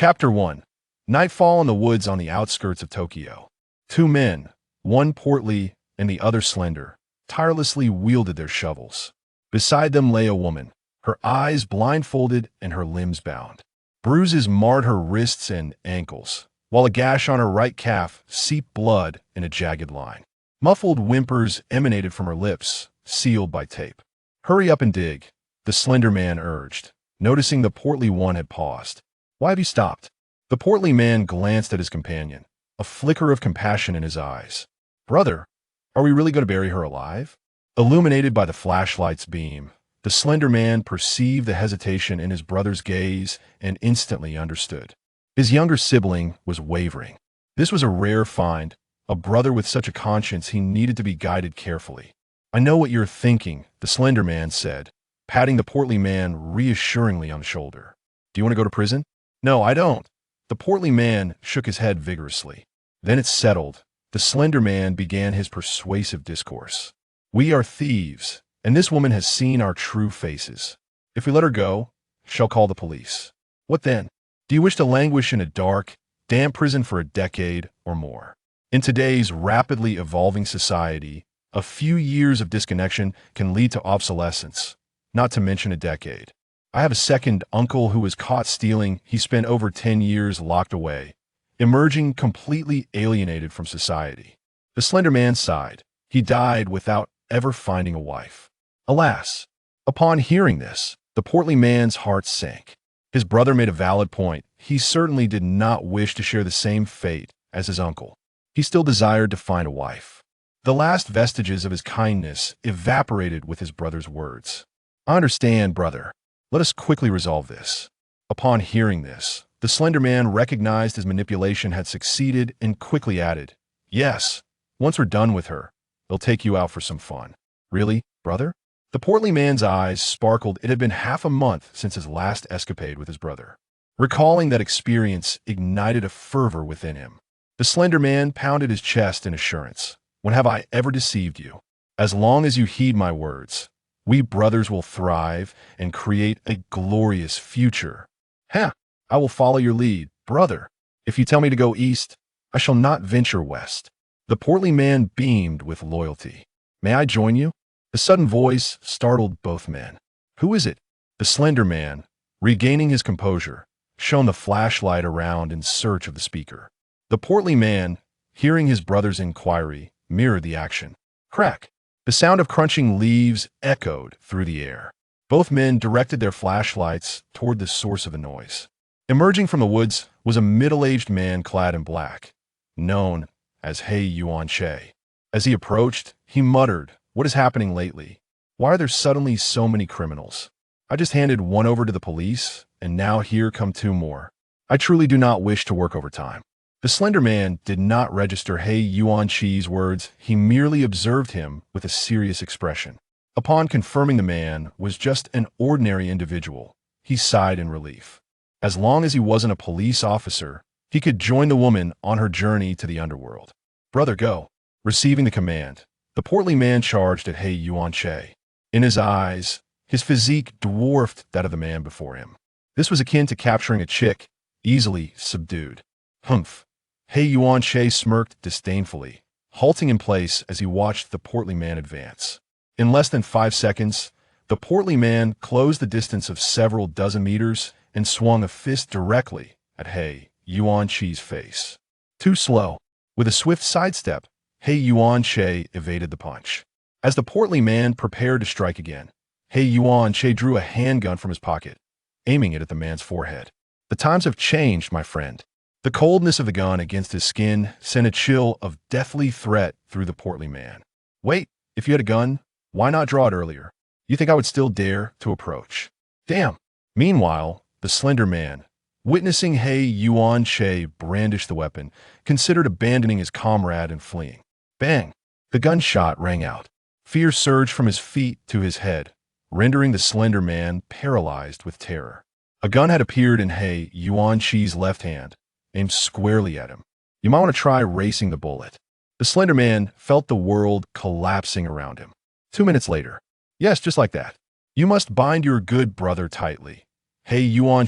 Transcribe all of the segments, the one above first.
Chapter 1. Nightfall in the woods on the outskirts of Tokyo. Two men, one portly and the other slender, tirelessly wielded their shovels. Beside them lay a woman, her eyes blindfolded and her limbs bound. Bruises marred her wrists and ankles, while a gash on her right calf seeped blood in a jagged line. Muffled whimpers emanated from her lips, sealed by tape. "Hurry up and dig," the slender man urged, noticing the portly one had paused. "Why have you stopped?" The portly man glanced at his companion, a flicker of compassion in his eyes. "Brother, are we really going to bury her alive?" Illuminated by the flashlight's beam, the slender man perceived the hesitation in his brother's gaze and instantly understood. His younger sibling was wavering. This was a rare find, a brother with such a conscience he needed to be guided carefully. "I know what you're thinking," the slender man said, patting the portly man reassuringly on the shoulder. "Do you want to go to prison?" "No, I don't." The portly man shook his head vigorously. Then it settled. The slender man began his persuasive discourse. "We are thieves, and this woman has seen our true faces. If we let her go, she'll call the police. What then? Do you wish to languish in a dark, damp prison for a decade or more? In today's rapidly evolving society, a few years of disconnection can lead to obsolescence, not to mention a decade. I have a second uncle who was caught stealing. He spent over 10 years locked away, emerging completely alienated from society." The slender man sighed. He died without ever finding a wife. Alas! Upon hearing this, the portly man's heart sank. His brother made a valid point. He certainly did not wish to share the same fate as his uncle. He still desired to find a wife. The last vestiges of his kindness evaporated with his brother's words. "I understand, brother. Let us quickly resolve this." Upon hearing this, the slender man recognized his manipulation had succeeded and quickly added, "Yes, once we're done with her, they'll take you out for some fun." "Really, brother?" The portly man's eyes sparkled. It had been half a month since his last escapade with his brother. Recalling that experience ignited a fervor within him. The slender man pounded his chest in assurance. "When have I ever deceived you? As long as you heed my words, we brothers will thrive and create a glorious future." "Ha! I will follow your lead, brother. If you tell me to go east, I shall not venture west." The portly man beamed with loyalty. "May I join you?" The sudden voice startled both men. "Who is it?" The slender man, regaining his composure, shone the flashlight around in search of the speaker. The portly man, hearing his brother's inquiry, mirrored the action. Crack! The sound of crunching leaves echoed through the air. Both men directed their flashlights toward the source of the noise. Emerging from the woods was a middle-aged man clad in black, known as Haibara. As he approached, he muttered, "What is happening lately? Why are there suddenly so many criminals? I just handed one over to the police, and now here come two more. I truly do not wish to work overtime." The slender man did not register Haibara's words. He merely observed him with a serious expression. Upon confirming the man was just an ordinary individual, he sighed in relief. As long as he wasn't a police officer, he could join the woman on her journey to the underworld. "Brother, go." Receiving the command, the portly man charged at Haibara. In his eyes, his physique dwarfed that of the man before him. This was akin to capturing a chick, easily subdued. "Humph." Haibara smirked disdainfully, halting in place as he watched the portly man advance. In less than 5 seconds, the portly man closed the distance of several dozen meters and swung a fist directly at Haibara's face. Too slow. With a swift sidestep, Haibara evaded the punch. As the portly man prepared to strike again, Haibara drew a handgun from his pocket, aiming it at the man's forehead. "The times have changed, my friend." The coldness of the gun against his skin sent a chill of deathly threat through the portly man. "Wait, if you had a gun, why not draw it earlier? You think I would still dare to approach?" "Damn!" Meanwhile, the slender man, witnessing Haibara brandish the weapon, considered abandoning his comrade and fleeing. Bang! The gunshot rang out. Fear surged from his feet to his head, rendering the slender man paralyzed with terror. A gun had appeared in Haibara's left hand, aimed squarely at him. "You might want to try racing the bullet." The slender man felt the world collapsing around him. 2 minutes later. "Yes, just like that. You must bind your good brother tightly. Yuan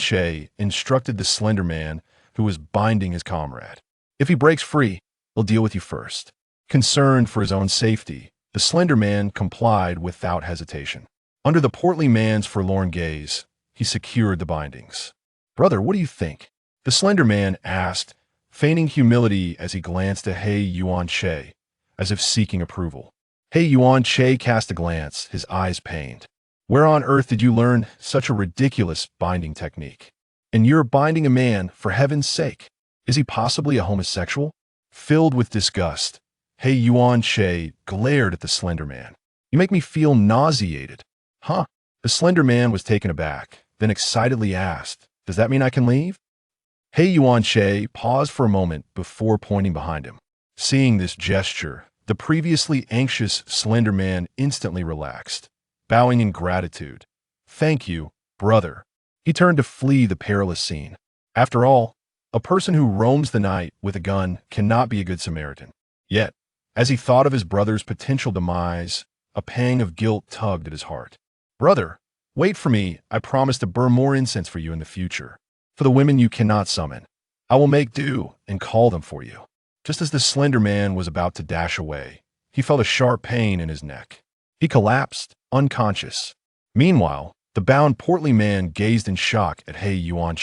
instructed the slender man who was binding his comrade. If he breaks free, he'll deal with you first. Concerned for his own safety, the slender man complied without hesitation. Under the portly man's forlorn gaze, he secured the bindings. "Brother, what do you think?" the slender man asked, feigning humility as he glanced at Yuan, as if seeking approval. Yuan cast a glance, his eyes pained. "Where on earth did you learn such a ridiculous binding technique? And you're binding a man, for heaven's sake. Is he possibly a homosexual?" Filled with disgust, Yuan glared at the slender man. "You make me feel nauseated." "Huh?" The slender man was taken aback, then excitedly asked, "Does that mean I can leave?" Yuan paused for a moment before pointing behind him. Seeing this gesture, the previously anxious slender man instantly relaxed, bowing in gratitude. "Thank you, brother." He turned to flee the perilous scene. After all, a person who roams the night with a gun cannot be a good Samaritan. Yet, as he thought of his brother's potential demise, a pang of guilt tugged at his heart. "Brother, wait for me. I promise to burn more incense for you in the future. For the women you cannot summon, I will make do and call them for you." Just as the slender man was about to dash away, he felt a sharp pain in his neck. He collapsed, unconscious. Meanwhile, the bound portly man gazed in shock at Yuan.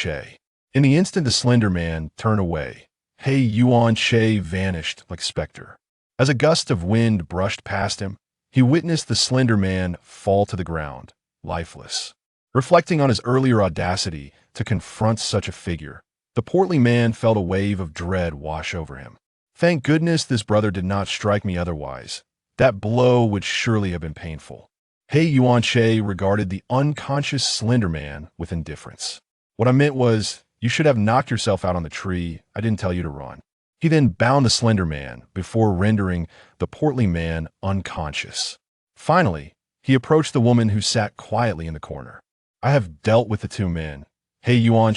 In the instant the slender man turned away, Yuan vanished like a specter. As a gust of wind brushed past him, he witnessed the slender man fall to the ground, lifeless. Reflecting on his earlier audacity to confront such a figure, the portly man felt a wave of dread wash over him. Thank goodness this brother did not strike me otherwise. That blow would surely have been painful. Yuan regarded the unconscious slender man with indifference. "What I meant was, you should have knocked yourself out on the tree. I didn't tell you to run." He then bound the slender man before rendering the portly man unconscious. Finally, he approached the woman who sat quietly in the corner. "I have dealt with the two men," Yuan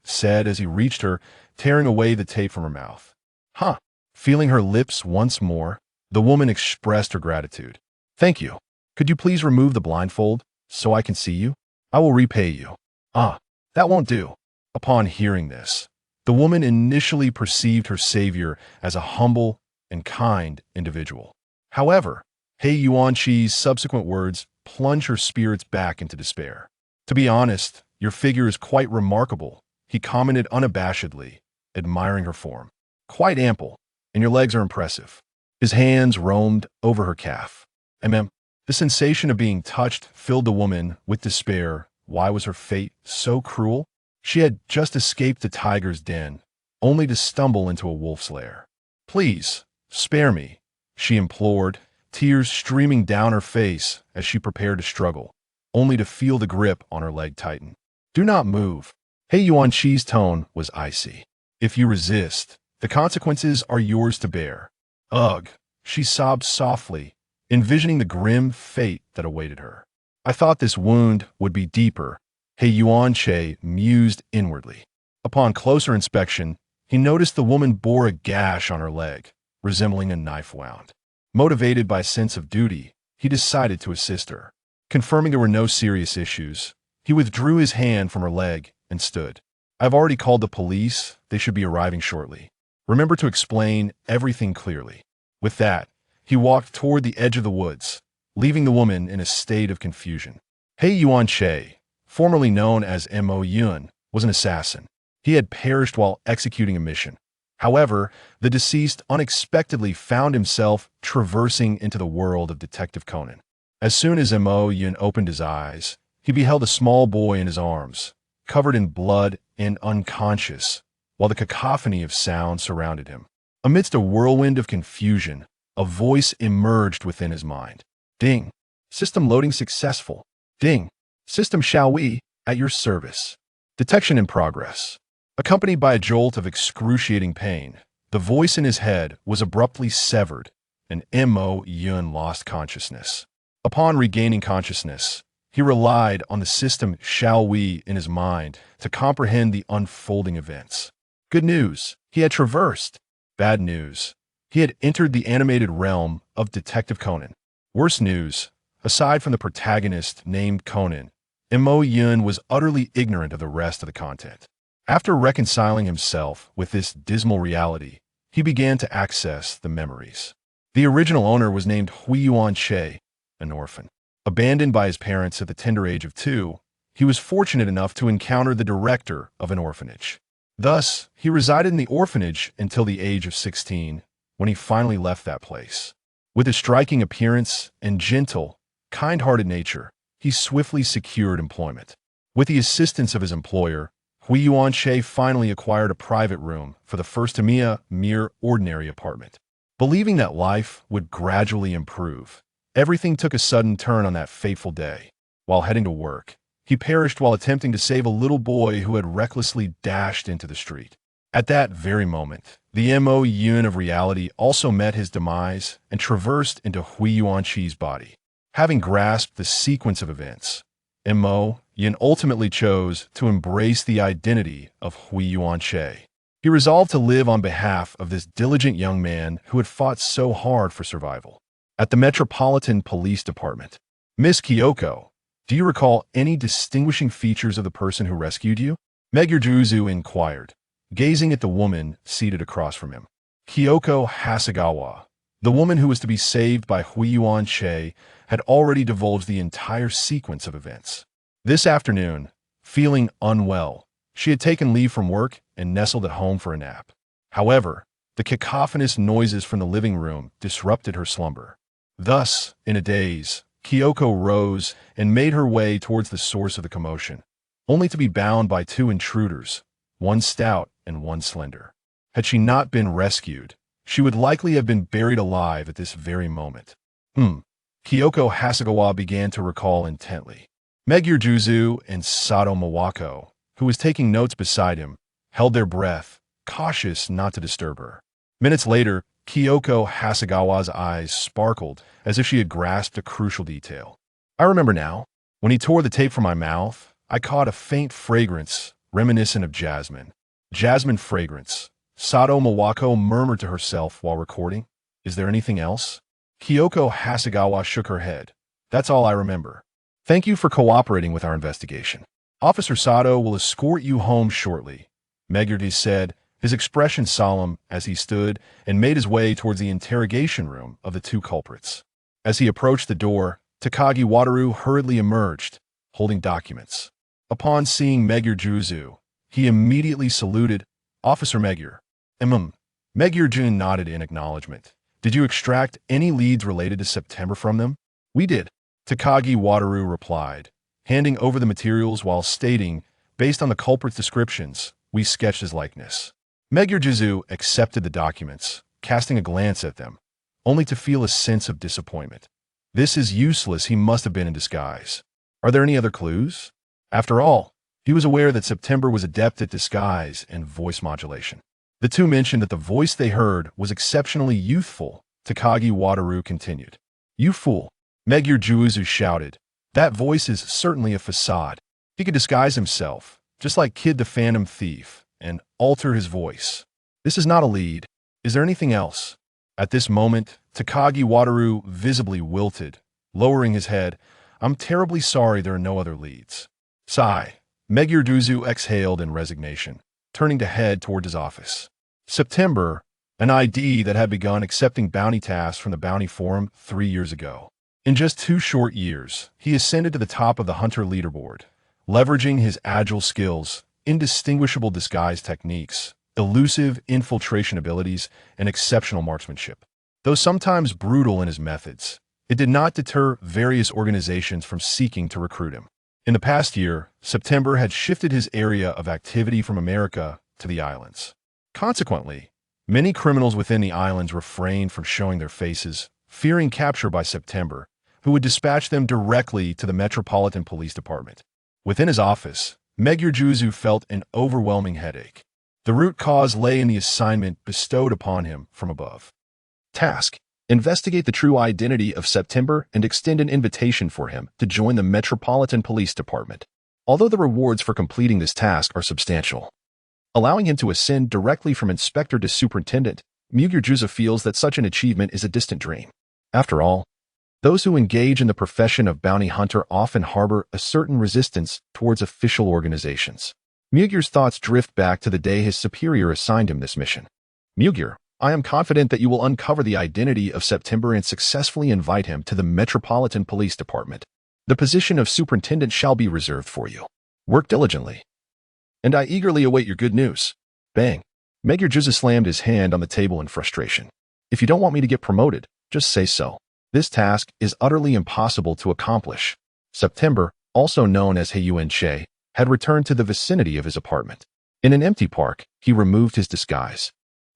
said as he reached her, tearing away the tape from her mouth. "Huh." Feeling her lips once more, the woman expressed her gratitude. "Thank you. Could you please remove the blindfold so I can see you? I will repay you." "Ah, that won't do." Upon hearing this, the woman initially perceived her savior as a humble and kind individual. However, Yuan's subsequent words plunged her spirits back into despair. "To be honest, your figure is quite remarkable," he commented unabashedly, admiring her form. "Quite ample, and your legs are impressive." His hands roamed over her calf. The sensation of being touched filled the woman with despair. Why was her fate so cruel? She had just escaped the tiger's den, only to stumble into a wolf's lair. "Please, spare me," she implored, tears streaming down her face as she prepared to struggle, only to feel the grip on her leg tighten. "Do not move." Yuan's tone was icy. "If you resist, the consequences are yours to bear." "Ugh," she sobbed softly, envisioning the grim fate that awaited her. "I thought this wound would be deeper," Yuan mused inwardly. Upon closer inspection, he noticed the woman bore a gash on her leg, resembling a knife wound. Motivated by a sense of duty, he decided to assist her. Confirming there were no serious issues, he withdrew his hand from her leg and stood. "I've already called the police. They should be arriving shortly. Remember to explain everything clearly." With that, he walked toward the edge of the woods, leaving the woman in a state of confusion. Yuan, formerly known as Mo Yun, was an assassin. He had perished while executing a mission. However, the deceased unexpectedly found himself traversing into the world of Detective Conan. As soon as Mo Yun opened his eyes, he beheld a small boy in his arms, covered in blood and unconscious, while the cacophony of sound surrounded him. Amidst a whirlwind of confusion, a voice emerged within his mind. "Ding. System loading successful. Ding. System shall we, at your service." Detection in progress. Accompanied by a jolt of excruciating pain, the voice in his head was abruptly severed, and Mo Yun lost consciousness. Upon regaining consciousness, he relied on the system shall we in his mind to comprehend the unfolding events. Good news, he had traversed. Bad news, he had entered the animated realm of Detective Conan. Worse news, aside from the protagonist named Conan, Mo Yun was utterly ignorant of the rest of the content. After reconciling himself with this dismal reality, he began to access the memories. The original owner was named Hui Yuan Che, an orphan. Abandoned by his parents at the tender age of 2, he was fortunate enough to encounter the director of an orphanage. Thus, he resided in the orphanage until the age of 16, when he finally left that place. With his striking appearance and gentle, kind-hearted nature, he swiftly secured employment. With the assistance of his employer, Hui Yuan Che finally acquired a private room for the first Tamiya mere ordinary apartment. Believing that life would gradually improve, everything took a sudden turn on that fateful day. While heading to work, he perished while attempting to save a little boy who had recklessly dashed into the street. At that very moment, the Mo Yun of reality also met his demise and traversed into Hui Yuan Che's body. Having grasped the sequence of events, Mo Yun ultimately chose to embrace the identity of Hui Yuan Che. He resolved to live on behalf of this diligent young man who had fought so hard for survival. At the Metropolitan Police Department, Miss Kyoko, do you recall any distinguishing features of the person who rescued you? Megurjuzu inquired, gazing at the woman seated across from him. Kyoko Hasegawa, the woman who was to be saved by Hui Yuan Che, had already divulged the entire sequence of events. This afternoon, feeling unwell, she had taken leave from work and nestled at home for a nap. However, the cacophonous noises from the living room disrupted her slumber. Thus, in a daze, Kyoko rose and made her way towards the source of the commotion, only to be bound by 2 intruders, one stout and one slender. Had she not been rescued, she would likely have been buried alive at this very moment. Kyoko Hasegawa began to recall intently. Megurjuzu and Sato Mawako, who was taking notes beside him, held their breath, cautious not to disturb her. Minutes later, Kyoko Hasegawa's eyes sparkled as if she had grasped a crucial detail. I remember now. When he tore the tape from my mouth, I caught a faint fragrance reminiscent of jasmine. Jasmine fragrance. Sato Mawako murmured to herself while recording. Is there anything else? Kyoko Hasegawa shook her head. That's all I remember. Thank you for cooperating with our investigation. Officer Sato will escort you home shortly, Megurjuzu said, his expression solemn as he stood and made his way towards the interrogation room of the 2 culprits. As he approached the door, Takagi Wataru hurriedly emerged, holding documents. Upon seeing Megurjuzu, he immediately saluted, Officer Megur. Megurjuzu nodded in acknowledgement. Did you extract any leads related to September from them? We did, Takagi Wataru replied, handing over the materials while stating, based on the culprit's descriptions, we sketched his likeness. Megurjuzu accepted the documents, casting a glance at them, only to feel a sense of disappointment. This is useless, he must have been in disguise. Are there any other clues? After all, he was aware that September was adept at disguise and voice modulation. The 2 mentioned that the voice they heard was exceptionally youthful, Takagi Wataru continued. You fool, Megurjuzu shouted. That voice is certainly a facade. He could disguise himself, just like Kid the Phantom Thief, and alter his voice. This is not a lead. Is there anything else? At this moment, Takagi Wataru visibly wilted, lowering his head. I'm terribly sorry there are no other leads. Sigh. Megurjuzu exhaled in resignation, turning to head toward his office. September, an ID that had begun accepting bounty tasks from the Bounty Forum 3 years ago. In just 2 short years, he ascended to the top of the Hunter leaderboard, leveraging his agile skills, indistinguishable disguise techniques, elusive infiltration abilities, and exceptional marksmanship. Though sometimes brutal in his methods, it did not deter various organizations from seeking to recruit him. In the past year, September had shifted his area of activity from America to the islands. Consequently, many criminals within the islands refrained from showing their faces, fearing capture by September, who would dispatch them directly to the Metropolitan Police Department. Within his office, Megurjuzu felt an overwhelming headache. The root cause lay in the assignment bestowed upon him from above. Task: investigate the true identity of September and extend an invitation for him to join the Metropolitan Police Department. Although the rewards for completing this task are substantial, allowing him to ascend directly from inspector to superintendent, Megurjuzu feels that such an achievement is a distant dream. After all, Those who engage in the profession of bounty hunter often harbor a certain resistance towards official organizations. Mugir's thoughts drift back to the day his superior assigned him this mission. Mugir, I am confident that you will uncover the identity of September and successfully invite him to the Metropolitan Police Department. The position of superintendent shall be reserved for you. Work diligently. And I eagerly await your good news. Bang. Mugir just slammed his hand on the table in frustration. If you don't want me to get promoted, just say so. This task is utterly impossible to accomplish. September, also known as Haibara Ai, had returned to the vicinity of his apartment. In an empty park, he removed his disguise,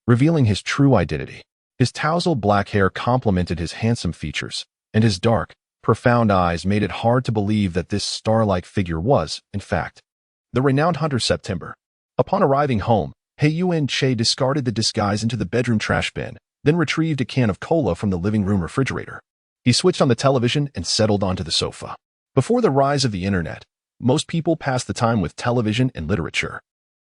revealing his true identity. His tousled black hair complemented his handsome features, and his dark, profound eyes made it hard to believe that this star-like figure was, in fact, the renowned hunter September. Upon arriving home, Ayumi discarded the disguise into the bedroom trash bin, then retrieved a can of cola from the living room refrigerator. He switched on the television and settled onto the sofa. Before the rise of the internet, most people passed the time with television and literature.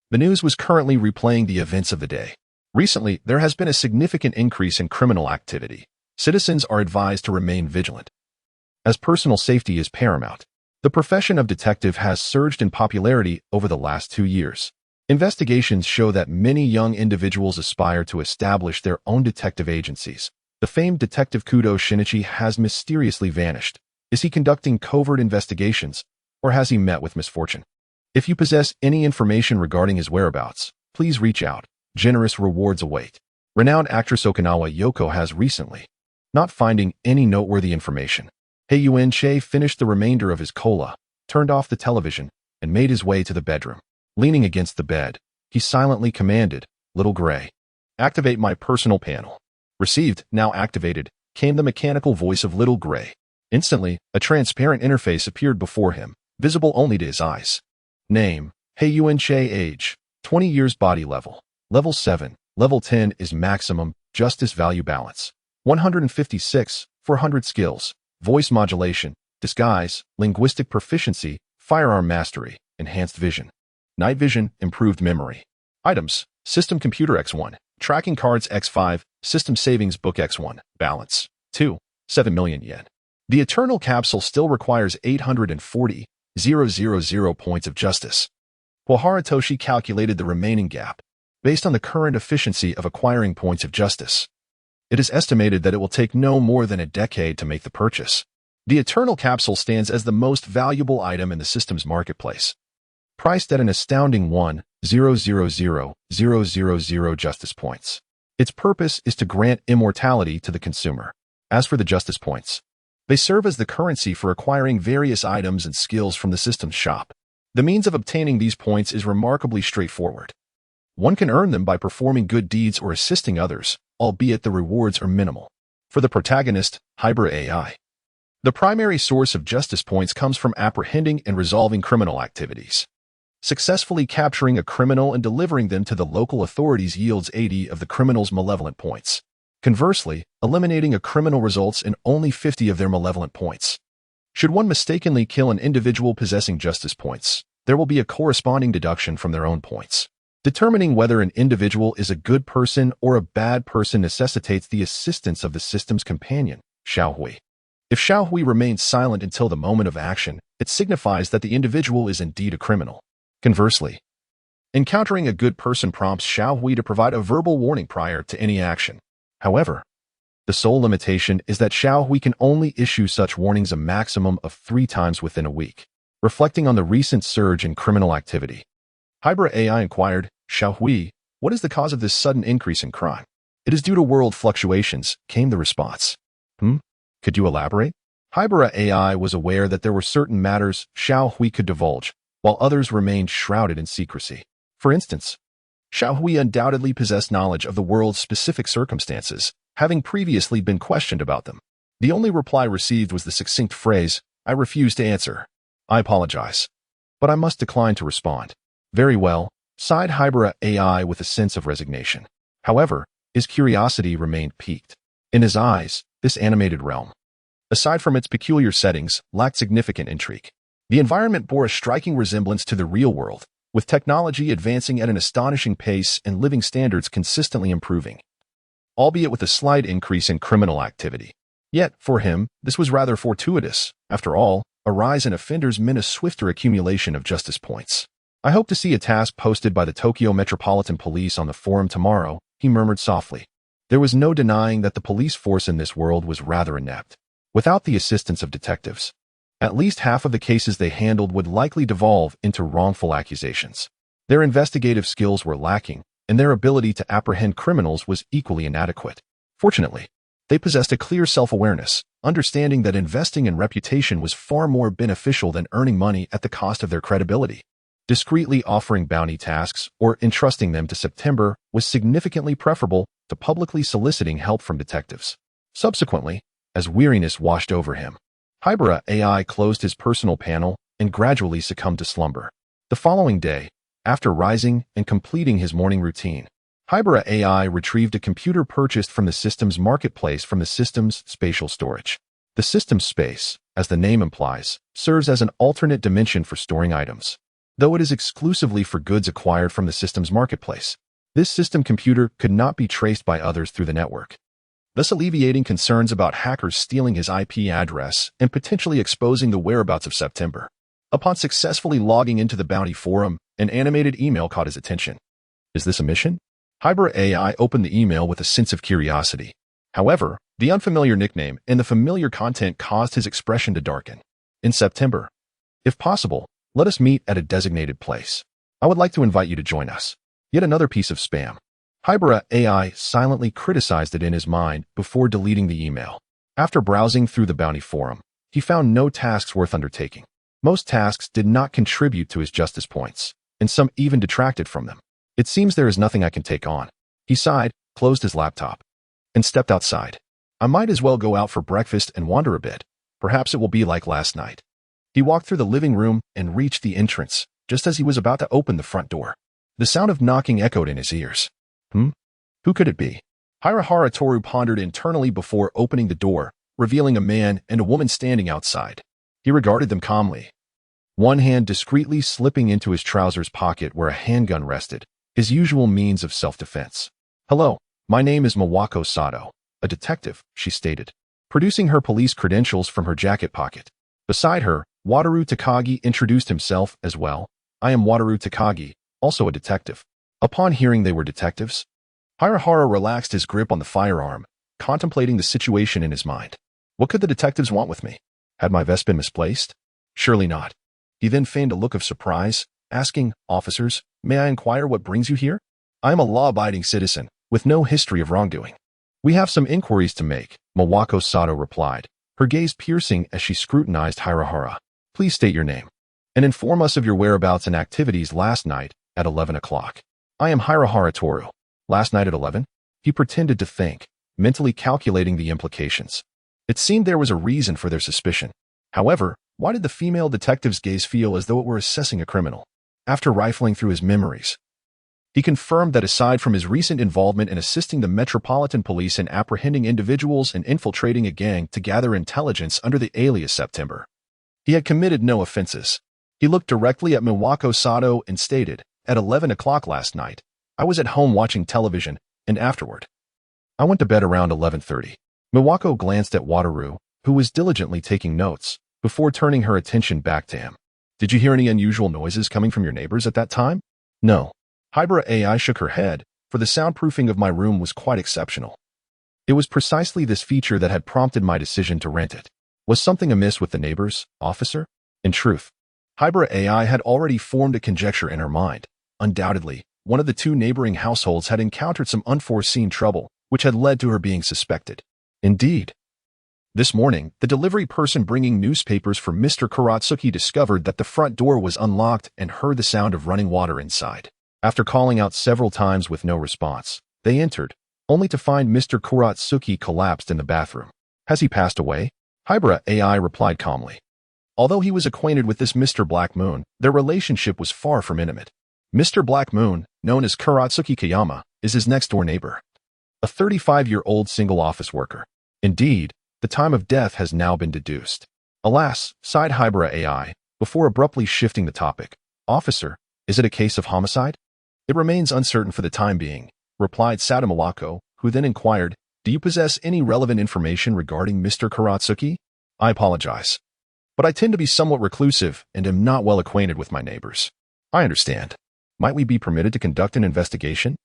The news was currently replaying the events of the day. Recently, there has been a significant increase in criminal activity. Citizens are advised to remain vigilant, as personal safety is paramount. The profession of detective has surged in popularity over the last 2 years. Investigations show that many young individuals aspire to establish their own detective agencies. The famed detective Kudo Shinichi has mysteriously vanished. Is he conducting covert investigations, or has he met with misfortune? If you possess any information regarding his whereabouts, please reach out. Generous rewards await. Renowned actress Okinawa Yoko has recently, not finding any noteworthy information. Ayumi finished the remainder of his cola, turned off the television, and made his way to the bedroom. Leaning against the bed, he silently commanded, "Little Gray, activate my personal panel." Received, now activated, came the mechanical voice of Little Gray. Instantly, a transparent interface appeared before him, visible only to his eyes. Name, Ayumi. Age, 20 years. Body level, level 7. Level 10 is maximum, justice value balance. 156, 400 skills, voice modulation, disguise, linguistic proficiency, firearm mastery, enhanced vision. Night vision, improved memory. Items, system computer X1, tracking cards X5, system savings book X1, balance, 7 million yen. The eternal capsule still requires 840,000 points of justice. Wahara Toshi calculated the remaining gap, based on the current efficiency of acquiring points of justice. It is estimated that it will take no more than a decade to make the purchase. The eternal capsule stands as the most valuable item in the system's marketplace, priced at an astounding 1,000,000 justice points. Its purpose is to grant immortality to the consumer. As for the justice points, they serve as the currency for acquiring various items and skills from the system's shop. The means of obtaining these points is remarkably straightforward. One can earn them by performing good deeds or assisting others, albeit the rewards are minimal. For the protagonist, Haibara Ai, the primary source of justice points comes from apprehending and resolving criminal activities. Successfully capturing a criminal and delivering them to the local authorities yields 80 of the criminal's malevolent points. Conversely, eliminating a criminal results in only 50 of their malevolent points. Should one mistakenly kill an individual possessing justice points, there will be a corresponding deduction from their own points. Determining whether an individual is a good person or a bad person necessitates the assistance of the system's companion, Xiaohui. If Xiaohui remains silent until the moment of action, it signifies that the individual is indeed a criminal. Conversely, encountering a good person prompts Xiaohui to provide a verbal warning prior to any action. However, the sole limitation is that Xiaohui can only issue such warnings a maximum of 3 times within a week. Reflecting on the recent surge in criminal activity, Haibara Ai inquired, "Xiaohui, what is the cause of this sudden increase in crime?" "It is due to world fluctuations," came the response. Could you elaborate? Haibara Ai was aware that there were certain matters Xiaohui could divulge, while others remained shrouded in secrecy. For instance, Xiaohui undoubtedly possessed knowledge of the world's specific circumstances, having previously been questioned about them. The only reply received was the succinct phrase, "I refuse to answer. I apologize, but I must decline to respond." "Very well," sighed Haibara Ai with a sense of resignation. However, his curiosity remained piqued. In his eyes, this animated realm, aside from its peculiar settings, lacked significant intrigue. The environment bore a striking resemblance to the real world, with technology advancing at an astonishing pace and living standards consistently improving, albeit with a slight increase in criminal activity. Yet, for him, this was rather fortuitous. After all, a rise in offenders meant a swifter accumulation of justice points. I hope to see a task posted by the Tokyo Metropolitan Police on the forum tomorrow, he murmured softly. There was no denying that the police force in this world was rather inept. Without the assistance of detectives, at least half of the cases they handled would likely devolve into wrongful accusations. Their investigative skills were lacking, and their ability to apprehend criminals was equally inadequate. Fortunately, they possessed a clear self-awareness, understanding that investing in reputation was far more beneficial than earning money at the cost of their credibility. Discreetly offering bounty tasks or entrusting them to September was significantly preferable to publicly soliciting help from detectives. Subsequently, as weariness washed over him, Haibara Ai closed his personal panel and gradually succumbed to slumber. The following day, after rising and completing his morning routine, Haibara Ai retrieved a computer purchased from the system's marketplace from the system's spatial storage. The system space, as the name implies, serves as an alternate dimension for storing items, though it is exclusively for goods acquired from the system's marketplace. This system computer could not be traced by others through the network, thus alleviating concerns about hackers stealing his IP address and potentially exposing the whereabouts of September. Upon successfully logging into the bounty forum, an animated email caught his attention. Is this a mission? Haibara Ai opened the email with a sense of curiosity. However, the unfamiliar nickname and the familiar content caused his expression to darken. In September, if possible, let us meet at a designated place. I would like to invite you to join us. Yet another piece of spam. Haibara Ai silently criticized it in his mind before deleting the email. After browsing through the bounty forum, he found no tasks worth undertaking. Most tasks did not contribute to his justice points, and some even detracted from them. It seems there is nothing I can take on. He sighed, closed his laptop, and stepped outside. I might as well go out for breakfast and wander a bit. Perhaps it will be like last night. He walked through the living room and reached the entrance, just as he was about to open the front door. The sound of knocking echoed in his ears. Who could it be? Hirahara Toru pondered internally before opening the door, revealing a man and a woman standing outside. He regarded them calmly, one hand discreetly slipping into his trousers pocket where a handgun rested, his usual means of self-defense. Hello, my name is Mawako Sato, a detective, she stated, producing her police credentials from her jacket pocket. Beside her, Wataru Takagi introduced himself as well. I am Wataru Takagi, also a detective. Upon hearing they were detectives, Hirahara relaxed his grip on the firearm, contemplating the situation in his mind. What could the detectives want with me? Had my vest been misplaced? Surely not. He then feigned a look of surprise, asking, Officers, may I inquire what brings you here? I am a law-abiding citizen, with no history of wrongdoing. We have some inquiries to make, Mawako Sato replied, her gaze piercing as she scrutinized Hirahara. Please state your name, and inform us of your whereabouts and activities last night at 11 o'clock. I am Hirahara Toru. Last night at 11? He pretended to think, mentally calculating the implications. It seemed there was a reason for their suspicion. However, why did the female detective's gaze feel as though it were assessing a criminal? After rifling through his memories, he confirmed that aside from his recent involvement in assisting the Metropolitan Police in apprehending individuals and infiltrating a gang to gather intelligence under the alias September, he had committed no offenses. He looked directly at Mawako Sato and stated, at 11 o'clock last night, I was at home watching television, and afterward, I went to bed around 11:30. Mawako glanced at Wataru, who was diligently taking notes, before turning her attention back to him. Did you hear any unusual noises coming from your neighbors at that time? No. Haibara Ai shook her head, for the soundproofing of my room was quite exceptional. It was precisely this feature that had prompted my decision to rent it. Was something amiss with the neighbors, officer? In truth, Haibara Ai had already formed a conjecture in her mind. Undoubtedly, one of the two neighboring households had encountered some unforeseen trouble, which had led to her being suspected. Indeed. This morning, the delivery person bringing newspapers for Mr. Kuratsuki discovered that the front door was unlocked and heard the sound of running water inside. After calling out several times with no response, they entered, only to find Mr. Kuratsuki collapsed in the bathroom. Has he passed away? Haibara Ai replied calmly. Although he was acquainted with this Mr. Black Moon, their relationship was far from intimate. Mr. Black Moon, known as Kuratsuki Kayama, is his next-door neighbor, a 35-year-old single office worker. Indeed, the time of death has now been deduced. Alas, sighed Haibara Ai, before abruptly shifting the topic. Officer, is it a case of homicide? It remains uncertain for the time being, replied Sato Mawako, who then inquired, Do you possess any relevant information regarding Mr. Karatsuki? I apologize, but I tend to be somewhat reclusive and am not well acquainted with my neighbors. I understand. Might we be permitted to conduct an investigation?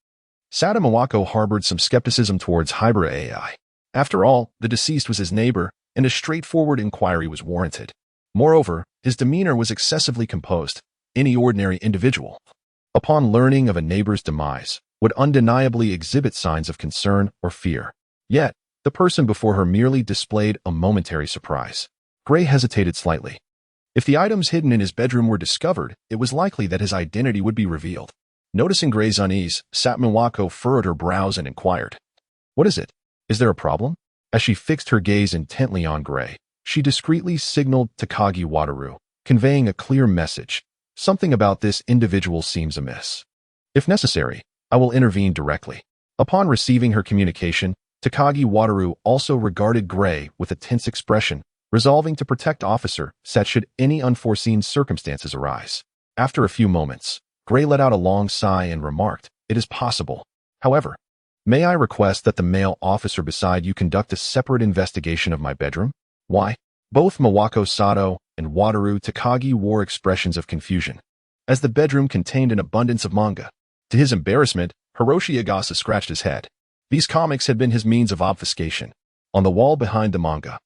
Sada Mawako harbored some skepticism towards Haibara Ai. After all, the deceased was his neighbor, and a straightforward inquiry was warranted. Moreover, his demeanor was excessively composed. Any ordinary individual, upon learning of a neighbor's demise, would undeniably exhibit signs of concern or fear. Yet, the person before her merely displayed a momentary surprise. Gray hesitated slightly. If the items hidden in his bedroom were discovered, it was likely that his identity would be revealed. Noticing Gray's unease, Satmawako furrowed her brows and inquired, "What is it? Is there a problem?" As she fixed her gaze intently on Gray, she discreetly signaled Takagi Wataru, conveying a clear message. Something about this individual seems amiss. If necessary, I will intervene directly. Upon receiving her communication, Takagi Wataru also regarded Gray with a tense expression, resolving to protect Officer Set should any unforeseen circumstances arise. After a few moments, Gray let out a long sigh and remarked, "It is possible. However, may I request that the male officer beside you conduct a separate investigation of my bedroom?" Why? Both Mawako Sato and Wataru Takagi wore expressions of confusion, as the bedroom contained an abundance of manga. To his embarrassment, Hiroshi Agasa scratched his head. These comics had been his means of obfuscation. On the wall behind the manga,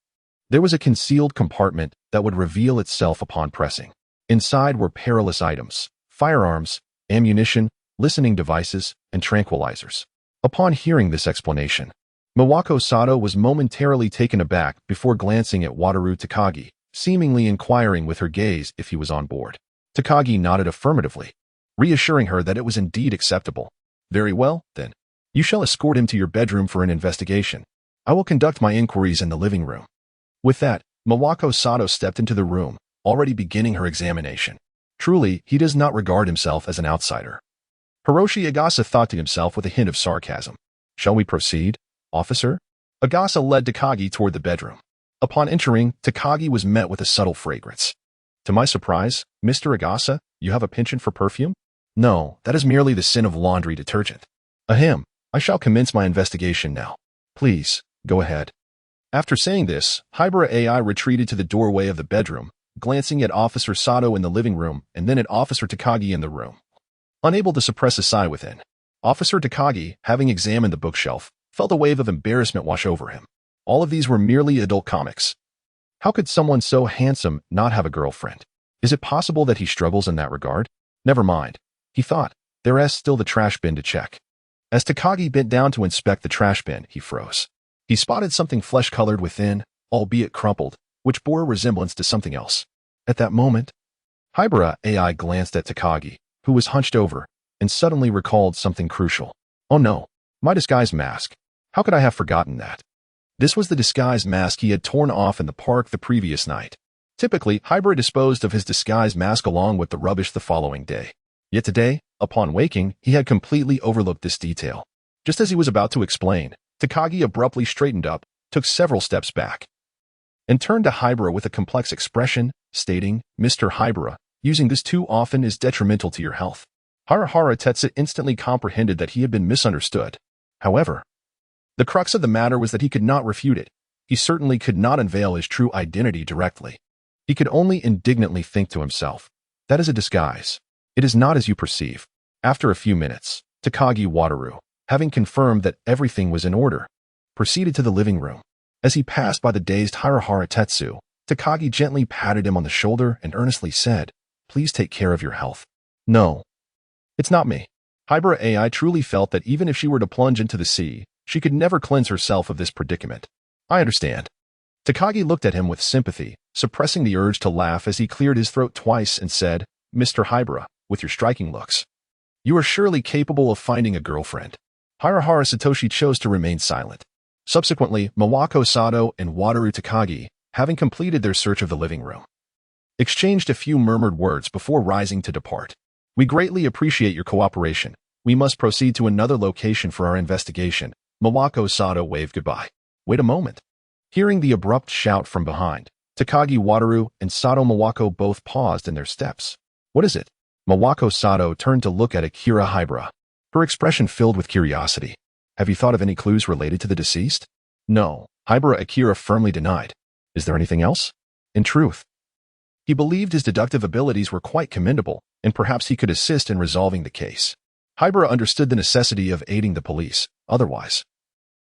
there was a concealed compartment that would reveal itself upon pressing. Inside were perilous items, firearms, ammunition, listening devices, and tranquilizers. Upon hearing this explanation, Mawako Sato was momentarily taken aback before glancing at Wataru Takagi, seemingly inquiring with her gaze if he was on board. Takagi nodded affirmatively, reassuring her that it was indeed acceptable. "Very well, then. You shall escort him to your bedroom for an investigation. I will conduct my inquiries in the living room." With that, Mawako Sato stepped into the room, already beginning her examination. Truly, he does not regard himself as an outsider. Hiroshi Agasa thought to himself with a hint of sarcasm. "Shall we proceed, officer?" Agasa led Takagi toward the bedroom. Upon entering, Takagi was met with a subtle fragrance. "To my surprise, Mr. Agasa, you have a penchant for perfume?" "No, that is merely the sin of laundry detergent." "Ahem, I shall commence my investigation now. Please, go ahead." After saying this, Haibara Ai retreated to the doorway of the bedroom, glancing at Officer Sato in the living room and then at Officer Takagi in the room. Unable to suppress a sigh within, Officer Takagi, having examined the bookshelf, felt a wave of embarrassment wash over him. All of these were merely adult comics. How could someone so handsome not have a girlfriend? Is it possible that he struggles in that regard? Never mind, he thought. There's still the trash bin to check. As Takagi bent down to inspect the trash bin, he froze. He spotted something flesh-colored within, albeit crumpled, which bore a resemblance to something else. At that moment, Haibara Ai glanced at Takagi, who was hunched over, and suddenly recalled something crucial. "Oh no, my disguise mask. How could I have forgotten that?" This was the disguise mask he had torn off in the park the previous night. Typically, Haibara disposed of his disguise mask along with the rubbish the following day. Yet today, upon waking, he had completely overlooked this detail. Just as he was about to explain, Takagi abruptly straightened up, took several steps back, and turned to Haibara with a complex expression, stating, "Mr. Haibara, using this too often is detrimental to your health." Harahara Tetsu instantly comprehended that he had been misunderstood. However, the crux of the matter was that he could not refute it. He certainly could not unveil his true identity directly. He could only indignantly think to himself, "That is a disguise. It is not as you perceive." After a few minutes, Takagi Wataru, having confirmed that everything was in order, proceeded to the living room. As he passed by the dazed Harahara Tetsu, Takagi gently patted him on the shoulder and earnestly said, "Please take care of your health." "No, it's not me." Haibara Ai truly felt that even if she were to plunge into the sea, she could never cleanse herself of this predicament. "I understand." Takagi looked at him with sympathy, suppressing the urge to laugh as he cleared his throat twice and said, "Mr. Haibara, with your striking looks, you are surely capable of finding a girlfriend." Harahara Satoshi chose to remain silent. Subsequently, Mawako Sato and Wataru Takagi, having completed their search of the living room, exchanged a few murmured words before rising to depart. "We greatly appreciate your cooperation. We must proceed to another location for our investigation." Mawako Sato waved goodbye. "Wait a moment." Hearing the abrupt shout from behind, Takagi Wataru and Sato Mawako both paused in their steps. "What is it?" Mawako Sato turned to look at Akira Haibara, her expression filled with curiosity. Have you thought of any clues related to the deceased? No, Haibara Akira firmly denied. Is there anything else? In truth, he believed his deductive abilities were quite commendable, and perhaps he could assist in resolving the case. Haibara understood the necessity of aiding the police. Otherwise,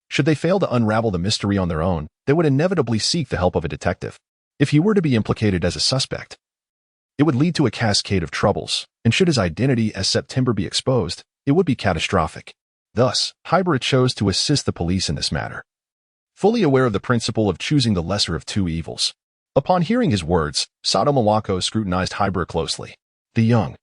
should they fail to unravel the mystery on their own, they would inevitably seek the help of a detective. If he were to be implicated as a suspect, it would lead to a cascade of troubles, and should his identity as September be exposed, it would be catastrophic. Thus, Haibara chose to assist the police in this matter, fully aware of the principle of choosing the lesser of two evils. Upon hearing his words, Sato Mawako scrutinized Haibara closely. The young,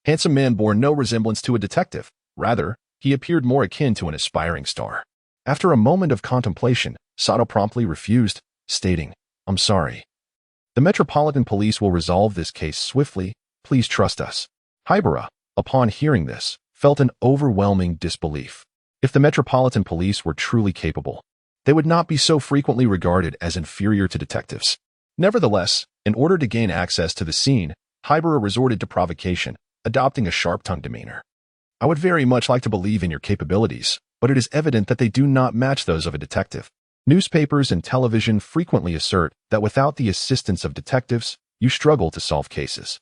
handsome man bore no resemblance to a detective. Rather, he appeared more akin to an aspiring star. After a moment of contemplation, Sato promptly refused, stating, "I'm sorry. The Metropolitan Police will resolve this case swiftly. Please trust us." Haibara, upon hearing this, felt an overwhelming disbelief. If the Metropolitan Police were truly capable, they would not be so frequently regarded as inferior to detectives. Nevertheless, in order to gain access to the scene, Haibara resorted to provocation, adopting a sharp-tongued demeanor. "I would very much like to believe in your capabilities, but it is evident that they do not match those of a detective. Newspapers and television frequently assert that without the assistance of detectives, you struggle to solve cases.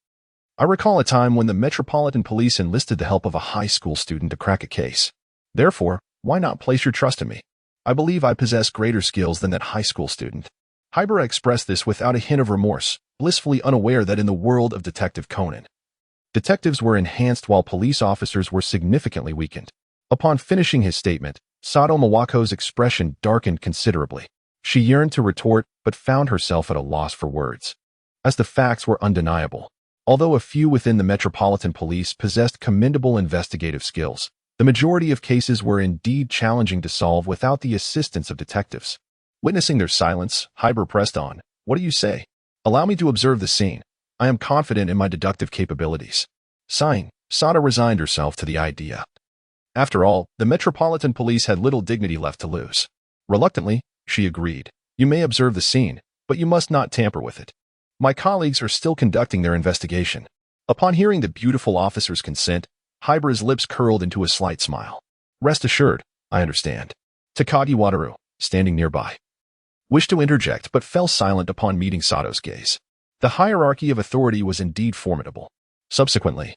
I recall a time when the Metropolitan Police enlisted the help of a high school student to crack a case. Therefore, why not place your trust in me? I believe I possess greater skills than that high school student." Haibara expressed this without a hint of remorse, blissfully unaware that in the world of Detective Conan, detectives were enhanced while police officers were significantly weakened. Upon finishing his statement, Sato Mawako's expression darkened considerably. She yearned to retort, but found herself at a loss for words, as the facts were undeniable. Although a few within the Metropolitan Police possessed commendable investigative skills, the majority of cases were indeed challenging to solve without the assistance of detectives. Witnessing their silence, Haibara pressed on. "What do you say? Allow me to observe the scene. I am confident in my deductive capabilities." Sighing, Sato resigned herself to the idea. After all, the Metropolitan Police had little dignity left to lose. Reluctantly, she agreed. "You may observe the scene, but you must not tamper with it. My colleagues are still conducting their investigation." Upon hearing the beautiful officer's consent, Haibara's lips curled into a slight smile. "Rest assured, I understand." Takagi Wataru, standing nearby, wished to interject but fell silent upon meeting Sato's gaze. The hierarchy of authority was indeed formidable. Subsequently,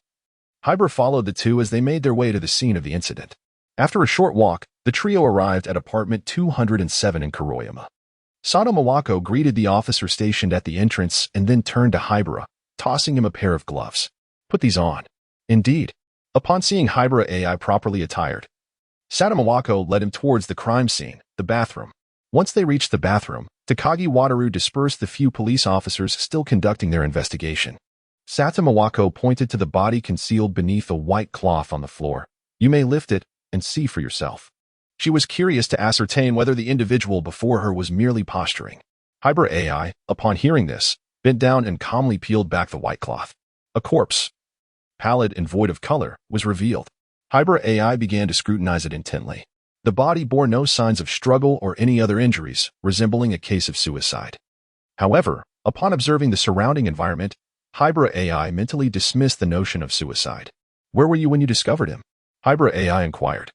Haibara followed the two as they made their way to the scene of the incident. After a short walk, the trio arrived at apartment 207 in Kuroyama. Sato Mawako greeted the officer stationed at the entrance and then turned to Haibara, tossing him a pair of gloves. "Put these on." Indeed. Upon seeing Haibara Ai properly attired, Sato Mawako led him towards the crime scene, the bathroom. Once they reached the bathroom, Takagi Wataru dispersed the few police officers still conducting their investigation. Sato Mawako pointed to the body concealed beneath a white cloth on the floor. "You may lift it and see for yourself." She was curious to ascertain whether the individual before her was merely posturing. Haibara Ai, upon hearing this, bent down and calmly peeled back the white cloth. A corpse, pallid and void of color, was revealed. Haibara Ai began to scrutinize it intently. The body bore no signs of struggle or any other injuries, resembling a case of suicide. However, upon observing the surrounding environment, Haibara Ai mentally dismissed the notion of suicide. "Where were you when you discovered him?" Haibara Ai inquired,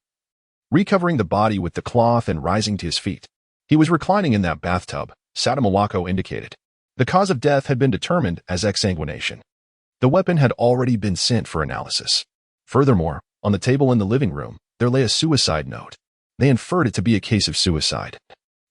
recovering the body with the cloth and rising to his feet. "He was reclining in that bathtub," Sato Mawako indicated. The cause of death had been determined as exsanguination. The weapon had already been sent for analysis. Furthermore, on the table in the living room, there lay a suicide note. They inferred it to be a case of suicide.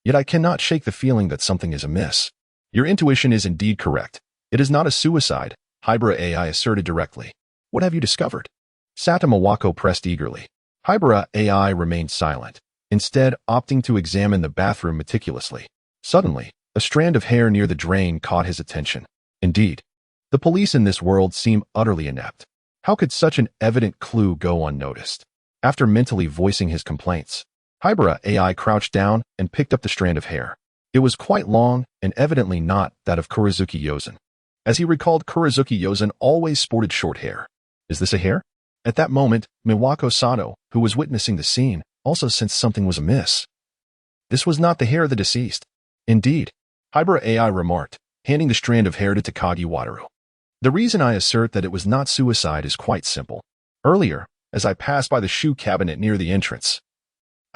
Yet I cannot shake the feeling that something is amiss. "Your intuition is indeed correct. It is not a suicide," Haibara Ai asserted directly. "What have you discovered?" Sato Mawako pressed eagerly. Haibara Ai remained silent, instead opting to examine the bathroom meticulously. Suddenly, a strand of hair near the drain caught his attention. Indeed, the police in this world seem utterly inept. How could such an evident clue go unnoticed? After mentally voicing his complaints, Haibara Ai crouched down and picked up the strand of hair. It was quite long and evidently not that of Kurozuki Yozen. As he recalled, Kurozuki Yozen always sported short hair. Is this a hair? At that moment, Miwako Sato, who was witnessing the scene, also sensed something was amiss. This was not the hair of the deceased. Indeed, Haibara Ai remarked, handing the strand of hair to Takagi Wataru. "The reason I assert that it was not suicide is quite simple. Earlier, as I passed by the shoe cabinet near the entrance,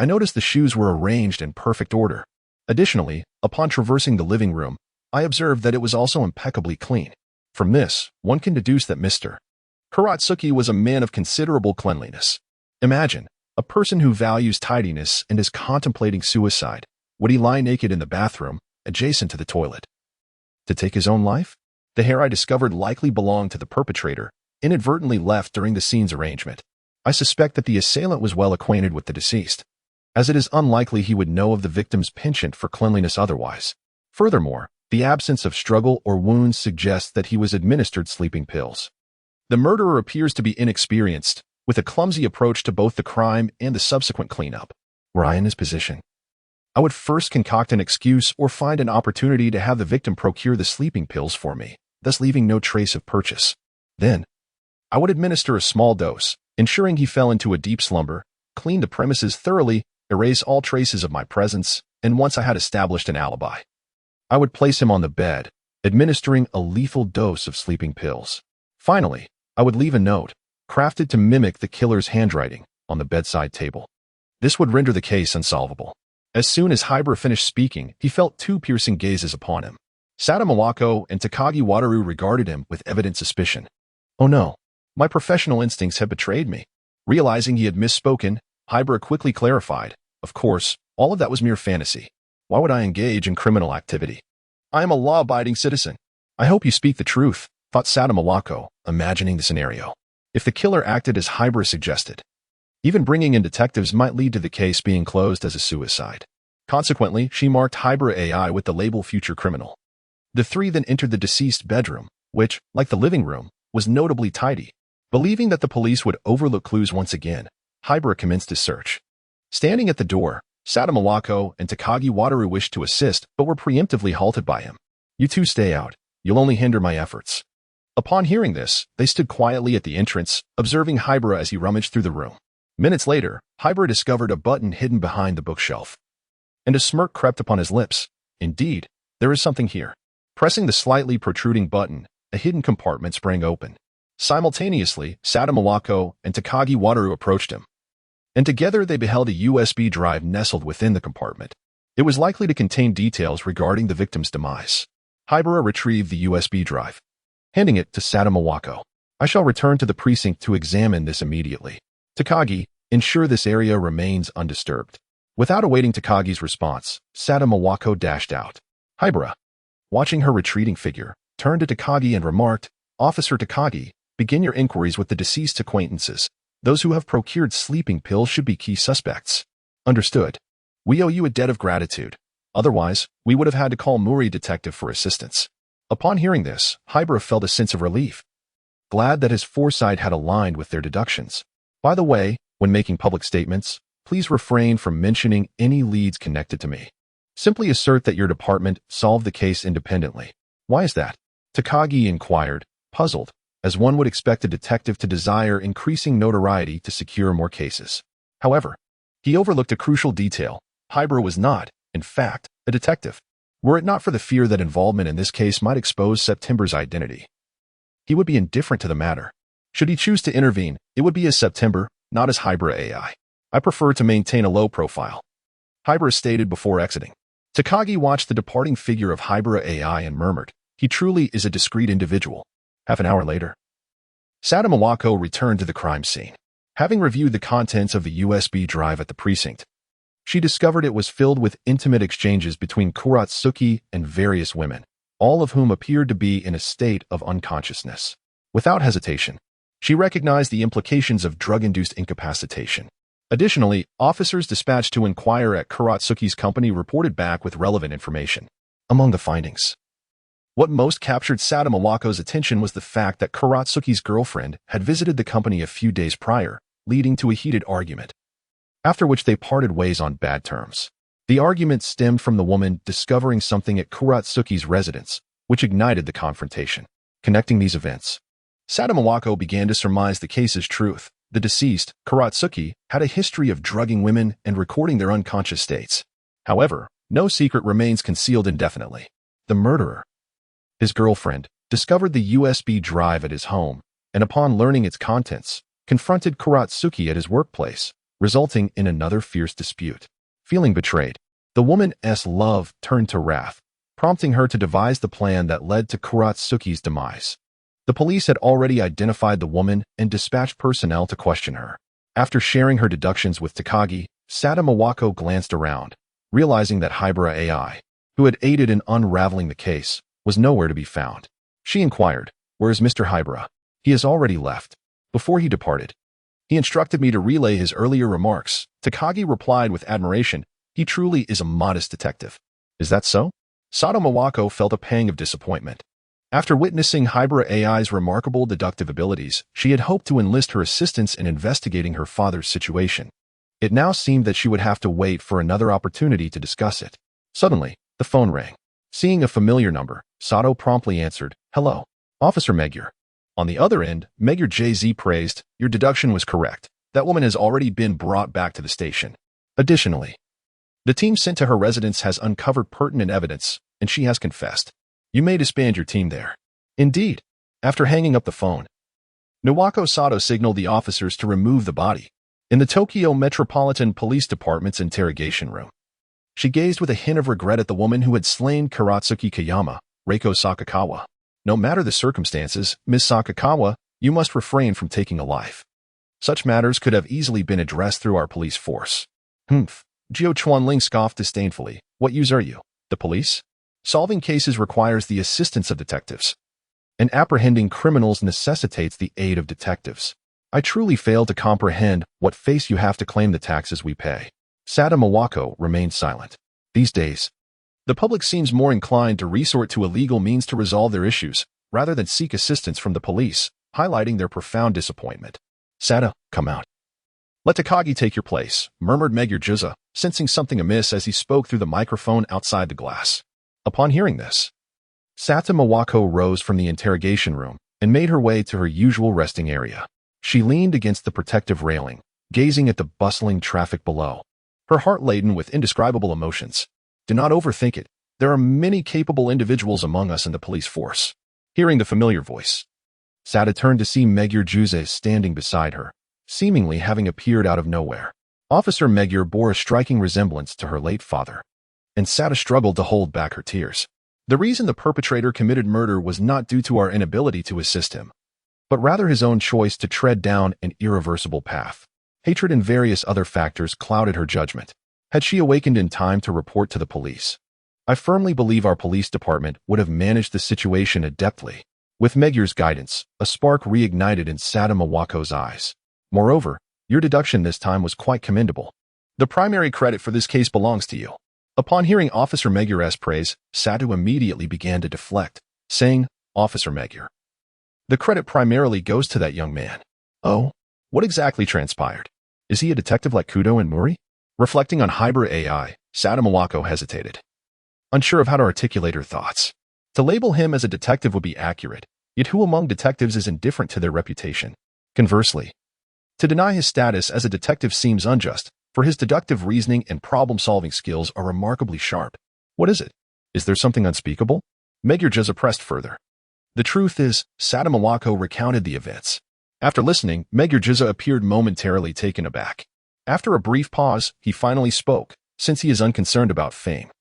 I noticed the shoes were arranged in perfect order. Additionally, upon traversing the living room, I observed that it was also impeccably clean. From this, one can deduce that Mr. Kuratsuki was a man of considerable cleanliness. Imagine, a person who values tidiness and is contemplating suicide. Would he lie naked in the bathroom, adjacent to the toilet? To take his own life? The hair I discovered likely belonged to the perpetrator, inadvertently left during the scene's arrangement. I suspect that the assailant was well acquainted with the deceased, as it is unlikely he would know of the victim's penchant for cleanliness otherwise. Furthermore, the absence of struggle or wounds suggests that he was administered sleeping pills. The murderer appears to be inexperienced, with a clumsy approach to both the crime and the subsequent cleanup. Were I in his position, I would first concoct an excuse or find an opportunity to have the victim procure the sleeping pills for me, thus leaving no trace of purchase. Then, I would administer a small dose, ensuring he fell into a deep slumber, clean the premises thoroughly, erase all traces of my presence, and once I had established an alibi, I would place him on the bed, administering a lethal dose of sleeping pills. Finally, I would leave a note, crafted to mimic the killer's handwriting, on the bedside table. This would render the case unsolvable. As soon as Haibara finished speaking, he felt two piercing gazes upon him. Sadamawako and Takagi Wataru regarded him with evident suspicion. Oh no, my professional instincts had betrayed me. Realizing he had misspoken, Haibara quickly clarified, of course, all of that was mere fantasy. Why would I engage in criminal activity? I am a law-abiding citizen. I hope you speak the truth, thought Sadamawako, imagining the scenario. If the killer acted as Haibara suggested, even bringing in detectives might lead to the case being closed as a suicide. Consequently, she marked Haibara Ai with the label future criminal. The three then entered the deceased bedroom, which, like the living room, was notably tidy. Believing that the police would overlook clues once again, Haibara commenced his search. Standing at the door, Sadamawako and Takagi Wataru wished to assist but were preemptively halted by him. You two stay out. You'll only hinder my efforts. Upon hearing this, they stood quietly at the entrance, observing Haibara as he rummaged through the room. Minutes later, Haibara discovered a button hidden behind the bookshelf, and a smirk crept upon his lips. Indeed, there is something here. Pressing the slightly protruding button, a hidden compartment sprang open. Simultaneously, Sadamawako and Takagi Wataru approached him, and together they beheld a USB drive nestled within the compartment. It was likely to contain details regarding the victim's demise. Haibara retrieved the USB drive, handing it to Sadamawako. I shall return to the precinct to examine this immediately. Takagi, ensure this area remains undisturbed. Without awaiting Takagi's response, Sadamawako dashed out. Haibara, watching her retreating figure, turned to Takagi and remarked, Officer Takagi, begin your inquiries with the deceased's acquaintances. Those who have procured sleeping pills should be key suspects. Understood. We owe you a debt of gratitude. Otherwise, we would have had to call Muri Detective for assistance. Upon hearing this, Haibara felt a sense of relief, glad that his foresight had aligned with their deductions. By the way, when making public statements, please refrain from mentioning any leads connected to me. Simply assert that your department solved the case independently. Why is that? Takagi inquired, puzzled, as one would expect a detective to desire increasing notoriety to secure more cases. However, he overlooked a crucial detail. Haibara was not, in fact, a detective. Were it not for the fear that involvement in this case might expose September's identity, he would be indifferent to the matter. Should he choose to intervene, it would be as September, not as Haibara Ai. I prefer to maintain a low profile, Haibara stated before exiting. Takagi watched the departing figure of Haibara Ai and murmured, he truly is a discreet individual. Half an hour later, Sadamawako returned to the crime scene. Having reviewed the contents of the USB drive at the precinct, she discovered it was filled with intimate exchanges between Kuratsuki and various women, all of whom appeared to be in a state of unconsciousness. Without hesitation, she recognized the implications of drug-induced incapacitation. Additionally, officers dispatched to inquire at Kuratsuki's company reported back with relevant information. Among the findings, what most captured Sadamawako's attention was the fact that Kuratsuki's girlfriend had visited the company a few days prior, leading to a heated argument, after which they parted ways on bad terms. The argument stemmed from the woman discovering something at Kuratsuki's residence, which ignited the confrontation. Connecting these events, Sadamawako began to surmise the case's truth. The deceased, Kuratsuki, had a history of drugging women and recording their unconscious states. However, no secret remains concealed indefinitely. The murderer, his girlfriend, discovered the USB drive at his home, and upon learning its contents, confronted Kuratsuki at his workplace, resulting in another fierce dispute. Feeling betrayed, the woman's love turned to wrath, prompting her to devise the plan that led to Kuratsuki's demise. The police had already identified the woman and dispatched personnel to question her. After sharing her deductions with Takagi, Sada Mawako glanced around, realizing that Haibara Ai, who had aided in unraveling the case, was nowhere to be found. She inquired, "Where is Mr. Haibara?" "He has already left." Before he departed, he instructed me to relay his earlier remarks. Takagi replied with admiration, "He truly is a modest detective." "Is that so?" Sada Mawako felt a pang of disappointment. After witnessing Haibara Ai's remarkable deductive abilities, she had hoped to enlist her assistance in investigating her father's situation. It now seemed that she would have to wait for another opportunity to discuss it. Suddenly, the phone rang. Seeing a familiar number, Sato promptly answered, "Hello, Officer Magyar." On the other end, Magyar JZ praised, "Your deduction was correct. That woman has already been brought back to the station. Additionally, the team sent to her residence has uncovered pertinent evidence, and she has confessed. You may disband your team there." Indeed. After hanging up the phone, Nawako Sato signaled the officers to remove the body. In the Tokyo Metropolitan Police Department's interrogation room, she gazed with a hint of regret at the woman who had slain Kuratsuki Kayama, Reiko Sakakawa. "No matter the circumstances, Ms. Sakakawa, you must refrain from taking a life. Such matters could have easily been addressed through our police force." "Humph." Jio Chuanling scoffed disdainfully. "What use are you? The police? Solving cases requires the assistance of detectives, and apprehending criminals necessitates the aid of detectives. I truly fail to comprehend what face you have to claim the taxes we pay." Sada Mawako remained silent. These days, the public seems more inclined to resort to illegal means to resolve their issues, rather than seek assistance from the police, highlighting their profound disappointment. "Sada, come out. Let Takagi take your place," murmured Magyar Juza, sensing something amiss as he spoke through the microphone outside the glass. Upon hearing this, Sata Mawako rose from the interrogation room and made her way to her usual resting area. She leaned against the protective railing, gazing at the bustling traffic below, her heart laden with indescribable emotions. "Do not overthink it. There are many capable individuals among us in the police force." Hearing the familiar voice, Sata turned to see Magyar Juze standing beside her, seemingly having appeared out of nowhere. Officer Magyar bore a striking resemblance to her late father, and Sata struggled to hold back her tears. The reason the perpetrator committed murder was not due to our inability to assist him, but rather his own choice to tread down an irreversible path. Hatred and various other factors clouded her judgment. Had she awakened in time to report to the police, I firmly believe our police department would have managed the situation adeptly. With Magyar's guidance, a spark reignited in Sada Mawako's eyes. "Moreover, your deduction this time was quite commendable. The primary credit for this case belongs to you." Upon hearing Officer Magyar's praise, Sato immediately began to deflect, saying, "Officer Magyar, the credit primarily goes to that young man." "Oh? What exactly transpired? Is he a detective like Kudo and Muri?" Reflecting on Haibara Ai, Sada Mawako hesitated, unsure of how to articulate her thoughts. To label him as a detective would be accurate, yet who among detectives is indifferent to their reputation? Conversely, to deny his status as a detective seems unjust, for his deductive reasoning and problem-solving skills are remarkably sharp. What is it? Is there something unspeakable? Magyar Juza pressed further. The truth is, Sada Mawako recounted the events. After listening, Magyar Juza appeared momentarily taken aback. After a brief pause, he finally spoke, "Since he is unconcerned about fame,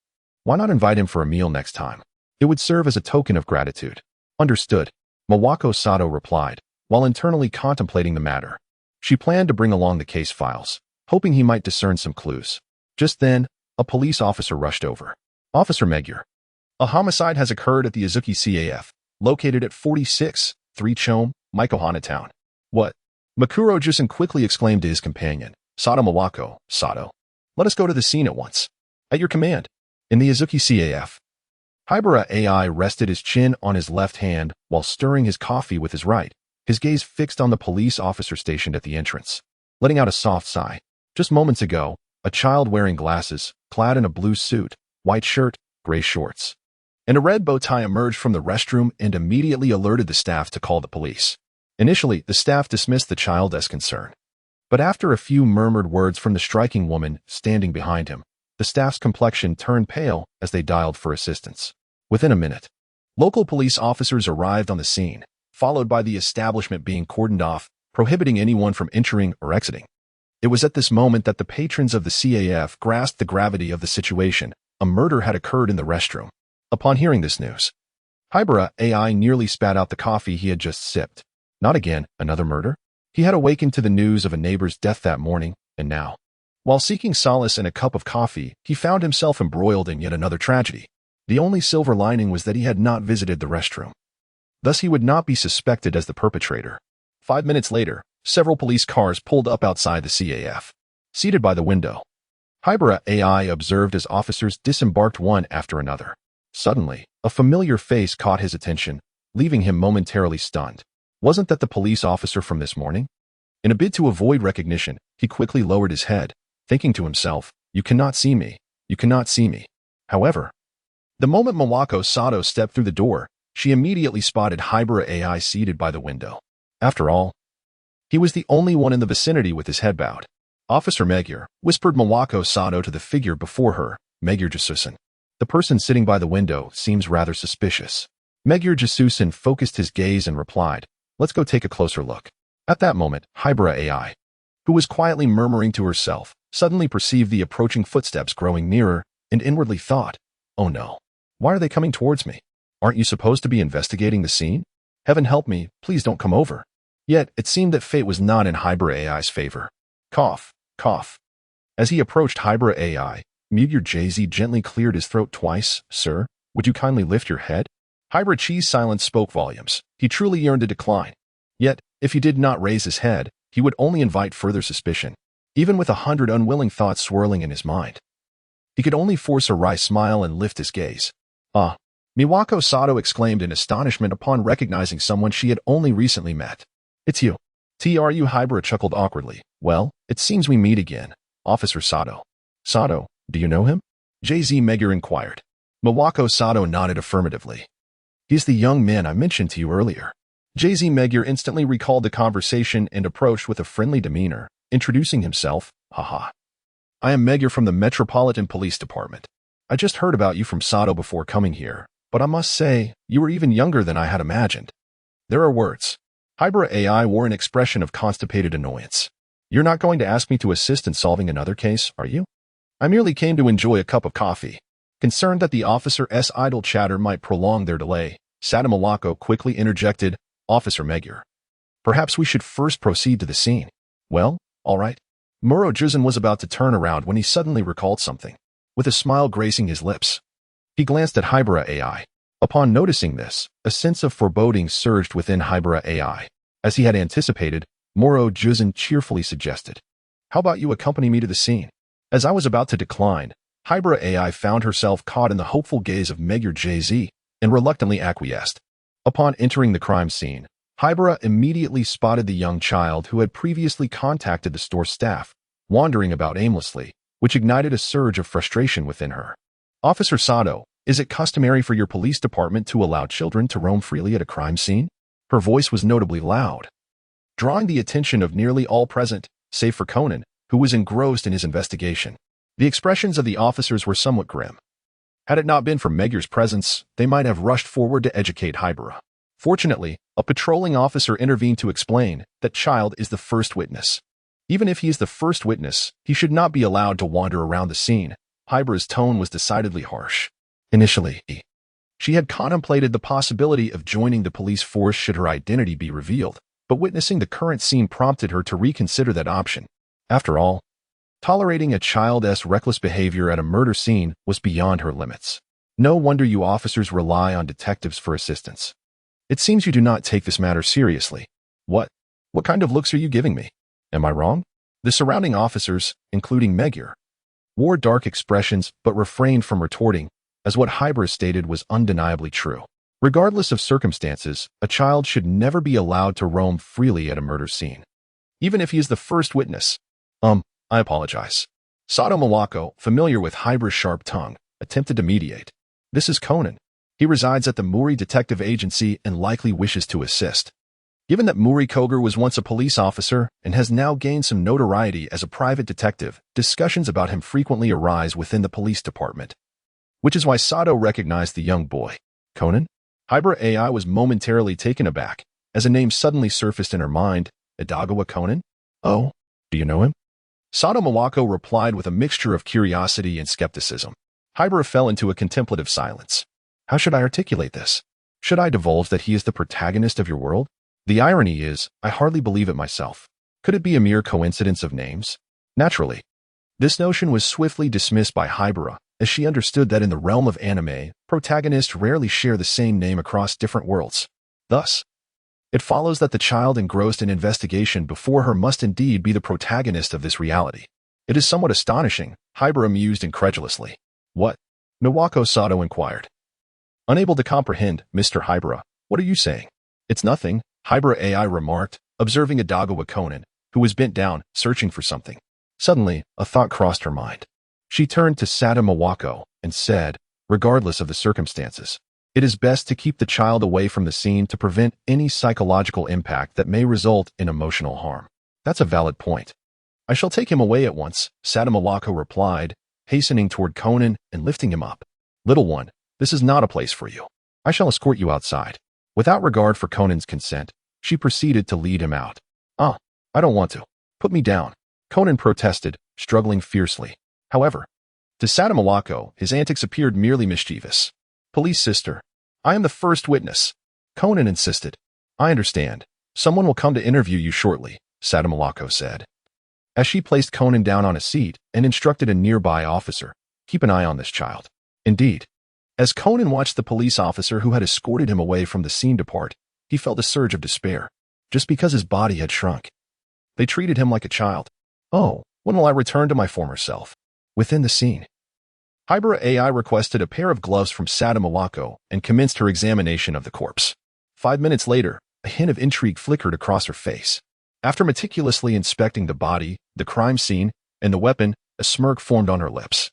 why not invite him for a meal next time? It would serve as a token of gratitude." "Understood," Mawako Sato replied, while internally contemplating the matter. She planned to bring along the case files, hoping he might discern some clues. Just then, a police officer rushed over. "Officer Magyar, a homicide has occurred at the Izuki CAF, located at 46-3 Chome, Mikohana Town." "What?" Makuro Jusen quickly exclaimed to his companion, "Sato Mawako, Sato. Let us go to the scene at once." "At your command." In the Izuki CAF, Haibara Ai rested his chin on his left hand while stirring his coffee with his right, his gaze fixed on the police officer stationed at the entrance. Letting out a soft sigh. Just moments ago, a child wearing glasses, clad in a blue suit, white shirt, gray shorts, and a red bow tie emerged from the restroom and immediately alerted the staff to call the police. Initially, the staff dismissed the child as concerned, but after a few murmured words from the striking woman standing behind him, the staff's complexion turned pale as they dialed for assistance. Within a minute, local police officers arrived on the scene, followed by the establishment being cordoned off, prohibiting anyone from entering or exiting. It was at this moment that the patrons of the CAF grasped the gravity of the situation. A murder had occurred in the restroom. Upon hearing this news, Haibara Ai nearly spat out the coffee he had just sipped. Not again, another murder? He had awakened to the news of a neighbor's death that morning, and now, while seeking solace in a cup of coffee, he found himself embroiled in yet another tragedy. The only silver lining was that he had not visited the restroom. Thus he would not be suspected as the perpetrator. 5 minutes later, several police cars pulled up outside the CAF. Seated by the window, Haibara Ai observed as officers disembarked one after another. Suddenly, a familiar face caught his attention, leaving him momentarily stunned. Wasn't that the police officer from this morning? In a bid to avoid recognition, he quickly lowered his head, thinking to himself, "You cannot see me. You cannot see me." However, the moment Mawako Sato stepped through the door, she immediately spotted Haibara Ai seated by the window. After all, he was the only one in the vicinity with his head bowed. "Officer Magyar," whispered Mawako Sato to the figure before her, Magyar Jasusen. "The person sitting by the window seems rather suspicious." Magyar Jasusen focused his gaze and replied, "Let's go take a closer look." At that moment, Haibara Ai, who was quietly murmuring to herself, suddenly perceived the approaching footsteps growing nearer and inwardly thought, "Oh no, why are they coming towards me? Aren't you supposed to be investigating the scene? Heaven help me, please don't come over." Yet, it seemed that fate was not in Haibara Ai's favor. Cough, cough. As he approached Haibara Ai, Magyar JZ gently cleared his throat twice. "Sir, would you kindly lift your head?" Haibara Chi's silence spoke volumes. He truly yearned to decline. Yet, if he did not raise his head, he would only invite further suspicion, even with 100 unwilling thoughts swirling in his mind. He could only force a wry smile and lift his gaze. "Ah," Miwako Sato exclaimed in astonishment upon recognizing someone she had only recently met. "It's you." "Tru," Haibara chuckled awkwardly. "Well, it seems we meet again, Officer Sato." "Sato, do you know him?" JZ Magyar inquired. Miwako Sato nodded affirmatively. "He's the young man I mentioned to you earlier." JZ Magyar instantly recalled the conversation and approached with a friendly demeanor, introducing himself. "Haha. I am Magyar from the Metropolitan Police Department. I just heard about you from Sato before coming here, but I must say, you were even younger than I had imagined." There are words. Haibara Ai wore an expression of constipated annoyance. "You're not going to ask me to assist in solving another case, are you?" "I merely came to enjoy a cup of coffee." Concerned that the officer's idle chatter might prolong their delay, Satomawako quickly interjected, "Officer Magyar, perhaps we should first proceed to the scene." "Well, all right." Muro Juzin was about to turn around when he suddenly recalled something. With a smile gracing his lips, he glanced at Haibara Ai. Upon noticing this, a sense of foreboding surged within Haibara Ai. As he had anticipated, Muro Juzin cheerfully suggested, "How about you accompany me to the scene?" As I was about to decline, Haibara Ai found herself caught in the hopeful gaze of Magyar JZ and reluctantly acquiesced. Upon entering the crime scene, Haibara immediately spotted the young child who had previously contacted the store staff, wandering about aimlessly, which ignited a surge of frustration within her. "Officer Sato, is it customary for your police department to allow children to roam freely at a crime scene?" Her voice was notably loud, drawing the attention of nearly all present, save for Conan, who was engrossed in his investigation. The expressions of the officers were somewhat grim. Had it not been for Magyar's presence, they might have rushed forward to educate Haibara. Fortunately, a patrolling officer intervened to explain that child is the first witness. Even if he is the first witness, he should not be allowed to wander around the scene. Haibara's tone was decidedly harsh. Initially, she had contemplated the possibility of joining the police force should her identity be revealed, but witnessing the current scene prompted her to reconsider that option. After all, tolerating a child's reckless behavior at a murder scene was beyond her limits. No wonder you officers rely on detectives for assistance. It seems you do not take this matter seriously. What kind of looks are you giving me? Am I wrong? The surrounding officers, including Magyar, wore dark expressions but refrained from retorting, as what Haibara stated was undeniably true. Regardless of circumstances, a child should never be allowed to roam freely at a murder scene. Even if he is the first witness. I apologize. Sato Mawako, familiar with Haibara's sharp tongue, attempted to mediate. This is Conan. He resides at the Muri Detective Agency and likely wishes to assist. Given that Muri Koger was once a police officer and has now gained some notoriety as a private detective, discussions about him frequently arise within the police department. Which is why Sato recognized the young boy. Conan? Haibara Ai was momentarily taken aback, as a name suddenly surfaced in her mind. Edagawa Conan? Oh, do you know him? Sato Mawako replied with a mixture of curiosity and skepticism. Haibara fell into a contemplative silence. How should I articulate this? Should I divulge that he is the protagonist of your world? The irony is, I hardly believe it myself. Could it be a mere coincidence of names? Naturally. This notion was swiftly dismissed by Haibara, as she understood that in the realm of anime, protagonists rarely share the same name across different worlds. Thus, it follows that the child engrossed in investigation before her must indeed be the protagonist of this reality. It is somewhat astonishing, Haibara mused incredulously. What? Mawako Sato inquired. Unable to comprehend, Mr. Haibara, what are you saying? It's nothing, Haibara Ai remarked, observing Adagawa Conan, who was bent down, searching for something. Suddenly, a thought crossed her mind. She turned to Sato Mawako and said, regardless of the circumstances, it is best to keep the child away from the scene to prevent any psychological impact that may result in emotional harm. That's a valid point. I shall take him away at once, Sato Mawako replied, hastening toward Conan and lifting him up. Little one, this is not a place for you. I shall escort you outside. Without regard for Conan's consent, she proceeded to lead him out. I don't want to. Put me down. Conan protested, struggling fiercely. However, to Sato Mawako, his antics appeared merely mischievous. Police sister, I am the first witness. Conan insisted. I understand. Someone will come to interview you shortly, Sato Mawako said. As she placed Conan down on a seat and instructed a nearby officer, keep an eye on this child. Indeed. As Conan watched the police officer who had escorted him away from the scene depart, he felt a surge of despair, just because his body had shrunk. They treated him like a child. Oh, when will I return to my former self? Within the scene, Haibara Ai requested a pair of gloves from Sato Mawako and commenced her examination of the corpse. 5 minutes later, a hint of intrigue flickered across her face. After meticulously inspecting the body, the crime scene, and the weapon, a smirk formed on her lips.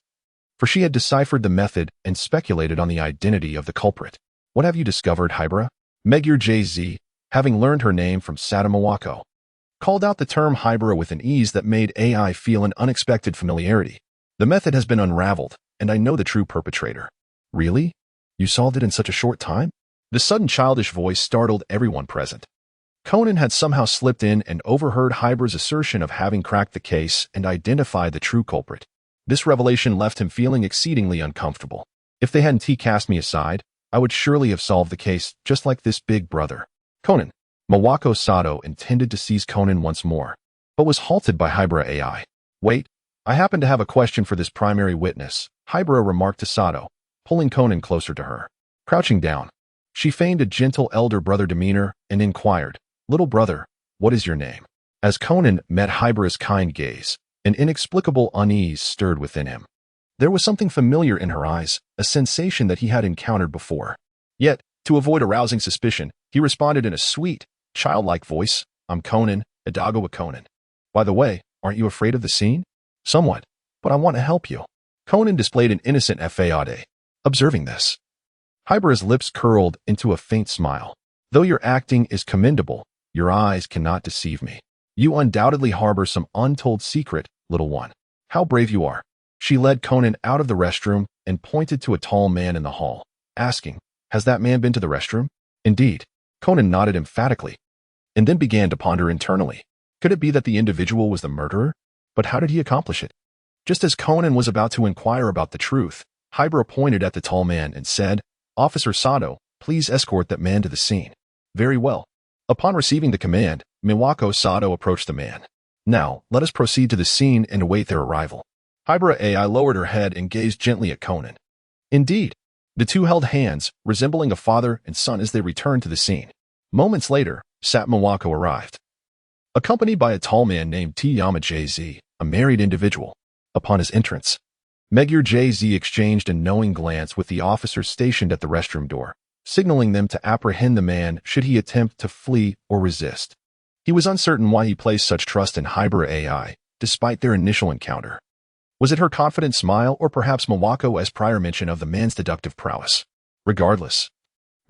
For she had deciphered the method and speculated on the identity of the culprit. What have you discovered, Haibara? Megure JZ, having learned her name from Sato Mawako, called out the term Haibara with an ease that made Ai feel an unexpected familiarity. The method has been unraveled, and I know the true perpetrator. Really? You solved it in such a short time? The sudden childish voice startled everyone present. Conan had somehow slipped in and overheard Haibara's assertion of having cracked the case and identified the true culprit. This revelation left him feeling exceedingly uncomfortable. If they hadn't cast me aside, I would surely have solved the case just like this big brother. Conan. Mawako Sato intended to seize Conan once more, but was halted by Haibara Ai. Wait, I happen to have a question for this primary witness, Haibara remarked to Sato, pulling Conan closer to her. Crouching down, she feigned a gentle elder brother demeanor and inquired, Little brother, what is your name? As Conan met Haibara's kind gaze, an inexplicable unease stirred within him. There was something familiar in her eyes, a sensation that he had encountered before. Yet, to avoid arousing suspicion, he responded in a sweet, childlike voice, I'm Conan, Adagawa Conan. By the way, aren't you afraid of the scene? Somewhat, but I want to help you. Conan displayed an innocent effade. Observing this, Haibara's lips curled into a faint smile. Though your acting is commendable, your eyes cannot deceive me. You undoubtedly harbor some untold secret, little one. How brave you are. She led Conan out of the restroom and pointed to a tall man in the hall, asking, Has that man been to the restroom? Indeed. Conan nodded emphatically, and then began to ponder internally. Could it be that the individual was the murderer? But how did he accomplish it? Just as Conan was about to inquire about the truth, Haibara pointed at the tall man and said, Officer Sato, please escort that man to the scene. Very well. Upon receiving the command, Mawako Sato approached the man. Now, let us proceed to the scene and await their arrival. Haibara Ai lowered her head and gazed gently at Conan. Indeed, the two held hands, resembling a father and son as they returned to the scene. Moments later, Sato Mawako arrived, accompanied by a tall man named Tiyama JZ, a married individual. Upon his entrance, Megure JZ exchanged a knowing glance with the officers stationed at the restroom door, signaling them to apprehend the man should he attempt to flee or resist. He was uncertain why he placed such trust in Haibara Ai, despite their initial encounter. Was it her confident smile or perhaps Mawako's prior mention of the man's deductive prowess? Regardless,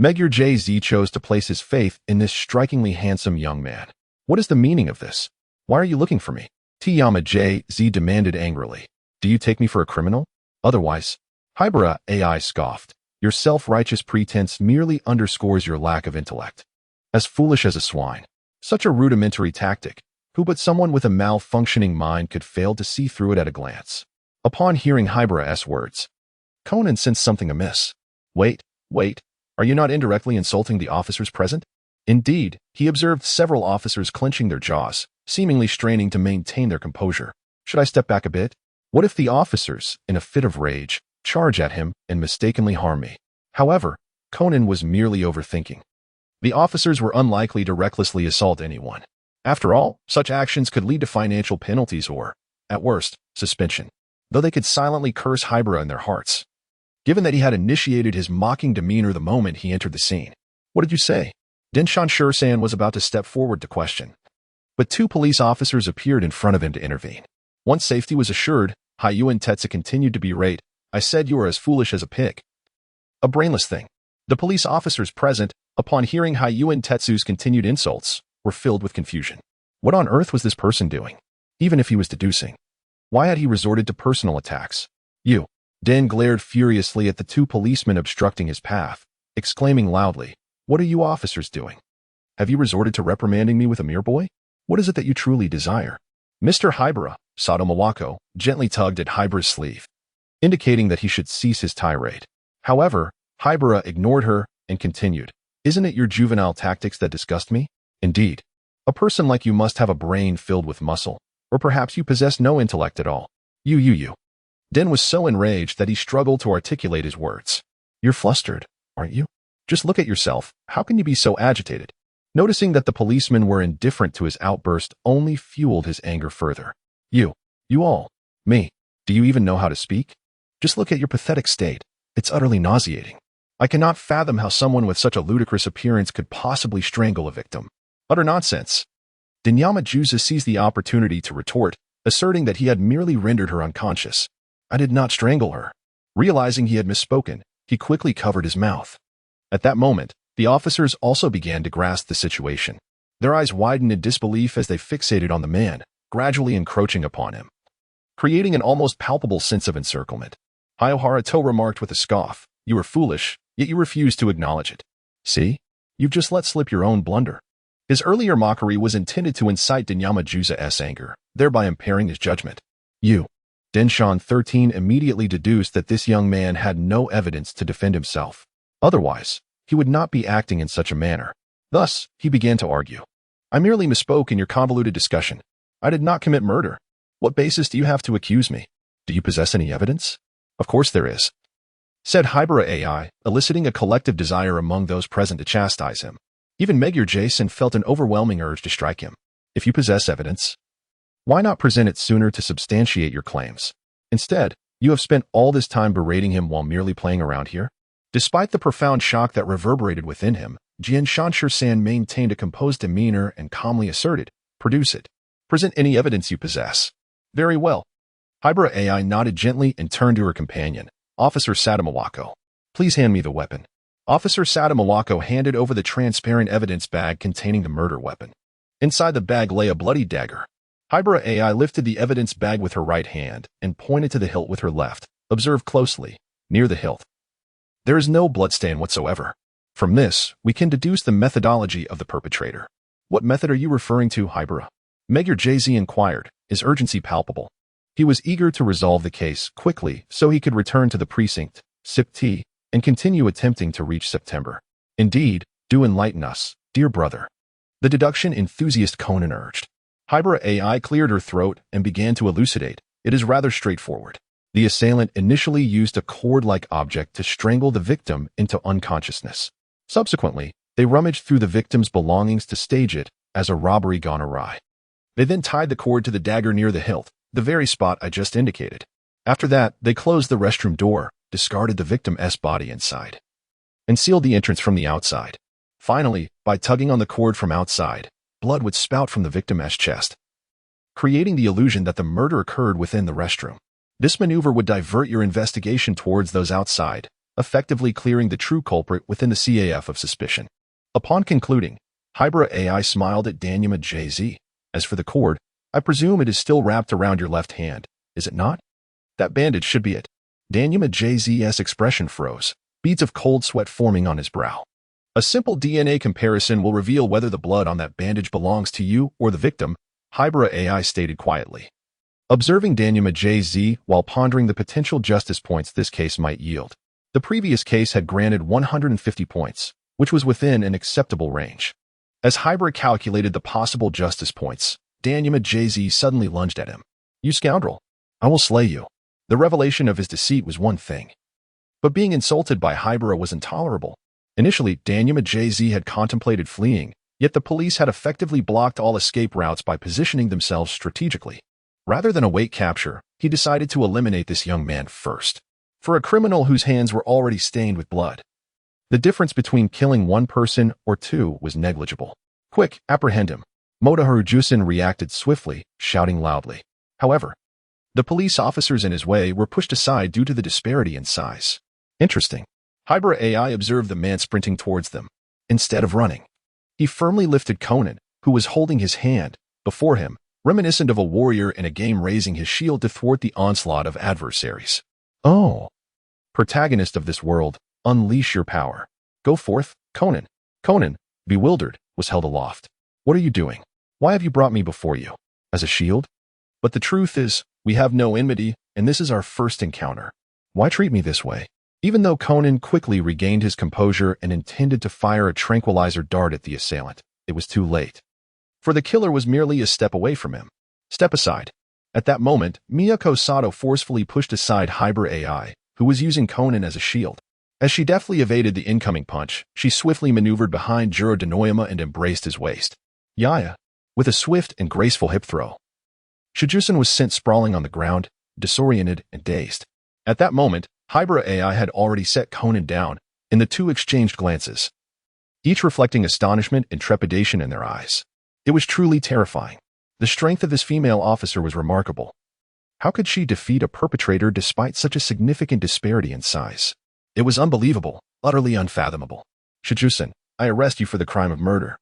Megure JZ chose to place his faith in this strikingly handsome young man. What is the meaning of this? Why are you looking for me? Tiyama JZ demanded angrily. Do you take me for a criminal? Otherwise, Haibara Ai scoffed. Your self-righteous pretense merely underscores your lack of intellect. As foolish as a swine. Such a rudimentary tactic, Who but someone with a malfunctioning mind could fail to see through it at a glance? Upon hearing Haibara's words, Conan sensed something amiss. Wait, are you not indirectly insulting the officers present? Indeed, he observed several officers clenching their jaws, seemingly straining to maintain their composure. Should I step back a bit? What if the officers, in a fit of rage, charge at him and mistakenly harm me? However, Conan was merely overthinking. The officers were unlikely to recklessly assault anyone. After all, such actions could lead to financial penalties or, at worst, suspension, though they could silently curse Haibara in their hearts. Given that he had initiated his mocking demeanor the moment he entered the scene. What did you say? Denshan Shursan was about to step forward to question. But two police officers appeared in front of him to intervene. Once safety was assured, Hayuan Tetsu continued to berate, I said you were as foolish as a pig. A brainless thing. The police officers present, upon hearing Hayuan Tetsu's continued insults, were filled with confusion. What on earth was this person doing? Even if he was deducing. Why had he resorted to personal attacks? You. Den glared furiously at the two policemen obstructing his path, exclaiming loudly, What are you officers doing? Have you resorted to reprimanding me with a mere boy? What is it that you truly desire? Mr. Haibara, Sato Mawako, gently tugged at Haibara's sleeve, indicating that he should cease his tirade. However, Haibara ignored her and continued, Isn't it your juvenile tactics that disgust me? Indeed. A person like you must have a brain filled with muscle, or perhaps you possess no intellect at all. You. Den was so enraged that he struggled to articulate his words. You're flustered, aren't you? Just look at yourself. How can you be so agitated? Noticing that the policemen were indifferent to his outburst only fueled his anger further. You all, me, do you even know how to speak? Just look at your pathetic state. It's utterly nauseating. I cannot fathom how someone with such a ludicrous appearance could possibly strangle a victim. Utter nonsense. Denyama Juza seized the opportunity to retort, asserting that he had merely rendered her unconscious. I did not strangle her. Realizing he had misspoken, he quickly covered his mouth. At that moment, the officers also began to grasp the situation. Their eyes widened in disbelief as they fixated on the man, gradually encroaching upon him, creating an almost palpable sense of encirclement. Haiohara To remarked with a scoff, You are foolish, yet you refuse to acknowledge it. See? You've just let slip your own blunder. His earlier mockery was intended to incite Denyama Juza's anger, thereby impairing his judgment. Denshan 13 immediately deduced that this young man had no evidence to defend himself. Otherwise, he would not be acting in such a manner. Thus, he began to argue. I merely misspoke in your convoluted discussion. I did not commit murder. What basis do you have to accuse me? Do you possess any evidence? Of course there is, said Haibara Ai, eliciting a collective desire among those present to chastise him. Even Magyar Jason felt an overwhelming urge to strike him. If you possess evidence, why not present it sooner to substantiate your claims? Instead, you have spent all this time berating him while merely playing around here? Despite the profound shock that reverberated within him, Jian Shanshur-san maintained a composed demeanor and calmly asserted, Produce it. Present any evidence you possess. Very well. Haibara Ai nodded gently and turned to her companion, Officer Satomawako. Please hand me the weapon. Officer Satomawako handed over the transparent evidence bag containing the murder weapon. Inside the bag lay a bloody dagger. Haibara Ai lifted the evidence bag with her right hand and pointed to the hilt with her left. Observe closely, near the hilt. There is no bloodstain whatsoever. From this, we can deduce the methodology of the perpetrator. What method are you referring to, Haibara? Magyar JZ inquired, his urgency palpable. He was eager to resolve the case quickly so he could return to the precinct, sip tea, and continue attempting to reach September. Indeed, do enlighten us, dear brother. The deduction enthusiast Conan urged. Haibara Ai cleared her throat and began to elucidate. It is rather straightforward. The assailant initially used a cord-like object to strangle the victim into unconsciousness. Subsequently, they rummaged through the victim's belongings to stage it as a robbery gone awry. They then tied the cord to the dagger near the hilt, the very spot I just indicated. After that, they closed the restroom door, discarded the victim's body inside, and sealed the entrance from the outside. Finally, by tugging on the cord from outside, blood would spout from the victim's chest, creating the illusion that the murder occurred within the restroom. This maneuver would divert your investigation towards those outside, effectively clearing the true culprit within the CAF of suspicion. Upon concluding, Haibara Ai smiled at Denyama JZ. As for the cord, I presume it is still wrapped around your left hand, is it not? That bandage should be it. Denyama JZ's expression froze, beads of cold sweat forming on his brow. A simple DNA comparison will reveal whether the blood on that bandage belongs to you or the victim, Haibara Ai stated quietly. Observing Danyama JZ while pondering the potential justice points this case might yield. The previous case had granted 150 points, which was within an acceptable range. As Haibara calculated the possible justice points, Danyama JZ suddenly lunged at him. "You scoundrel! I will slay you." The revelation of his deceit was one thing, but being insulted by Haibara was intolerable. Initially, Danyama JZ had contemplated fleeing, yet the police had effectively blocked all escape routes by positioning themselves strategically. Rather than await capture, he decided to eliminate this young man first. For a criminal whose hands were already stained with blood, the difference between killing one person or two was negligible. "Quick, apprehend him." Motoharu Jusen reacted swiftly, shouting loudly. However, the police officers in his way were pushed aside due to the disparity in size. Interesting. Haibara Ai observed the man sprinting towards them. Instead of running, he firmly lifted Conan, who was holding his hand, before him, reminiscent of a warrior in a game raising his shield to thwart the onslaught of adversaries. "Oh, protagonist of this world, unleash your power. Go forth, Conan." Conan, bewildered, was held aloft. "What are you doing? Why have you brought me before you? As a shield? But the truth is, we have no enmity, and this is our first encounter. Why treat me this way?" Even though Conan quickly regained his composure and intended to fire a tranquilizer dart at the assailant, it was too late. For the killer was merely a step away from him. "Step aside." At that moment, Miyako Sato forcefully pushed aside Haibara Ai, who was using Conan as a shield. As she deftly evaded the incoming punch, she swiftly maneuvered behind Juro Denoyama and embraced his waist. Yaya, with a swift and graceful hip throw. Shijusen was sent sprawling on the ground, disoriented and dazed. At that moment, Haibara Ai had already set Conan down, and the two exchanged glances, each reflecting astonishment and trepidation in their eyes. It was truly terrifying. The strength of this female officer was remarkable. How could she defeat a perpetrator despite such a significant disparity in size? It was unbelievable, utterly unfathomable. "Shijusen, I arrest you for the crime of murder,"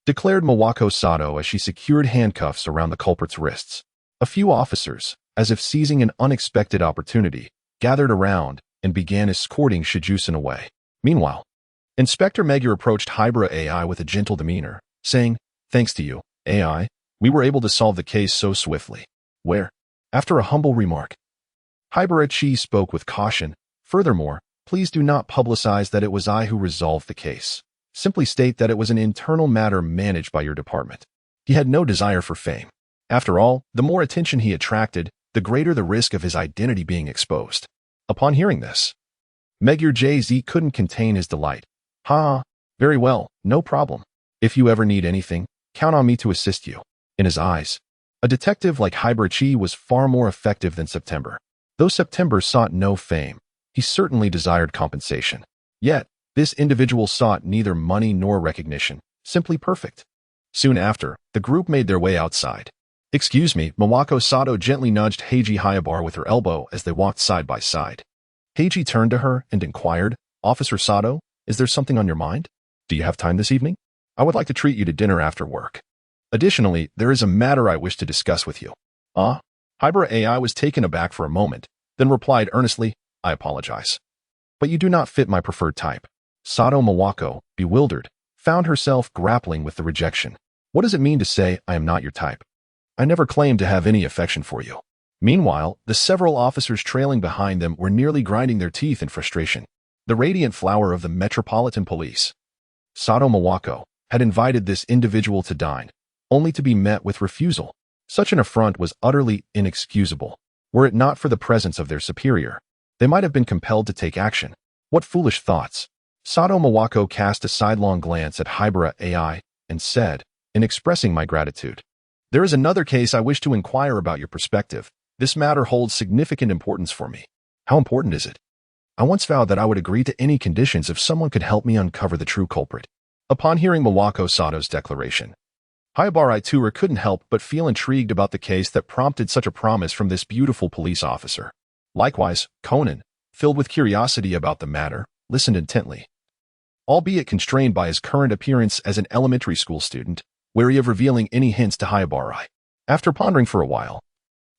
declared Miyako Sato as she secured handcuffs around the culprit's wrists. A few officers, as if seizing an unexpected opportunity, gathered around and began escorting Shijusen away. Meanwhile, Inspector Megure approached Haibara Ai with a gentle demeanor, saying, "Thanks to you, Ai, we were able to solve the case so swiftly." "Where?" After a humble remark, Haibara Chi spoke with caution. "Furthermore, please do not publicize that it was I who resolved the case. Simply state that it was an internal matter managed by your department." He had no desire for fame. After all, the more attention he attracted, the greater the risk of his identity being exposed. Upon hearing this, Megure JZ couldn't contain his delight. "Ha, very well, no problem. If you ever need anything, count on me to assist you." In his eyes, a detective like Haibara Chi was far more effective than September. Though September sought no fame, he certainly desired compensation. Yet, this individual sought neither money nor recognition, simply perfect. Soon after, the group made their way outside. "Excuse me," Miyako Sato gently nudged Heiji Haibara with her elbow as they walked side by side. Heiji turned to her and inquired, "Officer Sato, is there something on your mind? Do you have time this evening? I would like to treat you to dinner after work. Additionally, there is a matter I wish to discuss with you." "Ah?" Haibara Ai was taken aback for a moment, then replied earnestly, "I apologize, but you do not fit my preferred type." Sato Miyako, bewildered, found herself grappling with the rejection. What does it mean to say, "I am not your type"? I never claimed to have any affection for you. Meanwhile, the several officers trailing behind them were nearly grinding their teeth in frustration. The radiant flower of the Metropolitan Police, Sato Miyako, had invited this individual to dine, only to be met with refusal. Such an affront was utterly inexcusable. Were it not for the presence of their superior, they might have been compelled to take action. What foolish thoughts! Sato Miyako cast a sidelong glance at Haibara Ai and said, "In expressing my gratitude, there is another case I wish to inquire about your perspective. This matter holds significant importance for me." "How important is it?" "I once vowed that I would agree to any conditions if someone could help me uncover the true culprit." Upon hearing Miyako Sato's declaration, Haibara Ai couldn't help but feel intrigued about the case that prompted such a promise from this beautiful police officer. Likewise, Conan, filled with curiosity about the matter, listened intently. Albeit constrained by his current appearance as an elementary school student, wary of revealing any hints to Haibara Ai. After pondering for a while,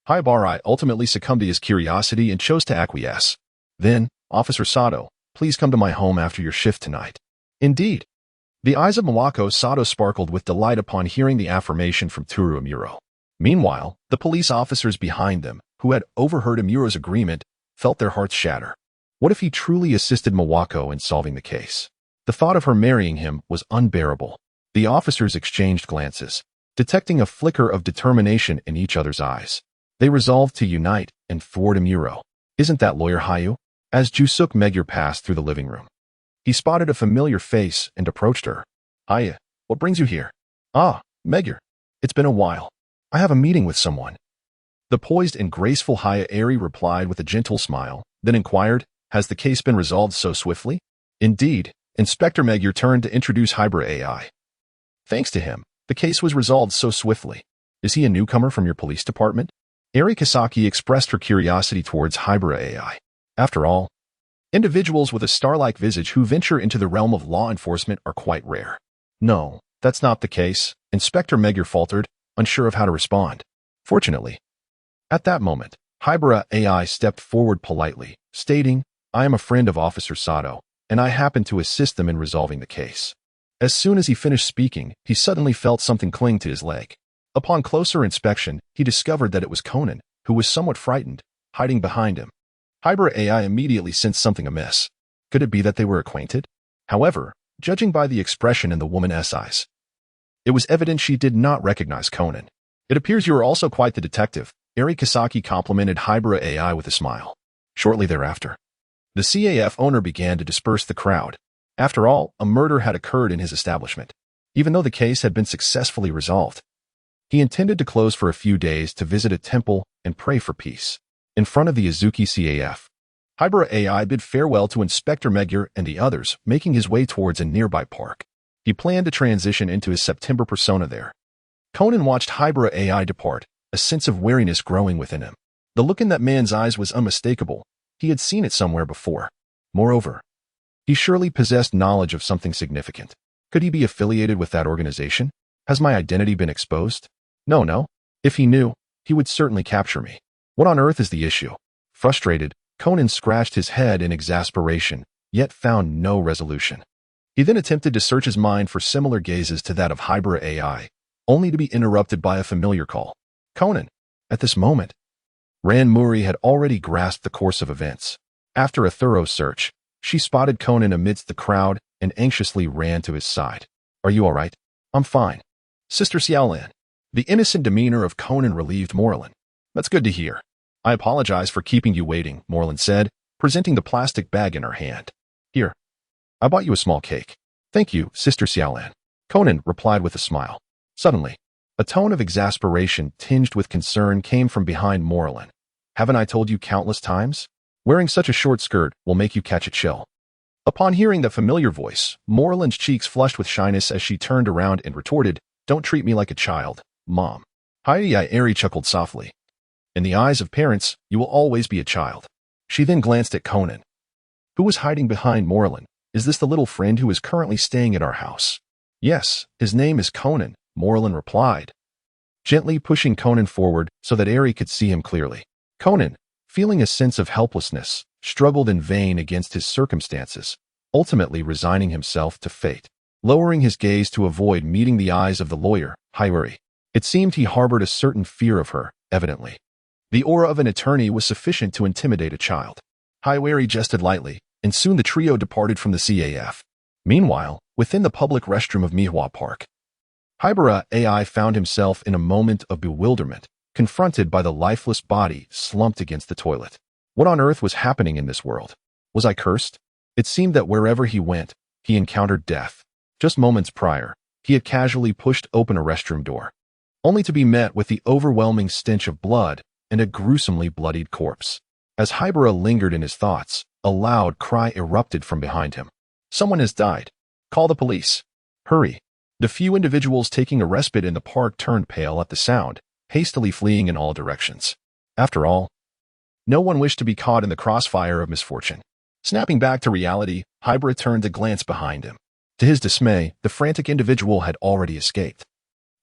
Haibara Ai ultimately succumbed to his curiosity and chose to acquiesce. "Then, Officer Sato, please come to my home after your shift tonight." Indeed. The eyes of Miyako Sato sparkled with delight upon hearing the affirmation from Turu Amuro. Meanwhile, the police officers behind them, who had overheard Amura's agreement, felt their hearts shatter. What if he truly assisted Mawako in solving the case? The thought of her marrying him was unbearable. The officers exchanged glances, detecting a flicker of determination in each other's eyes. They resolved to unite and thwart Amuro. Isn't that Lawyer Hayu? As Jusuk Magyar passed through the living room, he spotted a familiar face and approached her. Aya, what brings you here? Ah, Magyar. It's been a while. I have a meeting with someone. The poised and graceful Haya Ari replied with a gentle smile, then inquired, has the case been resolved so swiftly? Indeed, Inspector Magyar turned to introduce Haibara Ai. Thanks to him, the case was resolved so swiftly. Is he a newcomer from your police department? Ari Kasaki expressed her curiosity towards Haibara Ai. After all, individuals with a star-like visage who venture into the realm of law enforcement are quite rare. No, that's not the case, Inspector Magyar faltered, unsure of how to respond. Fortunately, at that moment, Haibara Ai stepped forward politely, stating, I am a friend of Officer Sato, and I happen to assist them in resolving the case. As soon as he finished speaking, he suddenly felt something cling to his leg. Upon closer inspection, he discovered that it was Conan, who was somewhat frightened, hiding behind him. Haibara Ai immediately sensed something amiss. Could it be that they were acquainted? However, judging by the expression in the woman's eyes, it was evident she did not recognize Conan. It appears you are also quite the detective, Ari Kasaki complimented Haibara Ai with a smile. Shortly thereafter, the CAF owner began to disperse the crowd. After all, a murder had occurred in his establishment. Even though the case had been successfully resolved, he intended to close for a few days to visit a temple and pray for peace. In front of the Azuki CAF, Haibara Ai bid farewell to Inspector Magyar and the others, making his way towards a nearby park. He planned to transition into his September persona there. Conan watched Haibara Ai depart, a sense of wariness growing within him. The look in that man's eyes was unmistakable. He had seen it somewhere before. Moreover, he surely possessed knowledge of something significant. Could he be affiliated with that organization? Has my identity been exposed? No. If he knew, he would certainly capture me. What on earth is the issue? Frustrated, Conan scratched his head in exasperation, yet found no resolution. He then attempted to search his mind for similar gazes to that of Haibara Ai, only to be interrupted by a familiar call. Conan. At this moment, Ran Muri had already grasped the course of events. After a thorough search, she spotted Conan amidst the crowd and anxiously ran to his side. Are you all right? I'm fine. Sister Xiaolan. The innocent demeanor of Conan relieved Morlin. That's good to hear. I apologize for keeping you waiting, Morlin said, presenting the plastic bag in her hand. Here. I bought you a small cake. Thank you, Sister Xiaolan. Conan replied with a smile. Suddenly, a tone of exasperation tinged with concern came from behind Morlin. Haven't I told you countless times? Wearing such a short skirt will make you catch a chill. Upon hearing the familiar voice, Morlin's cheeks flushed with shyness as she turned around and retorted, Don't treat me like a child, Mom. Ari chuckled softly. In the eyes of parents, you will always be a child. She then glanced at Conan. Who was hiding behind Morlin? Is this the little friend who is currently staying at our house? Yes, his name is Conan, Morlin replied, gently pushing Conan forward so that Ari could see him clearly. Conan, feeling a sense of helplessness, struggled in vain against his circumstances, ultimately resigning himself to fate. Lowering his gaze to avoid meeting the eyes of the lawyer, Haibara, it seemed he harbored a certain fear of her, evidently. The aura of an attorney was sufficient to intimidate a child. Haibara jested lightly, and soon the trio departed from the CAF. Meanwhile, within the public restroom of Mihua Park, Haibara Ai found himself in a moment of bewilderment, confronted by the lifeless body slumped against the toilet. What on earth was happening in this world? Was I cursed? It seemed that wherever he went, he encountered death. Just moments prior, he had casually pushed open a restroom door, only to be met with the overwhelming stench of blood and a gruesomely bloodied corpse. As Haibara lingered in his thoughts, a loud cry erupted from behind him. Someone has died. Call the police. Hurry. The few individuals taking a respite in the park turned pale at the sound, hastily fleeing in all directions. After all, no one wished to be caught in the crossfire of misfortune. Snapping back to reality, Haibara turned to glance behind him. To his dismay, the frantic individual had already escaped,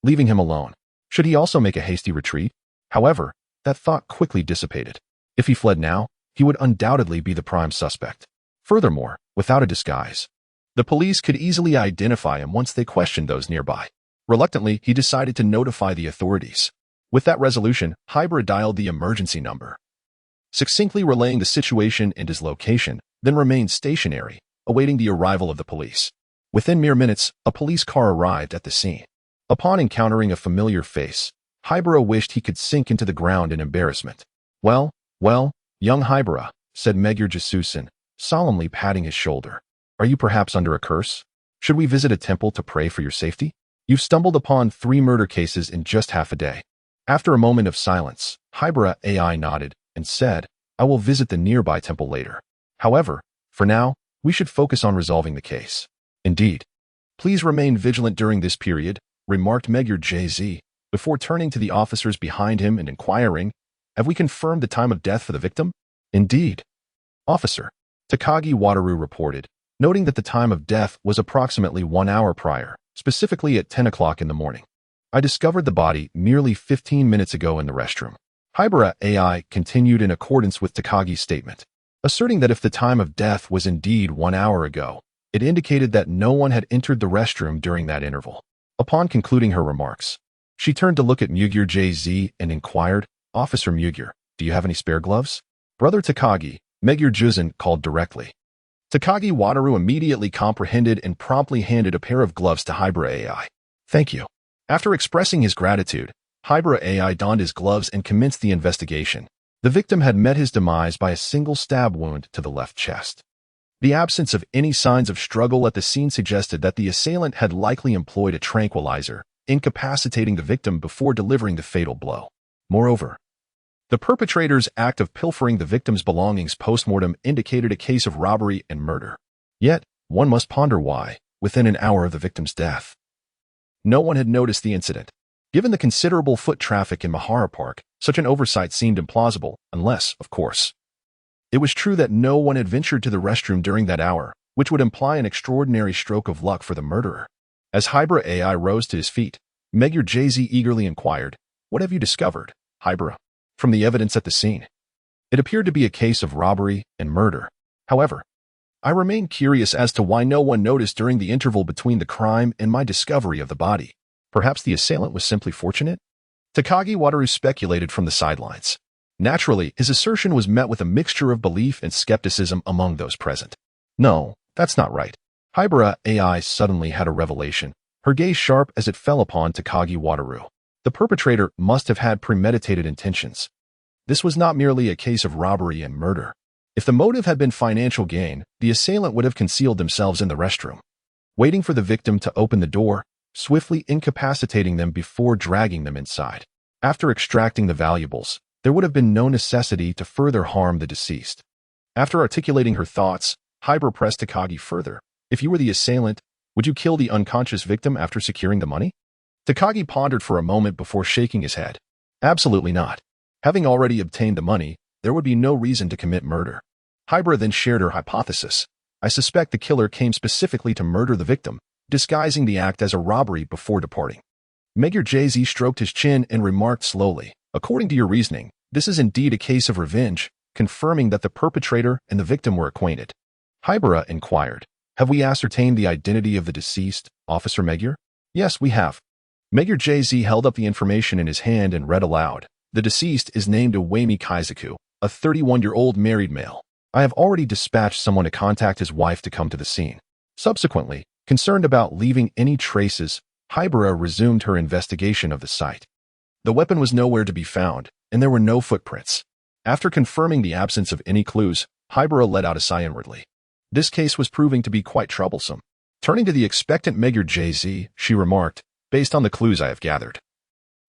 leaving him alone. Should he also make a hasty retreat? However, that thought quickly dissipated. If he fled now, he would undoubtedly be the prime suspect. Furthermore, without a disguise, the police could easily identify him once they questioned those nearby. Reluctantly, he decided to notify the authorities. With that resolution, Haibara dialed the emergency number, succinctly relaying the situation and his location, then remained stationary, awaiting the arrival of the police. Within mere minutes, a police car arrived at the scene. Upon encountering a familiar face, Haibara wished he could sink into the ground in embarrassment. Well, young Haibara, said Magyar Jasusin, solemnly patting his shoulder. Are you perhaps under a curse? Should we visit a temple to pray for your safety? You've stumbled upon 3 murder cases in just half a day. After a moment of silence, Haibara Ai nodded and said, I will visit the nearby temple later. However, for now, we should focus on resolving the case. Indeed. Please remain vigilant during this period, remarked Magyar JZ, before turning to the officers behind him and inquiring, have we confirmed the time of death for the victim? Indeed. Officer. Takagi Wataru reported, noting that the time of death was approximately 1 hour prior, specifically at 10 o'clock in the morning. I discovered the body nearly 15 minutes ago in the restroom. Haibara Ai continued in accordance with Takagi's statement, asserting that if the time of death was indeed 1 hour ago, it indicated that no one had entered the restroom during that interval. Upon concluding her remarks, she turned to look at Magyar JZ and inquired, Officer Magyar, do you have any spare gloves? Brother Takagi, Magyar Juzin called directly. Takagi Wataru immediately comprehended and promptly handed a pair of gloves to Haibara Ai. Thank you. After expressing his gratitude, Haibara Ai donned his gloves and commenced the investigation. The victim had met his demise by a single stab wound to the left chest. The absence of any signs of struggle at the scene suggested that the assailant had likely employed a tranquilizer, incapacitating the victim before delivering the fatal blow. Moreover, the perpetrator's act of pilfering the victim's belongings post-mortem indicated a case of robbery and murder. Yet, one must ponder why, within an hour of the victim's death, no one had noticed the incident. Given the considerable foot traffic in Mahara Park, such an oversight seemed implausible, unless, of course, it was true that no one had ventured to the restroom during that hour, which would imply an extraordinary stroke of luck for the murderer. As Haibara Ai rose to his feet, Magyar JZ eagerly inquired, what have you discovered, Haibara? From the evidence at the scene, it appeared to be a case of robbery and murder. However, I remain curious as to why no one noticed during the interval between the crime and my discovery of the body. Perhaps the assailant was simply fortunate? Takagi Wataru speculated from the sidelines. Naturally, his assertion was met with a mixture of belief and skepticism among those present. No, that's not right. Haibara Ai suddenly had a revelation, her gaze sharp as it fell upon Takagi Wataru. The perpetrator must have had premeditated intentions. This was not merely a case of robbery and murder. If the motive had been financial gain, the assailant would have concealed themselves in the restroom, waiting for the victim to open the door, swiftly incapacitating them before dragging them inside. After extracting the valuables, there would have been no necessity to further harm the deceased. After articulating her thoughts, Haibara pressed Takagi further. If you were the assailant, would you kill the unconscious victim after securing the money? Takagi pondered for a moment before shaking his head. Absolutely not. Having already obtained the money, there would be no reason to commit murder. Haibara then shared her hypothesis. I suspect the killer came specifically to murder the victim, disguising the act as a robbery before departing. Magyar JZ stroked his chin and remarked slowly, according to your reasoning, this is indeed a case of revenge, confirming that the perpetrator and the victim were acquainted. Haibara inquired, have we ascertained the identity of the deceased, Officer Magyar? Yes, we have. Magyar JZ held up the information in his hand and read aloud. The deceased is named Ayumi Kaizaku, a 31-year-old married male. I have already dispatched someone to contact his wife to come to the scene. Subsequently, concerned about leaving any traces, Haibara resumed her investigation of the site. The weapon was nowhere to be found, and there were no footprints. After confirming the absence of any clues, Haibara let out a sigh inwardly. This case was proving to be quite troublesome. Turning to the expectant Magyar JZ, she remarked, based on the clues I have gathered,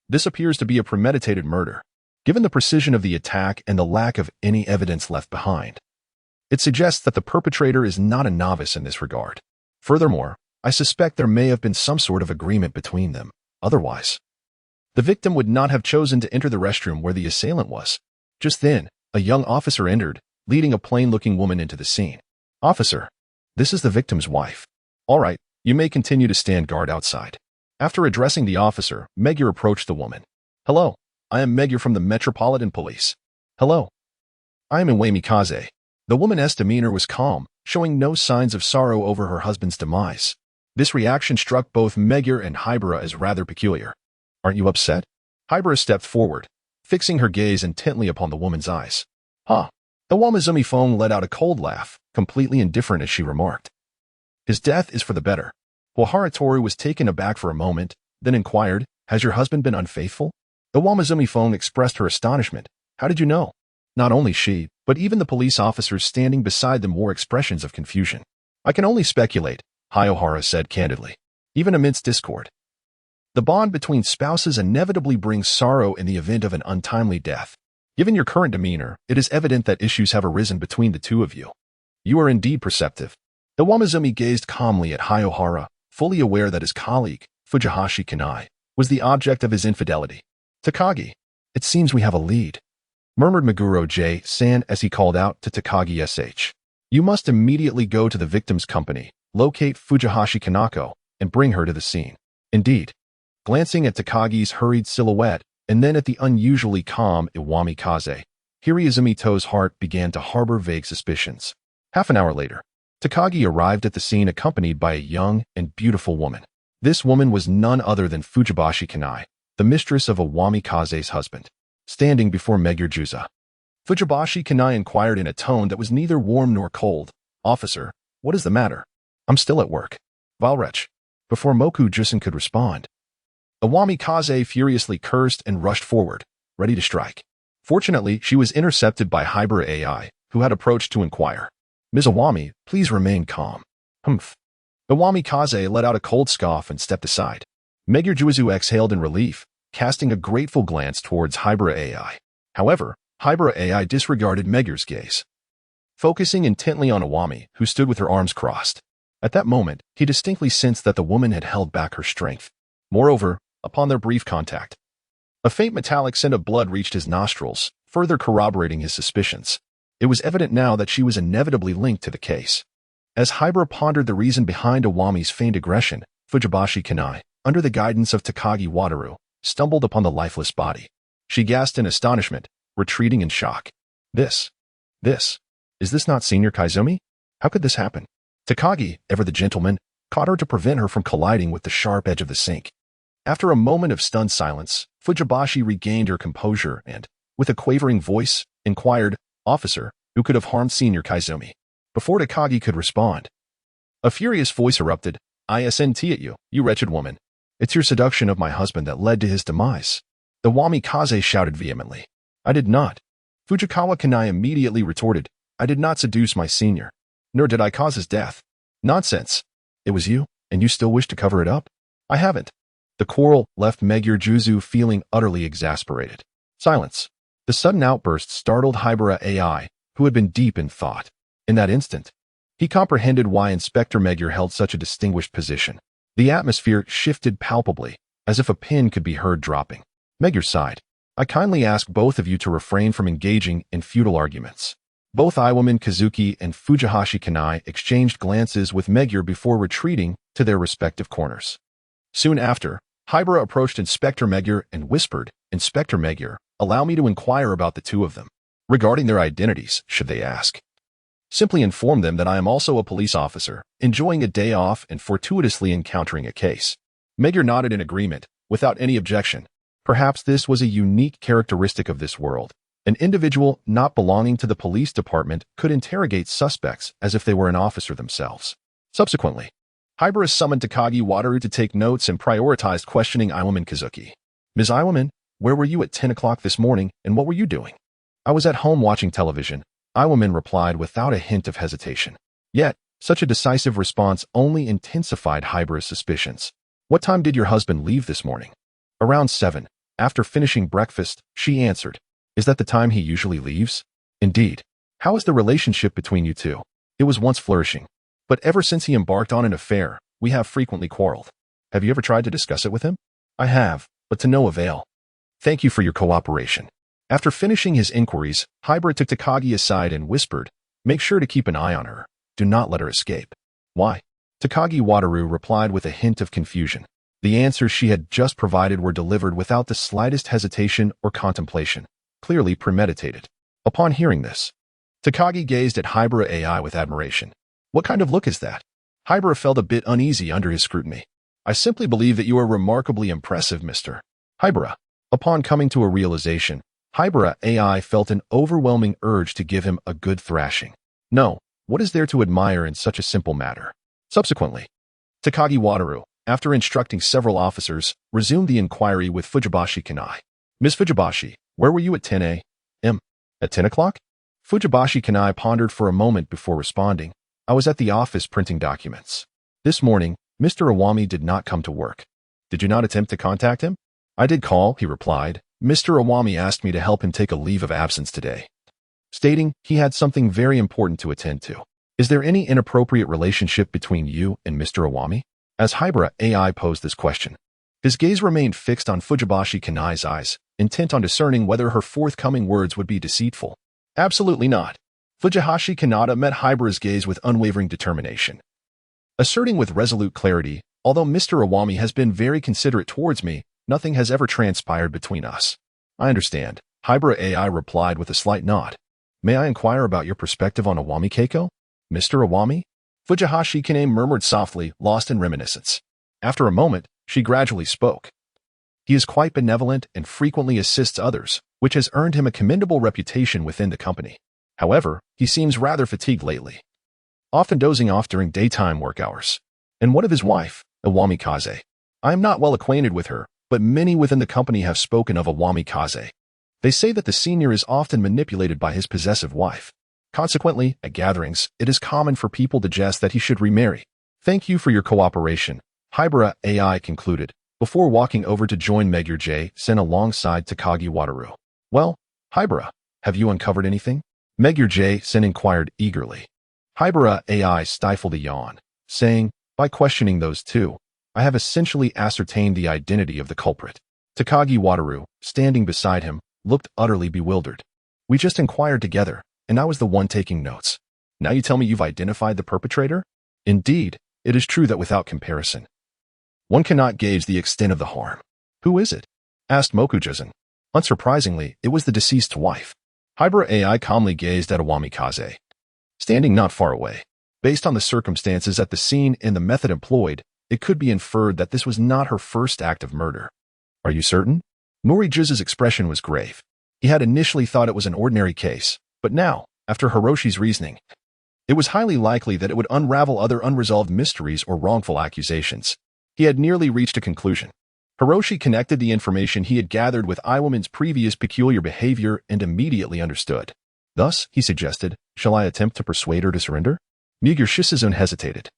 this appears to be a premeditated murder. Given the precision of the attack and the lack of any evidence left behind, it suggests that the perpetrator is not a novice in this regard. Furthermore, I suspect there may have been some sort of agreement between them. Otherwise, the victim would not have chosen to enter the restroom where the assailant was. Just then, a young officer entered, leading a plain-looking woman into the scene. Officer, this is the victim's wife. All right, you may continue to stand guard outside. After addressing the officer, Magyar approached the woman. Hello, I am Magyar from the Metropolitan Police. Hello. I am Ayumi Kaze. The woman's demeanor was calm, showing no signs of sorrow over her husband's demise. This reaction struck both Magyar and Haibara as rather peculiar. Aren't you upset? Haibara stepped forward, fixing her gaze intently upon the woman's eyes. Huh. The Wamazumi phone let out a cold laugh, completely indifferent as she remarked. His death is for the better. Wahara was taken aback for a moment, then inquired, has your husband been unfaithful? The Wamazumi phone expressed her astonishment. How did you know? Not only she, but even the police officers standing beside them wore expressions of confusion. I can only speculate, Haibara said candidly. Even amidst discord. The bond between spouses inevitably brings sorrow in the event of an untimely death. Given your current demeanor, it is evident that issues have arisen between the two of you. You are indeed perceptive. The Wamazumi gazed calmly at Haibara, fully aware that his colleague, Fujihashi Kanai, was the object of his infidelity. Takagi, it seems we have a lead, murmured Meguro J-san as he called out to Takagi SH. You must immediately go to the victim's company, locate Fujihashi Kanako, and bring her to the scene. Indeed. Glancing at Takagi's hurried silhouette, and then at the unusually calm Iwami Kaze, Hiraizumito's heart began to harbor vague suspicions. Half an hour later, Takagi arrived at the scene accompanied by a young and beautiful woman. This woman was none other than Fujibashi Kanai, the mistress of Iwami Kaze's husband, standing before Megure. Fujibashi Kanai inquired in a tone that was neither warm nor cold. Officer, what is the matter? I'm still at work. Valrech. Before Moku Jusen could respond, Iwami Kaze furiously cursed and rushed forward, ready to strike. Fortunately, she was intercepted by Haibara Ai, who had approached to inquire. Ms. Iwami, please remain calm. Humph. Iwami Kaze let out a cold scoff and stepped aside. Megure exhaled in relief, casting a grateful glance towards Haibara Ai. However, Haibara Ai disregarded Megure's gaze, focusing intently on Iwami, who stood with her arms crossed. At that moment, he distinctly sensed that the woman had held back her strength. Moreover, upon their brief contact, a faint metallic scent of blood reached his nostrils, further corroborating his suspicions. It was evident now that she was inevitably linked to the case. As Haibara pondered the reason behind Iwami's feigned aggression, Fujibashi Kanai, under the guidance of Takagi Wataru, stumbled upon the lifeless body. She gasped in astonishment, retreating in shock. Is this not Senior Kaizumi? How could this happen? Takagi, ever the gentleman, caught her to prevent her from colliding with the sharp edge of the sink. After a moment of stunned silence, Fujibashi regained her composure and, with a quavering voice, inquired, Officer, who could have harmed Senior Kaizumi? Before Takagi could respond, a furious voice erupted, ISNT at you, you wretched woman. It's your seduction of my husband that led to his demise. The Iwami Kaze shouted vehemently. I did not. Fujikawa Kanai immediately retorted, I did not seduce my senior. Nor did I cause his death. Nonsense. It was you, and you still wish to cover it up? I haven't. The quarrel left Megure feeling utterly exasperated. Silence. The sudden outburst startled Haibara Ai, who had been deep in thought. In that instant, he comprehended why Inspector Megure held such a distinguished position. The atmosphere shifted palpably, as if a pin could be heard dropping. Megure sighed. I kindly ask both of you to refrain from engaging in futile arguments. Both Iwami Kazuki and Fujihashi Kanai exchanged glances with Megure before retreating to their respective corners. Soon after, Haibara approached Inspector Megure and whispered, Inspector Megure, allow me to inquire about the two of them. Regarding their identities, should they ask. Simply inform them that I am also a police officer, enjoying a day off and fortuitously encountering a case. Megure nodded in agreement, without any objection. Perhaps this was a unique characteristic of this world. An individual not belonging to the police department could interrogate suspects as if they were an officer themselves. Subsequently, Haibara summoned Takagi Wataru to take notes and prioritized questioning Iwami Kazuki. Ms. Iwami, where were you at 10 o'clock this morning and what were you doing? I was at home watching television, Iwami replied without a hint of hesitation. Yet, such a decisive response only intensified Haibara's suspicions. What time did your husband leave this morning? Around 7. After finishing breakfast, she answered. Is that the time he usually leaves? Indeed. How is the relationship between you two? It was once flourishing. But ever since he embarked on an affair, we have frequently quarreled. Have you ever tried to discuss it with him? I have, but to no avail. Thank you for your cooperation. After finishing his inquiries, Haibara took Takagi aside and whispered, make sure to keep an eye on her. Do not let her escape. Why? Takagi Wataru replied with a hint of confusion. The answers she had just provided were delivered without the slightest hesitation or contemplation, clearly premeditated. Upon hearing this, Takagi gazed at Haibara Ai with admiration. What kind of look is that? Haibara felt a bit uneasy under his scrutiny. I simply believe that you are remarkably impressive, Mr. Haibara. Upon coming to a realization, Haibara Ai felt an overwhelming urge to give him a good thrashing. No, what is there to admire in such a simple matter? Subsequently, Takagi Wataru, after instructing several officers, resumed the inquiry with Fujibashi Kanai. Ms. Fujibashi, where were you at 10 a.m.? At 10 o'clock? Fujibashi Kanai pondered for a moment before responding. I was at the office printing documents. This morning, Mr. Awami did not come to work. Did you not attempt to contact him? I did call, he replied. Mr. Awami asked me to help him take a leave of absence today, stating he had something very important to attend to. Is there any inappropriate relationship between you and Mr. Awami? As Haibara Ai posed this question, his gaze remained fixed on Fujibashi Kanai's eyes, intent on discerning whether her forthcoming words would be deceitful. Absolutely not. Fujibashi Kanata met Haibara's gaze with unwavering determination, asserting with resolute clarity, although Mr. Awami has been very considerate towards me, nothing has ever transpired between us. I understand, Haibara Ai replied with a slight nod. May I inquire about your perspective on Awami Keiko? Mr. Awami? Fujibashi Kanai murmured softly, lost in reminiscence. After a moment, she gradually spoke. He is quite benevolent and frequently assists others, which has earned him a commendable reputation within the company. However, he seems rather fatigued lately, often dozing off during daytime work hours. And what of his wife, Awami Kaze? I am not well acquainted with her, but many within the company have spoken of Awami Kaze. They say that the senior is often manipulated by his possessive wife. Consequently, at gatherings, it is common for people to jest that he should remarry. Thank you for your cooperation, Haibara Ai concluded, before walking over to join Megure J-sen alongside Takagi Wataru. Well, Haibara, have you uncovered anything? Megure J-sen inquired eagerly. Haibara Ai stifled a yawn, saying, by questioning those two, I have essentially ascertained the identity of the culprit. Takagi Wataru, standing beside him, looked utterly bewildered. We just inquired together, and I was the one taking notes. Now you tell me you've identified the perpetrator? Indeed, it is true that without comparison, one cannot gauge the extent of the harm. Who is it? Asked Mokuja-san. Unsurprisingly, it was the deceased's wife. Haibara Ai calmly gazed at Awami Kaze, standing not far away. Based on the circumstances at the scene and the method employed, it could be inferred that this was not her first act of murder. Are you certain? Moriju's expression was grave. He had initially thought it was an ordinary case, but now, after Hiroshi's reasoning, it was highly likely that it would unravel other unresolved mysteries or wrongful accusations. He had nearly reached a conclusion. Hiroshi connected the information he had gathered with Iwoman's previous peculiar behavior and immediately understood. Thus, he suggested, shall I attempt to persuade her to surrender? Megure Shizune hesitated.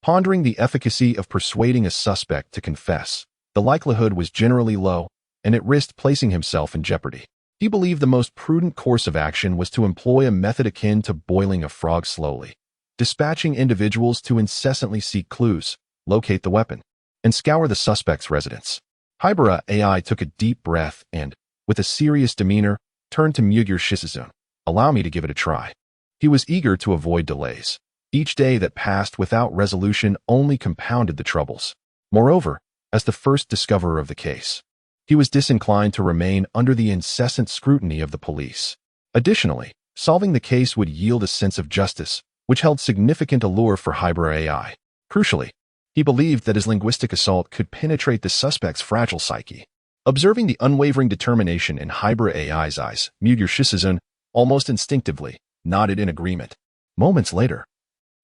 Pondering the efficacy of persuading a suspect to confess, the likelihood was generally low, and it risked placing himself in jeopardy. He believed the most prudent course of action was to employ a method akin to boiling a frog slowly, dispatching individuals to incessantly seek clues, locate the weapon, and scour the suspect's residence. Haibara Ai took a deep breath and, with a serious demeanor, turned to Megure Shizune. Allow me to give it a try. He was eager to avoid delays. Each day that passed without resolution only compounded the troubles. Moreover, as the first discoverer of the case, he was disinclined to remain under the incessant scrutiny of the police. Additionally, solving the case would yield a sense of justice, which held significant allure for Haibara Ai. Crucially, he believed that his linguistic assault could penetrate the suspect's fragile psyche. Observing the unwavering determination in Haibara Ai's eyes, Megure Shizune, almost instinctively, nodded in agreement. Moments later,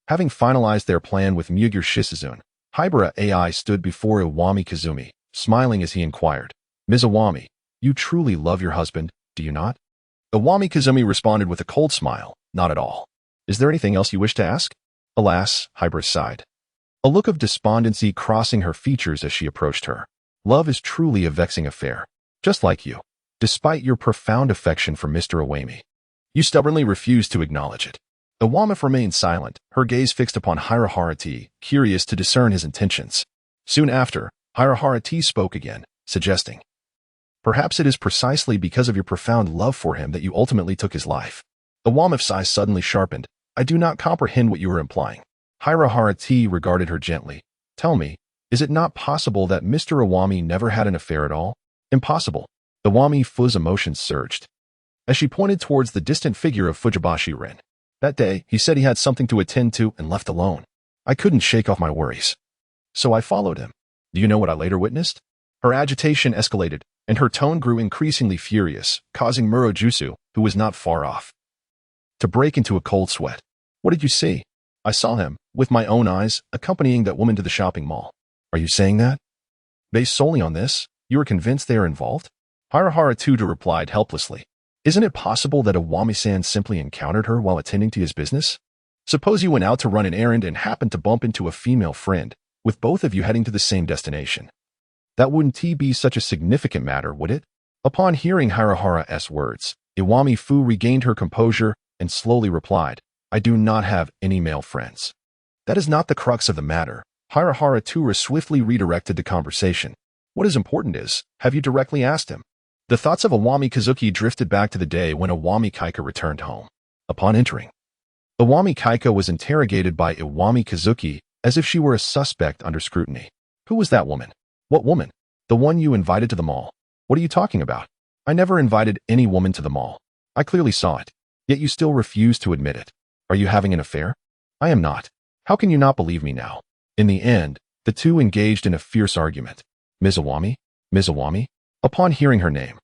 having finalized their plan with Megure Shizune, Haibara Ai stood before Iwami Kazumi, smiling as he inquired, Ms. Iwami, you truly love your husband, do you not? Iwami Kazumi responded with a cold smile, not at all. Is there anything else you wish to ask? Alas, Haibara sighed, a look of despondency crossing her features as she approached her. Love is truly a vexing affair, just like you. Despite your profound affection for Mr. Awami, you stubbornly refuse to acknowledge it. Iwami remained silent, her gaze fixed upon Hirahara, curious to discern his intentions. Soon after, Hirahara spoke again, suggesting, perhaps it is precisely because of your profound love for him that you ultimately took his life. Iwami's eyes suddenly sharpened. I do not comprehend what you are implying. Hirahara regarded her gently. Tell me, is it not possible that Mr. Awami never had an affair at all? Impossible. Iwami's emotions surged, as she pointed towards the distant figure of Fujibashi Rin. That day, he said he had something to attend to and left alone. I couldn't shake off my worries, so I followed him. Do you know what I later witnessed? Her agitation escalated, and her tone grew increasingly furious, causing Murojusu, who was not far off, to break into a cold sweat. What did you see? I saw him, with my own eyes, accompanying that woman to the shopping mall. Are you saying that? Based solely on this, you are convinced they are involved? Haibara Ai replied helplessly. Isn't it possible that Awami-san simply encountered her while attending to his business? Suppose you went out to run an errand and happened to bump into a female friend, with both of you heading to the same destination. That wouldn't be such a significant matter, would it? Upon hearing Haibara's words, Iwami-fu regained her composure and slowly replied, I do not have any male friends. That is not the crux of the matter. Haibara swiftly redirected the conversation. What is important is, have you directly asked him? The thoughts of Iwami Kazuki drifted back to the day when Iwami Kaika returned home. Upon entering, Iwami Kaika was interrogated by Iwami Kazuki as if she were a suspect under scrutiny. Who was that woman? What woman? The one you invited to the mall. What are you talking about? I never invited any woman to the mall. I clearly saw it. Yet you still refuse to admit it. Are you having an affair? I am not. How can you not believe me now? In the end, the two engaged in a fierce argument. Ms. Iwami? Ms. Iwami? Upon hearing her name,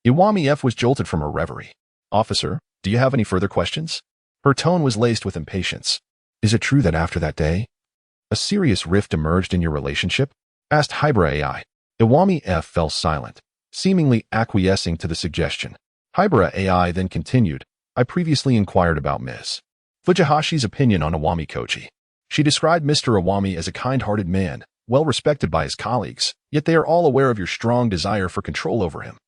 Iwami was jolted from her reverie. Officer, do you have any further questions? Her tone was laced with impatience. Is it true that after that day, a serious rift emerged in your relationship? Asked Haibara Ai. Iwami fell silent, seemingly acquiescing to the suggestion. Haibara Ai then continued, I previously inquired about Ms. Fujihashi's opinion on Iwami Koji. She described Mr. Iwami as a kind-hearted man, well respected by his colleagues, yet they are all aware of your strong desire for control over him.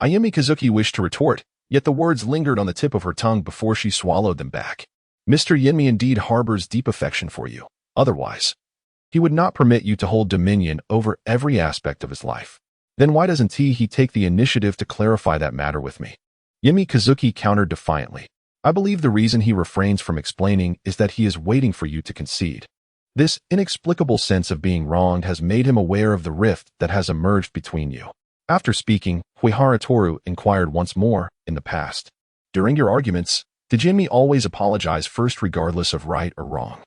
Ayumi Kazuki wished to retort, yet the words lingered on the tip of her tongue before she swallowed them back. Mr. Yinmi indeed harbors deep affection for you. Otherwise, he would not permit you to hold dominion over every aspect of his life. Then why doesn't he take the initiative to clarify that matter with me? Yimi Kazuki countered defiantly. I believe the reason he refrains from explaining is that he is waiting for you to concede. This inexplicable sense of being wronged has made him aware of the rift that has emerged between you. After speaking, Haibara inquired once more, in the past. During your arguments, did Jinmi always apologize first regardless of right or wrong?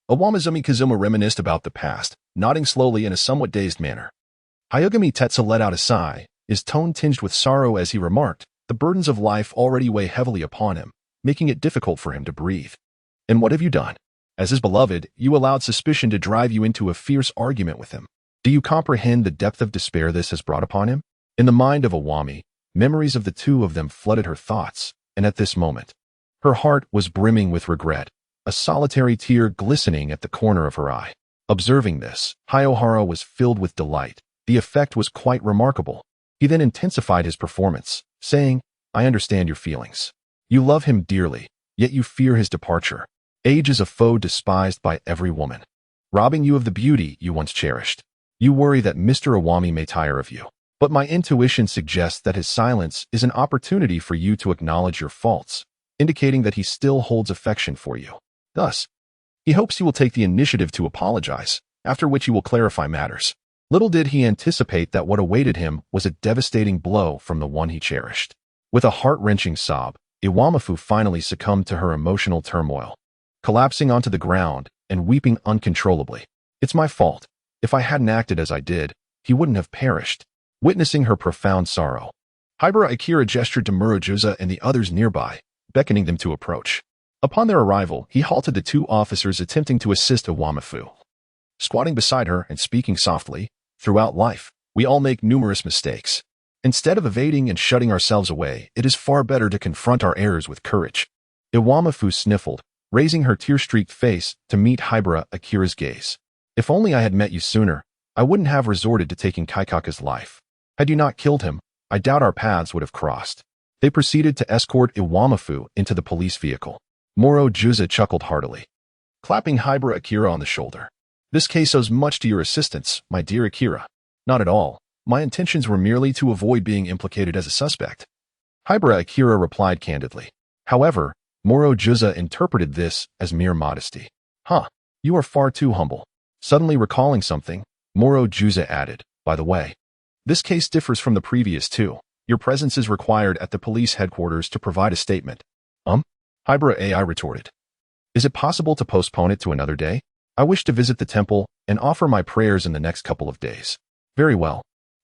Awamizumi Kazuma reminisced about the past, nodding slowly in a somewhat dazed manner. Hayagami Tetsu let out a sigh, his tone tinged with sorrow as he remarked, the burdens of life already weigh heavily upon him, making it difficult for him to breathe. And what have you done? As his beloved, you allowed suspicion to drive you into a fierce argument with him. Do you comprehend the depth of despair this has brought upon him? In the mind of Awami, memories of the two of them flooded her thoughts, and at this moment, her heart was brimming with regret, a solitary tear glistening at the corner of her eye. Observing this, Haibara was filled with delight. The effect was quite remarkable. He then intensified his performance, saying, I understand your feelings. You love him dearly, yet you fear his departure. Age is a foe despised by every woman, robbing you of the beauty you once cherished. You worry that Mr. Awami may tire of you. But my intuition suggests that his silence is an opportunity for you to acknowledge your faults, indicating that he still holds affection for you. Thus, he hopes you will take the initiative to apologize, after which you will clarify matters. Little did he anticipate that what awaited him was a devastating blow from the one he cherished. With a heart-wrenching sob, Iwamifu finally succumbed to her emotional turmoil, collapsing onto the ground and weeping uncontrollably. It's my fault. If I hadn't acted as I did, he wouldn't have perished. Witnessing her profound sorrow, Haibara Ai gestured to Murojusa and the others nearby, beckoning them to approach. Upon their arrival, he halted the two officers attempting to assist Iwamifu. Squatting beside her and speaking softly, throughout life, we all make numerous mistakes. Instead of evading and shutting ourselves away, it is far better to confront our errors with courage. Iwamifu sniffled, raising her tear-streaked face to meet Haibara Ai's gaze. If only I had met you sooner, I wouldn't have resorted to taking Kaikaka's life. Had you not killed him, I doubt our paths would have crossed. They proceeded to escort Iwamifu into the police vehicle. Murojusa chuckled heartily, clapping Haibara Ai on the shoulder. This case owes much to your assistance, my dear Akira. Not at all. My intentions were merely to avoid being implicated as a suspect. Haibara Ai replied candidly. However, Murojusa interpreted this as mere modesty. You are far too humble. Suddenly recalling something, Murojusa added, by the way, this case differs from the previous two. Your presence is required at the police headquarters to provide a statement. Haibara Ai retorted. Is it possible to postpone it to another day? I wish to visit the temple and offer my prayers in the next couple of days. Very well.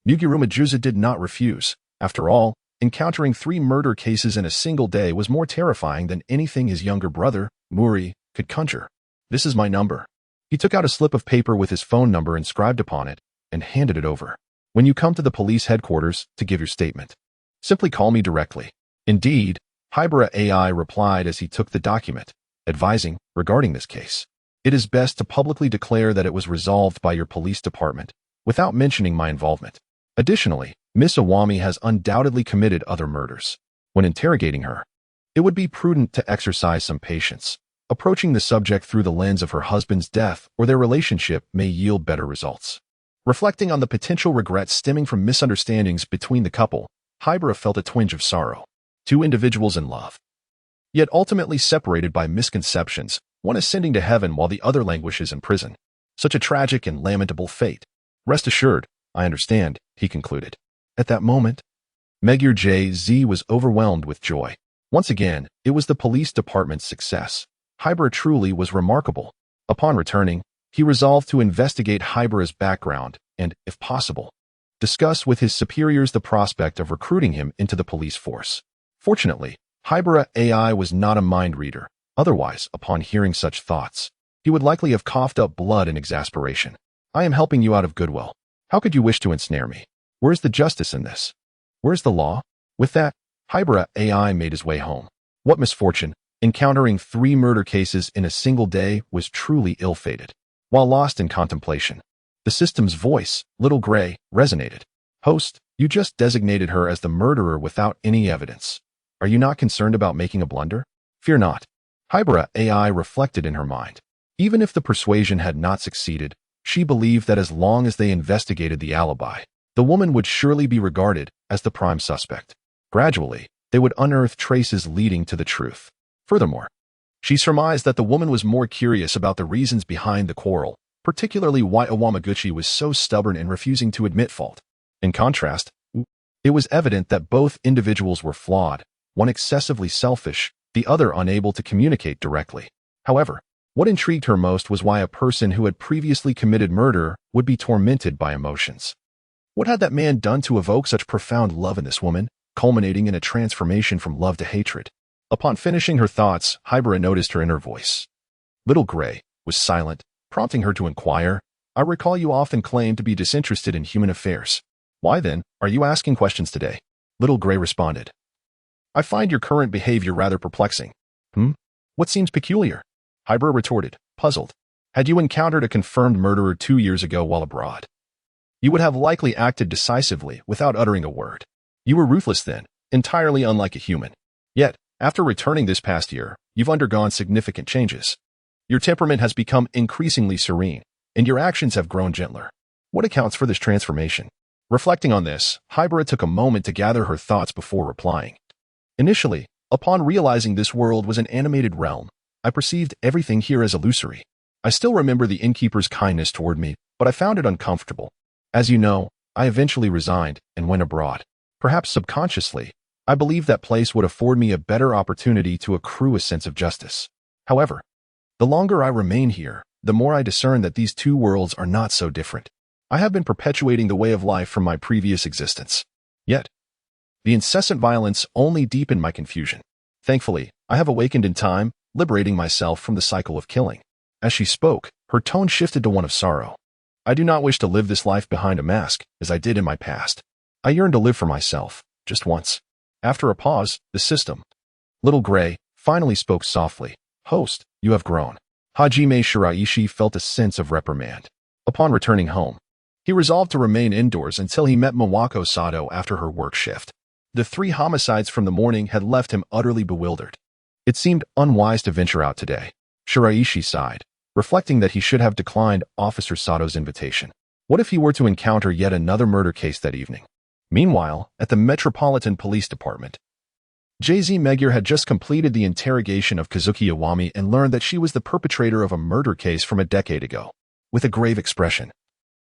Muguruma Juza did not refuse. After all, encountering 3 murder cases in a single day was more terrifying than anything his younger brother, Muri, could conjure. This is my number. He took out a slip of paper with his phone number inscribed upon it and handed it over. When you come to the police headquarters to give your statement, simply call me directly. Indeed, Haibara Ai replied as he took the document, advising regarding this case. It is best to publicly declare that it was resolved by your police department, without mentioning my involvement. Additionally, Miss Ayumi has undoubtedly committed other murders. When interrogating her, it would be prudent to exercise some patience. Approaching the subject through the lens of her husband's death or their relationship may yield better results. Reflecting on the potential regrets stemming from misunderstandings between the couple, Haibara felt a twinge of sorrow. 2 individuals in love, yet ultimately separated by misconceptions, one ascending to heaven while the other languishes in prison. Such a tragic and lamentable fate. Rest assured, I understand, he concluded. At that moment, Megure J.Z. was overwhelmed with joy. Once again, it was the police department's success. Haibara truly was remarkable. Upon returning, he resolved to investigate Haibara's background and, if possible, discuss with his superiors the prospect of recruiting him into the police force. Fortunately, Haibara Ai was not a mind reader. Otherwise, upon hearing such thoughts, he would likely have coughed up blood in exasperation. I am helping you out of goodwill. How could you wish to ensnare me? Where's the justice in this? Where's the law? With that, Haibara Ai made his way home. What misfortune! Encountering 3 murder cases in a single day was truly ill-fated. While lost in contemplation, the system's voice, Little Gray, resonated. Host, you just designated her as the murderer without any evidence. Are you not concerned about making a blunder? Fear not. Haibara Ai reflected in her mind. Even if the persuasion had not succeeded, she believed that as long as they investigated the alibi, the woman would surely be regarded as the prime suspect. Gradually, they would unearth traces leading to the truth. Furthermore, she surmised that the woman was more curious about the reasons behind the quarrel, particularly why Awamaguchi was so stubborn in refusing to admit fault. In contrast, it was evident that both individuals were flawed, one excessively selfish, the other unable to communicate directly. However, what intrigued her most was why a person who had previously committed murder would be tormented by emotions. What had that man done to evoke such profound love in this woman, culminating in a transformation from love to hatred? Upon finishing her thoughts, Haibara noticed her inner voice. Little Gray was silent, prompting her to inquire, I recall you often claimed to be disinterested in human affairs. Why then, are you asking questions today? Little Gray responded. I find your current behavior rather perplexing. What seems peculiar? Haibara retorted, puzzled. Had you encountered a confirmed murderer 2 years ago while abroad, you would have likely acted decisively without uttering a word. You were ruthless then, entirely unlike a human. Yet, after returning this past year, you've undergone significant changes. Your temperament has become increasingly serene, and your actions have grown gentler. What accounts for this transformation? Reflecting on this, Haibara took a moment to gather her thoughts before replying. Initially, upon realizing this world was an animated realm, I perceived everything here as illusory. I still remember the innkeeper's kindness toward me, but I found it uncomfortable. As you know, I eventually resigned and went abroad. Perhaps subconsciously, I believed that place would afford me a better opportunity to accrue a sense of justice. However, the longer I remain here, the more I discern that these 2 worlds are not so different. I have been perpetuating the way of life from my previous existence. Yet, the incessant violence only deepened my confusion. Thankfully, I have awakened in time, liberating myself from the cycle of killing. As she spoke, her tone shifted to one of sorrow. I do not wish to live this life behind a mask, as I did in my past. I yearn to live for myself, just once. After a pause, the system, Little Gray, finally spoke softly. Host, you have grown. Hajime Shiraishi felt a sense of reprimand. Upon returning home, he resolved to remain indoors until he met Mawako Sato after her work shift. The 3 homicides from the morning had left him utterly bewildered. It seemed unwise to venture out today. Shiraishi sighed, reflecting that he should have declined Officer Sato's invitation. What if he were to encounter yet another murder case that evening? Meanwhile, at the Metropolitan Police Department, JZ Megure had just completed the interrogation of Kazuki Iwami and learned that she was the perpetrator of a murder case from a decade ago. With a grave expression,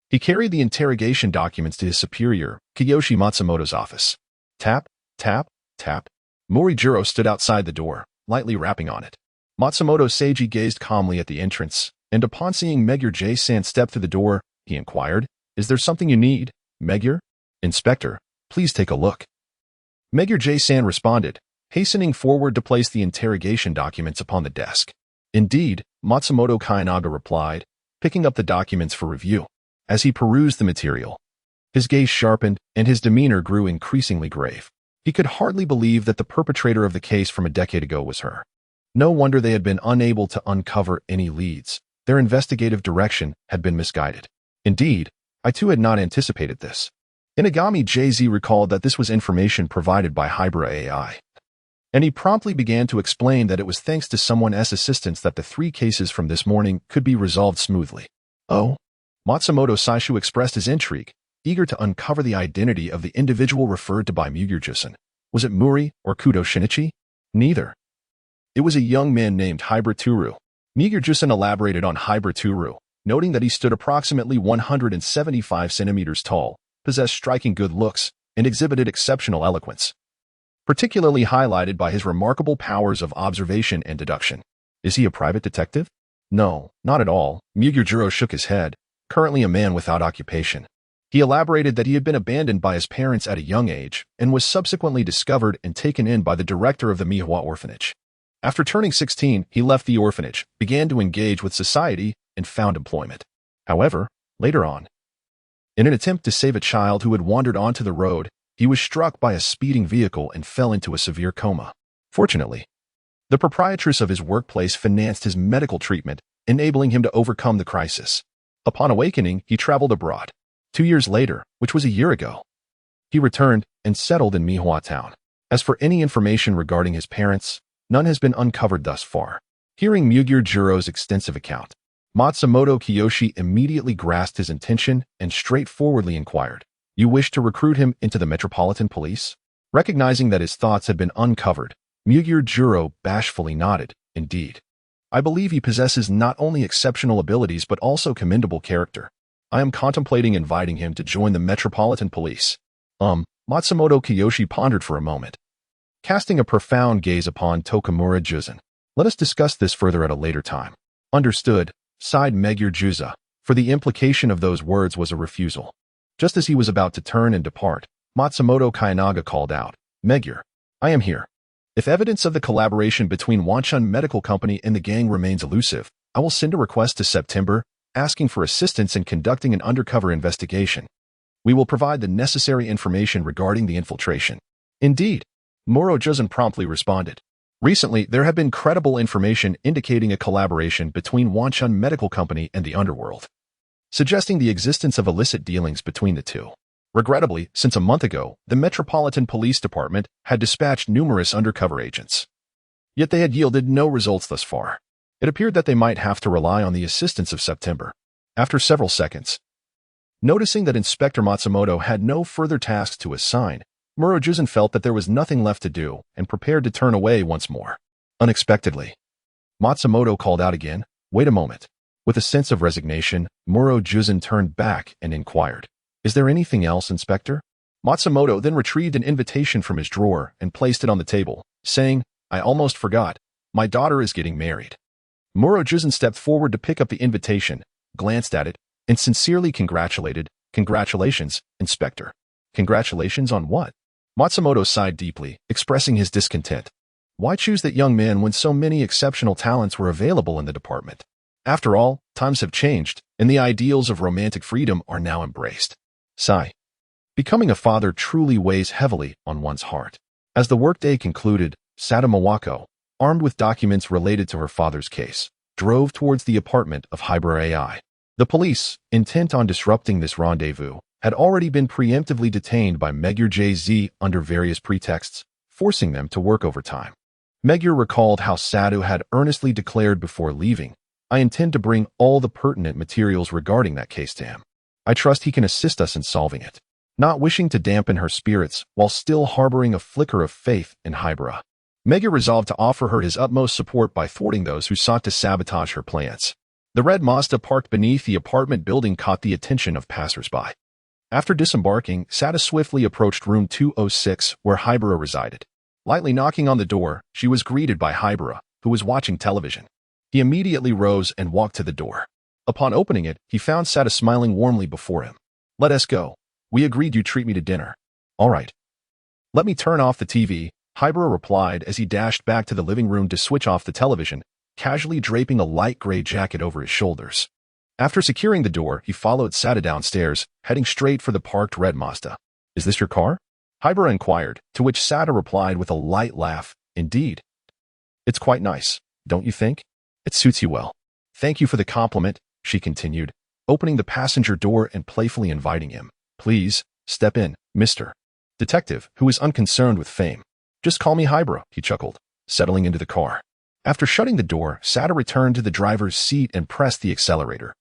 he carried the interrogation documents to his superior, Kiyoshi Matsumoto's office. Tap, tap, tap. Morijiro stood outside the door, lightly rapping on it. Matsumoto Seiji gazed calmly at the entrance, and upon seeing Megure J-san step through the door, he inquired, Is there something you need, Megure? "Inspector, please take a look." Megure J-san responded, hastening forward to place the interrogation documents upon the desk. "Indeed," Matsumoto Kainaga replied, picking up the documents for review. As he perused the material, his gaze sharpened and his demeanor grew increasingly grave. He could hardly believe that the perpetrator of the case from a decade ago was her. No wonder they had been unable to uncover any leads. Their investigative direction had been misguided. Indeed, I too had not anticipated this. Inagami JZ recalled that this was information provided by Haibara Ai. And he promptly began to explain that it was thanks to someone else's assistance that the 3 cases from this morning could be resolved smoothly. "Oh?" Matsumoto Saishu expressed his intrigue, eager to uncover the identity of the individual referred to by Mugure-jusen. Was it Muri or Kudo Shinichi? Neither. It was a young man named Haibara Turu. Mugure-jusen elaborated on Haibara Turu, noting that he stood approximately 175 centimeters tall, possessed striking good looks, and exhibited exceptional eloquence, particularly highlighted by his remarkable powers of observation and deduction. "Is he a private detective?" "No, not at all." Mugure shook his head, currently a man without occupation. He elaborated that he had been abandoned by his parents at a young age and was subsequently discovered and taken in by the director of the Mihwa orphanage. After turning 16, he left the orphanage, began to engage with society, and found employment. However, later on, in an attempt to save a child who had wandered onto the road, he was struck by a speeding vehicle and fell into a severe coma. Fortunately, the proprietress of his workplace financed his medical treatment, enabling him to overcome the crisis. Upon awakening, he traveled abroad. 2 years later, which was a year ago, he returned and settled in Mihwa town. As for any information regarding his parents, none has been uncovered thus far. Hearing Mugure-juro's extensive account, Matsumoto Kiyoshi immediately grasped his intention and straightforwardly inquired, "You wish to recruit him into the Metropolitan Police?" Recognizing that his thoughts had been uncovered, Mugure-juro bashfully nodded, "Indeed. I believe he possesses not only exceptional abilities but also commendable character. I am contemplating inviting him to join the Metropolitan Police." Matsumoto Kiyoshi pondered for a moment, casting a profound gaze upon Tokumura-jusen. "Let us discuss this further at a later time." "Understood," sighed Megure-jusen, for the implication of those words was a refusal. Just as he was about to turn and depart, Matsumoto Kainaga called out, "Megure, I am here. If evidence of the collaboration between Wanchun Medical Company and the gang remains elusive, I will send a request to September, asking for assistance in conducting an undercover investigation. We will provide the necessary information regarding the infiltration." "Indeed," Muro-jusen promptly responded. Recently, there have been credible information indicating a collaboration between Wanchun Medical Company and the underworld, suggesting the existence of illicit dealings between the two. Regrettably, since a month ago, the Metropolitan Police Department had dispatched numerous undercover agents. Yet they had yielded no results thus far. It appeared that they might have to rely on the assistance of September. After several seconds, noticing that Inspector Matsumoto had no further tasks to assign, Muro-jusen felt that there was nothing left to do and prepared to turn away once more. Unexpectedly, Matsumoto called out again, "Wait a moment." With a sense of resignation, Muro-jusen turned back and inquired, "Is there anything else, Inspector?" Matsumoto then retrieved an invitation from his drawer and placed it on the table, saying, "I almost forgot. My daughter is getting married." Muro-jusen stepped forward to pick up the invitation, glanced at it, and sincerely congratulated, "Congratulations, Inspector." "Congratulations on what?" Matsumoto sighed deeply, expressing his discontent. Why choose that young man when so many exceptional talents were available in the department? After all, times have changed, and the ideals of romantic freedom are now embraced. Sigh. Becoming a father truly weighs heavily on one's heart. As the workday concluded, Sada Mawako, armed with documents related to her father's case, drove towards the apartment of Haibara Ai. The police, intent on disrupting this rendezvous, had already been preemptively detained by Megure JZ under various pretexts, forcing them to work overtime. Megure recalled how Sadu had earnestly declared before leaving, "I intend to bring all the pertinent materials regarding that case to him. I trust he can assist us in solving it." Not wishing to dampen her spirits while still harboring a flicker of faith in Haibara, Megure resolved to offer her his utmost support by thwarting those who sought to sabotage her plans. The red Mazda parked beneath the apartment building caught the attention of passers-by. After disembarking, Sada swiftly approached room 206 where Haibara resided. Lightly knocking on the door, she was greeted by Haibara, who was watching television. He immediately rose and walked to the door. Upon opening it, he found Sada smiling warmly before him. "Let us go." We agreed you'd treat me to dinner. All right. Let me turn off the TV, Haibara replied as he dashed back to the living room to switch off the television, casually draping a light gray jacket over his shoulders. After securing the door, he followed Sada downstairs, heading straight for the parked red Mazda. Is this your car? Haibara inquired, to which Sada replied with a light laugh. Indeed. It's quite nice, don't you think? It suits you well. Thank you for the compliment, she continued, opening the passenger door and playfully inviting him. Please, step in, Mr. Detective, who is unconcerned with fame. Just call me Haibara, he chuckled, settling into the car. After shutting the door, Sada returned to the driver's seat and pressed the accelerator,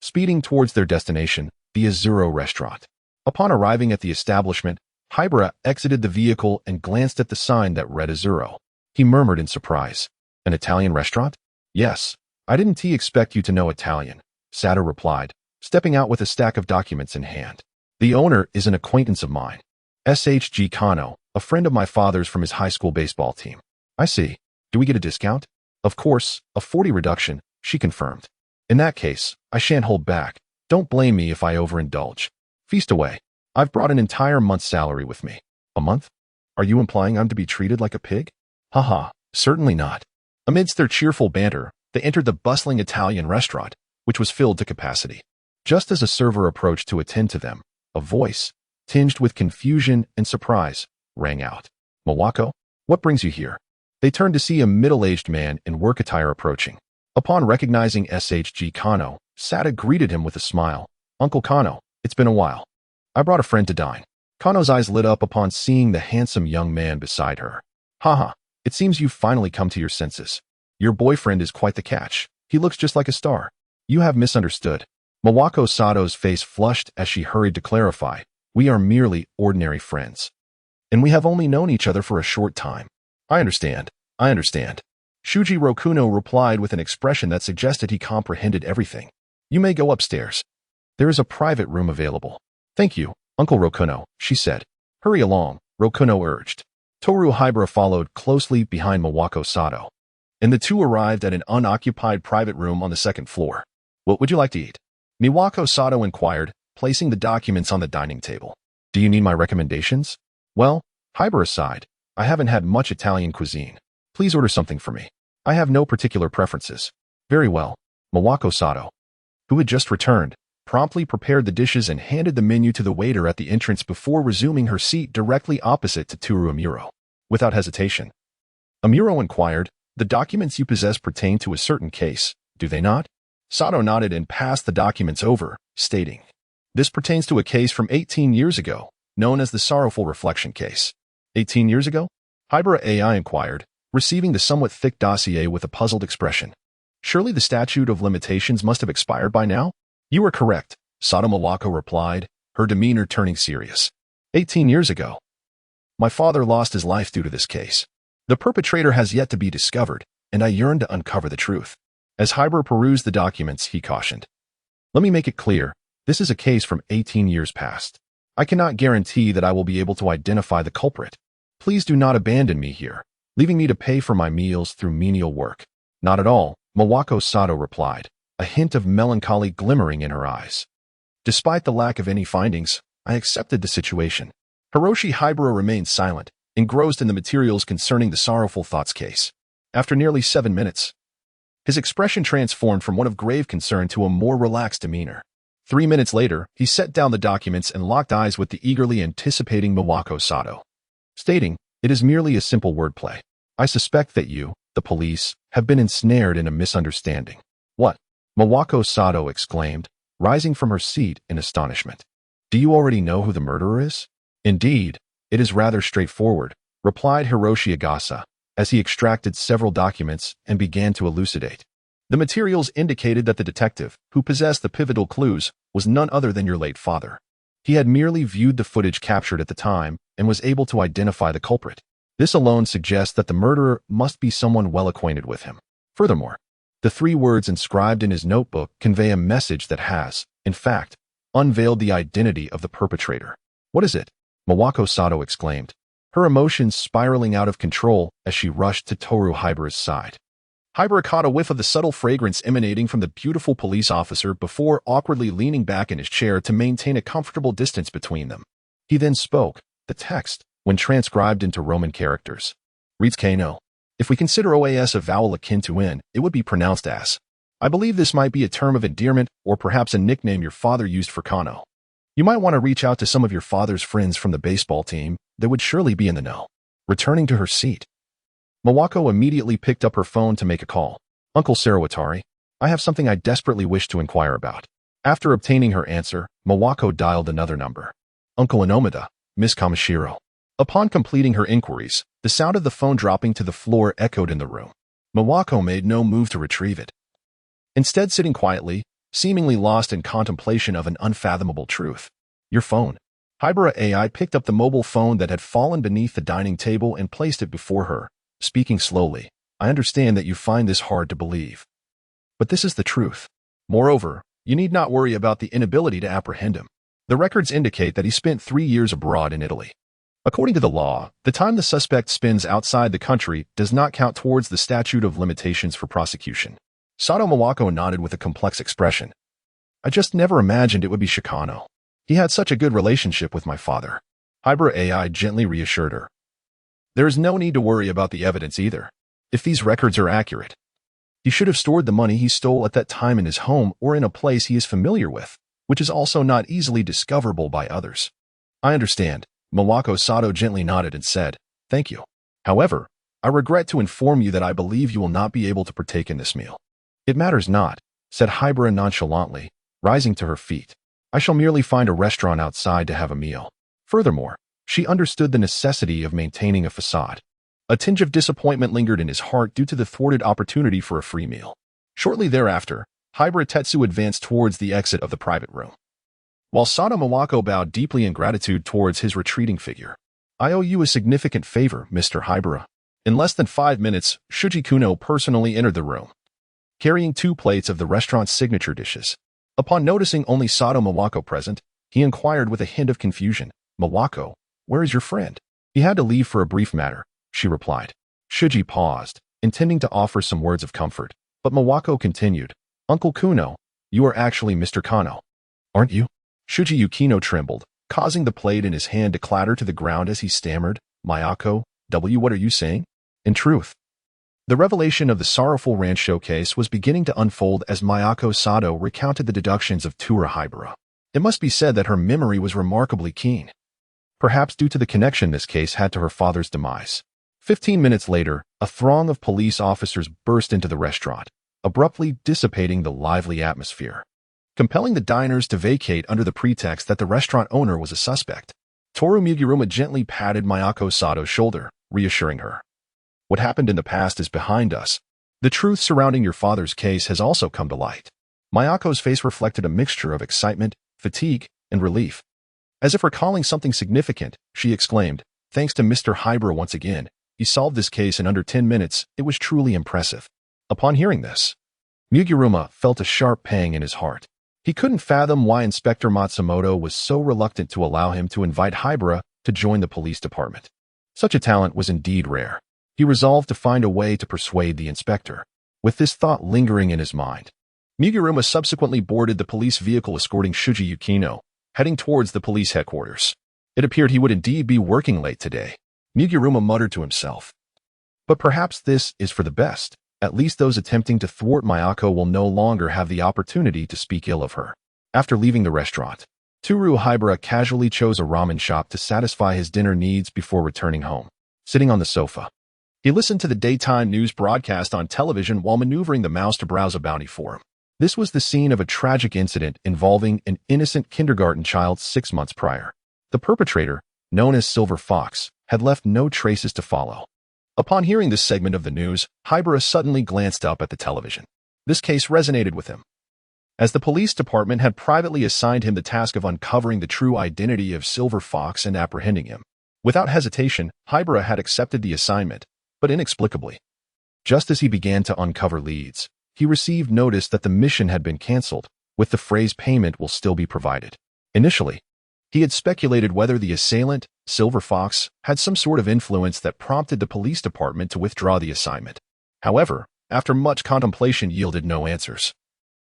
speeding towards their destination, the Azzurro restaurant. Upon arriving at the establishment, Haibara exited the vehicle and glanced at the sign that read Azzurro. He murmured in surprise. An Italian restaurant? Yes. I didn't expect you to know Italian, Sada replied, stepping out with a stack of documents in hand. The owner is an acquaintance of mine. SHG Kano, a friend of my father's from his high school baseball team. I see. Do we get a discount? Of course, a 40 reduction, she confirmed. In that case, I shan't hold back. Don't blame me if I overindulge. Feast away. I've brought an entire month's salary with me. A month? Are you implying I'm to be treated like a pig? Haha, certainly not. Amidst their cheerful banter, they entered the bustling Italian restaurant, which was filled to capacity. Just as a server approached to attend to them, a voice, tinged with confusion and surprise, rang out. Mawako, what brings you here? They turned to see a middle-aged man in work attire approaching. Upon recognizing SHG Kano, Sada greeted him with a smile. Uncle Kano, it's been a while. I brought a friend to dine. Kano's eyes lit up upon seeing the handsome young man beside her. Haha, it seems you've finally come to your senses. Your boyfriend is quite the catch. He looks just like a star. You have misunderstood. Mawako Sato's face flushed as she hurried to clarify. We are merely ordinary friends. And we have only known each other for a short time. I understand. Shuji Rokuno replied with an expression that suggested he comprehended everything. You may go upstairs. There is a private room available. Thank you, Uncle Rokuno, she said. Hurry along, Rokuno urged. Toru Haibara followed closely behind Mawako Sato, and the two arrived at an unoccupied private room on the second floor. What would you like to eat? Mawako Sato inquired, placing the documents on the dining table. Do you need my recommendations? Well, Haibara sighed. I haven't had much Italian cuisine. Please order something for me. I have no particular preferences. Very well. Mawako Sato, who had just returned, promptly prepared the dishes and handed the menu to the waiter at the entrance before resuming her seat directly opposite to Toru Amuro. Without hesitation, Amuro inquired, the documents you possess pertain to a certain case, do they not? Sato nodded and passed the documents over, stating, this pertains to a case from 18 years ago, known as the Sorrowful Reflection case. 18 years ago? Haibara Ai inquired, receiving the somewhat thick dossier with a puzzled expression. Surely the statute of limitations must have expired by now? You are correct, Sato Mawako replied, her demeanor turning serious. 18 years ago. My father lost his life due to this case. The perpetrator has yet to be discovered, and I yearn to uncover the truth. As Haibara perused the documents, he cautioned. Let me make it clear, this is a case from 18 years past. I cannot guarantee that I will be able to identify the culprit. Please do not abandon me here, leaving me to pay for my meals through menial work. Not at all, Mawako Sato replied, a hint of melancholy glimmering in her eyes. Despite the lack of any findings, I accepted the situation. Hiroshi Haibara remained silent, engrossed in the materials concerning the Sorrowful Thoughts case. After nearly 7 minutes, his expression transformed from one of grave concern to a more relaxed demeanor. 3 minutes later, he set down the documents and locked eyes with the eagerly anticipating Mawako Sato, stating, it is merely a simple wordplay. I suspect that you, the police, have been ensnared in a misunderstanding. What? Mawako Sato exclaimed, rising from her seat in astonishment. Do you already know who the murderer is? Indeed, it is rather straightforward, replied Hiroshi Agasa, as he extracted several documents and began to elucidate. The materials indicated that the detective, who possessed the pivotal clues, was none other than your late father. He had merely viewed the footage captured at the time and was able to identify the culprit. This alone suggests that the murderer must be someone well acquainted with him. Furthermore, the 3 words inscribed in his notebook convey a message that has, in fact, unveiled the identity of the perpetrator. What is it? Mawako Sato exclaimed, her emotions spiraling out of control as she rushed to Toru Haibara's side. Haibara caught a whiff of the subtle fragrance emanating from the beautiful police officer before awkwardly leaning back in his chair to maintain a comfortable distance between them. He then spoke. The text, when transcribed into Roman characters, reads Kano. If we consider OAS a vowel akin to N, it would be pronounced as. I believe this might be a term of endearment or perhaps a nickname your father used for Kano. You might want to reach out to some of your father's friends from the baseball team. They would surely be in the know. Returning to her seat, Mawako immediately picked up her phone to make a call. Uncle Sarawatari, I have something I desperately wish to inquire about. After obtaining her answer, Mawako dialed another number. Uncle Inomida, Miss Kamishiro. Upon completing her inquiries, the sound of the phone dropping to the floor echoed in the room. Mawako made no move to retrieve it. Instead, sitting quietly, seemingly lost in contemplation of an unfathomable truth. Your phone. Haibara Ai picked up the mobile phone that had fallen beneath the dining table and placed it before her, speaking slowly. I understand that you find this hard to believe. But this is the truth. Moreover, you need not worry about the inability to apprehend him. The records indicate that he spent 3 years abroad in Italy. According to the law, the time the suspect spends outside the country does not count towards the statute of limitations for prosecution. Sato Mawako nodded with a complex expression. I just never imagined it would be Shikano. He had such a good relationship with my father. Haibara Ai gently reassured her. There is no need to worry about the evidence either. If these records are accurate, he should have stored the money he stole at that time in his home or in a place he is familiar with, which is also not easily discoverable by others. I understand. Mawako Sato gently nodded and said, Thank you. However, I regret to inform you that I believe you will not be able to partake in this meal. It matters not, said Haibara nonchalantly, rising to her feet. I shall merely find a restaurant outside to have a meal. Furthermore, she understood the necessity of maintaining a facade. A tinge of disappointment lingered in his heart due to the thwarted opportunity for a free meal. Shortly thereafter, Haibara Tetsu advanced towards the exit of the private room, while Sato Mawako bowed deeply in gratitude towards his retreating figure. I owe you a significant favor, Mr. Haibara. In less than 5 minutes, Shuji Kuno personally entered the room, carrying 2 plates of the restaurant's signature dishes. Upon noticing only Sato Mawako present, he inquired with a hint of confusion, Mawako, where is your friend? He had to leave for a brief matter, she replied. Shuji paused, intending to offer some words of comfort, but Mawako continued, Uncle Kuno, you are actually Mr. Kano, aren't you? Shuji Yukino trembled, causing the plate in his hand to clatter to the ground as he stammered, Mayako, what are you saying? In truth, the revelation of the sorrowful ranch showcase was beginning to unfold as Mayako Sato recounted the deductions of Tura Haibara. It must be said that her memory was remarkably keen, perhaps due to the connection this case had to her father's demise. 15 minutes later, a throng of police officers burst into the restaurant, abruptly dissipating the lively atmosphere, compelling the diners to vacate under the pretext that the restaurant owner was a suspect. Toru Mugiruma gently patted Mayako Sato's shoulder, reassuring her. What happened in the past is behind us. The truth surrounding your father's case has also come to light. Mayako's face reflected a mixture of excitement, fatigue, and relief. As if recalling something significant, she exclaimed, Thanks to Mr. Haibara once again, he solved this case in under 10 minutes. It was truly impressive. Upon hearing this, Mugiruma felt a sharp pang in his heart. He couldn't fathom why Inspector Matsumoto was so reluctant to allow him to invite Haibara to join the police department. Such a talent was indeed rare. He resolved to find a way to persuade the inspector. With this thought lingering in his mind, Mugiruma subsequently boarded the police vehicle escorting Shuji Yukino, heading towards the police headquarters. It appeared he would indeed be working late today. Mugiruma muttered to himself. But perhaps this is for the best. At least those attempting to thwart Mayako will no longer have the opportunity to speak ill of her. After leaving the restaurant, Toru Haibara casually chose a ramen shop to satisfy his dinner needs before returning home. Sitting on the sofa, he listened to the daytime news broadcast on television while maneuvering the mouse to browse a bounty forum. This was the scene of a tragic incident involving an innocent kindergarten child 6 months prior. The perpetrator, known as Silver Fox, had left no traces to follow. Upon hearing this segment of the news, Haibara suddenly glanced up at the television. This case resonated with him, as the police department had privately assigned him the task of uncovering the true identity of Silver Fox and apprehending him. Without hesitation, Haibara had accepted the assignment, but inexplicably, just as he began to uncover leads, he received notice that the mission had been cancelled, with the phrase payment will still be provided. Initially, he had speculated whether the assailant, Silver Fox, had some sort of influence that prompted the police department to withdraw the assignment. However, after much contemplation, yielded no answers.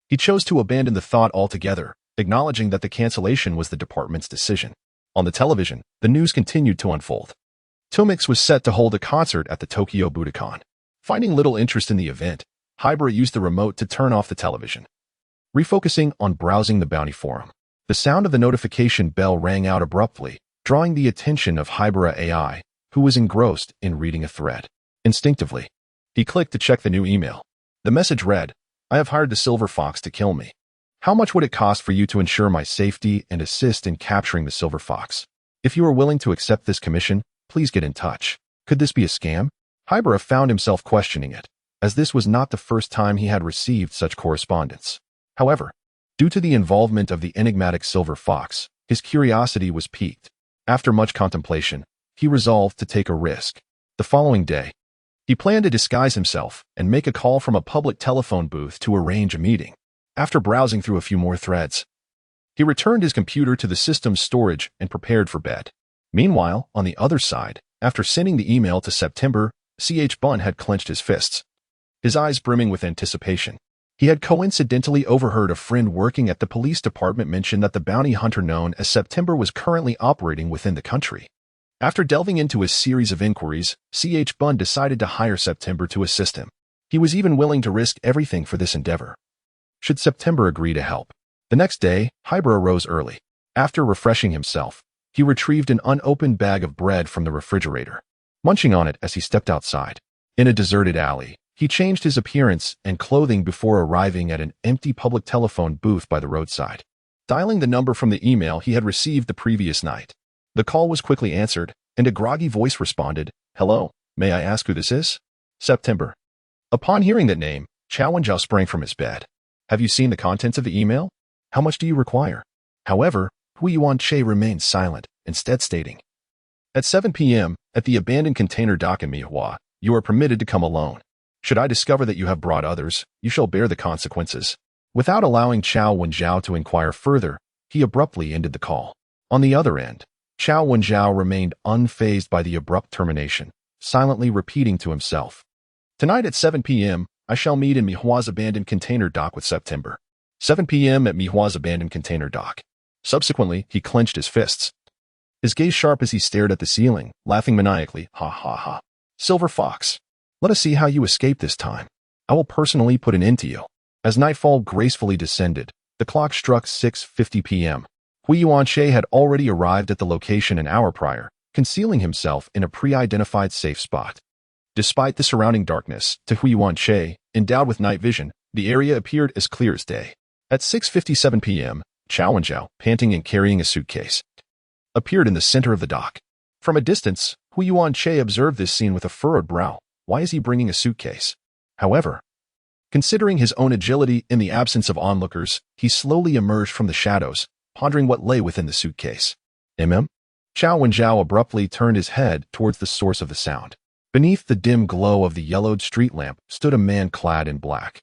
He chose to abandon the thought altogether, acknowledging that the cancellation was the department's decision. On the television, the news continued to unfold. Tomix was set to hold a concert at the Tokyo Budokan. Finding little interest in the event, Haibara used the remote to turn off the television. Refocusing on browsing the Bounty forum, the sound of the notification bell rang out abruptly, drawing the attention of Haibara Ai, who was engrossed in reading a thread. Instinctively, he clicked to check the new email. The message read, "I have hired the Silver Fox to kill me. How much would it cost for you to ensure my safety and assist in capturing the Silver Fox? If you are willing to accept this commission, please get in touch." Could this be a scam? Haibara found himself questioning it, as this was not the first time he had received such correspondence. However, due to the involvement of the enigmatic Silver Fox, his curiosity was piqued. After much contemplation, he resolved to take a risk. The following day, he planned to disguise himself and make a call from a public telephone booth to arrange a meeting. After browsing through a few more threads, he returned his computer to the system's storage and prepared for bed. Meanwhile, on the other side, after sending the email to September, Bun had clenched his fists, his eyes brimming with anticipation. He had coincidentally overheard a friend working at the police department mention that the bounty hunter known as September was currently operating within the country. After delving into a series of inquiries, Bun decided to hire September to assist him. He was even willing to risk everything for this endeavor. Should September agree to help? The next day, Haibara rose early. After refreshing himself, he retrieved an unopened bag of bread from the refrigerator, munching on it as he stepped outside. In a deserted alley, he changed his appearance and clothing before arriving at an empty public telephone booth by the roadside. Dialing the number from the email he had received the previous night, the call was quickly answered, and a groggy voice responded, "Hello, may I ask who this is?" "September." Upon hearing that name, Wenjiao sprang from his bed. "Have you seen the contents of the email? How much do you require?" However, Che remained silent, instead stating, "At 7 p.m., at the abandoned container dock in Mihua, you are permitted to come alone. Should I discover that you have brought others, you shall bear the consequences." Without allowing Wenjiao to inquire further, he abruptly ended the call. On the other end, Wenjiao remained unfazed by the abrupt termination, silently repeating to himself, "Tonight at 7 p.m., I shall meet in Mihua's abandoned container dock with September. 7 p.m. at Mihua's abandoned container dock." Subsequently, he clenched his fists, his gaze sharp as he stared at the ceiling, laughing maniacally, "Ha ha ha. Silver Fox, let us see how you escape this time. I will personally put an end to you." As nightfall gracefully descended, the clock struck 6:50 p.m. Che had already arrived at the location an hour prior, concealing himself in a pre-identified safe spot. Despite the surrounding darkness, to Che, endowed with night vision, the area appeared as clear as day. At 6:57 p.m., Wenjiao, panting and carrying a suitcase, appeared in the center of the dock. From a distance, Che observed this scene with a furrowed brow. Why is he bringing a suitcase? However, considering his own agility in the absence of onlookers, he slowly emerged from the shadows, pondering what lay within the suitcase. Wenjiao abruptly turned his head towards the source of the sound. Beneath the dim glow of the yellowed street lamp stood a man clad in black,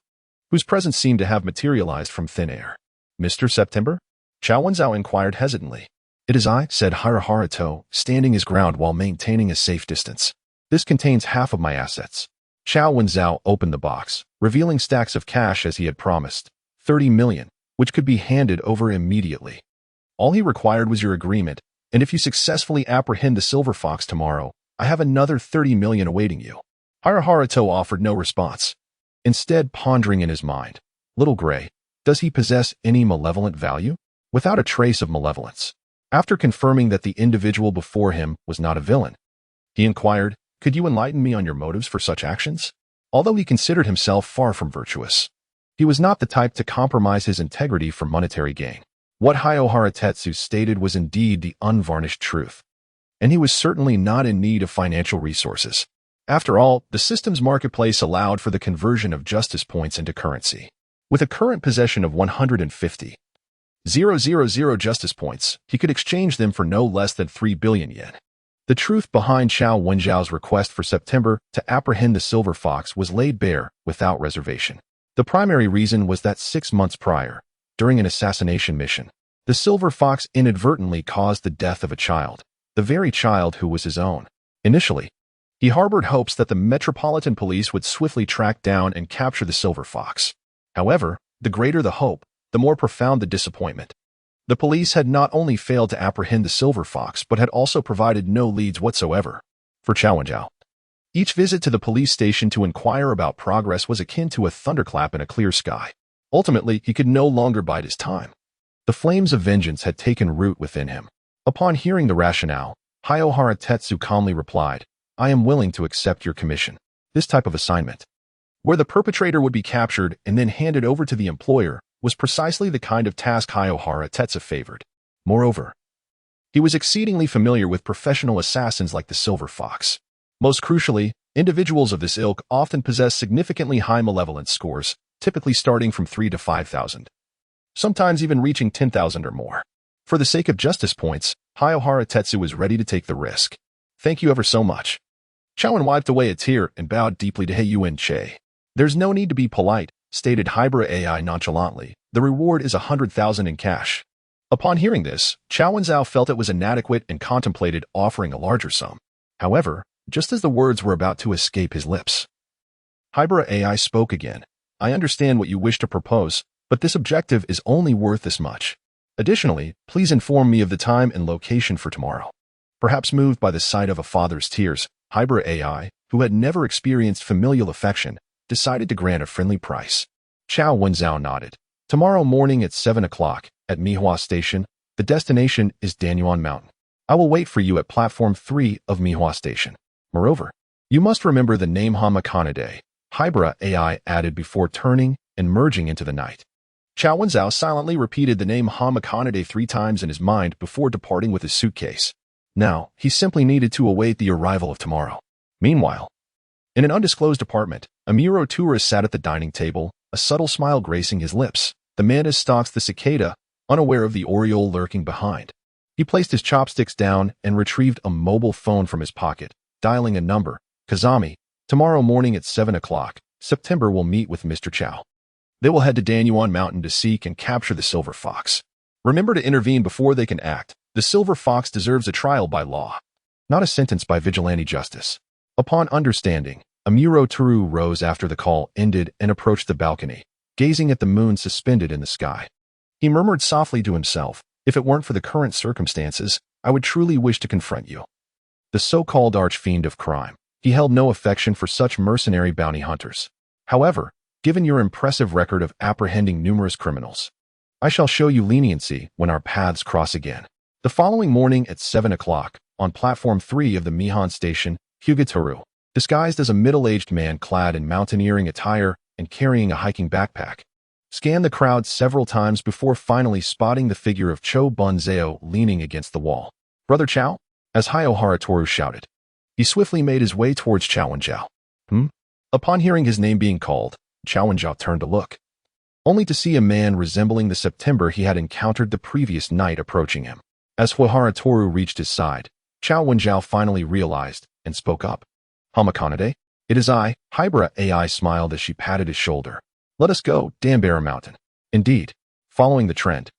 whose presence seemed to have materialized from thin air. "Mr. September?" Wenjiao inquired hesitantly. "It is I," said Haruhara, standing his ground while maintaining a safe distance. "This contains half of my assets." Wenjiao opened the box, revealing stacks of cash as he had promised, 30 million, which could be handed over immediately. "All he required was your agreement, and if you successfully apprehend the Silver Fox tomorrow, I have another 30 million awaiting you." Haruhara offered no response, instead pondering in his mind, "Little Gray, does he possess any malevolent value?" Without a trace of malevolence. After confirming that the individual before him was not a villain, he inquired, "Could you enlighten me on your motives for such actions?" Although he considered himself far from virtuous, he was not the type to compromise his integrity for monetary gain. What Haruhara stated was indeed the unvarnished truth, and he was certainly not in need of financial resources. After all, the system's marketplace allowed for the conversion of justice points into currency. With a current possession of 150,000 justice points, he could exchange them for no less than 3 billion yen. The truth behind Wenjiao's request for September to apprehend the Silver Fox was laid bare without reservation. The primary reason was that 6 months prior, during an assassination mission, the Silver Fox inadvertently caused the death of a child, the very child who was his own. Initially, He harbored hopes that the Metropolitan Police would swiftly track down and capture the silver fox. However, the greater the hope, the more profound the disappointment. The police had not only failed to apprehend the silver fox but had also provided no leads whatsoever for Chow Wen-jiao. Each visit to the police station to inquire about progress was akin to a thunderclap in a clear sky. Ultimately, he could no longer bide his time. The flames of vengeance had taken root within him. Upon hearing the rationale, Haibara Ai calmly replied, "I am willing to accept your commission. This type of assignment, where the perpetrator would be captured and then handed over to the employer, was precisely the kind of task Haibara Ai favored. Moreover, he was exceedingly familiar with professional assassins like the Silver Fox. Most crucially, individuals of this ilk often possess significantly high malevolence scores, typically starting from 3 to 5,000. Sometimes even reaching 10,000 or more. For the sake of justice points, Haibara Ai was ready to take the risk. Thank you ever so much." Chow Wen wiped away a tear and bowed deeply to Ayumi. "There's no need to be polite," stated Haibara Ai nonchalantly. "The reward is 100,000 in cash." Upon hearing this, Chow Wen-jiao felt it was inadequate and contemplated offering a larger sum. However, just as the words were about to escape his lips, Haibara Ai spoke again. "I understand what you wish to propose, but this objective is only worth this much. Additionally, please inform me of the time and location for tomorrow." Perhaps moved by the sight of a father's tears, Haibara Ai, who had never experienced familial affection, decided to grant a friendly price. Chow Wen-jiao nodded. "Tomorrow morning at 7 o'clock, at Mihua Station. The destination is Danyuan Mountain. I will wait for you at Platform 3 of Mihua Station. Moreover, you must remember the name Hamakanade," Haibara Ai added before turning and merging into the night. Chow Wen-jiao silently repeated the name Hamakanade 3 times in his mind before departing with his suitcase. Now, he simply needed to await the arrival of tomorrow. Meanwhile, in an undisclosed apartment, a Muro tourist sat at the dining table, a subtle smile gracing his lips. The mantis stalks the cicada, unaware of the oriole lurking behind. He placed his chopsticks down and retrieved a mobile phone from his pocket, dialing a number. "Kazami, tomorrow morning at 7 o'clock, September will meet with Mr. Chow. They will head to Danyuan Mountain to seek and capture the Silver Fox. Remember to intervene before they can act. The Silver Fox deserves a trial by law, not a sentence by vigilante justice." Upon understanding, Amuro Toru rose after the call ended and approached the balcony, gazing at the moon suspended in the sky. He murmured softly to himself, "If it weren't for the current circumstances, I would truly wish to confront you." The so-called arch-fiend of crime. He held no affection for such mercenary bounty hunters. "However, given your impressive record of apprehending numerous criminals, I shall show you leniency when our paths cross again." The following morning at 7 o'clock, on Platform 3 of the Mihan Station, Hyuga Toru, disguised as a middle-aged man clad in mountaineering attire and carrying a hiking backpack, scanned the crowd several times before finally spotting the figure of Cho Bunzeo leaning against the wall. "Brother Chow?" as Haibara Toru shouted. He swiftly made his way towards Chow Wen-jiao. Upon hearing his name being called, Chow Wen-jiao turned to look, only to see a man resembling the September he had encountered the previous night approaching him. As Haibara Toru reached his side, Chow Wen-jiao finally realized and spoke up. "Hamakanade? It is I." Haibara Ai smiled as she patted his shoulder. "Let us go, Danbara Mountain." Indeed, following the trend,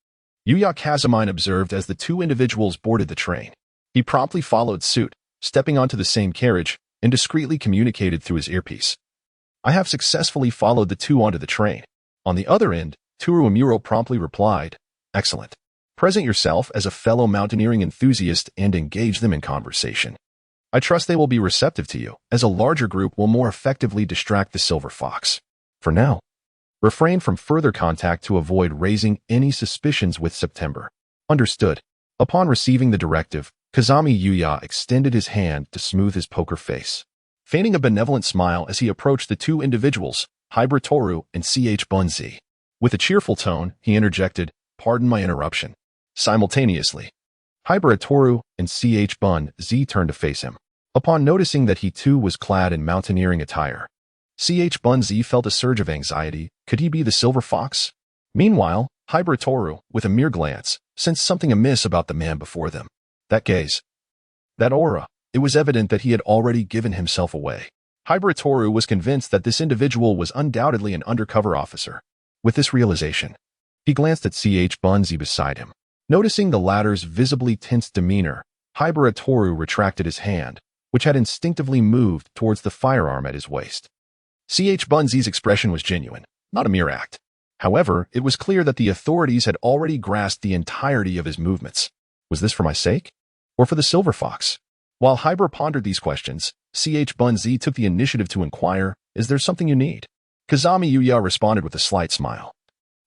Yuya Kazamine observed as the two individuals boarded the train. He promptly followed suit, stepping onto the same carriage, and discreetly communicated through his earpiece. "I have successfully followed the two onto the train." On the other end, Toru Amuro promptly replied, "Excellent. Present yourself as a fellow mountaineering enthusiast and engage them in conversation. I trust they will be receptive to you, as a larger group will more effectively distract the Silver Fox. For now, refrain from further contact to avoid raising any suspicions with September." Understood. Upon receiving the directive, Kazami Yuya extended his hand to smooth his poker face, feigning a benevolent smile as he approached the two individuals, Haibara Toru and Bunzi. With a cheerful tone, he interjected, "Pardon my interruption." Simultaneously, Haibara Toru and Bunzi turned to face him. Upon noticing that he too was clad in mountaineering attire, Bunzi felt a surge of anxiety. Could he be the Silver Fox? Meanwhile, Haibara Toru, with a mere glance, sensed something amiss about the man before them. That gaze, that aura, it was evident that he had already given himself away. Haibara Toru was convinced that this individual was undoubtedly an undercover officer. With this realization, he glanced at Bunzi beside him. Noticing the latter's visibly tense demeanor, Haibara Toru retracted his hand, which had instinctively moved towards the firearm at his waist. Bunzi's expression was genuine, not a mere act. However, it was clear that the authorities had already grasped the entirety of his movements. Was this for my sake? Or for the silver fox? While Haibara pondered these questions, Bunzi took the initiative to inquire, "Is there something you need?" Kazami Yuya responded with a slight smile.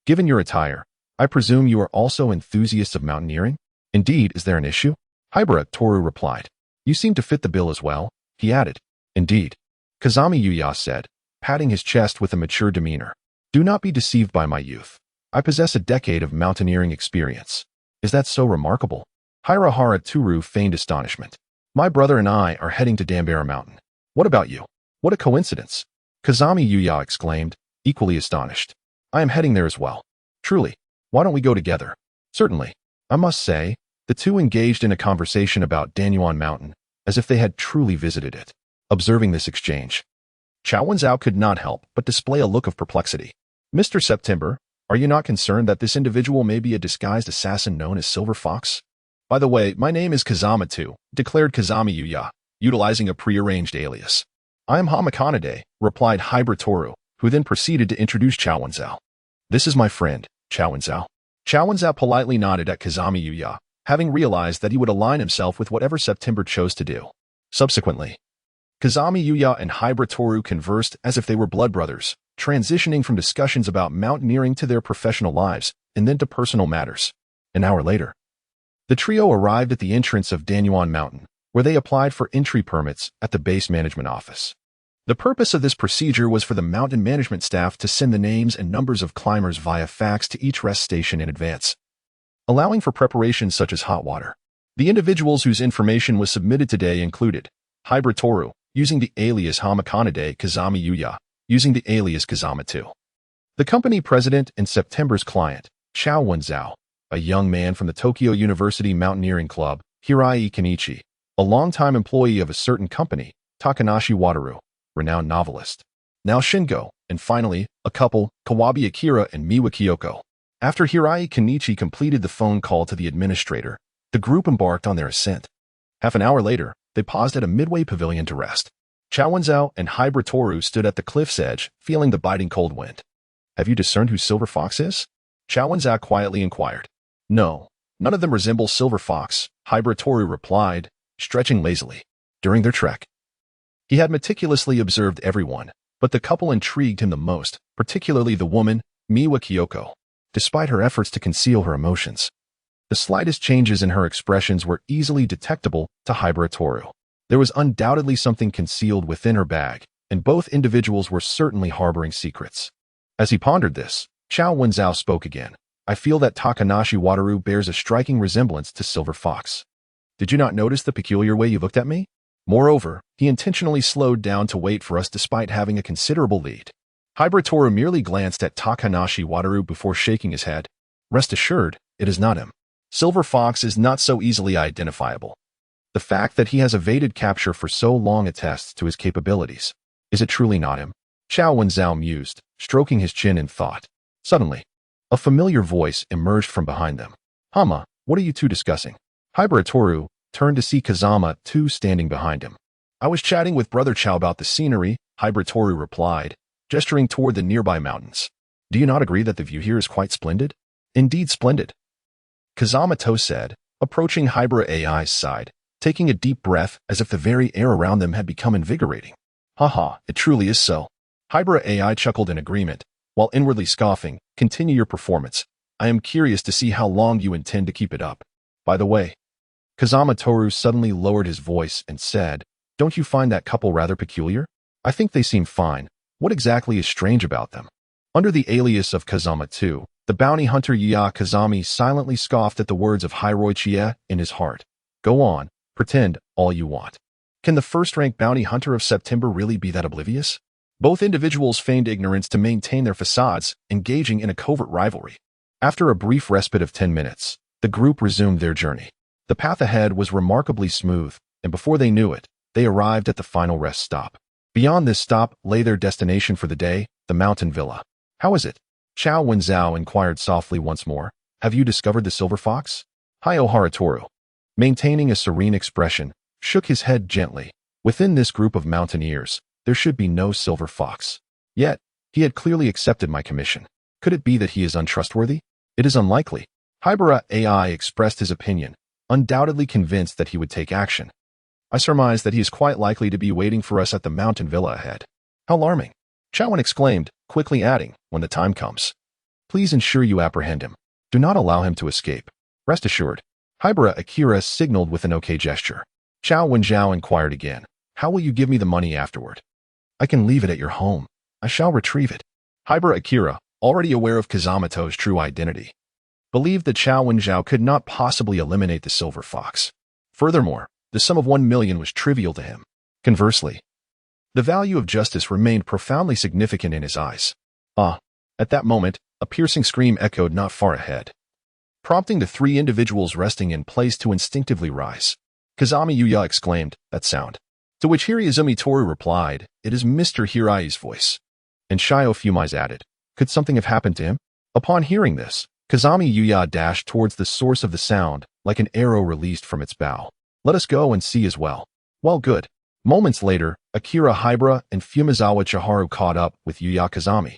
"Given your attire, I presume you are also enthusiasts of mountaineering? Indeed, is there an issue?" Haibara Toru replied. "You seem to fit the bill as well," he added. "Indeed," Kazami Yuya said, patting his chest with a mature demeanor. "Do not be deceived by my youth. I possess a decade of mountaineering experience." "Is that so remarkable?" Haibara Toru feigned astonishment. "My brother and I are heading to Dambara Mountain. What about you?" "What a coincidence!" Kazami Yuya exclaimed, equally astonished. "I am heading there as well." "Truly? Why don't we go together?" "Certainly." I must say, the two engaged in a conversation about Danyuan Mountain, as if they had truly visited it. Observing this exchange, Chao Wenzhou could not help but display a look of perplexity. "Mr. September, are you not concerned that this individual may be a disguised assassin known as Silver Fox?" "By the way, my name is Kazama too," declared Kazami Yuya, utilizing a prearranged alias. "I am Hamakanade," replied Haibara Toru, who then proceeded to introduce Chao Wenzhou. "This is my friend, Chao Wenzhou." Chao Wenzhou politely nodded at Kazami Yuya, having realized that he would align himself with whatever September chose to do. Subsequently, Kazami Yuya and Haibara Toru conversed as if they were blood brothers, transitioning from discussions about mountaineering to their professional lives, and then to personal matters. An hour later, the trio arrived at the entrance of Danyuan Mountain, where they applied for entry permits at the base management office. The purpose of this procedure was for the mountain management staff to send the names and numbers of climbers via fax to each rest station in advance, allowing for preparations such as hot water. The individuals whose information was submitted today included Haibara Toru, using the alias Hamakanade Kazami Yuya, using the alias Kazama 2. The company president and September's client, Chao Wenzhou, a young man from the Tokyo University Mountaineering Club, Hirai Kenichi, a longtime employee of a certain company, Takanashi Wataru, renowned novelist, Nao Shingo, and finally, a couple, Kawabe Akira and Miwa Kyoko. After Hirai Kenichi completed the phone call to the administrator, the group embarked on their ascent. Half an hour later, they paused at a midway pavilion to rest. Chao Wenzhou and Haibara Toru stood at the cliff's edge, feeling the biting cold wind. "Have you discerned who Silver Fox is?" Chao Wenzhou quietly inquired. "No, none of them resemble Silver Fox," Haibara Toru replied, stretching lazily. During their trek, he had meticulously observed everyone, but the couple intrigued him the most, particularly the woman, Miwa Kyoko. Despite her efforts to conceal her emotions, the slightest changes in her expressions were easily detectable to Haibara Toru. There was undoubtedly something concealed within her bag, and both individuals were certainly harboring secrets. As he pondered this, Chao Wenzhou spoke again. "I feel that Takanashi Wataru bears a striking resemblance to Silver Fox. Did you not notice the peculiar way you looked at me? Moreover, he intentionally slowed down to wait for us despite having a considerable lead." Haibara Toru merely glanced at Takanashi Wataru before shaking his head. "Rest assured, it is not him. Silver Fox is not so easily identifiable. The fact that he has evaded capture for so long attests to his capabilities. Is it truly not him?" Chao Wenzhou mused, stroking his chin in thought. Suddenly, a familiar voice emerged from behind them. "Hama, what are you two discussing?" Haibara Toru turned to see Kazama 2 standing behind him. "I was chatting with Brother Chao about the scenery," Haibara Toru replied, gesturing toward the nearby mountains. "Do you not agree that the view here is quite splendid?" "Indeed splendid," Kazama 2 said, approaching Haibara Ai's side, taking a deep breath as if the very air around them had become invigorating. "Haha, it truly is so." Haibara Ai chuckled in agreement, while inwardly scoffing. "Continue your performance. I am curious to see how long you intend to keep it up. By the way," Kazama Toru suddenly lowered his voice and said, "Don't you find that couple rather peculiar?" "I think they seem fine. What exactly is strange about them?" Under the alias of Kazama 2, the bounty hunter Yuya Kazami silently scoffed at the words of Hiroi Chie in his heart. "Go on, pretend all you want. Can the first-rank bounty hunter of September really be that oblivious?" Both individuals feigned ignorance to maintain their facades, engaging in a covert rivalry. After a brief respite of 10 minutes, the group resumed their journey. The path ahead was remarkably smooth, and before they knew it, they arrived at the final rest stop. Beyond this stop lay their destination for the day, the mountain villa. "How is it?" Chao Wenzhou inquired softly once more. "Have you discovered the Silver Fox?" Haibara Toru, maintaining a serene expression, shook his head gently. Within this group of mountaineers, there should be no silver fox. Yet, he had clearly accepted my commission. Could it be that he is untrustworthy? It is unlikely. Haibara Ai expressed his opinion, undoubtedly convinced that he would take action. I surmise that he is quite likely to be waiting for us at the mountain villa ahead. How alarming! Chowan exclaimed, quickly adding, when the time comes. Please ensure you apprehend him. Do not allow him to escape. Rest assured. Haibara Akira signaled with an okay gesture. Chow Wenjiao inquired again. How will you give me the money afterward? I can leave it at your home. I shall retrieve it. Haibara Akira, already aware of Kazamato's true identity, believed that Chow Wenjiao could not possibly eliminate the silver fox. Furthermore, the sum of 1 million was trivial to him. Conversely, the value of justice remained profoundly significant in his eyes. At that moment, a piercing scream echoed not far ahead, prompting the 3 individuals resting in place to instinctively rise. Kazami Yuya exclaimed, "That sound." To which Hiraizumi Toru replied, "It is Mr. Hirai's voice." And Shio Fumai's added, "Could something have happened to him?" Upon hearing this, Kazami Yuya dashed towards the source of the sound, like an arrow released from its bow. "Let us go and see as well." Well, good. Moments later, Akira Haibara and Fumizawa Chiharu caught up with Yuya Kazami,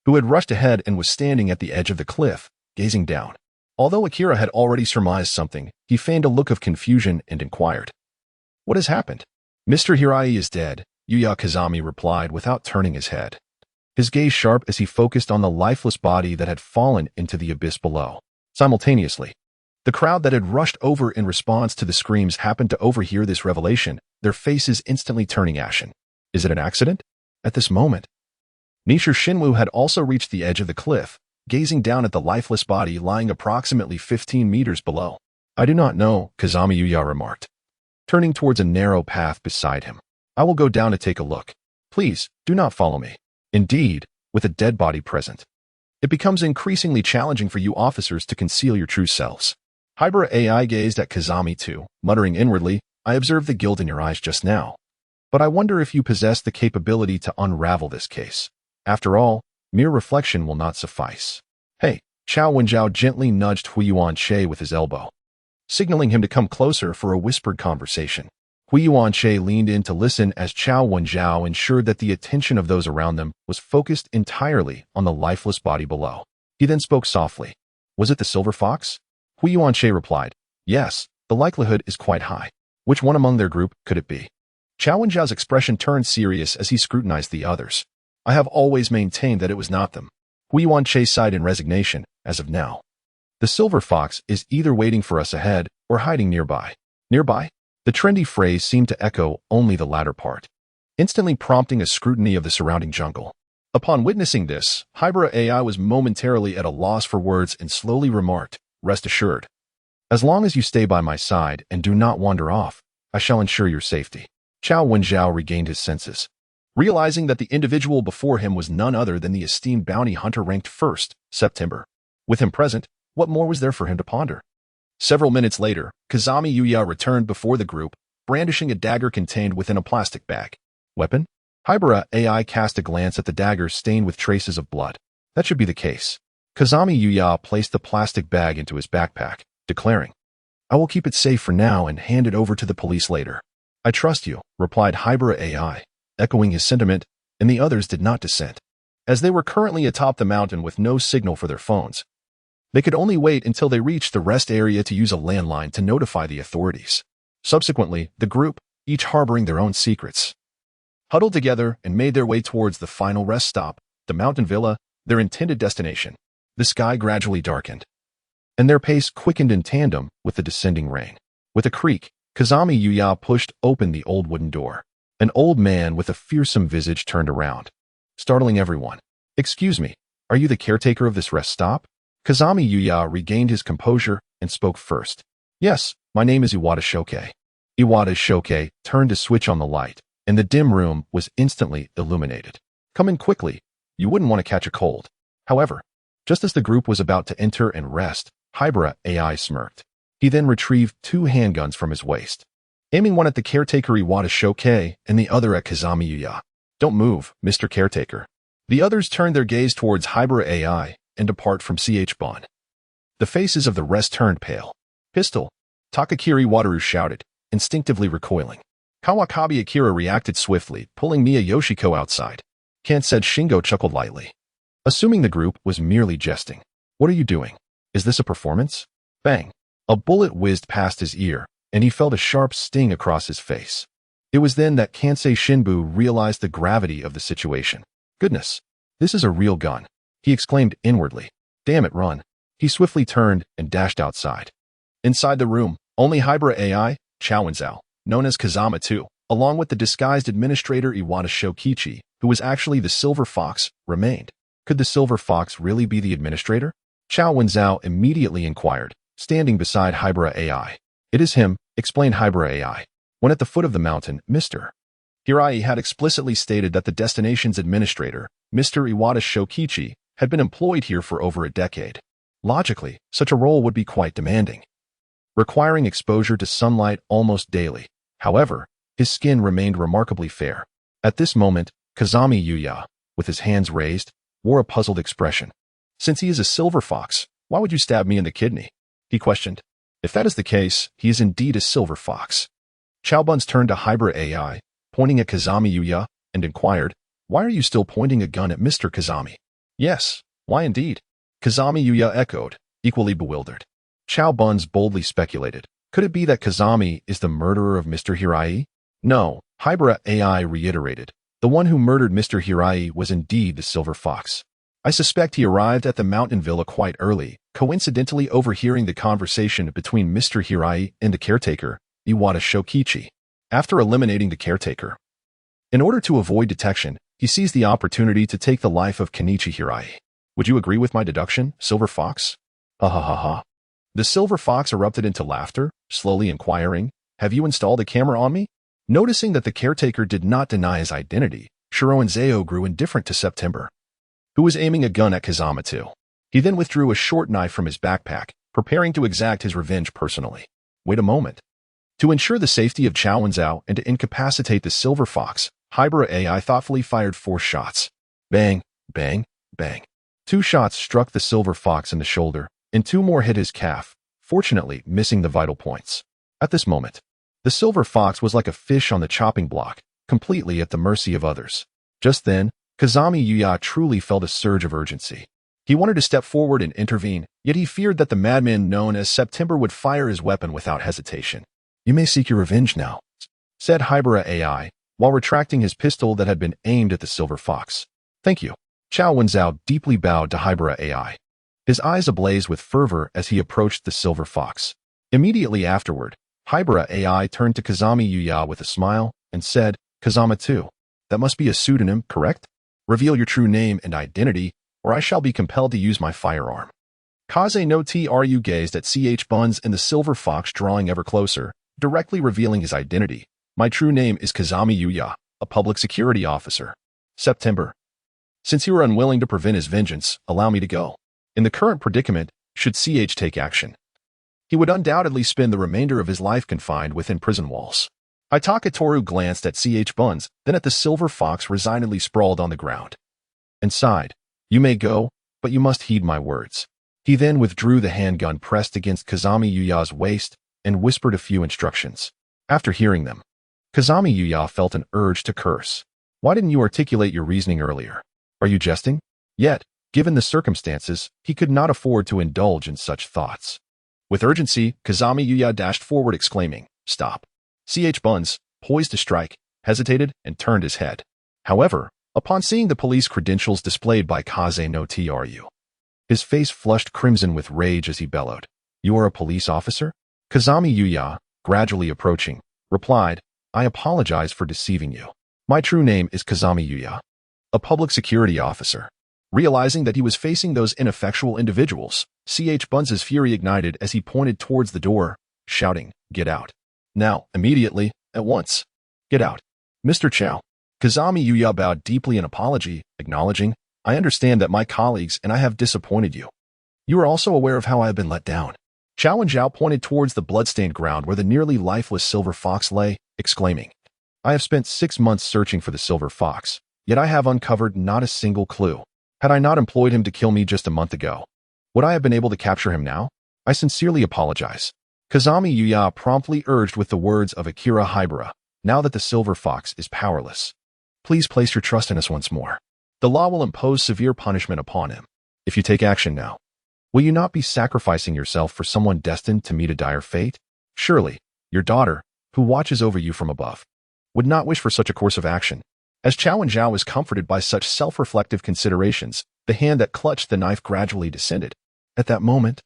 who had rushed ahead and was standing at the edge of the cliff, gazing down. Although Akira had already surmised something, he feigned a look of confusion and inquired, "What has happened?" "Mr. Hirai is dead," Yuya Kazami replied without turning his head, his gaze sharp as he focused on the lifeless body that had fallen into the abyss below. Simultaneously, the crowd that had rushed over in response to the screams happened to overhear this revelation, their faces instantly turning ashen. Is it an accident? At this moment, Nishir Shinwu had also reached the edge of the cliff, gazing down at the lifeless body lying approximately 15 meters below. "I do not know," Kazami Yuya remarked, turning towards a narrow path beside him. "I will go down to take a look. Please, do not follow me." Indeed, with a dead body present, it becomes increasingly challenging for you officers to conceal your true selves. Haibara Ai gazed at Kazami too, muttering inwardly, "I observed the guilt in your eyes just now. But I wonder if you possess the capability to unravel this case. After all, mere reflection will not suffice." "Hey," Chow Wenjiao gently nudged Huiyuan Che with his elbow, signaling him to come closer for a whispered conversation. Huiyuan Che leaned in to listen as Chow Wenjiao ensured that the attention of those around them was focused entirely on the lifeless body below. He then spoke softly. "Was it the silver fox?" Huiyuan Che replied, "Yes, the likelihood is quite high." "Which one among their group could it be?" Chow Wenjiao's expression turned serious as he scrutinized the others. "I have always maintained that it was not them." Huiyuan Che sighed in resignation. "As of now, the silver fox is either waiting for us ahead or hiding nearby." Nearby? The trendy phrase seemed to echo only the latter part, instantly prompting a scrutiny of the surrounding jungle. Upon witnessing this, Haibara Ai was momentarily at a loss for words and slowly remarked, "Rest assured. As long as you stay by my side and do not wander off, I shall ensure your safety." Chow Wenjiao regained his senses, realizing that the individual before him was none other than the esteemed bounty hunter ranked 1st, September. With him present, what more was there for him to ponder? Several minutes later, Kazami Yuya returned before the group, brandishing a dagger contained within a plastic bag. "Weapon?" Haibara Ai cast a glance at the dagger stained with traces of blood. "That should be the case." Kazami Yuya placed the plastic bag into his backpack, declaring, "I will keep it safe for now and hand it over to the police later." "I trust you," replied Haibara Ai, echoing his sentiment, and the others did not dissent. As they were currently atop the mountain with no signal for their phones, they could only wait until they reached the rest area to use a landline to notify the authorities. Subsequently, the group, each harboring their own secrets, huddled together and made their way towards the final rest stop, the mountain villa, their intended destination. The sky gradually darkened, and their pace quickened in tandem with the descending rain. With a creak, Kazami Yuya pushed open the old wooden door. An old man with a fearsome visage turned around, startling everyone. "Excuse me, are you the caretaker of this rest stop?" Kazami Yuya regained his composure and spoke first. "Yes, my name is Iwata Shoke." Iwata's Shoke turned to switch on the light, and the dim room was instantly illuminated. "Come in quickly. You wouldn't want to catch a cold." However, just as the group was about to enter and rest, Haibara Ai smirked. He then retrieved 2 handguns from his waist, aiming one at the caretaker Iwata Shoke and the other at Kazami Yuya. "Don't move, Mr. Caretaker." The others turned their gaze towards Haibara Ai and apart from CH Bon. The faces of the rest turned pale. "Pistol!" Takakiri Wataru shouted, instinctively recoiling. Kawakabe Akira reacted swiftly, pulling Miya Yoshiko outside. Can't, said Shingo, chuckled lightly, assuming the group was merely jesting. What are you doing? Is this a performance? Bang! A bullet whizzed past his ear, and he felt a sharp sting across his face. It was then that Kansei Shinbu realized the gravity of the situation. Goodness, this is a real gun, he exclaimed inwardly. Damn it, run. He swiftly turned and dashed outside. Inside the room, only Haibara Ai, Chowenzao, known as Kazama 2, along with the disguised administrator Iwata Shokichi, who was actually the Silver Fox, remained. Could the Silver Fox really be the administrator? Chowenzao immediately inquired, standing beside Haibara Ai. It is him, explained Haibara Ai. When at the foot of the mountain, Mr. Hirai had explicitly stated that the destination's administrator, Mr. Iwata Shokichi, had been employed here for over a decade. Logically, such a role would be quite demanding, requiring exposure to sunlight almost daily. However, his skin remained remarkably fair. At this moment, Kazami Yuya, with his hands raised, wore a puzzled expression. Since he is a Silver Fox, why would you stab me in the kidney? He questioned. If that is the case, he is indeed a Silver Fox. Chowbuns turned to Haibara Ai, pointing at Kazami Yuya, and inquired, why are you still pointing a gun at Mr. Kazami? Yes, why indeed? Kazami Yuya echoed, equally bewildered. Chowbuns boldly speculated, could it be that Kazami is the murderer of Mr. Hirai? No, Haibara Ai reiterated, the one who murdered Mr. Hirai was indeed the Silver Fox. I suspect he arrived at the mountain villa quite early, coincidentally overhearing the conversation between Mr. Hirai and the caretaker, Iwata Shokichi. After eliminating the caretaker, in order to avoid detection, he seized the opportunity to take the life of Kenichi Hirai. Would you agree with my deduction, Silver Fox? Ha ha ha ha. The Silver Fox erupted into laughter, slowly inquiring, have you installed a camera on me? Noticing that the caretaker did not deny his identity, Shiroenzeo grew indifferent to September, who was aiming a gun at Kazama 2. He then withdrew a short knife from his backpack, preparing to exact his revenge personally. Wait a moment. To ensure the safety of Chowenzao and to incapacitate the Silver Fox, Haibara Ai thoughtfully fired 4 shots. Bang, bang, bang. 2 shots struck the Silver Fox in the shoulder, and 2 more hit his calf, fortunately missing the vital points. At this moment, the Silver Fox was like a fish on the chopping block, completely at the mercy of others. Just then, Kazami Yuya truly felt a surge of urgency. He wanted to step forward and intervene, yet he feared that the madman known as September would fire his weapon without hesitation. You may seek your revenge now, said Haibara Ai, while retracting his pistol that had been aimed at the Silver Fox. Thank you. Chowenzao deeply bowed to Haibara Ai, his eyes ablaze with fervor as he approached the Silver Fox. Immediately afterward, Haibara Ai turned to Kazami Yuya with a smile and said, Kazama 2. That must be a pseudonym, correct? Reveal your true name and identity, or I shall be compelled to use my firearm. Kaze no Tru gazed at CH Buns and the Silver Fox drawing ever closer, directly revealing his identity. My true name is Kazami Yuya, a public security officer. September. Since you are unwilling to prevent his vengeance, allow me to go. In the current predicament, should CH take action, he would undoubtedly spend the remainder of his life confined within prison walls. Itakatoru glanced at CH Buns, then at the Silver Fox resignedly sprawled on the ground, and sighed. You may go, but you must heed my words. He then withdrew the handgun pressed against Kazami Yuya's waist and whispered a few instructions. After hearing them, Kazami Yuya felt an urge to curse. Why didn't you articulate your reasoning earlier? Are you jesting? Yet, given the circumstances, he could not afford to indulge in such thoughts. With urgency, Kazami Yuya dashed forward exclaiming, Stop. CH Buns, poised to strike, hesitated and turned his head. However, upon seeing the police credentials displayed by Kaze no Tru, his face flushed crimson with rage as he bellowed, You are a police officer? Kazami Yuya, gradually approaching, replied, I apologize for deceiving you. My true name is Kazami Yuya, a public security officer. Realizing that he was facing those ineffectual individuals, CH Buns' fury ignited as he pointed towards the door, shouting, Get out. Now, immediately, at once. Get out. Mr. Chow. Kazami Yuya bowed deeply in apology, acknowledging, I understand that my colleagues and I have disappointed you. You are also aware of how I have been let down. Chowenzao pointed towards the bloodstained ground where the nearly lifeless Silver Fox lay, exclaiming, I have spent 6 months searching for the Silver Fox, yet I have uncovered not a single clue. Had I not employed him to kill me just a month ago, would I have been able to capture him now? I sincerely apologize. Kazami Yuya promptly urged with the words of Akira Haibara, now that the silver fox is powerless. Please place your trust in us once more. The law will impose severe punishment upon him. If you take action now, will you not be sacrificing yourself for someone destined to meet a dire fate? Surely, your daughter, who watches over you from above, would not wish for such a course of action. As Chao and Zhao was comforted by such self-reflective considerations, the hand that clutched the knife gradually descended. At that moment,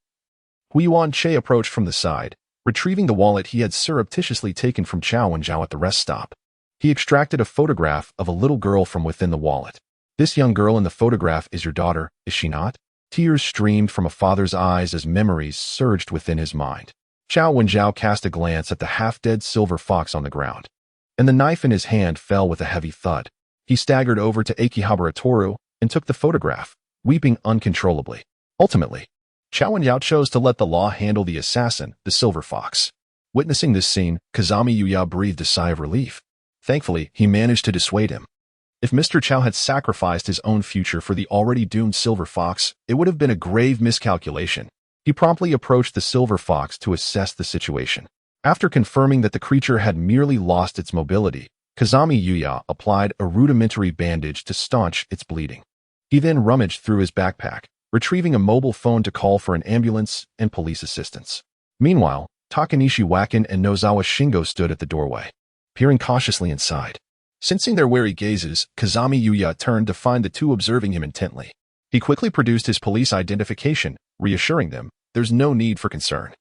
Huiyuan-che approached from the side, retrieving the wallet he had surreptitiously taken from Chao and Zhao at the rest stop. He extracted a photograph of a little girl from within the wallet. This young girl in the photograph is your daughter, is she not? Tears streamed from a father's eyes as memories surged within his mind. Chao Wenjiao cast a glance at the half-dead silver fox on the ground, and the knife in his hand fell with a heavy thud. He staggered over to Akihabara Toru and took the photograph, weeping uncontrollably. Ultimately, Chao Wenjiao chose to let the law handle the assassin, the silver fox. Witnessing this scene, Kazami Yuya breathed a sigh of relief. Thankfully, he managed to dissuade him. If Mr. Chao had sacrificed his own future for the already doomed silver fox, it would have been a grave miscalculation. He promptly approached the silver fox to assess the situation. After confirming that the creature had merely lost its mobility, Kazami Yuya applied a rudimentary bandage to staunch its bleeding. He then rummaged through his backpack, retrieving a mobile phone to call for an ambulance and police assistance. Meanwhile, Takanishi Wakan and Nozawa Shingo stood at the doorway, peering cautiously inside. Sensing their wary gazes, Kazami Yuya turned to find the two observing him intently. He quickly produced his police identification, reassuring them, "There's no need for concern.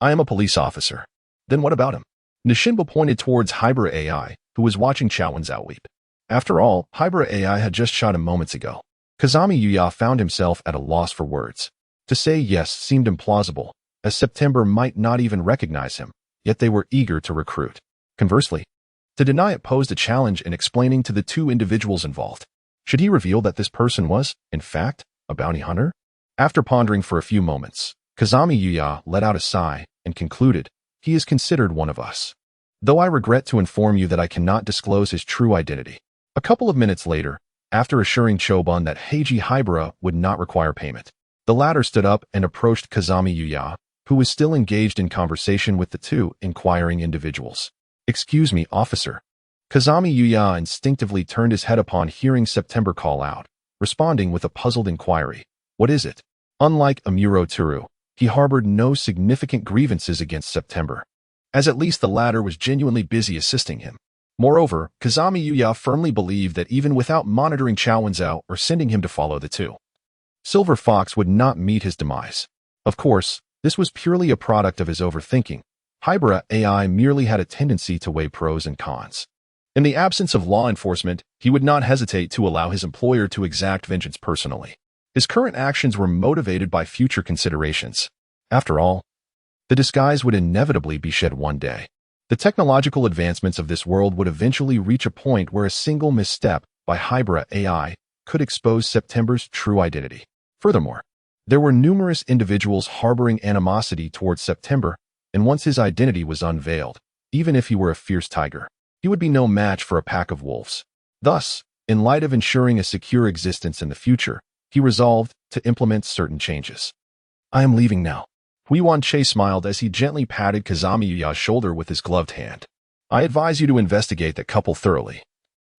I am a police officer." "Then what about him?" Nishinbo pointed towards Haibara Ai, who was watching Chao Wenjiao weep. After all, Haibara Ai had just shot him moments ago. Kazami Yuya found himself at a loss for words. To say yes seemed implausible, as September might not even recognize him, yet they were eager to recruit. Conversely, to deny it posed a challenge in explaining to the two individuals involved. Should he reveal that this person was, in fact, a bounty hunter? After pondering for a few moments, Kazami Yuya let out a sigh and concluded, "He is considered one of us. Though I regret to inform you that I cannot disclose his true identity." A couple of minutes later, after assuring Chobun that Heiji Haibara would not require payment, the latter stood up and approached Kazami Yuya, who was still engaged in conversation with the two inquiring individuals. "Excuse me, officer." Kazami Yuya instinctively turned his head upon hearing September call out, responding with a puzzled inquiry. "What is it?" Unlike Amuro Turu, he harbored no significant grievances against September, as at least the latter was genuinely busy assisting him. Moreover, Kazami Yuya firmly believed that even without monitoring Chao Wenjiao or sending him to follow the two, Silver Fox would not meet his demise. Of course, this was purely a product of his overthinking. Haibara Ai merely had a tendency to weigh pros and cons. In the absence of law enforcement, he would not hesitate to allow his employer to exact vengeance personally. His current actions were motivated by future considerations. After all, the disguise would inevitably be shed one day. The technological advancements of this world would eventually reach a point where a single misstep by Haibara Ai could expose September's true identity. Furthermore, there were numerous individuals harboring animosity towards September, and once his identity was unveiled, even if he were a fierce tiger, he would be no match for a pack of wolves. Thus, in light of ensuring a secure existence in the future, he resolved to implement certain changes. "I am leaving now." Huiyuan-che smiled as he gently patted Kazami Yuya's shoulder with his gloved hand. "I advise you to investigate that couple thoroughly.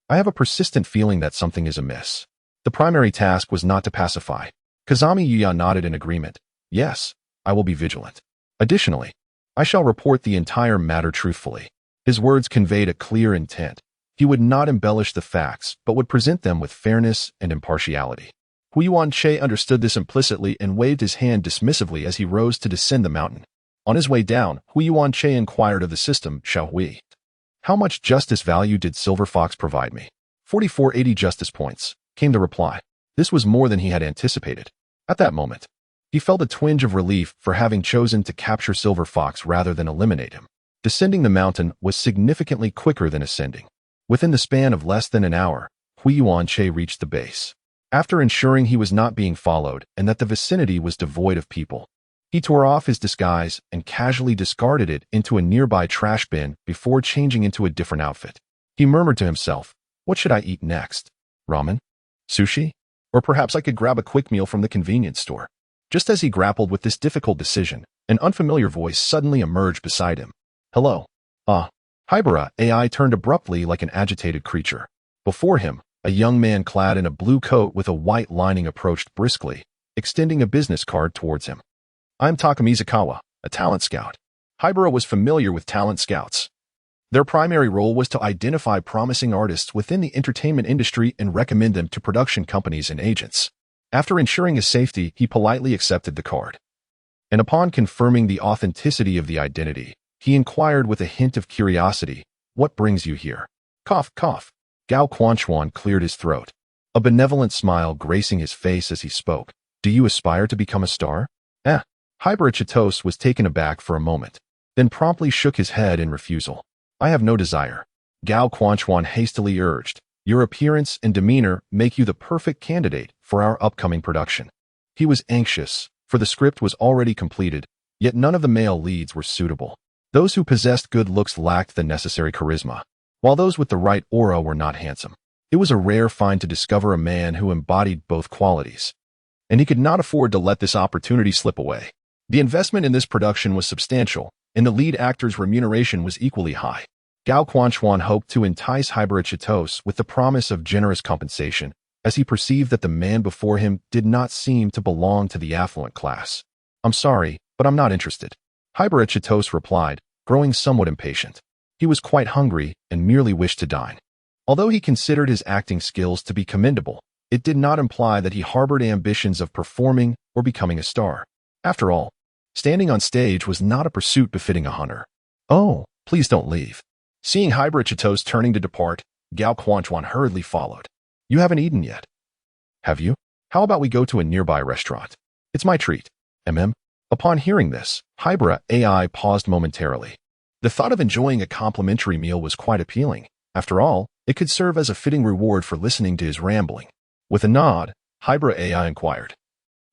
I have a persistent feeling that something is amiss." The primary task was not to pacify. Kazami Yuya nodded in agreement. "Yes, I will be vigilant. Additionally, I shall report the entire matter truthfully." His words conveyed a clear intent. He would not embellish the facts, but would present them with fairness and impartiality. Huiyuan-che understood this implicitly and waved his hand dismissively as he rose to descend the mountain. On his way down, Huiyuan-che inquired of the system, "Xiaohui, how much justice value did Silver Fox provide me?" 4480 justice points, came the reply. This was more than he had anticipated. At that moment, he felt a twinge of relief for having chosen to capture Silver Fox rather than eliminate him. Descending the mountain was significantly quicker than ascending. Within the span of less than an hour, Huiyuan-che reached the base. After ensuring he was not being followed and that the vicinity was devoid of people, he tore off his disguise and casually discarded it into a nearby trash bin before changing into a different outfit. He murmured to himself, "What should I eat next? Ramen? Sushi? Or perhaps I could grab a quick meal from the convenience store." Just as he grappled with this difficult decision, an unfamiliar voice suddenly emerged beside him. "Hello. Haibara Ai turned abruptly like an agitated creature. Before him, a young man clad in a blue coat with a white lining approached briskly, extending a business card towards him. I'm Takamizakawa, a talent scout. Haibara was familiar with talent scouts. Their primary role was to identify promising artists within the entertainment industry and recommend them to production companies and agents. After ensuring his safety, he politely accepted the card. And upon confirming the authenticity of the identity, he inquired with a hint of curiosity, "What brings you here?" Cough, cough. Gao Quanchuan cleared his throat, a benevolent smile gracing his face as he spoke. Do you aspire to become a star? Haibara Chitos was taken aback for a moment, then promptly shook his head in refusal. I have no desire. Gao Quanchuan hastily urged. Your appearance and demeanor make you the perfect candidate for our upcoming production. He was anxious, for the script was already completed, yet none of the male leads were suitable. Those who possessed good looks lacked the necessary charisma, while those with the right aura were not handsome. It was a rare find to discover a man who embodied both qualities, and he could not afford to let this opportunity slip away. The investment in this production was substantial, and the lead actor's remuneration was equally high. Gao Quanchuan hoped to entice Haibara Chitos with the promise of generous compensation, as he perceived that the man before him did not seem to belong to the affluent class. I'm sorry, but I'm not interested. Haibara Chitos replied, growing somewhat impatient. He was quite hungry and merely wished to dine. Although he considered his acting skills to be commendable, it did not imply that he harbored ambitions of performing or becoming a star. After all, standing on stage was not a pursuit befitting a hunter. Oh, please don't leave. Seeing Haibara Chitos turning to depart, Gao Quanchuan hurriedly followed. You haven't eaten yet. Have you? How about we go to a nearby restaurant? It's my treat. Upon hearing this, Haibara Ai paused momentarily. The thought of enjoying a complimentary meal was quite appealing. After all, it could serve as a fitting reward for listening to his rambling. With a nod, Haibara Ai inquired,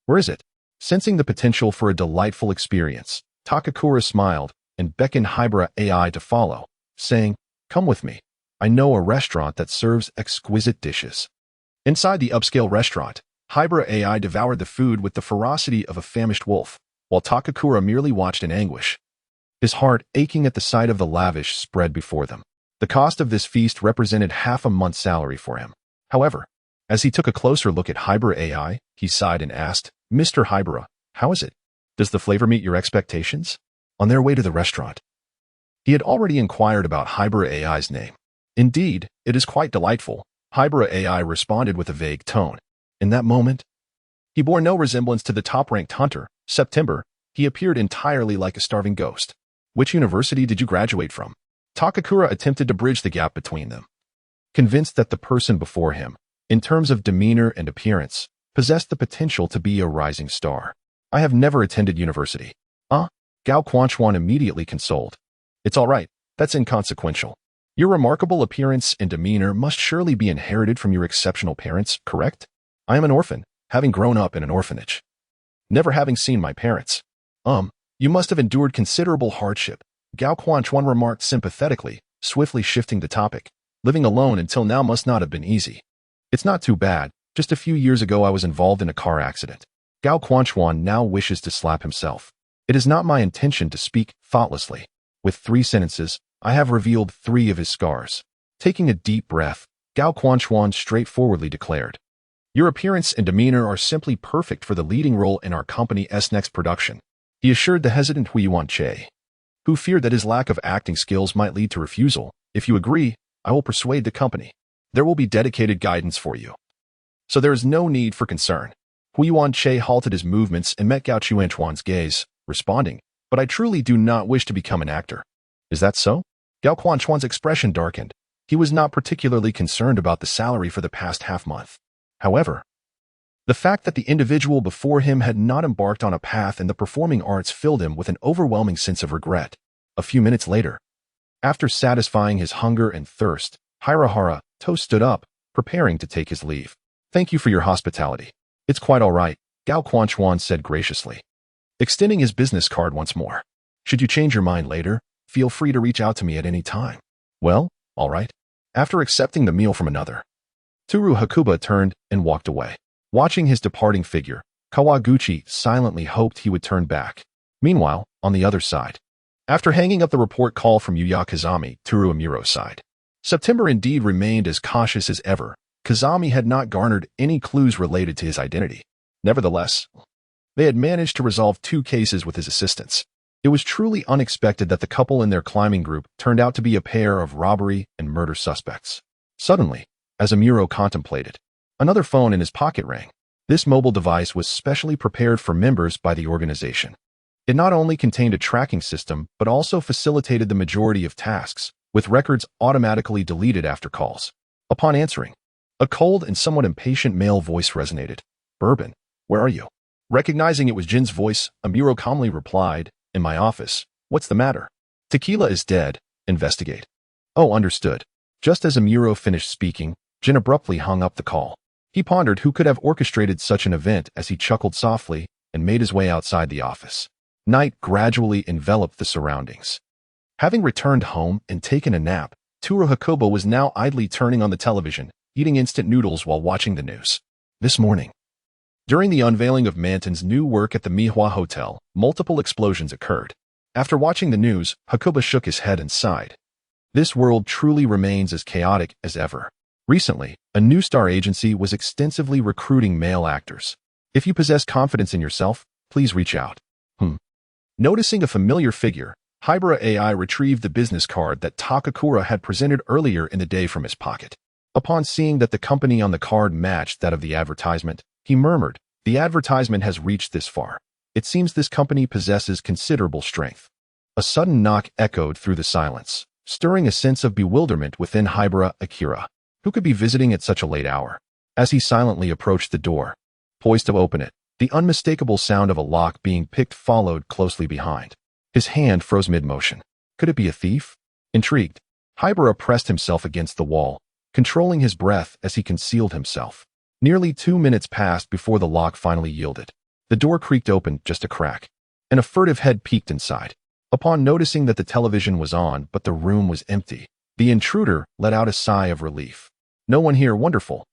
Where is it? Sensing the potential for a delightful experience, Takakura smiled and beckoned Haibara Ai to follow, saying, Come with me. I know a restaurant that serves exquisite dishes. Inside the upscale restaurant, Haibara Ai devoured the food with the ferocity of a famished wolf, while Takakura merely watched in anguish, his heart aching at the sight of the lavish spread before them. The cost of this feast represented half a month's salary for him. However, as he took a closer look at Haibara Ai, he sighed and asked, Mr. Haibara, how is it? Does the flavor meet your expectations? On their way to the restaurant, he had already inquired about Haibara Ai's name. Indeed, it is quite delightful, Haibara Ai responded with a vague tone. In that moment, he bore no resemblance to the top-ranked hunter. September, he appeared entirely like a starving ghost. Which university did you graduate from? Takakura attempted to bridge the gap between them, convinced that the person before him, in terms of demeanor and appearance, possessed the potential to be a rising star. I have never attended university. Gao Quanchuan immediately consoled. It's all right, that's inconsequential. Your remarkable appearance and demeanor must surely be inherited from your exceptional parents, correct? I am an orphan, having grown up in an orphanage, never having seen my parents. You must have endured considerable hardship, Gao Quanchuan remarked sympathetically, swiftly shifting the topic. Living alone until now must not have been easy. It's not too bad. Just a few years ago I was involved in a car accident. Gao Quanchuan now wishes to slap himself. It is not my intention to speak thoughtlessly. With 3 sentences, I have revealed 3 of his scars. Taking a deep breath, Gao Quanchuan straightforwardly declared, Your appearance and demeanor are simply perfect for the leading role in our company's next production. He assured the hesitant Huiyuan Che, who feared that his lack of acting skills might lead to refusal. If you agree, I will persuade the company. There will be dedicated guidance for you, so there is no need for concern. Huiyuan Che halted his movements and met Gao Quanchuan's gaze, responding, But I truly do not wish to become an actor. Is that so? Gao Quanchuan's expression darkened. He was not particularly concerned about the salary for the past half-month. However, the fact that the individual before him had not embarked on a path in the performing arts filled him with an overwhelming sense of regret. A few minutes later, after satisfying his hunger and thirst, Haibara Ai stood up, preparing to take his leave. Thank you for your hospitality. It's quite all right, Gao Quanchuan said graciously, extending his business card once more. Should you change your mind later, feel free to reach out to me at any time. Well, all right. After accepting the meal from another, Toru Hakuba turned and walked away. Watching his departing figure, Kawaguchi silently hoped he would turn back. Meanwhile, on the other side, After hanging up the report call from Yuya Kazami, Toru Amuro sighed. September indeed remained as cautious as ever. Kazami had not garnered any clues related to his identity. Nevertheless, they had managed to resolve 2 cases with his assistance. It was truly unexpected that the couple in their climbing group turned out to be a pair of robbery and murder suspects. Suddenly, as Amuro contemplated, another phone in his pocket rang. This mobile device was specially prepared for members by the organization. It not only contained a tracking system, but also facilitated the majority of tasks, with records automatically deleted after calls. Upon answering, a cold and somewhat impatient male voice resonated. "Bourbon, where are you?" Recognizing it was Jin's voice, Amuro calmly replied, "In my office. What's the matter?" "Tequila is dead. Investigate." "Oh, understood." Just as Amuro finished speaking, Jin abruptly hung up the call. He pondered who could have orchestrated such an event as he chuckled softly and made his way outside the office. Night gradually enveloped the surroundings. Having returned home and taken a nap, Toru Hakuba was now idly turning on the television, eating instant noodles while watching the news. This morning, during the unveiling of Manton's new work at the Mihua Hotel, multiple explosions occurred. After watching the news, Hakuba shook his head and sighed. This world truly remains as chaotic as ever. Recently, a new star agency was extensively recruiting male actors. If you possess confidence in yourself, please reach out. Noticing a familiar figure, Haibara Ai retrieved the business card that Takakura had presented earlier in the day from his pocket. Upon seeing that the company on the card matched that of the advertisement, he murmured, "The advertisement has reached this far. It seems this company possesses considerable strength." A sudden knock echoed through the silence, stirring a sense of bewilderment within Haibara Akira. Who could be visiting at such a late hour? As he silently approached the door, poised to open it, the unmistakable sound of a lock being picked followed closely behind. His hand froze mid-motion. Could it be a thief? Intrigued, Haibara pressed himself against the wall, controlling his breath as he concealed himself. Nearly 2 minutes passed before the lock finally yielded. The door creaked open just a crack, and a furtive head peeked inside. Upon noticing that the television was on but the room was empty, the intruder let out a sigh of relief. "No one here, wonderful."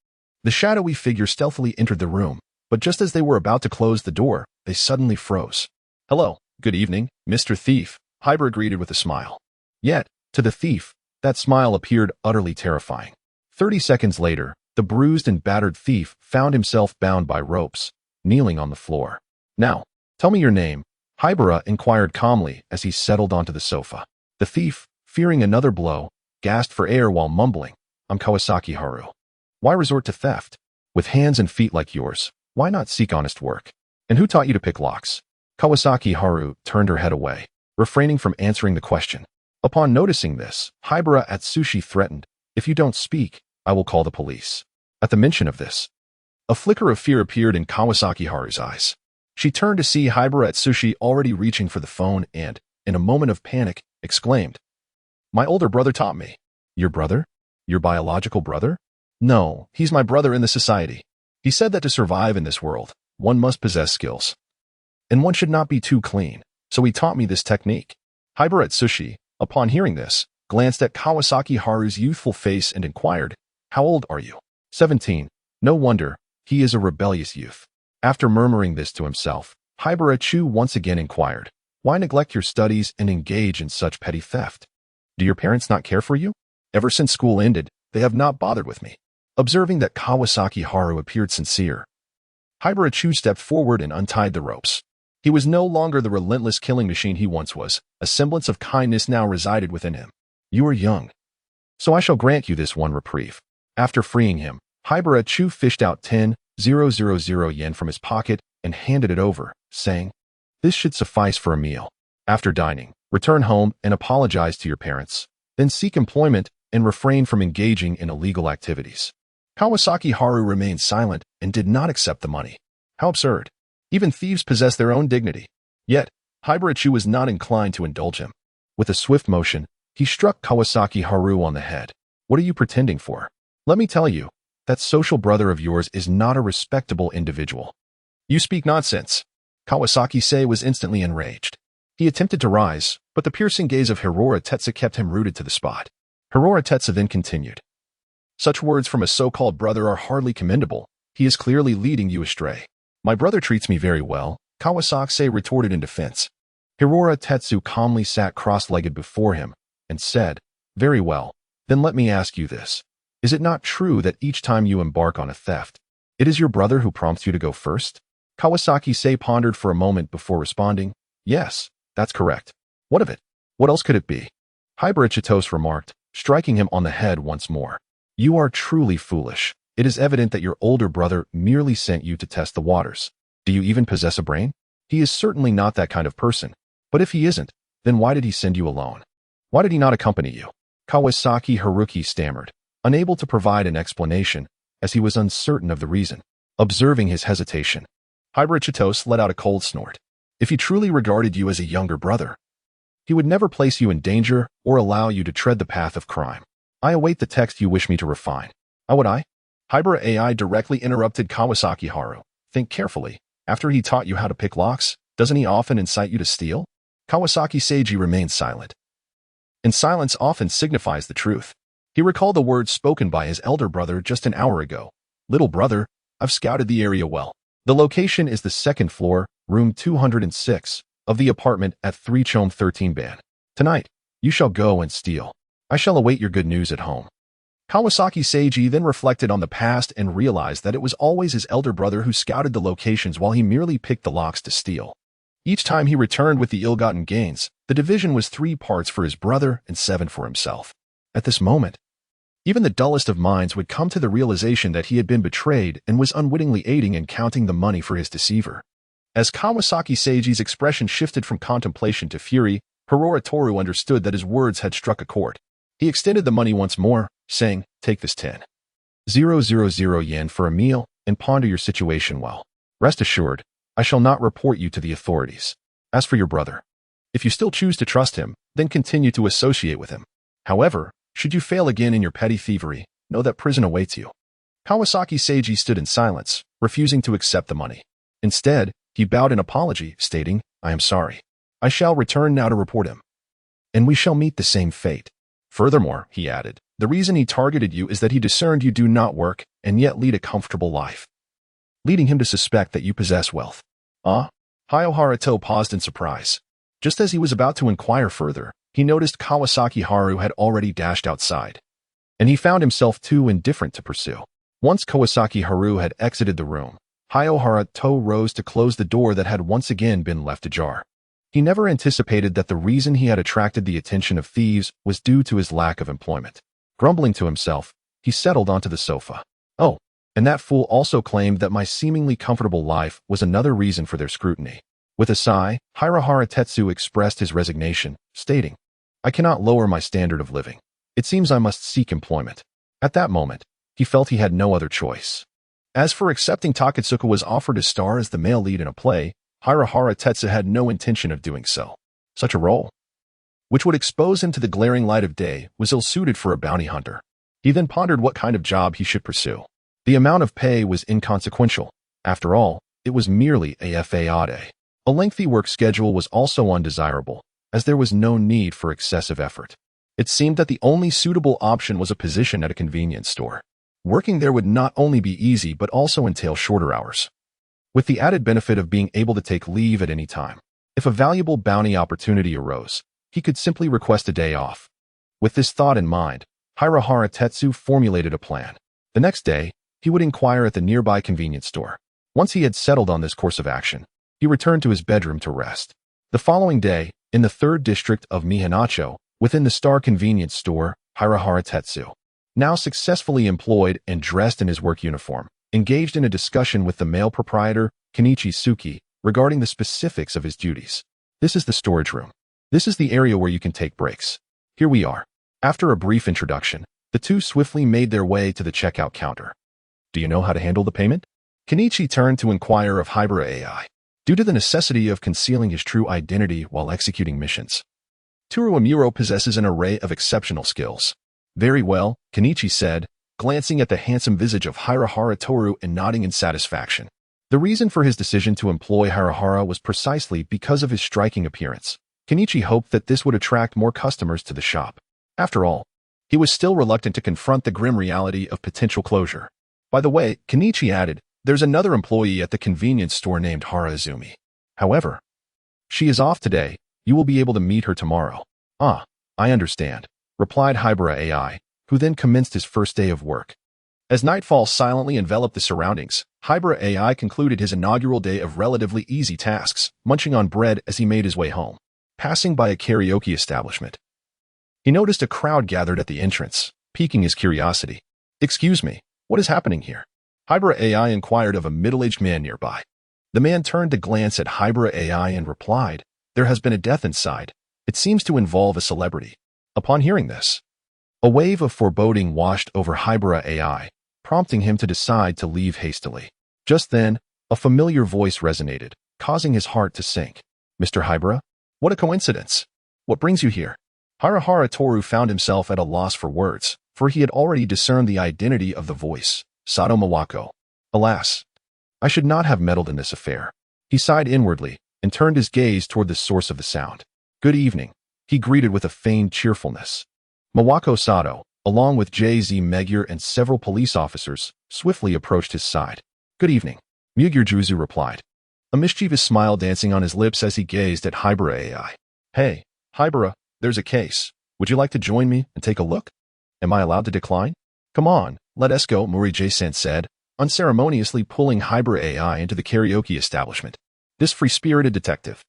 The shadowy figure stealthily entered the room, but just as they were about to close the door, they suddenly froze. "Hello, good evening, Mr. Thief," Haibara greeted with a smile. Yet, to the thief, that smile appeared utterly terrifying. 30 seconds later, the bruised and battered thief found himself bound by ropes, kneeling on the floor. "Now, tell me your name," Haibara inquired calmly as he settled onto the sofa. The thief, fearing another blow, gasped for air while mumbling, "I'm Kawasaki Haru." "Why resort to theft? With hands and feet like yours, why not seek honest work? And who taught you to pick locks?" Kawasaki Haru turned her head away, refraining from answering the question. Upon noticing this, Haibara Atsushi threatened, "If you don't speak, I will call the police." At the mention of this, a flicker of fear appeared in Kawasaki Haru's eyes. She turned to see Haibara Atsushi already reaching for the phone and, in a moment of panic, exclaimed, "My older brother taught me." "Your brother? Your biological brother?" "No, he's my brother in the society. He said that to survive in this world, one must possess skills. And one should not be too clean, so he taught me this technique." Haibara Atsushi, upon hearing this, glanced at Kawasaki Haru's youthful face and inquired, "How old are you?" 17. No wonder, he is a rebellious youth. After murmuring this to himself, Haibara Chu once again inquired, "Why neglect your studies and engage in such petty theft? Do your parents not care for you? Ever since school ended, they have not bothered with me." Observing that Kawasaki Haru appeared sincere, Haibara Chu stepped forward and untied the ropes. He was no longer the relentless killing machine he once was. A semblance of kindness now resided within him. "You are young, so I shall grant you this one reprieve." After freeing him, Haibara Chu fished out 10,000 yen from his pocket and handed it over, saying, "This should suffice for a meal. After dining, return home and apologize to your parents. Then seek employment and refrain from engaging in illegal activities." Kawasaki Haru remained silent and did not accept the money. How absurd. Even thieves possess their own dignity. Yet, Haibara Chu was not inclined to indulge him. With a swift motion, he struck Kawasaki Haru on the head. "What are you pretending for? Let me tell you, that social brother of yours is not a respectable individual." "You speak nonsense." Kawasaki-sei was instantly enraged. He attempted to rise, but the piercing gaze of Hirora Tetsu kept him rooted to the spot. Hirora Tetsu then continued, "Such words from a so-called brother are hardly commendable. He is clearly leading you astray." "My brother treats me very well," Kawasaki-sei retorted in defense. Hirora Tetsu calmly sat cross-legged before him and said, "Very well, then let me ask you this. Is it not true that each time you embark on a theft, it is your brother who prompts you to go first?" Kawasaki-sei pondered for a moment before responding, "Yes, that's correct. What of it? What else could it be?" Haibara remarked, striking him on the head once more. "You are truly foolish. It is evident that your older brother merely sent you to test the waters. Do you even possess a brain? He is certainly not that kind of person. But if he isn't, then why did he send you alone? Why did he not accompany you?" Kawasaki Haruki stammered, unable to provide an explanation, as he was uncertain of the reason. Observing his hesitation, Haibara let out a cold snort. "If he truly regarded you as a younger brother, he would never place you in danger or allow you to tread the path of crime. I await the text you wish me to refine." "How would I?" Haibara Ai directly interrupted Kawasaki Haru. "Think carefully. After he taught you how to pick locks, doesn't he often incite you to steal?" Kawasaki Seiji remained silent. And silence often signifies the truth. He recalled the words spoken by his elder brother just an hour ago. "Little brother, I've scouted the area well. The location is the second floor, room 206, of the apartment at 3 Chom 13 Ban. Tonight, you shall go and steal. I shall await your good news at home." Kawasaki Seiji then reflected on the past and realized that it was always his elder brother who scouted the locations while he merely picked the locks to steal. Each time he returned with the ill-gotten gains, the division was 3 parts for his brother and 7 for himself. At this moment, even the dullest of minds would come to the realization that he had been betrayed and was unwittingly aiding and counting the money for his deceiver. As Kawasaki Seiji's expression shifted from contemplation to fury, Hirora Toru understood that his words had struck a chord. He extended the money once more, saying, "Take this 10,000 yen for a meal and ponder your situation well. Rest assured, I shall not report you to the authorities. As for your brother, if you still choose to trust him, then continue to associate with him. However, should you fail again in your petty thievery, know that prison awaits you." Kawasaki Seiji stood in silence, refusing to accept the money. Instead, he bowed in apology, stating, "I am sorry. I shall return now to report him. And we shall meet the same fate. Furthermore," he added, "the reason he targeted you is that he discerned you do not work and yet lead a comfortable life, leading him to suspect that you possess wealth." Haruhara paused in surprise. Just as he was about to inquire further, he noticed Kawasaki Haru had already dashed outside, and he found himself too indifferent to pursue. Once Kawasaki Haru had exited the room, Haruhara rose to close the door that had once again been left ajar. He never anticipated that the reason he had attracted the attention of thieves was due to his lack of employment. Grumbling to himself, he settled onto the sofa. "Oh, and that fool also claimed that my seemingly comfortable life was another reason for their scrutiny." With a sigh, Haruhara expressed his resignation, stating, "I cannot lower my standard of living. It seems I must seek employment." At that moment, he felt he had no other choice. As for accepting Takatsukawa's offer to star as the male lead in a play, Haruhara had no intention of doing so. Such a role, which would expose him to the glaring light of day, was ill-suited for a bounty hunter. He then pondered what kind of job he should pursue. The amount of pay was inconsequential. After all, it was merely a fade. A lengthy work schedule was also undesirable, as there was no need for excessive effort. It seemed that the only suitable option was a position at a convenience store. Working there would not only be easy but also entail shorter hours, with the added benefit of being able to take leave at any time. If a valuable bounty opportunity arose, he could simply request a day off. With this thought in mind, Haruhara formulated a plan. The next day, he would inquire at the nearby convenience store. Once he had settled on this course of action, he returned to his bedroom to rest. The following day, in the 3rd district of Mihanacho, within the Star convenience store, Haruhara, now successfully employed and dressed in his work uniform, engaged in a discussion with the male proprietor, Kenichi Suki, regarding the specifics of his duties. "This is the storage room. This is the area where you can take breaks. Here we are." After a brief introduction, the two swiftly made their way to the checkout counter. "Do you know how to handle the payment?" Kenichi turned to inquire of Haibara Ai. Due to the necessity of concealing his true identity while executing missions, Toru Amuro possesses an array of exceptional skills. "Very well," Kenichi said, glancing at the handsome visage of Haruhara Toru and nodding in satisfaction. The reason for his decision to employ Haruhara was precisely because of his striking appearance. Kenichi hoped that this would attract more customers to the shop. After all, he was still reluctant to confront the grim reality of potential closure. "By the way," Kenichi added, "there's another employee at the convenience store named Hara Izumi. However, she is off today, You will be able to meet her tomorrow. Ah, I understand, replied Haibara Ai, who then commenced his first day of work. As nightfall silently enveloped the surroundings, Haibara Ai concluded his inaugural day of relatively easy tasks, munching on bread as he made his way home. Passing by a karaoke establishment, he noticed a crowd gathered at the entrance, piquing his curiosity. "Excuse me, what is happening here?" Haibara Ai inquired of a middle-aged man nearby. The man turned to glance at Haibara Ai and replied, "There has been a death inside. It seems to involve a celebrity." Upon hearing this, a wave of foreboding washed over Haibara Ai, prompting him to decide to leave hastily. Just then, a familiar voice resonated, causing his heart to sink. "Mr. Haibara? What a coincidence! What brings you here?" Harahara Toru found himself at a loss for words, for he had already discerned the identity of the voice, Sato Mawako. Alas, I should not have meddled in this affair. He sighed inwardly and turned his gaze toward the source of the sound. "Good evening," he greeted with a feigned cheerfulness. Mawako Sato, along with J.Z. Megure and several police officers, swiftly approached his side. "Good evening," Megure Juzu replied, a mischievous smile dancing on his lips as he gazed at Haibara Ai. "Hey, Haibara, there's a case. Would you like to join me and take a look?" "Am I allowed to decline?" "Come on, let us go," Mori J-san said, unceremoniously pulling Haibara Ai into the karaoke establishment. This free-spirited detective,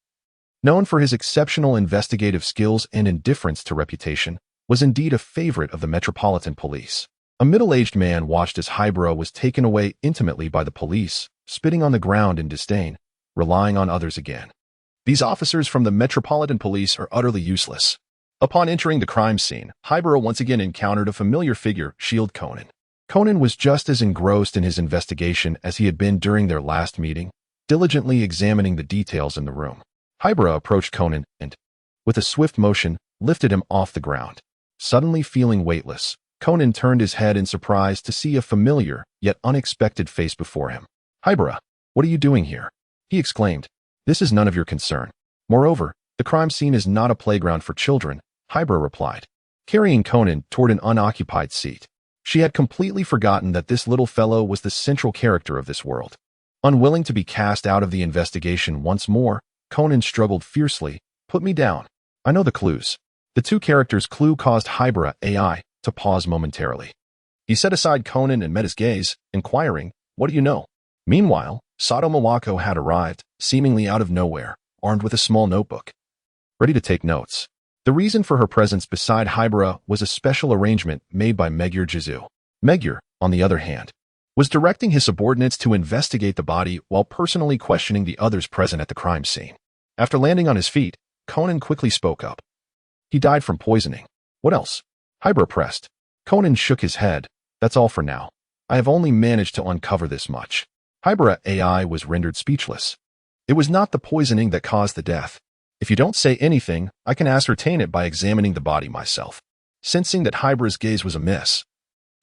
known for his exceptional investigative skills and indifference to reputation, was indeed a favorite of the Metropolitan Police. A middle-aged man watched as Haibara was taken away intimately by the police, spitting on the ground in disdain, relying on others again. These officers from the Metropolitan Police are utterly useless. Upon entering the crime scene, Haibara once again encountered a familiar figure, Shield Conan. Conan was just as engrossed in his investigation as he had been during their last meeting, diligently examining the details in the room. Haibara approached Conan and, with a swift motion, lifted him off the ground. Suddenly feeling weightless, Conan turned his head in surprise to see a familiar, yet unexpected face before him. "Haibara, what are you doing here?" he exclaimed. "This is none of your concern. Moreover, the crime scene is not a playground for children," Haibara replied, carrying Conan toward an unoccupied seat. She had completely forgotten that this little fellow was the central character of this world. Unwilling to be cast out of the investigation once more, Conan struggled fiercely. "Put me down. I know the clues." The two characters' clue caused Haibara Ai to pause momentarily. He set aside Conan and met his gaze, inquiring, "What do you know?" Meanwhile, Sato Mawako had arrived, seemingly out of nowhere, armed with a small notebook, ready to take notes. The reason for her presence beside Haibara was a special arrangement made by Megure Jizu. Megure, on the other hand, was directing his subordinates to investigate the body while personally questioning the others present at the crime scene. After landing on his feet, Conan quickly spoke up. "He died from poisoning." "What else?" Haibara pressed. Conan shook his head. "That's all for now. I have only managed to uncover this much." Haibara Ai was rendered speechless. "It was not the poisoning that caused the death. If you don't say anything, I can ascertain it by examining the body myself." Sensing that Haibara's gaze was amiss,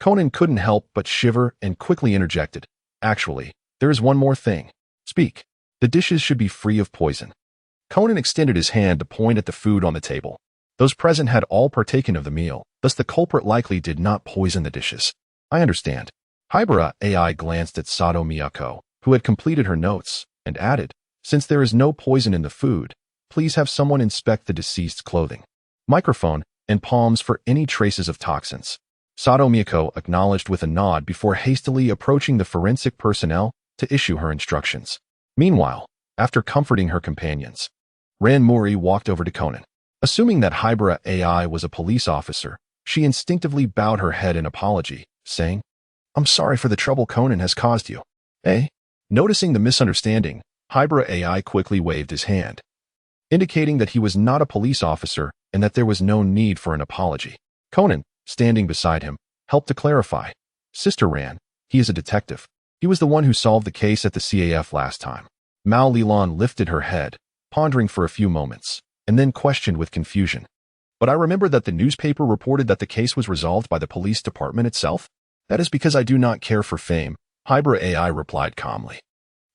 Conan couldn't help but shiver and quickly interjected. "Actually, there is one more thing." "Speak." "The dishes should be free of poison." Conan extended his hand to point at the food on the table. Those present had all partaken of the meal, thus the culprit likely did not poison the dishes. "I understand." Haibara Ai glanced at Sato Miyako, who had completed her notes, and added, "Since there is no poison in the food, please have someone inspect the deceased's clothing, microphone, and palms for any traces of toxins." Sato Miyako acknowledged with a nod before hastily approaching the forensic personnel to issue her instructions. Meanwhile, after comforting her companions, Ran Mori walked over to Conan. Assuming that Haibara Ai was a police officer, she instinctively bowed her head in apology, saying, "I'm sorry for the trouble Conan has caused you." "Eh?" Noticing the misunderstanding, Haibara Ai quickly waved his hand, indicating that he was not a police officer and that there was no need for an apology. Conan, standing beside him, helped to clarify. "Sister Ran, he is a detective. He was the one who solved the case at the CAF last time." Mao Lilan lifted her head, pondering for a few moments, and then questioned with confusion. "But I remember that the newspaper reported that the case was resolved by the police department itself." "That is because I do not care for fame," Haibara Ai replied calmly.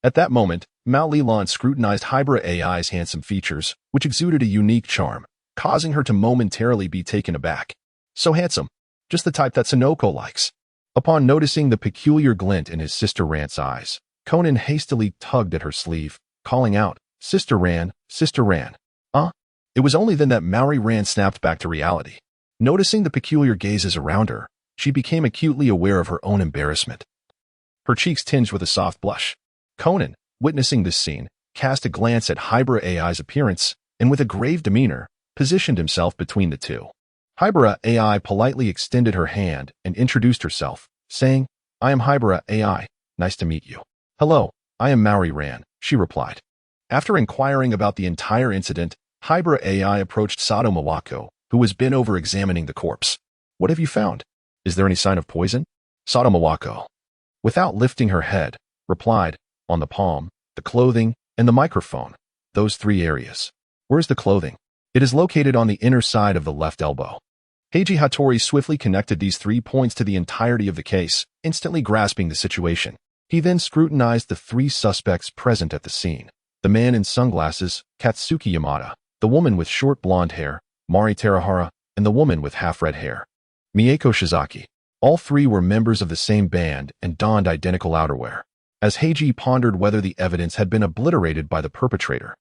At that moment, Mao Lilan scrutinized Haibara Ai's handsome features, which exuded a unique charm, causing her to momentarily be taken aback. "So handsome. Just the type that Sonoko likes." Upon noticing the peculiar glint in his sister Ran's eyes, Conan hastily tugged at her sleeve, calling out, Sister Ran, Sister Ran." It was only then that Maori Ran snapped back to reality. Noticing the peculiar gazes around her, she became acutely aware of her own embarrassment. Her cheeks tinged with a soft blush. Conan, witnessing this scene, cast a glance at Haibara Ai's appearance and with a grave demeanor, positioned himself between the two. Haibara Ai politely extended her hand and introduced herself, saying, "I am Haibara Ai, nice to meet you." "Hello, I am Maori Ran," she replied. After inquiring about the entire incident, Haibara Ai approached Sato Mawako, who was bent over examining the corpse. "What have you found? Is there any sign of poison?" Sato Mawako, without lifting her head, replied, "On the palm, the clothing, and the microphone. Those 3 areas." "Where's the clothing?" "It is located on the inner side of the left elbow." Heiji Hattori swiftly connected these 3 points to the entirety of the case, instantly grasping the situation. He then scrutinized the 3 suspects present at the scene. The man in sunglasses, Katsuki Yamada, the woman with short blonde hair, Mari Terahara, and the woman with half-red hair, Mieko Shizaki. All 3 were members of the same band and donned identical outerwear. As Heiji pondered whether the evidence had been obliterated by the perpetrator,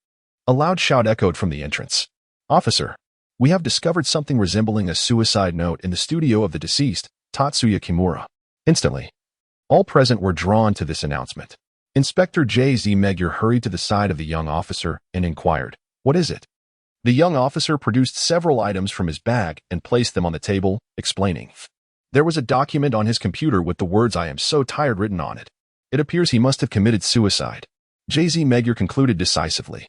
a loud shout echoed from the entrance. "Officer, we have discovered something resembling a suicide note in the studio of the deceased, Tatsuya Kimura." Instantly, all present were drawn to this announcement. Inspector J.Z. Magyar hurried to the side of the young officer and inquired, "What is it?" The young officer produced several items from his bag and placed them on the table, explaining. There was a document on his computer with the words "I am so tired" written on it. It appears he must have committed suicide. J.Z. Magyar concluded decisively,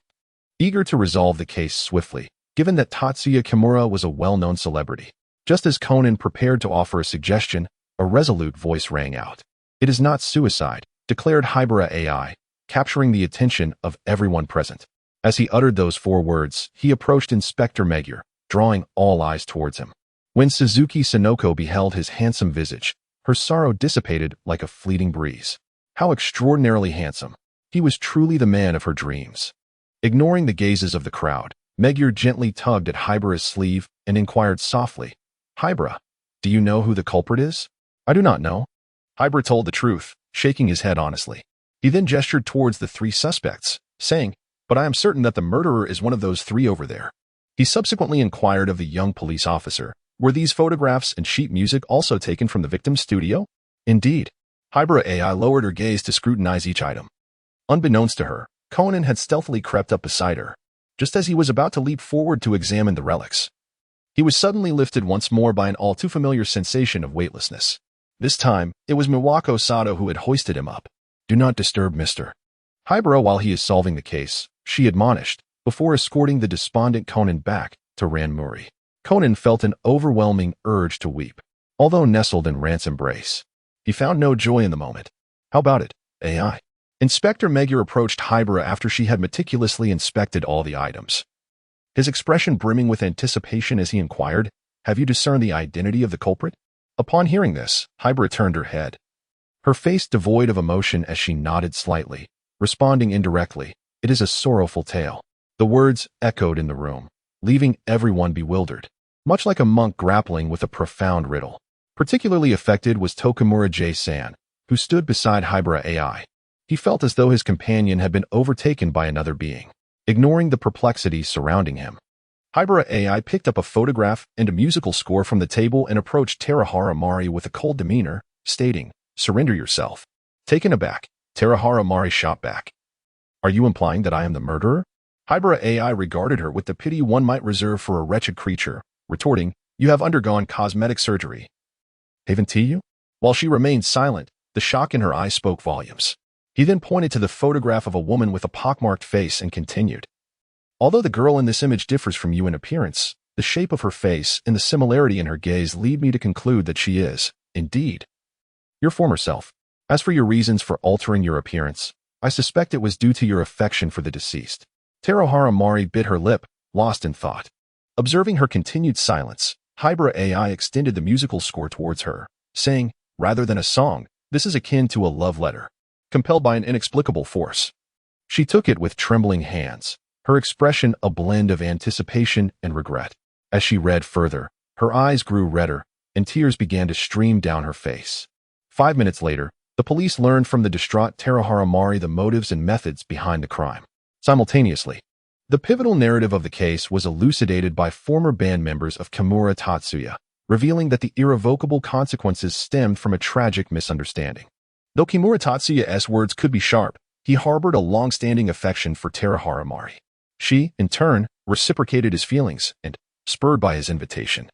eager to resolve the case swiftly, given that Tatsuya Kimura was a well-known celebrity. Just as Conan prepared to offer a suggestion, a resolute voice rang out. "It is not suicide," declared Haibara Ai, capturing the attention of everyone present. As he uttered those 4 words, he approached Inspector Magyar, drawing all eyes towards him. When Suzuki Sonoko beheld his handsome visage, her sorrow dissipated like a fleeting breeze. How extraordinarily handsome! He was truly the man of her dreams. Ignoring the gazes of the crowd, Magyar gently tugged at Haibara's sleeve and inquired softly, "Haibara, do you know who the culprit is?" "I do not know." Haibara told the truth, shaking his head honestly. He then gestured towards the 3 suspects, saying, "But I am certain that the murderer is one of those 3 over there." He subsequently inquired of the young police officer, "Were these photographs and sheet music also taken from the victim's studio?" "Indeed." Haibara Ai lowered her gaze to scrutinize each item. Unbeknownst to her, Conan had stealthily crept up beside her. Just as he was about to leap forward to examine the relics, he was suddenly lifted once more by an all-too-familiar sensation of weightlessness. This time, it was Miwako Sato who had hoisted him up. "Do not disturb Mr. Haibara while he is solving the case," she admonished, before escorting the despondent Conan back to Ranmuri. Conan felt an overwhelming urge to weep. Although nestled in Rant's embrace, he found no joy in the moment. "How about it, AI?" Inspector Magyar approached Haibara after she had meticulously inspected all the items. His expression brimming with anticipation as he inquired, "Have you discerned the identity of the culprit?" Upon hearing this, Haibara turned her head, her face devoid of emotion as she nodded slightly, responding indirectly, "It is a sorrowful tale." The words echoed in the room, leaving everyone bewildered, much like a monk grappling with a profound riddle. Particularly affected was Tokumura J-san, who stood beside Haibara Ai. He felt as though his companion had been overtaken by another being. Ignoring the perplexity surrounding him, Haibara Ai picked up a photograph and a musical score from the table and approached Terahara Mari with a cold demeanor, stating, "Surrender yourself." Taken aback, Terahara Mari shot back, "Are you implying that I am the murderer?" Haibara Ai regarded her with the pity one might reserve for a wretched creature, retorting, "You have undergone cosmetic surgery, haven't you?" While she remained silent, the shock in her eyes spoke volumes. He then pointed to the photograph of a woman with a pockmarked face and continued, "Although the girl in this image differs from you in appearance, the shape of her face and the similarity in her gaze lead me to conclude that she is, indeed, your former self. As for your reasons for altering your appearance, I suspect it was due to your affection for the deceased." Terahara Mari bit her lip, lost in thought. Observing her continued silence, Haibara Ai extended the musical score towards her, saying, "Rather than a song, this is akin to a love letter." Compelled by an inexplicable force, she took it with trembling hands, her expression a blend of anticipation and regret. As she read further, her eyes grew redder, and tears began to stream down her face. 5 minutes later, the police learned from the distraught Terahara Mari the motives and methods behind the crime. Simultaneously, The pivotal narrative of the case was elucidated by former band members of Kimura Tatsuya, revealing that the irrevocable consequences stemmed from a tragic misunderstanding. Though Kimura Tatsuya's words could be sharp, he harbored a long-standing affection for Haibara Ai. She, in turn, reciprocated his feelings and, spurred by his invitation,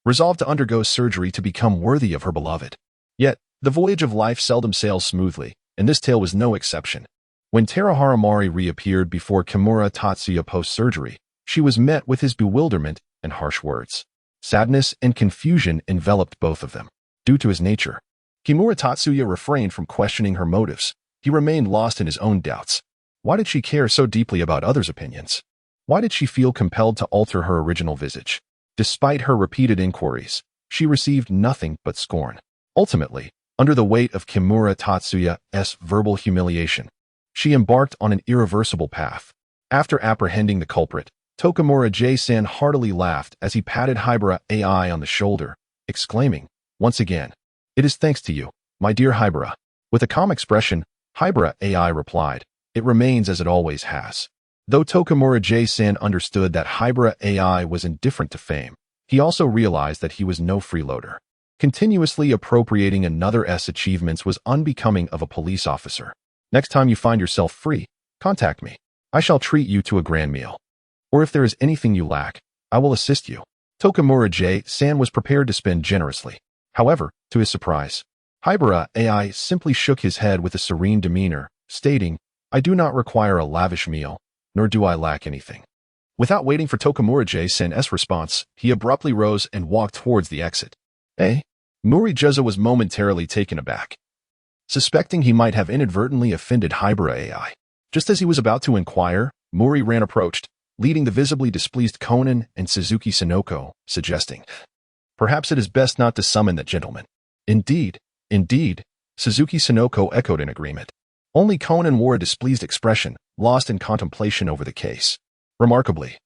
resolved to undergo surgery to become worthy of her beloved. Yet, the voyage of life seldom sails smoothly, and this tale was no exception. When Haibara Ai reappeared before Kimura Tatsuya post-surgery, she was met with his bewilderment and harsh words. Sadness and confusion enveloped both of them. Due to his nature, Kimura Tatsuya refrained from questioning her motives. He remained lost in his own doubts. Why did she care so deeply about others' opinions? Why did she feel compelled to alter her original visage? Despite her repeated inquiries, she received nothing but scorn. Ultimately, under the weight of Kimura Tatsuya's verbal humiliation, she embarked on an irreversible path. After apprehending the culprit, Tokumura J-san heartily laughed as he patted Haibara Ai on the shoulder, exclaiming, "Once again, it is thanks to you, my dear Haibara." With a calm expression, Haibara Ai replied, "It remains as it always has." Though Tokumura J-san understood that Haibara Ai was indifferent to fame, he also realized that he was no freeloader. Continuously appropriating another's achievements was unbecoming of a police officer. Next time you find yourself free, contact me. I shall treat you to a grand meal. Or if there is anything you lack, I will assist you. Tokumura J-san was prepared to spend generously. However, to his surprise, Haibara Ai simply shook his head with a serene demeanor, stating, "I do not require a lavish meal, nor do I lack anything." Without waiting for Tokumura J-san's response, he abruptly rose and walked towards the exit. Morijuza was momentarily taken aback, suspecting he might have inadvertently offended Haibara Ai. Just as he was about to inquire, Mori-ran approached, leading the visibly displeased Conan and Suzuki Sonoko, suggesting, "Perhaps it is best not to summon that gentleman." Indeed, Suzuki Sonoko echoed in agreement. Only Conan wore a displeased expression, lost in contemplation over the case. Remarkably,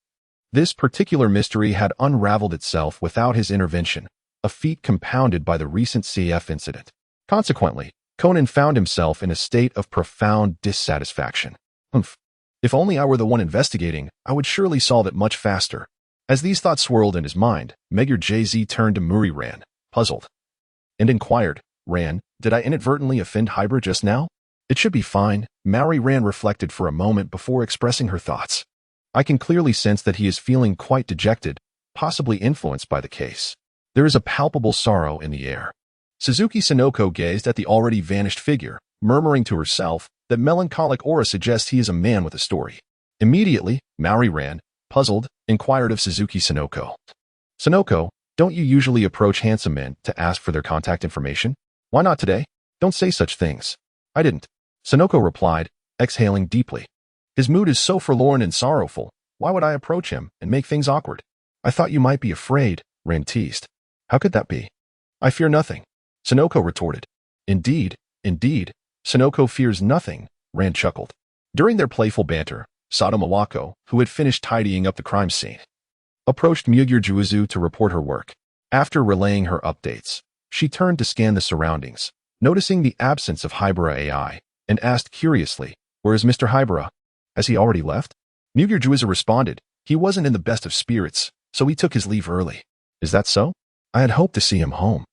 this particular mystery had unraveled itself without his intervention, a feat compounded by the recent CF incident. Consequently, Conan found himself in a state of profound dissatisfaction. If only I were the one investigating, I would surely solve it much faster. As these thoughts swirled in his mind, Magyar JZ turned to Mori-ran, puzzled, and inquired, "Ran, did I inadvertently offend Haibara just now?" "It should be fine." Mori-ran reflected for a moment before expressing her thoughts. "I can clearly sense that he is feeling quite dejected, possibly influenced by the case. There is a palpable sorrow in the air." Suzuki Sonoko gazed at the already vanished figure, murmuring to herself that melancholic aura suggests he is a man with a story. Immediately, Mori-ran, puzzled, inquired of Suzuki Sonoko, "Sonoko, don't you usually approach handsome men to ask for their contact information? Why not today?" "Don't say such things." "I didn't," Sonoko replied, exhaling deeply. "His mood is so forlorn and sorrowful. Why would I approach him and make things awkward?" "I thought you might be afraid," Ran teased. "How could that be?" "I fear nothing," Sonoko retorted. Indeed, Sonoko fears nothing," Ran chuckled. During their playful banter, Sato Mawako, who had finished tidying up the crime scene, approached Muyurjuizu to report her work. After relaying her updates, she turned to scan the surroundings, noticing the absence of Haibara Ai, and asked curiously, "Where is Mr. Haibara? Has he already left?" Muyurjuizu responded, "He wasn't in the best of spirits, so he took his leave early." "Is that so? I had hoped to see him home,"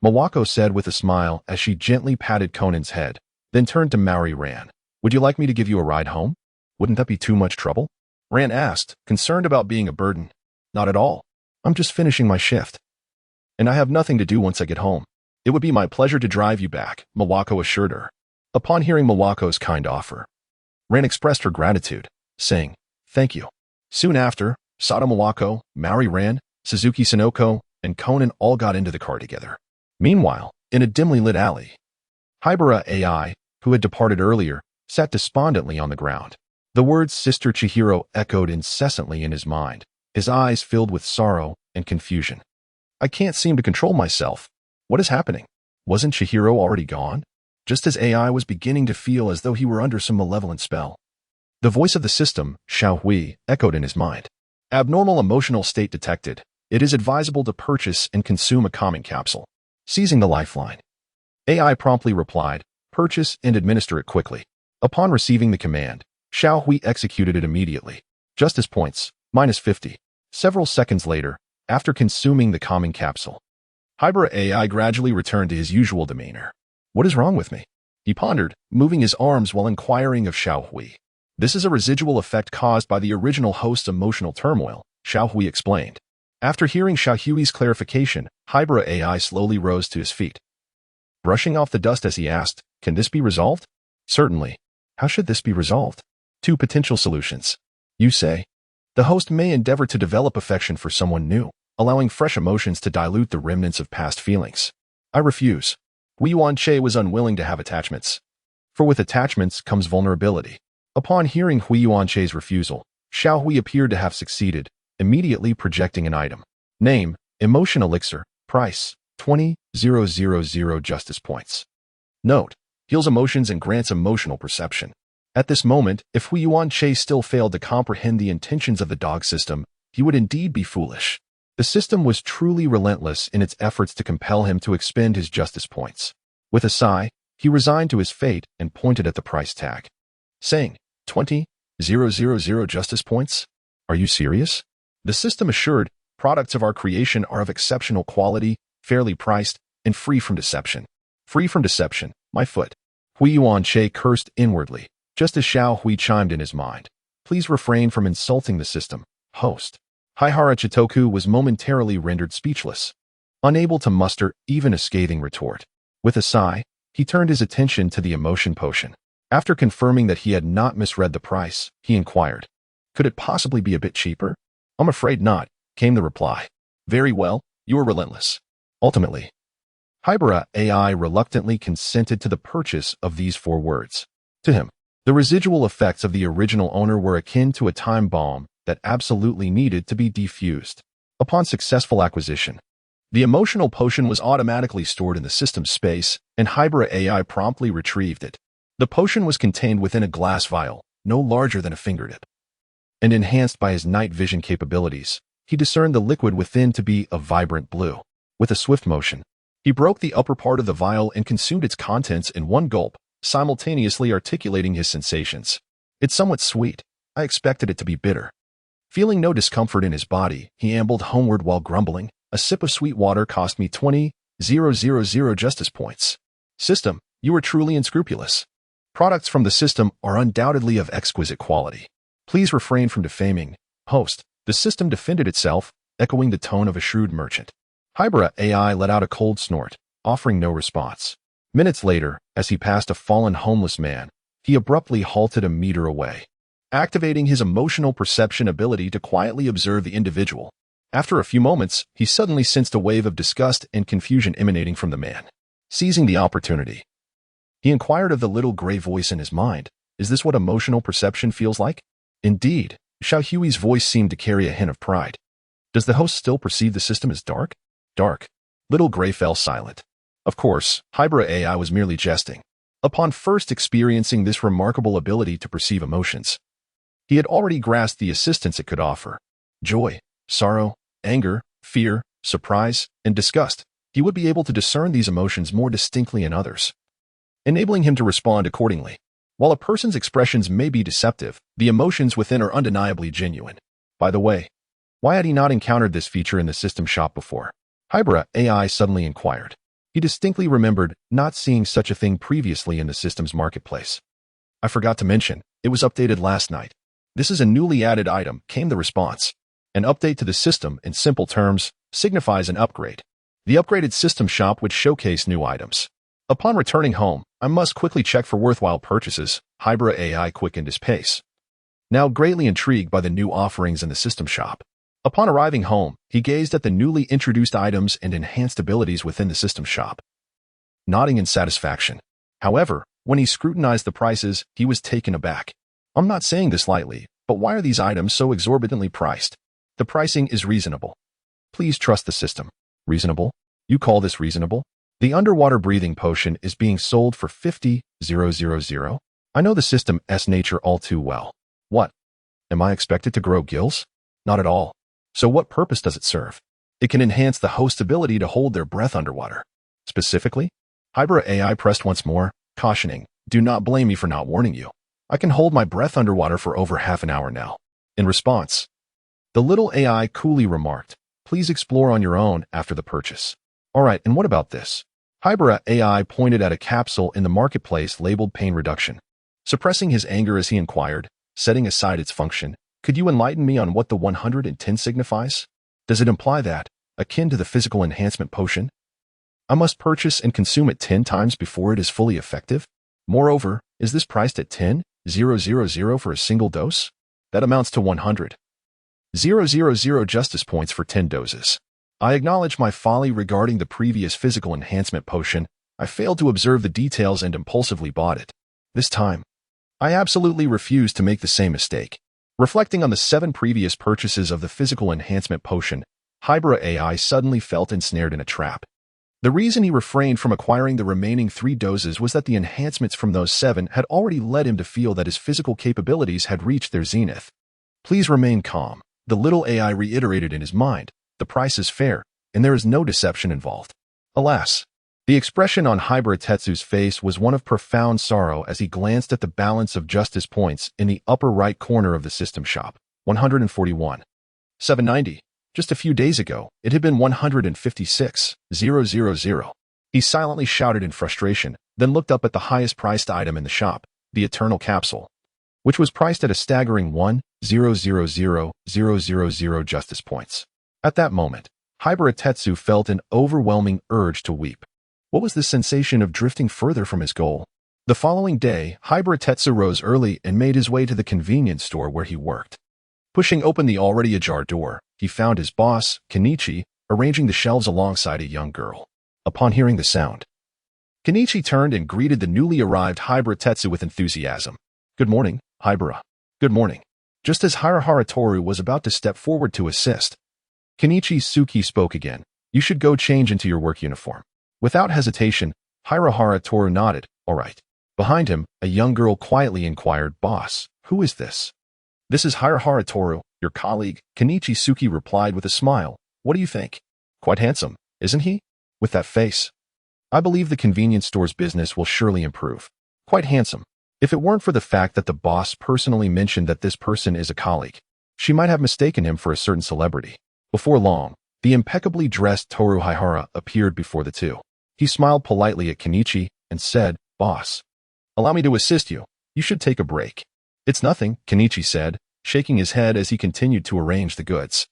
Mawako said with a smile as she gently patted Conan's head, then turned to Mori-ran. "Would you like me to give you a ride home? Wouldn't that be too much trouble?" Ran asked, concerned about being a burden. "Not at all. I'm just finishing my shift, and I have nothing to do once I get home." "It would be my pleasure to drive you back," Mawako assured her. Upon hearing Mawako's kind offer, Ran expressed her gratitude, saying, "Thank you." Soon after, Sato Mawako, Mori-ran, Suzuki Sonoko, and Conan all got into the car together. Meanwhile, in a dimly lit alley, Haibara Ai, who had departed earlier, sat despondently on the ground. The words Sister Chihiro echoed incessantly in his mind, his eyes filled with sorrow and confusion. "I can't seem to control myself. What is happening? Wasn't Chihiro already gone?" Just as Ai was beginning to feel as though he were under some malevolent spell, the voice of the system, Xiao Hui, echoed in his mind. "Abnormal emotional state detected. It is advisable to purchase and consume a calming capsule." Seizing the lifeline, Ai promptly replied, "Purchase and administer it quickly." Upon receiving the command, Xiao Hui executed it immediately. Justice points, -50. Several seconds later, after consuming the calming capsule, Haibara Ai gradually returned to his usual demeanor. What is wrong with me? He pondered, moving his arms while inquiring of Xiao Hui. This is a residual effect caused by the original host's emotional turmoil, Xiao Hui explained. After hearing Xiao Hui's clarification, Haibara Ai slowly rose to his feet. Brushing off the dust as he asked, can this be resolved? Certainly. How should this be resolved? Two potential solutions. You say? The host may endeavor to develop affection for someone new, allowing fresh emotions to dilute the remnants of past feelings. I refuse. Hui Yuanche was unwilling to have attachments. For with attachments comes vulnerability. Upon hearing Hui Yuanche's refusal, Xiao Hui appeared to have succeeded, immediately projecting an item. Name, Emotion Elixir, Price, 20,000 Justice Points. Note, heals emotions and grants emotional perception. At this moment, if Hui Yuanche still failed to comprehend the intentions of the dog system, he would indeed be foolish. The system was truly relentless in its efforts to compel him to expend his justice points. With a sigh, he resigned to his fate and pointed at the price tag, saying, 20,000 justice points? Are you serious? The system assured, products of our creation are of exceptional quality, fairly priced, and free from deception. Free from deception, my foot. Hui Yuanche cursed inwardly, just as Xiao Hui chimed in his mind. Please refrain from insulting the system, host. Haibara Chitoku was momentarily rendered speechless, unable to muster even a scathing retort. With a sigh, he turned his attention to the emotion potion. After confirming that he had not misread the price, he inquired, could it possibly be a bit cheaper? I'm afraid not, came the reply. Very well, you are relentless. Ultimately, Haibara Ai reluctantly consented to the purchase of these 4 words. To him, the residual effects of the original owner were akin to a time bomb that absolutely needed to be defused. Upon successful acquisition, the emotional potion was automatically stored in the system space, and Haibara Ai promptly retrieved it. The potion was contained within a glass vial, no larger than a fingertip. And enhanced by his night vision capabilities, he discerned the liquid within to be a vibrant blue. With a swift motion, he broke the upper part of the vial and consumed its contents in one gulp, simultaneously articulating his sensations. It's somewhat sweet. I expected it to be bitter. Feeling no discomfort in his body, he ambled homeward while grumbling, a sip of sweet water cost me 20,000 justice points. System, you are truly unscrupulous. Products from the system are undoubtedly of exquisite quality. Please refrain from defaming. Host, the system defended itself, echoing the tone of a shrewd merchant. Haibara Ai let out a cold snort, offering no response. Minutes later, as he passed a fallen homeless man, he abruptly halted a meter away, activating his emotional perception ability to quietly observe the individual. After a few moments, he suddenly sensed a wave of disgust and confusion emanating from the man. Seizing the opportunity, he inquired of the little gray voice in his mind, is this what emotional perception feels like? Indeed, Xiao Hui's voice seemed to carry a hint of pride. Does the host still perceive the system as dark? Dark. Little Gray fell silent. Of course, Haibara Ai was merely jesting. Upon first experiencing this remarkable ability to perceive emotions, he had already grasped the assistance it could offer. Joy, sorrow, anger, fear, surprise, and disgust. He would be able to discern these emotions more distinctly in others, enabling him to respond accordingly. While a person's expressions may be deceptive, the emotions within are undeniably genuine. By the way, why had he not encountered this feature in the system shop before? Haibara Ai suddenly inquired. He distinctly remembered not seeing such a thing previously in the system's marketplace. I forgot to mention, it was updated last night. This is a newly added item, came the response. An update to the system, in simple terms, signifies an upgrade. The upgraded system shop would showcase new items. Upon returning home, I must quickly check for worthwhile purchases. Haibara Ai quickened his pace, now greatly intrigued by the new offerings in the system shop. Upon arriving home, he gazed at the newly introduced items and enhanced abilities within the system shop, nodding in satisfaction. However, when he scrutinized the prices, he was taken aback. I'm not saying this lightly, but why are these items so exorbitantly priced? The pricing is reasonable. Please trust the system. Reasonable? You call this reasonable? The underwater breathing potion is being sold for 50,000. I know the system's nature all too well. What? Am I expected to grow gills? Not at all. So what purpose does it serve? It can enhance the host's ability to hold their breath underwater. Specifically, Haibara Ai pressed once more, cautioning, do not blame me for not warning you. I can hold my breath underwater for over half an hour now. In response, the little AI coolly remarked, "Please explore on your own after the purchase." Alright, and what about this? Haibara Ai pointed at a capsule in the marketplace labeled pain reduction. Suppressing his anger as he inquired, setting aside its function, "Could you enlighten me on what the 110 signifies? Does it imply that, akin to the physical enhancement potion, I must purchase and consume it 10 times before it is fully effective? Moreover, is this priced at 10,000 for a single dose? That amounts to 100,000 justice points for 10 doses. I acknowledge my folly regarding the previous physical enhancement potion. I failed to observe the details and impulsively bought it. This time, I absolutely refuse to make the same mistake." Reflecting on the 7 previous purchases of the physical enhancement potion, Haibara Ai suddenly felt ensnared in a trap. The reason he refrained from acquiring the remaining 3 doses was that the enhancements from those 7 had already led him to feel that his physical capabilities had reached their zenith. "Please remain calm," the little AI reiterated in his mind. "The price is fair, and there is no deception involved." Alas, the expression on Haibara Tetsu's face was one of profound sorrow as he glanced at the balance of justice points in the upper right corner of the system shop. 141,790. Just a few days ago, it had been 156,000. He silently shouted in frustration, then looked up at the highest-priced item in the shop, the Eternal Capsule, which was priced at a staggering 1,000,000 justice points. At that moment, Haibara Tetsu felt an overwhelming urge to weep. What was the sensation of drifting further from his goal? The following day, Haibara Tetsu rose early and made his way to the convenience store where he worked. Pushing open the already ajar door, he found his boss, Kenichi, arranging the shelves alongside a young girl. Upon hearing the sound, Kenichi turned and greeted the newly arrived Haibara Tetsu with enthusiasm. "Good morning, Haibara." "Good morning." Just as Hirahara Toru was about to step forward to assist, Kenichi Suki spoke again. "You should go change into your work uniform." Without hesitation, Hirahara Toru nodded. "All right." Behind him, a young girl quietly inquired, "Boss, who is this?" "This is Hirahara Toru, your colleague," Kenichi Suki replied with a smile. "What do you think? Quite handsome, isn't he? With that face. I believe the convenience store's business will surely improve. Quite handsome. If it weren't for the fact that the boss personally mentioned that this person is a colleague, she might have mistaken him for a certain celebrity." Before long, the impeccably dressed Toru Haihara appeared before the two. He smiled politely at Kenichi and said, "Boss, allow me to assist you. You should take a break." "It's nothing," Kenichi said, shaking his head as he continued to arrange the goods.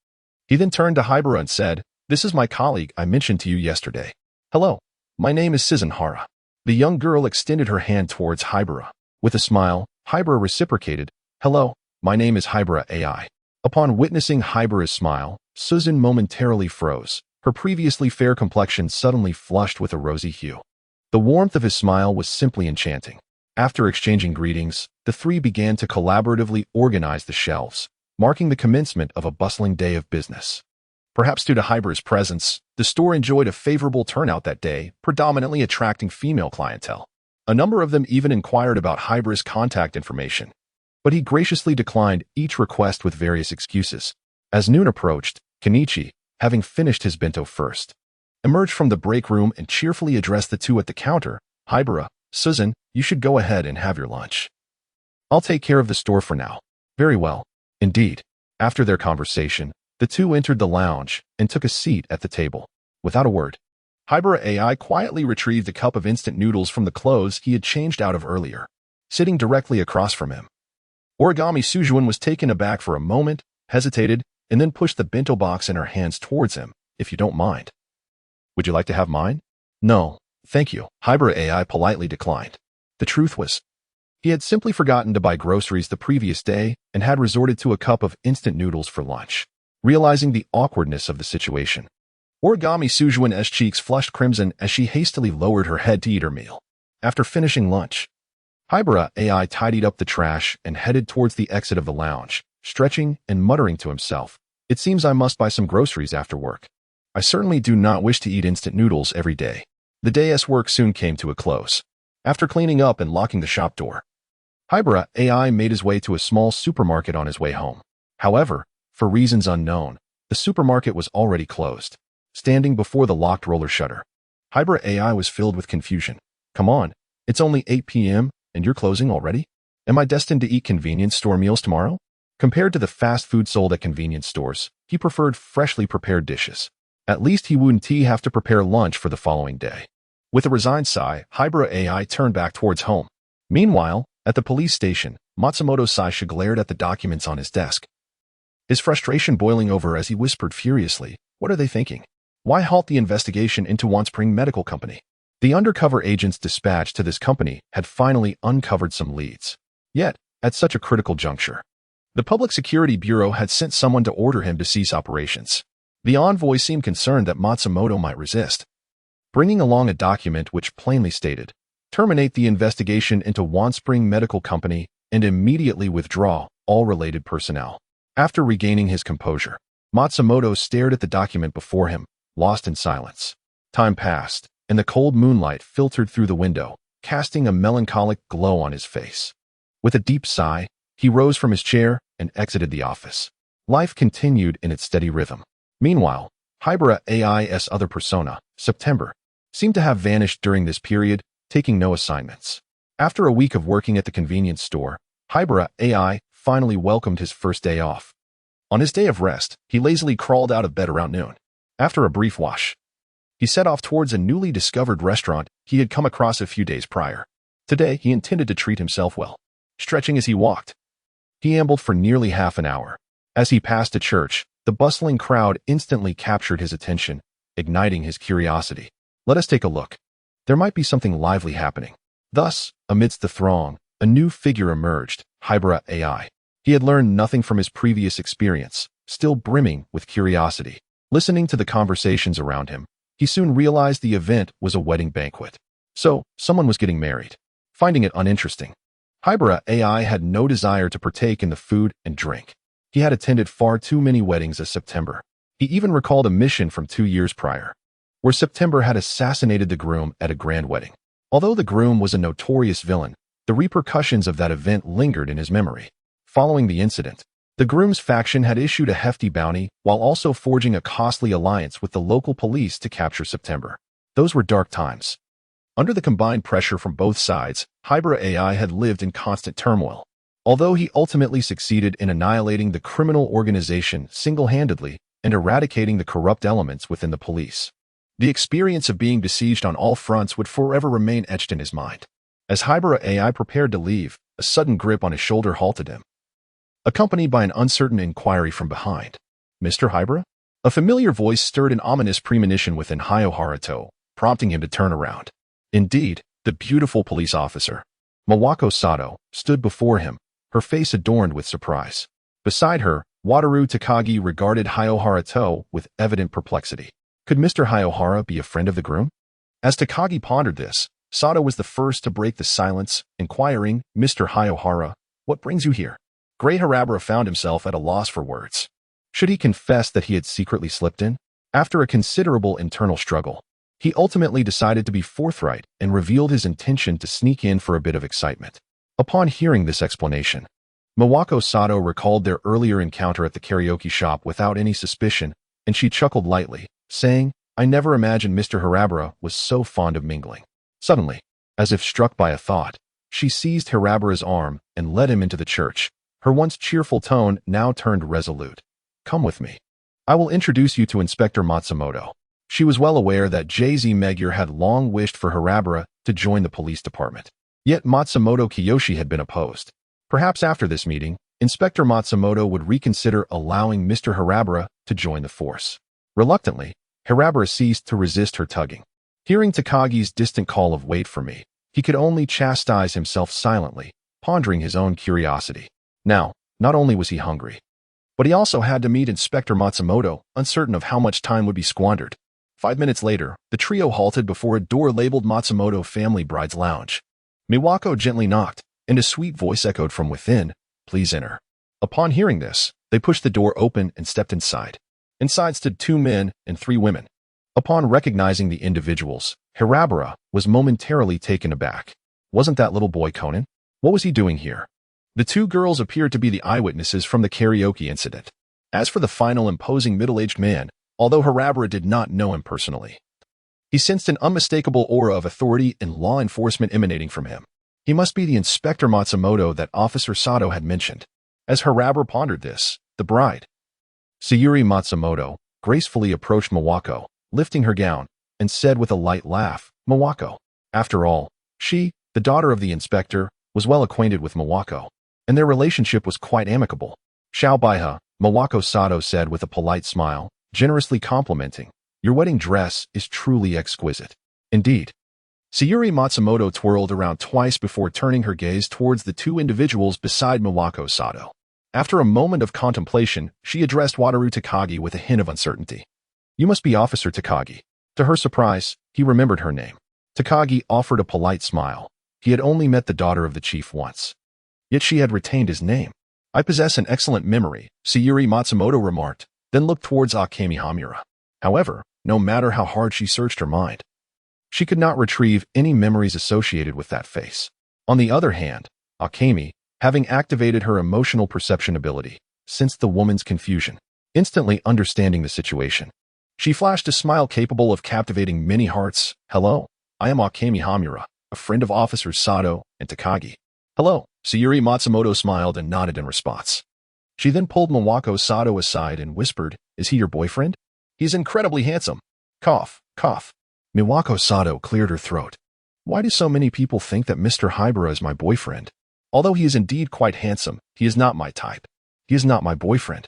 He then turned to Haibara and said, "This is my colleague I mentioned to you yesterday. Hello, my name is Suzuhara." The young girl extended her hand towards Haibara. With a smile, Haibara reciprocated, "Hello, my name is Haibara Ai." Upon witnessing Haibara's smile, Suzun momentarily froze. Her previously fair complexion suddenly flushed with a rosy hue. The warmth of his smile was simply enchanting. After exchanging greetings, the three began to collaboratively organize the shelves, marking the commencement of a bustling day of business. Perhaps due to Haibara's presence, the store enjoyed a favorable turnout that day, predominantly attracting female clientele. A number of them even inquired about Haibara's contact information, but he graciously declined each request with various excuses. As noon approached, Kenichi, having finished his bento first, emerged from the break room and cheerfully addressed the two at the counter. "Haibara, Suzun, you should go ahead and have your lunch. I'll take care of the store for now." "Very well." Indeed, after their conversation, the two entered the lounge and took a seat at the table. Without a word, Haibara Ai quietly retrieved a cup of instant noodles from the clothes he had changed out of earlier, sitting directly across from him. Origami Sujuin was taken aback for a moment, hesitated, and then pushed the bento box in her hands towards him. "If you don't mind. Would you like to have mine?" "No, thank you," Haibara Ai politely declined. The truth was, he had simply forgotten to buy groceries the previous day and had resorted to a cup of instant noodles for lunch. Realizing the awkwardness of the situation, Origami Sujuin's cheeks flushed crimson as she hastily lowered her head to eat her meal. After finishing lunch, Haibara Ai tidied up the trash and headed towards the exit of the lounge, stretching and muttering to himself, "It seems I must buy some groceries after work. I certainly do not wish to eat instant noodles every day." The day's work soon came to a close. After cleaning up and locking the shop door, Haibara Ai made his way to a small supermarket on his way home. However, for reasons unknown, the supermarket was already closed. Standing before the locked roller shutter, Haibara Ai was filled with confusion. "Come on, it's only 8 p.m. and you're closing already? Am I destined to eat convenience store meals tomorrow?" Compared to the fast food sold at convenience stores, he preferred freshly prepared dishes. At least he wouldn't have to prepare lunch for the following day. With a resigned sigh, Haibara Ai turned back towards home. Meanwhile, at the police station, Matsumoto Saisha glared at the documents on his desk, his frustration boiling over as he whispered furiously, "What are they thinking? Why halt the investigation into OneSpring Medical Company?" The undercover agents dispatched to this company had finally uncovered some leads. Yet, at such a critical juncture, the Public Security Bureau had sent someone to order him to cease operations. The envoy seemed concerned that Matsumoto might resist, bringing along a document which plainly stated, "Terminate the investigation into OneSpring Medical Company and immediately withdraw all related personnel." After regaining his composure, Matsumoto stared at the document before him, lost in silence. Time passed, and the cold moonlight filtered through the window, casting a melancholic glow on his face. With a deep sigh, he rose from his chair and exited the office. Life continued in its steady rhythm. Meanwhile, Haibara Ai's other persona, September, seemed to have vanished during this period, taking no assignments. After a week of working at the convenience store, Haibara Ai finally welcomed his first day off. On his day of rest, he lazily crawled out of bed around noon. After a brief wash, he set off towards a newly discovered restaurant he had come across a few days prior. Today, he intended to treat himself well. Stretching as he walked, he ambled for nearly half an hour. As he passed a church, the bustling crowd instantly captured his attention, igniting his curiosity. "Let us take a look. There might be something lively happening." Thus, amidst the throng, a new figure emerged, Haibara Ai. He had learned nothing from his previous experience, still brimming with curiosity. Listening to the conversations around him, he soon realized the event was a wedding banquet. So, someone was getting married. Finding it uninteresting, Haibara Ai had no desire to partake in the food and drink. He had attended far too many weddings as September. He even recalled a mission from 2 years prior, where September had assassinated the groom at a grand wedding. Although the groom was a notorious villain, the repercussions of that event lingered in his memory. Following the incident, the groom's faction had issued a hefty bounty while also forging a costly alliance with the local police to capture September. Those were dark times. Under the combined pressure from both sides, Haibara Ai had lived in constant turmoil. Although he ultimately succeeded in annihilating the criminal organization single-handedly and eradicating the corrupt elements within the police, the experience of being besieged on all fronts would forever remain etched in his mind. As Haibara Ai prepared to leave, a sudden grip on his shoulder halted him, accompanied by an uncertain inquiry from behind. "Mr. Haibara?" A familiar voice stirred an ominous premonition within Haruto, prompting him to turn around. Indeed, the beautiful police officer, Mawako Sato, stood before him, her face adorned with surprise. Beside her, Wataru Takagi regarded Haruto with evident perplexity. Could Mr. Haruhara be a friend of the groom? As Takagi pondered this, Sato was the first to break the silence, inquiring, "Mr. Haruhara, what brings you here?" Great Haibara found himself at a loss for words. Should he confess that he had secretly slipped in? After a considerable internal struggle, he ultimately decided to be forthright and revealed his intention to sneak in for a bit of excitement. Upon hearing this explanation, Mawako Sato recalled their earlier encounter at the karaoke shop without any suspicion, and she chuckled lightly, saying, "I never imagined Mr. Haibara was so fond of mingling." Suddenly, as if struck by a thought, she seized Haibara's arm and led him into the church. Her once cheerful tone now turned resolute. "Come with me. I will introduce you to Inspector Matsumoto." She was well aware that J.Z. Magyar had long wished for Haibara to join the police department. Yet Matsumoto Kiyoshi had been opposed. Perhaps after this meeting, Inspector Matsumoto would reconsider allowing Mr. Haibara to join the force. Reluctantly, Haibara ceased to resist her tugging. Hearing Takagi's distant call of "wait for me," he could only chastise himself silently, pondering his own curiosity. Now, not only was he hungry, but he also had to meet Inspector Matsumoto, uncertain of how much time would be squandered. 5 minutes later, the trio halted before a door labeled Matsumoto Family Brides Lounge. Miwako gently knocked, and a sweet voice echoed from within, "Please enter." Upon hearing this, they pushed the door open and stepped inside. Inside stood 2 men and 3 women. Upon recognizing the individuals, Haibara was momentarily taken aback. Wasn't that little boy Conan? What was he doing here? The 2 girls appeared to be the eyewitnesses from the karaoke incident. As for the final imposing middle-aged man, although Haibara did not know him personally, he sensed an unmistakable aura of authority and law enforcement emanating from him. He must be the Inspector Matsumoto that Officer Sato had mentioned. As Haibara pondered this, the bride, Sayuri Matsumoto, gracefully approached Mawako, lifting her gown, and said with a light laugh, "Mawako." After all, she, the daughter of the inspector, was well acquainted with Mawako, and their relationship was quite amicable. "Xiao Baiha," Mawako Sato said with a polite smile, generously complimenting, "Your wedding dress is truly exquisite." Indeed. Sayuri Matsumoto twirled around twice before turning her gaze towards the two individuals beside Mawako Sato. After a moment of contemplation, she addressed Wataru Takagi with a hint of uncertainty. "You must be Officer Takagi." To her surprise, he remembered her name. Takagi offered a polite smile. He had only met the daughter of the chief once. Yet she had retained his name. "I possess an excellent memory," Sayuri Matsumoto remarked, then looked towards Ayumi Hamura. However, no matter how hard she searched her mind, she could not retrieve any memories associated with that face. On the other hand, Ayumi, having activated her emotional perception ability, sensed the woman's confusion, instantly understanding the situation. She flashed a smile capable of captivating many hearts. "Hello, I am Ayumi Hamura, a friend of Officers Sato and Takagi." "Hello," Sayuri Matsumoto smiled and nodded in response. She then pulled Mawako Sato aside and whispered, "Is he your boyfriend? He's incredibly handsome." Cough, cough. Mawako Sato cleared her throat. "Why do so many people think that Mr. Haibara is my boyfriend? Although he is indeed quite handsome, he is not my type. He is not my boyfriend.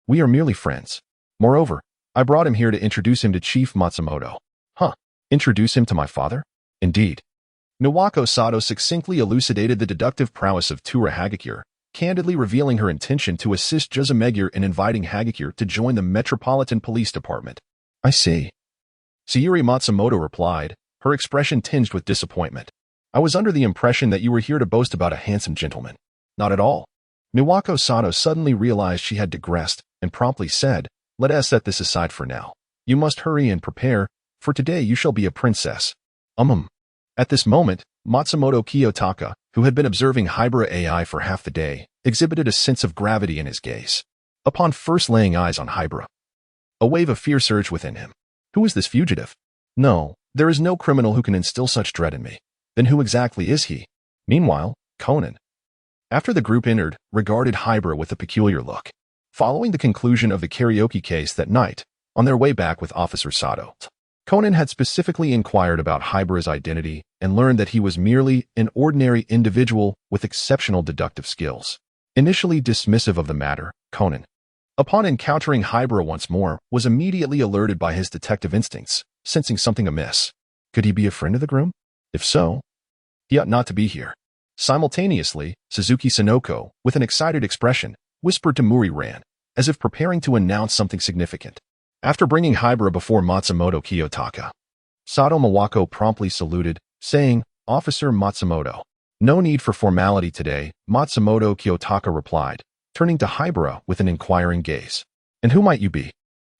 We are merely friends. Moreover, I brought him here to introduce him to Chief Matsumoto." "Huh? Introduce him to my father?" "Indeed." Mawako Sato succinctly elucidated the deductive prowess of Tura Hagakure, candidly revealing her intention to assist Juzumegure in inviting Hagakure to join the Metropolitan Police Department. "I see." Sayuri Matsumoto replied, her expression tinged with disappointment. "I was under the impression that you were here to boast about a handsome gentleman." "Not at all." Mawako Sato suddenly realized she had digressed and promptly said, "Let us set this aside for now. You must hurry and prepare, for today you shall be a princess." At this moment, Matsumoto Kiyotaka, who had been observing Haibara Ai for half the day, exhibited a sense of gravity in his gaze. Upon first laying eyes on Haibara, a wave of fear surged within him. Who is this fugitive? No, there is no criminal who can instill such dread in me. Then who exactly is he? Meanwhile, Conan, after the group entered, regarded Haibara with a peculiar look. Following the conclusion of the karaoke case that night, on their way back with Officer Sato, Conan had specifically inquired about Haibara's identity and learned that he was merely an ordinary individual with exceptional deductive skills. Initially dismissive of the matter, Conan, upon encountering Haibara once more, was immediately alerted by his detective instincts, sensing something amiss. Could he be a friend of the groom? If so, he ought not to be here. Simultaneously, Suzuki Sonoko, with an excited expression, whispered to Muri Ran, as if preparing to announce something significant. After bringing Haibara before Matsumoto Kiyotaka, Sato Mawako promptly saluted, saying, "Officer Matsumoto." "No need for formality today," Matsumoto Kiyotaka replied, turning to Haibara with an inquiring gaze. "And who might you be?"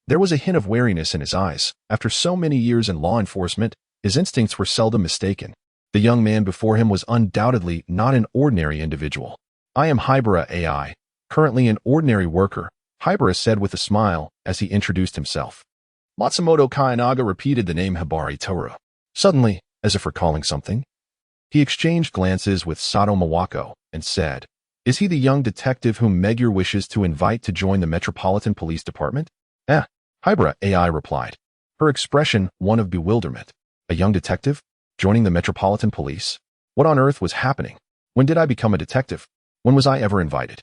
There was a hint of wariness in his eyes. After so many years in law enforcement, his instincts were seldom mistaken. The young man before him was undoubtedly not an ordinary individual. "I am Haibara Ai, currently an ordinary worker," Haibara said with a smile as he introduced himself. Matsumoto Kayanaga repeated the name Hibari Toru. Suddenly, as if recalling something, he exchanged glances with Sato Mawako and said, "Is he the young detective whom Megure wishes to invite to join the Metropolitan Police Department?" Haibara Ai replied, her expression one of bewilderment. "A young detective? Joining the Metropolitan Police? What on earth was happening? When did I become a detective? When was I ever invited?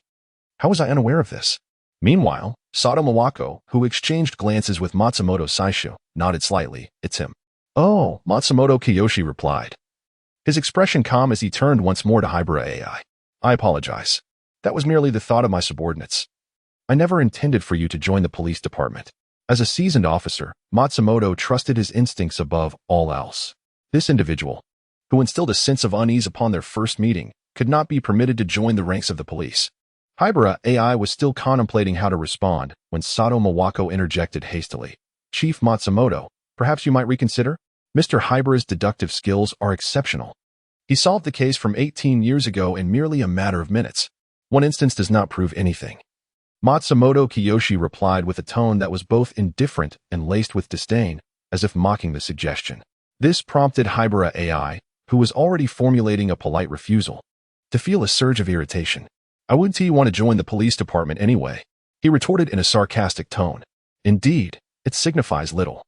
How was I unaware of this?" Meanwhile, Sato Mawako, who exchanged glances with Matsumoto Saisho, nodded slightly. "It's him." "Oh," Matsumoto Kiyoshi replied, his expression calm as he turned once more to Haibara Ai. "I apologize. That was merely the thought of my subordinates. I never intended for you to join the police department." As a seasoned officer, Matsumoto trusted his instincts above all else. This individual, who instilled a sense of unease upon their first meeting, could not be permitted to join the ranks of the police. Haibara Ai was still contemplating how to respond when Sato Mawako interjected hastily. "Chief Matsumoto, perhaps you might reconsider? Mr. Haibara's deductive skills are exceptional. He solved the case from 18 years ago in merely a matter of minutes. One instance does not prove anything." Matsumoto Kiyoshi replied with a tone that was both indifferent and laced with disdain, as if mocking the suggestion. This prompted Haibara Ai, who was already formulating a polite refusal, to feel a surge of irritation. I wouldn't you want to join the police department anyway, he retorted in a sarcastic tone. Indeed, it signifies little,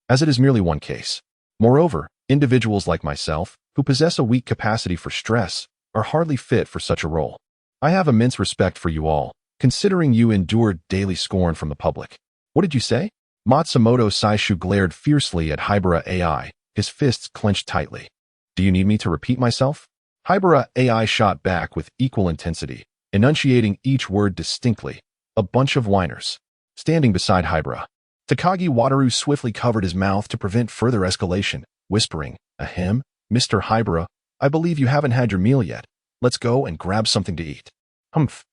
as it is merely one case. Moreover, individuals like myself, who possess a weak capacity for stress, are hardly fit for such a role. I have immense respect for you all, considering you endured daily scorn from the public. What did you say? Matsumoto Saishu glared fiercely at Haibara Ai, his fists clenched tightly. Do you need me to repeat myself? Haibara Ai shot back with equal intensity, enunciating each word distinctly. A bunch of whiners. Standing beside Haibara, Takagi Wataru swiftly covered his mouth to prevent further escalation, whispering, Ahem, Mr. Haibara, I believe you haven't had your meal yet. Let's go and grab something to eat. Humph.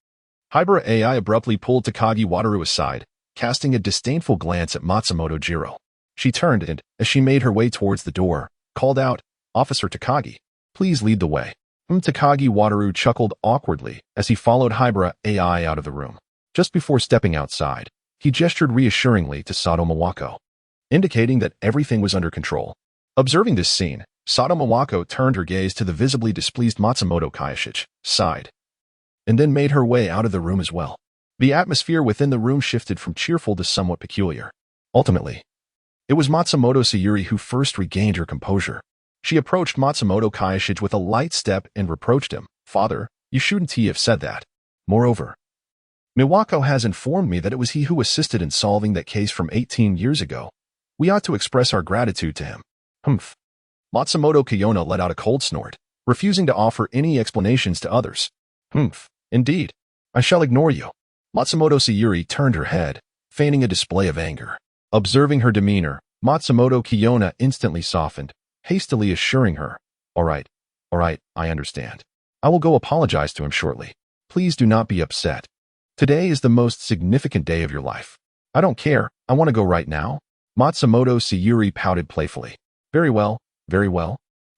Haibara Ai abruptly pulled Takagi Wataru aside, casting a disdainful glance at Matsumoto Jiro. She turned and, as she made her way towards the door, called out, Officer Takagi, please lead the way. Takagi Wataru chuckled awkwardly as he followed Haibara Ai out of the room. Just before stepping outside, he gestured reassuringly to Sato Mawako, indicating that everything was under control. Observing this scene, Sato Mawako turned her gaze to the visibly displeased Matsumoto Kaiashich, sighed, and then made her way out of the room as well. The atmosphere within the room shifted from cheerful to somewhat peculiar. Ultimately, it was Matsumoto Sayuri who first regained her composure. She approached Matsumoto Kaiashich with a light step and reproached him. Father, you shouldn't have said that. Moreover, Miwako has informed me that it was he who assisted in solving that case from 18 years ago. We ought to express our gratitude to him. Humph. Matsumoto Kiyona let out a cold snort, refusing to offer any explanations to others. Humph. Indeed. I shall ignore you. Matsumoto Sayuri turned her head, feigning a display of anger. Observing her demeanor, Matsumoto Kiyona instantly softened, hastily assuring her, All right, I understand. I will go apologize to him shortly. Please do not be upset. Today is the most significant day of your life. I don't care, I want to go right now. Matsumoto Sayuri pouted playfully. Very well.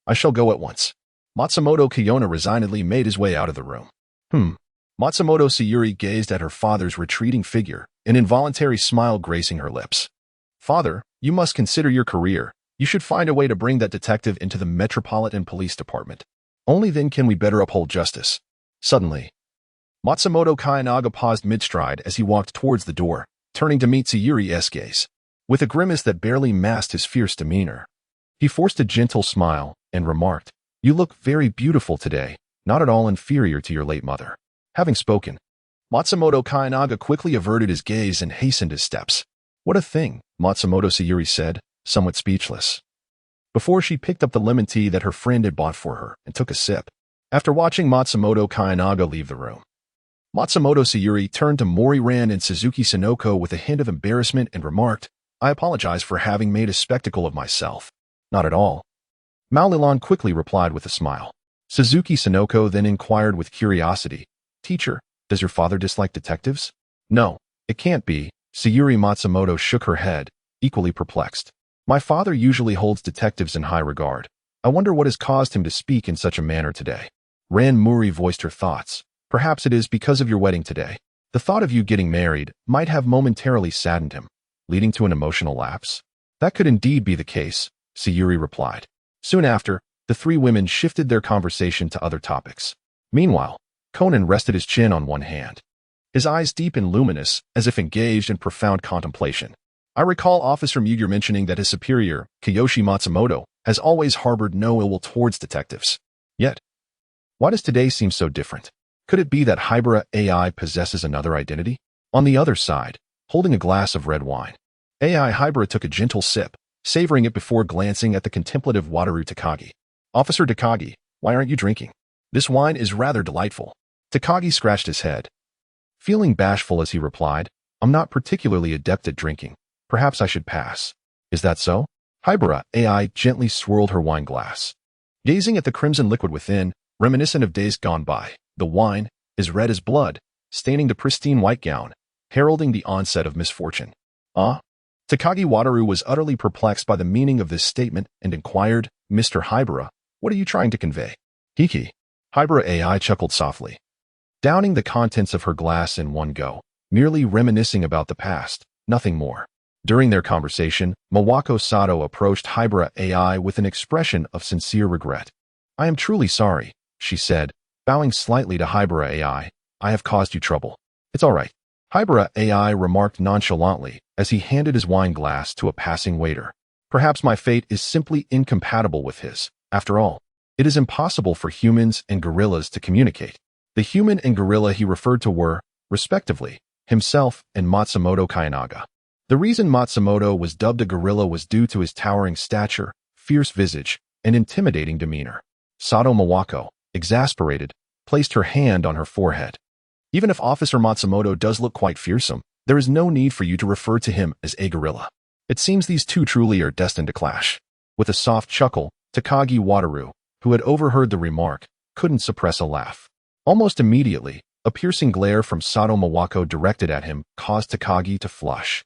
I shall go at once. Matsumoto Kiyona resignedly made his way out of the room. Matsumoto Sayuri gazed at her father's retreating figure, an involuntary smile gracing her lips. Father, you must consider your career. You should find a way to bring that detective into the Metropolitan Police Department. Only then can we better uphold justice. Suddenly, Matsumoto Kayanaga paused mid-stride as he walked towards the door, turning to meet Sayuri's gaze. With a grimace that barely masked his fierce demeanor, he forced a gentle smile and remarked, You look very beautiful today, not at all inferior to your late mother. Having spoken, Matsumoto Kayanaga quickly averted his gaze and hastened his steps. What a thing, Matsumoto Sayuri said, somewhat speechless, before she picked up the lemon tea that her friend had bought for her and took a sip. After watching Matsumoto Kayanaga leave the room, Matsumoto Sayuri turned to Mori Ran and Suzuki Sonoko with a hint of embarrassment and remarked, I apologize for having made a spectacle of myself. Not at all. Maolilan quickly replied with a smile. Suzuki Sonoko then inquired with curiosity, Teacher, does your father dislike detectives? No, it can't be. Sayuri Matsumoto shook her head, equally perplexed. My father usually holds detectives in high regard. I wonder what has caused him to speak in such a manner today. Ran Muri voiced her thoughts. Perhaps it is because of your wedding today. The thought of you getting married might have momentarily saddened him, leading to an emotional lapse. That could indeed be the case, Sayuri replied. Soon after, the three women shifted their conversation to other topics. Meanwhile, Conan rested his chin on one hand, his eyes deep and luminous, as if engaged in profound contemplation. I recall Officer Muger mentioning that his superior, Kiyoshi Matsumoto, has always harbored no ill will towards detectives. Yet, why does today seem so different? Could it be that Haibara Ai possesses another identity? On the other side, holding a glass of red wine, Ai Haibara took a gentle sip, savoring it before glancing at the contemplative Wataru Takagi. Officer Takagi, why aren't you drinking? This wine is rather delightful. Takagi scratched his head, feeling bashful as he replied, I'm not particularly adept at drinking. Perhaps I should pass. Is that so? Haibara Ai gently swirled her wine glass, gazing at the crimson liquid within, reminiscent of days gone by. The wine, as red as blood, staining the pristine white gown, heralding the onset of misfortune. Takagi Wataru was utterly perplexed by the meaning of this statement and inquired, Mr. Haibara, what are you trying to convey? Hiki. Haibara Ai chuckled softly, downing the contents of her glass in one go, merely reminiscing about the past, nothing more. During their conversation, Mawako Sato approached Haibara Ai with an expression of sincere regret. I am truly sorry, she said, bowing slightly to Haibara Ai, I have caused you trouble. It's all right. Haibara Ai remarked nonchalantly as he handed his wine glass to a passing waiter. Perhaps my fate is simply incompatible with his. After all, it is impossible for humans and gorillas to communicate. The human and gorilla he referred to were, respectively, himself and Matsumoto Kayanaga. The reason Matsumoto was dubbed a gorilla was due to his towering stature, fierce visage, and intimidating demeanor. Sato Mawako, exasperated, placed her hand on her forehead. Even if Officer Matsumoto does look quite fearsome, there is no need for you to refer to him as a gorilla. It seems these two truly are destined to clash. With a soft chuckle, Takagi Wataru, who had overheard the remark, couldn't suppress a laugh. Almost immediately, a piercing glare from Sato Mawako directed at him caused Takagi to flush.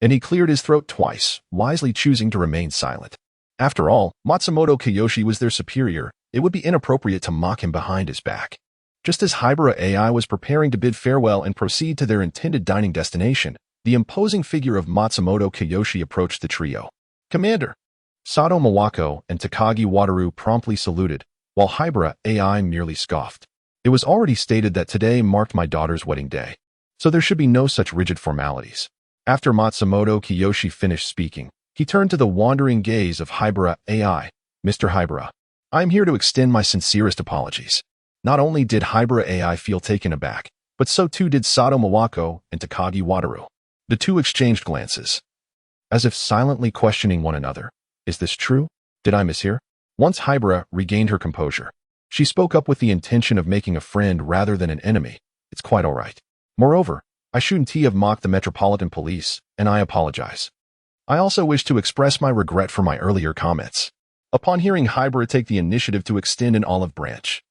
And he cleared his throat twice, wisely choosing to remain silent. After all, Matsumoto Kiyoshi was their superior. It would be inappropriate to mock him behind his back. Just as Haibara Ai was preparing to bid farewell and proceed to their intended dining destination, the imposing figure of Matsumoto Kiyoshi approached the trio. "Commander!" Sato Mawako and Takagi Wataru promptly saluted, while Haibara Ai merely scoffed. It was already stated that today marked my daughter's wedding day, so there should be no such rigid formalities. After Matsumoto Kiyoshi finished speaking, he turned to the wandering gaze of Haibara Ai. "Mr. Haibara, I am here to extend my sincerest apologies." Not only did Haibara Ai feel taken aback, but so too did Sato Mawako and Takagi Wataru. The two exchanged glances, as if silently questioning one another. Is this true? Did I mishear? Once Haibara regained her composure, she spoke up with the intention of making a friend rather than an enemy. "It's quite all right. Moreover, I shouldn't have mocked the Metropolitan Police, and I apologize. I also wish to express my regret for my earlier comments." Upon hearing Haibara take the initiative to extend an olive branch,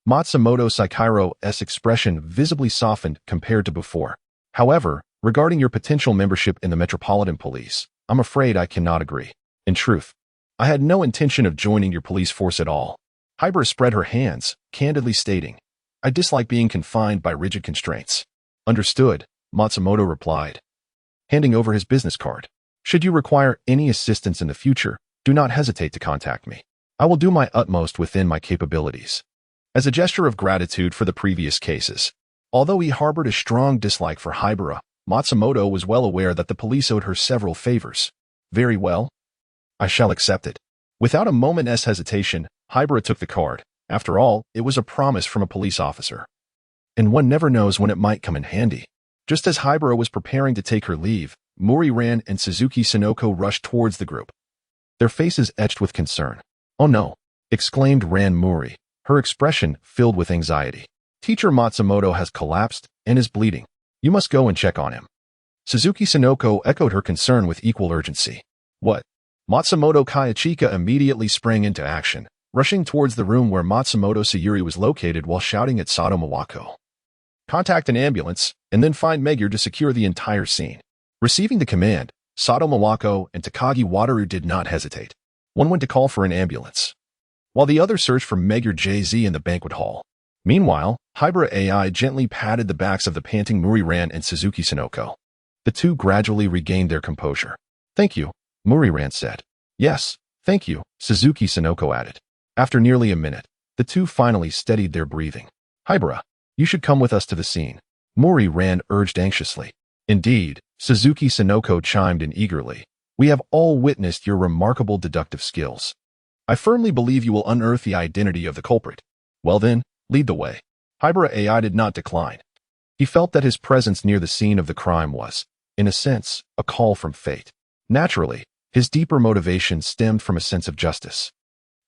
Matsumoto Saikiro's expression visibly softened compared to before. "However, regarding your potential membership in the Metropolitan Police, I'm afraid I cannot agree. In truth, I had no intention of joining your police force at all." Haibara spread her hands, candidly stating, "I dislike being confined by rigid constraints." "Understood," Matsumoto replied, handing over his business card. "Should you require any assistance in the future, do not hesitate to contact me. I will do my utmost within my capabilities." As a gesture of gratitude for the previous cases, although he harbored a strong dislike for Haibara, Matsumoto was well aware that the police owed her several favors. "Very well. I shall accept it." Without a moment's hesitation, Haibara took the card. After all, it was a promise from a police officer. And one never knows when it might come in handy. Just as Haibara was preparing to take her leave, Mori Ran and Suzuki Sonoko rushed towards the group, their faces etched with concern. "Oh no!" exclaimed Ran Mori, her expression filled with anxiety. "Teacher Matsumoto has collapsed and is bleeding. You must go and check on him." Suzuki Sonoko echoed her concern with equal urgency. "What?" Matsumoto Kayachika immediately sprang into action, rushing towards the room where Matsumoto Sayuri was located while shouting at Sato Mawako. "Contact an ambulance, and then find Megure to secure the entire scene." Receiving the command, Sato Mawako and Takagi Wataru did not hesitate. One went to call for an ambulance, while the other searched for Megure JZ in the banquet hall. Meanwhile, Haibara Ai gently patted the backs of the panting Mori Ran and Suzuki Sonoko. The two gradually regained their composure. "Thank you," Mori Ran said. "Yes, thank you," Suzuki Sonoko added. After nearly a minute, the two finally steadied their breathing. "Haibara, you should come with us to the scene," Mori Ran urged anxiously. "Indeed," Suzuki Sonoko chimed in eagerly. "We have all witnessed your remarkable deductive skills. I firmly believe you will unearth the identity of the culprit. Well then, lead the way." Haibara Ai did not decline. He felt that his presence near the scene of the crime was, in a sense, a call from fate. Naturally, his deeper motivation stemmed from a sense of justice.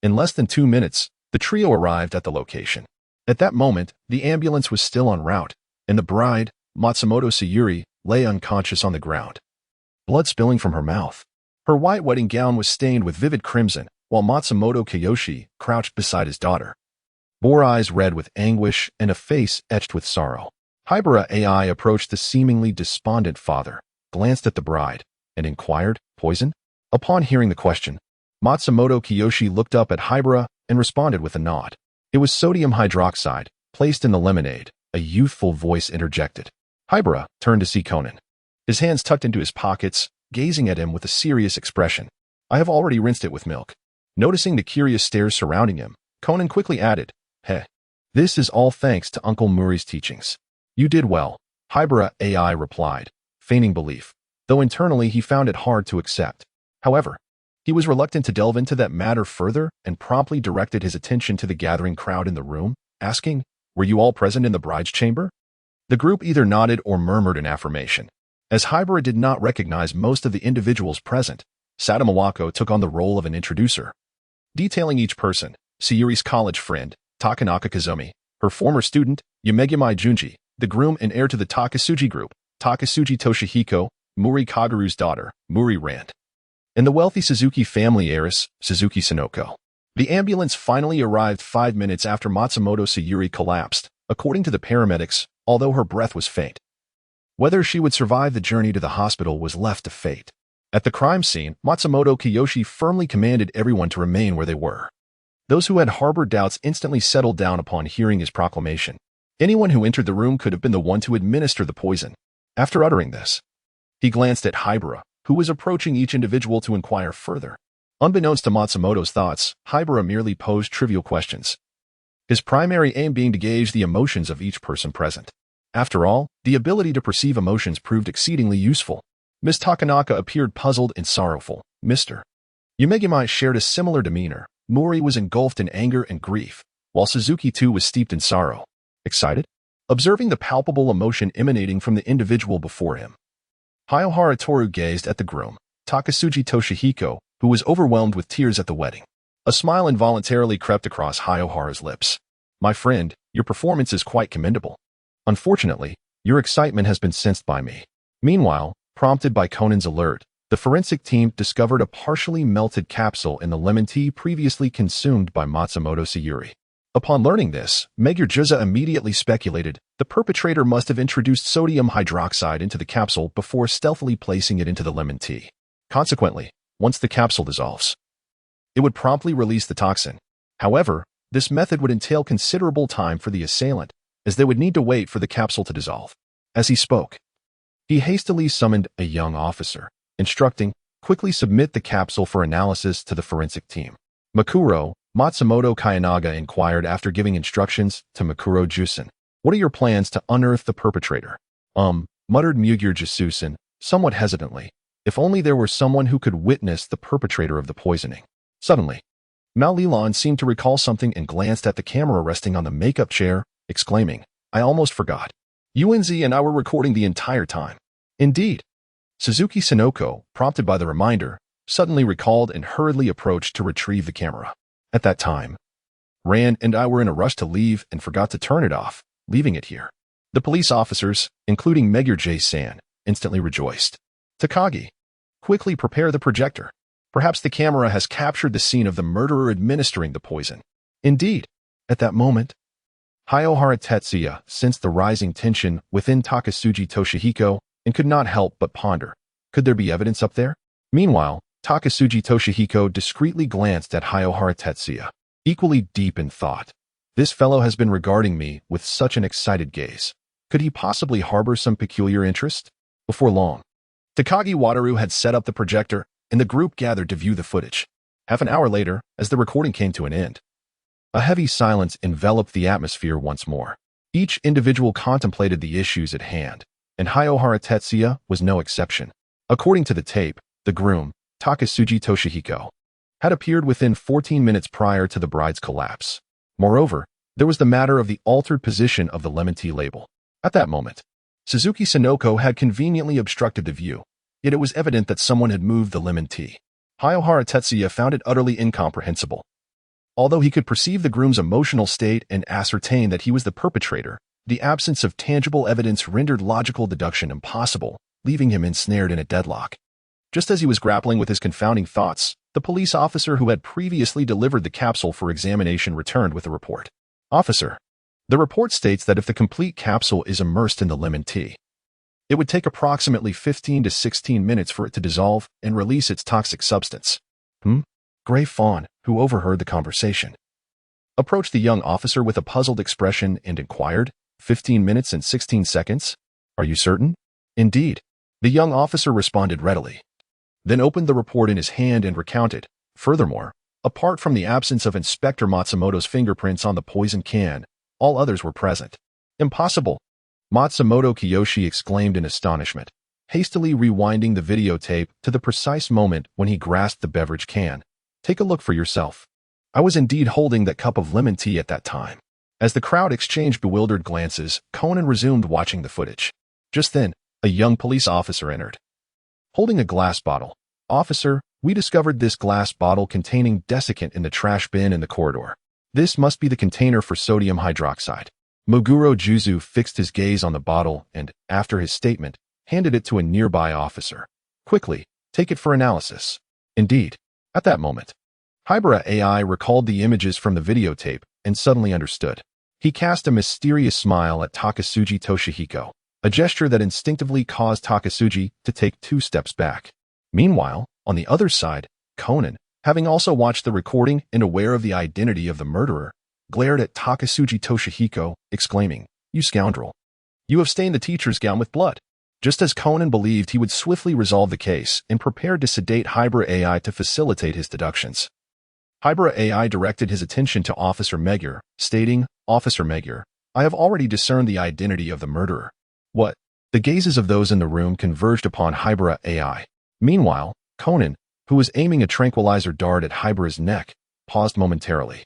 In less than 2 minutes, the trio arrived at the location. At that moment, the ambulance was still en route, and the bride, Matsumoto Sayuri, lay unconscious on the ground, blood spilling from her mouth. Her white wedding gown was stained with vivid crimson, while Matsumoto Kiyoshi crouched beside his daughter, bore eyes red with anguish and a face etched with sorrow. Haibara Ai approached the seemingly despondent father, glanced at the bride, and inquired, "Poison?" Upon hearing the question, Matsumoto Kiyoshi looked up at Haibara and responded with a nod. "It was sodium hydroxide, placed in the lemonade," a youthful voice interjected. Haibara turned to see Conan, his hands tucked into his pockets, gazing at him with a serious expression. "I have already rinsed it with milk." Noticing the curious stares surrounding him, Conan quickly added, "Heh, This is all thanks to Uncle Muri's teachings. You did well, Haibara Ai replied, feigning belief, though internally he found it hard to accept. However, he was reluctant to delve into that matter further and promptly directed his attention to the gathering crowd in the room, asking, "Were you all present in the bride's chamber?" The group either nodded or murmured in affirmation. As Haibara did not recognize most of the individuals present, Satomawako took on the role of an introducer, detailing each person: Sayuri's college friend, Takanaka Kazumi, her former student, Yumegami Junji, the groom and heir to the Takasuji group, Takasuji Toshihiko, Muri Kagaru's daughter, Muri Rand, and the wealthy Suzuki family heiress, Suzuki Sonoko. The ambulance finally arrived 5 minutes after Matsumoto Sayuri collapsed, according to the paramedics, although her breath was faint. Whether she would survive the journey to the hospital was left to fate. At the crime scene, Matsumoto Kiyoshi firmly commanded everyone to remain where they were. Those who had harbored doubts instantly settled down upon hearing his proclamation. Anyone who entered the room could have been the one to administer the poison. After uttering this, he glanced at Haibara, who was approaching each individual to inquire further. Unbeknownst to Matsumoto's thoughts, Haibara merely posed trivial questions, his primary aim being to gauge the emotions of each person present. After all, the ability to perceive emotions proved exceedingly useful. Ms. Takanaka appeared puzzled and sorrowful. Mr. Yumegami shared a similar demeanor. Muri was engulfed in anger and grief, while Suzuki too was steeped in sorrow. Excited? Observing the palpable emotion emanating from the individual before him, Hayohara Toru gazed at the groom, Takasuji Toshihiko, who was overwhelmed with tears at the wedding. A smile involuntarily crept across Hayohara's lips. My friend, your performance is quite commendable. Unfortunately, your excitement has been sensed by me. Meanwhile, prompted by Conan's alert, the forensic team discovered a partially melted capsule in the lemon tea previously consumed by Matsumoto Sayuri. Upon learning this, Megure Juza immediately speculated the perpetrator must have introduced sodium hydroxide into the capsule before stealthily placing it into the lemon tea. Consequently, once the capsule dissolves, it would promptly release the toxin. However, this method would entail considerable time for the assailant, as they would need to wait for the capsule to dissolve. As he spoke, he hastily summoned a young officer, instructing, quickly submit the capsule for analysis to the forensic team. Makuro, Matsumoto Kayanaga inquired after giving instructions to Makuro Jusen. What are your plans to unearth the perpetrator? Muttered Megure Jusen, somewhat hesitantly. If only there were someone who could witness the perpetrator of the poisoning. Suddenly, Mao Lilan seemed to recall something and glanced at the camera resting on the makeup chair, exclaiming, I almost forgot. UNZ and I were recording the entire time. Indeed. Suzuki Sonoko, prompted by the reminder, suddenly recalled and hurriedly approached to retrieve the camera. At that time, Rand and I were in a rush to leave and forgot to turn it off, leaving it here. The police officers, including Megure J-san, instantly rejoiced. Takagi, quickly prepare the projector. Perhaps the camera has captured the scene of the murderer administering the poison. Indeed, at that moment, Hayohara Tetsuya sensed the rising tension within Takasuji Toshihiko and could not help but ponder. Could there be evidence up there? Meanwhile, Takasuji Toshihiko discreetly glanced at Hayohara Tetsuya, equally deep in thought. This fellow has been regarding me with such an excited gaze. Could he possibly harbor some peculiar interest? Before long, Takagi Wataru had set up the projector, and the group gathered to view the footage. Half an hour later, as the recording came to an end, a heavy silence enveloped the atmosphere once more. Each individual contemplated the issues at hand, and Hayohara Tetsuya was no exception. According to the tape, the groom, Takasuji Toshihiko, had appeared within 14 minutes prior to the bride's collapse. Moreover, there was the matter of the altered position of the lemon tea label. At that moment, Suzuki Sonoko had conveniently obstructed the view, yet it was evident that someone had moved the lemon tea. Hayohara Tetsuya found it utterly incomprehensible. Although he could perceive the groom's emotional state and ascertain that he was the perpetrator, the absence of tangible evidence rendered logical deduction impossible, leaving him ensnared in a deadlock. Just as he was grappling with his confounding thoughts, the police officer who had previously delivered the capsule for examination returned with a report. Officer, the report states that if the complete capsule is immersed in the lemon tea, it would take approximately 15 to 16 minutes for it to dissolve and release its toxic substance. Gray Fawn, who overheard the conversation, approached the young officer with a puzzled expression and inquired, 15 minutes and 16 seconds? Are you certain? Indeed. The young officer responded readily, then opened the report in his hand and recounted. Furthermore, apart from the absence of Inspector Matsumoto's fingerprints on the poison can, All others were present. Impossible! Matsumoto Kiyoshi exclaimed in astonishment, hastily rewinding the videotape to the precise moment when he grasped the beverage can. Take a look for yourself. I was indeed holding that cup of lemon tea at that time. As the crowd exchanged bewildered glances, Conan resumed watching the footage. Just then, a young police officer entered. Holding a glass bottle. Officer, we discovered this glass bottle containing desiccant in the trash bin in the corridor. This must be the container for sodium hydroxide. Moguro Juzu fixed his gaze on the bottle and, after his statement, handed it to a nearby officer. Quickly, take it for analysis. Indeed. At that moment, Haibara Ai recalled the images from the videotape and suddenly understood. He cast a mysterious smile at Takasugi Toshihiko, a gesture that instinctively caused Takasugi to take 2 steps back. Meanwhile, on the other side, Conan, having also watched the recording and aware of the identity of the murderer, glared at Takasugi Toshihiko, exclaiming, "You scoundrel! You have stained the teacher's gown with blood." Just as Conan believed he would swiftly resolve the case and prepared to sedate Haibara Ai to facilitate his deductions, Haibara Ai directed his attention to Officer Magyar, stating, "Officer Magyar, I have already discerned the identity of the murderer." What? The gazes of those in the room converged upon Haibara Ai. Meanwhile, Conan, who was aiming a tranquilizer dart at Haibara's neck, paused momentarily,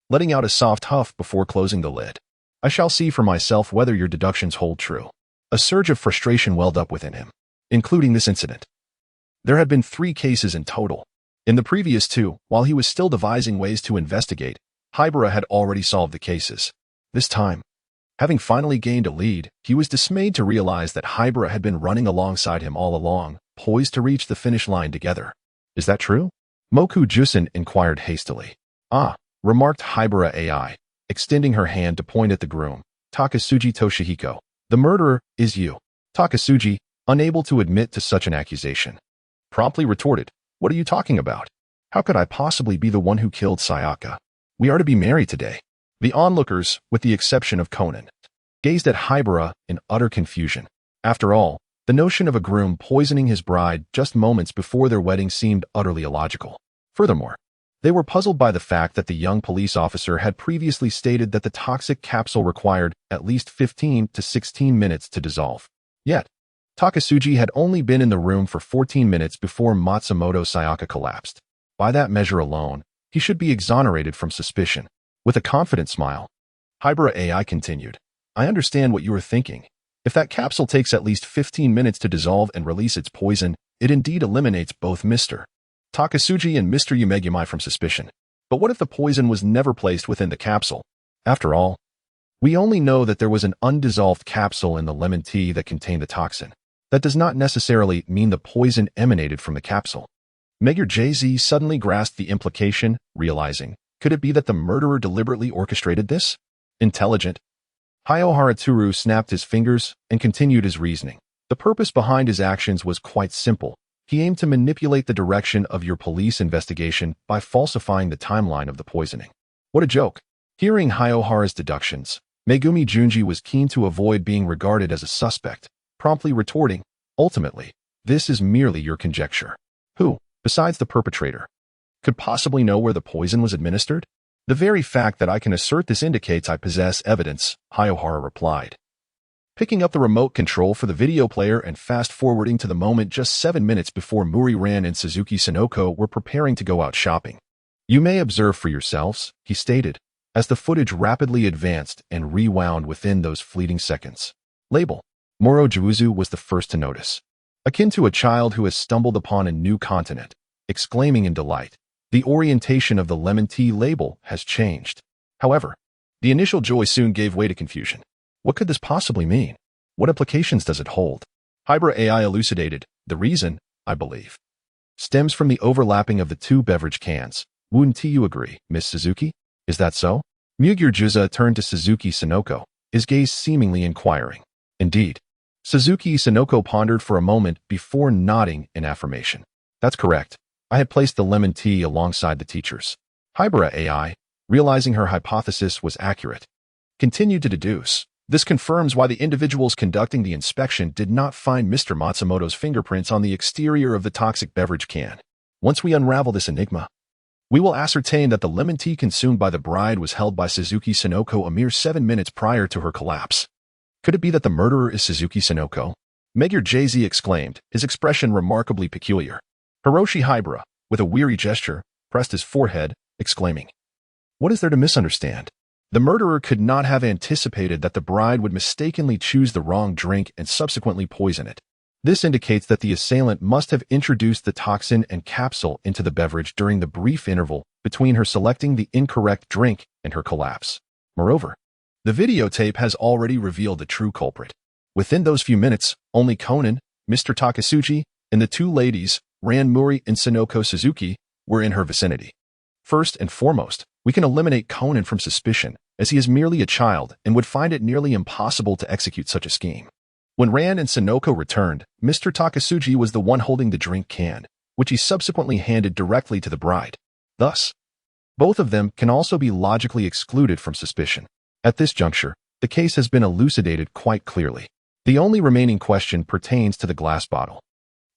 letting out a soft huff before closing the lid. "I shall see for myself whether your deductions hold true." A surge of frustration welled up within him, including this incident. There had been 3 cases in total. In the previous 2, while he was still devising ways to investigate, Haibara had already solved the cases. This time, having finally gained a lead, he was dismayed to realize that Haibara had been running alongside him all along, poised to reach the finish line together. "Is that true?" Moku Jusen inquired hastily. "Ah," remarked Haibara Ai, extending her hand to point at the groom, Takasugi Toshihiko. "The murderer is you." Takasugi, unable to admit to such an accusation, promptly retorted, "What are you talking about? How could I possibly be the one who killed Sayaka? We are to be married today." The onlookers, with the exception of Conan, gazed at Haibara in utter confusion. After all, the notion of a groom poisoning his bride just moments before their wedding seemed utterly illogical. Furthermore, they were puzzled by the fact that the young police officer had previously stated that the toxic capsule required at least 15 to 16 minutes to dissolve. Yet, Takasugi had only been in the room for 14 minutes before Matsumoto Sayaka collapsed. By that measure alone, he should be exonerated from suspicion. With a confident smile, Haibara Ai continued, "I understand what you are thinking. If that capsule takes at least 15 minutes to dissolve and release its poison, it indeed eliminates both Mr. Takasugi and Mr. Yumegumi from suspicion. But what if the poison was never placed within the capsule? After all, we only know that there was an undissolved capsule in the lemon tea that contained the toxin. That does not necessarily mean the poison emanated from the capsule." Magyar JZ suddenly grasped the implication, realizing, could it be that the murderer deliberately orchestrated this? Intelligent. Hayo Haraturu snapped his fingers and continued his reasoning. The purpose behind his actions was quite simple. He aimed to manipulate the direction of your police investigation by falsifying the timeline of the poisoning. What a joke. Hearing Hayohara's deductions, Megumi Junji was keen to avoid being regarded as a suspect, promptly retorting, "Ultimately, this is merely your conjecture. Who, besides the perpetrator, could possibly know where the poison was administered? The very fact that I can assert this indicates I possess evidence," Hayohara replied, picking up the remote control for the video player and fast-forwarding to the moment just 7 minutes before Muriran and Suzuki Sonoko were preparing to go out shopping. "You may observe for yourselves," he stated, as the footage rapidly advanced and rewound within those fleeting seconds. Label. Moro Juuzu was the first to notice. Akin to a child who has stumbled upon a new continent, exclaiming in delight, the orientation of the lemon tea label has changed. However, the initial joy soon gave way to confusion. What could this possibly mean? What implications does it hold? Haibara Ai elucidated, "The reason, I believe, stems from the overlapping of the 2 beverage cans. Wouldn't you agree, Miss Suzuki? Is that so?" Magyar Juza turned to Suzuki Sonoko, his gaze seemingly inquiring. "Indeed." Suzuki Sonoko pondered for a moment before nodding in affirmation. "That's correct. I had placed the lemon tea alongside the teacher's." Haibara Ai, realizing her hypothesis was accurate, continued to deduce. "This confirms why the individuals conducting the inspection did not find Mr. Matsumoto's fingerprints on the exterior of the toxic beverage can. Once we unravel this enigma, We will ascertain that the lemon tea consumed by the bride was held by Suzuki Sonoko a mere 7 minutes prior to her collapse. Could it be that the murderer is Suzuki Sonoko? Mayor Jay-Z exclaimed, his expression remarkably peculiar. Hiroshi Haibara, with a weary gesture, pressed his forehead, exclaiming, "What is there to misunderstand?" The murderer could not have anticipated that the bride would mistakenly choose the wrong drink and subsequently poison it. This indicates that the assailant must have introduced the toxin and capsule into the beverage during the brief interval between her selecting the incorrect drink and her collapse. Moreover, the videotape has already revealed the true culprit. Within those few minutes, only Conan, Mr. Takasuji, and the two ladies, Ran Muri and Sonoko Suzuki, were in her vicinity. First and foremost, we can eliminate Conan from suspicion, as he is merely a child and would find it nearly impossible to execute such a scheme. When Ran and Sonoko returned, Mr. Takasuji was the one holding the drink can, which he subsequently handed directly to the bride. Thus, both of them can also be logically excluded from suspicion. At this juncture, the case has been elucidated quite clearly. The only remaining question pertains to the glass bottle.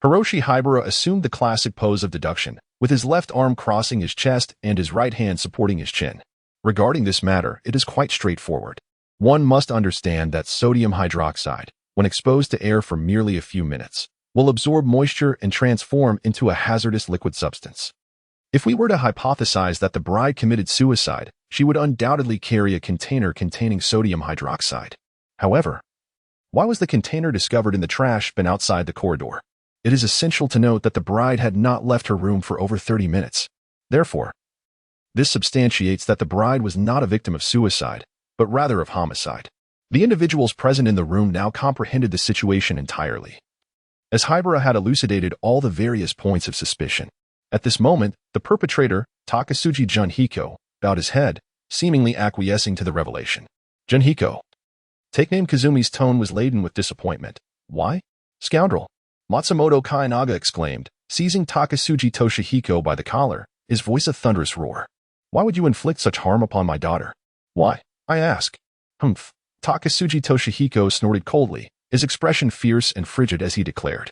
Hiroshi Haibara assumed the classic pose of deduction, with his left arm crossing his chest and his right hand supporting his chin. Regarding this matter, it is quite straightforward. One must understand that sodium hydroxide, when exposed to air for merely a few minutes, will absorb moisture and transform into a hazardous liquid substance. If we were to hypothesize that the bride committed suicide, she would undoubtedly carry a container containing sodium hydroxide. However, why was the container discovered in the trash bin outside the corridor? It is essential to note that the bride had not left her room for over 30 minutes. Therefore, this substantiates that the bride was not a victim of suicide, but rather of homicide. The individuals present in the room now comprehended the situation entirely. As Haibara had elucidated all the various points of suspicion, at this moment, the perpetrator, Takasuji Junhiko, bowed his head, seemingly acquiescing to the revelation. Junhiko. Take-name Kazumi's tone was laden with disappointment. Why? Scoundrel! Matsumoto Kainaga exclaimed, seizing Takasuji Toshihiko by the collar, his voice a thunderous roar. Why would you inflict such harm upon my daughter? Why, I ask. Humph. Takasuji Toshihiko snorted coldly, his expression fierce and frigid as he declared.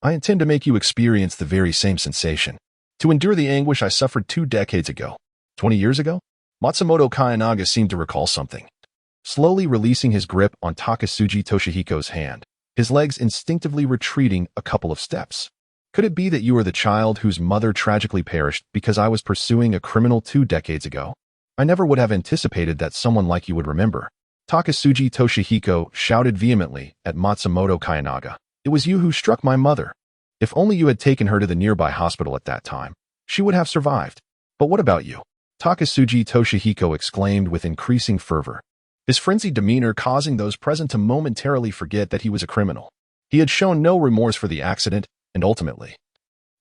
I intend to make you experience the very same sensation. To endure the anguish I suffered 2 decades ago. 20 years ago? Matsumoto Kainaga seemed to recall something. Slowly releasing his grip on Takasuji Toshihiko's hand, his legs instinctively retreating a couple of steps. Could it be that you are the child whose mother tragically perished because I was pursuing a criminal 2 decades ago? I never would have anticipated that someone like you would remember. Takasuji Toshihiko shouted vehemently at Matsumoto Kainaga. It was you who struck my mother. If only you had taken her to the nearby hospital at that time, she would have survived. But what about you? Takasuji Toshihiko exclaimed with increasing fervor, his frenzied demeanor causing those present to momentarily forget that he was a criminal. He had shown no remorse for the accident, and ultimately,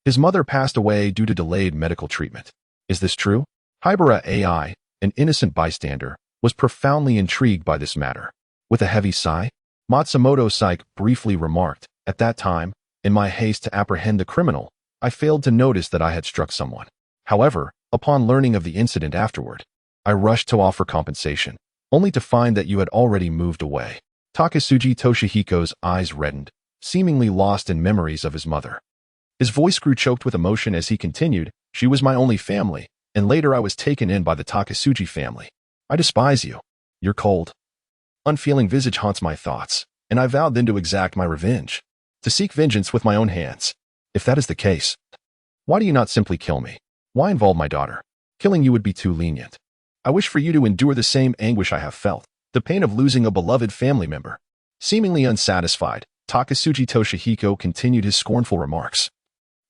his mother passed away due to delayed medical treatment. Is this true? Haibara Ai, an innocent bystander, was profoundly intrigued by this matter. With a heavy sigh, Matsumoto Saik briefly remarked, at that time, in my haste to apprehend the criminal, I failed to notice that I had struck someone. However, upon learning of the incident afterward, I rushed to offer compensation, only to find that you had already moved away. Takasuji Toshihiko's eyes reddened, seemingly lost in memories of his mother. His voice grew choked with emotion as he continued, she was my only family, and later I was taken in by the Takasuji family. I despise you. Your cold, unfeeling visage haunts my thoughts, and I vowed then to exact my revenge, to seek vengeance with my own hands. If that is the case, why do you not simply kill me? Why involve my daughter? Killing you would be too lenient. I wish for you to endure the same anguish I have felt, the pain of losing a beloved family member. Seemingly unsatisfied, Takasuji Toshihiko continued his scornful remarks.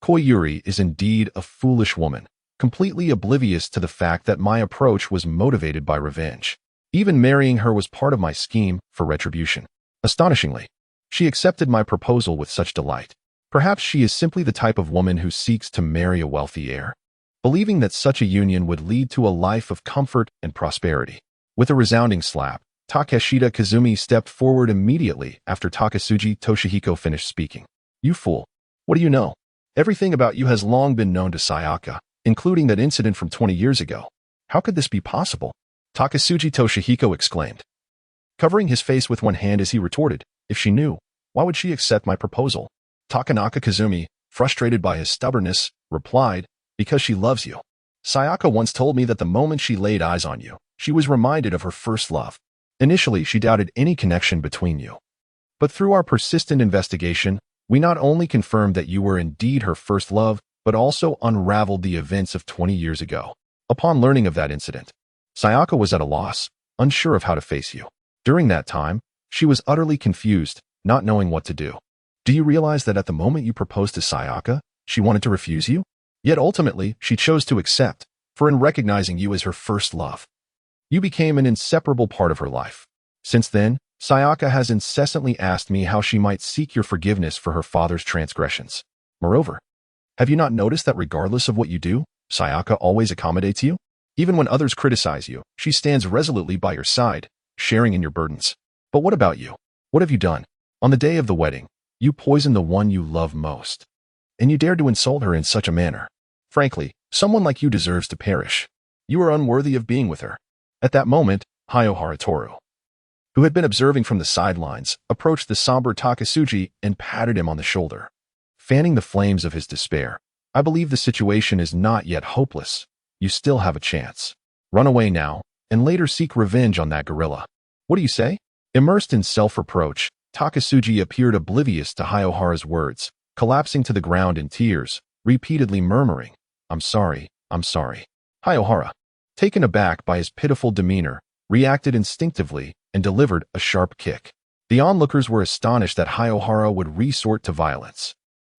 Koyuri is indeed a foolish woman, completely oblivious to the fact that my approach was motivated by revenge. Even marrying her was part of my scheme for retribution. Astonishingly, she accepted my proposal with such delight. Perhaps she is simply the type of woman who seeks to marry a wealthy heir, believing that such a union would lead to a life of comfort and prosperity. With a resounding slap, Takeshita Kazumi stepped forward immediately after Takasuji Toshihiko finished speaking. You fool. What do you know? Everything about you has long been known to Sayaka, including that incident from 20 years ago. How could this be possible? Takasuji Toshihiko exclaimed, covering his face with one hand as he retorted, if she knew, why would she accept my proposal? Takanaka Kazumi, frustrated by his stubbornness, replied, because she loves you. Sayaka once told me that the moment she laid eyes on you, she was reminded of her first love. Initially, she doubted any connection between you. But through our persistent investigation, we not only confirmed that you were indeed her first love, but also unraveled the events of 20 years ago. Upon learning of that incident, Sayaka was at a loss, unsure of how to face you. During that time, she was utterly confused, not knowing what to do. Do you realize that at the moment you proposed to Sayaka, she wanted to refuse you? Yet ultimately, she chose to accept, for in recognizing you as her first love, you became an inseparable part of her life. Since then, Sayaka has incessantly asked me how she might seek your forgiveness for her father's transgressions. Moreover, have you not noticed that regardless of what you do, Sayaka always accommodates you? Even when others criticize you, she stands resolutely by your side, sharing in your burdens. But what about you? What have you done? On the day of the wedding, you poisoned the one you love most. And you dared to insult her in such a manner. Frankly, someone like you deserves to perish. You are unworthy of being with her. At that moment, Haibara Ai, who had been observing from the sidelines, approached the somber Takasugi and patted him on the shoulder, fanning the flames of his despair. I believe the situation is not yet hopeless. You still have a chance. Run away now, and later seek revenge on that gorilla. What do you say? Immersed in self-reproach, Takasugi appeared oblivious to Haibara's words, collapsing to the ground in tears, repeatedly murmuring, I'm sorry, I'm sorry. Haibara, taken aback by his pitiful demeanor, reacted instinctively and delivered a sharp kick. The onlookers were astonished that Haibara would resort to violence.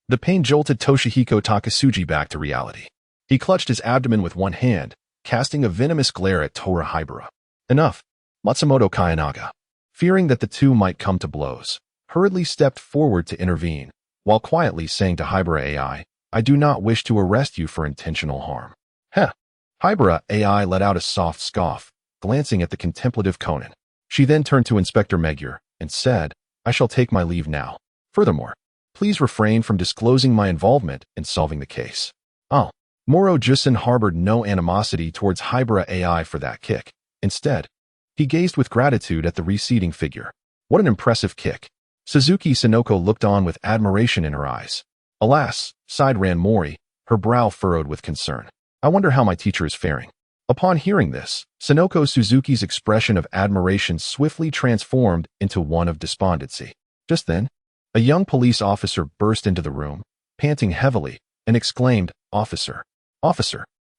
The pain jolted Toshihiko Takasugi back to reality. He clutched his abdomen with one hand, casting a venomous glare at Tora Haibara. Enough. Matsumoto Kayanaga, fearing that the two might come to blows, hurriedly stepped forward to intervene, while quietly saying to Haibara Ai, I do not wish to arrest you for intentional harm. Heh. Haibara Ai let out a soft scoff, glancing at the contemplative Conan. She then turned to Inspector Magyar and said, I shall take my leave now. Furthermore, please refrain from disclosing my involvement in solving the case. Oh. Moro Jusen harbored no animosity towards Haibara Ai for that kick. Instead, he gazed with gratitude at the receding figure. What an impressive kick. Suzuki Sonoko looked on with admiration in her eyes. Alas, sighed Ran Mori, her brow furrowed with concern. I wonder how my teacher is faring. Upon hearing this, Sonoko Suzuki's expression of admiration swiftly transformed into one of despondency. Just then, a young police officer burst into the room, panting heavily, and exclaimed, Officer,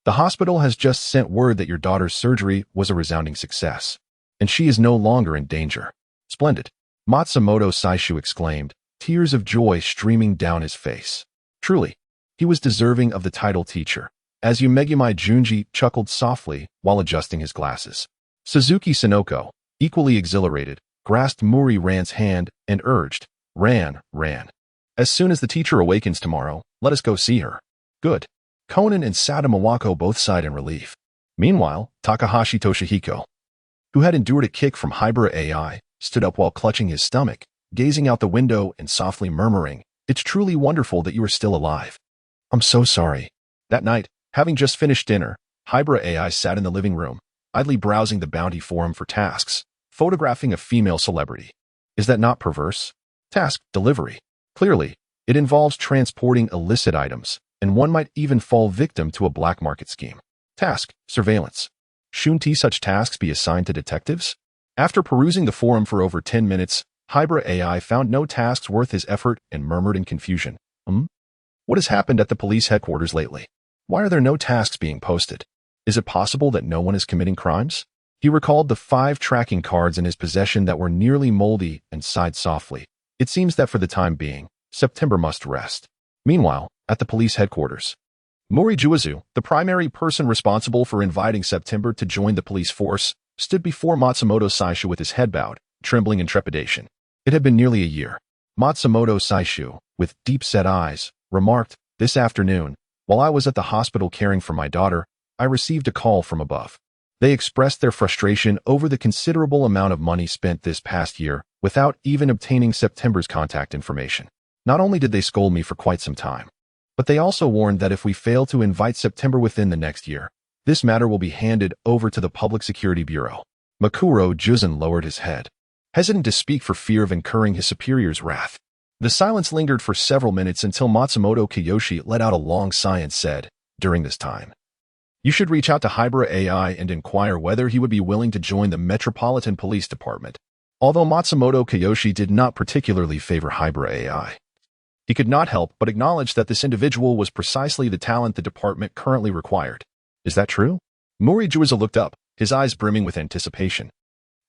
the hospital has just sent word that your daughter's surgery was a resounding success, and she is no longer in danger. Splendid. Matsumoto Saishu exclaimed, tears of joy streaming down his face. Truly, he was deserving of the title teacher. As Megumi Junji chuckled softly while adjusting his glasses. Suzuki Sonoko, equally exhilarated, grasped Muri Ran's hand and urged, Ran. As soon as the teacher awakens tomorrow, let us go see her. Good. Conan and Sadamawako both sighed in relief. Meanwhile, Takahashi Toshihiko, who had endured a kick from Haibara Ai, stood up while clutching his stomach, gazing out the window and softly murmuring, It's truly wonderful that you are still alive. I'm so sorry. That night, having just finished dinner, Haibara Ai sat in the living room, idly browsing the Bounty forum for tasks, photographing a female celebrity. Is that not perverse? Task, delivery. Clearly, it involves transporting illicit items, and one might even fall victim to a black market scheme. Task, surveillance. Shouldn't such tasks be assigned to detectives? After perusing the forum for over 10 minutes, Haibara Ai found no tasks worth his effort and murmured in confusion. What has happened at the police headquarters lately? Why are there no tasks being posted? Is it possible that no one is committing crimes? He recalled the 5 tracking cards in his possession that were nearly moldy and sighed softly. It seems that for the time being, September must rest. Meanwhile, at the police headquarters, Mori Juizu, the primary person responsible for inviting September to join the police force, stood before Matsumoto Saishu with his head bowed, trembling in trepidation. It had been nearly a year. Matsumoto Saishu, with deep-set eyes, remarked, This afternoon, while I was at the hospital caring for my daughter, I received a call from above. They expressed their frustration over the considerable amount of money spent this past year without even obtaining September's contact information. Not only did they scold me for quite some time, but they also warned that if we fail to invite September within the next year, this matter will be handed over to the Public Security Bureau. Makuro Juzen lowered his head, hesitant to speak for fear of incurring his superior's wrath. The silence lingered for several minutes until Matsumoto Kiyoshi let out a long sigh and said, During this time, You should reach out to Haibara Ai and inquire whether he would be willing to join the Metropolitan Police Department. Although Matsumoto Kiyoshi did not particularly favor Haibara Ai, he could not help but acknowledge that this individual was precisely the talent the department currently required. Is that true? Morijuiza looked up, his eyes brimming with anticipation.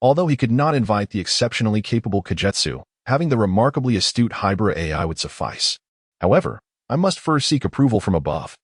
Although he could not invite the exceptionally capable Kagetsu, having the remarkably astute Haibara Ai would suffice. However, I must first seek approval from above.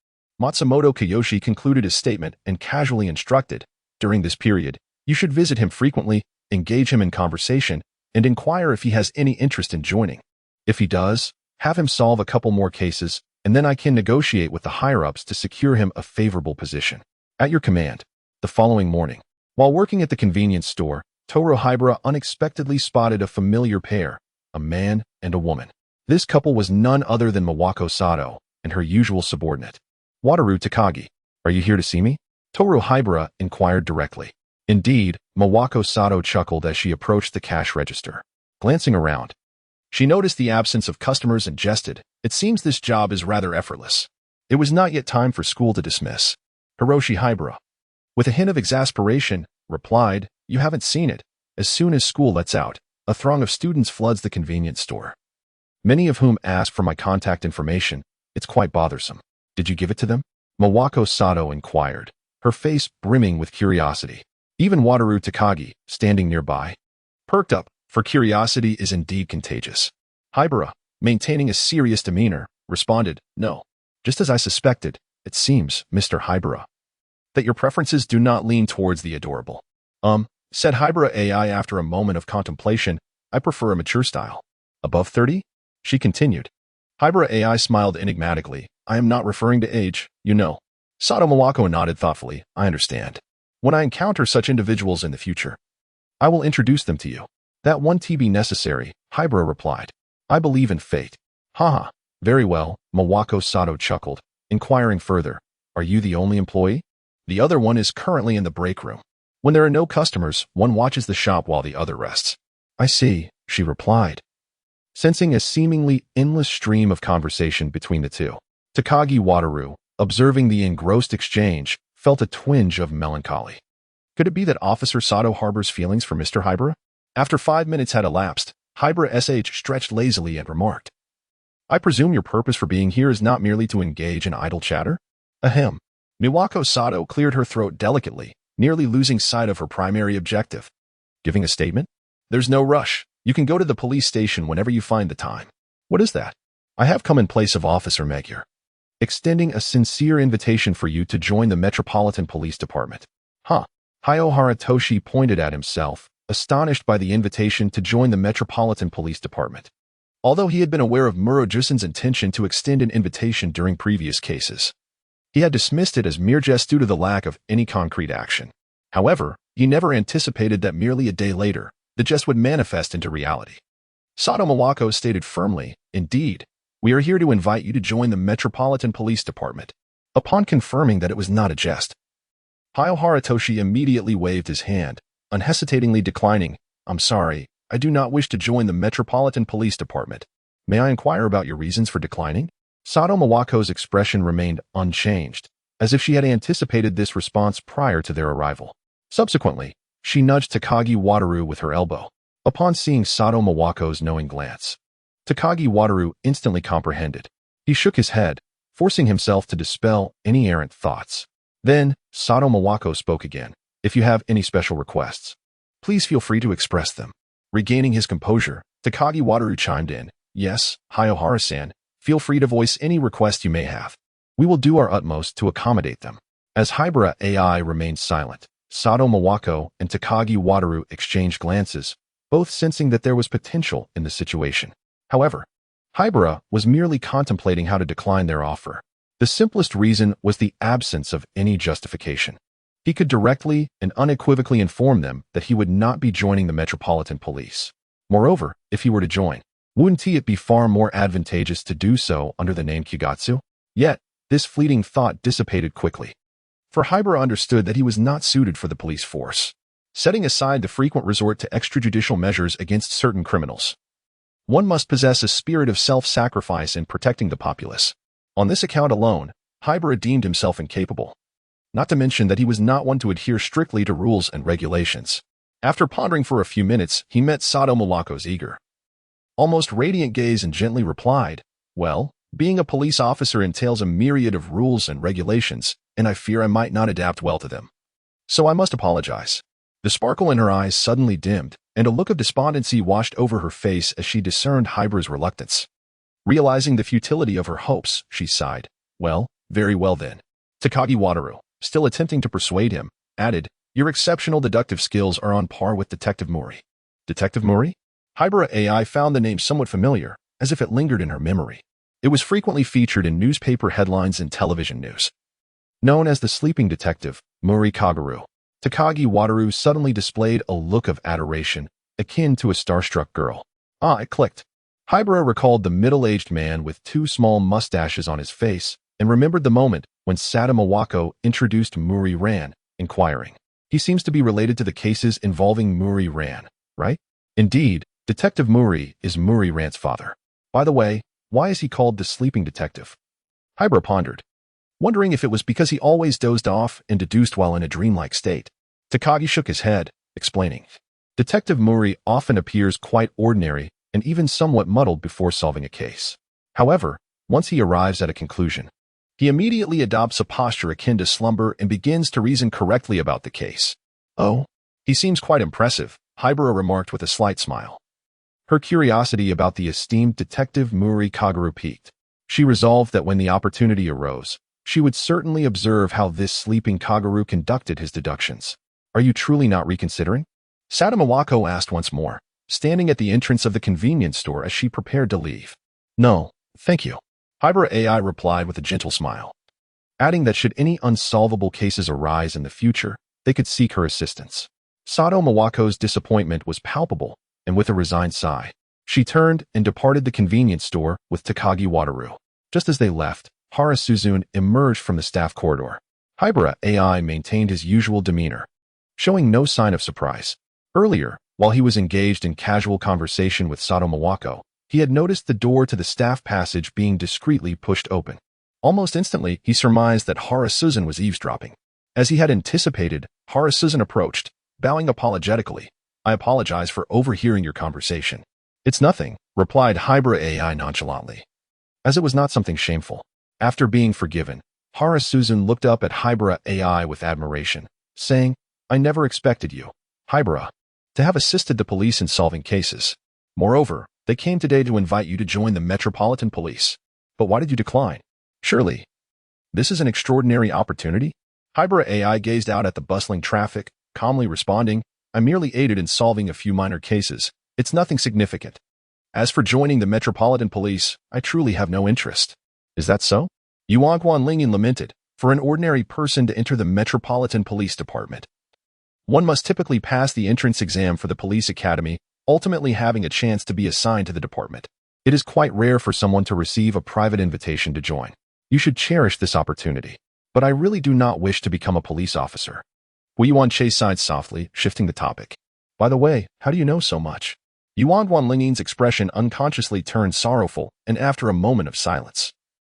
Matsumoto Kiyoshi concluded his statement and casually instructed, during this period, you should visit him frequently, engage him in conversation, and inquire if he has any interest in joining. If he does, have him solve a couple more cases, and then I can negotiate with the higher-ups to secure him a favorable position. At your command. The following morning, while working at the convenience store, Toro Haibara unexpectedly spotted a familiar pair, a man and a woman. This couple was none other than Mawako Sato and her usual subordinate, Wataru Takagi. Are you here to see me? Toro Haibara inquired directly. Indeed, Mawako Sato chuckled as she approached the cash register. Glancing around, she noticed the absence of customers and jested, it seems this job is rather effortless. It was not yet time for school to dismiss. Hiroshi Haibara, with a hint of exasperation, replied, you haven't seen it. As soon as school lets out, a throng of students floods the convenience store, many of whom ask for my contact information. It's quite bothersome. Did you give it to them? Mawako Sato inquired, her face brimming with curiosity. Even Wataru Takagi, standing nearby, perked up, for curiosity is indeed contagious. Haibara, maintaining a serious demeanor, responded, no. Just as I suspected, it seems, Mr. Haibara, that your preferences do not lean towards the adorable. Said Haibara Ai after a moment of contemplation, I prefer a mature style. Above 30? She continued. Haibara Ai smiled enigmatically. I am not referring to age, you know. Sato Mawako nodded thoughtfully. I understand. When I encounter such individuals in the future, I will introduce them to you. That won't be necessary, Haibara replied. I believe in fate. Haha. Very well, Mawako Sato chuckled, inquiring further. Are you the only employee? The other one is currently in the break room. When there are no customers, one watches the shop while the other rests. I see, she replied, sensing a seemingly endless stream of conversation between the two. Takagi Wataru, observing the engrossed exchange, felt a twinge of melancholy. Could it be that Officer Sato harbors feelings for Mr. Haibara? After 5 minutes had elapsed, Haibara stretched lazily and remarked, I presume your purpose for being here is not merely to engage in idle chatter? Ahem. Miwako Sato cleared her throat delicately, nearly losing sight of her primary objective. Giving a statement? There's no rush. You can go to the police station whenever you find the time. What is that? I have come in place of Officer Magyar, extending a sincere invitation for you to join the Metropolitan Police Department. Huh. Hayohara Toshi pointed at himself, astonished by the invitation to join the Metropolitan Police Department. Although he had been aware of Muro-jusen's intention to extend an invitation during previous cases, he had dismissed it as mere jest due to the lack of any concrete action. However, he never anticipated that merely a day later, the jest would manifest into reality. Sato Mawako stated firmly, indeed, we are here to invite you to join the Metropolitan Police Department. Upon confirming that it was not a jest, Hayohara Toshi immediately waved his hand, unhesitatingly declining, I'm sorry, I do not wish to join the Metropolitan Police Department. May I inquire about your reasons for declining? Sato Mawako's expression remained unchanged, as if she had anticipated this response prior to their arrival. Subsequently, she nudged Takagi Wataru with her elbow. Upon seeing Sato Mawako's knowing glance, Takagi Wataru instantly comprehended. He shook his head, forcing himself to dispel any errant thoughts. Then, Sato Mawako spoke again. If you have any special requests, please feel free to express them. Regaining his composure, Takagi Wataru chimed in. Yes, Hayohara-san, feel free to voice any request you may have. We will do our utmost to accommodate them. As Haibara Ai remained silent, Sato Mawako and Takagi Wataru exchanged glances, both sensing that there was potential in the situation. However, Haibara was merely contemplating how to decline their offer. The simplest reason was the absence of any justification. He could directly and unequivocally inform them that he would not be joining the Metropolitan Police. Moreover, if he were to join, wouldn't it be far more advantageous to do so under the name Kyugatsu? Yet, this fleeting thought dissipated quickly. For Haibara understood that he was not suited for the police force, setting aside the frequent resort to extrajudicial measures against certain criminals. One must possess a spirit of self-sacrifice in protecting the populace. On this account alone, Haibara deemed himself incapable. not to mention that he was not one to adhere strictly to rules and regulations. After pondering for a few minutes, he met Sato Mawako's eager, almost radiant gaze and gently replied, "Well, being a police officer entails a myriad of rules and regulations, and I fear I might not adapt well to them. So I must apologize." The sparkle in her eyes suddenly dimmed, and a look of despondency washed over her face as she discerned Haibara's reluctance. Realizing the futility of her hopes, she sighed. "Well, very well then." Takagi Wataru, still attempting to persuade him, added, "Your exceptional deductive skills are on par with Detective Mori." Detective Mori? Haibara Ai found the name somewhat familiar, as if it lingered in her memory. It was frequently featured in newspaper headlines and television news. Known as the sleeping detective, Mori Kaguru, Takagi Wataru suddenly displayed a look of adoration, akin to a starstruck girl. Ah, it clicked. Haibara recalled the middle-aged man with two small mustaches on his face and remembered the moment when Sato Mawako introduced Muri Ran, inquiring. He seems to be related to the cases involving Muri Ran, right? Indeed, Detective Muri is Muri Ran's father. By the way, why is he called the sleeping detective? Haibara pondered, wondering if it was because he always dozed off and deduced while in a dreamlike state. Takagi shook his head, explaining, Detective Muri often appears quite ordinary and even somewhat muddled before solving a case. However, once he arrives at a conclusion, he immediately adopts a posture akin to slumber and begins to reason correctly about the case. Oh, he seems quite impressive, Haibara remarked with a slight smile. Her curiosity about the esteemed Detective Muri Kaguru piqued. She resolved that when the opportunity arose, she would certainly observe how this sleeping Kaguru conducted his deductions. Are you truly not reconsidering? Sato Mawako asked once more, standing at the entrance of the convenience store as she prepared to leave. No, thank you. Haibara Ai replied with a gentle smile, adding that should any unsolvable cases arise in the future, they could seek her assistance. Sato Mawako's disappointment was palpable, and with a resigned sigh, she turned and departed the convenience store with Takagi Wataru. Just as they left, Hara Suzune emerged from the staff corridor. Haibara Ai maintained his usual demeanor, showing no sign of surprise. Earlier, while he was engaged in casual conversation with Sato Mawako, he had noticed the door to the staff passage being discreetly pushed open. Almost instantly, he surmised that Hara Suzune was eavesdropping. As he had anticipated, Hara Suzune approached, bowing apologetically. I apologize for overhearing your conversation. It's nothing, replied Haibara Ai nonchalantly, as it was not something shameful. After being forgiven, Hara Suzune looked up at Haibara Ai with admiration, saying, I never expected you, Haibara, to have assisted the police in solving cases. Moreover, they came today to invite you to join the Metropolitan Police. But why did you decline? Surely, this is an extraordinary opportunity? Haibara Ai gazed out at the bustling traffic, calmly responding, I merely aided in solving a few minor cases. It's nothing significant. As for joining the Metropolitan Police, I truly have no interest. Is that so? Yuan Guanlingyan lamented, for an ordinary person to enter the Metropolitan Police Department, one must typically pass the entrance exam for the police academy, ultimately having a chance to be assigned to the department. It is quite rare for someone to receive a private invitation to join. You should cherish this opportunity. But I really do not wish to become a police officer. Wu Yuanche sighed softly, shifting the topic. By the way, how do you know so much? Yuan Guanlingyan's expression unconsciously turned sorrowful, and after a moment of silence,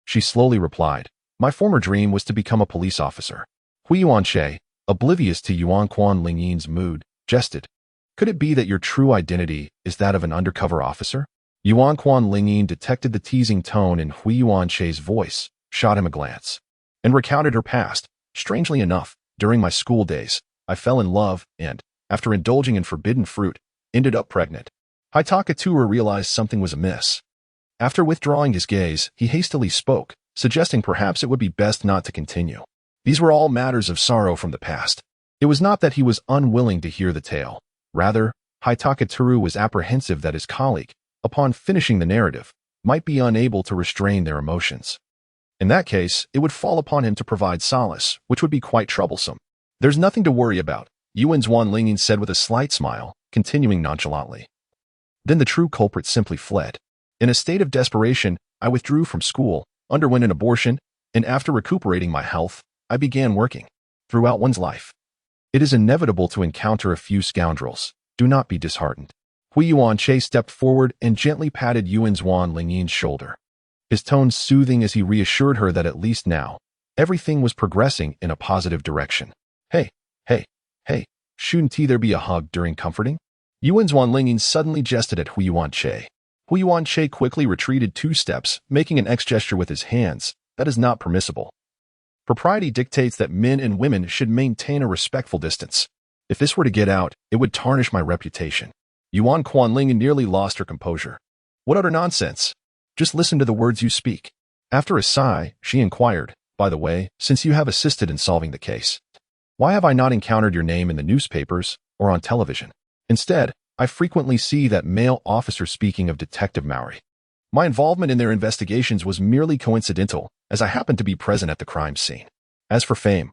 she slowly replied, My former dream was to become a police officer. Hu Yuanche, oblivious to Yuan Guanlingyan's mood, jested. Could it be that your true identity is that of an undercover officer? Yuan Guanlingyan detected the teasing tone in Hu Yuanche's voice, shot him a glance, and recounted her past. Strangely enough, during my school days, I fell in love and, after indulging in forbidden fruit, ended up pregnant. Hitaka Tura realized something was amiss. After withdrawing his gaze, he hastily spoke, suggesting perhaps it would be best not to continue. These were all matters of sorrow from the past. It was not that he was unwilling to hear the tale. Rather, Hitaka Tura was apprehensive that his colleague, upon finishing the narrative, might be unable to restrain their emotions. In that case, it would fall upon him to provide solace, which would be quite troublesome. There's nothing to worry about, Yuan Guanlingyan said with a slight smile, continuing nonchalantly. Then the true culprit simply fled. In a state of desperation, I withdrew from school, underwent an abortion, and after recuperating my health, I began working. Throughout one's life, it is inevitable to encounter a few scoundrels. Do not be disheartened. Hu Yuanche stepped forward and gently patted Yuan Guanlingyan's shoulder, his tone soothing as he reassured her that at least now, Everything was progressing in a positive direction. Hey, hey, hey, shouldn't there be a hug during comforting? Yuan Zhuanlingyin suddenly jested at Huiyuan Che. Huiyuan Che quickly retreated 2 steps, making an X gesture with his hands. That is not permissible. Propriety dictates that men and women should maintain a respectful distance. If this were to get out, it would tarnish my reputation. Yuan Quanlingyin nearly lost her composure. What utter nonsense! Just listen to the words you speak. After a sigh, she inquired, by the way, since you have assisted in solving the case, why have I not encountered your name in the newspapers or on television? Instead, I frequently see that male officer speaking of Detective Maori. My involvement in their investigations was merely coincidental, as I happened to be present at the crime scene. As for fame,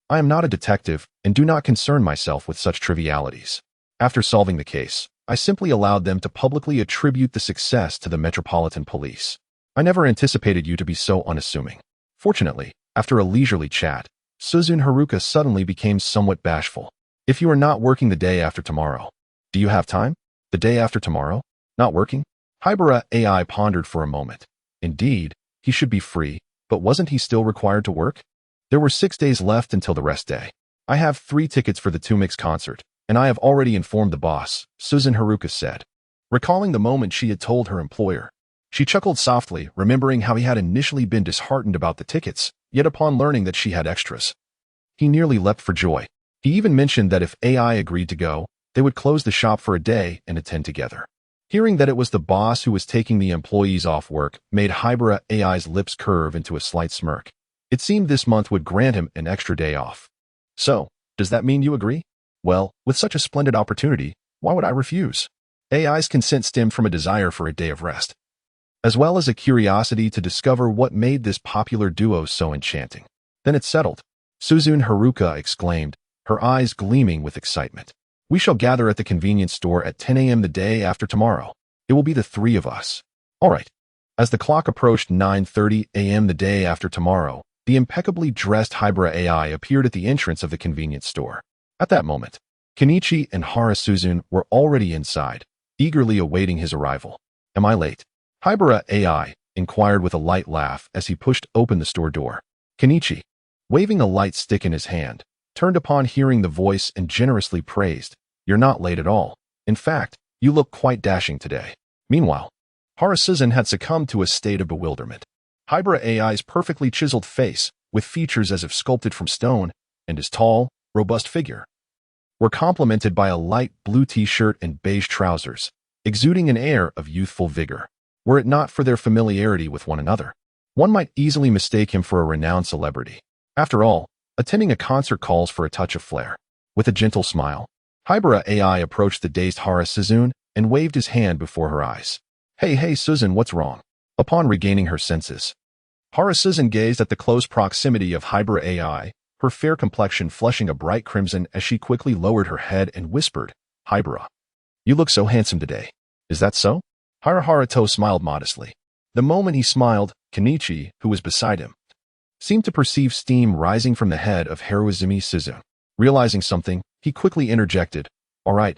I am not a detective and do not concern myself with such trivialities. After solving the case, I simply allowed them to publicly attribute the success to the Metropolitan Police. I never anticipated you to be so unassuming. Fortunately, after a leisurely chat, Suzune Haruka suddenly became somewhat bashful. If you are not working the day after tomorrow, do you have time? The day after tomorrow? Not working? Haibara Ai pondered for a moment. Indeed, he should be free, but wasn't he still required to work? There were 6 days left until the rest day. I have 3 tickets for the 2-mix concert, and I have already informed the boss, Suzune Haruka said. Recalling the moment she had told her employer, she chuckled softly, remembering how he had initially been disheartened about the tickets, yet upon learning that she had extras, he nearly leapt for joy. He even mentioned that if AI agreed to go, they would close the shop for a day and attend together. Hearing that it was the boss who was taking the employees off work made Haibara Ai's lips curve into a slight smirk. It seemed this month would grant him an extra day off. So, does that mean you agree? Well, with such a splendid opportunity, why would I refuse? AI's consent stemmed from a desire for a day of rest, as well as a curiosity to discover what made this popular duo so enchanting. Then it's settled, Suzune Haruka exclaimed, her eyes gleaming with excitement. We shall gather at the convenience store at 10 a.m. the day after tomorrow. It will be the 3 of us. All right. As the clock approached 9:30 a.m. the day after tomorrow, the impeccably dressed Haibara Ai appeared at the entrance of the convenience store. At that moment, Kenichi and Hara Suzune were already inside, eagerly awaiting his arrival. Am I late? Haibara Ai inquired with a light laugh as he pushed open the store door. Kenichi, waving a light stick in his hand, turned upon hearing the voice and generously praised, "You're not late at all. In fact, you look quite dashing today." Meanwhile, Hara Suzune had succumbed to a state of bewilderment. Haibara Ai's perfectly chiseled face, with features as if sculpted from stone, and his tall, robust figure, were complemented by a light blue t-shirt and beige trousers, exuding an air of youthful vigor. Were it not for their familiarity with one another, one might easily mistake him for a renowned celebrity. After all, attending a concert calls for a touch of flair. With a gentle smile, Haibara Ai approached the dazed Hara Suzune and waved his hand before her eyes. Hey Suzune, what's wrong? Upon regaining her senses, Hara Suzune gazed at the close proximity of Haibara Ai, her fair complexion flushing a bright crimson as she quickly lowered her head and whispered, "Haibara, you look so handsome today. Is that so?" Haruharuto smiled modestly. The moment he smiled, Kenichi, who was beside him, seemed to perceive steam rising from the head of Haruizumi Suzune. Realizing something, he quickly interjected, all right,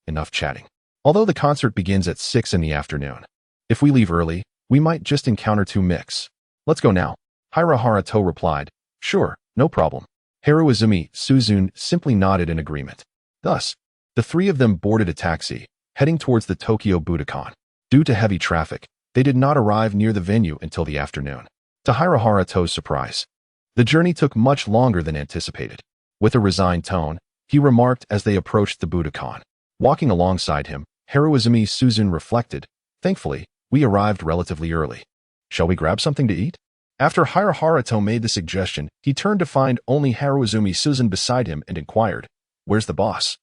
enough chatting. Although the concert begins at 6 in the afternoon, if we leave early, we might just encounter 2 mix. Let's go now. Haruharuto replied, "Sure, no problem." Haruizumi Suzune simply nodded in agreement. Thus, the 3 of them boarded a taxi, heading towards the Tokyo Budokan. Due to heavy traffic, they did not arrive near the venue until the afternoon. To Haruharuto's surprise, the journey took much longer than anticipated. With a resigned tone, he remarked as they approached the Budokan. Walking alongside him, Haruizumi Suzune reflected, "Thankfully, we arrived relatively early. Shall we grab something to eat?" After Haruharuto made the suggestion, he turned to find only Haruizumi Suzune beside him and inquired, "Where's the boss?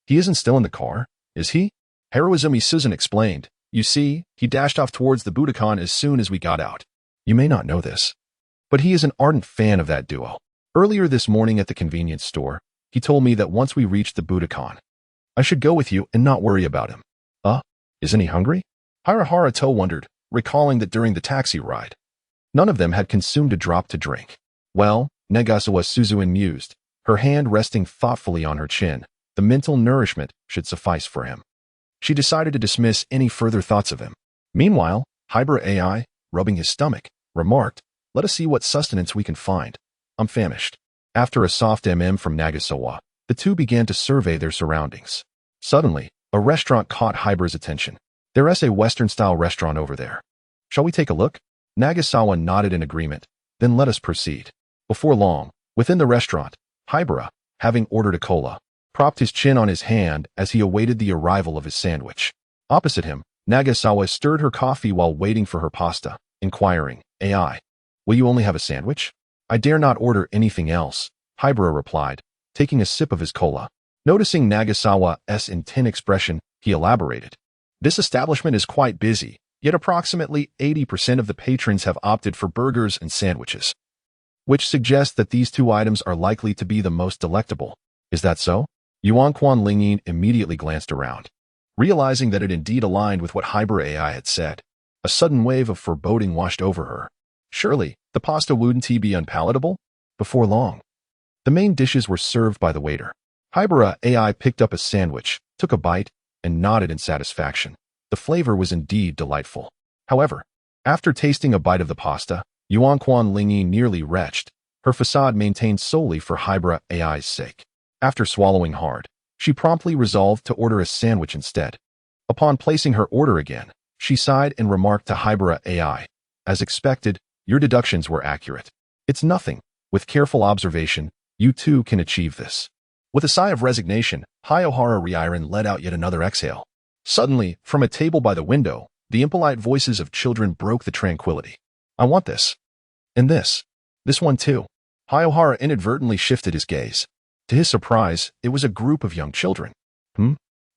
He isn't still in the car, is he?" Haruizumi Suzune explained, "You see, he dashed off towards the Budokan as soon as we got out. You may not know this, but he is an ardent fan of that duo. Earlier this morning at the convenience store, he told me that once we reached the Budokan, I should go with you and not worry about him." Isn't he hungry? Haruharuto wondered, recalling that during the taxi ride, none of them had consumed a drop to drink. Well, Negasawa Suzune mused, her hand resting thoughtfully on her chin, the mental nourishment should suffice for him. She decided to dismiss any further thoughts of him. Meanwhile, Haibara Ai, rubbing his stomach, remarked, Let us see what sustenance we can find. I'm famished. After a soft from Nagasawa, the two began to survey their surroundings. Suddenly, a restaurant caught Haibara's attention. There's a Western-style restaurant over there. Shall we take a look? Nagasawa nodded in agreement. Then let us proceed. Before long, within the restaurant, Haibara, having ordered a cola, propped his chin on his hand as he awaited the arrival of his sandwich. Opposite him, Nagasawa stirred her coffee while waiting for her pasta, inquiring, "Ai, will you only have a sandwich?" "I dare not order anything else," Haibara replied, taking a sip of his cola. Noticing Nagasawa's intent expression, he elaborated. "This establishment is quite busy, yet approximately 80% of the patrons have opted for burgers and sandwiches, which suggests that these two items are likely to be the most delectable. Is that so?" Yuan Lingyin immediately glanced around. Realizing that it indeed aligned with what Haibara Ai had said, a sudden wave of foreboding washed over her. Surely, the pasta wouldn't be unpalatable? Before long, the main dishes were served by the waiter. Haibara Ai picked up a sandwich, took a bite, and nodded in satisfaction. The flavor was indeed delightful. However, after tasting a bite of the pasta, Yuan Lingyin nearly retched, her facade maintained solely for Haibara Ai's sake. After swallowing hard, she promptly resolved to order a sandwich instead. Upon placing her order again, she sighed and remarked to Haibara Ai, "As expected, your deductions were accurate. It's nothing. With careful observation, you too can achieve this." With a sigh of resignation, Haibara Ai let out yet another exhale. Suddenly, from a table by the window, the impolite voices of children broke the tranquility. "I want this. And this. This one too." Haibara inadvertently shifted his gaze. To his surprise, it was a group of young children.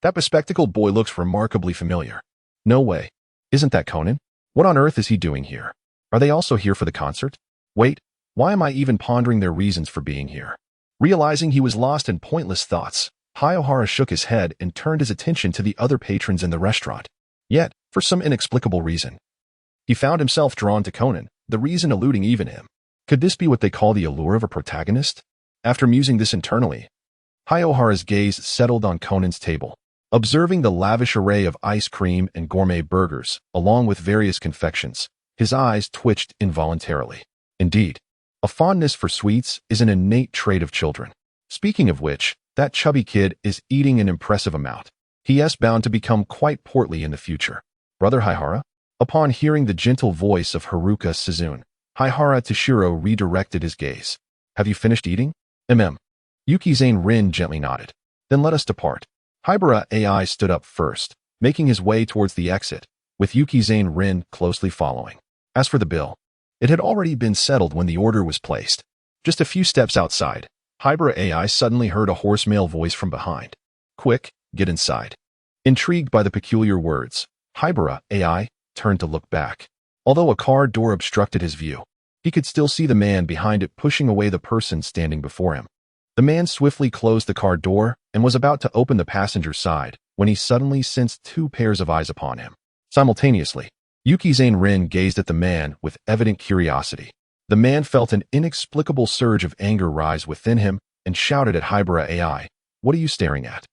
That bespectacled boy looks remarkably familiar. No way. Isn't that Conan? What on earth is he doing here? Are they also here for the concert? Wait, why am I even pondering their reasons for being here? Realizing he was lost in pointless thoughts, Haibara shook his head and turned his attention to the other patrons in the restaurant. Yet, for some inexplicable reason, he found himself drawn to Conan, the reason eluding even him. Could this be what they call the allure of a protagonist? After musing this internally, Haibara's gaze settled on Conan's table. Observing the lavish array of ice cream and gourmet burgers, along with various confections, his eyes twitched involuntarily. Indeed, a fondness for sweets is an innate trait of children. Speaking of which, that chubby kid is eating an impressive amount. He is bound to become quite portly in the future. "Brother Haibara?" Upon hearing the gentle voice of Haruka Suzune, Haibara Toshiro redirected his gaze. "Have you finished eating?" Yukizane Rin gently nodded. "Then let us depart." Haibara Ai stood up first, making his way towards the exit, with Yukizane Rin closely following. As for the bill, it had already been settled when the order was placed. Just a few steps outside, Haibara Ai suddenly heard a hoarse male voice from behind. "Quick, get inside." Intrigued by the peculiar words, Haibara Ai turned to look back. Although a car door obstructed his view, he could still see the man behind it pushing away the person standing before him. The man swiftly closed the car door and was about to open the passenger side when he suddenly sensed two pairs of eyes upon him. Simultaneously, Yukizane Rin gazed at the man with evident curiosity. The man felt an inexplicable surge of anger rise within him and shouted at Haibara Ai, "What are you staring at?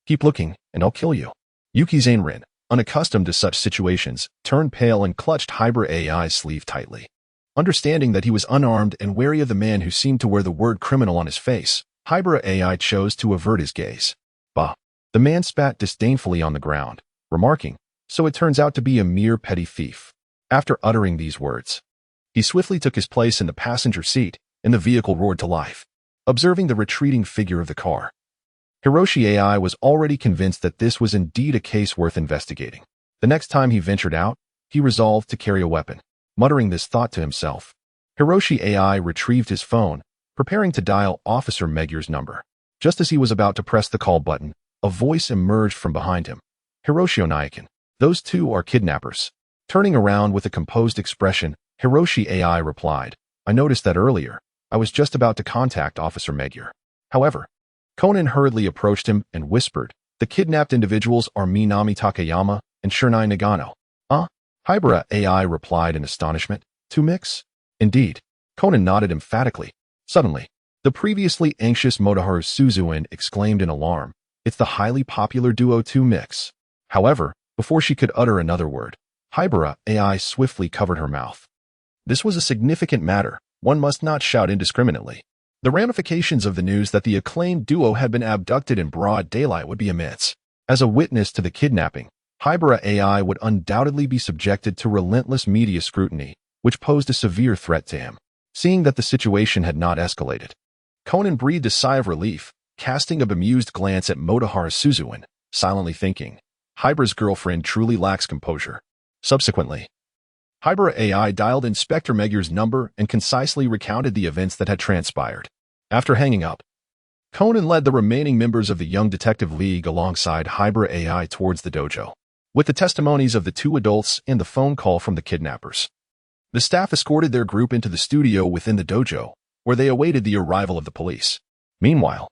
Keep looking, and I'll kill you." Yukizane Rin, unaccustomed to such situations, turned pale and clutched Haibara Ai's sleeve tightly. Understanding that he was unarmed and wary of the man who seemed to wear the word criminal on his face, Haibara Ai chose to avert his gaze. "Bah." The man spat disdainfully on the ground, remarking, "So it turns out to be a mere petty thief." After uttering these words, he swiftly took his place in the passenger seat, and the vehicle roared to life. Observing the retreating figure of the car, Hiroshi Ai was already convinced that this was indeed a case worth investigating. The next time he ventured out, he resolved to carry a weapon. Muttering this thought to himself, Hiroshi Ai retrieved his phone, preparing to dial Officer Megur's number. Just as he was about to press the call button, a voice emerged from behind him. "Hiroshi Onaikin, those two are kidnappers." Turning around with a composed expression, Hiroshi Ai replied, "I noticed that earlier. I was just about to contact Officer Megur." However, Conan hurriedly approached him and whispered, "The kidnapped individuals are Minami Takayama and Shernai Nagano." Haibara Ai replied in astonishment, "To mix?" "Indeed." Conan nodded emphatically. Suddenly, the previously anxious Motoharu Suzune exclaimed in alarm, "It's the highly popular duo 2 mix." However, before she could utter another word, Haibara Ai swiftly covered her mouth. This was a significant matter. One must not shout indiscriminately. The ramifications of the news that the acclaimed duo had been abducted in broad daylight would be immense. As a witness to the kidnapping, Haibara Ai would undoubtedly be subjected to relentless media scrutiny, which posed a severe threat to him. Seeing that the situation had not escalated, Conan breathed a sigh of relief, casting a bemused glance at Motohara Suzuan, silently thinking, Haibara's girlfriend truly lacks composure. Subsequently, Haibara Ai dialed Inspector Megur's number and concisely recounted the events that had transpired. After hanging up, Conan led the remaining members of the Young Detective League alongside Haibara Ai towards the dojo. With the testimonies of the two adults and the phone call from the kidnappers, the staff escorted their group into the studio within the dojo, where they awaited the arrival of the police. Meanwhile,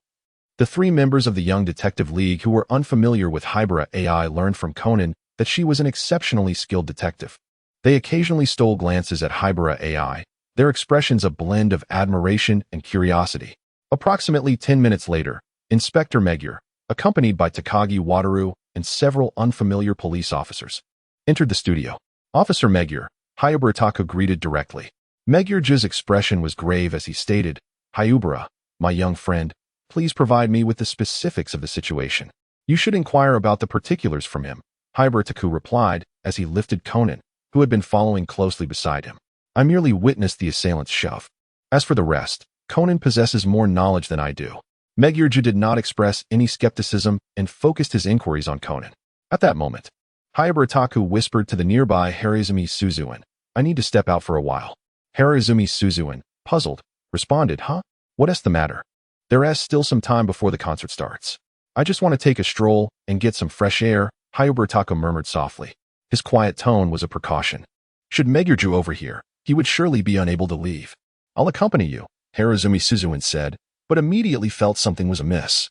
the three members of the Young Detective League who were unfamiliar with Haibara Ai learned from Conan that she was an exceptionally skilled detective. They occasionally stole glances at Haibara Ai, their expressions a blend of admiration and curiosity. Approximately 10 minutes later, Inspector Megur, accompanied by Takagi Wataru and several unfamiliar police officers, entered the studio. Officer Megur, Hayabara greeted directly. Megur's expression was grave as he stated, Hayabara, my young friend, please provide me with the specifics of the situation. You should inquire about the particulars from him, Hayabara replied as he lifted Conan, who had been following closely beside him. I merely witnessed the assailant's shove. As for the rest, Conan possesses more knowledge than I do. Megur did not express any skepticism and focused his inquiries on Conan. At that moment, Hayabara whispered to the nearby Harazumi Suzuan, I need to step out for a while. Harazumi Suzuan, puzzled, responded, Huh? What's the matter? There is still some time before the concert starts. I just want to take a stroll and get some fresh air, Hayabara murmured softly. His quiet tone was a precaution. Should Megur overhear, he would surely be unable to leave. I'll accompany you, Harazumi Suzuan said, but immediately felt something was amiss.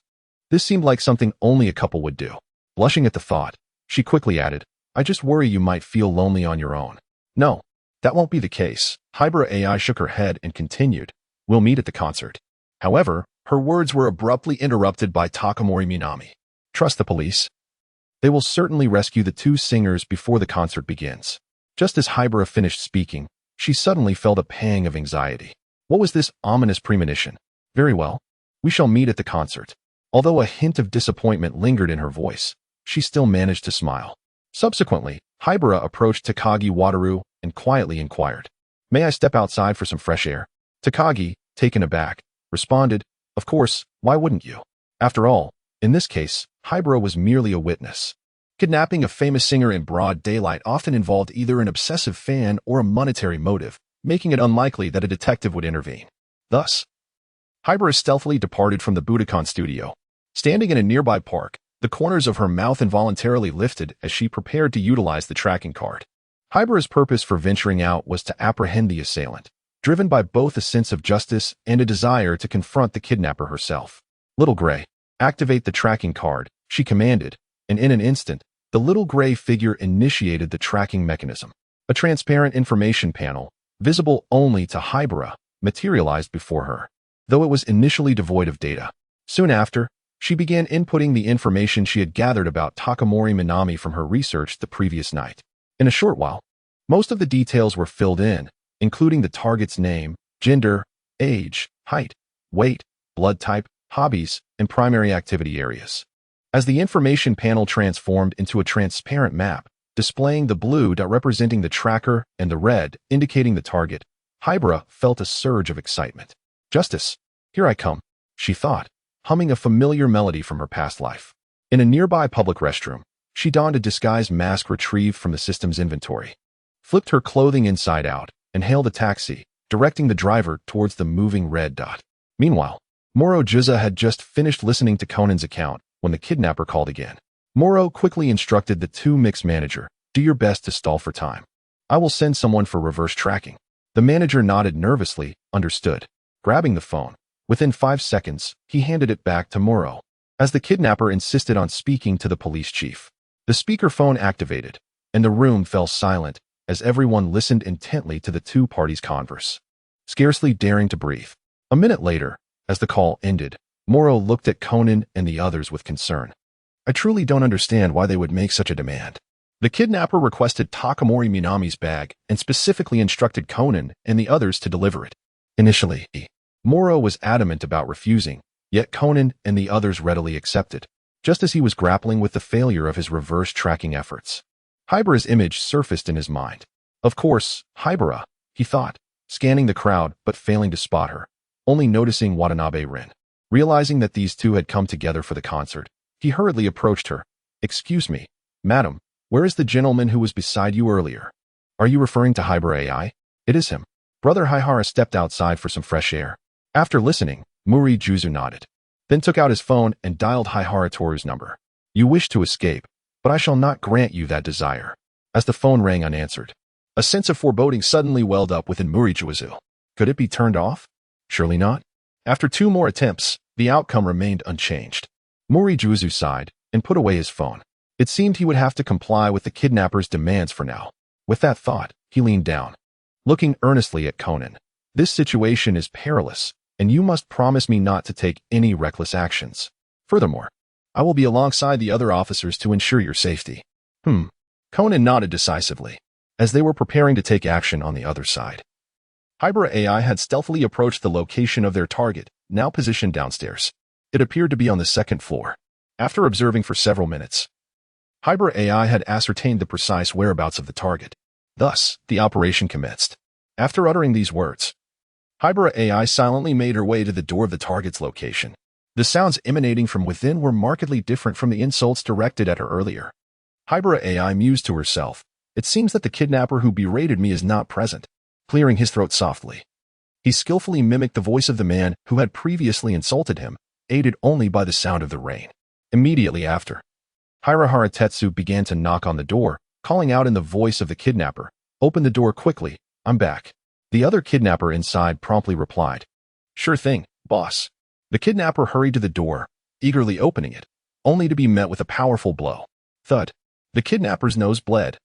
This seemed like something only a couple would do. Blushing at the thought, she quickly added, I just worry you might feel lonely on your own. No, that won't be the case. Haibara Ai shook her head and continued, We'll meet at the concert. However, her words were abruptly interrupted by Takamori Minami. Trust the police. They will certainly rescue the two singers before the concert begins. Just as Haibara finished speaking, she suddenly felt a pang of anxiety. What was this ominous premonition? Very well. We shall meet at the concert. Although a hint of disappointment lingered in her voice, she still managed to smile. Subsequently, Haibara approached Takagi Wataru and quietly inquired, May I step outside for some fresh air? Takagi, taken aback, responded, Of course, why wouldn't you? After all, in this case, Haibara was merely a witness. Kidnapping a famous singer in broad daylight often involved either an obsessive fan or a monetary motive, making it unlikely that a detective would intervene. Thus, Haibara stealthily departed from the Budokan studio. Standing in a nearby park, the corners of her mouth involuntarily lifted as she prepared to utilize the tracking card. Haibara's purpose for venturing out was to apprehend the assailant, driven by both a sense of justice and a desire to confront the kidnapper herself. Little Gray, activate the tracking card, she commanded, and in an instant, the little gray figure initiated the tracking mechanism. A transparent information panel, visible only to Haibara, materialized before her, though it was initially devoid of data. Soon after, she began inputting the information she had gathered about Takamori Minami from her research the previous night. In a short while, most of the details were filled in, including the target's name, gender, age, height, weight, blood type, hobbies, and primary activity areas. As the information panel transformed into a transparent map, displaying the blue dot representing the tracker and the red indicating the target, Haibara felt a surge of excitement. Justice, here I come, she thought, humming a familiar melody from her past life. In a nearby public restroom, she donned a disguised mask retrieved from the system's inventory, flipped her clothing inside out, and hailed a taxi, directing the driver towards the moving red dot. Meanwhile, Moro Juza had just finished listening to Conan's account when the kidnapper called again. Moro quickly instructed the two mix manager, do your best to stall for time. I will send someone for reverse tracking. The manager nodded nervously, understood. Grabbing the phone, within 5 seconds, he handed it back to Moro, as the kidnapper insisted on speaking to the police chief. The speakerphone activated, and the room fell silent as everyone listened intently to the two parties' converse, scarcely daring to breathe. A minute later, as the call ended, Moro looked at Conan and the others with concern. I truly don't understand why they would make such a demand. The kidnapper requested Takamori Minami's bag and specifically instructed Conan and the others to deliver it. Initially, Moro was adamant about refusing, yet Conan and the others readily accepted, just as he was grappling with the failure of his reverse tracking efforts. Haibara's image surfaced in his mind. Of course, Haibara, he thought, scanning the crowd but failing to spot her, only noticing Watanabe Rin. Realizing that these two had come together for the concert, he hurriedly approached her. "Excuse me, madam, where is the gentleman who was beside you earlier?" "Are you referring to Haibara Ai?" "It is him." Brother Haihara stepped outside for some fresh air. After listening, Muri Juzu nodded, then took out his phone and dialed Haihara Toru's number. "You wish to escape, but I shall not grant you that desire." As the phone rang unanswered, a sense of foreboding suddenly welled up within Muri Juzu. Could it be turned off? Surely not. After 2 more attempts, the outcome remained unchanged. Muri Juzu sighed and put away his phone. It seemed he would have to comply with the kidnapper's demands for now. With that thought, he leaned down, looking earnestly at Conan. "This situation is perilous, and you must promise me not to take any reckless actions. Furthermore, I will be alongside the other officers to ensure your safety." Conan nodded decisively, as they were preparing to take action on the other side. Haibara Ai had stealthily approached the location of their target, now positioned downstairs. It appeared to be on the 2nd floor. After observing for several minutes, Haibara Ai had ascertained the precise whereabouts of the target. Thus, the operation commenced. After uttering these words, Haibara Ai silently made her way to the door of the target's location. The sounds emanating from within were markedly different from the insults directed at her earlier. Haibara Ai mused to herself, "It seems that the kidnapper who berated me is not present." Clearing his throat softly, he skillfully mimicked the voice of the man who had previously insulted him, aided only by the sound of the rain. Immediately after, Hirahara Tetsu began to knock on the door, calling out in the voice of the kidnapper, "Open the door quickly, I'm back." The other kidnapper inside promptly replied, "Sure thing, boss." The kidnapper hurried to the door, eagerly opening it, only to be met with a powerful blow. Thud. The kidnapper's nose bled,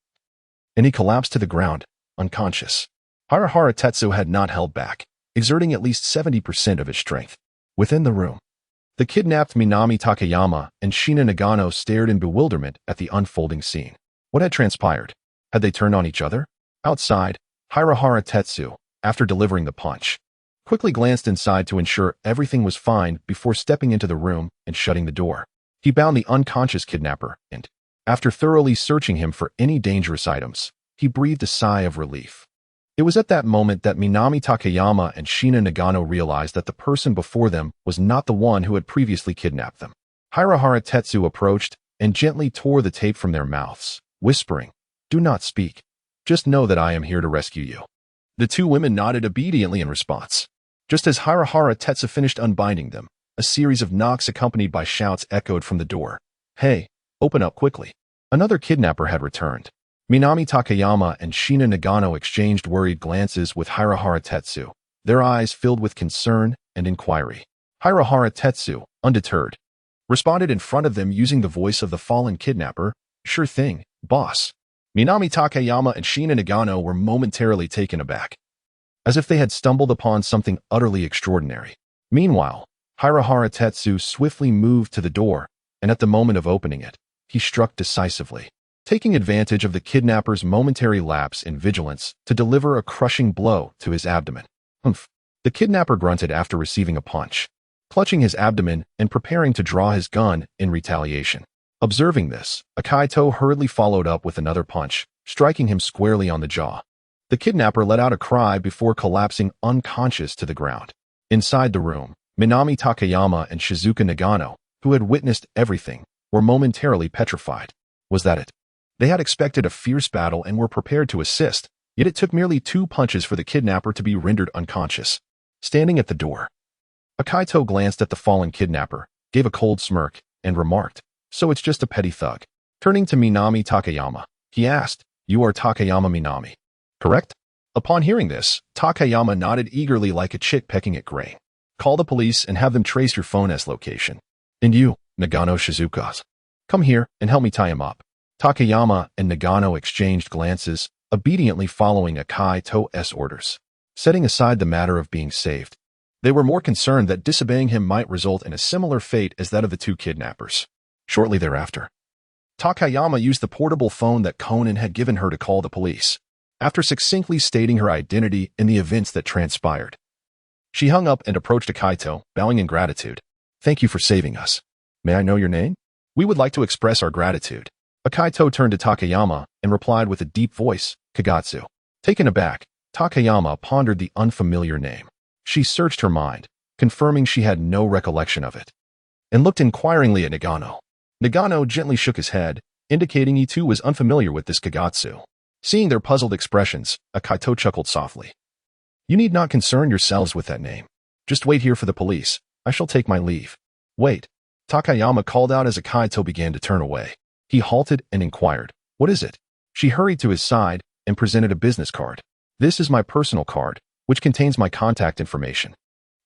and he collapsed to the ground, unconscious. Hirahara Tetsu had not held back, exerting at least 70% of his strength. Within the room, the kidnapped Minami Takayama and Shina Nagano stared in bewilderment at the unfolding scene. What had transpired? Had they turned on each other? Outside, Hirahara Tetsu, after delivering the punch, quickly glanced inside to ensure everything was fine before stepping into the room and shutting the door. He bound the unconscious kidnapper and, after thoroughly searching him for any dangerous items, he breathed a sigh of relief. It was at that moment that Minami Takayama and Shina Nagano realized that the person before them was not the one who had previously kidnapped them. Hirahara Tetsu approached and gently tore the tape from their mouths, whispering, "Do not speak. Just know that I am here to rescue you." The two women nodded obediently in response. Just as Hirahara Tetsu finished unbinding them, a series of knocks accompanied by shouts echoed from the door. "Hey, open up quickly." Another kidnapper had returned. Minami Takayama and Shina Nagano exchanged worried glances with Hirahara Tetsu, their eyes filled with concern and inquiry. Hirahara Tetsu, undeterred, responded in front of them using the voice of the fallen kidnapper, "Sure thing, boss." Minami Takayama and Shina Nagano were momentarily taken aback, as if they had stumbled upon something utterly extraordinary. Meanwhile, Hirahara Tetsu swiftly moved to the door, and at the moment of opening it, he struck decisively, taking advantage of the kidnapper's momentary lapse in vigilance to deliver a crushing blow to his abdomen. "Humph." The kidnapper grunted after receiving a punch, clutching his abdomen and preparing to draw his gun in retaliation. Observing this, Akaito hurriedly followed up with another punch, striking him squarely on the jaw. The kidnapper let out a cry before collapsing unconscious to the ground. Inside the room, Minami Takayama and Shizuka Nagano, who had witnessed everything, were momentarily petrified. Was that it? They had expected a fierce battle and were prepared to assist, yet it took merely 2 punches for the kidnapper to be rendered unconscious. Standing at the door, Akaito glanced at the fallen kidnapper, gave a cold smirk, and remarked, "So it's just a petty thug." Turning to Minami Takayama, he asked, "You are Takayama Minami, correct?" Upon hearing this, Takayama nodded eagerly like a chick pecking at grain. "Call the police and have them trace your phone's location. And you, Nagano Shizuka's, come here and help me tie him up." Takayama and Nagano exchanged glances, obediently following Akaito's orders. Setting aside the matter of being saved, they were more concerned that disobeying him might result in a similar fate as that of the 2 kidnappers. Shortly thereafter, Takayama used the portable phone that Conan had given her to call the police, after succinctly stating her identity and the events that transpired. She hung up and approached Akaito, bowing in gratitude. "Thank you for saving us. May I know your name? We would like to express our gratitude." Akaito turned to Takayama and replied with a deep voice, "Kagatsu." Taken aback, Takayama pondered the unfamiliar name. She searched her mind, confirming she had no recollection of it, and looked inquiringly at Nagano. Nagano gently shook his head, indicating he too was unfamiliar with this Kagatsu. Seeing their puzzled expressions, Akaito chuckled softly. "You need not concern yourselves with that name. Just wait here for the police. I shall take my leave." "Wait," Takayama called out as Akaito began to turn away. He halted and inquired, "What is it?" She hurried to his side and presented a business card. "This is my personal card, which contains my contact information.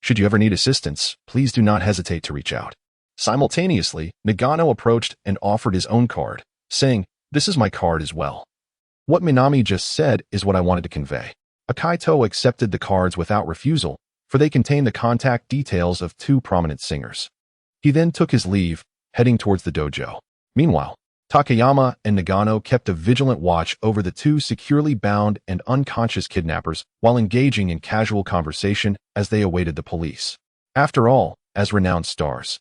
Should you ever need assistance, please do not hesitate to reach out." Simultaneously, Nagano approached and offered his own card, saying, "This is my card as well." What Minami just said is what I wanted to convey. Akaito accepted the cards without refusal, for they contained the contact details of two prominent singers. He then took his leave, heading towards the dojo. Meanwhile, Takayama and Nagano kept a vigilant watch over the two securely bound and unconscious kidnappers while engaging in casual conversation as they awaited the police. After all, as renowned stars,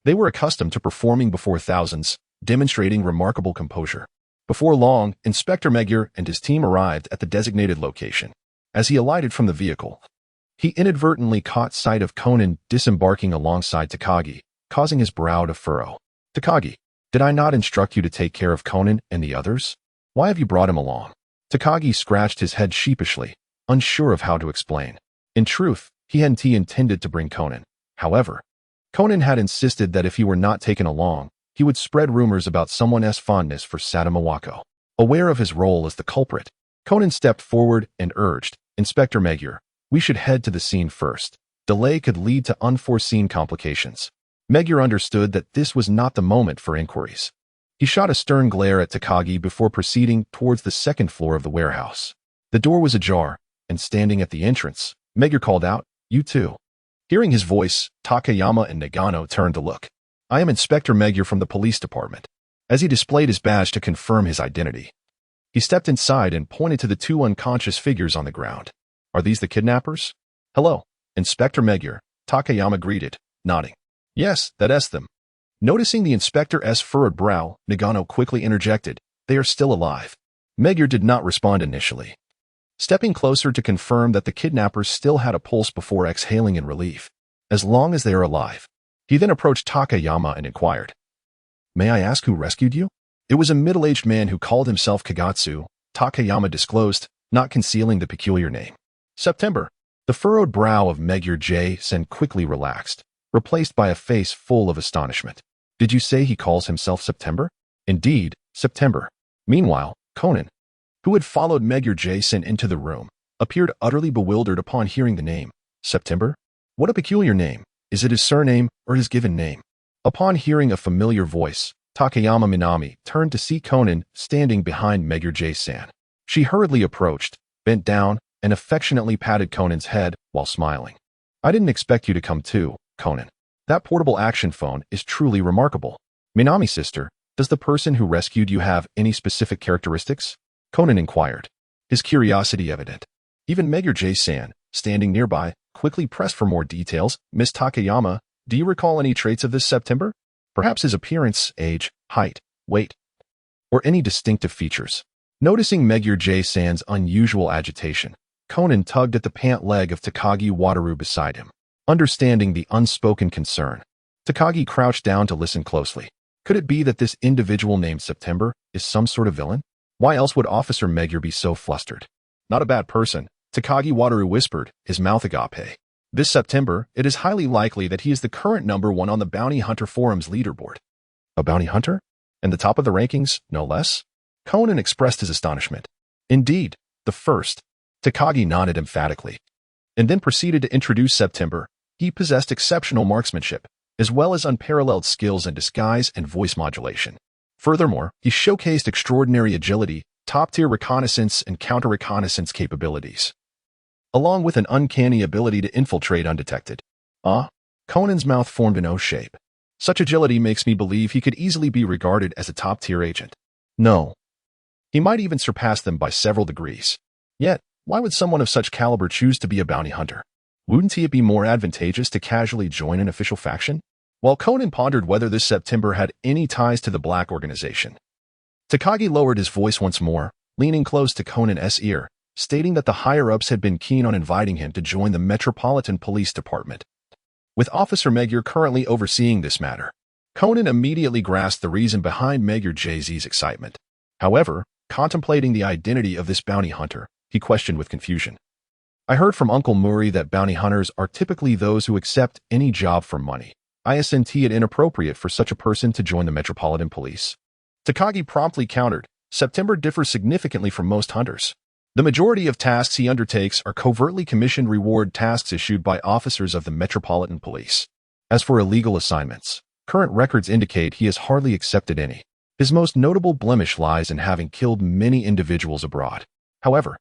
they were accustomed to performing before thousands, demonstrating remarkable composure. Before long, Inspector Magyar and his team arrived at the designated location. As he alighted from the vehicle, he inadvertently caught sight of Conan disembarking alongside Takagi, causing his brow to furrow. "Takagi, did I not instruct you to take care of Conan and the others? Why have you brought him along?" Takagi scratched his head sheepishly, unsure of how to explain. In truth, he hadn't intended to bring Conan. However, Conan had insisted that if he were not taken along, he would spread rumors about someone's fondness for Satomawako. Aware of his role as the culprit, Conan stepped forward and urged, "Inspector Magyar, we should head to the scene first. Delay could lead to unforeseen complications." Magyar understood that this was not the moment for inquiries. He shot a stern glare at Takagi before proceeding towards the second floor of the warehouse. The door was ajar, and standing at the entrance, Magyar called out, "You too." Hearing his voice, Takayama and Nagano turned to look. "I am Inspector Magyar from the police department." As he displayed his badge to confirm his identity, he stepped inside and pointed to the two unconscious figures on the ground. "Are these the kidnappers?" "Hello, Inspector Magyar," Takayama greeted, nodding. "Yes, that's them." Noticing the inspector's furrowed brow, Nagano quickly interjected, "They are still alive." Magyar did not respond initially, stepping closer to confirm that the kidnappers still had a pulse before exhaling in relief. "As long as they are alive." He then approached Takayama and inquired, "May I ask who rescued you?" It was a middle-aged man who called himself Kagatsu, Takayama disclosed, not concealing the peculiar name. "September." The furrowed brow of Magyar J-sen quickly relaxed, replaced by a face full of astonishment. "Did you say he calls himself September?" "Indeed, September." Meanwhile, Conan, who had followed Magyar J-sen into the room, appeared utterly bewildered upon hearing the name. "September? What a peculiar name. Is it his surname or his given name?" Upon hearing a familiar voice, Takayama Minami turned to see Conan standing behind Magyar J-san. She hurriedly approached, bent down, and affectionately patted Conan's head while smiling. "I didn't expect you to come too, Conan. That portable action phone is truly remarkable." "Minami sister, does the person who rescued you have any specific characteristics?" Conan inquired, his curiosity evident. Even Magyar J-san, standing nearby, quickly pressed for more details. "Miss Takayama, do you recall any traits of this September? Perhaps his appearance, age, height, weight, or any distinctive features?" Noticing Magyar J-san's unusual agitation, Conan tugged at the pant leg of Takagi Wataru beside him. Understanding the unspoken concern, Takagi crouched down to listen closely. Could it be that this individual named September is some sort of villain? Why else would Officer Magyar be so flustered? "Not a bad person," Takagi Wataru whispered, his mouth agape. "This September, it is highly likely that he is the current #1 on the Bounty Hunter Forum's leaderboard." "A bounty hunter? And the top of the rankings, no less?" Conan expressed his astonishment. "Indeed, the first." Takagi nodded emphatically, and then proceeded to introduce September. He possessed exceptional marksmanship, as well as unparalleled skills in disguise and voice modulation. Furthermore, he showcased extraordinary agility, top-tier reconnaissance and counter-reconnaissance capabilities, along with an uncanny ability to infiltrate undetected. Conan's mouth formed an O shape. Such agility makes me believe he could easily be regarded as a top-tier agent. No. He might even surpass them by several degrees. Yet, why would someone of such caliber choose to be a bounty hunter? Wouldn't it be more advantageous to casually join an official faction? While Conan pondered whether this September had any ties to the Black Organization, Takagi lowered his voice once more, leaning close to Conan's ear, stating that the higher-ups had been keen on inviting him to join the Metropolitan Police Department. With Officer Magyar currently overseeing this matter, Conan immediately grasped the reason behind Magyar JZ's excitement. However, contemplating the identity of this bounty hunter, he questioned with confusion. I heard from Uncle Murray that bounty hunters are typically those who accept any job for money. Isn't it inappropriate for such a person to join the Metropolitan Police? Takagi promptly countered, September differs significantly from most hunters. The majority of tasks he undertakes are covertly commissioned reward tasks issued by officers of the Metropolitan Police. As for illegal assignments, current records indicate he has hardly accepted any. His most notable blemish lies in having killed many individuals abroad. However,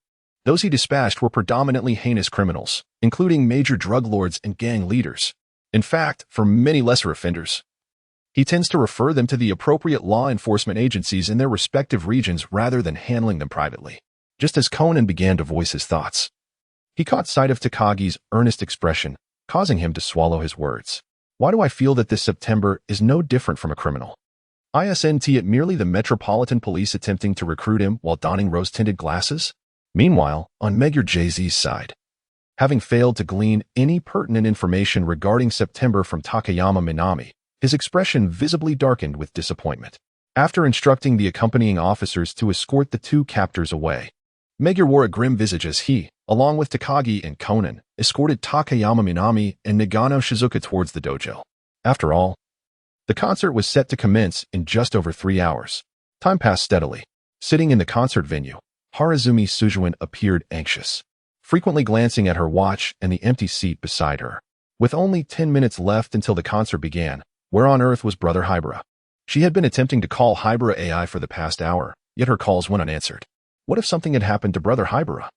those he dispatched were predominantly heinous criminals, including major drug lords and gang leaders. In fact, for many lesser offenders, he tends to refer them to the appropriate law enforcement agencies in their respective regions rather than handling them privately. Just as Conan began to voice his thoughts, he caught sight of Takagi's earnest expression, causing him to swallow his words. Why do I feel that this September is no different from a criminal? Isn't it merely the Metropolitan Police attempting to recruit him while donning rose-tinted glasses? Meanwhile, on Magyar JZ's side, having failed to glean any pertinent information regarding September from Takayama Minami, his expression visibly darkened with disappointment. After instructing the accompanying officers to escort the two captors away, Magyar wore a grim visage as he, along with Takagi and Conan, escorted Takayama Minami and Nagano Shizuka towards the dojo. After all, the concert was set to commence in just over 3 hours. Time passed steadily. Sitting in the concert venue, Harazumi Sujuin appeared anxious, frequently glancing at her watch and the empty seat beside her. With only 10 minutes left until the concert began, where on earth was Brother Haibara? She had been attempting to call Haibara Ai for the past hour, yet her calls went unanswered. What if something had happened to Brother Haibara?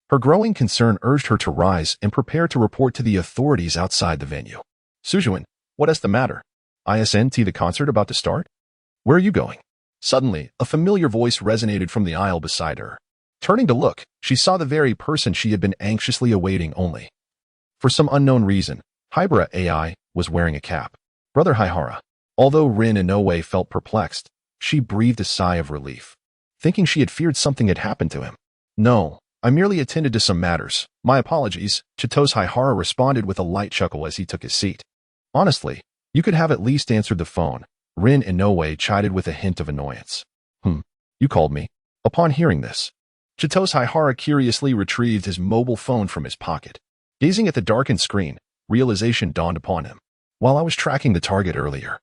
Her growing concern urged her to rise and prepare to report to the authorities outside the venue. Sujuin, what is the matter? Isn't the concert about to start? Where are you going? Suddenly, a familiar voice resonated from the aisle beside her. Turning to look, she saw the very person she had been anxiously awaiting only. For some unknown reason, Haibara Ai was wearing a cap. Brother Haihara. Although Rin in no way felt perplexed, she breathed a sigh of relief, thinking she had feared something had happened to him. No, I merely attended to some matters. My apologies, Chito's Haihara responded with a light chuckle as he took his seat. Honestly, you could have at least answered the phone. Rin in no way chided with a hint of annoyance. You called me. Upon hearing this, Chito's Haihara curiously retrieved his mobile phone from his pocket. Gazing at the darkened screen, realization dawned upon him. While I was tracking the target earlier,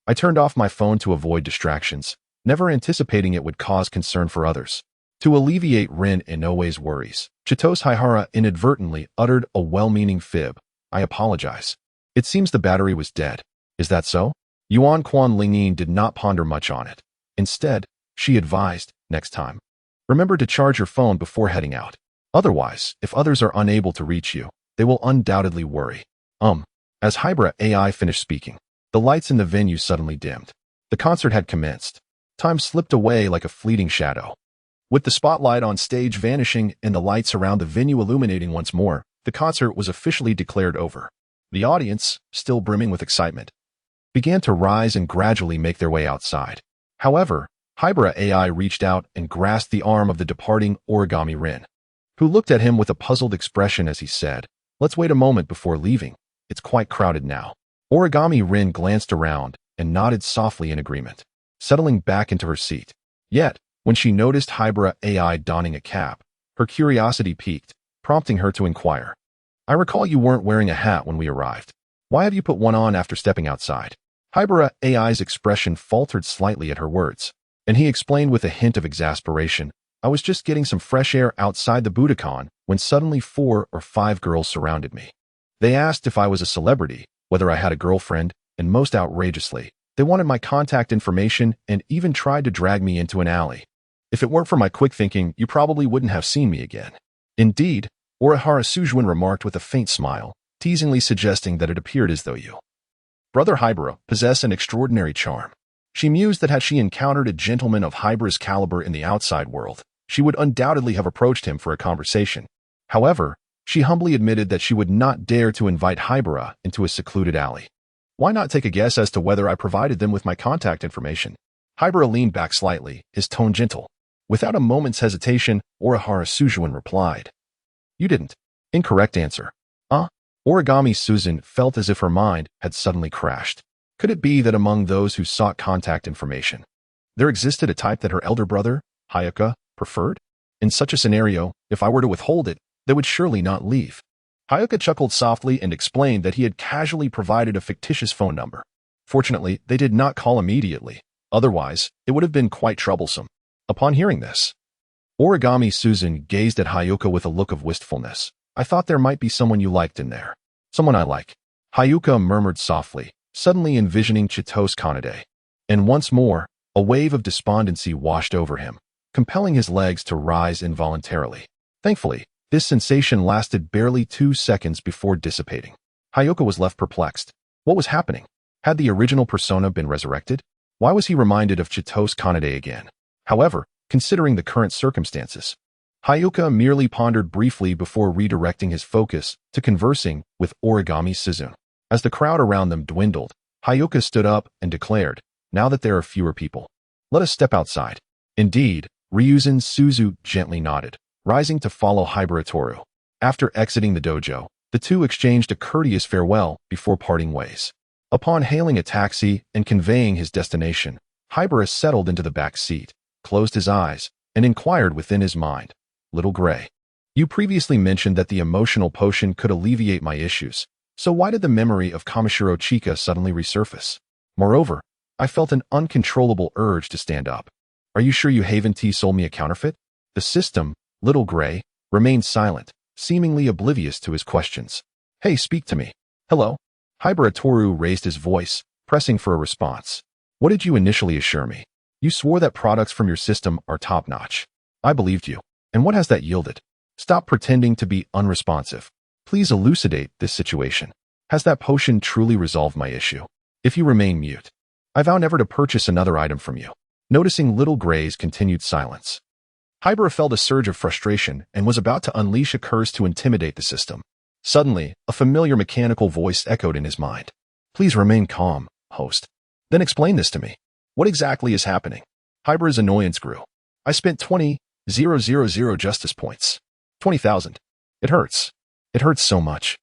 I turned off my phone to avoid distractions, never anticipating it would cause concern for others. To alleviate Rin Inoue's worries, Chito's Haihara inadvertently uttered a well-meaning fib. I apologize. It seems the battery was dead. Is that so? Yuan Quan Lingyin did not ponder much on it. Instead, she advised, next time, remember to charge your phone before heading out. Otherwise, if others are unable to reach you, they will undoubtedly worry. As Haibara Ai finished speaking, the lights in the venue suddenly dimmed. The concert had commenced. Time slipped away like a fleeting shadow. With the spotlight on stage vanishing and the lights around the venue illuminating once more, the concert was officially declared over. The audience, still brimming with excitement, began to rise and gradually make their way outside. However, Haibara Ai reached out and grasped the arm of the departing Origami Rin, who looked at him with a puzzled expression as he said, "Let's wait a moment before leaving. It's quite crowded now." Origami Rin glanced around and nodded softly in agreement, settling back into her seat. Yet, when she noticed Haibara Ai donning a cap, her curiosity piqued, prompting her to inquire. I recall you weren't wearing a hat when we arrived. Why have you put one on after stepping outside? Haibara Ai's expression faltered slightly at her words, and he explained with a hint of exasperation, I was just getting some fresh air outside the Budokan when suddenly 4 or 5 girls surrounded me. They asked if I was a celebrity, whether I had a girlfriend, and most outrageously, they wanted my contact information and even tried to drag me into an alley. If it weren't for my quick thinking, you probably wouldn't have seen me again. Indeed, Orihara Sujuin remarked with a faint smile, teasingly suggesting that it appeared as though you Brother Haibara possessed an extraordinary charm. She mused that had she encountered a gentleman of Haibara's caliber in the outside world, she would undoubtedly have approached him for a conversation. However, she humbly admitted that she would not dare to invite Haibara into a secluded alley. Why not take a guess as to whether I provided them with my contact information? Haibara leaned back slightly, his tone gentle. Without a moment's hesitation, Orihara Suzuan replied. You didn't. Incorrect answer. Origami Susan felt as if her mind had suddenly crashed. Could it be that among those who sought contact information, there existed a type that her elder brother, Hayaka, preferred? In such a scenario, if I were to withhold it, they would surely not leave. Hayaka chuckled softly and explained that he had casually provided a fictitious phone number. Fortunately, they did not call immediately. Otherwise, it would have been quite troublesome. Upon hearing this, Origami Susan gazed at Hayuka with a look of wistfulness. I thought there might be someone you liked in there. Someone I like. Hayuka murmured softly, suddenly envisioning Chitose Kanade. And once more, a wave of despondency washed over him, compelling his legs to rise involuntarily. Thankfully, this sensation lasted barely 2 seconds before dissipating. Hayuka was left perplexed. What was happening? Had the original persona been resurrected? Why was he reminded of Chitose Kanade again? However, considering the current circumstances, Hayuka merely pondered briefly before redirecting his focus to conversing with Origami Suzuan. As the crowd around them dwindled, Hayuka stood up and declared, now that there are fewer people, let us step outside. Indeed, Ryuzan Suzu gently nodded, rising to follow Haibara Toru. After exiting the dojo, the two exchanged a courteous farewell before parting ways. Upon hailing a taxi and conveying his destination, Haibara settled into the back seat, closed his eyes, and inquired within his mind, Little Gray, you previously mentioned that the emotional potion could alleviate my issues, so why did the memory of Kamishiro Chika suddenly resurface? Moreover, I felt an uncontrollable urge to stand up. Are you sure you Haven Tea sold me a counterfeit? The system, Little Gray, remained silent, seemingly oblivious to his questions. Hey, speak to me. Hello? Haibara Toru raised his voice, pressing for a response. What did you initially assure me? You swore that products from your system are top-notch. I believed you. And what has that yielded? Stop pretending to be unresponsive. Please elucidate this situation. Has that potion truly resolved my issue? If you remain mute, I vow never to purchase another item from you. Noticing Little Gray's continued silence, Haibara felt a surge of frustration and was about to unleash a curse to intimidate the system. Suddenly, a familiar mechanical voice echoed in his mind. Please remain calm, host. Then explain this to me. What exactly is happening? Haibara's annoyance grew. I spent 20,000 justice points. 20,000. It hurts. It hurts so much.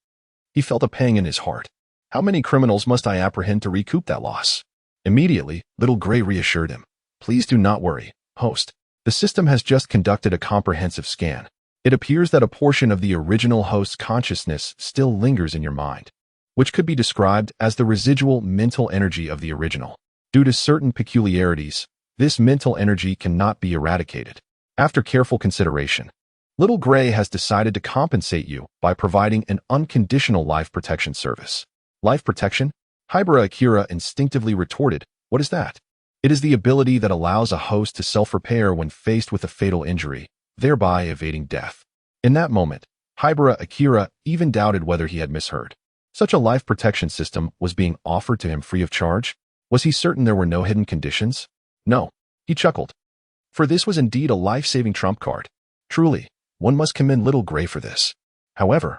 He felt a pang in his heart. How many criminals must I apprehend to recoup that loss? Immediately, Little Gray reassured him. Please do not worry, host. The system has just conducted a comprehensive scan. It appears that a portion of the original host's consciousness still lingers in your mind, which could be described as the residual mental energy of the original. Due to certain peculiarities, this mental energy cannot be eradicated. After careful consideration, Little Gray has decided to compensate you by providing an unconditional life protection service. Life protection? Haibara Akira instinctively retorted, what is that? It is the ability that allows a host to self-repair when faced with a fatal injury, thereby evading death. In that moment, Haibara Akira even doubted whether he had misheard. Such a life protection system was being offered to him free of charge? Was he certain there were no hidden conditions? No. He chuckled. For this was indeed a life-saving trump card. Truly, one must commend Little Gray for this. However,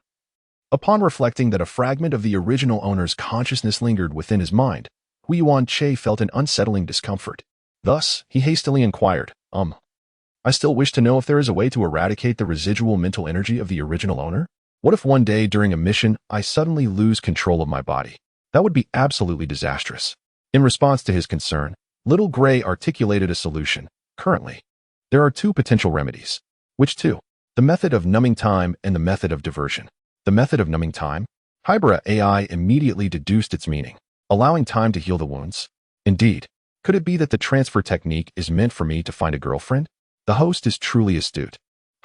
upon reflecting that a fragment of the original owner's consciousness lingered within his mind, Huiyuan Che felt an unsettling discomfort. Thus, he hastily inquired, I still wish to know if there is a way to eradicate the residual mental energy of the original owner? What if one day during a mission I suddenly lose control of my body? That would be absolutely disastrous. In response to his concern, Little Gray articulated a solution. Currently, there are 2 potential remedies. Which 2? The method of numbing time and the method of diversion. The method of numbing time? Haibara Ai immediately deduced its meaning, allowing time to heal the wounds. Indeed, could it be that the transfer technique is meant for me to find a girlfriend? The host is truly astute.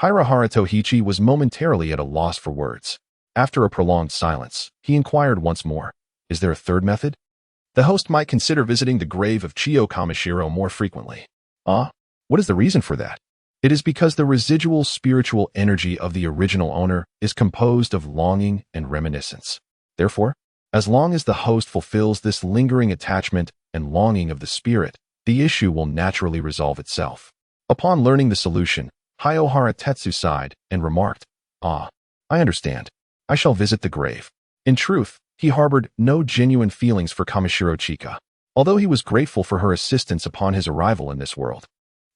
Hirahara Tohichi was momentarily at a loss for words. After a prolonged silence, he inquired once more, is there a 3rd method? The host might consider visiting the grave of Chiyo Kamishiro more frequently. What is the reason for that? It is because the residual spiritual energy of the original owner is composed of longing and reminiscence. Therefore, As long as the host fulfills this lingering attachment and longing of the spirit, the issue will naturally resolve itself. Upon learning the solution, Haibara Ai sighed and remarked, "Ah, I understand. I shall visit the grave." In truth, he harbored no genuine feelings for Kamishiro Chika, although he was grateful for her assistance upon his arrival in this world.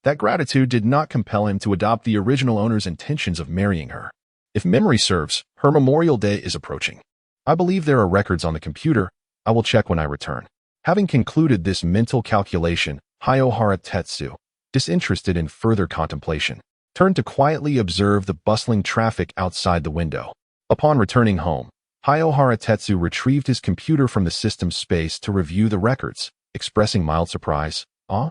That gratitude did not compel him to adopt the original owner's intentions of marrying her. If memory serves, her memorial day is approaching. I believe there are records on the computer. I will check when I return. Having concluded this mental calculation, Haibara Ai, disinterested in further contemplation, turned to quietly observe the bustling traffic outside the window. Upon returning home, Haibara Ai retrieved his computer from the system's space to review the records, expressing mild surprise. "Ah?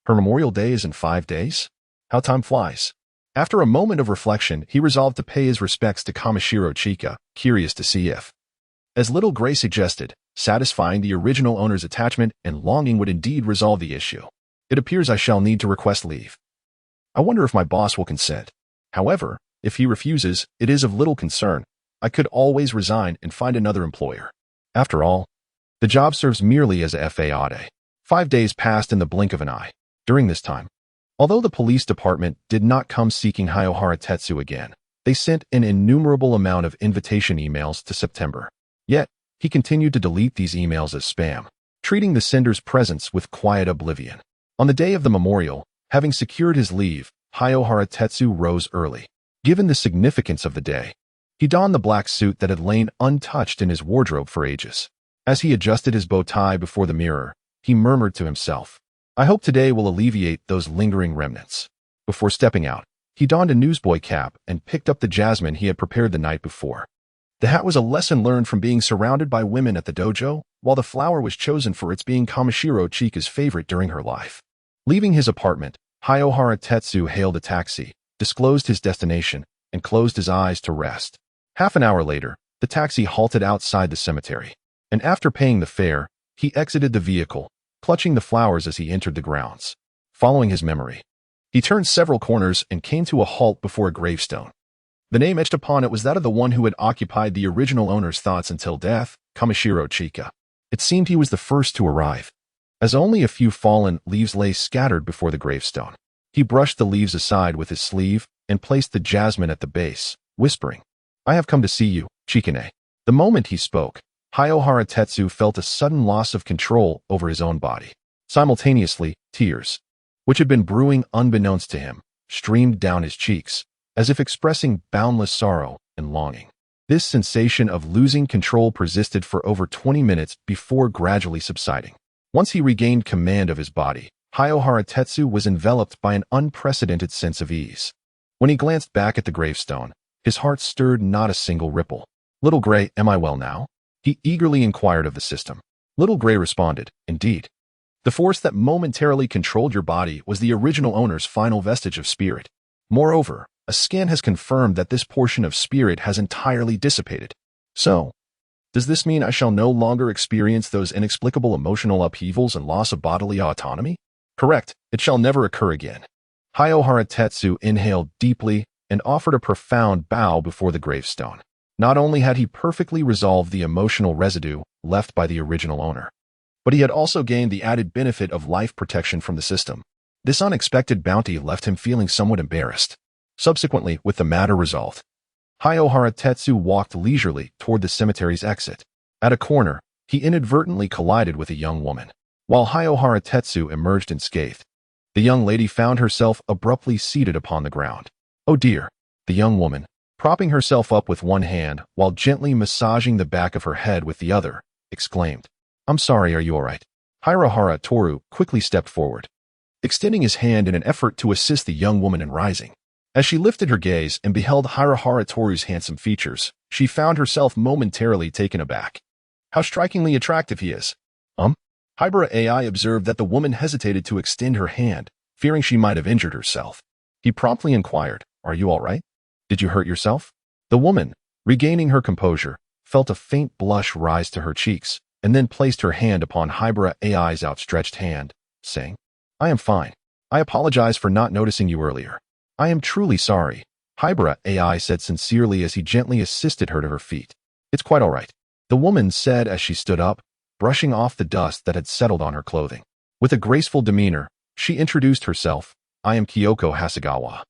Her memorial day is in 5 days? How time flies." After a moment of reflection, he resolved to pay his respects to Kamishiro Chika, curious to see if, as Little Gray suggested, satisfying the original owner's attachment and longing would indeed resolve the issue. "It appears I shall need to request leave. I wonder if my boss will consent. However, if he refuses, it is of little concern. I could always resign and find another employer. After all, the job serves merely as a FAAD." 5 days passed in the blink of an eye. During this time, although the police department did not come seeking Haibara Ai again, they sent an innumerable amount of invitation emails to September. Yet, he continued to delete these emails as spam, treating the sender's presence with quiet oblivion. On the day of the memorial, having secured his leave, Haibara Ai rose early. Given the significance of the day, he donned the black suit that had lain untouched in his wardrobe for ages. As he adjusted his bow tie before the mirror, he murmured to himself, "I hope today will alleviate those lingering remnants." Before stepping out, he donned a newsboy cap and picked up the jasmine he had prepared the night before. The hat was a lesson learned from being surrounded by women at the dojo, while the flower was chosen for its being Kamishiro Chika's favorite during her life. Leaving his apartment, Haibara Ai hailed a taxi, disclosed his destination, and closed his eyes to rest. Half an hour later, the taxi halted outside the cemetery, and after paying the fare, he exited the vehicle, clutching the flowers as he entered the grounds. Following his memory, he turned several corners and came to a halt before a gravestone. The name etched upon it was that of the one who had occupied the original owner's thoughts until death, Kamishiro Chika. It seemed he was the first to arrive, as only a few fallen leaves lay scattered before the gravestone. He brushed the leaves aside with his sleeve and placed the jasmine at the base, whispering, "I have come to see you, Chikane." The moment he spoke, Haibara Ai felt a sudden loss of control over his own body. Simultaneously, tears, which had been brewing unbeknownst to him, streamed down his cheeks, as if expressing boundless sorrow and longing. This sensation of losing control persisted for over 20 minutes before gradually subsiding. Once he regained command of his body, Haibara Ai was enveloped by an unprecedented sense of ease. When he glanced back at the gravestone, his heart stirred not a single ripple. "Little Gray, am I well now?" he eagerly inquired of the system. Little Gray responded, "Indeed. The force that momentarily controlled your body was the original owner's final vestige of spirit. Moreover, a scan has confirmed that this portion of spirit has entirely dissipated. So, does this mean I shall no longer experience those inexplicable emotional upheavals and loss of bodily autonomy?" "Correct. It shall never occur again." Haibara Ai inhaled deeply and offered a profound bow before the gravestone. Not only had he perfectly resolved the emotional residue left by the original owner, but he had also gained the added benefit of life protection from the system. This unexpected bounty left him feeling somewhat embarrassed. Subsequently, with the matter resolved, Haibara Ai walked leisurely toward the cemetery's exit. At a corner, he inadvertently collided with a young woman. While Haibara Ai emerged unscathed, the young lady found herself abruptly seated upon the ground. "Oh dear," the young woman, propping herself up with one hand while gently massaging the back of her head with the other, exclaimed, "I'm sorry, are you all right?" Haibara Toru quickly stepped forward, extending his hand in an effort to assist the young woman in rising. As she lifted her gaze and beheld Haibara Toru's handsome features, she found herself momentarily taken aback. "How strikingly attractive he is." Haibara Ai observed that the woman hesitated to extend her hand, fearing she might have injured herself. He promptly inquired, "Are you all right? Did you hurt yourself?" The woman, regaining her composure, felt a faint blush rise to her cheeks, and then placed her hand upon Haibara Ai's outstretched hand, saying, "I am fine. I apologize for not noticing you earlier." "I am truly sorry," Haibara Ai said sincerely as he gently assisted her to her feet. "It's quite all right." the woman said as she stood up, brushing off the dust that had settled on her clothing. With a graceful demeanor, she introduced herself. I am Kyoko Hasegawa.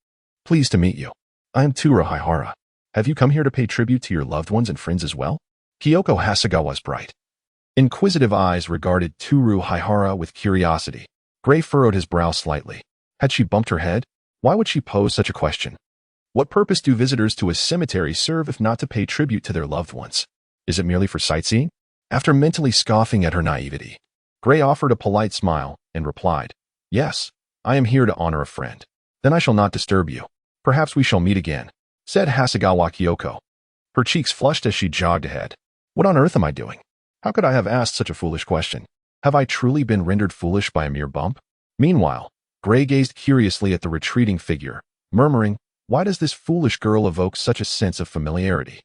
Pleased to meet you. I am Tura Haihara. Have you come here to pay tribute to your loved ones and friends as well? Kyoko Hasegawa's bright, inquisitive eyes regarded Toru Haihara with curiosity. Gray furrowed his brow slightly. Had she bumped her head? Why would she pose such a question? What purpose do visitors to a cemetery serve if not to pay tribute to their loved ones? Is it merely for sightseeing? After mentally scoffing at her naivety, Gray offered a polite smile and replied, Yes, I am here to honor a friend. Then I shall not disturb you. Perhaps we shall meet again, said Hasegawa Kyoko. Her cheeks flushed as she jogged ahead. What on earth am I doing? How could I have asked such a foolish question? Have I truly been rendered foolish by a mere bump? Meanwhile, Gray gazed curiously at the retreating figure, murmuring, Why does this foolish girl evoke such a sense of familiarity?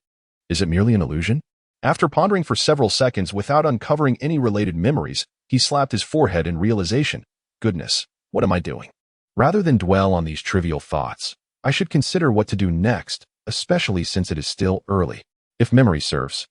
Is it merely an illusion? After pondering for several seconds without uncovering any related memories, he slapped his forehead in realization. Goodness, what am I doing? Rather than dwell on these trivial thoughts, I should consider what to do next, especially since it is still early. If memory serves,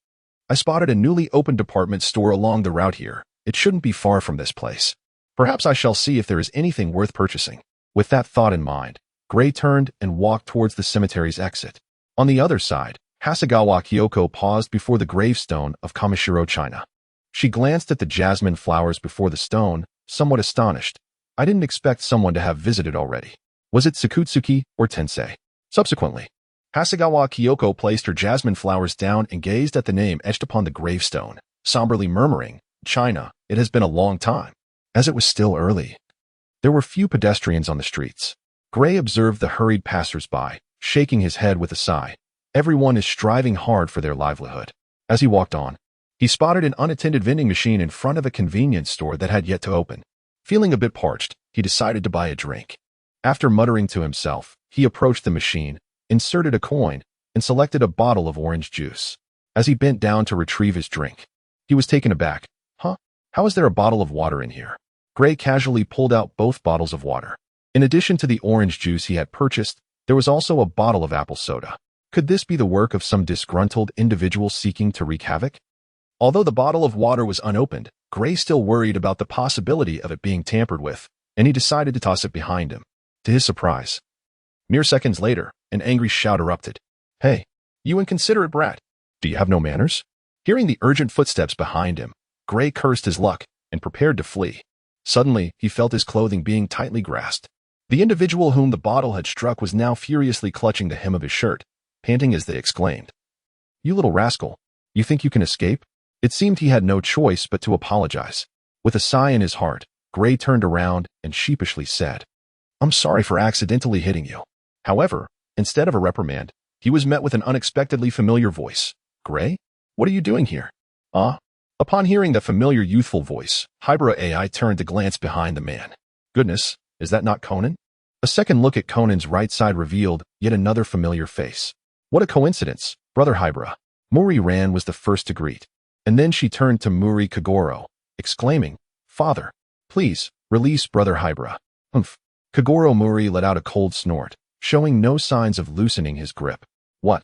I spotted a newly opened department store along the route here. It shouldn't be far from this place. Perhaps I shall see if there is anything worth purchasing. With that thought in mind, Gray turned and walked towards the cemetery's exit. On the other side, Hasegawa Kyoko paused before the gravestone of Kamishiro China. She glanced at the jasmine flowers before the stone, somewhat astonished. I didn't expect someone to have visited already. Was it Sakutsuki or Tensei? Subsequently, Hasegawa Kyoko placed her jasmine flowers down and gazed at the name etched upon the gravestone, somberly murmuring, China, it has been a long time. As it was still early, there were few pedestrians on the streets. Gray observed the hurried passers-by, shaking his head with a sigh. Everyone is striving hard for their livelihood. As he walked on, he spotted an unattended vending machine in front of a convenience store that had yet to open. Feeling a bit parched, he decided to buy a drink. After muttering to himself, he approached the machine, inserted a coin, and selected a bottle of orange juice. As he bent down to retrieve his drink, he was taken aback. How is there a bottle of water in here? Gray casually pulled out both bottles of water. In addition to the orange juice he had purchased, there was also a bottle of apple soda. Could this be the work of some disgruntled individual seeking to wreak havoc? Although the bottle of water was unopened, Gray still worried about the possibility of it being tampered with, and he decided to toss it behind him. To his surprise, mere seconds later, an angry shout erupted. Hey, you inconsiderate brat! Do you have no manners? Hearing the urgent footsteps behind him, Gray cursed his luck and prepared to flee. Suddenly, he felt his clothing being tightly grasped. The individual whom the bottle had struck was now furiously clutching the hem of his shirt, panting as they exclaimed, You little rascal, you think you can escape? It seemed he had no choice but to apologize. With a sigh in his heart, Gray turned around and sheepishly said, I'm sorry for accidentally hitting you. However, instead of a reprimand, he was met with an unexpectedly familiar voice. Gray? What are you doing here? Upon hearing the familiar youthful voice, Haibara Ai turned to glance behind the man. Goodness, is that not Conan? A second look at Conan's right side revealed yet another familiar face. What a coincidence, Brother Haibara. Mori Ran was the first to greet, and then she turned to Muri Kagoro, exclaiming, Father, please, release Brother Haibara. Humph. Kagoro Muri let out a cold snort, showing no signs of loosening his grip. What?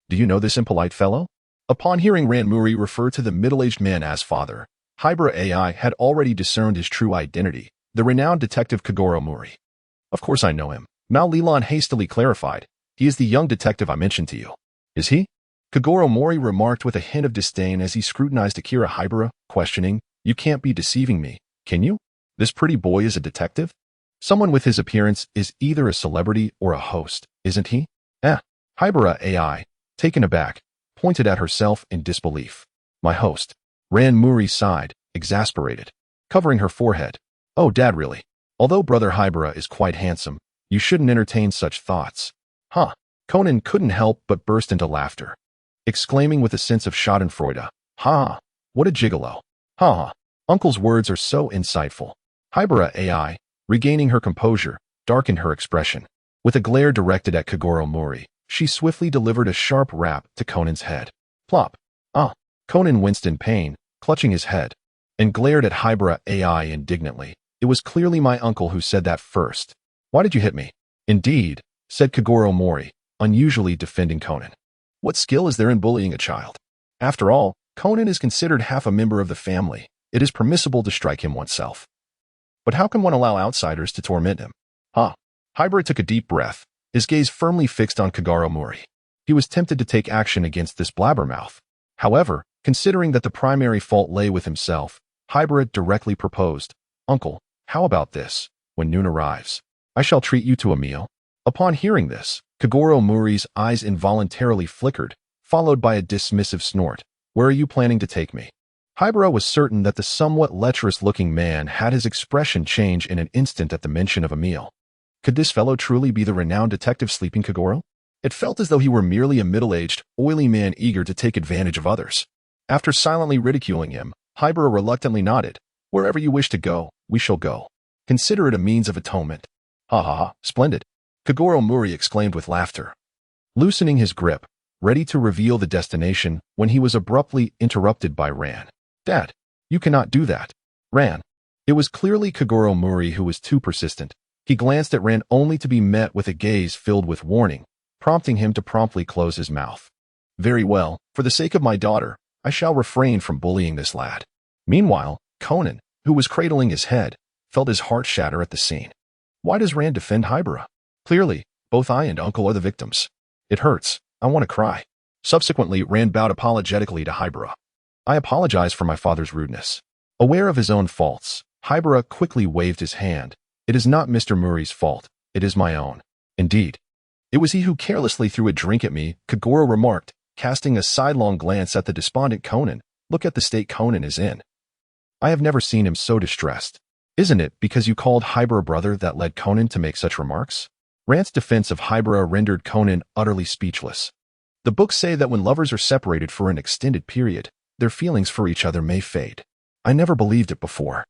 Do you know this impolite fellow? Upon hearing Ran Muri refer to the middle-aged man as father, Haibara Ai had already discerned his true identity, the renowned detective Kagoro Muri. Of course I know him, Mao Lilan hastily clarified. He is the young detective I mentioned to you. Is he? Kagoro Mori remarked with a hint of disdain as he scrutinized Akira Haibara, questioning, You can't be deceiving me, can you? This pretty boy is a detective? Someone with his appearance is either a celebrity or a host, isn't he? Haibara Ai, taken aback, pointed at herself in disbelief. My host. Ran Muri sighed, exasperated, covering her forehead. Oh, Dad, really? Although Brother Haibara is quite handsome, you shouldn't entertain such thoughts. Conan couldn't help but burst into laughter, exclaiming with a sense of schadenfreude. What a gigolo. Uncle's words are so insightful. Haibara Ai, regaining her composure, darkened her expression. With a glare directed at Kagoro Mori, she swiftly delivered a sharp rap to Conan's head. Plop. Conan winced in pain, clutching his head, and glared at Haibara Ai indignantly. It was clearly my uncle who said that first. Why did you hit me? Indeed, said Kagoro Mori, unusually defending Conan. What skill is there in bullying a child? After all, Conan is considered half a member of the family. It is permissible to strike him oneself. But how can one allow outsiders to torment him? Haibara took a deep breath, his gaze firmly fixed on Kagoro Mori. He was tempted to take action against this blabbermouth. However, considering that the primary fault lay with himself, Haibara directly proposed, "Uncle, how about this? When noon arrives, I shall treat you to a meal." Upon hearing this, Kagoro Mori's eyes involuntarily flickered, followed by a dismissive snort. "Where are you planning to take me?" Haibara was certain that the somewhat lecherous-looking man had his expression change in an instant at the mention of a meal. Could this fellow truly be the renowned detective Sleeping Kagoro? It felt as though he were merely a middle-aged, oily man eager to take advantage of others. After silently ridiculing him, Haibara reluctantly nodded. "Wherever you wish to go, we shall go. Consider it a means of atonement." "Ha ha ha, splendid," Kagoro Mori exclaimed with laughter. Loosening his grip, ready to reveal the destination, when he was abruptly interrupted by Ran. "Dad, you cannot do that." "Ran." It was clearly Kagoro Mori who was too persistent. He glanced at Ran only to be met with a gaze filled with warning, prompting him to promptly close his mouth. "Very well, for the sake of my daughter, I shall refrain from bullying this lad." Meanwhile, Conan, who was cradling his head, felt his heart shatter at the scene. Why does Ran defend Haibara? Clearly, both I and Uncle are the victims. It hurts. I want to cry. Subsequently, Ran bowed apologetically to Haibara. "I apologize for my father's rudeness." Aware of his own faults, Haibara quickly waved his hand. "It is not Mr. Muri's fault. It is my own." "Indeed. It was he who carelessly threw a drink at me," Kagoro remarked, casting a sidelong glance at the despondent Conan. "Look at the state Conan is in. I have never seen him so distressed." "Isn't it because you called Haibara brother that led Conan to make such remarks?" Ran's defense of Haibara rendered Conan utterly speechless. The books say that when lovers are separated for an extended period, their feelings for each other may fade. I never believed it before,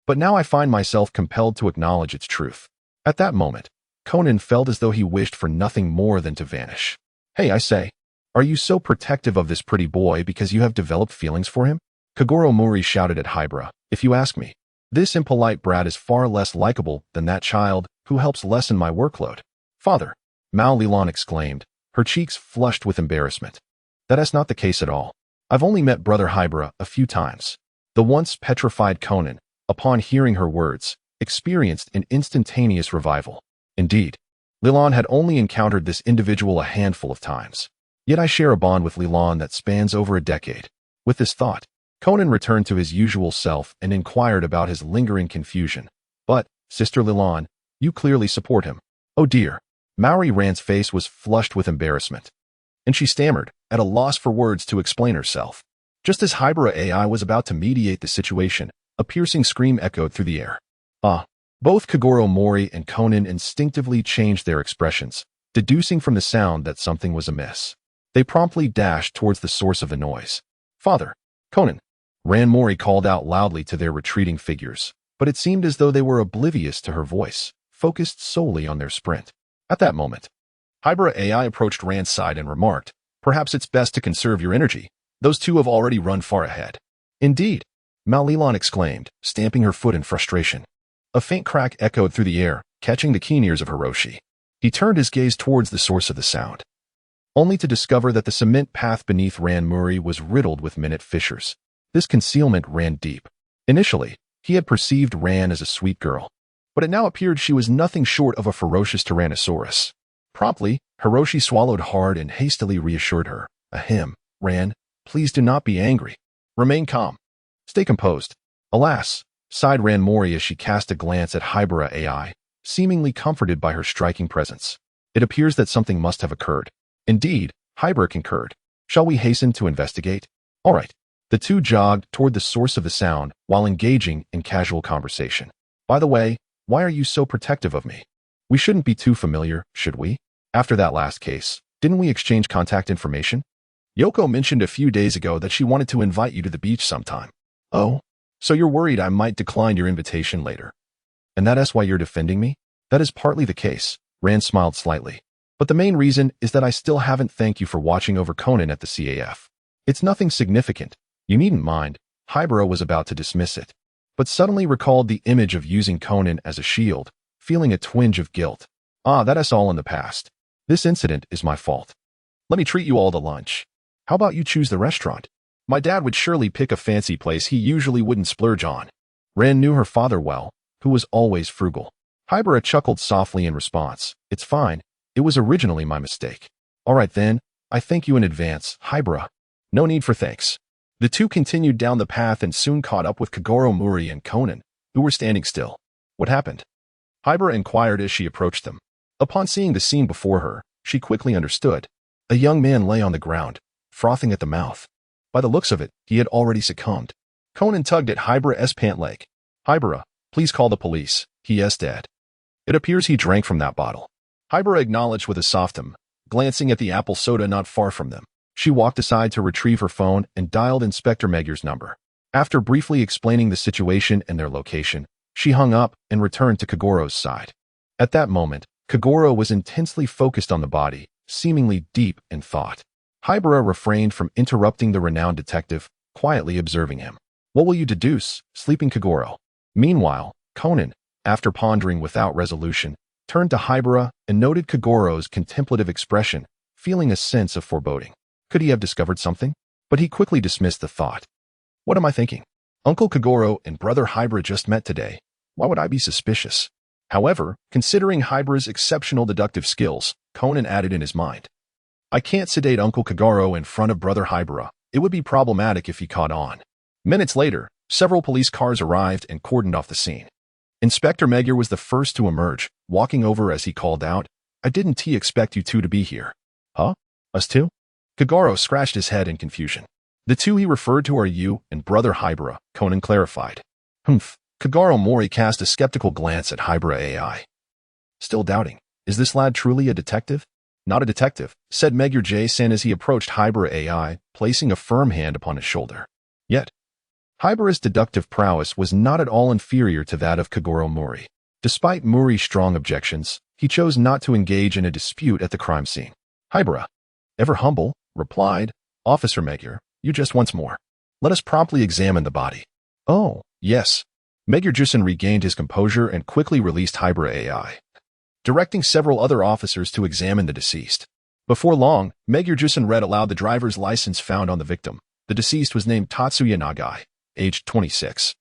but now I find myself compelled to acknowledge its truth. At that moment, Conan felt as though he wished for nothing more than to vanish. "Hey, I say, are you so protective of this pretty boy because you have developed feelings for him?" Kagoro Mori shouted at Haibara. "If you ask me, this impolite brat is far less likable than that child who helps lessen my workload." "Father," Mao Lilan exclaimed, her cheeks flushed with embarrassment. "That is not the case at all. I've only met Brother Haibara a few times." The once petrified Conan, upon hearing her words, experienced an instantaneous revival. Indeed, Lilan had only encountered this individual a handful of times. Yet I share a bond with Lilan that spans over a decade. With this thought, Conan returned to his usual self and inquired about his lingering confusion. "But, Sister Lilan, you clearly support him." "Oh dear." Maori Ran's face was flushed with embarrassment, and she stammered, at a loss for words to explain herself. Just as Haibara Ai was about to mediate the situation, a piercing scream echoed through the air. Both Kagoro Mori and Conan instinctively changed their expressions, deducing from the sound that something was amiss. They promptly dashed towards the source of the noise. "Father! Conan!" Ran Mori called out loudly to their retreating figures, but it seemed as though they were oblivious to her voice, focused solely on their sprint. At that moment, Haibara Ai approached Ran's side and remarked, "Perhaps it's best to conserve your energy. Those two have already run far ahead." "Indeed," Mao Lilan exclaimed, stamping her foot in frustration. A faint crack echoed through the air, catching the keen ears of Hiroshi. He turned his gaze towards the source of the sound, only to discover that the cement path beneath Ran Mori was riddled with minute fissures. This concealment ran deep. Initially, he had perceived Ran as a sweet girl, but it now appeared she was nothing short of a ferocious Tyrannosaurus. Promptly, Hiroshi swallowed hard and hastily reassured her. "Ahem, Ran, please do not be angry. Remain calm. Stay composed." "Alas," sighed Ran Mori as she cast a glance at Haibara Ai, seemingly comforted by her striking presence. "It appears that something must have occurred." "Indeed," Haibara concurred. "Shall we hasten to investigate?" "All right." The two jogged toward the source of the sound while engaging in casual conversation. "By the way, why are you so protective of me? We shouldn't be too familiar, should we? After that last case, didn't we exchange contact information? Yoko mentioned a few days ago that she wanted to invite you to the beach sometime." "Oh? So you're worried I might decline your invitation later. And that is why you're defending me?" "That is partly the case," Rand smiled slightly. "But the main reason is that I still haven't thanked you for watching over Conan at the CAF. It's nothing significant. You needn't mind." Haibara was about to dismiss it, but suddenly recalled the image of using Conan as a shield, feeling a twinge of guilt. That is all in the past. This incident is my fault. Let me treat you all to lunch. How about you choose the restaurant?" My dad would surely pick a fancy place he usually wouldn't splurge on. Ran knew her father well, who was always frugal. Haibara chuckled softly in response. It's fine. It was originally my mistake. All right then, I thank you in advance, Haibara. No need for thanks. The two continued down the path and soon caught up with Kagoro Mori and Conan, who were standing still. What happened? Haibara inquired as she approached them. Upon seeing the scene before her, she quickly understood. A young man lay on the ground, frothing at the mouth. By the looks of it, he had already succumbed. Conan tugged at Haibara's pant leg. Haibara, please call the police, he asked Dad. It appears he drank from that bottle. Haibara acknowledged with a soft glancing at the apple soda not far from them. She walked aside to retrieve her phone and dialed Inspector Megur's number. After briefly explaining the situation and their location, she hung up and returned to Kagoro's side. At that moment, Kagoro was intensely focused on the body, seemingly deep in thought. Haibara refrained from interrupting the renowned detective, quietly observing him. What will you deduce, sleeping Kagoro? Meanwhile, Conan, after pondering without resolution, turned to Haibara and noted Kagoro's contemplative expression, feeling a sense of foreboding. Could he have discovered something? But he quickly dismissed the thought. What am I thinking? Uncle Kagoro and brother Haibara just met today. Why would I be suspicious? However, considering Haibara's exceptional deductive skills, Conan added in his mind. I can't sedate Uncle Kagoro in front of brother Haibara. It would be problematic if he caught on. Minutes later, several police cars arrived and cordoned off the scene. Inspector Megur was the first to emerge, walking over as he called out, I didn't expect you two to be here. Huh? Us two? Kagoro scratched his head in confusion. The two he referred to are you and brother Haibara, Conan clarified. Humph. Kagoro Mori cast a skeptical glance at Haibara Ai. Still doubting, is this lad truly a detective? Not a detective, said Megur J-san as he approached Haibara Ai, placing a firm hand upon his shoulder. Yet, Haibara's deductive prowess was not at all inferior to that of Kagoro Mori. Despite Mori's strong objections, he chose not to engage in a dispute at the crime scene. Haibara, ever humble, replied, Officer Megur, you just once more. Let us promptly examine the body. Oh, yes. Megur Jusen regained his composure and quickly released Haibara Ai, directing several other officers to examine the deceased. Before long, Megur Jusen read aloud the driver's license found on the victim. The deceased was named Tatsuya Nagai, aged 26,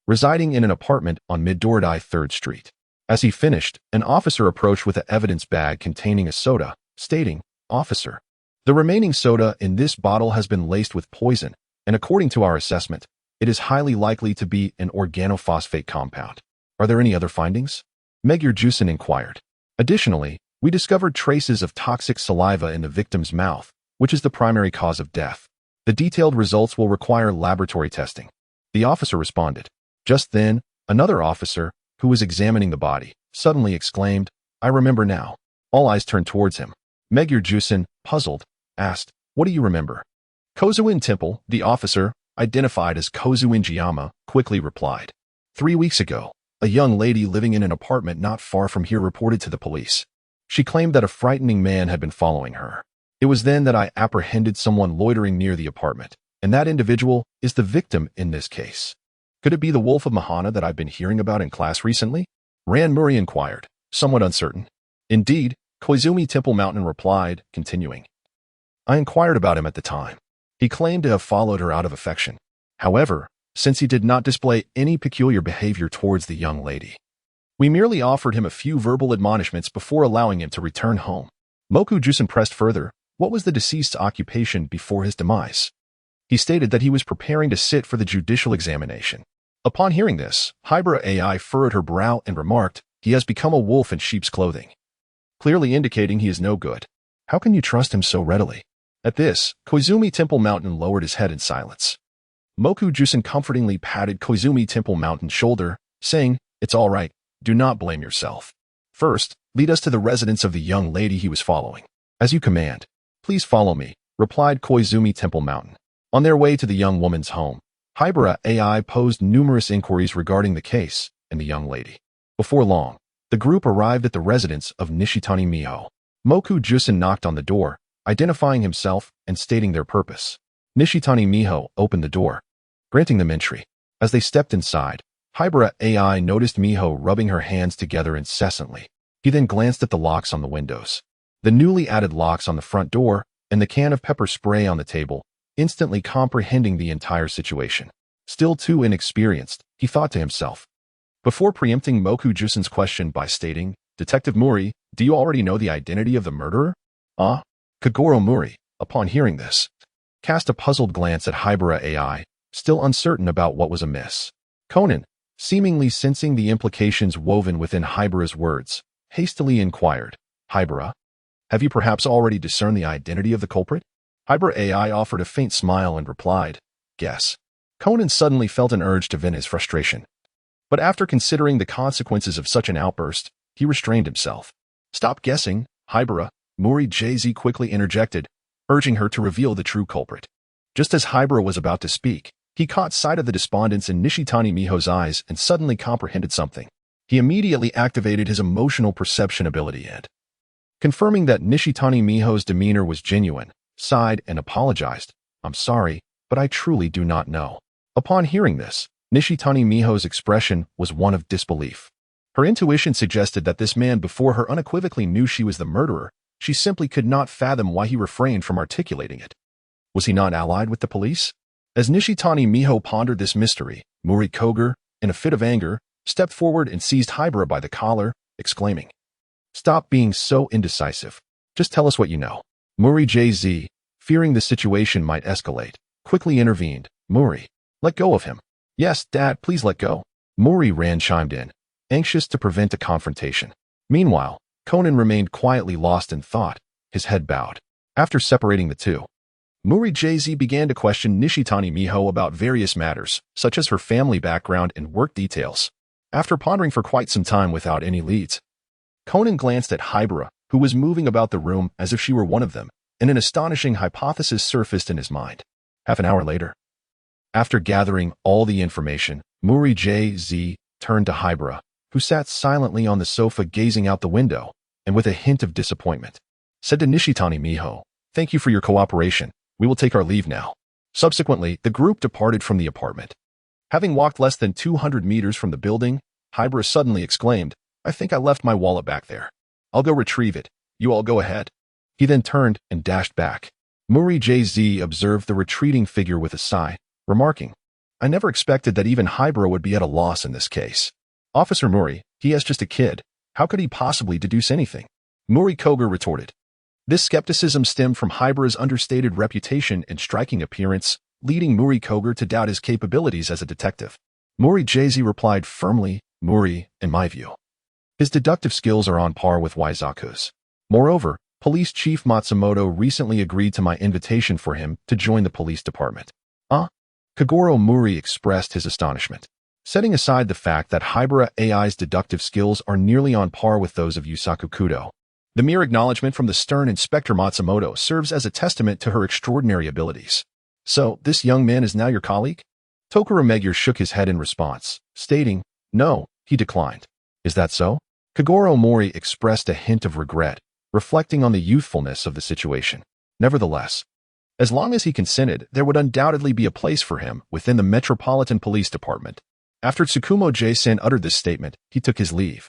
residing in an apartment on Midori 3rd Street. As he finished, an officer approached with an evidence bag containing a soda, stating, Officer, the remaining soda in this bottle has been laced with poison, and according to our assessment, it is highly likely to be an organophosphate compound. Are there any other findings? Megur Jusen inquired. Additionally, we discovered traces of toxic saliva in the victim's mouth, which is the primary cause of death. The detailed results will require laboratory testing. The officer responded. Just then, another officer, who was examining the body, suddenly exclaimed, I remember now. All eyes turned towards him. Megur Jusen, puzzled, asked, What do you remember? Kozuin Temple, the officer, identified as Kozuin Jiyama, quickly replied. 3 weeks ago, a young lady living in an apartment not far from here reported to the police. She claimed that a frightening man had been following her. It was then that I apprehended someone loitering near the apartment, and that individual is the victim in this case. Could it be the Wolf of Mahana that I've been hearing about in class recently? Ran Murray inquired, somewhat uncertain. Indeed, Koizumi Temple Mountain replied, continuing. I inquired about him at the time. He claimed to have followed her out of affection. However, since he did not display any peculiar behavior towards the young lady, we merely offered him a few verbal admonishments before allowing him to return home. Moku Jusen pressed further, what was the deceased's occupation before his demise? He stated that he was preparing to sit for the judicial examination. Upon hearing this, Haibara Ai furrowed her brow and remarked, he has become a wolf in sheep's clothing, clearly indicating he is no good. How can you trust him so readily? At this, Koizumi Temple Mountain lowered his head in silence. Moku Jusen comfortingly patted Koizumi Temple Mountain's shoulder, saying, It's all right, do not blame yourself. First, lead us to the residence of the young lady he was following. As you command. Please follow me, replied Koizumi Temple Mountain. On their way to the young woman's home, Haibara Ai posed numerous inquiries regarding the case and the young lady. Before long, the group arrived at the residence of Nishitani Miho. Moku Jusen knocked on the door, identifying himself and stating their purpose. Nishitani Miho opened the door, granting them entry. As they stepped inside, Haibara Ai noticed Miho rubbing her hands together incessantly. He then glanced at the locks on the windows, the newly added locks on the front door, and the can of pepper spray on the table, instantly comprehending the entire situation. Still too inexperienced, he thought to himself. Before preempting Mokujusen's question by stating, "Detective Mori, do you already know the identity of the murderer?" Kagoro Mori, upon hearing this, cast a puzzled glance at Haibara Ai, still uncertain about what was amiss. Conan, seemingly sensing the implications woven within Haibara's words, hastily inquired, "Haibara, have you perhaps already discerned the identity of the culprit?" Haibara Ai offered a faint smile and replied, "Guess." Conan suddenly felt an urge to vent his frustration. But after considering the consequences of such an outburst, he restrained himself. "Stop guessing, Haibara," Mori JZ quickly interjected, urging her to reveal the true culprit. Just as Haibara was about to speak, he caught sight of the despondence in Nishitani Miho's eyes and suddenly comprehended something. He immediately activated his emotional perception ability and, confirming that Nishitani Miho's demeanor was genuine, sighed and apologized. "I'm sorry, but I truly do not know." Upon hearing this, Nishitani Miho's expression was one of disbelief. Her intuition suggested that this man before her unequivocally knew she was the murderer. She simply could not fathom why he refrained from articulating it. Was he not allied with the police? As Nishitani Miho pondered this mystery, Mori Koger, in a fit of anger, stepped forward and seized Haibara by the collar, exclaiming, "Stop being so indecisive. Just tell us what you know." Mori JZ, fearing the situation might escalate, quickly intervened. "Mori, let go of him." "Yes, Dad, please let go." Mori Ran chimed in, anxious to prevent a confrontation. Meanwhile, Conan remained quietly lost in thought, his head bowed. After separating the two, Mori JZ began to question Nishitani Miho about various matters, such as her family background and work details. After pondering for quite some time without any leads, Conan glanced at Haibara, who was moving about the room as if she were one of them, and an astonishing hypothesis surfaced in his mind. Half an hour later, after gathering all the information, Mori JZ turned to Haibara, who sat silently on the sofa gazing out the window, and with a hint of disappointment, said to Nishitani Miho, "Thank you for your cooperation. We will take our leave now." Subsequently, the group departed from the apartment. Having walked less than 200 meters from the building, Haibara suddenly exclaimed, "I think I left my wallet back there. I'll go retrieve it. You all go ahead." He then turned and dashed back. Mori JZ observed the retreating figure with a sigh, remarking, "I never expected that even Haibara would be at a loss in this case. Officer Mori, he is just a kid. How could he possibly deduce anything?" Mori Koger retorted. This skepticism stemmed from Haibara's understated reputation and striking appearance, leading Mori Koger to doubt his capabilities as a detective. Mori JZ replied firmly, "Mori, in my view, his deductive skills are on par with Waizaku's. Moreover, Police Chief Matsumoto recently agreed to my invitation for him to join the police department." Kagoro Mori expressed his astonishment. Setting aside the fact that Haibara Ai's deductive skills are nearly on par with those of Yusaku Kudo, the mere acknowledgement from the stern Inspector Matsumoto serves as a testament to her extraordinary abilities. "So, this young man is now your colleague?" Tokuro Megure shook his head in response, stating, "No," he declined. "Is that so?" Kagoro Mori expressed a hint of regret, reflecting on the youthfulness of the situation. Nevertheless, as long as he consented, there would undoubtedly be a place for him within the Metropolitan Police Department. After Tsukumo J-san uttered this statement, he took his leave,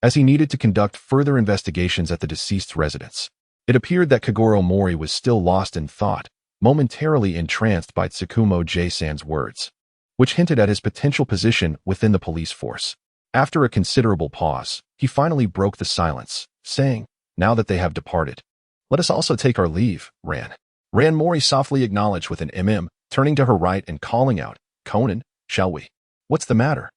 as he needed to conduct further investigations at the deceased's residence. It appeared that Kagoro Mori was still lost in thought, momentarily entranced by Tsukumo J-san's words, which hinted at his potential position within the police force. After a considerable pause, he finally broke the silence, saying, "Now that they have departed, let us also take our leave, Ran." Ran Mori softly acknowledged with an turning to her right and calling out, "Conan, shall we?" "What's the matter?"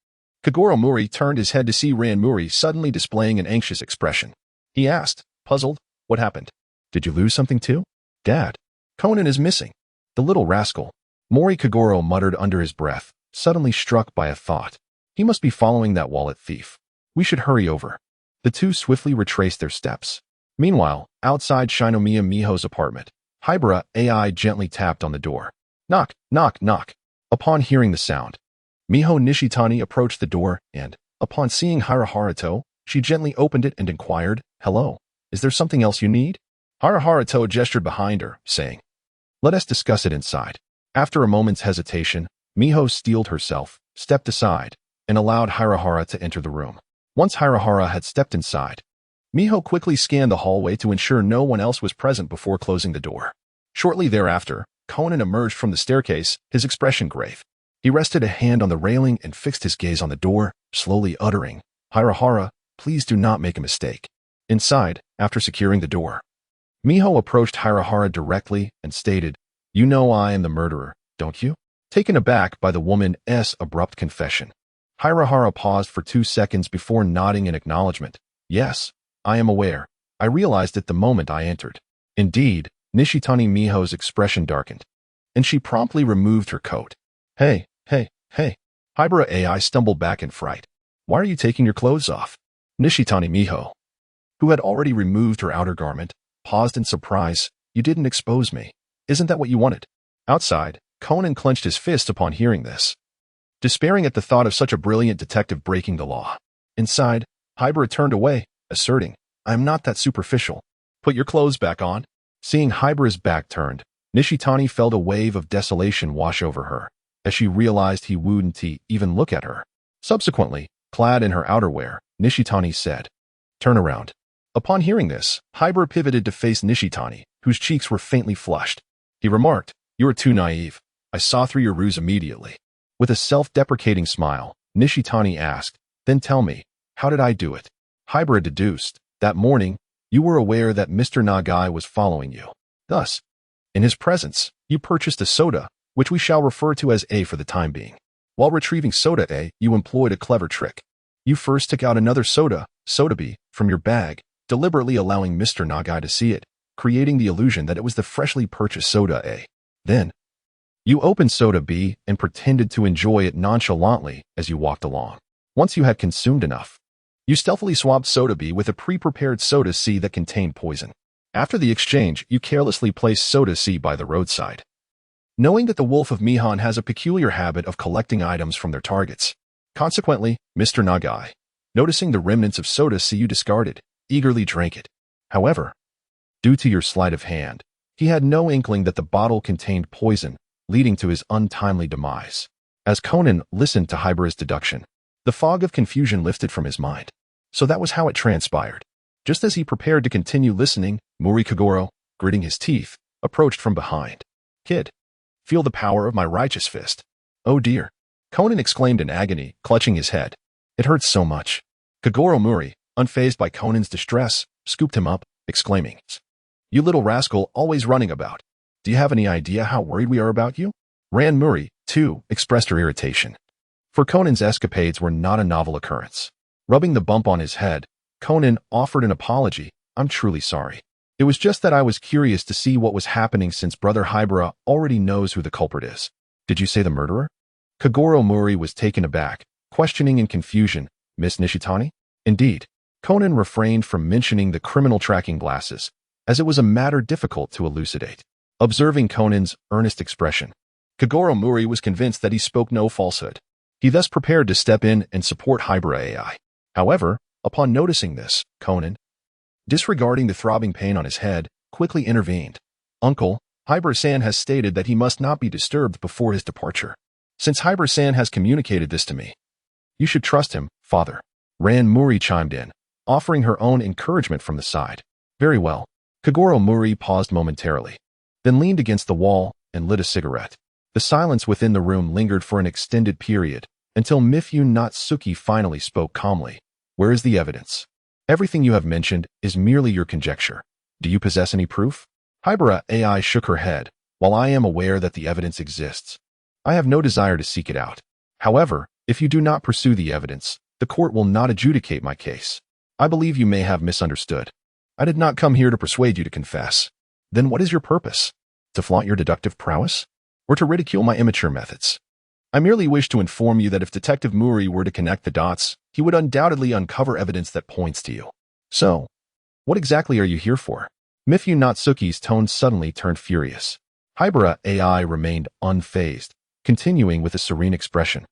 Kagoro Mori turned his head to see Ran Mori suddenly displaying an anxious expression. He asked, puzzled, "What happened? Did you lose something too?" "Dad, Conan is missing." "The little rascal," Mori Kagoro muttered under his breath, suddenly struck by a thought. "He must be following that wallet thief. We should hurry over." The two swiftly retraced their steps. Meanwhile, outside Shinomiya Miho's apartment, Haibara Ai gently tapped on the door. Knock, knock, knock. Upon hearing the sound, Miho Nishitani approached the door and, upon seeing Haruharuto, she gently opened it and inquired, "Hello, is there something else you need?" Haruharuto gestured behind her, saying, "Let us discuss it inside." After a moment's hesitation, Miho steeled herself, stepped aside, and allowed Haruhara to enter the room. Once Haruhara had stepped inside, Miho quickly scanned the hallway to ensure no one else was present before closing the door. Shortly thereafter, Conan emerged from the staircase, his expression grave. He rested a hand on the railing and fixed his gaze on the door, slowly uttering, "Haibara, please do not make a mistake." Inside, after securing the door, Miho approached Haibara directly and stated, "You know I am the murderer, don't you?" Taken aback by the woman's abrupt confession, Haibara paused for 2 seconds before nodding in acknowledgement. "Yes, I am aware. I realized it the moment I entered." Indeed, Nishitani Miho's expression darkened, and she promptly removed her coat. Hey. Haibara Ai stumbled back in fright. "Why are you taking your clothes off?" Nishitani Miho, who had already removed her outer garment, paused in surprise. "You didn't expose me. Isn't that what you wanted?" Outside, Conan clenched his fist upon hearing this, despairing at the thought of such a brilliant detective breaking the law. Inside, Haibara turned away, asserting, "I am not that superficial. Put your clothes back on." Seeing Haibara's back turned, Nishitani felt a wave of desolation wash over her, as she realized he wouldn't even look at her. Subsequently, clad in her outerwear, Nishitani said, "Turn around." Upon hearing this, Haibara pivoted to face Nishitani, whose cheeks were faintly flushed. He remarked, "You are too naive. I saw through your ruse immediately." With a self-deprecating smile, Nishitani asked, "Then tell me, how did I do it?" Haibara deduced, "That morning, you were aware that Mr. Nagai was following you. Thus, in his presence, you purchased a soda, which we shall refer to as A for the time being. While retrieving soda A, you employed a clever trick. You first took out another soda B, from your bag, deliberately allowing Mr. Nagai to see it, creating the illusion that it was the freshly purchased soda A. Then, you opened soda B and pretended to enjoy it nonchalantly as you walked along. Once you had consumed enough, you stealthily swapped soda B with a pre-prepared soda C that contained poison. After the exchange, you carelessly placed soda C by the roadside, knowing that the Wolf of Mihan has a peculiar habit of collecting items from their targets. Consequently, Mr. Nagai, noticing the remnants of soda C you discarded, eagerly drank it. However, due to your sleight of hand, he had no inkling that the bottle contained poison, leading to his untimely demise." As Conan listened to Haibara's deduction, the fog of confusion lifted from his mind. So that was how it transpired. Just as he prepared to continue listening, Muri Kagoro, gritting his teeth, approached from behind. "Kid, feel the power of my righteous fist." "Oh dear," Conan exclaimed in agony, clutching his head. "It hurts so much." Kagoro Muri, unfazed by Conan's distress, scooped him up, exclaiming, "You little rascal, always running about. Do you have any idea how worried we are about you?" Ran Muri, too, expressed her irritation, for Conan's escapades were not a novel occurrence. Rubbing the bump on his head, Conan offered an apology. "I'm truly sorry. It was just that I was curious to see what was happening since Brother Haibara already knows who the culprit is." "Did you say the murderer?" Kagoro Muri was taken aback, questioning in confusion, "Miss Nishitani?" Indeed, Conan refrained from mentioning the criminal tracking glasses, as it was a matter difficult to elucidate. Observing Conan's earnest expression, Kagoro Muri was convinced that he spoke no falsehood. He thus prepared to step in and support Haibara Ai. However, upon noticing this, Conan, disregarding the throbbing pain on his head, quickly intervened. "Uncle, Haibara-san has stated that he must not be disturbed before his departure. Since Haibara-san has communicated this to me, you should trust him, father." Ran Muri chimed in, offering her own encouragement from the side. "Very well." Kagoro Muri paused momentarily, then leaned against the wall and lit a cigarette. The silence within the room lingered for an extended period, until Mifune Natsuki finally spoke calmly. "Where is the evidence? Everything you have mentioned is merely your conjecture. Do you possess any proof?" Haibara Ai shook her head. "While I am aware that the evidence exists, I have no desire to seek it out. However, if you do not pursue the evidence, the court will not adjudicate my case. I believe you may have misunderstood. I did not come here to persuade you to confess. Then what is your purpose? To flaunt your deductive prowess? Or to ridicule my immature methods?" "I merely wish to inform you that if Detective Muri were to connect the dots, he would undoubtedly uncover evidence that points to you. So, what exactly are you here for?" Mifune Natsuki's tone suddenly turned furious. Haibara Ai remained unfazed, continuing with a serene expression.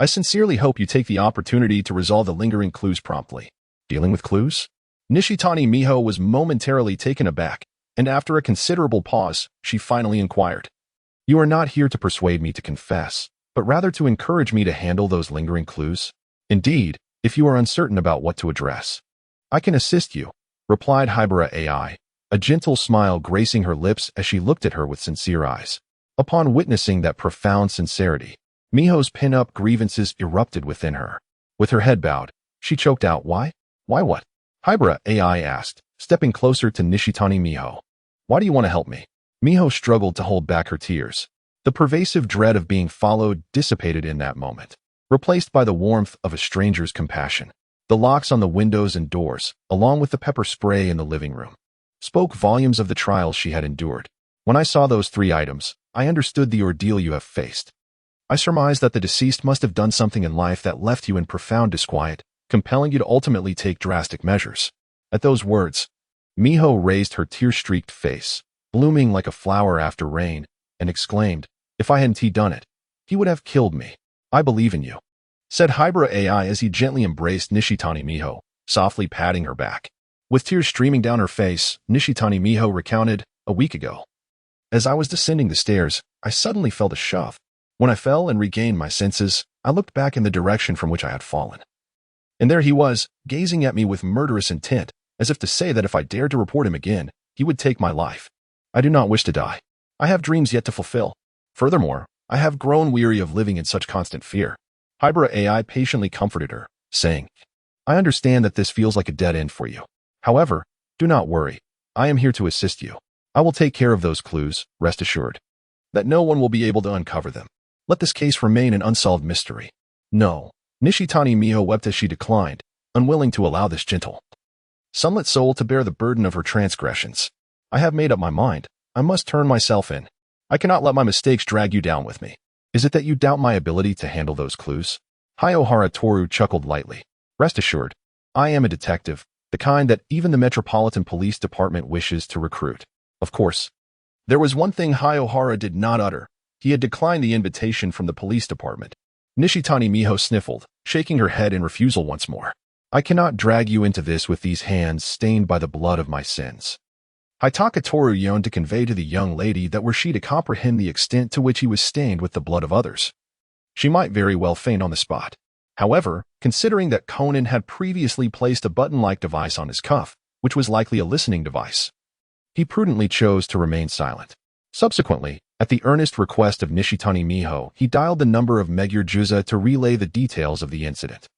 "I sincerely hope you take the opportunity to resolve the lingering clues promptly." "Dealing with clues?" Nishitani Miho was momentarily taken aback, and after a considerable pause, she finally inquired, "You are not here to persuade me to confess, but rather to encourage me to handle those lingering clues?" "Indeed, if you are uncertain about what to address, I can assist you," replied Haibara Ai, a gentle smile gracing her lips as she looked at her with sincere eyes. Upon witnessing that profound sincerity, Miho's pin-up grievances erupted within her. With her head bowed, she choked out, "Why? Why what?" Haibara Ai asked, stepping closer to Nishitani Miho. "Why do you want to help me?" Miho struggled to hold back her tears. The pervasive dread of being followed dissipated in that moment, replaced by the warmth of a stranger's compassion. The locks on the windows and doors, along with the pepper spray in the living room, spoke volumes of the trials she had endured. "When I saw those 3 items, I understood the ordeal you have faced. I surmised that the deceased must have done something in life that left you in profound disquiet, compelling you to ultimately take drastic measures." At those words, Miho raised her tear-streaked face, blooming like a flower after rain, and exclaimed, "If I hadn't done it, he would have killed me. I believe in you," said Haibara Ai as he gently embraced Nishitani Miho, softly patting her back. With tears streaming down her face, Nishitani Miho recounted, "A week ago, as I was descending the stairs, I suddenly felt a shove. When I fell and regained my senses, I looked back in the direction from which I had fallen. And there he was, gazing at me with murderous intent, as if to say that if I dared to report him again, he would take my life. I do not wish to die. I have dreams yet to fulfill. Furthermore, I have grown weary of living in such constant fear." Haibara Ai patiently comforted her, saying, "I understand that this feels like a dead end for you. However, do not worry. I am here to assist you. I will take care of those clues, rest assured that no one will be able to uncover them. Let this case remain an unsolved mystery." "No." Nishitani Miho wept as she declined, unwilling to allow this gentle, sunlit soul to bear the burden of her transgressions. "I have made up my mind. I must turn myself in. I cannot let my mistakes drag you down with me. Is it that you doubt my ability to handle those clues?" Haibara Toru chuckled lightly. "Rest assured, I am a detective, the kind that even the Metropolitan Police Department wishes to recruit." Of course, there was one thing Haibara did not utter. He had declined the invitation from the police department. Nishitani Miho sniffled, shaking her head in refusal once more. "I cannot drag you into this with these hands stained by the blood of my sins." Hitaka Toru yearned to convey to the young lady that were she to comprehend the extent to which he was stained with the blood of others, she might very well faint on the spot. However, considering that Conan had previously placed a button-like device on his cuff, which was likely a listening device, he prudently chose to remain silent. Subsequently, at the earnest request of Nishitani Miho, he dialed the number of Megure to relay the details of the incident.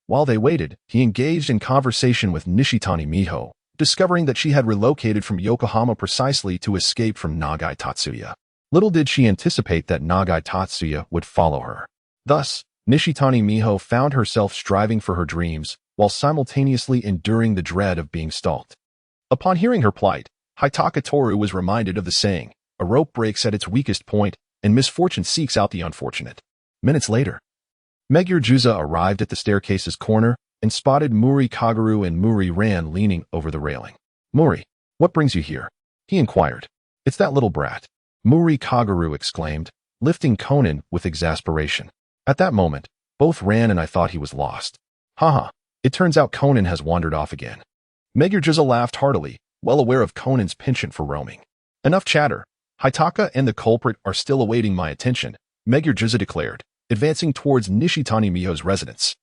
While they waited, he engaged in conversation with Nishitani Miho, discovering that she had relocated from Yokohama precisely to escape from Nagai Tatsuya. Little did she anticipate that Nagai Tatsuya would follow her. Thus, Nishitani Miho found herself striving for her dreams, while simultaneously enduring the dread of being stalked. Upon hearing her plight, Hitaka Toru was reminded of the saying, "A rope breaks at its weakest point, and misfortune seeks out the unfortunate." Minutes later, Megure arrived at the staircase's corner and spotted Muri Kaguru and Muri Ran leaning over the railing. "Muri, what brings you here?" he inquired. "It's that little brat," Muri Kaguru exclaimed, lifting Conan with exasperation. At that moment, both Ran and I thought he was lost. "Haha, it turns out Conan has wandered off again." Megure laughed heartily, well aware of Conan's penchant for roaming. "Enough chatter. Hitaka and the culprit are still awaiting my attention," Megure declared, advancing towards Nishitani Miho's residence.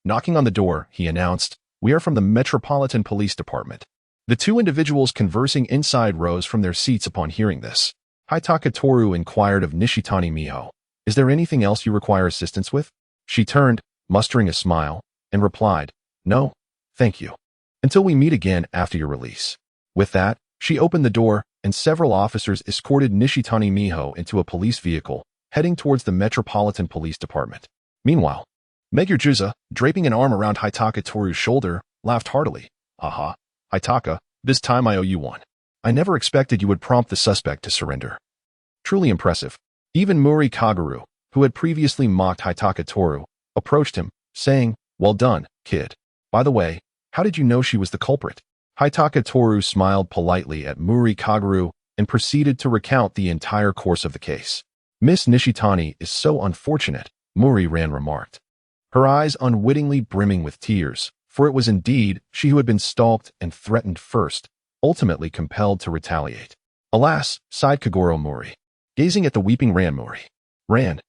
Knocking on the door, he announced, "We are from the Metropolitan Police Department." The two individuals conversing inside rose from their seats upon hearing this. Hitaka Toru inquired of Nishitani Miho, "Is there anything else you require assistance with?" She turned, mustering a smile, and replied, "No, thank you. Until we meet again after your release." With that, she opened the door, and several officers escorted Nishitani Miho into a police vehicle, heading towards the Metropolitan Police Department. Meanwhile, Megure, draping an arm around Hitaka Toru's shoulder, laughed heartily. "Aha, Hitaka, this time I owe you one. I never expected you would prompt the suspect to surrender." Truly impressive. Even Muri Kaguru, who had previously mocked Hitaka Toru, approached him, saying, "Well done, kid. By the way, how did you know she was the culprit?" Hitaka Toru smiled politely at Muri Kaguru and proceeded to recount the entire course of the case. "Miss Nishitani is so unfortunate," Muri Ran remarked, her eyes unwittingly brimming with tears, for it was indeed she who had been stalked and threatened first, ultimately compelled to retaliate. "Alas," sighed Kagoro Muri, gazing at the weeping Muri. "Ran,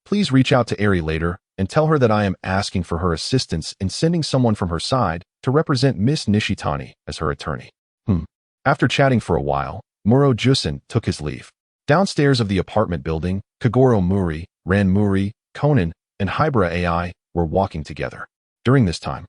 please reach out to Eri later and tell her that I am asking for her assistance in sending someone from her side to represent Miss Nishitani as her attorney." After chatting for a while, Muro Jusen took his leave. Downstairs of the apartment building, Kagoro Muri, Ran Muri, Conan, and Haibara Ai were walking together. During this time,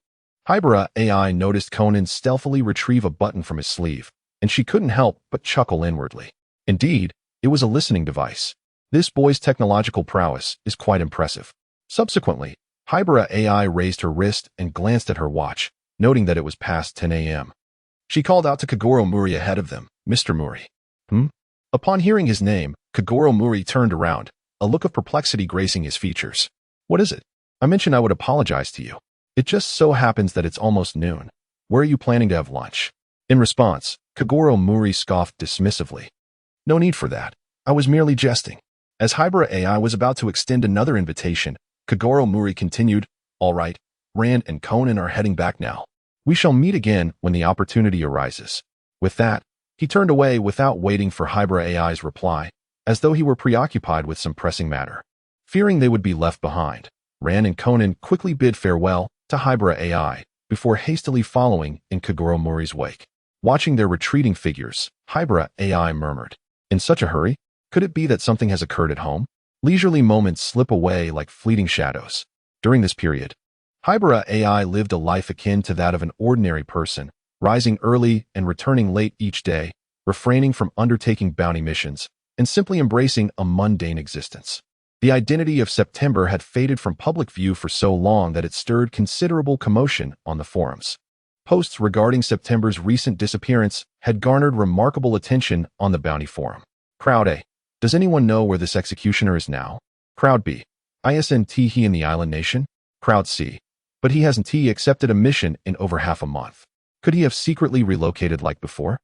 Haibara Ai noticed Conan stealthily retrieve a button from his sleeve, and she couldn't help but chuckle inwardly. Indeed, it was a listening device. This boy's technological prowess is quite impressive. Subsequently, Haibara Ai raised her wrist and glanced at her watch, noting that it was past 10 a.m. She called out to Kagoro Muri ahead of them, "Mr. Muri." Upon hearing his name, Kagoro Muri turned around, a look of perplexity gracing his features. "What is it? I mentioned I would apologize to you. It just so happens that it's almost noon. Where are you planning to have lunch?" In response, Kagoro Muri scoffed dismissively. "No need for that. I was merely jesting." As Haibara Ai was about to extend another invitation, Kagoro Muri continued, "All right, Rand and Conan are heading back now. We shall meet again when the opportunity arises." With that, he turned away without waiting for Haibara Ai's reply, as though he were preoccupied with some pressing matter. Fearing they would be left behind, Rand and Conan quickly bid farewell to Haibara Ai before hastily following in Kagoro Muri's wake. Watching their retreating figures, Haibara Ai murmured, "In such a hurry? Could it be that something has occurred at home?" Leisurely moments slip away like fleeting shadows. During this period, Haibara Ai lived a life akin to that of an ordinary person, rising early and returning late each day, refraining from undertaking bounty missions, and simply embracing a mundane existence. The identity of September had faded from public view for so long that it stirred considerable commotion on the forums. Posts regarding September's recent disappearance had garnered remarkable attention on the bounty forum. Crowd A: "Does anyone know where this executioner is now?" Crowd B: "Isn't he in the island nation?" Crowd C: "But he hasn't accepted a mission in over half a month. Could he have secretly relocated like before?"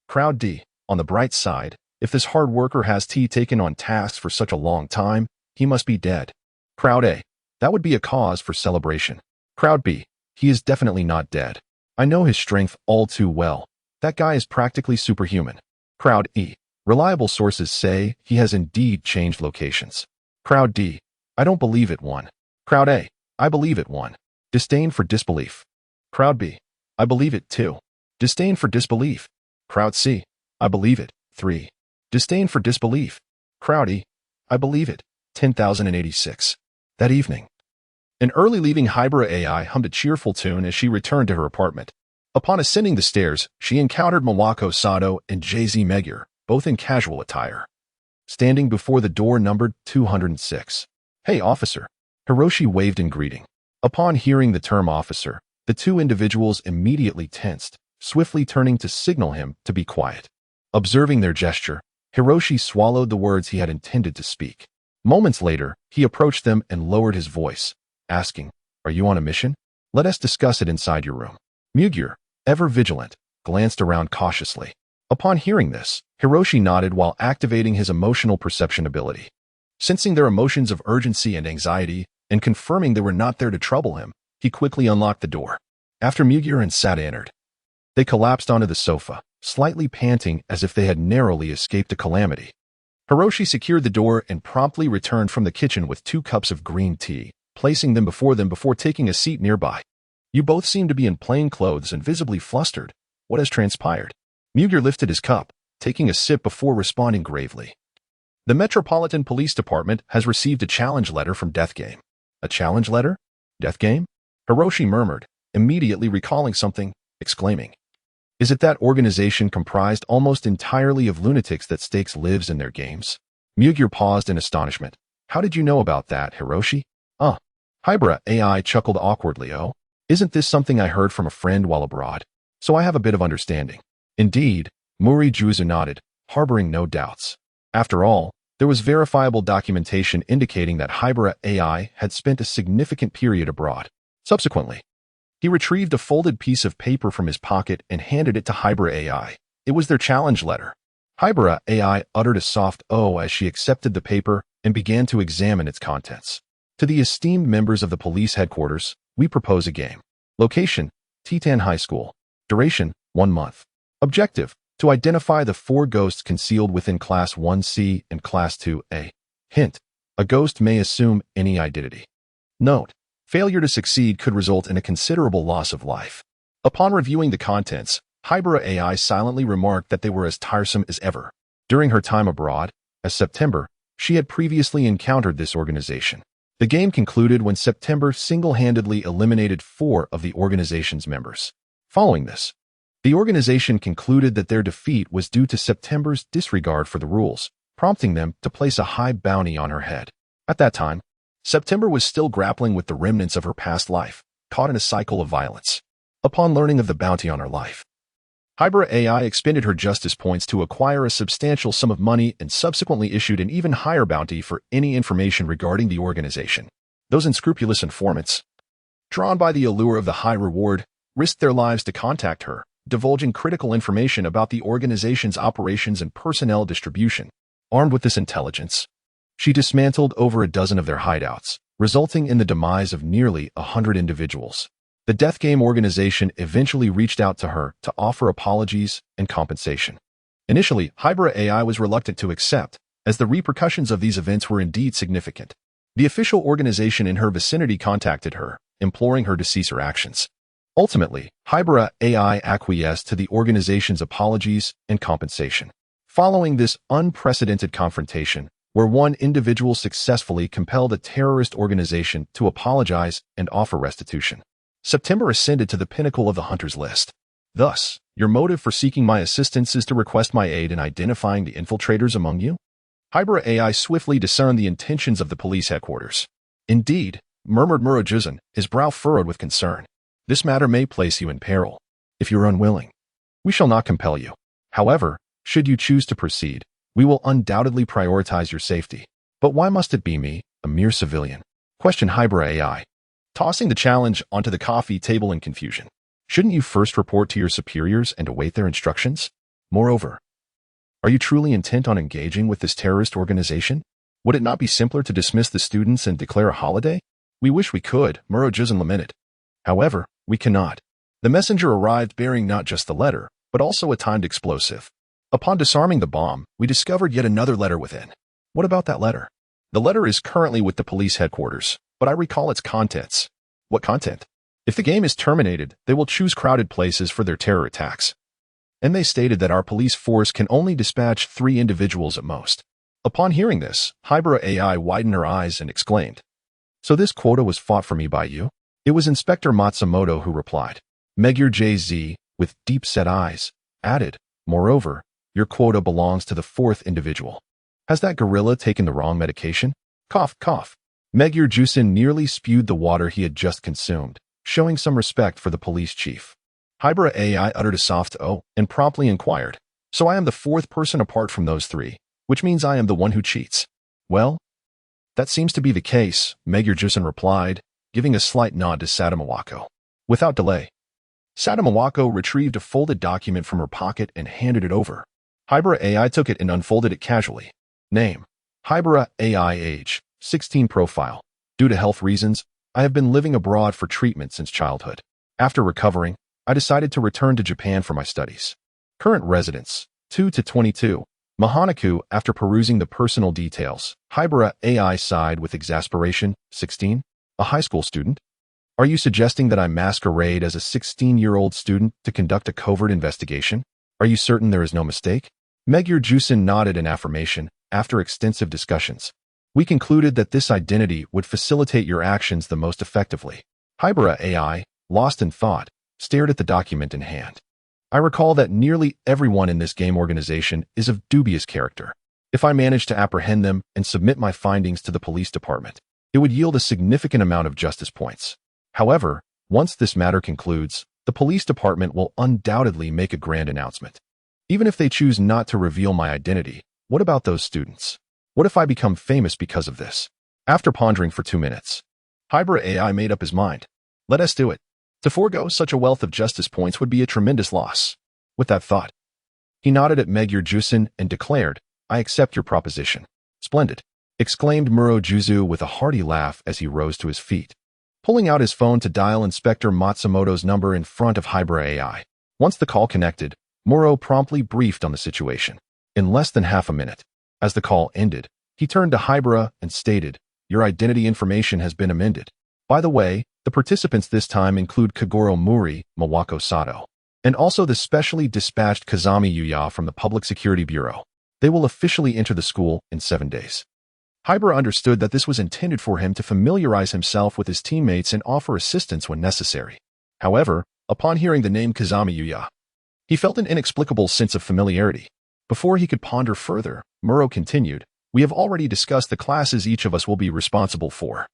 Crowd D: "On the bright side, if this hard worker has taken on tasks for such a long time, he must be dead." Crowd A: "That would be a cause for celebration." Crowd B: "He is definitely not dead. I know his strength all too well. That guy is practically superhuman." Crowd E: "Reliable sources say he has indeed changed locations." Crowd D: "I don't believe it, one." Crowd A: "I believe it, one." Disdain for disbelief. Crowd B: "I believe it, two." Disdain for disbelief. Crowd C: "I believe it, three." Disdain for disbelief. Crowd E: "I believe it, 10,086. That evening, an early leaving Haibara Ai hummed a cheerful tune as she returned to her apartment. Upon ascending the stairs, she encountered Mawako Sato and Jay-Z Megure, both in casual attire. Standing before the door numbered 206. "Hey, officer." Hiroshi waved in greeting. Upon hearing the term officer, the two individuals immediately tensed, swiftly turning to signal him to be quiet. Observing their gesture, Hiroshi swallowed the words he had intended to speak. Moments later, he approached them and lowered his voice, asking, "Are you on a mission? Let us discuss it inside your room." Megure, ever vigilant, glanced around cautiously. Upon hearing this, Hiroshi nodded while activating his emotional perception ability. Sensing their emotions of urgency and anxiety, and confirming they were not there to trouble him, he quickly unlocked the door. After Megure and Sato entered, they collapsed onto the sofa, slightly panting as if they had narrowly escaped a calamity. Hiroshi secured the door and promptly returned from the kitchen with 2 cups of green tea, placing them before taking a seat nearby. "You both seem to be in plain clothes and visibly flustered. What has transpired?" Megure lifted his cup, taking a sip before responding gravely. "The Metropolitan Police Department has received a challenge letter from Death Game." "A challenge letter? Death Game?" Hiroshi murmured, immediately recalling something, exclaiming, "Is it that organization comprised almost entirely of lunatics that stakes lives in their games?" Megure paused in astonishment. "How did you know about that, Hiroshi?" Haibara Ai chuckled awkwardly. "Oh, isn't this something I heard from a friend while abroad? So I have a bit of understanding." Indeed, Muri Juzu nodded, harboring no doubts. After all, there was verifiable documentation indicating that Haibara Ai had spent a significant period abroad. Subsequently, he retrieved a folded piece of paper from his pocket and handed it to Haibara Ai. It was their challenge letter. Haibara Ai uttered a soft "oh" as she accepted the paper and began to examine its contents. "To the esteemed members of the police headquarters, we propose a game. Location: Titan High School. Duration: 1 month. Objective: to identify the 4 ghosts concealed within Class 1C and Class 2A. Hint: a ghost may assume any identity. Note: failure to succeed could result in a considerable loss of life." Upon reviewing the contents, Haibara Ai silently remarked that they were as tiresome as ever. During her time abroad, as September, she had previously encountered this organization. The game concluded when September single-handedly eliminated 4 of the organization's members. Following this, the organization concluded that their defeat was due to September's disregard for the rules, prompting them to place a high bounty on her head. At that time, September was still grappling with the remnants of her past life, caught in a cycle of violence. Upon learning of the bounty on her life, Haibara Ai expended her justice points to acquire a substantial sum of money and subsequently issued an even higher bounty for any information regarding the organization. Those unscrupulous informants, drawn by the allure of the high reward, risked their lives to contact her, divulging critical information about the organization's operations and personnel distribution. Armed with this intelligence, she dismantled over a dozen of their hideouts, resulting in the demise of nearly 100 individuals. The Death Game organization eventually reached out to her to offer apologies and compensation. Initially, Haibara Ai was reluctant to accept, as the repercussions of these events were indeed significant. The official organization in her vicinity contacted her, imploring her to cease her actions. Ultimately, Haibara Ai acquiesced to the organization's apologies and compensation. Following this unprecedented confrontation, where one individual successfully compelled a terrorist organization to apologize and offer restitution, September ascended to the pinnacle of the hunter's list. Thus, your motive for seeking my assistance is to request my aid in identifying the infiltrators among you? Haibara Ai swiftly discerned the intentions of the police headquarters. Indeed, murmured Murojuzan, his brow furrowed with concern. This matter may place you in peril. If you are unwilling, we shall not compel you. However, should you choose to proceed, we will undoubtedly prioritize your safety. But why must it be me, a mere civilian? Questioned Haibara Ai, tossing the challenge onto the coffee table in confusion. Shouldn't you first report to your superiors and await their instructions? Moreover, are you truly intent on engaging with this terrorist organization? Would it not be simpler to dismiss the students and declare a holiday? We wish we could, Murojuzan lamented. However, we cannot. The messenger arrived bearing not just the letter, but also a timed explosive. Upon disarming the bomb, we discovered yet another letter within. What about that letter? The letter is currently with the police headquarters, but I recall its contents. What content? If the game is terminated, they will choose crowded places for their terror attacks. And they stated that our police force can only dispatch 3 individuals at most. Upon hearing this, Haibara Ai widened her eyes and exclaimed, "So this quota was fought for me by you?" It was Inspector Matsumoto who replied. Meguer JZ, with deep-set eyes, added, "Moreover, your quota belongs to the 4th individual. Has that gorilla taken the wrong medication?" Cough, cough. Meguer Jusin nearly spewed the water he had just consumed, showing some respect for the police chief. Haibara Ai uttered a soft "oh" and promptly inquired, "So I am the 4th person apart from those 3, which means I am the one who cheats." "Well, that seems to be the case," Meguer Jusin replied, giving a slight nod to Sadamawako. Without delay, Sadamawako retrieved a folded document from her pocket and handed it over. Haibara Ai took it and unfolded it casually. Name: Haibara Ai. Age: 16. Profile: due to health reasons, I have been living abroad for treatment since childhood. After recovering, I decided to return to Japan for my studies. Current residence: 2 to 22. Mahanaku. After perusing the personal details, Haibara Ai sighed with exasperation. 16. A high school student? Are you suggesting that I masquerade as a 16-year-old student to conduct a covert investigation? Are you certain there is no mistake? Meguer Jusin nodded in affirmation. After extensive discussions, we concluded that this identity would facilitate your actions the most effectively. Haibara Ai, lost in thought, stared at the document in hand. I recall that nearly everyone in this game organization is of dubious character. If I manage to apprehend them and submit my findings to the police department, it would yield a significant amount of justice points. However, once this matter concludes, the police department will undoubtedly make a grand announcement. Even if they choose not to reveal my identity, what about those students? What if I become famous because of this? After pondering for 2 minutes, Haibara Ai made up his mind. Let us do it. To forego such a wealth of justice points would be a tremendous loss. With that thought, he nodded at Meguer Jusin and declared, I accept your proposition. Splendid, exclaimed Murojuzu with a hearty laugh as he rose to his feet, pulling out his phone to dial Inspector Matsumoto's number in front of Haibara Ai. Once the call connected, Muro promptly briefed on the situation. In less than half a minute, as the call ended, he turned to Haibara and stated, your identity information has been amended. By the way, the participants this time include Kagoro Muri, Mawako Sato, and also the specially dispatched Kazami Yuya from the Public Security Bureau. They will officially enter the school in 7 days. Haibara understood that this was intended for him to familiarize himself with his teammates and offer assistance when necessary. However, upon hearing the name Kazami Yuya, he felt an inexplicable sense of familiarity. Before he could ponder further, Muro continued, "We have already discussed the classes each of us will be responsible for.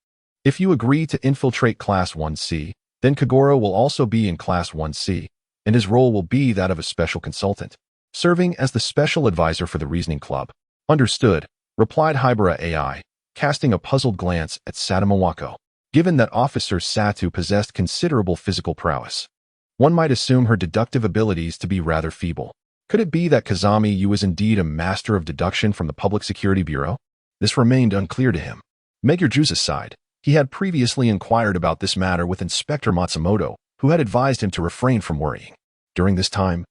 If you agree to infiltrate Class 1C, then Kagoro will also be in Class 1C, and his role will be that of a special consultant, serving as the special advisor for the reasoning club." "Understood," replied Haibara Ai, casting a puzzled glance at Satomawako. Given that Officer Satu possessed considerable physical prowess, one might assume her deductive abilities to be rather feeble. Could it be that Kazami Yu is indeed a master of deduction from the Public Security Bureau? This remained unclear to him. Megurju's side, he had previously inquired about this matter with Inspector Matsumoto, who had advised him to refrain from worrying. During this time,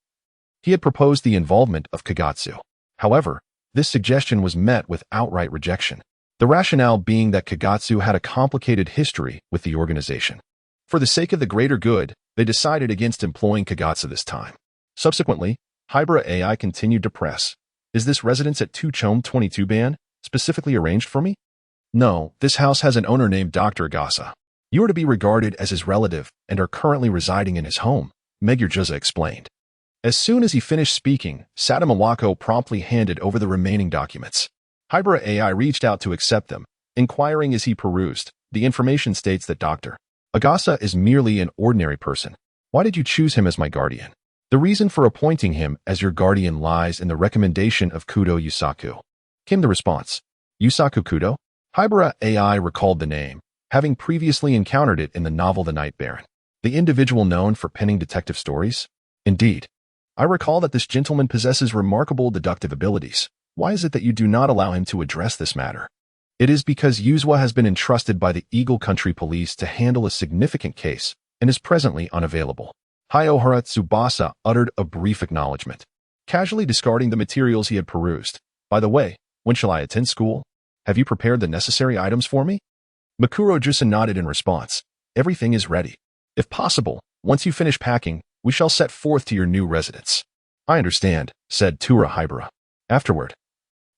he had proposed the involvement of Kagatsu. However, this suggestion was met with outright rejection, the rationale being that Kagatsu had a complicated history with the organization. For the sake of the greater good, they decided against employing Kagatsu this time. Subsequently, Haibara Ai continued to press, "Is this residence at 2 Chome 22 Ban specifically arranged for me?" "No, this house has an owner named Dr. Agasa. You are to be regarded as his relative and are currently residing in his home," Megurju explained. As soon as he finished speaking, Satomawako promptly handed over the remaining documents. Haibara Ai reached out to accept them, inquiring as he perused. "The information states that Dr. Agasa is merely an ordinary person. Why did you choose him as my guardian?" "The reason for appointing him as your guardian lies in the recommendation of Kudo Yusaku," came the response. "Yusaku Kudo?" Haibara Ai recalled the name, having previously encountered it in the novel The Night Baron. The individual known for penning detective stories? "Indeed. I recall that this gentleman possesses remarkable deductive abilities. Why is it that you do not allow him to address this matter?" "It is because Yuzwa has been entrusted by the Eagle Country Police to handle a significant case and is presently unavailable." Haiohara Tsubasa uttered a brief acknowledgement, casually discarding the materials he had perused. "By the way, when shall I attend school? Have you prepared the necessary items for me?" Makuro Jusa nodded in response. "Everything is ready. If possible, once you finish packing, we shall set forth to your new residence." "I understand," said Tura Haibara. Afterward,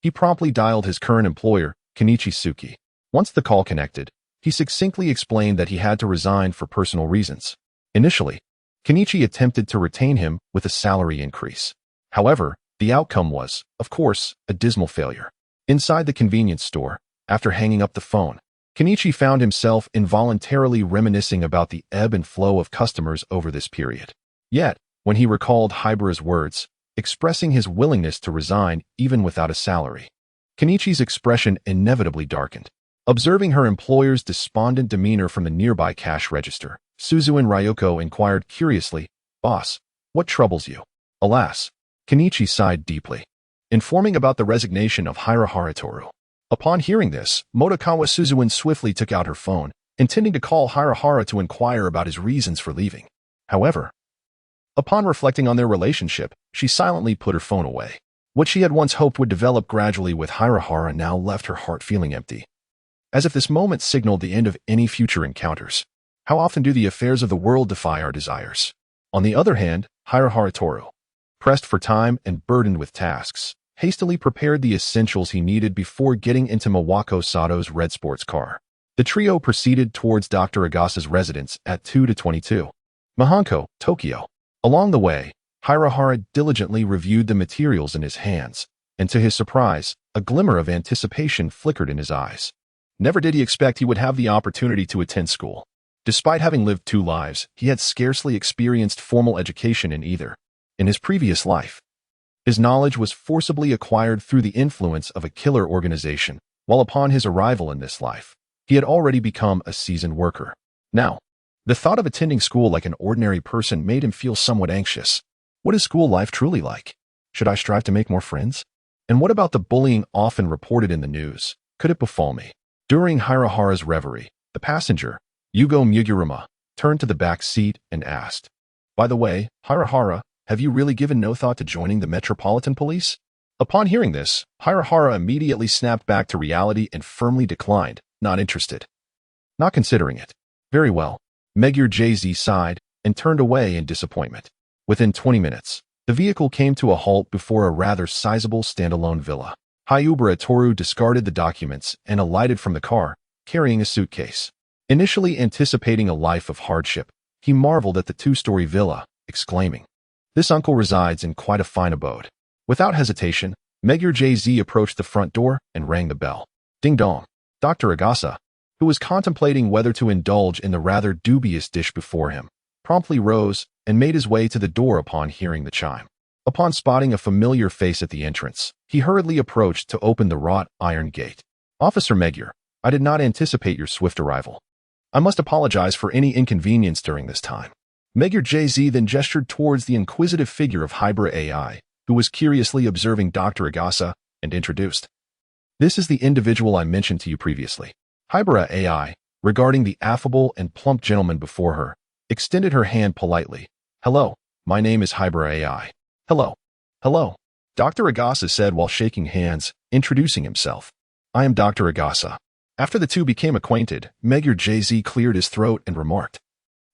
he promptly dialed his current employer, Kenichi Suki. Once the call connected, he succinctly explained that he had to resign for personal reasons. Initially, Kenichi attempted to retain him with a salary increase. However, the outcome was, of course, a dismal failure. Inside the convenience store, after hanging up the phone, Kenichi found himself involuntarily reminiscing about the ebb and flow of customers over this period. Yet, when he recalled Haibara's words, expressing his willingness to resign even without a salary, Kenichi's expression inevitably darkened. Observing her employer's despondent demeanor from the nearby cash register, Suzu and Ryoko inquired curiously, "Boss, what troubles you?" Alas, Kenichi sighed deeply, informing about the resignation of Hirahara Toru. Upon hearing this, Motokawa Suzuan swiftly took out her phone, intending to call Hirahara to inquire about his reasons for leaving. However, upon reflecting on their relationship, she silently put her phone away. What she had once hoped would develop gradually with Hirahara now left her heart feeling empty, as if this moment signaled the end of any future encounters. How often do the affairs of the world defy our desires? On the other hand, Hirahara Toru, pressed for time and burdened with tasks, hastily prepared the essentials he needed before getting into Mawako Sato's red sports car. The trio proceeded towards Dr. Agasa's residence at 2-22 Mahanko, Tokyo. Along the way, Hirahara diligently reviewed the materials in his hands, and to his surprise, a glimmer of anticipation flickered in his eyes. Never did he expect he would have the opportunity to attend school. Despite having lived 2 lives, he had scarcely experienced formal education in either. In his previous life, his knowledge was forcibly acquired through the influence of a killer organization, while upon his arrival in this life, he had already become a seasoned worker. Now, the thought of attending school like an ordinary person made him feel somewhat anxious. What is school life truly like? Should I strive to make more friends? And what about the bullying often reported in the news? Could it befall me? During Hirahara's reverie, the passenger, Yugo Muguruma, turned to the back seat and asked, "By the way, Hirahara, have you really given no thought to joining the Metropolitan Police?" Upon hearing this, Hirahara immediately snapped back to reality and firmly declined, not interested. Not considering it. Very well. Megure JZ sighed and turned away in disappointment. Within 20 minutes, The vehicle came to a halt before a rather sizable standalone villa. Haibara Toru discarded the documents and alighted from the car, carrying a suitcase. Initially anticipating a life of hardship, he marveled at the two-story villa, exclaiming, "This uncle resides in quite a fine abode." Without hesitation, Megure JZ approached the front door and rang the bell. Ding dong. Dr. Agasa, who was contemplating whether to indulge in the rather dubious dish before him, promptly rose and made his way to the door upon hearing the chime. Upon spotting a familiar face at the entrance, he hurriedly approached to open the wrought iron gate. "Officer Megure, I did not anticipate your swift arrival. I must apologize for any inconvenience during this time." Megure JZ then gestured towards the inquisitive figure of Haibara Ai, who was curiously observing Dr. Agasa, and introduced, "This is the individual I mentioned to you previously." Haibara Ai, regarding the affable and plump gentleman before her, extended her hand politely. "Hello, my name is Haibara Ai." "Hello. Hello," Dr. Agasa said while shaking hands, introducing himself. "I am Dr. Agasa." After the two became acquainted, Megure JZ cleared his throat and remarked,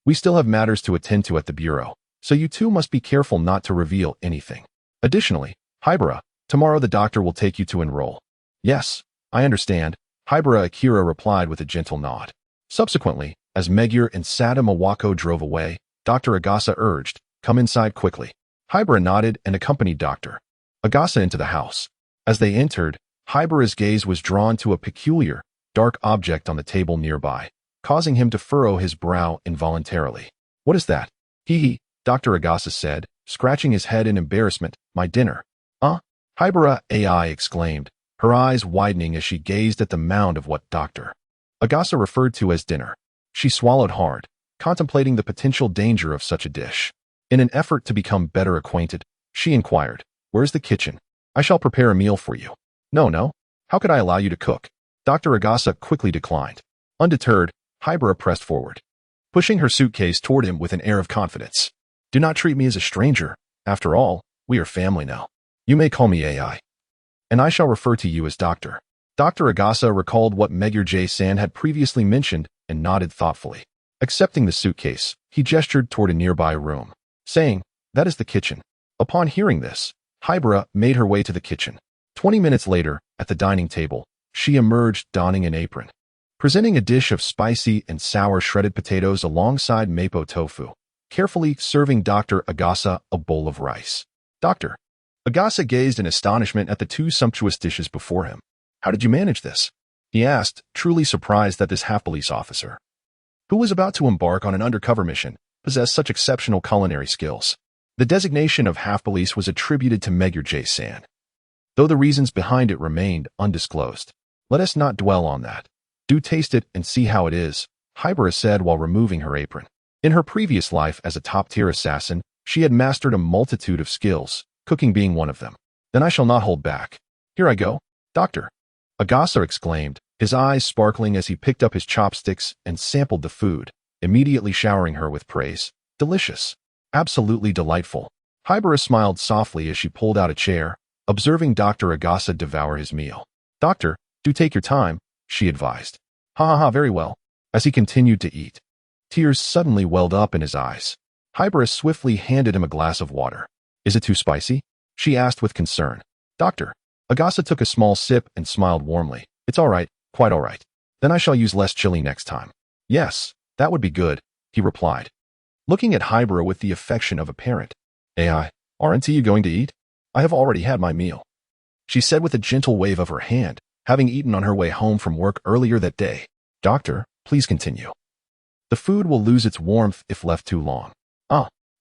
"We still have matters to attend to at the bureau, so you two must be careful not to reveal anything. Additionally, Haibara, tomorrow the doctor will take you to enroll." "Yes, I understand," Haibara Akira replied with a gentle nod. Subsequently, as Megure and Sada Mawako drove away, Dr. Agasa urged, "Come inside quickly." Haibara nodded and accompanied Dr. Agasa into the house. As they entered, Haibara's gaze was drawn to a peculiar, dark object on the table nearby, causing him to furrow his brow involuntarily. "What is that?" "Hee," Dr. Agasa said, scratching his head in embarrassment. "My dinner." Haibara Ai exclaimed, her eyes widening as she gazed at the mound of what Dr. Agasa referred to as dinner. She swallowed hard, contemplating the potential danger of such a dish. In an effort to become better acquainted, she inquired, "Where's the kitchen? I shall prepare a meal for you." No. How could I allow you to cook?" Dr. Agasa quickly declined. Undeterred, Haibara pressed forward, pushing her suitcase toward him with an air of confidence. "Do not treat me as a stranger. After all, we are family now. You may call me Ai, and I shall refer to you as Doctor." Dr. Agasa recalled what Megure J-san had previously mentioned and nodded thoughtfully. Accepting the suitcase, he gestured toward a nearby room, saying, "That is the kitchen." Upon hearing this, Haibara made her way to the kitchen. 20 minutes later, at the dining table, she emerged donning an apron, presenting a dish of spicy and sour shredded potatoes alongside mapo tofu, carefully serving Dr. Agasa a bowl of rice. Dr. Agasa gazed in astonishment at the two sumptuous dishes before him. "How did you manage this?" he asked, truly surprised that this half-police officer, who was about to embark on an undercover mission, possessed such exceptional culinary skills. The designation of half-police was attributed to Megure J-san, though the reasons behind it remained undisclosed. "Let us not dwell on that. Do taste it and see how it is," Haibara said while removing her apron. In her previous life as a top-tier assassin, she had mastered a multitude of skills, cooking being one of them. "Then I shall not hold back. Here I go." Dr. Agasa exclaimed, his eyes sparkling as he picked up his chopsticks and sampled the food, immediately showering her with praise. "Delicious. Absolutely delightful." Haibara smiled softly as she pulled out a chair, observing Dr. Agasa devour his meal. "Doctor, do take your time," she advised. "Ha, very well." As he continued to eat, tears suddenly welled up in his eyes. Haibara swiftly handed him a glass of water. "Is it too spicy?" she asked with concern. Dr. Agasa took a small sip and smiled warmly. "It's all right, quite all right. Then I shall use less chili next time." "Yes, that would be good," he replied, looking at Haibara with the affection of a parent. "Ai, aren't you going to eat?" "I have already had my meal," she said with a gentle wave of her hand, having eaten on her way home from work earlier that day. "Doctor, please continue. The food will lose its warmth if left too long."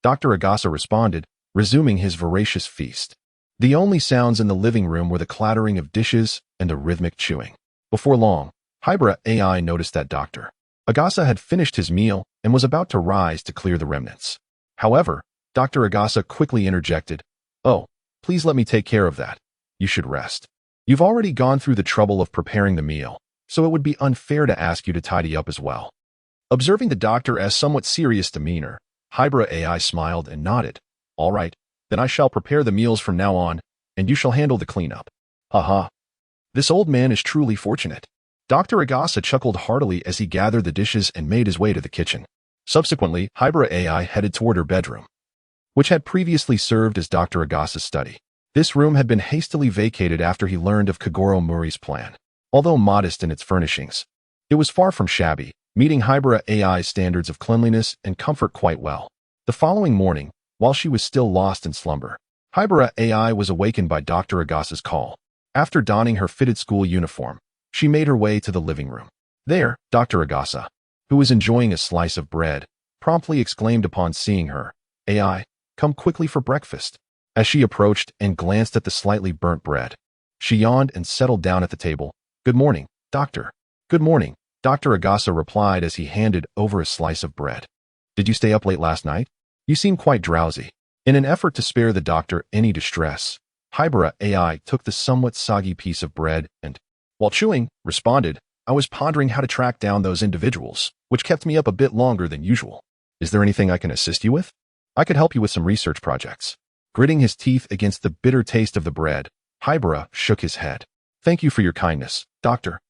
Dr. Agasa responded, resuming his voracious feast. The only sounds in the living room were the clattering of dishes and the rhythmic chewing. Before long, Haibara Ai noticed that Dr. Agasa had finished his meal and was about to rise to clear the remnants. However, Dr. Agasa quickly interjected, "Oh, please let me take care of that. You should rest. You've already gone through the trouble of preparing the meal, so it would be unfair to ask you to tidy up as well." Observing the doctor as somewhat serious demeanor, Haibara Ai smiled and nodded. "All right, then I shall prepare the meals from now on, and you shall handle the cleanup." "Haha. This old man is truly fortunate." Dr. Agasa chuckled heartily as he gathered the dishes and made his way to the kitchen. Subsequently, Haibara Ai headed toward her bedroom. which had previously served as Dr. Agasa's study. This room had been hastily vacated after he learned of Kagoro Muri's plan. Although modest in its furnishings, it was far from shabby, meeting Haibara Ai's standards of cleanliness and comfort quite well. The following morning, while she was still lost in slumber, Haibara Ai was awakened by Dr. Agasa's call. After donning her fitted school uniform, she made her way to the living room. There, Dr. Agasa, who was enjoying a slice of bread, promptly exclaimed upon seeing her, "Ai, come quickly for breakfast." As she approached and glanced at the slightly burnt bread, she yawned and settled down at the table. "Good morning, doctor." "Good morning," Dr. Agasa replied as he handed over a slice of bread. "Did you stay up late last night? You seem quite drowsy." In an effort to spare the doctor any distress, Haibara Ai took the somewhat soggy piece of bread and, while chewing, responded, "I was pondering how to track down those individuals, which kept me up a bit longer than usual. Is there anything I can assist you with? I could help you with some research projects." Gritting his teeth against the bitter taste of the bread, Haibara shook his head. "Thank you for your kindness, doctor,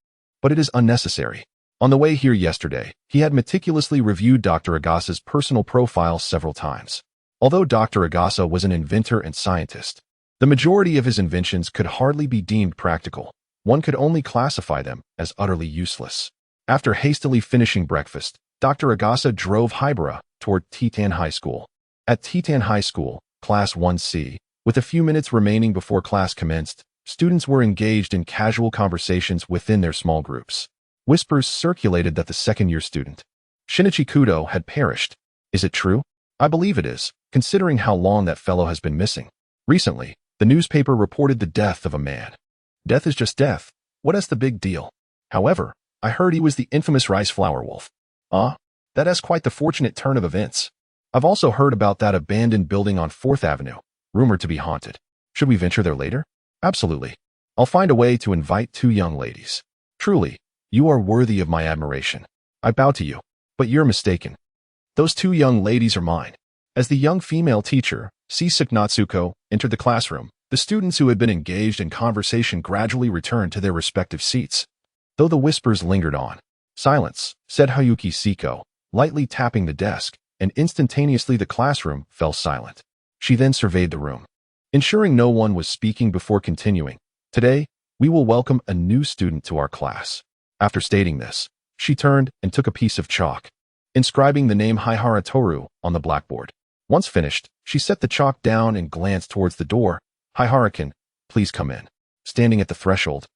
but it is unnecessary." On the way here yesterday, he had meticulously reviewed Dr. Agasa's personal profile several times. Although Dr. Agasa was an inventor and scientist, the majority of his inventions could hardly be deemed practical. One could only classify them as utterly useless. After hastily finishing breakfast, Dr. Agasa drove Haibara toward Titan High School. At Titan High School, Class 1C, with a few minutes remaining before class commenced, students were engaged in casual conversations within their small groups. Whispers circulated that the second-year student, Shinichi Kudo, had perished. Is it true? I believe it is, considering how long that fellow has been missing. Recently, the newspaper reported the death of a man. Death is just death. What is the big deal? However, I heard he was the infamous rice flower wolf. That is quite the fortunate turn of events. I've also heard about that abandoned building on 4th Avenue, rumored to be haunted. Should we venture there later? Absolutely. I'll find a way to invite 2 young ladies. Truly, you are worthy of my admiration. I bow to you, but you're mistaken. Those 2 young ladies are mine. As the young female teacher, Sisuk Natsuko, entered the classroom, the students who had been engaged in conversation gradually returned to their respective seats. Though the whispers lingered on. "Silence," said Hayuki Siko, lightly tapping the desk, and instantaneously the classroom fell silent. She then surveyed the room, ensuring no one was speaking before continuing. "Today, we will welcome a new student to our class." After stating this, she turned and took a piece of chalk, inscribing the name Haibara Toru on the blackboard. Once finished, she set the chalk down and glanced towards the door. "Haibara-kun, please come in." Standing at the threshold,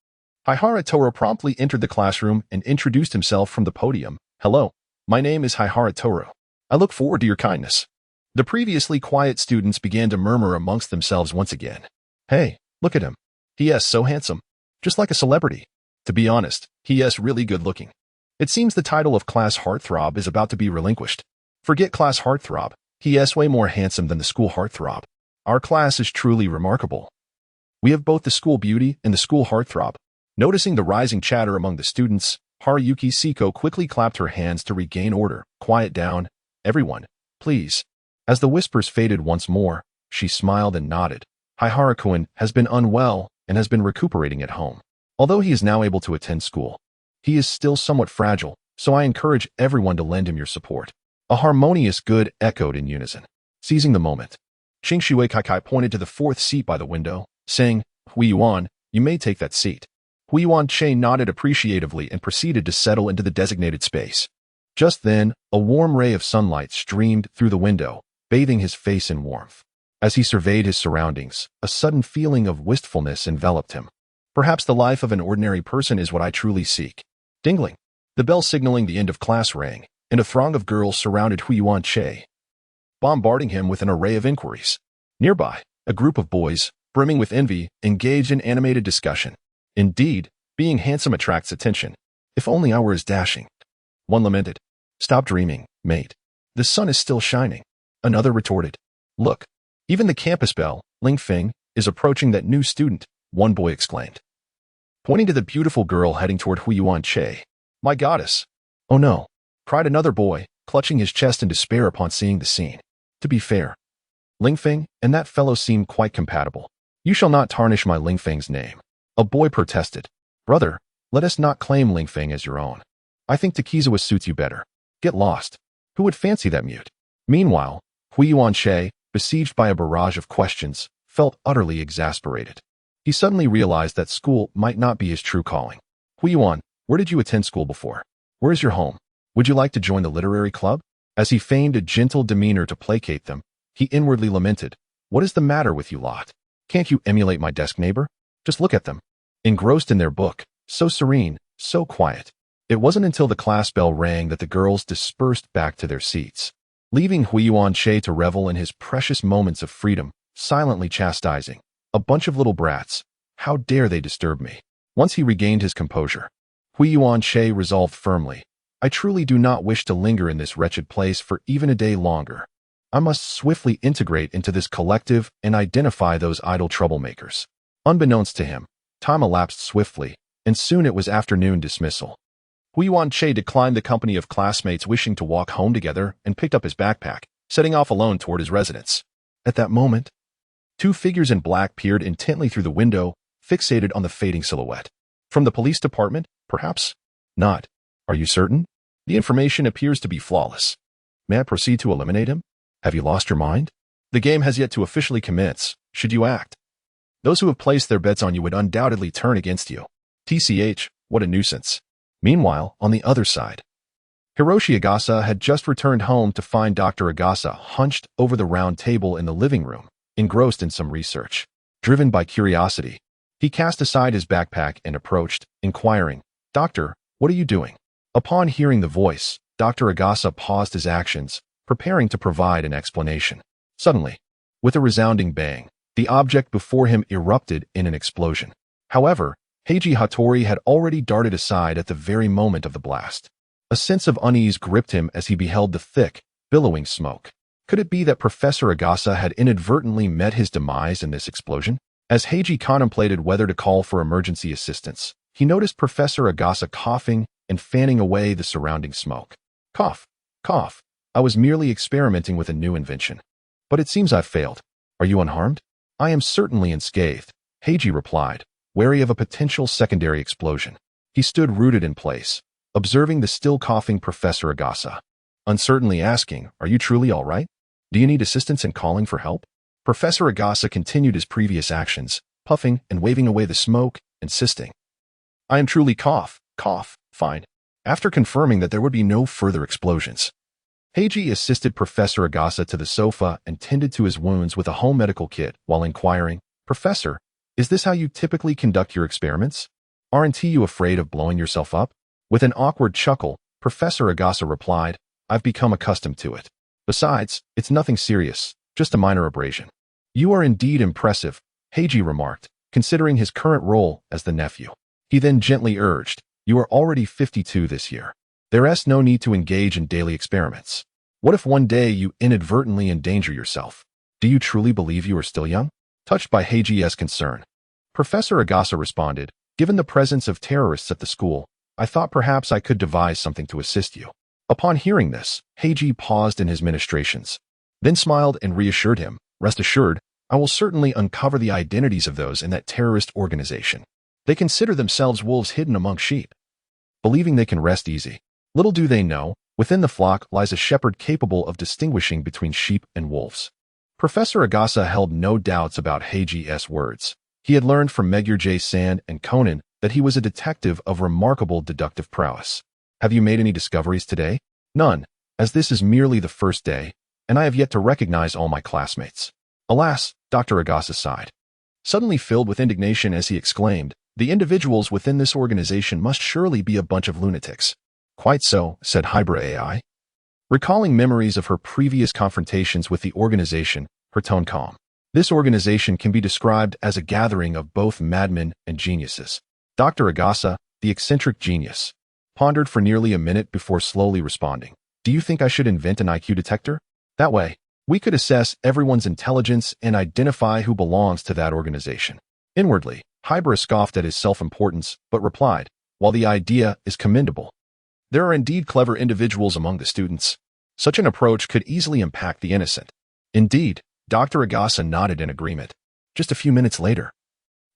Haibara Toru promptly entered the classroom and introduced himself from the podium. "Hello, my name is Haibara Toru. I look forward to your kindness." The previously quiet students began to murmur amongst themselves once again. "Hey, look at him. He is so handsome. Just like a celebrity. To be honest, he is really good looking." It seems the title of class heartthrob is about to be relinquished. Forget class heartthrob. He is way more handsome than the school heartthrob. Our class is truly remarkable. We have both the school beauty and the school heartthrob. Noticing the rising chatter among the students, Haruyuki Siko quickly clapped her hands to regain order. "Quiet down, everyone, please." As the whispers faded once more, she smiled and nodded. "Haibara-kun has been unwell and has been recuperating at home. Although he is now able to attend school, he is still somewhat fragile, so I encourage everyone to lend him your support." A harmonious good echoed in unison. Seizing the moment, Qingxue Kaikai pointed to the 4th seat by the window, saying, "Hui Yuan, you may take that seat." Hui Yuan Che nodded appreciatively and proceeded to settle into the designated space. Just then, a warm ray of sunlight streamed through the window, bathing his face in warmth. As he surveyed his surroundings, a sudden feeling of wistfulness enveloped him. Perhaps the life of an ordinary person is what I truly seek. Dingling. The bell signaling the end of class rang, and a throng of girls surrounded Hui Yuan Che, bombarding him with an array of inquiries. Nearby, a group of boys, brimming with envy, engaged in animated discussion. Indeed, being handsome attracts attention. "If only I were as dashing," one lamented. "Stop dreaming, mate. The sun is still shining," another retorted. "Look, even the campus bell, Ling Feng, is approaching that new student," one boy exclaimed, pointing to the beautiful girl heading toward Hui Yuan Che. "My goddess!" "Oh no," cried another boy, clutching his chest in despair upon seeing the scene. To be fair, Ling Feng and that fellow seem quite compatible. "You shall not tarnish my Ling Feng's name," a boy protested. "Brother, let us not claim Ling Feng as your own. I think Takizawa suits you better. Get lost. Who would fancy that mute?" Meanwhile, Hui Yuan Che, besieged by a barrage of questions, felt utterly exasperated. He suddenly realized that school might not be his true calling. Huiyuan, where did you attend school before? Where is your home? Would you like to join the literary club? As he feigned a gentle demeanor to placate them, he inwardly lamented, what is the matter with you lot? Can't you emulate my desk neighbor? Just look at them. Engrossed in their book, so serene, so quiet. It wasn't until the class bell rang that the girls dispersed back to their seats, leaving Huiyuan Che to revel in his precious moments of freedom, silently chastising, a bunch of little brats. How dare they disturb me? Once he regained his composure, Huiyuan Che resolved firmly, I truly do not wish to linger in this wretched place for even a day longer. I must swiftly integrate into this collective and identify those idle troublemakers. Unbeknownst to him, time elapsed swiftly, and soon it was afternoon dismissal. Huiyuan Che declined the company of classmates wishing to walk home together and picked up his backpack, setting off alone toward his residence. At that moment, two figures in black peered intently through the window, fixated on the fading silhouette. From the police department, perhaps? Not. Are you certain? The information appears to be flawless. May I proceed to eliminate him? Have you lost your mind? The game has yet to officially commence. Should you act? Those who have placed their bets on you would undoubtedly turn against you. TCH, what a nuisance. Meanwhile, on the other side, Hiroshi Agasa had just returned home to find Dr. Agasa hunched over the round table in the living room, engrossed in some research. Driven by curiosity, he cast aside his backpack and approached, inquiring, Doctor, what are you doing? Upon hearing the voice, Dr. Agasa paused his actions, preparing to provide an explanation. Suddenly, with a resounding bang, the object before him erupted in an explosion. However, Heiji Hattori had already darted aside at the very moment of the blast. A sense of unease gripped him as he beheld the thick, billowing smoke. Could it be that Professor Agasa had inadvertently met his demise in this explosion? As Heiji contemplated whether to call for emergency assistance, he noticed Professor Agasa coughing and fanning away the surrounding smoke. Cough, cough. I was merely experimenting with a new invention. But it seems I've failed. Are you unharmed? I am certainly unscathed, Heiji replied, wary of a potential secondary explosion. He stood rooted in place, observing the still coughing Professor Agasa, uncertainly asking, are you truly all right? Do you need assistance in calling for help? Professor Agasa continued his previous actions, puffing and waving away the smoke, insisting, I am truly cough, fine. After confirming that there would be no further explosions, Heiji assisted Professor Agasa to the sofa and tended to his wounds with a home medical kit while inquiring, Professor, is this how you typically conduct your experiments? Aren't you afraid of blowing yourself up? With an awkward chuckle, Professor Agasa replied, I've become accustomed to it. Besides, it's nothing serious, just a minor abrasion. You are indeed impressive, Heiji remarked, considering his current role as the nephew. He then gently urged, you are already 52 this year. There's no need to engage in daily experiments. What if one day you inadvertently endanger yourself? Do you truly believe you are still young? Touched by Heiji's concern, Professor Agasa responded, given the presence of terrorists at the school, I thought perhaps I could devise something to assist you. Upon hearing this, Heiji paused in his ministrations, then smiled and reassured him, rest assured, I will certainly uncover the identities of those in that terrorist organization. They consider themselves wolves hidden among sheep, believing they can rest easy. Little do they know, within the flock lies a shepherd capable of distinguishing between sheep and wolves. Professor Agasa held no doubts about Heiji's words. He had learned from Megure J-san and Conan that he was a detective of remarkable deductive prowess. Have you made any discoveries today? None, as this is merely the first day, and I have yet to recognize all my classmates. Alas, Dr. Agasa sighed, suddenly filled with indignation as he exclaimed, the individuals within this organization must surely be a bunch of lunatics. Quite so, said Haibara Ai. Recalling memories of her previous confrontations with the organization, her tone calm. This organization can be described as a gathering of both madmen and geniuses. Dr. Agasa, the eccentric genius, pondered for nearly a minute before slowly responding. Do you think I should invent an IQ detector? That way, we could assess everyone's intelligence and identify who belongs to that organization. Inwardly, Haibara scoffed at his self-importance, but replied, while the idea is commendable, there are indeed clever individuals among the students. Such an approach could easily impact the innocent. Indeed, Dr. Agasa nodded in agreement. Just a few minutes later,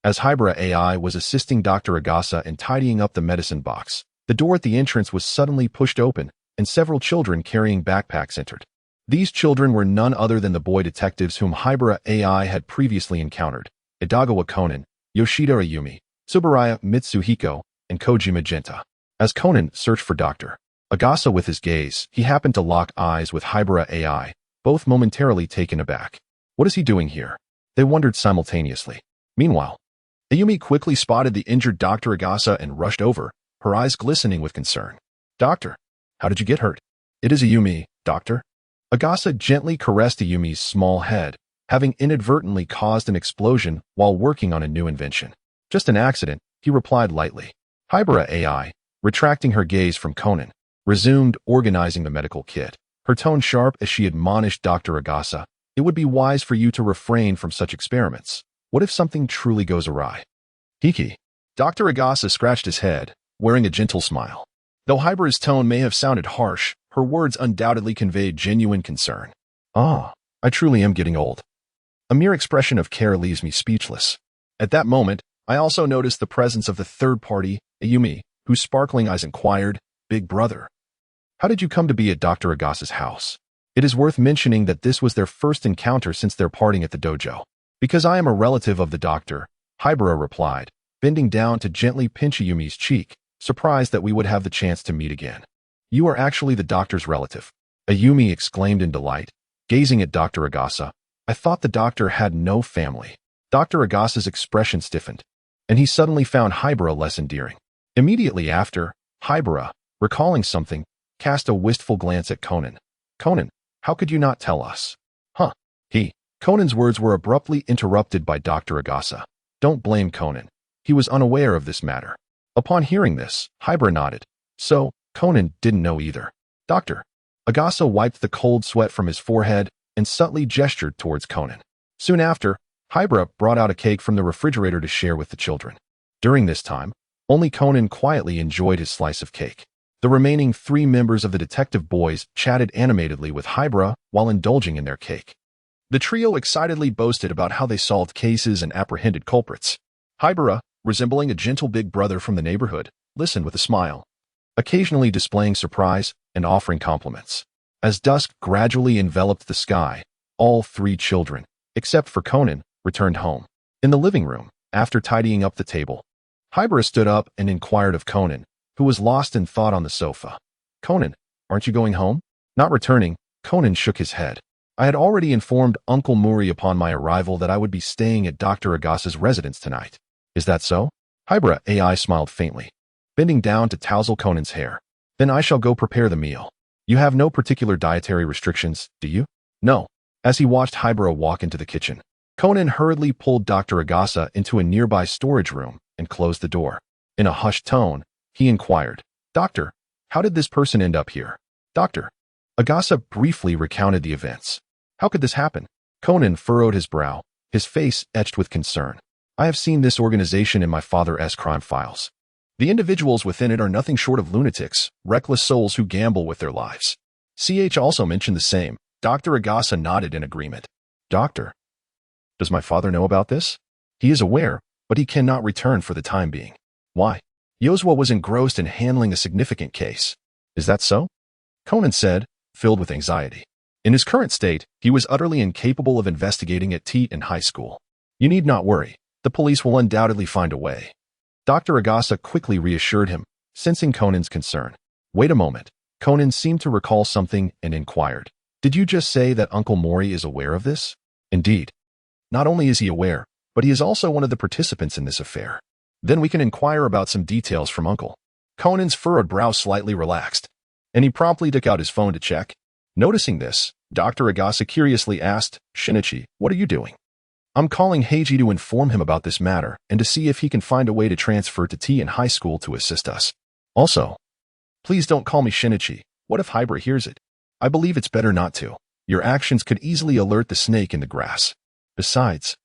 as Haibara Ai was assisting Dr. Agasa in tidying up the medicine box, the door at the entrance was suddenly pushed open, and several children carrying backpacks entered. These children were none other than the boy detectives whom Haibara Ai had previously encountered: Edagawa Conan, Yoshida Ayumi, Tsuburaya Mitsuhiko, and Koji Magenta. As Conan searched for Dr. Agasa with his gaze, he happened to lock eyes with Haibara Ai, both momentarily taken aback. What is he doing here? They wondered simultaneously. Meanwhile, Ayumi quickly spotted the injured Dr. Agasa and rushed over, her eyes glistening with concern. Doctor, how did you get hurt? It is Ayumi, doctor. Agasa gently caressed Ayumi's small head, having inadvertently caused an explosion while working on a new invention. Just an accident, he replied lightly. Haibara Ai, retracting her gaze from Conan, resumed organizing the medical kit, her tone sharp as she admonished Dr. Agasa. It would be wise for you to refrain from such experiments. What if something truly goes awry? Hiki. Dr. Agasa scratched his head, wearing a gentle smile. Though Haibara's tone may have sounded harsh, her words undoubtedly conveyed genuine concern. Ah, I truly am getting old. A mere expression of care leaves me speechless. At that moment, I also noticed the presence of the third party, Ayumi, whose sparkling eyes inquired, Big brother, how did you come to be at Dr. Agasa's house? It is worth mentioning that this was their first encounter since their parting at the dojo. Because I am a relative of the doctor, Haibara replied, bending down to gently pinch Ayumi's cheek, surprised that we would have the chance to meet again. You are actually the doctor's relative, Ayumi exclaimed in delight, gazing at Dr. Agasa. I thought the doctor had no family. Dr. Agasa's expression stiffened, and he suddenly found Haibara less endearing. Immediately after, Haibara, recalling something, cast a wistful glance at Conan. Conan, how could you not tell us? Huh. Conan's words were abruptly interrupted by Dr. Agasa. Don't blame Conan. He was unaware of this matter. Upon hearing this, Haibara nodded. So, Conan didn't know either. Doctor. Agasa wiped the cold sweat from his forehead and subtly gestured towards Conan. Soon after, Haibara brought out a cake from the refrigerator to share with the children. During this time, only Conan quietly enjoyed his slice of cake. The remaining 3 members of the detective boys chatted animatedly with Haibara while indulging in their cake. The trio excitedly boasted about how they solved cases and apprehended culprits. Haibara, resembling a gentle big brother from the neighborhood, listened with a smile, occasionally displaying surprise and offering compliments. As dusk gradually enveloped the sky, all 3 children, except for Conan, returned home. In the living room, after tidying up the table, Haibara stood up and inquired of Conan, who was lost in thought on the sofa. Conan, aren't you going home? Not returning, Conan shook his head. I had already informed Uncle Mori upon my arrival that I would be staying at Dr. Agasa's residence tonight. Is that so? Haibara Ai smiled faintly, bending down to tousle Conan's hair. Then I shall go prepare the meal. You have no particular dietary restrictions, do you? No. As he watched Haibara walk into the kitchen, Conan hurriedly pulled Dr. Agasa into a nearby storage room and closed the door. In a hushed tone, he inquired, Doctor, how did this person end up here? Doctor. Agasa briefly recounted the events. How could this happen? Conan furrowed his brow, his face etched with concern. I have seen this organization in my father's crime files. The individuals within it are nothing short of lunatics, reckless souls who gamble with their lives. CH also mentioned the same. Dr. Agasa nodded in agreement. Doctor, does my father know about this? He is aware, but he cannot return for the time being. Why? Yosua was engrossed in handling a significant case. Is that so? Conan said, filled with anxiety. In his current state, he was utterly incapable of investigating at Teat and high school. You need not worry. The police will undoubtedly find a way. Dr. Agasa quickly reassured him, sensing Conan's concern. Wait a moment. Conan seemed to recall something and inquired. Did you just say that Uncle Mori is aware of this? Indeed. Not only is he aware, but he is also one of the participants in this affair. Then we can inquire about some details from Uncle. Conan's furrowed brow slightly relaxed, and he promptly took out his phone to check. Noticing this, Dr. Agasa curiously asked, Shinichi, what are you doing? I'm calling Heiji to inform him about this matter and to see if he can find a way to transfer to T in high school to assist us. Also, please don't call me Shinichi. What if Haibara hears it? I believe it's better not to. Your actions could easily alert the snake in the grass. Besides,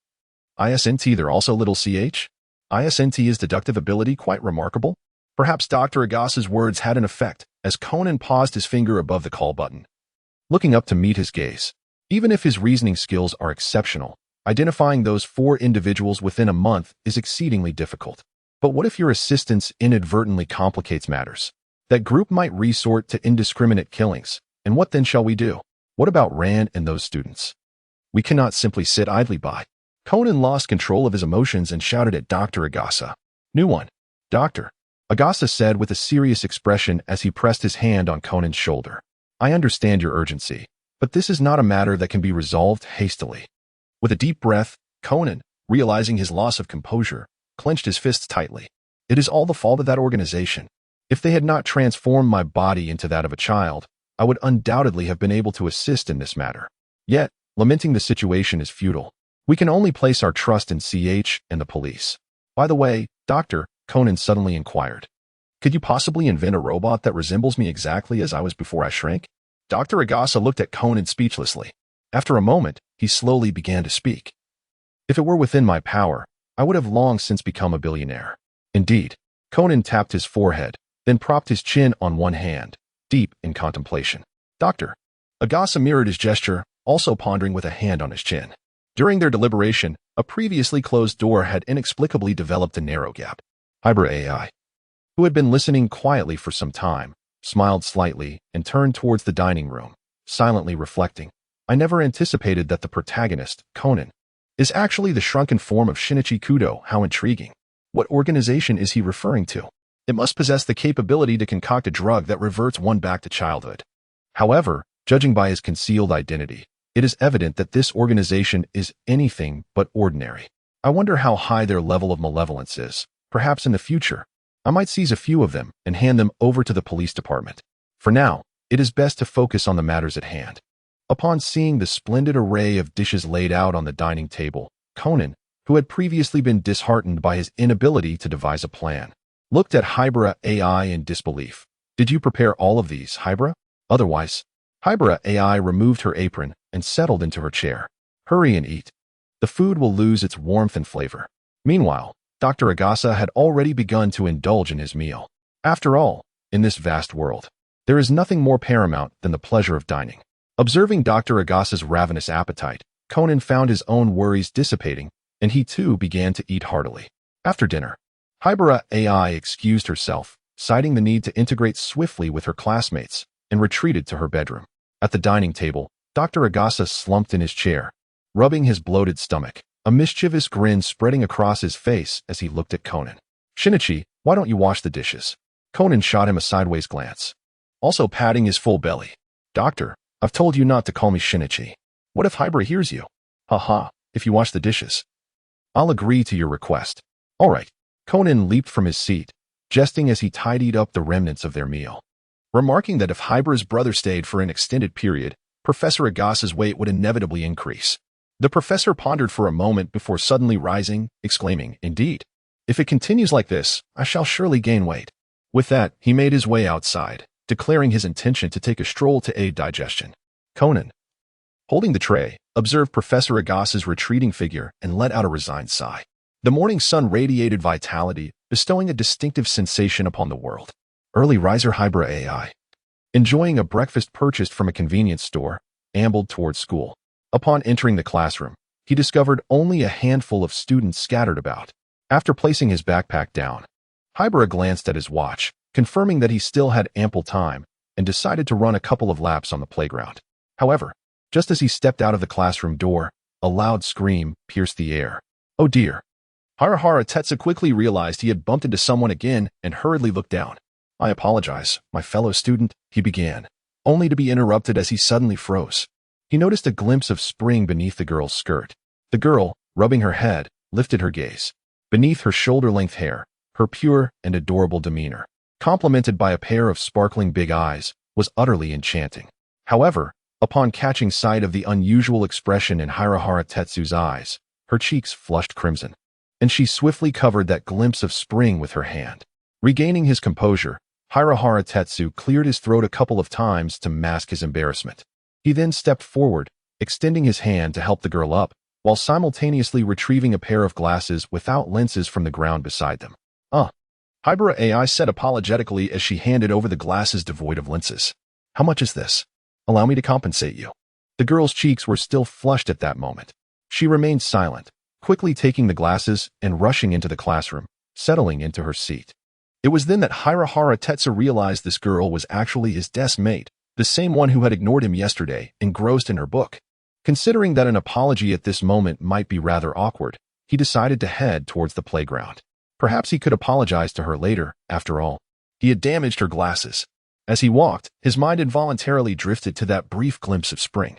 ISNT there also little ch? ISNT's deductive ability quite remarkable? Perhaps Dr. Agasa's words had an effect, as Conan paused his finger above the call button, looking up to meet his gaze. Even if his reasoning skills are exceptional, identifying those 4 individuals within a month is exceedingly difficult. But what if your assistance inadvertently complicates matters? That group might resort to indiscriminate killings, and what then shall we do? What about Rand and those students? We cannot simply sit idly by. Conan lost control of his emotions and shouted at Dr. Agasa. New one. Doctor. Agasa said with a serious expression as he pressed his hand on Conan's shoulder. I understand your urgency, but this is not a matter that can be resolved hastily. With a deep breath, Conan, realizing his loss of composure, clenched his fists tightly. It is all the fault of that organization. If they had not transformed my body into that of a child, I would undoubtedly have been able to assist in this matter. Yet, lamenting the situation is futile. We can only place our trust in CH and the police. By the way, Doctor, Conan suddenly inquired. Could you possibly invent a robot that resembles me exactly as I was before I shrank? Dr. Agasa looked at Conan speechlessly. After a moment, he slowly began to speak. If it were within my power, I would have long since become a billionaire. Indeed, Conan tapped his forehead, then propped his chin on one hand, deep in contemplation. Doctor. Agasa mirrored his gesture, also pondering with a hand on his chin. During their deliberation, a previously closed door had inexplicably developed a narrow gap. Haibara Ai, who had been listening quietly for some time, smiled slightly and turned towards the dining room, silently reflecting. I never anticipated that the protagonist, Conan, is actually the shrunken form of Shinichi Kudo. How intriguing. What organization is he referring to? It must possess the capability to concoct a drug that reverts one back to childhood. However, judging by his concealed identity, it is evident that this organization is anything but ordinary. I wonder how high their level of malevolence is. Perhaps in the future, I might seize a few of them and hand them over to the police department. For now, it is best to focus on the matters at hand. Upon seeing the splendid array of dishes laid out on the dining table, Conan, who had previously been disheartened by his inability to devise a plan, looked at Haibara Ai in disbelief. Did you prepare all of these, Haibara? Otherwise, Haibara Ai removed her apron and settled into her chair. Hurry and eat. The food will lose its warmth and flavor. Meanwhile, Dr. Agasa had already begun to indulge in his meal. After all, in this vast world, there is nothing more paramount than the pleasure of dining. Observing Dr. Agasa's ravenous appetite, Conan found his own worries dissipating, and he too began to eat heartily. After dinner, Haibara Ai excused herself, citing the need to integrate swiftly with her classmates, and retreated to her bedroom. At the dining table, Dr. Agasa slumped in his chair, rubbing his bloated stomach, a mischievous grin spreading across his face as he looked at Conan. Shinichi, why don't you wash the dishes? Conan shot him a sideways glance, also patting his full belly. Doctor, I've told you not to call me Shinichi. What if Haibara hears you? Haha, if you wash the dishes. I'll agree to your request. All right. Conan leaped from his seat, jesting as he tidied up the remnants of their meal. Remarking that if Haibara's brother stayed for an extended period, Professor Agasa's weight would inevitably increase. The professor pondered for a moment before suddenly rising, exclaiming, Indeed. If it continues like this, I shall surely gain weight. With that, he made his way outside, declaring his intention to take a stroll to aid digestion. Conan, holding the tray, observed Professor Agasa's retreating figure and let out a resigned sigh. The morning sun radiated vitality, bestowing a distinctive sensation upon the world. Early riser Haibara Ai, enjoying a breakfast purchased from a convenience store, ambled toward school. Upon entering the classroom, he discovered only a handful of students scattered about. After placing his backpack down, Haibara glanced at his watch, confirming that he still had ample time, and decided to run a couple of laps on the playground. However, just as he stepped out of the classroom door, a loud scream pierced the air. Oh dear. Harahara Tetsu quickly realized he had bumped into someone again and hurriedly looked down. I apologize, my fellow student, he began, only to be interrupted as he suddenly froze. He noticed a glimpse of spring beneath the girl's skirt. The girl, rubbing her head, lifted her gaze. Beneath her shoulder-length hair, her pure and adorable demeanor, complemented by a pair of sparkling big eyes, was utterly enchanting. However, upon catching sight of the unusual expression in Harahara Tetsu's eyes, her cheeks flushed crimson, and she swiftly covered that glimpse of spring with her hand. Regaining his composure, Harahara Tetsu cleared his throat a couple of times to mask his embarrassment. He then stepped forward, extending his hand to help the girl up, while simultaneously retrieving a pair of glasses without lenses from the ground beside them. Haibara Ai said apologetically as she handed over the glasses devoid of lenses. How much is this? Allow me to compensate you. The girl's cheeks were still flushed at that moment. She remained silent, quickly taking the glasses and rushing into the classroom, settling into her seat. It was then that Harahara Tetsu realized this girl was actually his desk mate, the same one who had ignored him yesterday, engrossed in her book. Considering that an apology at this moment might be rather awkward, he decided to head towards the playground. Perhaps he could apologize to her later, after all. He had damaged her glasses. As he walked, his mind involuntarily drifted to that brief glimpse of spring.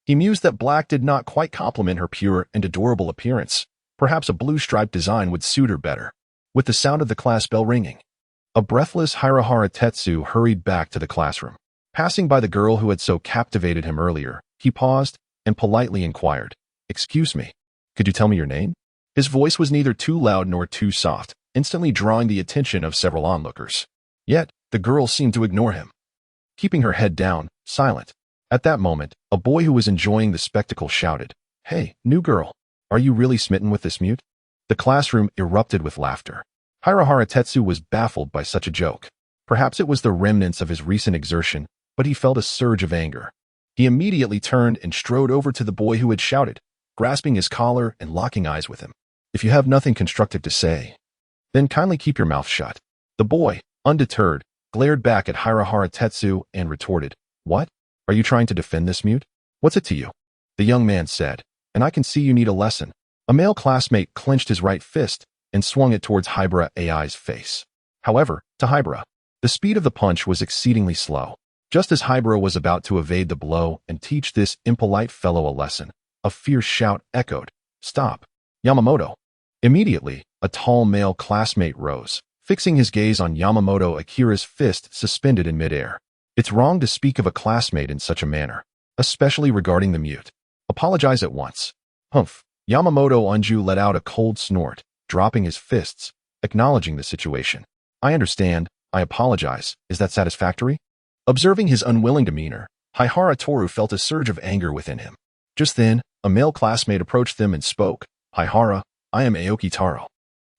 He mused that black did not quite complement her pure and adorable appearance. Perhaps a blue-striped design would suit her better. With the sound of the class bell ringing, a breathless Haibara Ai hurried back to the classroom. Passing by the girl who had so captivated him earlier, he paused and politely inquired, "Excuse me, could you tell me your name?" His voice was neither too loud nor too soft, instantly drawing the attention of several onlookers. Yet, the girl seemed to ignore him, keeping her head down, silent. At that moment, a boy who was enjoying the spectacle shouted, "Hey, new girl, are you really smitten with this mute?" The classroom erupted with laughter. Haibara Ai was baffled by such a joke. Perhaps it was the remnants of his recent exertion, but he felt a surge of anger. He immediately turned and strode over to the boy who had shouted, grasping his collar and locking eyes with him. "If you have nothing constructive to say, then kindly keep your mouth shut." The boy, undeterred, glared back at Haibara Ai and retorted, "What? Are you trying to defend this mute? What's it to you?" The young man said, "And I can see you need a lesson." A male classmate clenched his right fist and swung it towards Haibara Ai's face. However, to Haibara, the speed of the punch was exceedingly slow. Just as Haibara was about to evade the blow and teach this impolite fellow a lesson, a fierce shout echoed, "Stop, Yamamoto!" Immediately, a tall male classmate rose, fixing his gaze on Yamamoto Akira's fist suspended in midair. It's wrong to speak of a classmate in such a manner, especially regarding the mute. Apologize at once. Humph. Yamamoto Unju let out a cold snort, dropping his fists, acknowledging the situation. "I understand. I apologize. Is that satisfactory?" Observing his unwilling demeanor, Haibara felt a surge of anger within him. Just then, a male classmate approached them and spoke, "Haibara, I am Aoki Taro.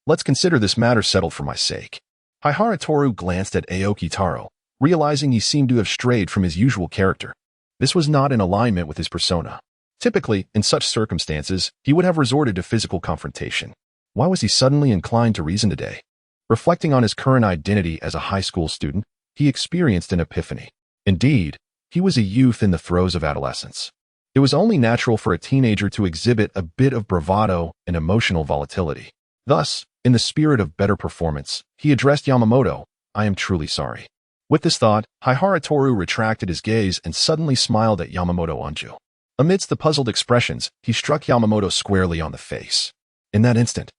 Let's consider this matter settled for my sake." Haibara glanced at Aoki Taro, realizing he seemed to have strayed from his usual character. This was not in alignment with his persona. Typically, in such circumstances, he would have resorted to physical confrontation. Why was he suddenly inclined to reason today? Reflecting on his current identity as a high school student, he experienced an epiphany. Indeed, he was a youth in the throes of adolescence. It was only natural for a teenager to exhibit a bit of bravado and emotional volatility. Thus, in the spirit of better performance, he addressed Yamamoto, "I am truly sorry." With this thought, Haibara retracted his gaze and suddenly smiled at Yamamoto Unju. Amidst the puzzled expressions, he struck Yamamoto squarely on the face. In that instant,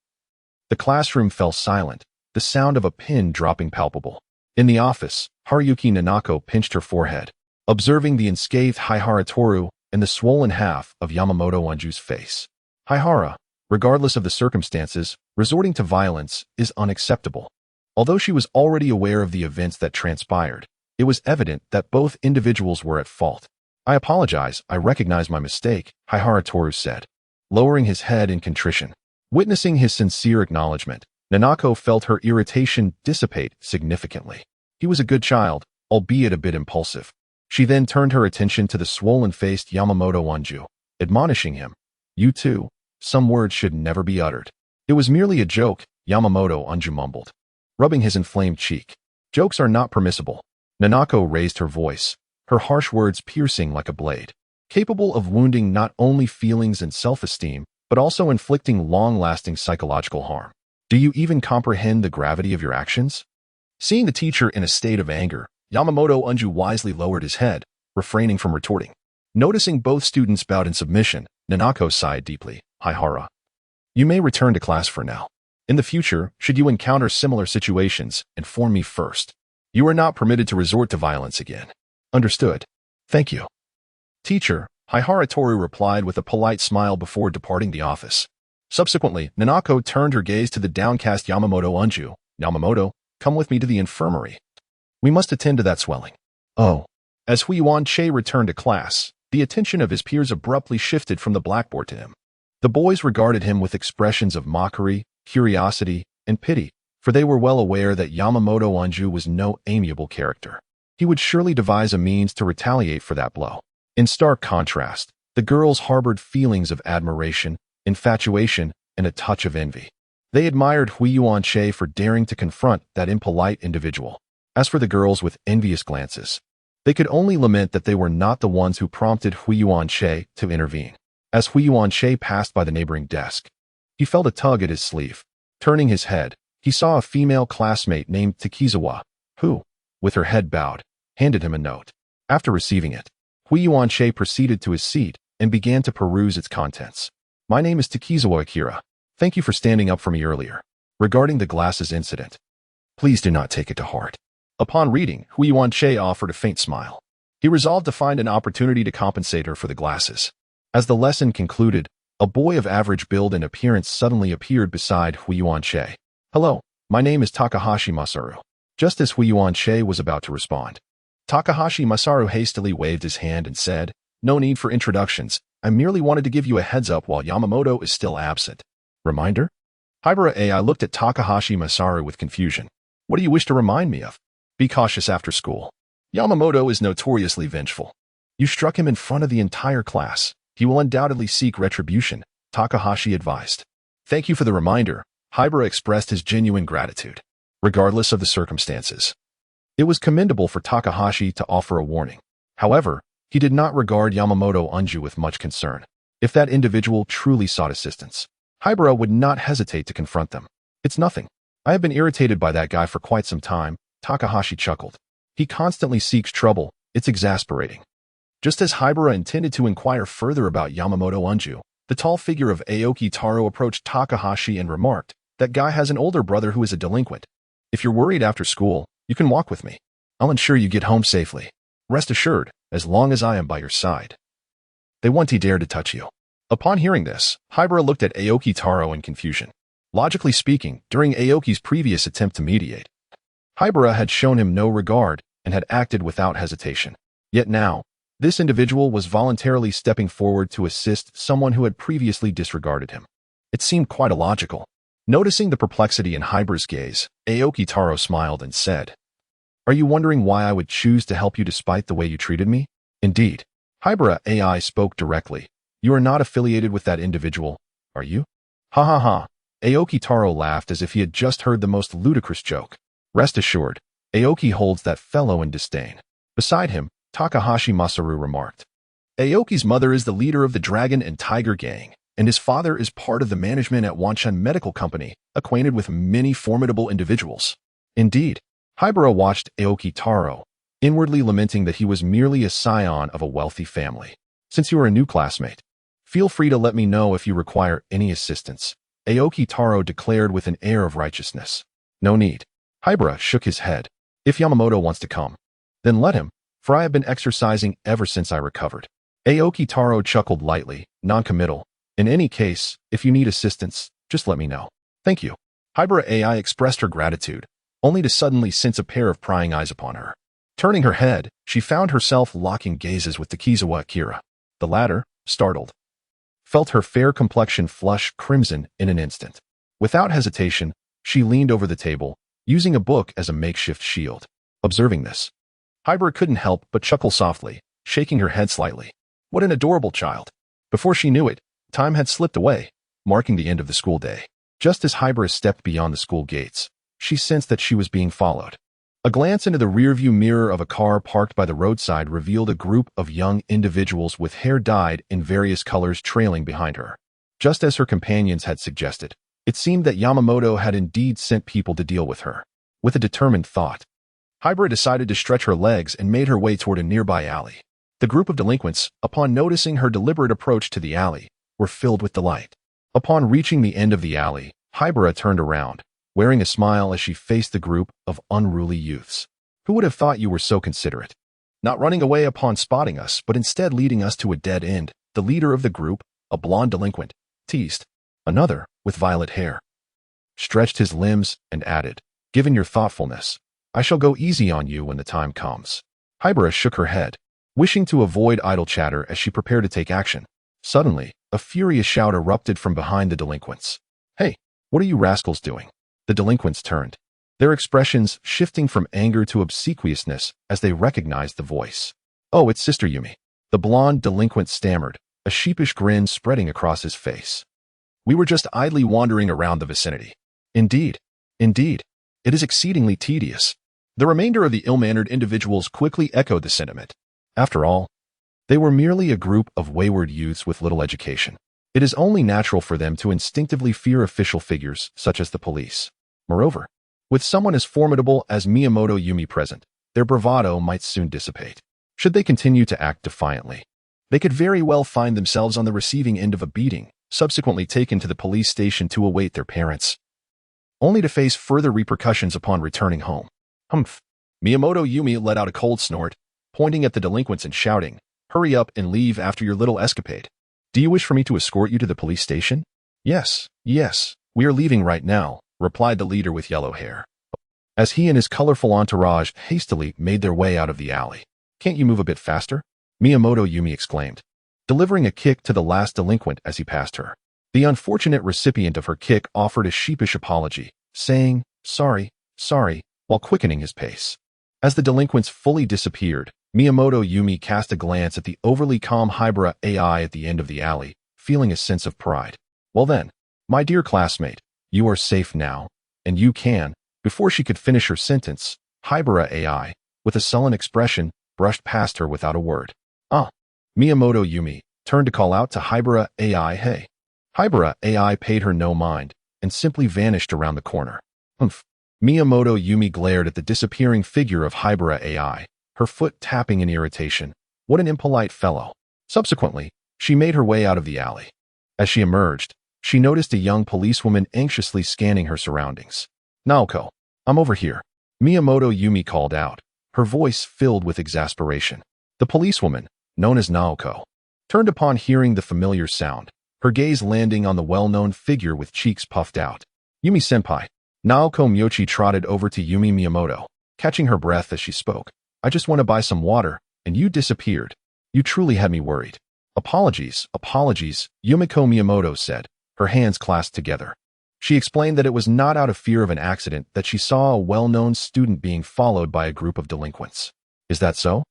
the classroom fell silent, the sound of a pin dropping palpable. In the office, Haruyuki Nanako pinched her forehead, observing the unscathed Haibara and the swollen half of Yamamoto Unju's face. Haibara, regardless of the circumstances, resorting to violence is unacceptable. Although she was already aware of the events that transpired, it was evident that both individuals were at fault. "I apologize, I recognize my mistake," Haibara said, lowering his head in contrition. Witnessing his sincere acknowledgement, Nanako felt her irritation dissipate significantly. He was a good child, albeit a bit impulsive. She then turned her attention to the swollen-faced Yamamoto Unju, admonishing him, "You too, some words should never be uttered." "It was merely a joke," Yamamoto Unju mumbled, rubbing his inflamed cheek. "Jokes are not permissible." Nanako raised her voice, her harsh words piercing like a blade, capable of wounding not only feelings and self-esteem, but also inflicting long-lasting psychological harm. "Do you even comprehend the gravity of your actions?" Seeing the teacher in a state of anger, Yamamoto Unju wisely lowered his head, refraining from retorting. Noticing both students bowed in submission, Nanako sighed deeply. "Haibara, you may return to class for now. In the future, should you encounter similar situations, inform me first. You are not permitted to resort to violence again." "Understood. Thank you." "Teacher," Haibara replied with a polite smile before departing the office. Subsequently, Nanako turned her gaze to the downcast Yamamoto Unju. "Yamamoto, come with me to the infirmary. We must attend to that swelling." "Oh." As Yuan-che returned to class, the attention of his peers abruptly shifted from the blackboard to him. The boys regarded him with expressions of mockery, curiosity, and pity, for they were well aware that Yamamoto Unju was no amiable character. He would surely devise a means to retaliate for that blow. In stark contrast, the girls harbored feelings of admiration, infatuation, and a touch of envy. They admired Yuan-che for daring to confront that impolite individual. As for the girls with envious glances, They could only lament that they were not the ones who prompted Huiyuan to intervene. As Huiyuan passed by the neighboring desk, he felt a tug at his sleeve. Turning his head, he saw a female classmate named Takizawa, who, with her head bowed, handed him a note. After receiving it, Huiyuan proceeded to his seat and began to peruse its contents. My name is Takizawa Akira. Thank you for standing up for me earlier. Regarding the glasses incident, please do not take it to heart. Upon reading, Huiyuan offered a faint smile. He resolved to find an opportunity to compensate her for the glasses. As the lesson concluded, a boy of average build and appearance suddenly appeared beside Huiyuan. Hello, my name is Takahashi Masaru. Just as Huiyuan was about to respond, Takahashi Masaru hastily waved his hand and said, No need for introductions. I merely wanted to give you a heads up while Yamamoto is still absent. Reminder? Haibara Ai looked at Takahashi Masaru with confusion. What do you wish to remind me of? Be cautious after school. Yamamoto is notoriously vengeful. You struck him in front of the entire class. He will undoubtedly seek retribution, Takahashi advised. Thank you for the reminder. Haibara expressed his genuine gratitude, regardless of the circumstances. It was commendable for Takahashi to offer a warning. However, he did not regard Yamamoto Unju with much concern. If that individual truly sought assistance, Haibara would not hesitate to confront them. It's nothing. I have been irritated by that guy for quite some time, Takahashi chuckled. He constantly seeks trouble. It's exasperating. Just as Haibara intended to inquire further about Yamamoto Unju, the tall figure of Aoki Taro approached Takahashi and remarked, That guy has an older brother who is a delinquent. If you're worried after school, you can walk with me. I'll ensure you get home safely. Rest assured, as long as I am by your side. They won't dare to touch you. Upon hearing this, Haibara looked at Aoki Taro in confusion. Logically speaking, during Aoki's previous attempt to mediate, Haibara had shown him no regard and had acted without hesitation. Yet now, this individual was voluntarily stepping forward to assist someone who had previously disregarded him. It seemed quite illogical. Noticing the perplexity in Haibara's gaze, Aoki Taro smiled and said, Are you wondering why I would choose to help you despite the way you treated me? Indeed. Haibara Ai spoke directly. You are not affiliated with that individual, are you? Ha ha ha. Aoki Taro laughed as if he had just heard the most ludicrous joke. Rest assured, Aoki holds that fellow in disdain. Beside him, Takahashi Masaru remarked, Aoki's mother is the leader of the Dragon and Tiger Gang, and his father is part of the management at Wanshan Medical Company, acquainted with many formidable individuals. Indeed, Haibara watched Aoki Taro, inwardly lamenting that he was merely a scion of a wealthy family. Since you are a new classmate, feel free to let me know if you require any assistance, Aoki Taro declared with an air of righteousness. No need. Haibara shook his head. If Yamamoto wants to come, then let him, for I have been exercising ever since I recovered. Aoki Taro chuckled lightly, non-committal. In any case, if you need assistance, just let me know. Thank you. Haibara Ai expressed her gratitude, only to suddenly sense a pair of prying eyes upon her. Turning her head, she found herself locking gazes with Takizawa Akira. The latter, startled, felt her fair complexion flush crimson in an instant. Without hesitation, she leaned over the table, using a book as a makeshift shield. Observing this, Haibara couldn't help but chuckle softly, shaking her head slightly. What an adorable child. Before she knew it, time had slipped away, marking the end of the school day. Just as Haibara stepped beyond the school gates, she sensed that she was being followed. A glance into the rearview mirror of a car parked by the roadside revealed a group of young individuals with hair dyed in various colors trailing behind her. Just as her companions had suggested, it seemed that Yamamoto had indeed sent people to deal with her. With a determined thought, Haibara decided to stretch her legs and made her way toward a nearby alley. The group of delinquents, upon noticing her deliberate approach to the alley, were filled with delight. Upon reaching the end of the alley, Haibara turned around, wearing a smile as she faced the group of unruly youths. Who would have thought you were so considerate? Not running away upon spotting us, but instead leading us to a dead end, the leader of the group, a blonde delinquent, teased. Another, with violet hair, stretched his limbs and added, Given your thoughtfulness, I shall go easy on you when the time comes. Haibara shook her head, wishing to avoid idle chatter as she prepared to take action. Suddenly, a furious shout erupted from behind the delinquents. Hey, what are you rascals doing? The delinquents turned, their expressions shifting from anger to obsequiousness as they recognized the voice. Oh, it's Sister Yumi. The blonde delinquent stammered, a sheepish grin spreading across his face. We were just idly wandering around the vicinity. Indeed. It is exceedingly tedious. The remainder of the ill-mannered individuals quickly echoed the sentiment. After all, they were merely a group of wayward youths with little education. It is only natural for them to instinctively fear official figures, such as the police. Moreover, with someone as formidable as Miyamoto Yumi present, their bravado might soon dissipate. Should they continue to act defiantly, they could very well find themselves on the receiving end of a beating, subsequently taken to the police station to await their parents, only to face further repercussions upon returning home. Humph. Miyamoto Yumi let out a cold snort, pointing at the delinquents and shouting, "Hurry up and leave after your little escapade. Do you wish for me to escort you to the police station?" Yes, we are leaving right now," replied the leader with yellow hair, as he and his colorful entourage hastily made their way out of the alley. "Can't you move a bit faster?" Miyamoto Yumi exclaimed, delivering a kick to the last delinquent as he passed her. The unfortunate recipient of her kick offered a sheepish apology, saying, sorry, while quickening his pace. As the delinquents fully disappeared, Miyamoto Yumi cast a glance at the overly calm Haibara Ai at the end of the alley, feeling a sense of pride. "Well then, my dear classmate, you are safe now, and you can." Before she could finish her sentence, Haibara Ai, with a sullen expression, brushed past her without a word. Miyamoto Yumi turned to call out to Haibara Ai, "Hey." Haibara Ai paid her no mind and simply vanished around the corner. Humph. Miyamoto Yumi glared at the disappearing figure of Haibara Ai, her foot tapping in irritation. What an impolite fellow. Subsequently, she made her way out of the alley. As she emerged, she noticed a young policewoman anxiously scanning her surroundings. "Naoko, I'm over here," Miyamoto Yumi called out, her voice filled with exasperation. The policewoman, known as Naoko, turned upon hearing the familiar sound, her gaze landing on the well-known figure with cheeks puffed out. "Yumi-senpai." Naoko Myochi trotted over to Yumi Miyamoto, catching her breath as she spoke. "I just want to buy some water, and you disappeared. You truly had me worried." Apologies, Yumiko Miyamoto said, her hands clasped together. She explained that it was not out of fear of an accident that she saw a well-known student being followed by a group of delinquents. "Is that so?"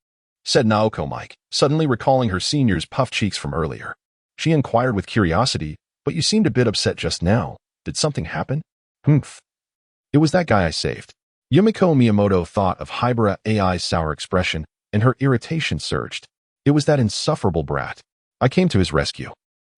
said Naoko Mike, suddenly recalling her senior's puffed cheeks from earlier. She inquired with curiosity, "But you seemed a bit upset just now. Did something happen?" "Humph. It was that guy I saved." Yumiko Miyamoto thought of Haibara Ai's sour expression, and her irritation surged. "It was that insufferable brat. I came to his rescue.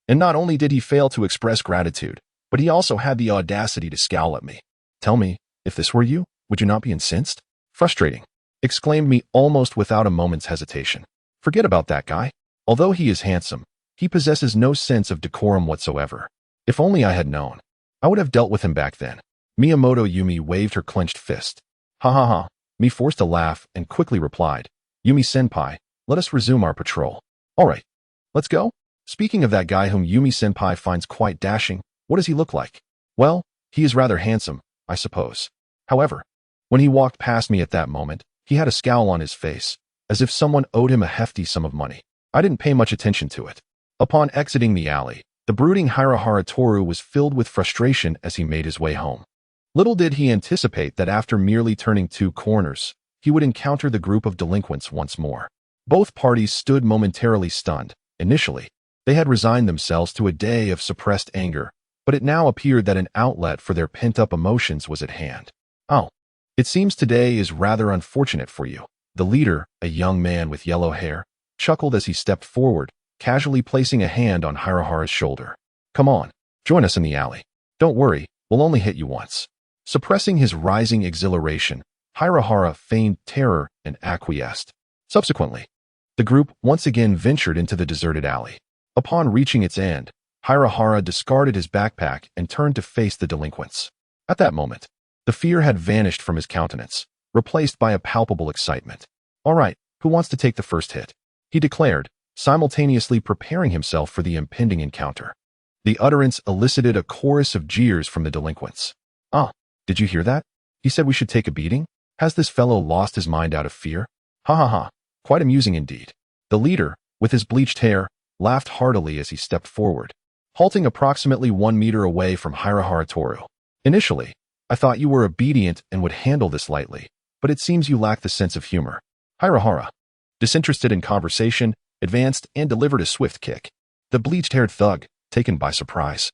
And not only did he fail to express gratitude, but he also had the audacity to scowl at me. Tell me, if this were you, would you not be incensed?" "Frustrating," exclaimed me almost without a moment's hesitation. "Forget about that guy. Although he is handsome, he possesses no sense of decorum whatsoever. If only I had known, I would have dealt with him back then." Miyamoto Yumi waved her clenched fist. "Ha. Me forced a laugh and quickly replied, "Yumi-senpai, let us resume our patrol." "All right, let's go." Speaking of that guy whom Yumi-senpai finds quite dashing, what does he look like? Well, he is rather handsome, I suppose. However, when he walked past me at that moment, he had a scowl on his face, as if someone owed him a hefty sum of money. I didn't pay much attention to it. Upon exiting the alley, the brooding Hirahara Toru was filled with frustration as he made his way home. Little did he anticipate that after merely turning 2 corners, he would encounter the group of delinquents once more. Both parties stood momentarily stunned. Initially, they had resigned themselves to a day of suppressed anger, but it now appeared that an outlet for their pent-up emotions was at hand. "Oh, it seems today is rather unfortunate for you." The leader, a young man with yellow hair, chuckled as he stepped forward, casually placing a hand on Hirahara's shoulder. "Come on, join us in the alley. Don't worry, we'll only hit you once." Suppressing his rising exhilaration, Hirahara feigned terror and acquiesced. Subsequently, the group once again ventured into the deserted alley. Upon reaching its end, Hirahara discarded his backpack and turned to face the delinquents. At that moment, the fear had vanished from his countenance, replaced by a palpable excitement. "All right, who wants to take the first hit?" he declared, simultaneously preparing himself for the impending encounter. The utterance elicited a chorus of jeers from the delinquents. Did you hear that? He said we should take a beating? Has this fellow lost his mind out of fear? Ha. Quite amusing indeed." The leader, with his bleached hair, laughed heartily as he stepped forward, halting approximately 1 meter away from Hirahara Toru. "Initially, I thought you were obedient and would handle this lightly, but it seems you lack the sense of humor." Hirahara, disinterested in conversation, advanced and delivered a swift kick. The bleached-haired thug, taken by surprise,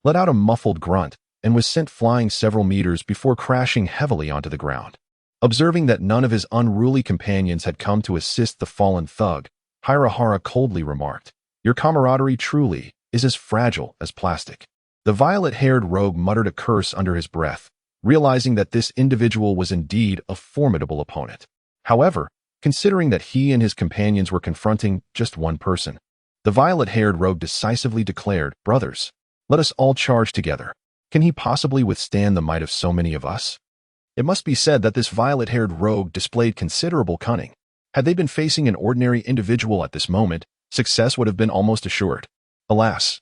let out a muffled grunt and was sent flying several meters before crashing heavily onto the ground. Observing that none of his unruly companions had come to assist the fallen thug, Haibara coldly remarked, "Your camaraderie truly is as fragile as plastic." The violet-haired rogue muttered a curse under his breath, realizing that this individual was indeed a formidable opponent. However, considering that he and his companions were confronting just one person, the violet-haired rogue decisively declared, "Brothers, let us all charge together. Can he possibly withstand the might of so many of us?" It must be said that this violet-haired rogue displayed considerable cunning. Had they been facing an ordinary individual at this moment, success would have been almost assured. Alas,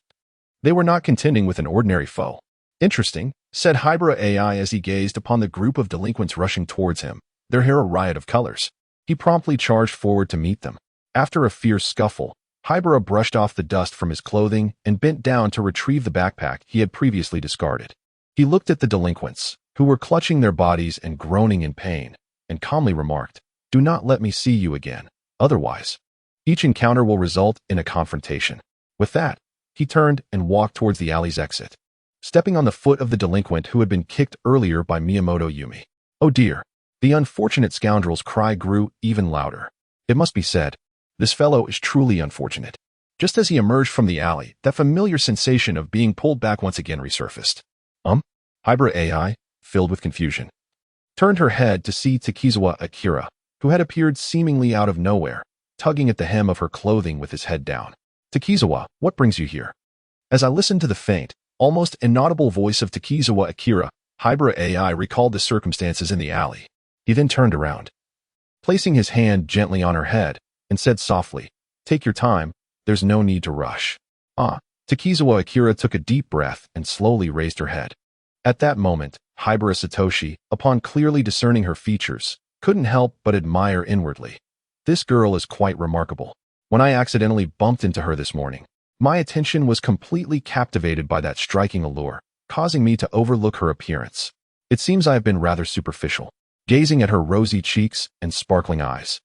they were not contending with an ordinary foe. "Interesting," said Haibara Ai as he gazed upon the group of delinquents rushing towards him, their hair a riot of colors. He promptly charged forward to meet them. After a fierce scuffle, Haibara brushed off the dust from his clothing and bent down to retrieve the backpack he had previously discarded. He looked at the delinquents, who were clutching their bodies and groaning in pain, and calmly remarked, "Do not let me see you again, otherwise each encounter will result in a confrontation." With that, he turned and walked towards the alley's exit, stepping on the foot of the delinquent who had been kicked earlier by Miyamoto Yumi. Oh dear! The unfortunate scoundrel's cry grew even louder. It must be said, this fellow is truly unfortunate. Just as he emerged from the alley, that familiar sensation of being pulled back once again resurfaced. Haibara Ai, filled with confusion, turned her head to see Takizawa Akira, who had appeared seemingly out of nowhere, tugging at the hem of her clothing with his head down. "Takizawa, what brings you here?" As I listened to the faint, almost inaudible voice of Takizawa Akira, Haibara Ai recalled the circumstances in the alley. He then turned around, placing his hand gently on her head, and said softly, "Take your time, there's no need to rush." Takizawa Akira took a deep breath and slowly raised her head. At that moment, Haibara Satoshi, upon clearly discerning her features, couldn't help but admire inwardly. This girl is quite remarkable. When I accidentally bumped into her this morning, my attention was completely captivated by that striking allure, causing me to overlook her appearance. It seems I have been rather superficial, gazing at her rosy cheeks and sparkling eyes.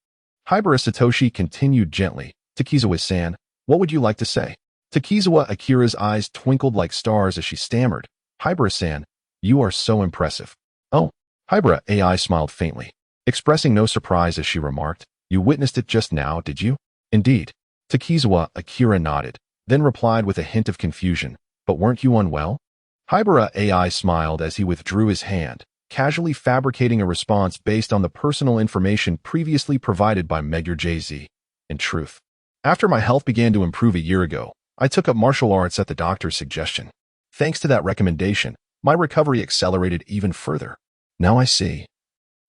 Haibara Satoshi continued gently, "Takizawa-san, what would you like to say?" Takizawa Akira's eyes twinkled like stars as she stammered, "Haibara-san, you are so impressive." "Oh," Haibara Ai smiled faintly, expressing no surprise as she remarked, "You witnessed it just now, did you?" "Indeed." Takizawa Akira nodded, then replied with a hint of confusion, "But weren't you unwell?" Haibara Ai smiled as he withdrew his hand, casually fabricating a response based on the personal information previously provided by Megure JZ. "In truth, after my health began to improve a year ago, I took up martial arts at the doctor's suggestion. Thanks to that recommendation, my recovery accelerated even further." "Now I see."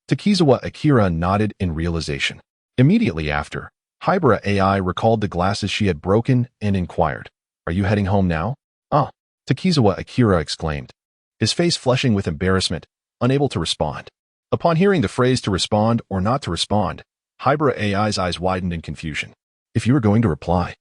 Takizawa Akira nodded in realization. Immediately after, Haibara Ai recalled the glasses she had broken and inquired, "Are you heading home now?" Takizawa Akira exclaimed, his face flushing with embarrassment, unable to respond. Upon hearing the phrase to respond or not to respond, Haibara Ai's eyes widened in confusion. "If you are going to reply,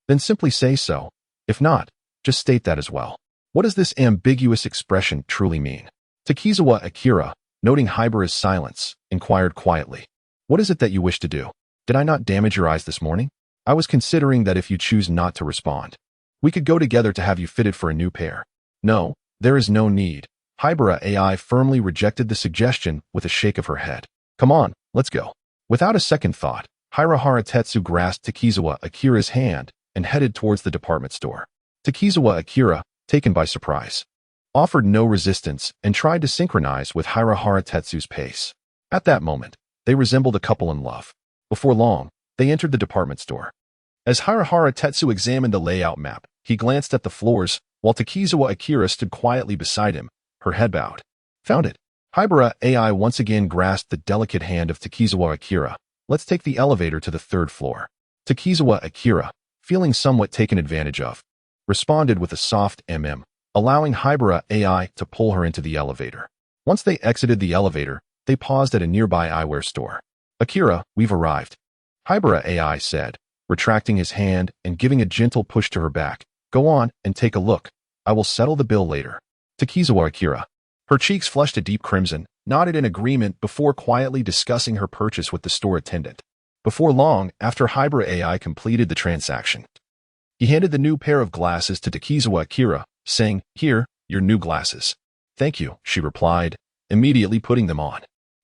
then simply say so. If not, just state that as well. What does this ambiguous expression truly mean?" Takizawa Akira, noting Haibara's silence, inquired quietly, "What is it that you wish to do? Did I not damage your eyes this morning? I was considering that if you choose not to respond, we could go together to have you fitted for a new pair." "No, there is no need." Haibara Ai firmly rejected the suggestion with a shake of her head. "Come on, let's go." Without a second thought, Hirahara Tetsu grasped Takizawa Akira's hand and headed towards the department store. Takizawa Akira, taken by surprise, offered no resistance and tried to synchronize with Hirahara Tetsu's pace. At that moment, they resembled a couple in love. Before long, they entered the department store. As Hirahara Tetsu examined the layout map, he glanced at the floors, while Takizawa Akira stood quietly beside him, her head bowed. "Found it." Haibara Ai once again grasped the delicate hand of Takizawa Akira. "Let's take the elevator to the 3rd floor." Takizawa Akira, feeling somewhat taken advantage of, responded with a soft allowing Haibara Ai to pull her into the elevator. Once they exited the elevator, they paused at a nearby eyewear store. "Akira, we've arrived," Haibara Ai said, retracting his hand and giving a gentle push to her back. "Go on and take a look. I will settle the bill later." Takizawa Akira, her cheeks flushed a deep crimson, nodded in agreement before quietly discussing her purchase with the store attendant. Before long, after Haibara Ai completed the transaction, he handed the new pair of glasses to Takizawa Akira, saying, "Here, your new glasses." "Thank you," she replied, immediately putting them on.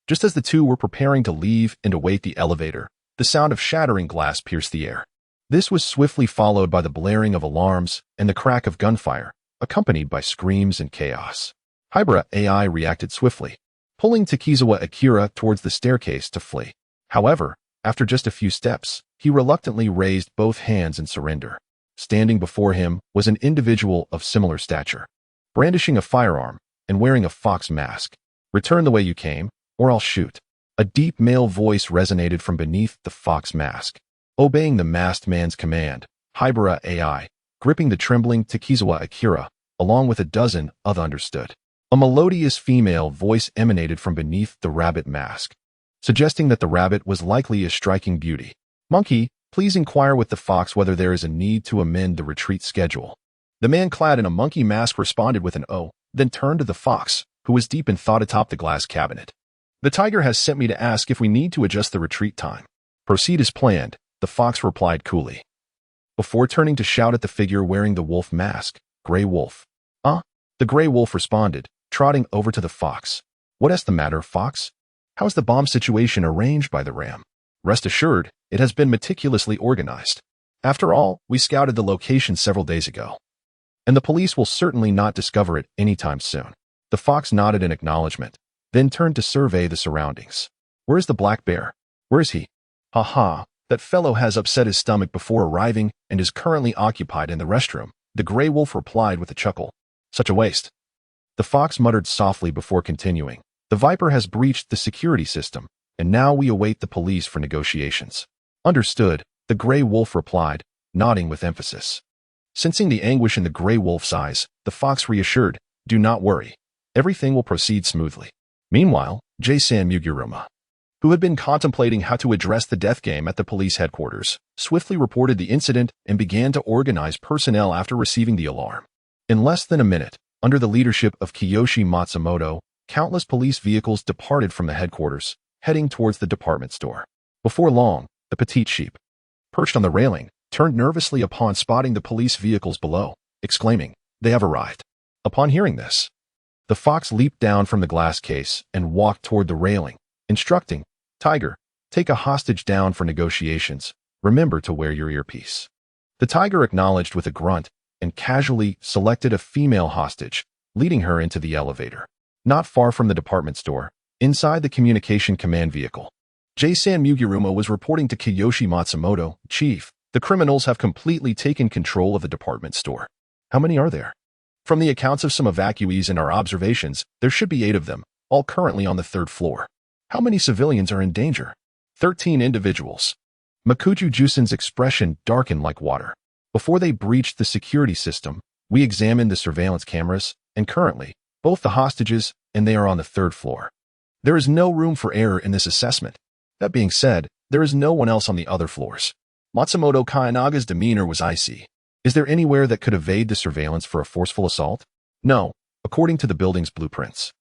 Just as the two were preparing to leave and await the elevator, the sound of shattering glass pierced the air. This was swiftly followed by the blaring of alarms and the crack of gunfire, accompanied by screams and chaos. Haibara Ai reacted swiftly, pulling Takizawa Akira towards the staircase to flee. However, after just a few steps, he reluctantly raised both hands in surrender. Standing before him was an individual of similar stature, brandishing a firearm and wearing a fox mask. "Return the way you came, or I'll shoot." A deep male voice resonated from beneath the fox mask. Obeying the masked man's command, Haibara Ai, gripping the trembling Takizawa Akira, along with a dozen other understood. A melodious female voice emanated from beneath the rabbit mask, suggesting that the rabbit was likely a striking beauty. "Monkey, please inquire with the fox whether there is a need to amend the retreat schedule." The man clad in a monkey mask responded with an "oh," then turned to the fox, who was deep in thought atop the glass cabinet. "The tiger has sent me to ask if we need to adjust the retreat time." "Proceed as planned," the fox replied coolly, before turning to shout at the figure wearing the wolf mask. "Gray Wolf." The gray wolf responded, trotting over to the fox. "What's the matter, fox? How's the bomb situation arranged by the ram?" "Rest assured, it has been meticulously organized. After all, we scouted the location several days ago, and the police will certainly not discover it anytime soon." The fox nodded in acknowledgement, then turned to survey the surroundings. "Where's the black bear? Where is he?" "Ha, that fellow has upset his stomach before arriving and is currently occupied in the restroom," the gray wolf replied with a chuckle. "Such a waste." The fox muttered softly before continuing. "The viper has breached the security system, and now we await the police for negotiations." "Understood," the gray wolf replied, nodding with emphasis. Sensing the anguish in the gray wolf's eyes, the fox reassured, "Do not worry. Everything will proceed smoothly." Meanwhile, Jason Muguruma, who had been contemplating how to address the death game at the police headquarters, swiftly reported the incident and began to organize personnel after receiving the alarm. In less than a minute, under the leadership of Kiyoshi Matsumoto, countless police vehicles departed from the headquarters, heading towards the department store. Before long, the petite sheep, perched on the railing, turned nervously upon spotting the police vehicles below, exclaiming, "They have arrived." Upon hearing this, the fox leaped down from the glass case and walked toward the railing, instructing, "Tiger, take a hostage down for negotiations. Remember to wear your earpiece." The tiger acknowledged with a grunt and casually selected a female hostage, leading her into the elevator. Not far from the department store, inside the communication command vehicle, Jason Muguruma was reporting to Kiyoshi Matsumoto, "Chief, the criminals have completely taken control of the department store." "How many are there?" "From the accounts of some evacuees and our observations, there should be 8 of them, all currently on the 3rd floor." "How many civilians are in danger?" 13 individuals. Makuju Jusen's expression darkened like water. "Before they breached the security system, we examined the surveillance cameras, and currently, both the hostages and they are on the 3rd floor. There is no room for error in this assessment. That being said, there is no one else on the other floors." Matsumoto Kainaga's demeanor was icy. "Is there anywhere that could evade the surveillance for a forceful assault?" "No, according to the building's blueprints.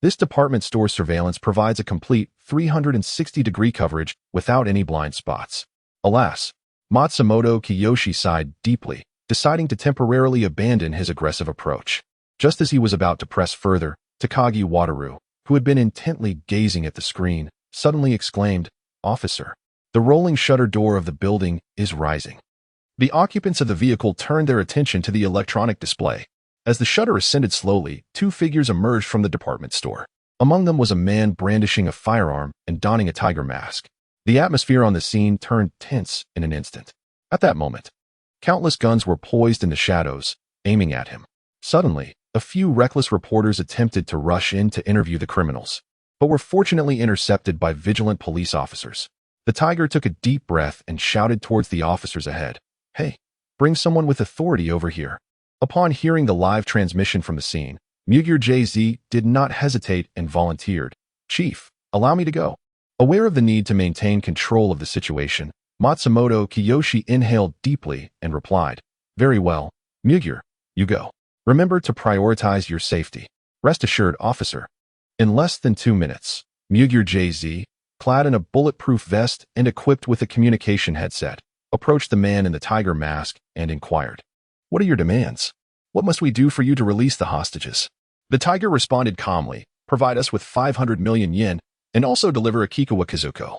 This department store surveillance provides a complete 360-degree coverage without any blind spots." Alas, Matsumoto Kiyoshi sighed deeply, deciding to temporarily abandon his aggressive approach. Just as he was about to press further, Takagi Wataru, who had been intently gazing at the screen, suddenly exclaimed, "Officer, the rolling shutter door of the building is rising." The occupants of the vehicle turned their attention to the electronic display. As the shutter ascended slowly, 2 figures emerged from the department store. Among them was a man brandishing a firearm and donning a tiger mask. The atmosphere on the scene turned tense in an instant. At that moment, countless guns were poised in the shadows, aiming at him. Suddenly, a few reckless reporters attempted to rush in to interview the criminals, but were fortunately intercepted by vigilant police officers. The tiger took a deep breath and shouted towards the officers ahead, "Hey, bring someone with authority over here." Upon hearing the live transmission from the scene, Mugur JZ did not hesitate and volunteered, "Chief, allow me to go." Aware of the need to maintain control of the situation, Matsumoto Kiyoshi inhaled deeply and replied, "Very well, Mugur, you go. Remember to prioritize your safety." "Rest assured, officer." In less than 2 minutes, Mugur JZ, clad in a bulletproof vest and equipped with a communication headset, approached the man in the tiger mask and inquired, "What are your demands? What must we do for you to release the hostages?" The tiger responded calmly, "Provide us with 500 million yen, and also deliver Akikawa Kazuko,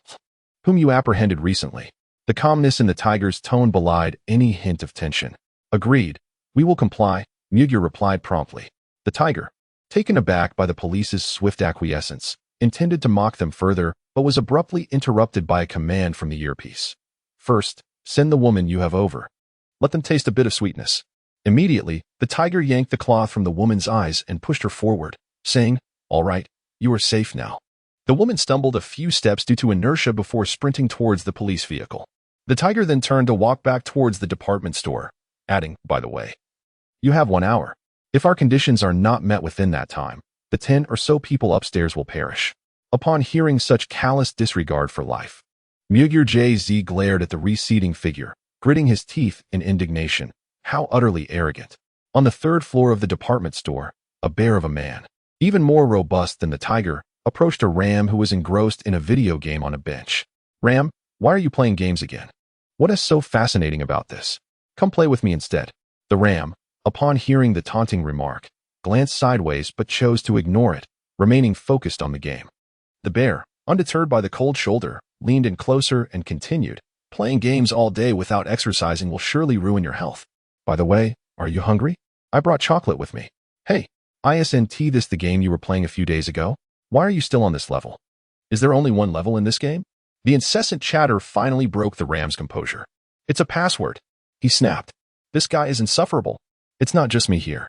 whom you apprehended recently. The calmness in the tiger's tone belied any hint of tension. Agreed. We will comply, Mugir replied promptly. The tiger, taken aback by the police's swift acquiescence, intended to mock them further, but was abruptly interrupted by a command from the earpiece. First, send the woman you have over. Let them taste a bit of sweetness. Immediately, the tiger yanked the cloth from the woman's eyes and pushed her forward, saying, All right, you are safe now. The woman stumbled a few steps due to inertia before sprinting towards the police vehicle. The tiger then turned to walk back towards the department store, adding, by the way, you have 1 hour. If our conditions are not met within that time, the 10 or so people upstairs will perish. Upon hearing such callous disregard for life, Mugir Jz glared at the receding figure, gritting his teeth in indignation. How utterly arrogant. On the 3rd floor of the department store, a bear of a man, even more robust than the tiger, approached a ram who was engrossed in a video game on a bench. Ram, why are you playing games again? What is so fascinating about this? Come play with me instead. The ram, upon hearing the taunting remark, glanced sideways but chose to ignore it, remaining focused on the game. The bear, undeterred by the cold shoulder, leaned in closer and continued, Playing games all day without exercising will surely ruin your health. By the way, are you hungry? I brought chocolate with me. Hey, isn't this the game you were playing a few days ago? Why are you still on this level? Is there only one level in this game? The incessant chatter finally broke the ram's composure. It's a password, he snapped. This guy is insufferable. It's not just me here.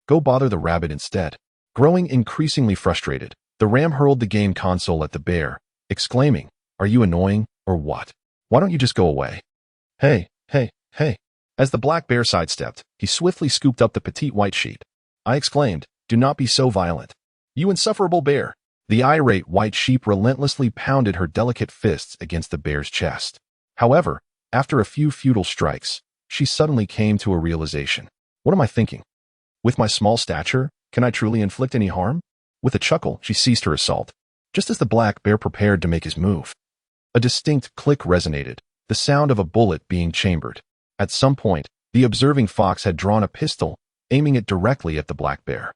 Go bother the rabbit instead. Growing increasingly frustrated, the ram hurled the game console at the bear, exclaiming, Are you annoying, or what? Why don't you just go away? Hey. As the black bear sidestepped, he swiftly scooped up the petite white sheep. I exclaimed, Do not be so violent. You insufferable bear. The irate white sheep relentlessly pounded her delicate fists against the bear's chest. However, after a few futile strikes, she suddenly came to a realization. What am I thinking? With my small stature, can I truly inflict any harm? With a chuckle, she ceased her assault, just as the black bear prepared to make his move. A distinct click resonated, the sound of a bullet being chambered. At some point, the observing fox had drawn a pistol, aiming it directly at the black bear.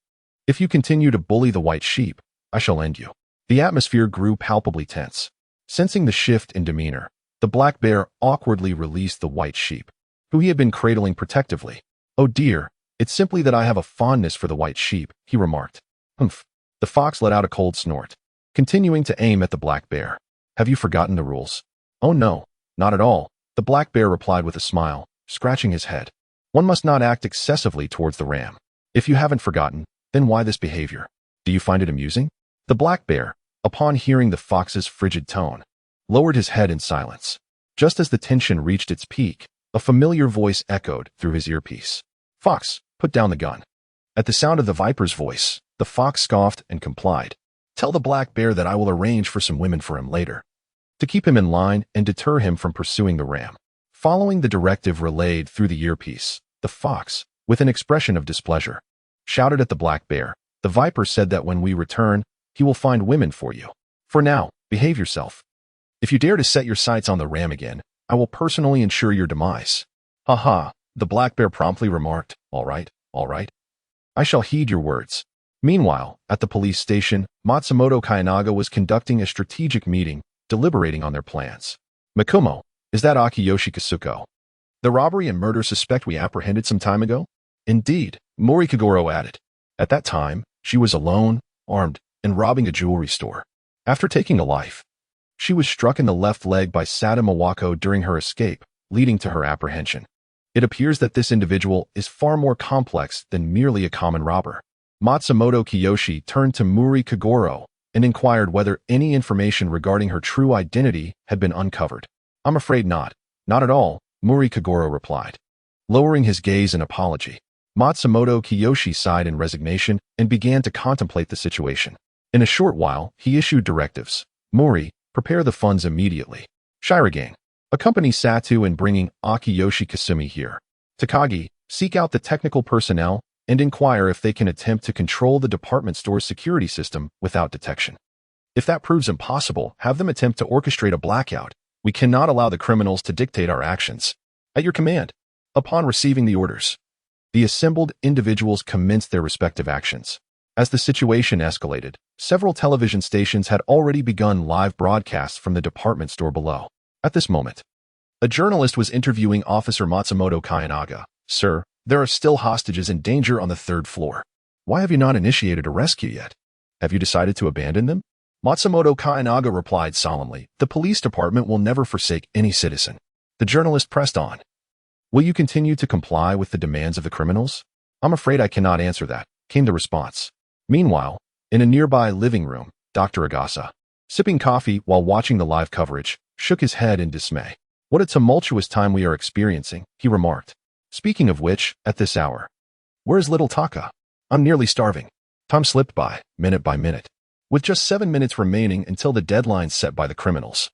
If you continue to bully the white sheep, I shall end you. The atmosphere grew palpably tense. Sensing the shift in demeanor, the black bear awkwardly released the white sheep, who he had been cradling protectively. Oh dear, it's simply that I have a fondness for the white sheep, he remarked. Humph. The fox let out a cold snort, continuing to aim at the black bear. Have you forgotten the rules? Oh no, not at all, the black bear replied with a smile, scratching his head. One must not act excessively towards the ram. If you haven't forgotten, then why this behavior? Do you find it amusing? The black bear, upon hearing the fox's frigid tone, lowered his head in silence. Just as the tension reached its peak, a familiar voice echoed through his earpiece. Fox, put down the gun. At the sound of the viper's voice, the fox scoffed and complied. Tell the black bear that I will arrange for some women for him later, to keep him in line and deter him from pursuing the ram. Following the directive relayed through the earpiece, the fox, with an expression of displeasure, shouted at the black bear. The viper said that when we return, he will find women for you. For now, behave yourself. If you dare to set your sights on the ram again, I will personally ensure your demise. Ha, the black bear promptly remarked, all right. I shall heed your words. Meanwhile, at the police station, Matsumoto Kayanaga was conducting a strategic meeting, deliberating on their plans. Mikumo, is that Akiyoshi Kasuko? The robbery and murder suspect we apprehended some time ago? Indeed, Mori Kagoro added. At that time, she was alone, armed, and robbing a jewelry store. After taking a life, she was struck in the left leg by Sada Mawako during her escape, leading to her apprehension. It appears that this individual is far more complex than merely a common robber. Matsumoto Kiyoshi turned to Mori Kagoro and inquired whether any information regarding her true identity had been uncovered. I'm afraid not. Not at all, Mori Kagoro replied. Lowering his gaze in apology, Matsumoto Kiyoshi sighed in resignation and began to contemplate the situation. In a short while, he issued directives. Mori, prepare the funds immediately. Shirogane, accompany Satu in bringing Akiyoshi Kasumi here. Takagi, seek out the technical personnel and inquire if they can attempt to control the department store's security system without detection. If that proves impossible, have them attempt to orchestrate a blackout. We cannot allow the criminals to dictate our actions. At your command. Upon receiving the orders, the assembled individuals commenced their respective actions. As the situation escalated, several television stations had already begun live broadcasts from the department store below. At this moment, a journalist was interviewing Officer Matsumoto Kayanaga. "Sir, there are still hostages in danger on the third floor. Why have you not initiated a rescue yet? Have you decided to abandon them?" Matsumoto Kayanaga replied solemnly, "The police department will never forsake any citizen." The journalist pressed on. "Will you continue to comply with the demands of the criminals?" "I'm afraid I cannot answer that," came the response. Meanwhile, in a nearby living room, Dr. Agasa, sipping coffee while watching the live coverage, shook his head in dismay. "What a tumultuous time we are experiencing," he remarked. "Speaking of which, at this hour, where's little Taka? I'm nearly starving." Time slipped by, minute by minute, with just 7 minutes remaining until the deadline set by the criminals.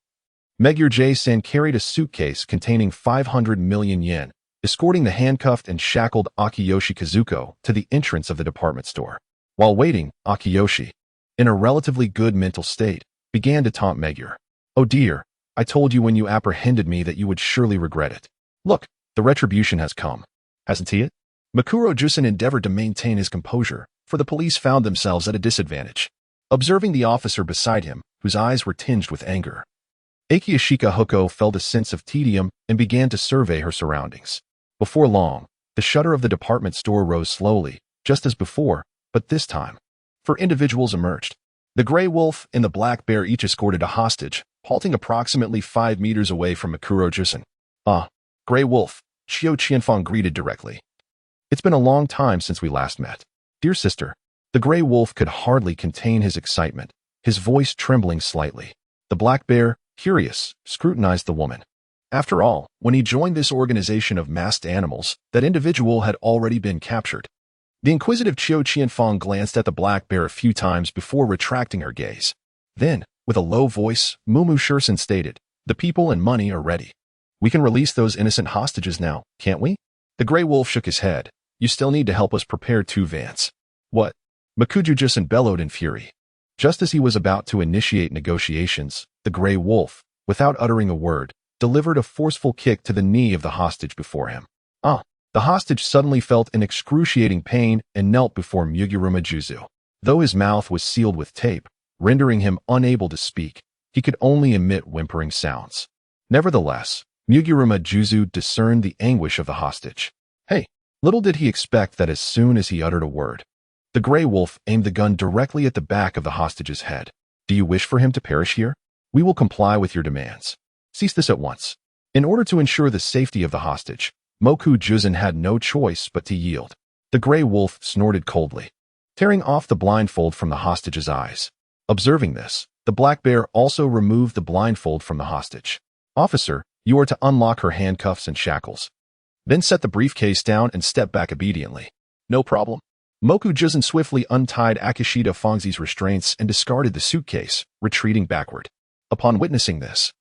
Megure J-san carried a suitcase containing 500 million yen, escorting the handcuffed and shackled Akiyoshi Kazuko to the entrance of the department store. While waiting, Akiyoshi, in a relatively good mental state, began to taunt Megure. "Oh dear, I told you when you apprehended me that you would surely regret it. Look, the retribution has come. Hasn't he it?" Mikuro Jusen endeavored to maintain his composure, for the police found themselves at a disadvantage. Observing the officer beside him, whose eyes were tinged with anger, Akiyashika Hoko felt a sense of tedium and began to survey her surroundings. Before long, the shutter of the department store rose slowly, just as before, but this time, 4 individuals emerged. The Grey Wolf and the Black Bear each escorted a hostage, halting approximately 5 meters away from Mikuro Jusen. "Ah, Grey Wolf," Chio Qianfang greeted directly. "It's been a long time since we last met." "Dear sister." The Grey Wolf could hardly contain his excitement, his voice trembling slightly. The Black Bear, curious, scrutinized the woman. After all, when he joined this organization of masked animals, that individual had already been captured. The inquisitive Chio Qianfang glanced at the Black Bear a few times before retracting her gaze. Then, with a low voice, Mumu Shursen stated, "The people and money are ready. We can release those innocent hostages now, can't we?" The Grey Wolf shook his head. "You still need to help us prepare 2 vans. "What?" Mikuju Jusen bellowed in fury. Just as he was about to initiate negotiations, the Grey Wolf, without uttering a word, delivered a forceful kick to the knee of the hostage before him. "Ah!" The hostage suddenly felt an excruciating pain and knelt before Muguruma Juzu. Though his mouth was sealed with tape, rendering him unable to speak, he could only emit whimpering sounds. Nevertheless, Muguruma Juzu discerned the anguish of the hostage. Hey! Little did he expect that as soon as he uttered a word, the Grey Wolf aimed the gun directly at the back of the hostage's head. "Do you wish for him to perish here? We will comply with your demands. Cease this at once." In order to ensure the safety of the hostage, Moku Jusen had no choice but to yield. The Grey Wolf snorted coldly, tearing off the blindfold from the hostage's eyes. Observing this, the Black Bear also removed the blindfold from the hostage. "Officer, you are to unlock her handcuffs and shackles. Then set the briefcase down and step back obediently." "No problem." Moku Jusen swiftly untied Akishita Fongzi's restraints and discarded the suitcase, retreating backward. Upon witnessing this,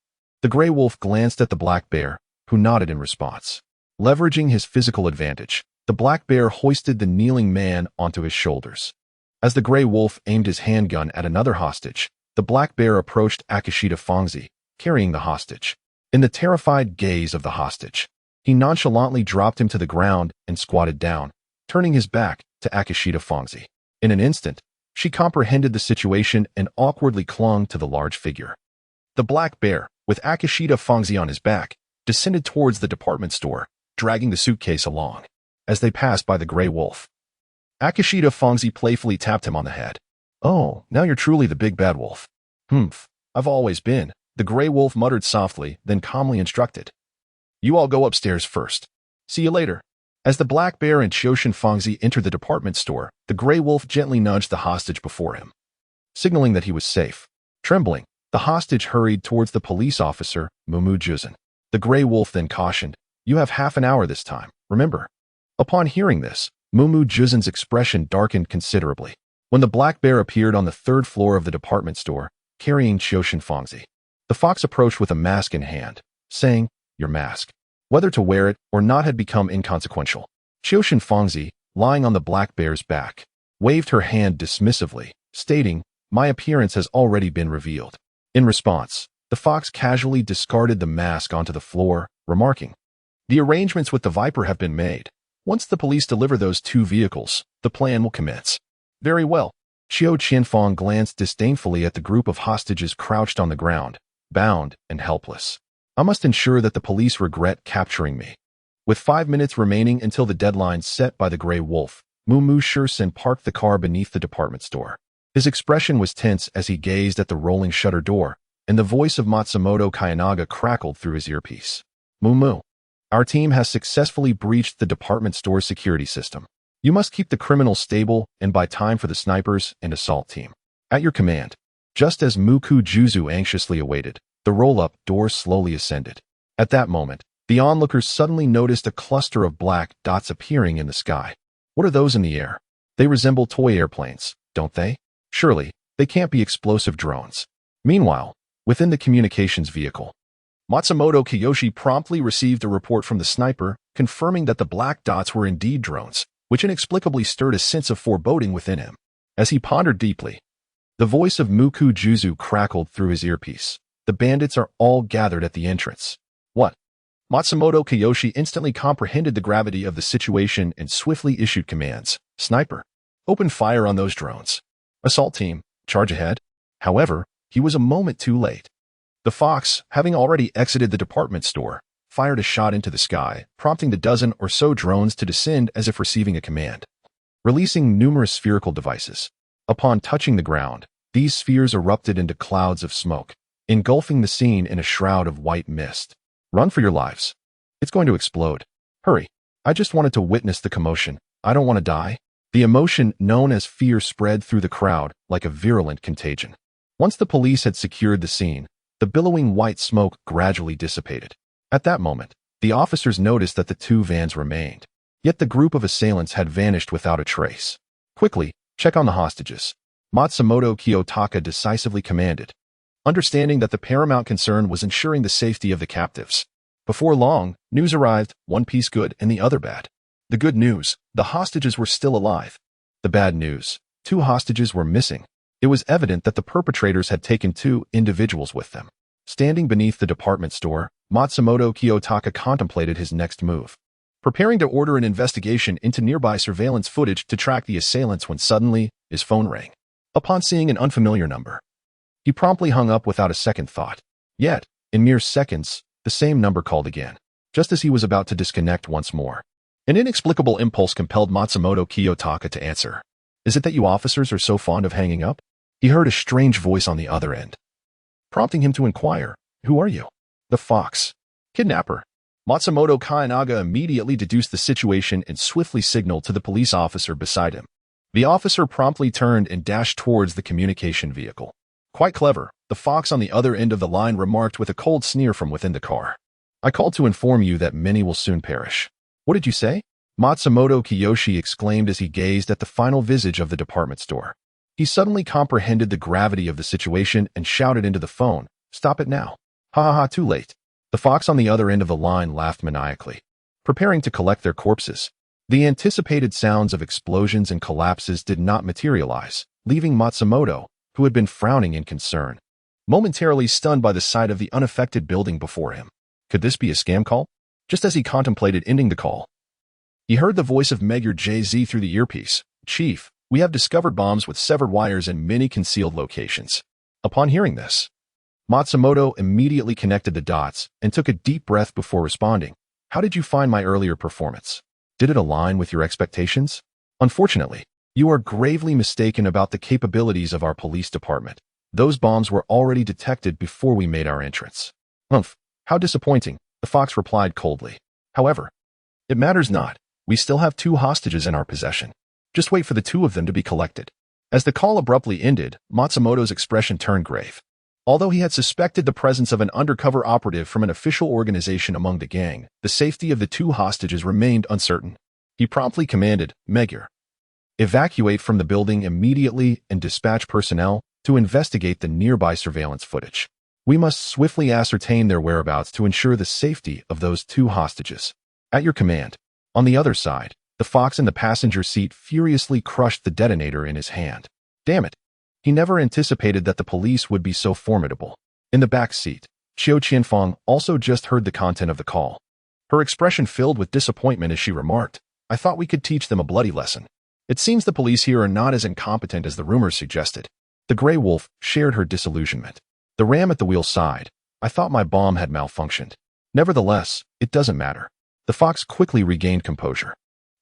the Grey Wolf glanced at the Black Bear, who nodded in response. Leveraging his physical advantage, the Black Bear hoisted the kneeling man onto his shoulders. As the Grey Wolf aimed his handgun at another hostage, the Black Bear approached Akishita Fongzi, carrying the hostage. In the terrified gaze of the hostage, he nonchalantly dropped him to the ground and squatted down, turning his back to Akishita Fongzi. In an instant, she comprehended the situation and awkwardly clung to the large figure. The Black Bear, with Akishita Fongzi on his back, descended towards the department store, dragging the suitcase along. As they passed by the Grey Wolf, Akishita Fongzi playfully tapped him on the head. "Oh, now you're truly the big bad wolf." "Humph, I've always been," the Grey Wolf muttered softly, then calmly instructed. "You all go upstairs first. See you later." As the Black Bear and Choshin Fongzi entered the department store, the Grey Wolf gently nudged the hostage before him, signaling that he was safe. Trembling, the hostage hurried towards the police officer, Mumu Jusen. The Grey Wolf then cautioned, "You have half an hour this time, remember." Upon hearing this, Mumu Jusen's expression darkened considerably. When the Black Bear appeared on the 3rd floor of the department store, carrying Choshin Fongzi, the fox approached with a mask in hand, saying, "Your mask." Whether to wear it or not had become inconsequential. Choshin Fongzi, lying on the Black Bear's back, waved her hand dismissively, stating, "My appearance has already been revealed." In response, the fox casually discarded the mask onto the floor, remarking, "The arrangements with the Viper have been made. Once the police deliver those 2 vehicles, the plan will commence." "Very well," Qiu Qianfang glanced disdainfully at the group of hostages crouched on the ground, bound and helpless. I must ensure that the police regret capturing me. With 5 minutes remaining until the deadline set by the Grey Wolf, Mu Shursen parked the car beneath the department store. His expression was tense as he gazed at the rolling shutter door, and the voice of Matsumoto Kayanaga crackled through his earpiece. Mu, our team has successfully breached the department store's security system. You must keep the criminals stable and buy time for the snipers and assault team. At your command. Just as Muku Juzu anxiously awaited, the roll-up door slowly ascended. At that moment, the onlookers suddenly noticed a cluster of black dots appearing in the sky. What are those in the air? They resemble toy airplanes, don't they? Surely, they can't be explosive drones. Meanwhile, within the communications vehicle, Matsumoto Kiyoshi promptly received a report from the sniper, confirming that the black dots were indeed drones, which inexplicably stirred a sense of foreboding within him. As he pondered deeply, the voice of Muku Juzu crackled through his earpiece. The bandits are all gathered at the entrance. What? Matsumoto Kiyoshi instantly comprehended the gravity of the situation and swiftly issued commands. Sniper, open fire on those drones. Assault team, charge ahead. However, he was a moment too late. The Fox, having already exited the department store, fired a shot into the sky, prompting the dozen or so drones to descend as if receiving a command. Releasing numerous spherical devices. Upon touching the ground, these spheres erupted into clouds of smoke, engulfing the scene in a shroud of white mist. Run for your lives. It's going to explode. Hurry. I just wanted to witness the commotion. I don't want to die. The emotion known as fear spread through the crowd like a virulent contagion. Once the police had secured the scene, the billowing white smoke gradually dissipated. At that moment, the officers noticed that the 2 vans remained. Yet the group of assailants had vanished without a trace. Quickly, check on the hostages. Matsumoto Kiyotaka decisively commanded, understanding that the paramount concern was ensuring the safety of the captives. Before long, news arrived, one piece good and the other bad. The good news, the hostages were still alive. The bad news, 2 hostages were missing. It was evident that the perpetrators had taken 2 individuals with them. Standing beneath the department store, Matsumoto Kiyotaka contemplated his next move, preparing to order an investigation into nearby surveillance footage to track the assailants when suddenly, his phone rang. Upon seeing an unfamiliar number, he promptly hung up without a second thought. Yet, in mere seconds, the same number called again, just as he was about to disconnect once more. An inexplicable impulse compelled Matsumoto Kiyotaka to answer. Is it that you officers are so fond of hanging up? He heard a strange voice on the other end, prompting him to inquire, who are you? The Fox. Kidnapper. Matsumoto Kayanaga immediately deduced the situation and swiftly signaled to the police officer beside him. The officer promptly turned and dashed towards the communication vehicle. Quite clever, the Fox on the other end of the line remarked with a cold sneer from within the car. I called to inform you that many will soon perish. What did you say? Matsumoto Kiyoshi exclaimed as he gazed at the final visage of the department store. He suddenly comprehended the gravity of the situation and shouted into the phone, stop it now. Ha ha ha, too late. The Fox on the other end of the line laughed maniacally, preparing to collect their corpses. The anticipated sounds of explosions and collapses did not materialize, leaving Matsumoto, who had been frowning in concern, momentarily stunned by the sight of the unaffected building before him. Could this be a scam call? Just as he contemplated ending the call, he heard the voice of Major JZ through the earpiece. Chief, we have discovered bombs with severed wires in many concealed locations. Upon hearing this, Matsumoto immediately connected the dots and took a deep breath before responding. How did you find my earlier performance? Did it align with your expectations? Unfortunately, you are gravely mistaken about the capabilities of our police department. Those bombs were already detected before we made our entrance. Humph, how disappointing, the Fox replied coldly. However, it matters not. We still have 2 hostages in our possession. Just wait for the 2 of them to be collected. As the call abruptly ended, Matsumoto's expression turned grave. Although he had suspected the presence of an undercover operative from an official organization among the gang, the safety of the 2 hostages remained uncertain. He promptly commanded, Magyar, evacuate from the building immediately and dispatch personnel to investigate the nearby surveillance footage. We must swiftly ascertain their whereabouts to ensure the safety of those 2 hostages. At your command. On the other side, the Fox in the passenger seat furiously crushed the detonator in his hand. Damn it. He never anticipated that the police would be so formidable. In the back seat, Qiu Qianfang also just heard the content of the call. Her expression filled with disappointment as she remarked, I thought we could teach them a bloody lesson. It seems the police here are not as incompetent as the rumors suggested. The gray wolf shared her disillusionment. The ram at the wheel sighed. I thought my bomb had malfunctioned. Nevertheless, it doesn't matter. The fox quickly regained composure.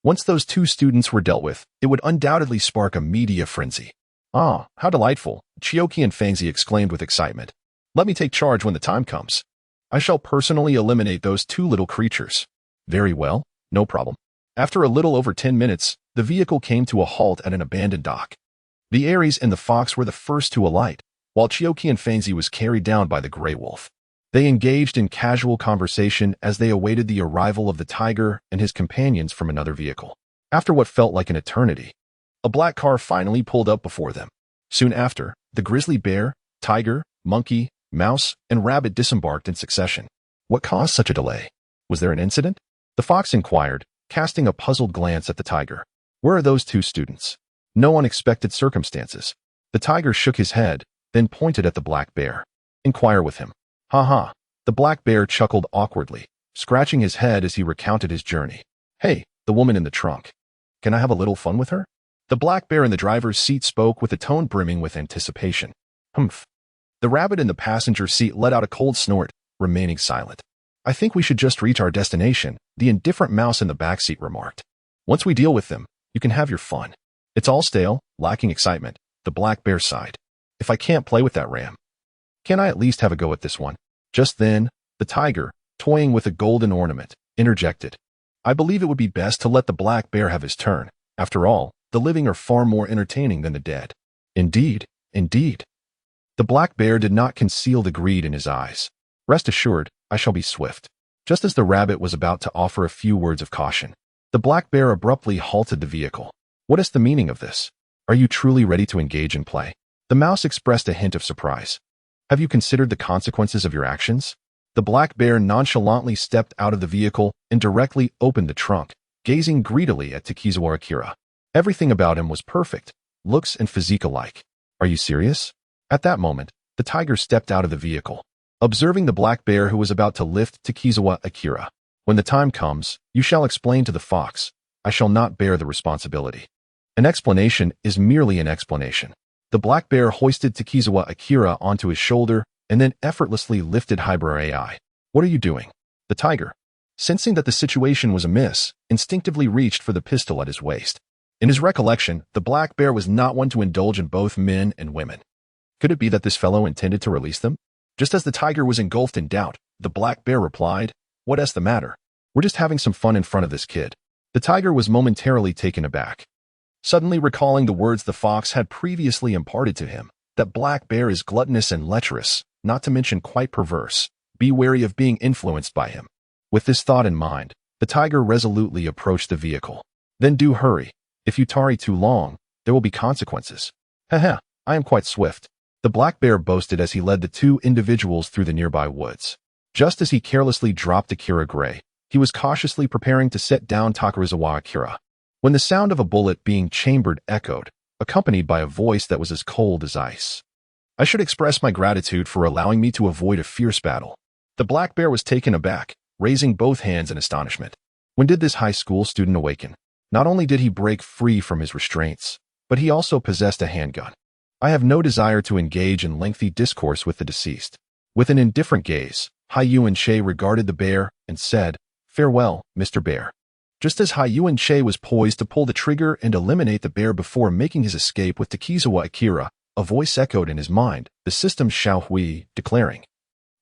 Once those two students were dealt with, it would undoubtedly spark a media frenzy. Ah, how delightful, Chioki and Fangzi exclaimed with excitement. Let me take charge when the time comes. I shall personally eliminate those two little creatures. Very well, no problem. After a little over 10 minutes, the vehicle came to a halt at an abandoned dock. The Aries and the fox were the first to alight, while Chioki and Fangzi was carried down by the gray wolf. They engaged in casual conversation as they awaited the arrival of the tiger and his companions from another vehicle. After what felt like an eternity, a black car finally pulled up before them. Soon after, the grizzly bear, tiger, monkey, mouse, and rabbit disembarked in succession. What caused such a delay? Was there an incident? The fox inquired, casting a puzzled glance at the tiger. Where are those two students? No unexpected circumstances. The tiger shook his head, then pointed at the black bear. Inquire with him. Ha ha. The black bear chuckled awkwardly, scratching his head as he recounted his journey. Hey, the woman in the trunk. Can I have a little fun with her? The black bear in the driver's seat spoke with a tone brimming with anticipation. Humph. The rabbit in the passenger seat let out a cold snort, remaining silent. I think we should just reach our destination, the indifferent mouse in the backseat remarked. Once we deal with them, you can have your fun. It's all stale, lacking excitement, the black bear sighed. If I can't play with that ram, can I at least have a go at this one? Just then, the tiger, toying with a golden ornament, interjected. I believe it would be best to let the black bear have his turn. After all, the living are far more entertaining than the dead. Indeed, indeed. The black bear did not conceal the greed in his eyes. Rest assured, I shall be swift. Just as the rabbit was about to offer a few words of caution, the black bear abruptly halted the vehicle. What is the meaning of this? Are you truly ready to engage in play? The mouse expressed a hint of surprise. Have you considered the consequences of your actions? The black bear nonchalantly stepped out of the vehicle and directly opened the trunk, gazing greedily at Takizawa Akira. Everything about him was perfect, looks and physique alike. Are you serious? At that moment, the tiger stepped out of the vehicle, observing the black bear who was about to lift Takizawa Akira. When the time comes, you shall explain to the fox. I shall not bear the responsibility. An explanation is merely an explanation. The black bear hoisted Takizawa Akira onto his shoulder and then effortlessly lifted Haibara Ai. What are you doing? The tiger, sensing that the situation was amiss, instinctively reached for the pistol at his waist. In his recollection, the black bear was not one to indulge in both men and women. Could it be that this fellow intended to release them? Just as the tiger was engulfed in doubt, the black bear replied, What's the matter? We're just having some fun in front of this kid. The tiger was momentarily taken aback, suddenly recalling the words the fox had previously imparted to him, that black bear is gluttonous and lecherous, not to mention quite perverse. Be wary of being influenced by him. With this thought in mind, the tiger resolutely approached the vehicle. Then do hurry. If you tarry too long, there will be consequences. Haha, I am quite swift. The black bear boasted as he led the two individuals through the nearby woods. Just as he carelessly dropped Akira Gray, he was cautiously preparing to set down Takarazawa Akira, when the sound of a bullet being chambered echoed, accompanied by a voice that was as cold as ice. I should express my gratitude for allowing me to avoid a fierce battle. The black bear was taken aback, raising both hands in astonishment. When did this high school student awaken? Not only did he break free from his restraints, but he also possessed a handgun. I have no desire to engage in lengthy discourse with the deceased. With an indifferent gaze, Haiyuan regarded the bear and said, Farewell, Mr. Bear. Just as Haiyuan was poised to pull the trigger and eliminate the bear before making his escape with Takizawa Akira, a voice echoed in his mind, the system's Xiao Hui, declaring,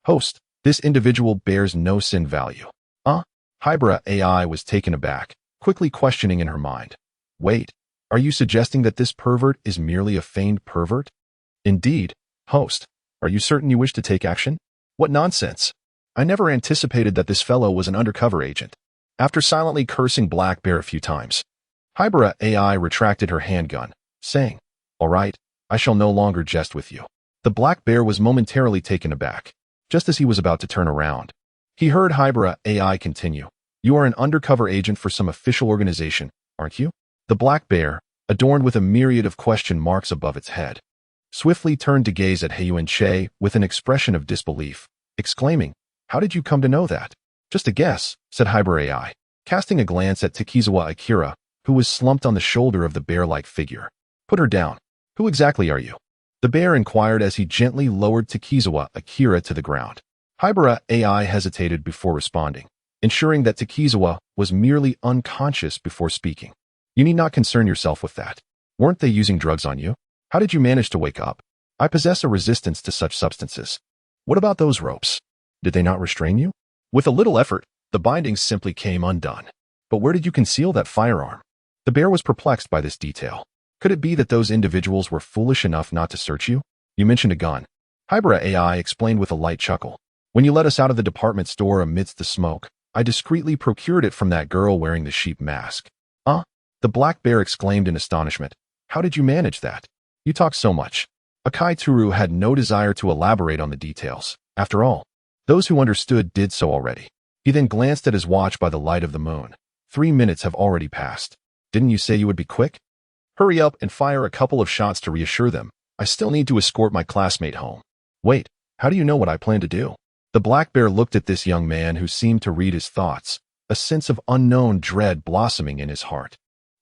Host, this individual bears no sin value. Haibara Ai was taken aback, quickly questioning in her mind. Wait, are you suggesting that this pervert is merely a feigned pervert? Indeed, host. Are you certain you wish to take action? What nonsense! I never anticipated that this fellow was an undercover agent. After silently cursing Black Bear a few times, Haibara Ai retracted her handgun, saying, All right, I shall no longer jest with you. The Black Bear was momentarily taken aback, just as he was about to turn around. He heard Haibara Ai continue, You are an undercover agent for some official organization, aren't you? The Black Bear, adorned with a myriad of question marks above its head, swiftly turned to gaze at Haiyuan with an expression of disbelief, exclaiming, How did you come to know that? Just a guess, said Haibara Ai, casting a glance at Takizawa Akira, who was slumped on the shoulder of the bear-like figure. Put her down. Who exactly are you? The bear inquired as he gently lowered Takizawa Akira to the ground. Haibara Ai hesitated before responding, ensuring that Takizawa was merely unconscious before speaking. You need not concern yourself with that. Weren't they using drugs on you? How did you manage to wake up? I possess a resistance to such substances. What about those ropes? Did they not restrain you? With a little effort, the bindings simply came undone. But where did you conceal that firearm? The bear was perplexed by this detail. Could it be that those individuals were foolish enough not to search you? You mentioned a gun. Haibara Ai explained with a light chuckle. When you let us out of the department store amidst the smoke, I discreetly procured it from that girl wearing the sheep mask. Huh? The black bear exclaimed in astonishment. How did you manage that? You talk so much. Akai Turu had no desire to elaborate on the details. After all, those who understood did so already. He then glanced at his watch by the light of the moon. 3 minutes have already passed. Didn't you say you would be quick? Hurry up and fire a couple of shots to reassure them. I still need to escort my classmate home. Wait, how do you know what I plan to do? The black bear looked at this young man who seemed to read his thoughts, a sense of unknown dread blossoming in his heart.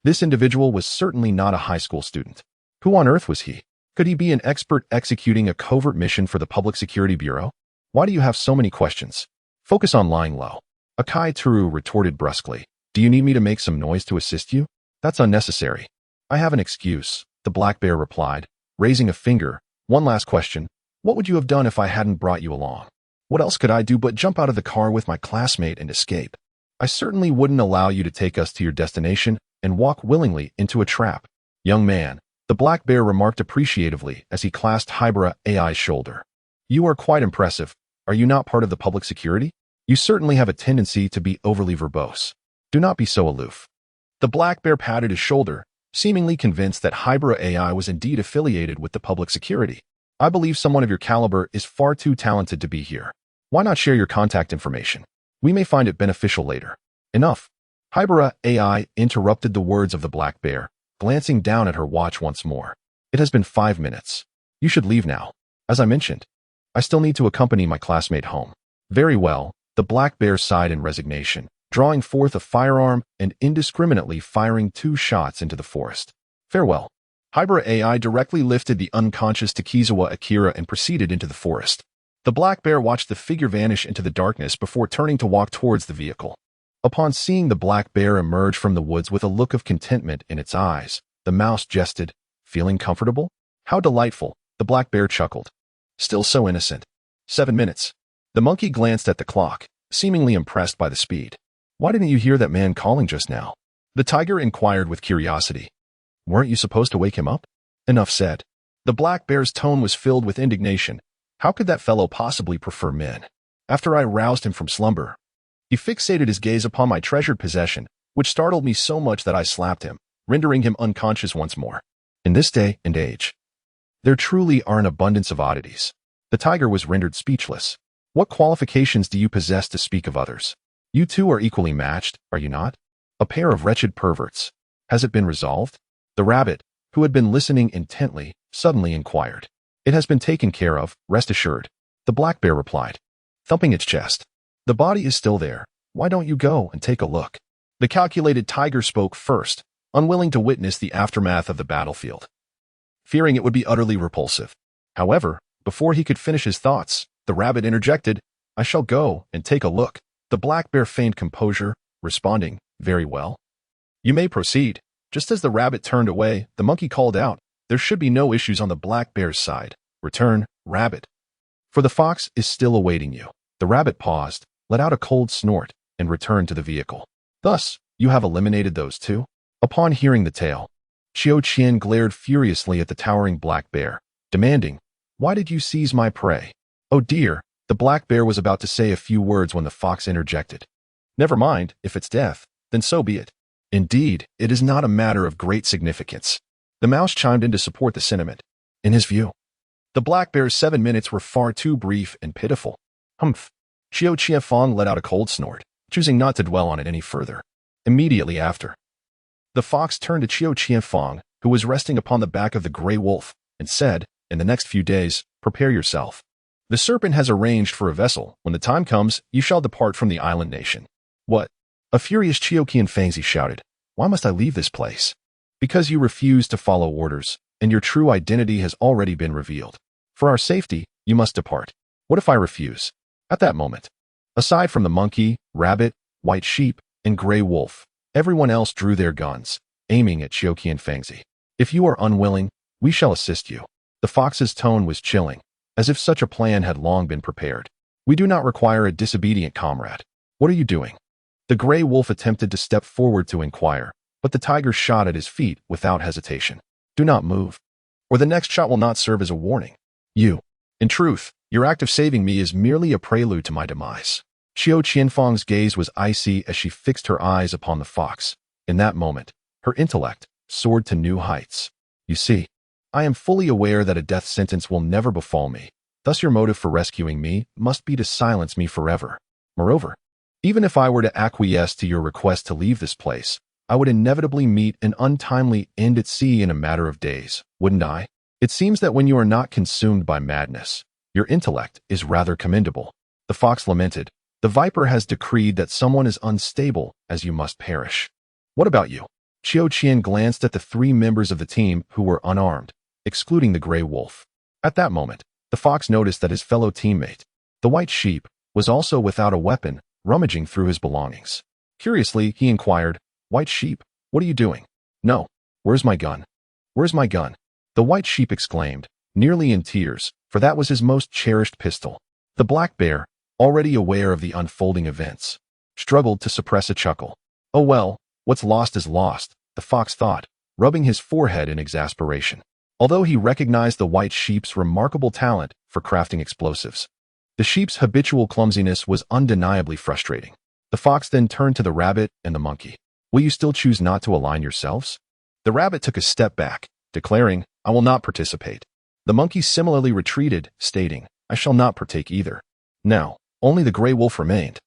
This individual was certainly not a high school student. Who on earth was he? Could he be an expert executing a covert mission for the Public Security Bureau? Why do you have so many questions? Focus on lying low. Akai Turu retorted brusquely. Do you need me to make some noise to assist you? That's unnecessary. I have an excuse, the black bear replied, raising a finger. One last question. What would you have done if I hadn't brought you along? What else could I do but jump out of the car with my classmate and escape? I certainly wouldn't allow you to take us to your destination and walk willingly into a trap. Young man, the black bear remarked appreciatively as he clasped Haibara Ai's shoulder. You are quite impressive. Are you not part of the public security? You certainly have a tendency to be overly verbose. Do not be so aloof. The black bear patted his shoulder, seemingly convinced that Haibara Ai was indeed affiliated with the public security. I believe someone of your caliber is far too talented to be here. Why not share your contact information? We may find it beneficial later. Enough. Haibara Ai interrupted the words of the black bear, glancing down at her watch once more. It has been 5 minutes. You should leave now. As I mentioned, I still need to accompany my classmate home. Very well, the black bear sighed in resignation, drawing forth a firearm and indiscriminately firing 2 shots into the forest. Farewell. Haibara Ai directly lifted the unconscious Takizawa Akira and proceeded into the forest. The black bear watched the figure vanish into the darkness before turning to walk towards the vehicle. Upon seeing the black bear emerge from the woods with a look of contentment in its eyes, the mouse jested, feeling comfortable? How delightful, the black bear chuckled. Still so innocent. 7 minutes. The monkey glanced at the clock, seemingly impressed by the speed. Why didn't you hear that man calling just now? The tiger inquired with curiosity. Weren't you supposed to wake him up? Enough said. The black bear's tone was filled with indignation. How could that fellow possibly prefer men? After I roused him from slumber, he fixated his gaze upon my treasured possession, which startled me so much that I slapped him, rendering him unconscious once more. In this day and age, there truly are an abundance of oddities. The tiger was rendered speechless. What qualifications do you possess to speak of others? You two are equally matched, are you not? A pair of wretched perverts. Has it been resolved? The rabbit, who had been listening intently, suddenly inquired. It has been taken care of, rest assured. The black bear replied, thumping its chest. The body is still there. Why don't you go and take a look? The calculated tiger spoke first, unwilling to witness the aftermath of the battlefield, fearing it would be utterly repulsive. However, before he could finish his thoughts, the rabbit interjected, I shall go and take a look. The black bear feigned composure, responding, very well. You may proceed. Just as the rabbit turned away, the monkey called out, there should be no issues on the black bear's side. Return, rabbit. For the fox is still awaiting you. The rabbit paused, let out a cold snort, and returned to the vehicle. Thus, you have eliminated those two? Upon hearing the tale, Qiu Qian glared furiously at the towering black bear, demanding, why did you seize my prey? Oh dear, the black bear was about to say a few words when the fox interjected. Never mind, if it's death, then so be it. Indeed, it is not a matter of great significance. The mouse chimed in to support the sentiment. In his view, the black bear's 7 minutes were far too brief and pitiful. Humph. Qiu Qianfang let out a cold snort, choosing not to dwell on it any further. Immediately after, the fox turned to Qiu Qianfang, who was resting upon the back of the gray wolf, and said, in the next few days, prepare yourself. The serpent has arranged for a vessel. When the time comes, you shall depart from the island nation. What? A furious Qiu Qianfangzi shouted. Why must I leave this place? Because you refuse to follow orders, and your true identity has already been revealed. For our safety, you must depart. What if I refuse? At that moment, aside from the monkey, rabbit, white sheep, and gray wolf, everyone else drew their guns, aiming at Xiaoqi and Fangzi. If you are unwilling, we shall assist you. The fox's tone was chilling, as if such a plan had long been prepared. We do not require a disobedient comrade. What are you doing? The gray wolf attempted to step forward to inquire, but the tiger shot at his feet without hesitation. Do not move, or the next shot will not serve as a warning. In truth, your act of saving me is merely a prelude to my demise. Xiao Qianfang's gaze was icy as she fixed her eyes upon the fox. In that moment, her intellect soared to new heights. You see, I am fully aware that a death sentence will never befall me. Thus your motive for rescuing me must be to silence me forever. Moreover, even if I were to acquiesce to your request to leave this place, I would inevitably meet an untimely end at sea in a matter of days, wouldn't I? It seems that when you are not consumed by madness, your intellect is rather commendable. The fox lamented. The viper has decreed that someone as unstable as you must perish. What about you? Qiao Qian glanced at the three members of the team who were unarmed, excluding the gray wolf. At that moment, the fox noticed that his fellow teammate, the white sheep, was also without a weapon, rummaging through his belongings. Curiously, he inquired, White sheep, what are you doing? No. Where's my gun? Where's my gun? The white sheep exclaimed, nearly in tears, for that was his most cherished pistol. The black bear, already aware of the unfolding events, struggled to suppress a chuckle. Oh well, what's lost is lost, the fox thought, rubbing his forehead in exasperation. Although he recognized the white sheep's remarkable talent for crafting explosives, the sheep's habitual clumsiness was undeniably frustrating. The fox then turned to the rabbit and the monkey. Will you still choose not to align yourselves? The rabbit took a step back, declaring, I will not participate. The monkey similarly retreated, stating, I shall not partake either. Now, only the gray wolf remained.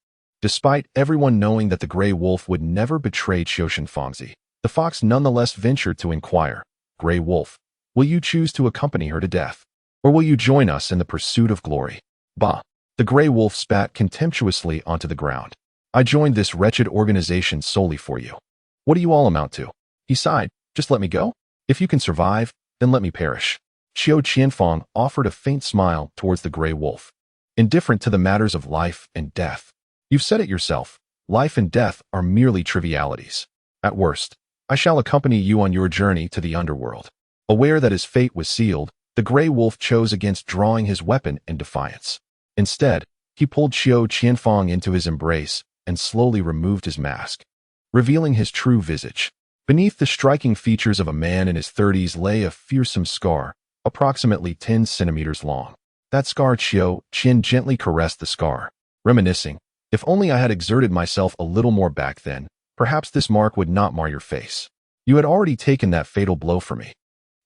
Despite everyone knowing that the gray wolf would never betray Qiushan Fangzi, the fox nonetheless ventured to inquire, Gray wolf, will you choose to accompany her to death? Or will you join us in the pursuit of glory? Bah! The gray wolf spat contemptuously onto the ground. I joined this wretched organization solely for you. What do you all amount to? He sighed, just let me go? If you can survive, then let me perish. Qiao Qianfang offered a faint smile towards the gray wolf. Indifferent to the matters of life and death. You've said it yourself, life and death are merely trivialities. At worst, I shall accompany you on your journey to the underworld. Aware that his fate was sealed, the gray wolf chose against drawing his weapon in defiance. Instead, he pulled Qiao Qianfang into his embrace and slowly removed his mask, revealing his true visage. Beneath the striking features of a man in his 30s lay a fearsome scar, approximately 10 centimeters long. That scar. Qiao Qian gently caressed the scar, reminiscing, if only I had exerted myself a little more back then, perhaps this mark would not mar your face. You had already taken that fatal blow for me.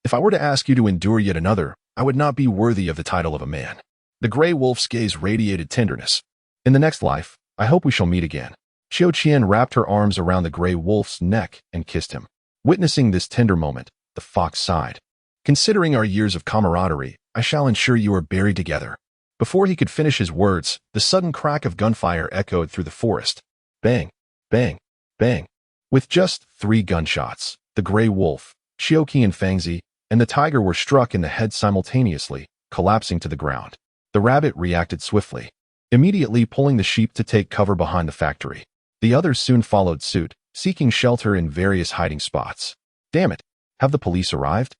If I were to ask you to endure yet another, I would not be worthy of the title of a man. The gray wolf's gaze radiated tenderness. In the next life, I hope we shall meet again. Qiao Qian wrapped her arms around the gray wolf's neck and kissed him. Witnessing this tender moment, the fox sighed. Considering our years of camaraderie, I shall ensure you are buried together. Before he could finish his words, the sudden crack of gunfire echoed through the forest. Bang, bang, bang. With just 3 gunshots, the gray wolf, Xiaoqi and Fangzi, and the tiger were struck in the head simultaneously, collapsing to the ground. The rabbit reacted swiftly, immediately pulling the sheep to take cover behind the factory. The others soon followed suit, seeking shelter in various hiding spots. Damn it, have the police arrived?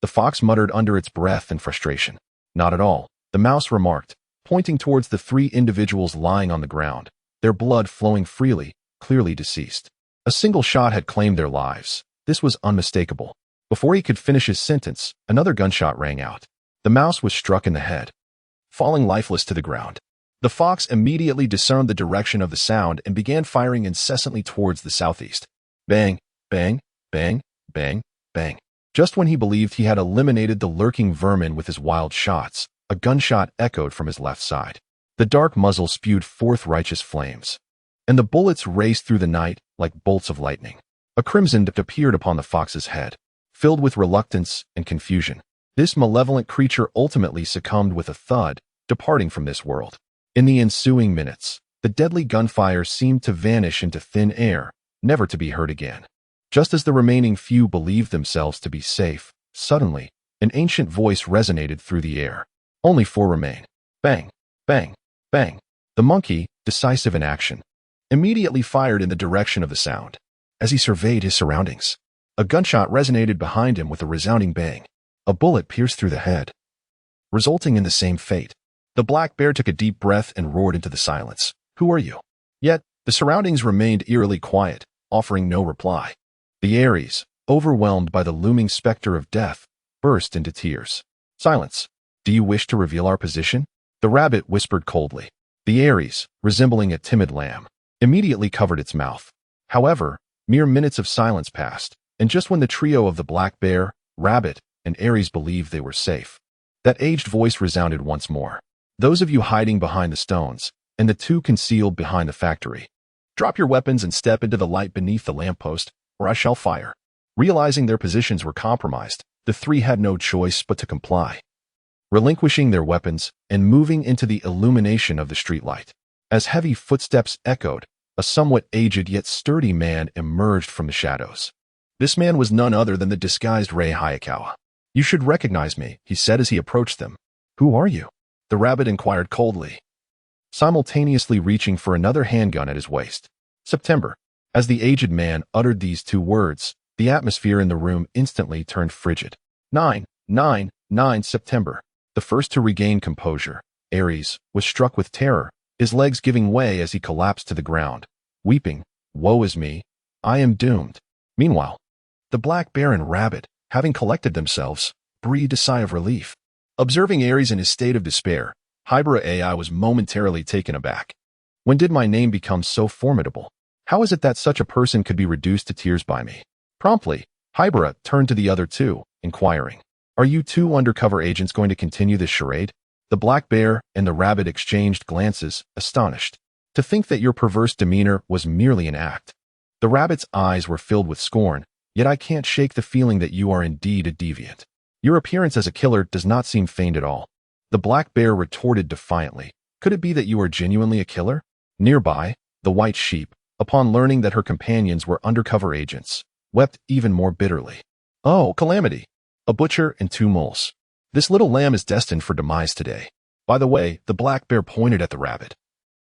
The fox muttered under its breath in frustration. Not at all, the mouse remarked, pointing towards the 3 individuals lying on the ground, their blood flowing freely, clearly deceased. A single shot had claimed their lives. This was unmistakable. Before he could finish his sentence, another gunshot rang out. The mouse was struck in the head, falling lifeless to the ground. The fox immediately discerned the direction of the sound and began firing incessantly towards the southeast. Bang, bang, bang, bang, bang. Just when he believed he had eliminated the lurking vermin with his wild shots, a gunshot echoed from his left side. The dark muzzle spewed forth righteous flames, and the bullets raced through the night like bolts of lightning. A crimson dip appeared upon the fox's head, filled with reluctance and confusion. This malevolent creature ultimately succumbed with a thud, departing from this world. In the ensuing minutes, the deadly gunfire seemed to vanish into thin air, never to be heard again. Just as the remaining few believed themselves to be safe, suddenly, an ancient voice resonated through the air. Only 4 remain. Bang, bang, bang. The monkey, decisive in action, immediately fired in the direction of the sound. As he surveyed his surroundings, a gunshot resonated behind him with a resounding bang. A bullet pierced through the head, resulting in the same fate. The black bear took a deep breath and roared into the silence. Who are you? Yet, the surroundings remained eerily quiet, offering no reply. The Aries, overwhelmed by the looming specter of death, burst into tears. Silence. Do you wish to reveal our position? The rabbit whispered coldly. The Aries, resembling a timid lamb, immediately covered its mouth. However, mere minutes of silence passed, and just when the trio of the black bear, rabbit, and Aries believed they were safe, that aged voice resounded once more. Those of you hiding behind the stones, and the 2 concealed behind the factory, drop your weapons and step into the light beneath the lamppost, or I shall fire. Realizing their positions were compromised, the 3 had no choice but to comply, relinquishing their weapons and moving into the illumination of the streetlight. As heavy footsteps echoed, a somewhat aged yet sturdy man emerged from the shadows. This man was none other than the disguised Rei Hayakawa. You should recognize me, he said as he approached them. Who are you? The rabbit inquired coldly, simultaneously reaching for another handgun at his waist. September. As the aged man uttered these 2 words, the atmosphere in the room instantly turned frigid. 9 September. The first to regain composure, Aries, was struck with terror, his legs giving way as he collapsed to the ground, weeping, Woe is me, I am doomed. Meanwhile, the black bear and rabbit, having collected themselves, breathed a sigh of relief. Observing Aries in his state of despair, Haibara Ai was momentarily taken aback. When did my name become so formidable? How is it that such a person could be reduced to tears by me? Promptly, Haibara turned to the other 2, inquiring, Are you 2 undercover agents going to continue this charade? The black bear and the rabbit exchanged glances, astonished. To think that your perverse demeanor was merely an act. The rabbit's eyes were filled with scorn, yet I can't shake the feeling that you are indeed a deviant. Your appearance as a killer does not seem feigned at all. The black bear retorted defiantly. Could it be that you are genuinely a killer? Nearby, the white sheep, upon learning that her companions were undercover agents, wept even more bitterly. Oh, calamity! A butcher and 2 moles. This little lamb is destined for demise today. By the way, the black bear pointed at the rabbit.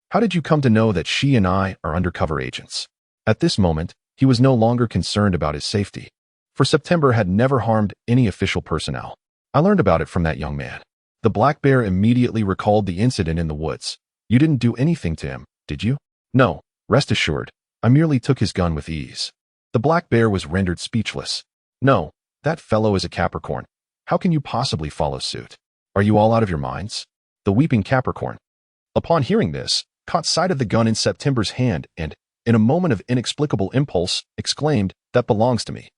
How did you come to know that she and I are undercover agents? At this moment, he was no longer concerned about his safety, for September had never harmed any official personnel. I learned about it from that young man. The black bear immediately recalled the incident in the woods. You didn't do anything to him, did you? No, rest assured, I merely took his gun with ease. The black bear was rendered speechless. No, that fellow is a Capricorn. How can you possibly follow suit? Are you all out of your minds? The weeping Capricorn, upon hearing this, caught sight of the gun in September's hand and, in a moment of inexplicable impulse, exclaimed, That belongs to me.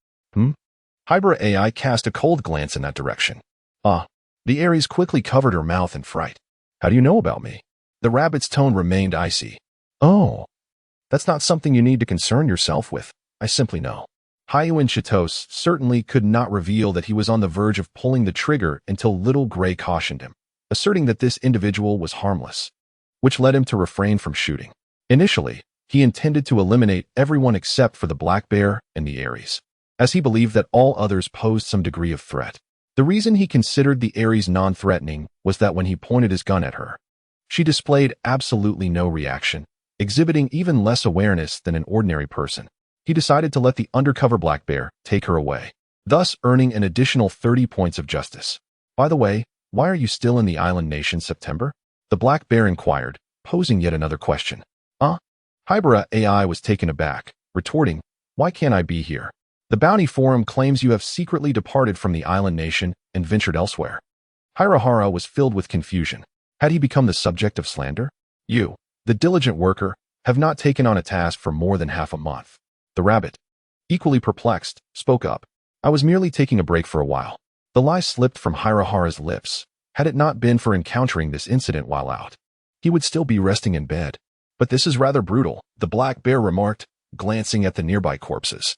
Haibara Ai cast a cold glance in that direction. The Aries quickly covered her mouth in fright. How do you know about me? The rabbit's tone remained icy. Oh, that's not something you need to concern yourself with. I simply know. Hyuin Chitos certainly could not reveal that he was on the verge of pulling the trigger until Little Gray cautioned him, asserting that this individual was harmless, which led him to refrain from shooting. Initially, he intended to eliminate everyone except for the black bear and the Aries, as he believed that all others posed some degree of threat. The reason he considered the Aries non-threatening was that when he pointed his gun at her, she displayed absolutely no reaction, exhibiting even less awareness than an ordinary person. He decided to let the undercover black bear take her away, thus earning an additional 30 points of justice. By the way, why are you still in the island nation, September? The black bear inquired, posing yet another question. Haibara Ai was taken aback, retorting, Why can't I be here? The Bounty Forum claims you have secretly departed from the island nation and ventured elsewhere. Hirahara was filled with confusion. Had he become the subject of slander? You, the diligent worker, have not taken on a task for more than half a month. The rabbit, equally perplexed, spoke up. I was merely taking a break for a while. The lie slipped from Hirahara's lips. Had it not been for encountering this incident while out, he would still be resting in bed. But this is rather brutal, the black bear remarked, glancing at the nearby corpses,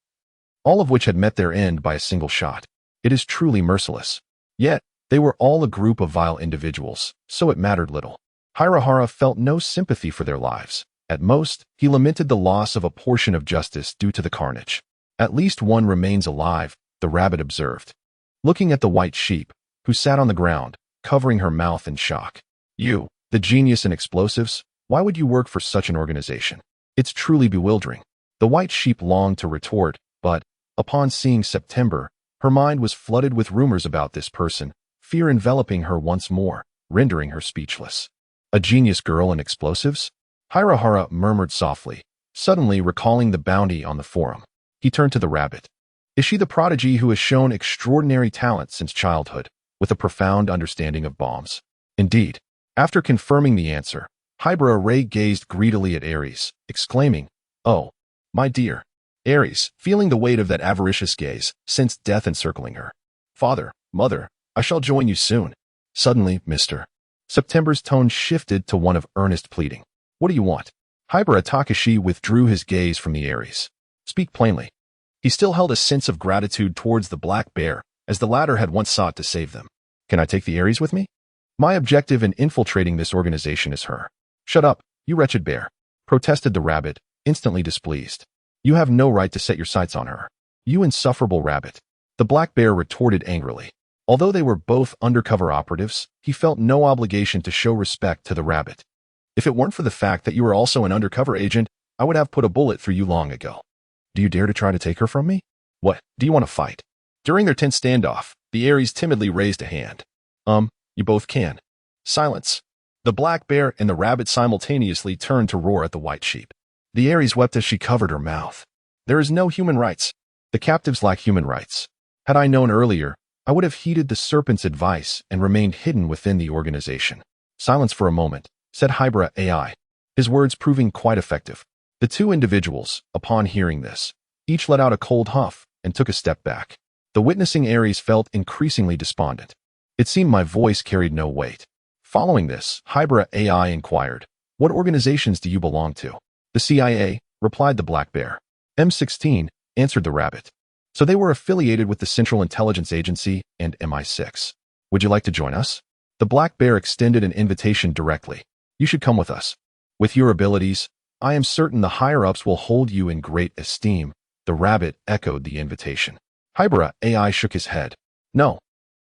all of which had met their end by a single shot. It is truly merciless. Yet, they were all a group of vile individuals, so it mattered little. Hirahara felt no sympathy for their lives. At most, he lamented the loss of a portion of justice due to the carnage. At least one remains alive, the rabbit observed, looking at the white sheep, who sat on the ground, covering her mouth in shock. You, the genius in explosives, why would you work for such an organization? It's truly bewildering. The white sheep longed to retort, but, upon seeing September, her mind was flooded with rumors about this person, fear enveloping her once more, rendering her speechless. A genius girl in explosives? Hirahara murmured softly, suddenly recalling the bounty on the forum. He turned to the rabbit. Is she the prodigy who has shown extraordinary talent since childhood, with a profound understanding of bombs? Indeed. After confirming the answer, Haibara Ai gazed greedily at Ares, exclaiming, "Oh, my dear." Ares, feeling the weight of that avaricious gaze, sensed death encircling her. "Father, mother, I shall join you soon." Suddenly, Mr. September's tone shifted to one of earnest pleading. "What do you want?" Haibara Takashi withdrew his gaze from the Ares. "Speak plainly." He still held a sense of gratitude towards the black bear, as the latter had once sought to save them. "Can I take the Ares with me? My objective in infiltrating this organization is her." "Shut up, you wretched bear," protested the rabbit, instantly displeased. "You have no right to set your sights on her. You insufferable rabbit." The black bear retorted angrily. Although they were both undercover operatives, he felt no obligation to show respect to the rabbit. "If it weren't for the fact that you are also an undercover agent, I would have put a bullet through you long ago. Do you dare to try to take her from me? What, do you want to fight?" During their tense standoff, the Ares timidly raised a hand. You both can." Silence. The black bear and the rabbit simultaneously turned to roar at the white sheep. The Ares wept as she covered her mouth. "There is no human rights. The captives lack human rights. Had I known earlier, I would have heeded the serpent's advice and remained hidden within the organization." "Silence for a moment," said Haibara Ai, his words proving quite effective. The two individuals, upon hearing this, each let out a cold huff and took a step back. The witnessing Ares felt increasingly despondent. It seemed my voice carried no weight. Following this, Haibara Ai inquired, "What organizations do you belong to?" "The CIA," replied the black bear. "M16, answered the rabbit. So they were affiliated with the Central Intelligence Agency and MI6. "Would you like to join us?" The black bear extended an invitation directly. "You should come with us. With your abilities, I am certain the higher-ups will hold you in great esteem." The rabbit echoed the invitation. Haibara Ai shook his head. "No,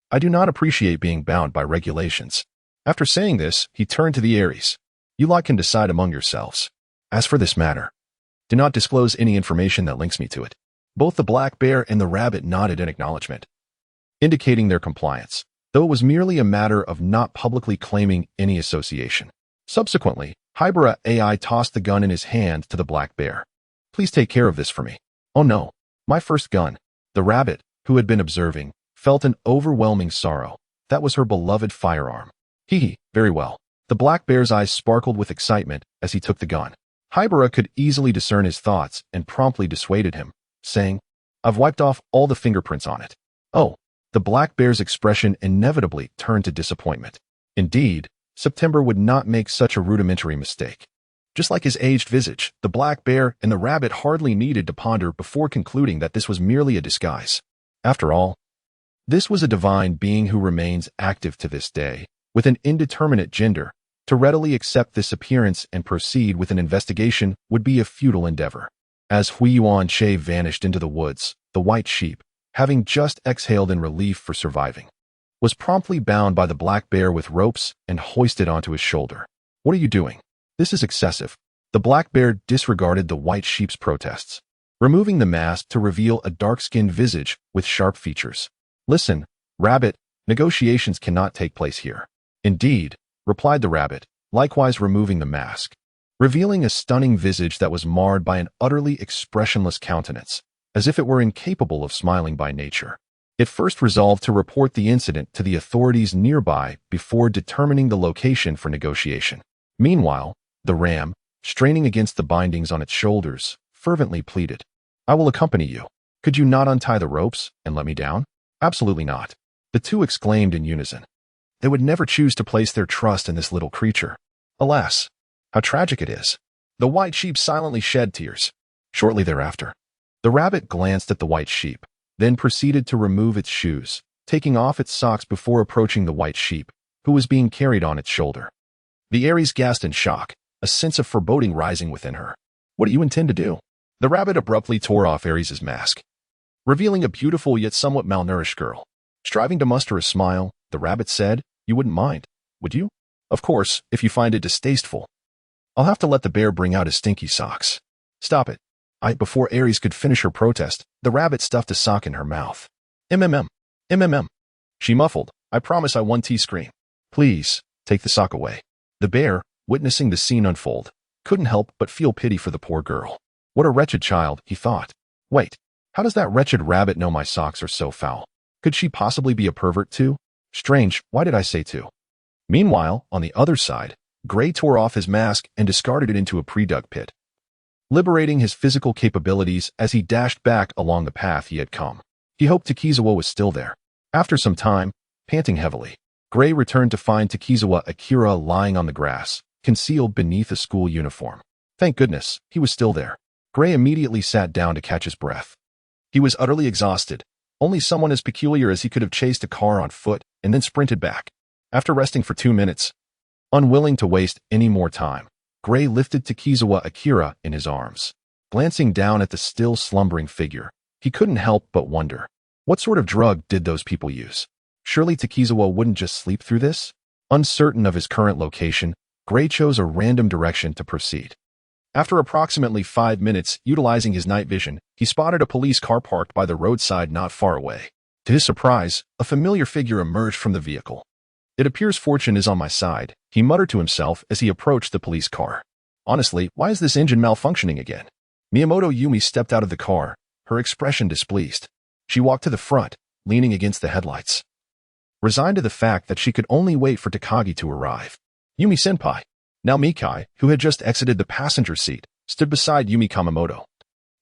I do not appreciate being bound by regulations." After saying this, he turned to the Ares. "You lot can decide among yourselves. As for this matter, do not disclose any information that links me to it." Both the black bear and the rabbit nodded in acknowledgement, indicating their compliance, though it was merely a matter of not publicly claiming any association. Subsequently, Haibara Ai tossed the gun in his hand to the black bear. "Please take care of this for me." "Oh no, my first gun." The rabbit, who had been observing, felt an overwhelming sorrow. That was her beloved firearm. "Hee, very well." The black bear's eyes sparkled with excitement as he took the gun. Haibara could easily discern his thoughts and promptly dissuaded him, saying, "I've wiped off all the fingerprints on it." "Oh." The black bear's expression inevitably turned to disappointment. Indeed, September would not make such a rudimentary mistake. Just like his aged visage, the black bear and the rabbit hardly needed to ponder before concluding that this was merely a disguise. After all, this was a divine being who remains active to this day, with an indeterminate gender. To readily accept this appearance and proceed with an investigation would be a futile endeavor. As Huiyuan Che vanished into the woods, the white sheep, having just exhaled in relief for surviving, was promptly bound by the black bear with ropes and hoisted onto his shoulder. "What are you doing? This is excessive." The black bear disregarded the white sheep's protests, removing the mask to reveal a dark-skinned visage with sharp features. "Listen, rabbit, negotiations cannot take place here." "Indeed," replied the rabbit, likewise removing the mask, revealing a stunning visage that was marred by an utterly expressionless countenance, as if it were incapable of smiling by nature. It first resolved to report the incident to the authorities nearby before determining the location for negotiation. Meanwhile, the ram, straining against the bindings on its shoulders, fervently pleaded, "I will accompany you. Could you not untie the ropes and let me down?" "Absolutely not." The two exclaimed in unison. They would never choose to place their trust in this little creature. Alas, how tragic it is. The white sheep silently shed tears. Shortly thereafter, the rabbit glanced at the white sheep, then proceeded to remove its shoes, taking off its socks before approaching the white sheep, who was being carried on its shoulder. The Ares gasped in shock, a sense of foreboding rising within her. "What do you intend to do?" The rabbit abruptly tore off Aries' mask, revealing a beautiful yet somewhat malnourished girl. Striving to muster a smile, the rabbit said, "You wouldn't mind, would you? Of course, if you find it distasteful. I'll have to let the bear bring out his stinky socks." "Stop it." Before Aries could finish her protest, the rabbit stuffed a sock in her mouth. "MMM. MMM." She muffled, "I promise I won't scream. Please, take the sock away." The bear, witnessing the scene unfold, couldn't help but feel pity for the poor girl. What a wretched child, he thought. Wait, how does that wretched rabbit know my socks are so foul? Could she possibly be a pervert too? Strange, why did I say too? Meanwhile, on the other side, Gray tore off his mask and discarded it into a pre-dug pit, liberating his physical capabilities as he dashed back along the path he had come. He hoped Takizawa was still there. After some time, panting heavily, Gray returned to find Takizawa Akira lying on the grass, concealed beneath a school uniform. Thank goodness, he was still there. Gray immediately sat down to catch his breath. He was utterly exhausted. Only someone as peculiar as he could have chased a car on foot and then sprinted back. After resting for 2 minutes, unwilling to waste any more time, Gray lifted Takizawa Akira in his arms. Glancing down at the still slumbering figure, he couldn't help but wonder, what sort of drug did those people use? Surely Takizawa wouldn't just sleep through this? Uncertain of his current location, Gray chose a random direction to proceed. After approximately 5 minutes utilizing his night vision, he spotted a police car parked by the roadside not far away. To his surprise, a familiar figure emerged from the vehicle. "It appears fortune is on my side," he muttered to himself as he approached the police car. "Honestly, why is this engine malfunctioning again?" Miyamoto Yumi stepped out of the car, her expression displeased. She walked to the front, leaning against the headlights, resigned to the fact that she could only wait for Takagi to arrive. Yumi-senpai, now Mikai, who had just exited the passenger seat, stood beside Yumi Kamamoto,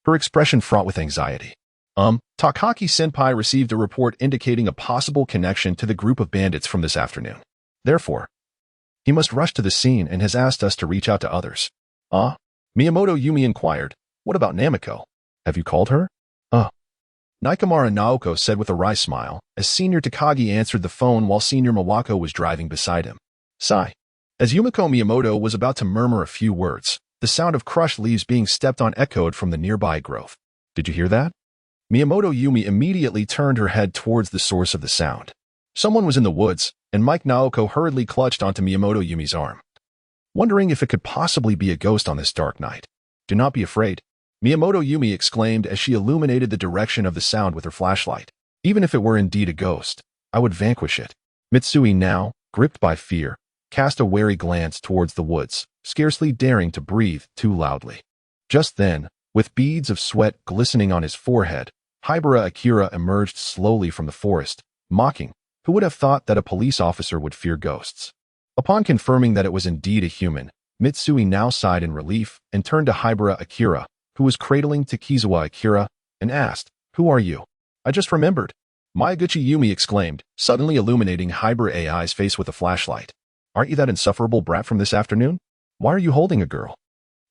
her expression fraught with anxiety. Takagi-senpai received a report indicating a possible connection to the group of bandits from this afternoon. Therefore, he must rush to the scene and has asked us to reach out to others. Miyamoto Yumi inquired, "What about Namiko? Have you called her?" Nakamura Naoko said with a wry smile, as Senior Takagi answered the phone while Senior Mawako was driving beside him. Sigh. As Yumiko Miyamoto was about to murmur a few words, the sound of crushed leaves being stepped on echoed from the nearby grove. "Did you hear that?" Miyamoto Yumi immediately turned her head towards the source of the sound. Someone was in the woods, and Mike Naoko hurriedly clutched onto Miyamoto Yumi's arm, wondering if it could possibly be a ghost on this dark night. "Do not be afraid," Miyamoto Yumi exclaimed as she illuminated the direction of the sound with her flashlight. "Even if it were indeed a ghost, I would vanquish it." Mitsui now, gripped by fear, cast a wary glance towards the woods, scarcely daring to breathe too loudly. Just then, with beads of sweat glistening on his forehead, Haibara Akira emerged slowly from the forest, mocking. Who would have thought that a police officer would fear ghosts? Upon confirming that it was indeed a human, Mitsui now sighed in relief and turned to Haibara Akira, who was cradling Takizawa Akira, and asked, "Who are you?" "I just remembered," Miyaguchi Yumi exclaimed, suddenly illuminating Haibara Ai's face with a flashlight. "Aren't you that insufferable brat from this afternoon? Why are you holding a girl?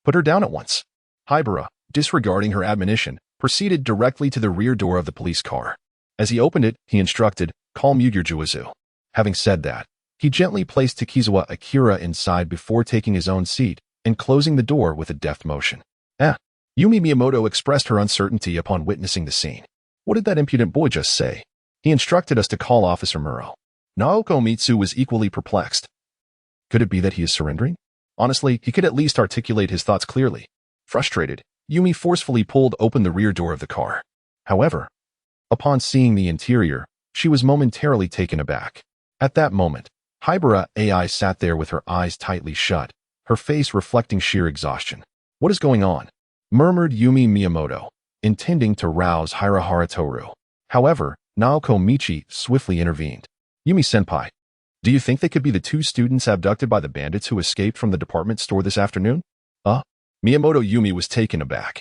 Put her down at once." Haibara, disregarding her admonition, proceeded directly to the rear door of the police car. As he opened it, he instructed, "Calm your juizu." Having said that, he gently placed Takizawa Akira inside before taking his own seat and closing the door with a deft motion. Yumi Miyamoto expressed her uncertainty upon witnessing the scene. "What did that impudent boy just say? He instructed us to call Officer Muro." Naoko Mitsu was equally perplexed. Could it be that he is surrendering? Honestly, he could at least articulate his thoughts clearly. Frustrated, Yumi forcefully pulled open the rear door of the car. However, upon seeing the interior, she was momentarily taken aback. At that moment, Haibara Ai sat there with her eyes tightly shut, her face reflecting sheer exhaustion. "What is going on?" murmured Yumi Miyamoto, intending to rouse Hirahara Toru. However, Naoko Michi swiftly intervened. "Yumi-senpai, do you think they could be the 2 students abducted by the bandits who escaped from the department store this afternoon?" Miyamoto Yumi was taken aback,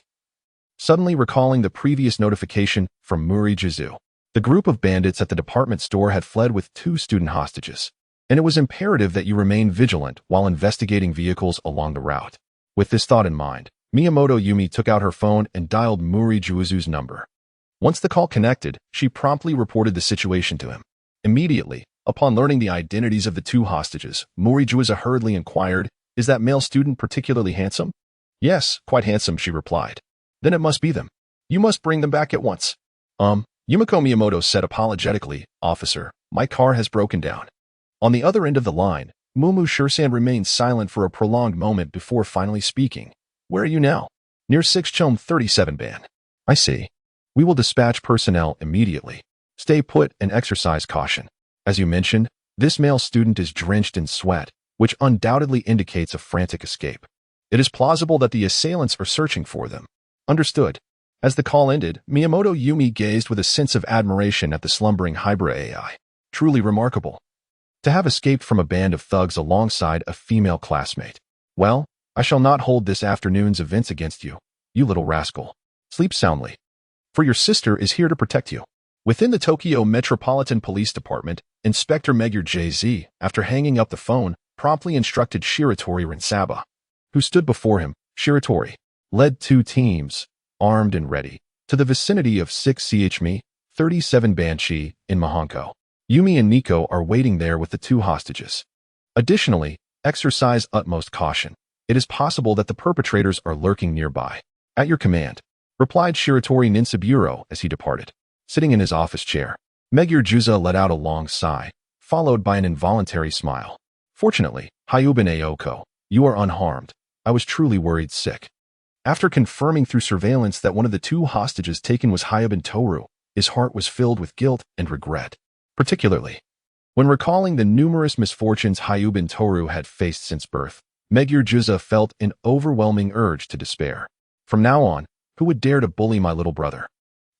suddenly recalling the previous notification from Muri Jizu. The group of bandits at the department store had fled with 2 student hostages, and it was imperative that you remain vigilant while investigating vehicles along the route. With this thought in mind, Miyamoto Yumi took out her phone and dialed Muri Jizu's number. Once the call connected, she promptly reported the situation to him. Immediately, upon learning the identities of the 2 hostages, Muri Jizu hurriedly inquired, "Is that male student particularly handsome?" "Yes, quite handsome," she replied. Then it must be them. You must bring them back at once. Yumiko Miyamoto said apologetically, Officer, my car has broken down. On the other end of the line, Mumu Shursan remained silent for a prolonged moment before finally speaking. Where are you now? Near 6 Chom 37 Ban. I see. We will dispatch personnel immediately. Stay put and exercise caution. As you mentioned, this male student is drenched in sweat, which undoubtedly indicates a frantic escape. It is plausible that the assailants are searching for them. Understood. As the call ended, Miyamoto Yumi gazed with a sense of admiration at the slumbering Haibara Ai. Truly remarkable. To have escaped from a band of thugs alongside a female classmate. Well, I shall not hold this afternoon's events against you, you little rascal. Sleep soundly. For your sister is here to protect you. Within the Tokyo Metropolitan Police Department, Inspector Megure JZ, after hanging up the phone, promptly instructed Shiratori Rinsaba, who stood before him. Shiratori led 2 teams, armed and ready, to the vicinity of 6 CHME 37 Banshee in Mahonko. Yumi and Nico are waiting there with the 2 hostages. Additionally, exercise utmost caution. It is possible that the perpetrators are lurking nearby. At your command, replied Shiratori Ninsaburo as he departed. Sitting in his office chair, Megure Juza let out a long sigh, followed by an involuntary smile. Fortunately, Hayuban Aoko, you are unharmed. I was truly worried sick. After confirming through surveillance that one of the 2 hostages taken was Hayuban Toru, his heart was filled with guilt and regret. Particularly, when recalling the numerous misfortunes Hayuban Toru had faced since birth, Megure Juza felt an overwhelming urge to despair. From now on, who would dare to bully my little brother?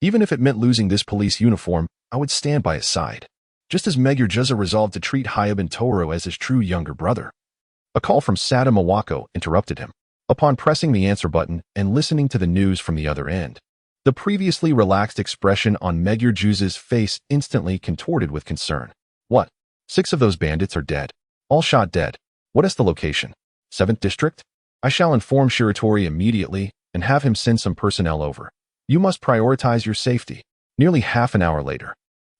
Even if it meant losing this police uniform, I would stand by his side. Just as Megure Juza resolved to treat Hayuban Toru as his true younger brother. A call from Sada Mawako interrupted him. Upon pressing the answer button and listening to the news from the other end, the previously relaxed expression on Megure Juza's face instantly contorted with concern. What? 6 of those bandits are dead. All shot dead. What is the location? 7th District? I shall inform Shiratori immediately and have him send some personnel over. You must prioritize your safety. Nearly half an hour later,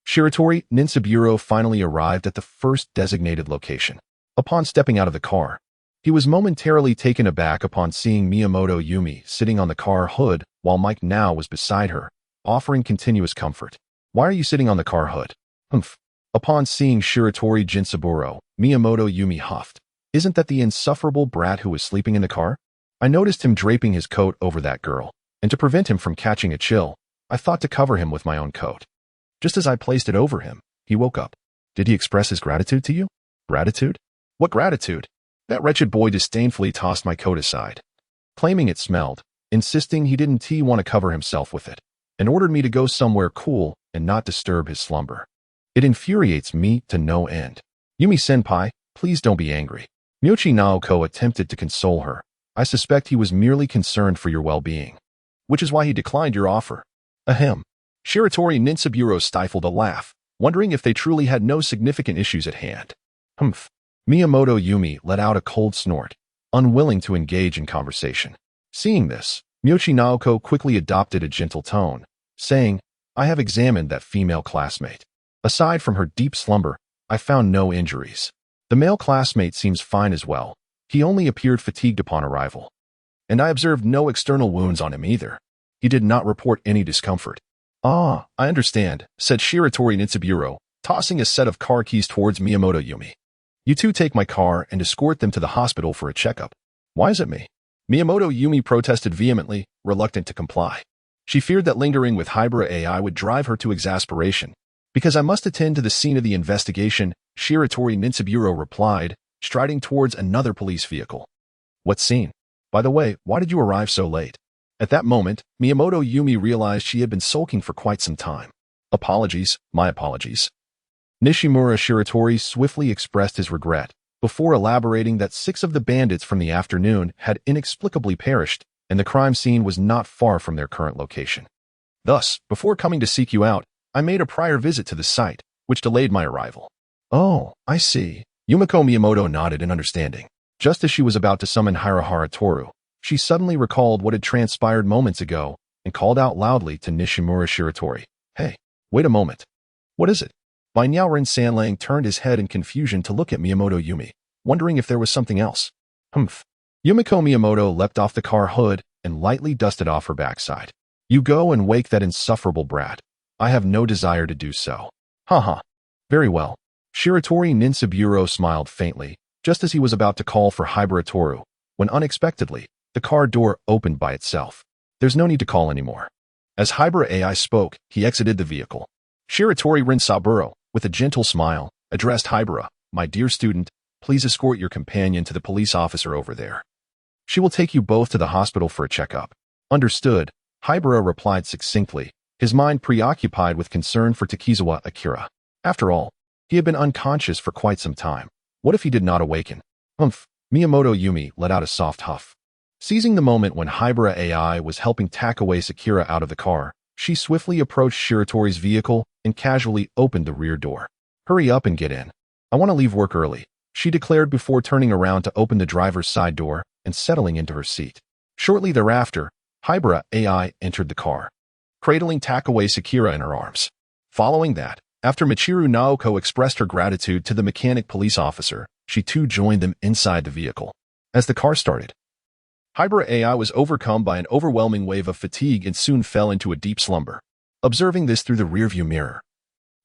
Shiratori Ninsaburo finally arrived at the first designated location. Upon stepping out of the car, he was momentarily taken aback upon seeing Miyamoto Yumi sitting on the car hood while Mike now was beside her, offering continuous comfort. Why are you sitting on the car hood? Humph. Upon seeing Shiratori Jinsaburo, Miyamoto Yumi huffed. Isn't that the insufferable brat who was sleeping in the car? I noticed him draping his coat over that girl, and to prevent him from catching a chill, I thought to cover him with my own coat. Just as I placed it over him, he woke up. Did he express his gratitude to you? Gratitude? What gratitude? That wretched boy disdainfully tossed my coat aside, claiming it smelled, insisting he didn't want to cover himself with it, and ordered me to go somewhere cool and not disturb his slumber. It infuriates me to no end. Yumi-senpai, please don't be angry. Miyoshi Naoko attempted to console her. I suspect he was merely concerned for your well-being, which is why he declined your offer. Ahem. Shiratori Ninsaburo stifled a laugh, wondering if they truly had no significant issues at hand. Humph. Miyamoto Yumi let out a cold snort, unwilling to engage in conversation. Seeing this, Miyoshi Naoko quickly adopted a gentle tone, saying, I have examined that female classmate. Aside from her deep slumber, I found no injuries. The male classmate seems fine as well. He only appeared fatigued upon arrival. And I observed no external wounds on him either. He did not report any discomfort. Ah, I understand, said Shiratori Ninsaburo, tossing a set of car keys towards Miyamoto Yumi. You 2 take my car and escort them to the hospital for a checkup. Why is it me? Miyamoto Yumi protested vehemently, reluctant to comply. She feared that lingering with Haibara Ai would drive her to exasperation. Because I must attend to the scene of the investigation, Shiratori Ninsaburo replied, striding towards another police vehicle. What scene? By the way, why did you arrive so late? At that moment, Miyamoto Yumi realized she had been sulking for quite some time. Apologies, my apologies. Nishimura Shiratori swiftly expressed his regret, before elaborating that 6 of the bandits from the afternoon had inexplicably perished, and the crime scene was not far from their current location. Thus, before coming to seek you out, I made a prior visit to the site, which delayed my arrival. Oh, I see. Yumiko Miyamoto nodded in understanding. Just as she was about to summon Hirahara Toru, she suddenly recalled what had transpired moments ago and called out loudly to Nishimura Shiratori. Hey, wait a moment. What is it? By now Rin Sanlang turned his head in confusion to look at Miyamoto Yumi, wondering if there was something else. Humph. Yumiko Miyamoto leapt off the car hood and lightly dusted off her backside. You go and wake that insufferable brat. I have no desire to do so. Haha. Very well. Shiratori Ninsaburo smiled faintly, just as he was about to call for Haibara Toru, when unexpectedly, the car door opened by itself. There's no need to call anymore. As Haibara Ai spoke, he exited the vehicle. Shiratori Ninsaburo, with a gentle smile, addressed Haibara, my dear student, please escort your companion to the police officer over there. She will take you both to the hospital for a checkup. Understood, Haibara replied succinctly, his mind preoccupied with concern for Takizawa Akira. After all, he had been unconscious for quite some time. What if he did not awaken? Miyamoto Yumi let out a soft huff. Seizing the moment when Haibara Ai was helping Takaway Sakura out of the car, she swiftly approached Shiratori's vehicle and casually opened the rear door. Hurry up and get in. I want to leave work early, she declared before turning around to open the driver's side door and settling into her seat. Shortly thereafter, Haibara Ai entered the car, cradling Takaway Sakura in her arms. Following that, after Michiru Naoko expressed her gratitude to the mechanic police officer, she too joined them inside the vehicle. As the car started, Haibara Ai was overcome by an overwhelming wave of fatigue and soon fell into a deep slumber. Observing this through the rearview mirror,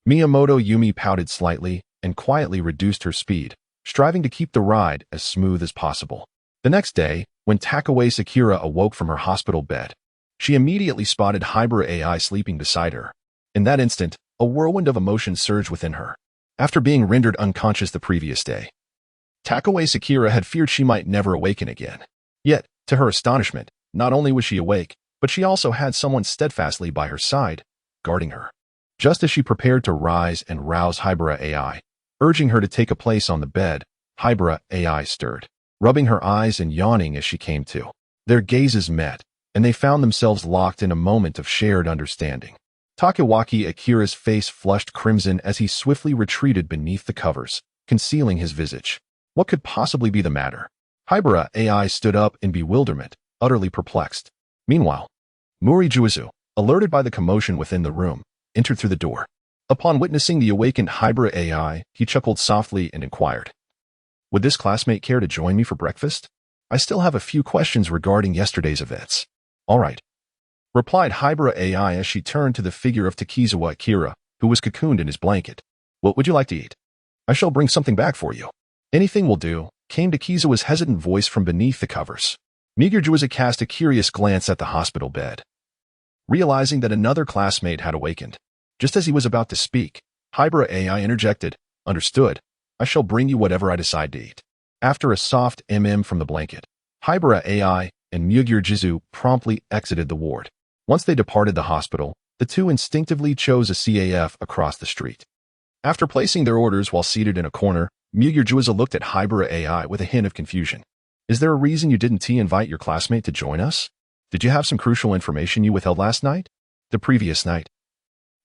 Miyamoto Yumi pouted slightly and quietly reduced her speed, striving to keep the ride as smooth as possible. The next day, when Takaway Sakura awoke from her hospital bed, she immediately spotted Haibara Ai sleeping beside her. In that instant, a whirlwind of emotion surged within her. After being rendered unconscious the previous day, Takaway Sakura had feared she might never awaken again. Yet, to her astonishment, not only was she awake, but she also had someone steadfastly by her side, guarding her. Just as she prepared to rise and rouse Haibara Ai, urging her to take a place on the bed, Haibara Ai stirred, rubbing her eyes and yawning as she came to. Their gazes met, and they found themselves locked in a moment of shared understanding. Takawaki Akira's face flushed crimson as he swiftly retreated beneath the covers, concealing his visage. What could possibly be the matter? Haibara Ai stood up in bewilderment, utterly perplexed. Meanwhile, Morijuizu, alerted by the commotion within the room, entered through the door. Upon witnessing the awakened Haibara Ai, he chuckled softly and inquired, would this classmate care to join me for breakfast? I still have a few questions regarding yesterday's events. All right, replied Haibara Ai as she turned to the figure of Takizawa Akira, who was cocooned in his blanket. What would you like to eat? I shall bring something back for you. Anything will do, came Takizawa's hesitant voice from beneath the covers. Miguruza cast a curious glance at the hospital bed, realizing that another classmate had awakened. Just as he was about to speak, Haibara Ai interjected, understood, I shall bring you whatever I decide to eat. After a soft from the blanket, Haibara Ai and Miguruza promptly exited the ward. Once they departed the hospital, the two instinctively chose a CAF across the street. After placing their orders while seated in a corner, Miguruza looked at Haibara Ai with a hint of confusion. Is there a reason you didn't invite your classmate to join us? Did you have some crucial information you withheld last night? The previous night.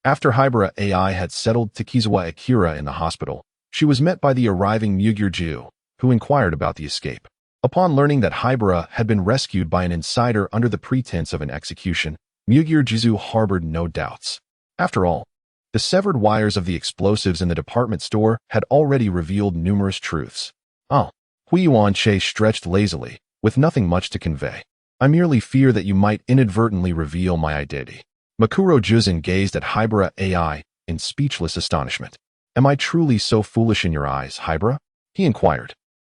After Haibara Ai had settled Takizawa Akira in the hospital, she was met by the arriving Miguruza, who inquired about the escape. Upon learning that Haibara had been rescued by an insider under the pretense of an execution, Miguruza harbored no doubts. After all, the severed wires of the explosives in the department store had already revealed numerous truths. Oh, Huiyuan Che stretched lazily, with nothing much to convey. I merely fear that you might inadvertently reveal my identity. Makuro Juzin gazed at Haibara Ai in speechless astonishment. Am I truly so foolish in your eyes, Haibara? He inquired.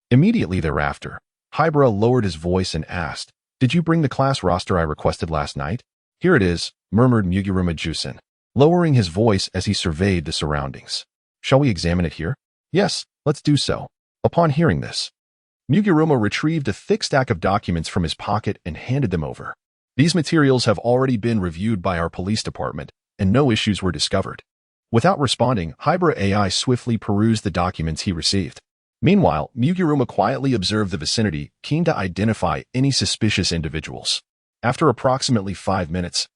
Immediately thereafter, Haibara lowered his voice and asked, did you bring the class roster I requested last night? Here it is, murmured Muguruma Jusen, lowering his voice as he surveyed the surroundings. Shall we examine it here? Yes, let's do so. Upon hearing this, Muguruma retrieved a thick stack of documents from his pocket and handed them over. These materials have already been reviewed by our police department, and no issues were discovered. Without responding, Haibara Ai swiftly perused the documents he received. Meanwhile, Muguruma quietly observed the vicinity, keen to identify any suspicious individuals. After approximately 5 minutes,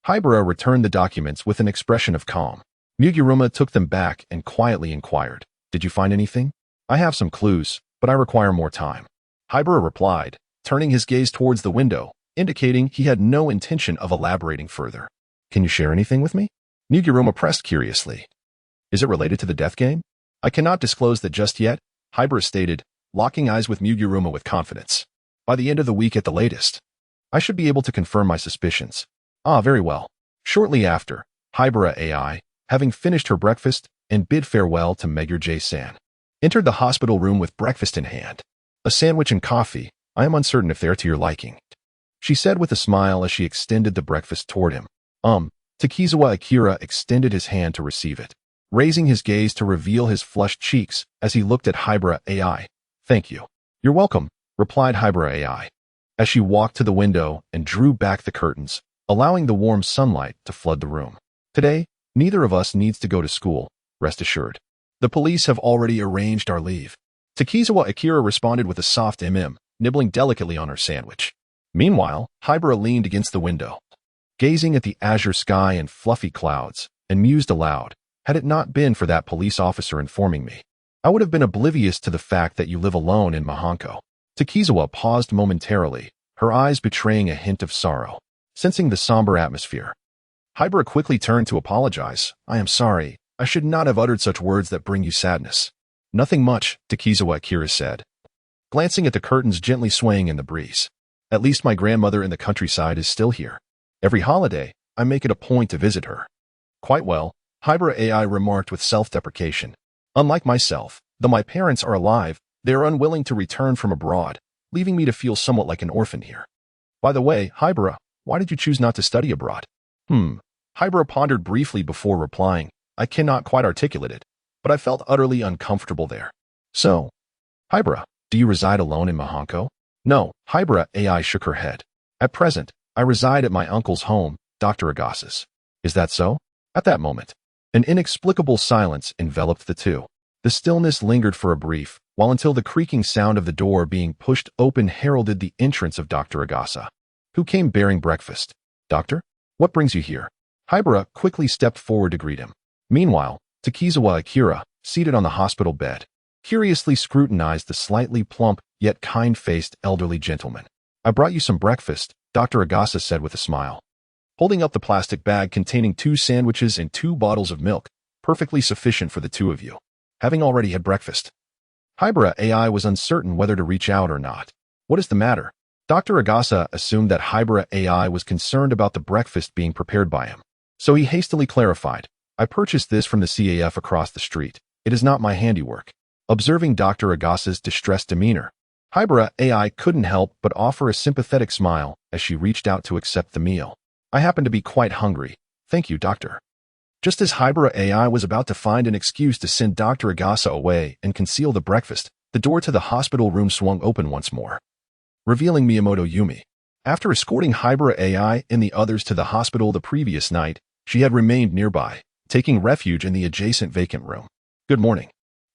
Haibara returned the documents with an expression of calm. Muguruma took them back and quietly inquired, did you find anything? I have some clues, but I require more time. Haibara replied, turning his gaze towards the window, indicating he had no intention of elaborating further. Can you share anything with me? Muguruma pressed curiously. Is it related to the death game? I cannot disclose that just yet, Haibara stated, locking eyes with Muguruma with confidence. By the end of the week at the latest, I should be able to confirm my suspicions. Ah, very well. Shortly after, Haibara Ai, having finished her breakfast and bid farewell to Megure J-san, entered the hospital room with breakfast in hand. A sandwich and coffee. I am uncertain if they're to your liking, she said with a smile as she extended the breakfast toward him. Takizawa Akira extended his hand to receive it, raising his gaze to reveal his flushed cheeks as he looked at Haibara Ai. Thank you. You're welcome, replied Haibara Ai, as she walked to the window and drew back the curtains, allowing the warm sunlight to flood the room. Today, neither of us needs to go to school, rest assured. The police have already arranged our leave. Takizawa Akira responded with a soft nibbling delicately on her sandwich. Meanwhile, Haibara leaned against the window, gazing at the azure sky and fluffy clouds, and mused aloud. Had it not been for that police officer informing me, I would have been oblivious to the fact that you live alone in Mahanko. Takizawa paused momentarily, her eyes betraying a hint of sorrow. Sensing the somber atmosphere, Haibara quickly turned to apologize. I am sorry. I should not have uttered such words that bring you sadness. Nothing much, Takizawa Akira said, glancing at the curtains gently swaying in the breeze. At least my grandmother in the countryside is still here. Every holiday, I make it a point to visit her. Quite well, Haibara Ai remarked with self-deprecation. Unlike myself, though my parents are alive, they are unwilling to return from abroad, leaving me to feel somewhat like an orphan here. By the way, Haibara, why did you choose not to study abroad? Haibara pondered briefly before replying. I cannot quite articulate it, but I felt utterly uncomfortable there. So, Haibara, do you reside alone in Mahanko? No, Haibara Ai shook her head. At present, I reside at my uncle's home, Dr. Agasa's. Is that so? At that moment, an inexplicable silence enveloped the two. The stillness lingered for a brief, while until the creaking sound of the door being pushed open heralded the entrance of Dr. Agasa, who came bearing breakfast. Doctor, what brings you here? Haibara quickly stepped forward to greet him. Meanwhile, Takizawa Akira, seated on the hospital bed, curiously scrutinized the slightly plump yet kind-faced elderly gentleman. I brought you some breakfast, Dr. Agasa said with a smile, holding up the plastic bag containing 2 sandwiches and 2 bottles of milk, perfectly sufficient for the 2 of you. Having already had breakfast, Haibara Ai was uncertain whether to reach out or not. What is the matter? Dr. Agasa assumed that Haibara Ai was concerned about the breakfast being prepared by him, so he hastily clarified. I purchased this from the CAF across the street. It is not my handiwork. Observing Dr. Agasa's distressed demeanor, Haibara Ai couldn't help but offer a sympathetic smile as she reached out to accept the meal. I happen to be quite hungry. Thank you, doctor. Just as Haibara Ai was about to find an excuse to send Dr. Agasa away and conceal the breakfast, the door to the hospital room swung open once more, revealing Miyamoto Yumi. After escorting Haibara Ai and the others to the hospital the previous night, she had remained nearby, taking refuge in the adjacent vacant room. Good morning.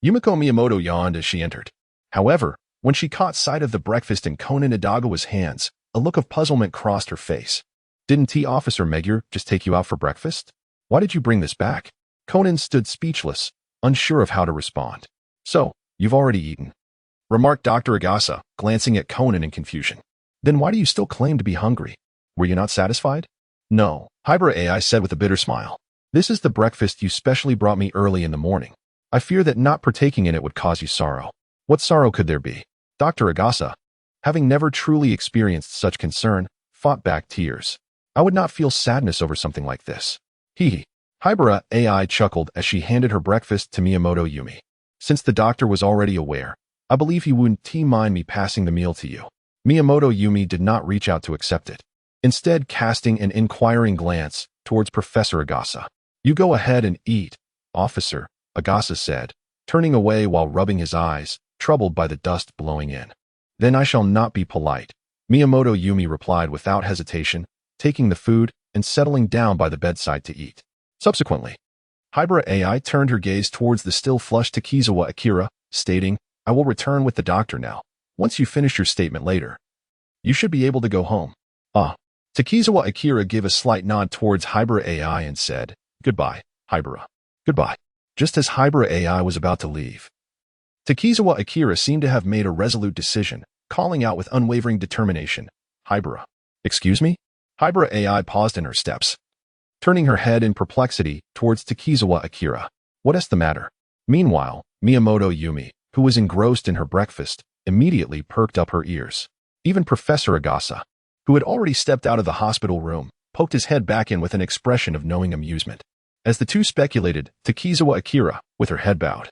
Yumiko Miyamoto yawned as she entered. However, when she caught sight of the breakfast in Conan Idagawa's hands, a look of puzzlement crossed her face. Didn't Officer Megure just take you out for breakfast? Why did you bring this back? Conan stood speechless, unsure of how to respond. So, you've already eaten, remarked Dr. Agasa, glancing at Conan in confusion. Then why do you still claim to be hungry? Were you not satisfied? No, Haibara Ai said with a bitter smile. This is the breakfast you specially brought me early in the morning. I fear that not partaking in it would cause you sorrow. What sorrow could there be? Dr. Agasa, having never truly experienced such concern, fought back tears. I would not feel sadness over something like this. Hee. Haibara Ai chuckled as she handed her breakfast to Miyamoto Yumi. Since the doctor was already aware, I believe he wouldn't mind me passing the meal to you. Miyamoto Yumi did not reach out to accept it, instead casting an inquiring glance towards Professor Agasa. You go ahead and eat, officer, Agasa said, turning away while rubbing his eyes, troubled by the dust blowing in. Then I shall not be polite, Miyamoto Yumi replied without hesitation, taking the food and settling down by the bedside to eat. Subsequently, Haibara Ai turned her gaze towards the still flushed Takizawa Akira, stating, I will return with the doctor now. Once you finish your statement later, you should be able to go home. Takizawa Akira gave a slight nod towards Haibara Ai and said, Goodbye, Haibara. Goodbye. Just as Haibara Ai was about to leave, Takizawa Akira seemed to have made a resolute decision, calling out with unwavering determination, Haibara. Excuse me? Haibara Ai paused in her steps, turning her head in perplexity towards Takizawa Akira. What is the matter? Meanwhile, Miyamoto Yumi, who was engrossed in her breakfast, immediately perked up her ears. Even Professor Agasa, who had already stepped out of the hospital room, poked his head back in with an expression of knowing amusement. As the two speculated, Takizawa Akira, with her head bowed,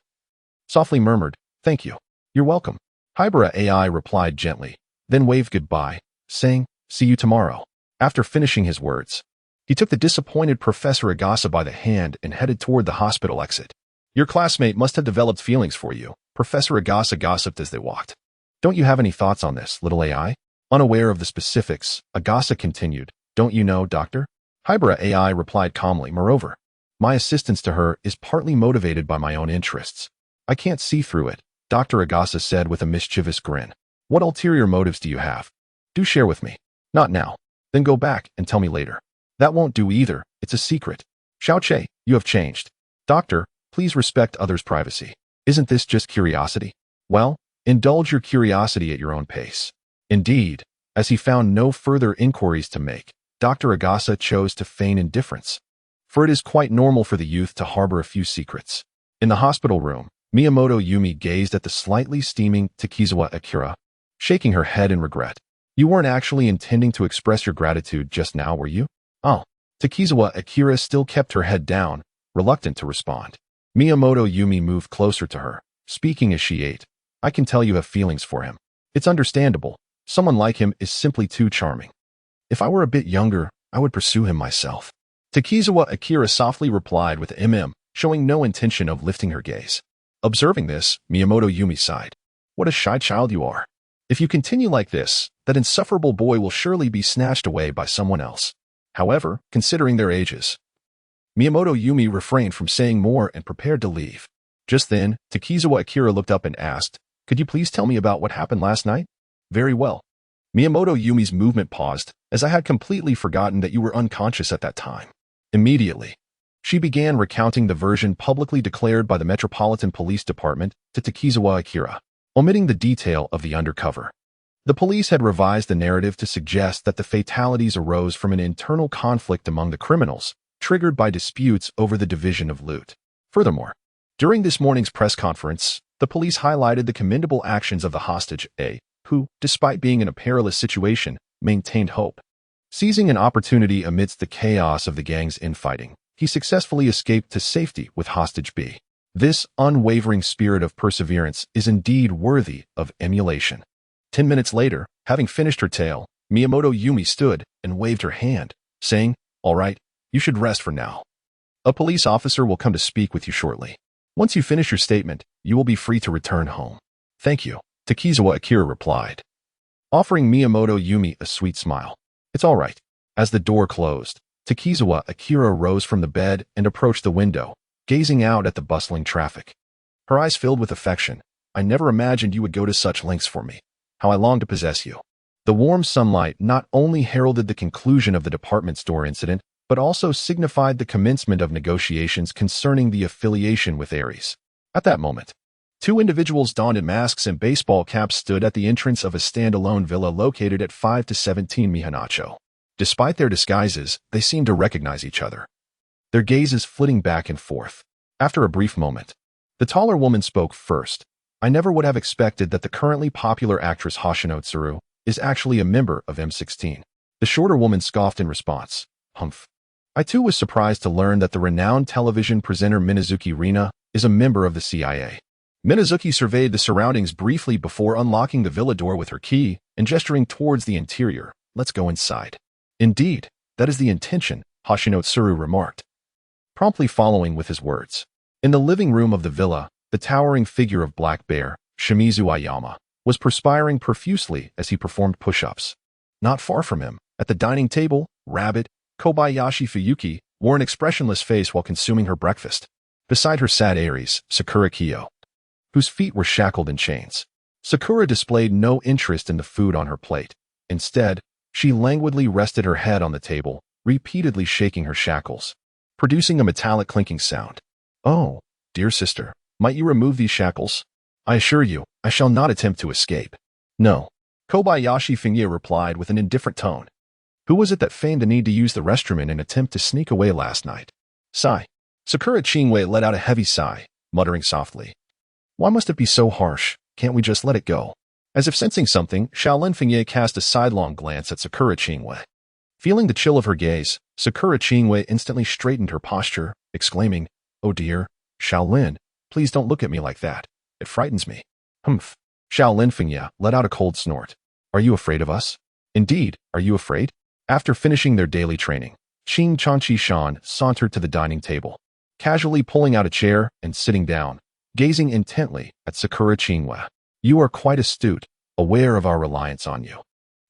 softly murmured, "Thank you. You're welcome." Haibara Ai replied gently, then waved goodbye, saying, "See you tomorrow." After finishing his words, he took the disappointed Professor Agasa by the hand and headed toward the hospital exit. "Your classmate must have developed feelings for you," Professor Agasa gossiped as they walked. "Don't you have any thoughts on this, little AI?" Unaware of the specifics, Agasa continued, "Don't you know, Doctor?" Haibara Ai replied calmly, "Moreover, my assistance to her is partly motivated by my own interests. I can't see through it," Dr. Agasa said with a mischievous grin. "What ulterior motives do you have? Do share with me." "Not now. Then go back and tell me later." "That won't do either. It's a secret." "Xiaoche, you have changed." "Doctor, please respect others' privacy. Isn't this just curiosity?" "Well, indulge your curiosity at your own pace." Indeed, as he found no further inquiries to make, Dr. Agasa chose to feign indifference, for it is quite normal for the youth to harbor a few secrets. In the hospital room, Miyamoto Yumi gazed at the slightly steaming Takizawa Akira, shaking her head in regret. "You weren't actually intending to express your gratitude just now, were you?" "Oh." Takizawa Akira still kept her head down, reluctant to respond. Miyamoto Yumi moved closer to her, speaking as she ate. "I can tell you have feelings for him. It's understandable. Someone like him is simply too charming. If I were a bit younger, I would pursue him myself." Takizawa Akira softly replied with showing no intention of lifting her gaze. Observing this, Miyamoto Yumi sighed. "What a shy child you are. If you continue like this, that insufferable boy will surely be snatched away by someone else." However, considering their ages, Miyamoto Yumi refrained from saying more and prepared to leave. Just then, Takizawa Akira looked up and asked, "Could you please tell me about what happened last night?" "Very well." Miyamoto Yumi's movement paused, "as I had completely forgotten that you were unconscious at that time." Immediately, she began recounting the version publicly declared by the Metropolitan Police Department to Takizawa Akira, omitting the detail of the undercover. The police had revised the narrative to suggest that the fatalities arose from an internal conflict among the criminals, triggered by disputes over the division of loot. Furthermore, during this morning's press conference, the police highlighted the commendable actions of the hostage A, who, despite being in a perilous situation, maintained hope. Seizing an opportunity amidst the chaos of the gang's infighting, he successfully escaped to safety with hostage B. This unwavering spirit of perseverance is indeed worthy of emulation. 10 minutes later, having finished her tale, Miyamoto Yumi stood and waved her hand, saying, "All right, you should rest for now. A police officer will come to speak with you shortly. Once you finish your statement, you will be free to return home." "Thank you," Takizawa Akira replied, offering Miyamoto Yumi a sweet smile. "It's all right." As the door closed, Takizawa Akira rose from the bed and approached the window, gazing out at the bustling traffic. Her eyes filled with affection. "I never imagined you would go to such lengths for me. How I long to possess you." The warm sunlight not only heralded the conclusion of the department store incident, but also signified the commencement of negotiations concerning the affiliation with Ares. At that moment, two individuals donned in masks and baseball caps stood at the entrance of a standalone villa located at 5 to 17 Mihanacho. Despite their disguises, they seemed to recognize each other, their gazes flitting back and forth. After a brief moment, the taller woman spoke first. "I never would have expected that the currently popular actress Hoshino Tsuru is actually a member of M16. The shorter woman scoffed in response. "Humph. I too was surprised to learn that the renowned television presenter Minazuki Rina is a member of the CIA. Minazuki surveyed the surroundings briefly before unlocking the villa door with her key and gesturing towards the interior. "Let's go inside." "Indeed, that is the intention," Hoshino Tsuru remarked, promptly following with his words. In the living room of the villa, the towering figure of Black Bear, Shimizu Ayama, was perspiring profusely as he performed push-ups. Not far from him, at the dining table, Rabbit, Kobayashi Fuyuki, wore an expressionless face while consuming her breakfast. Beside her sat Ares, Sakura Kyo, whose feet were shackled in chains. Sakura displayed no interest in the food on her plate. Instead, she languidly rested her head on the table, repeatedly shaking her shackles, producing a metallic clinking sound. "Oh, dear sister, might you remove these shackles? I assure you, I shall not attempt to escape." "No," Kobayashi Fuyuki replied with an indifferent tone. "Who was it that feigned the need to use the restroom in an attempt to sneak away last night?" Sigh. Sakura Chingwei let out a heavy sigh, muttering softly. "Why must it be so harsh? Can't we just let it go?" As if sensing something, Shaolin Fengye cast a sidelong glance at Sakura Chingwei. Feeling the chill of her gaze, Sakura Chingwei instantly straightened her posture, exclaiming, "Oh dear, Shaolin, please don't look at me like that. It frightens me." Humph. Shaolin Fengye let out a cold snort. "Are you afraid of us? Indeed, are you afraid?" After finishing their daily training, Qing Chanqi Shan sauntered to the dining table, casually pulling out a chair and sitting down, gazing intently at Sakura Chingwei. "You are quite astute, aware of our reliance on you,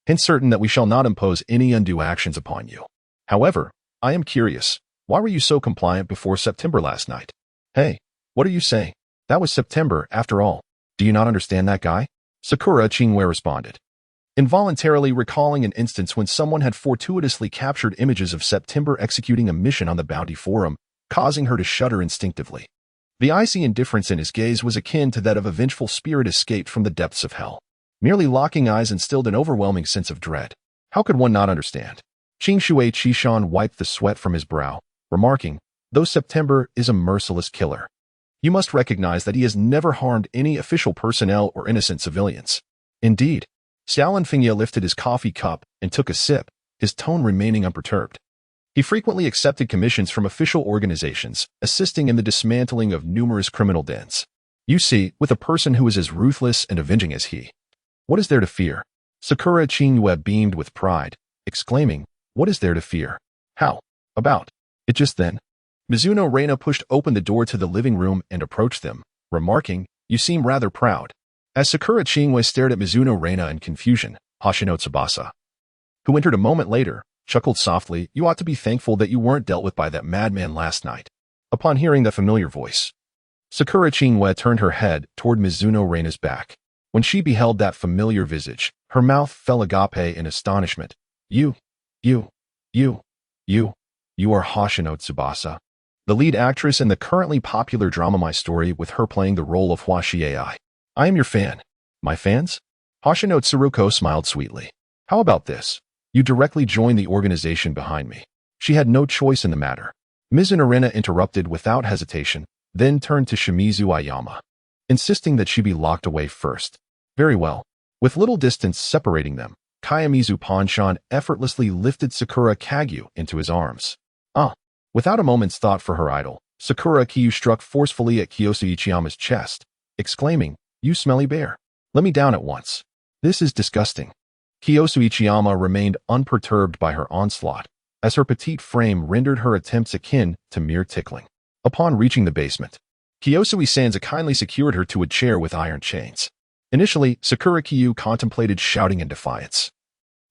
and certain that we shall not impose any undue actions upon you. However, I am curious, why were you so compliant before September last night?" "Hey, what are you saying? That was September, after all. Do you not understand that guy?" Sakura Chingwei responded, involuntarily recalling an instance when someone had fortuitously captured images of September executing a mission on the Bounty Forum, causing her to shudder instinctively. The icy indifference in his gaze was akin to that of a vengeful spirit escaped from the depths of hell. Merely locking eyes instilled an overwhelming sense of dread. How could one not understand? Qing Shui Qishan wiped the sweat from his brow, remarking, "Though September is a merciless killer, you must recognize that he has never harmed any official personnel or innocent civilians." "Indeed." Shaolin Fengye lifted his coffee cup and took a sip, his tone remaining unperturbed. He frequently accepted commissions from official organizations, assisting in the dismantling of numerous criminal dens. "You see, with a person who is as ruthless and avenging as he, what is there to fear?" Sakura Chingwei beamed with pride, exclaiming, "What is there to fear? How about it?" Just then, Mizuno Reina pushed open the door to the living room and approached them, remarking, "You seem rather proud." As Sakura Chingwei stared at Mizuno Reina in confusion, Hoshino Tsubasa, who entered a moment later, chuckled softly, "You ought to be thankful that you weren't dealt with by that madman last night." Upon hearing the familiar voice, Sakura Chingwei turned her head toward Mizuno Reina's back. When she beheld that familiar visage, her mouth fell agape in astonishment. You are Hoshino Tsubasa, the lead actress in the currently popular drama My Story, with her playing the role of Huaxi Ai. "I am your fan." "My fans?" Hoshino Tsuruko smiled sweetly. "How about this? You directly join the organization behind me." She had no choice in the matter. Mizuno Reina interrupted without hesitation, then turned to Shimizu Ayama, insisting that she be locked away first. "Very well." With little distance separating them, Kayamizu Ponshan effortlessly lifted Sakura Kagyu into his arms. Without a moment's thought for her idol, Sakura Kagyu struck forcefully at Kiyosu Ichiyama's chest, exclaiming, "You smelly bear. Let me down at once. This is disgusting." Kiyosu Ichiyama remained unperturbed by her onslaught, as her petite frame rendered her attempts akin to mere tickling. Upon reaching the basement, Kiyosu Isanza kindly secured her to a chair with iron chains. Initially, Sakura Kagyu contemplated shouting in defiance,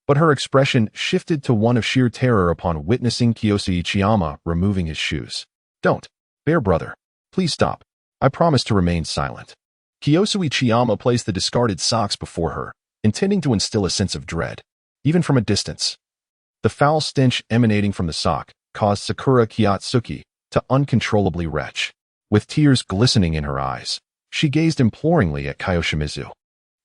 but her expression shifted to one of sheer terror upon witnessing Kiyosu Ichiyama removing his shoes. "Don't, bear brother. Please stop. I promise to remain silent." Kiyosu Ichiyama placed the discarded socks before her, intending to instill a sense of dread, even from a distance. The foul stench emanating from the sock caused Sakura Kiyotsuki to uncontrollably retch. With tears glistening in her eyes, she gazed imploringly at Kyoshimizu,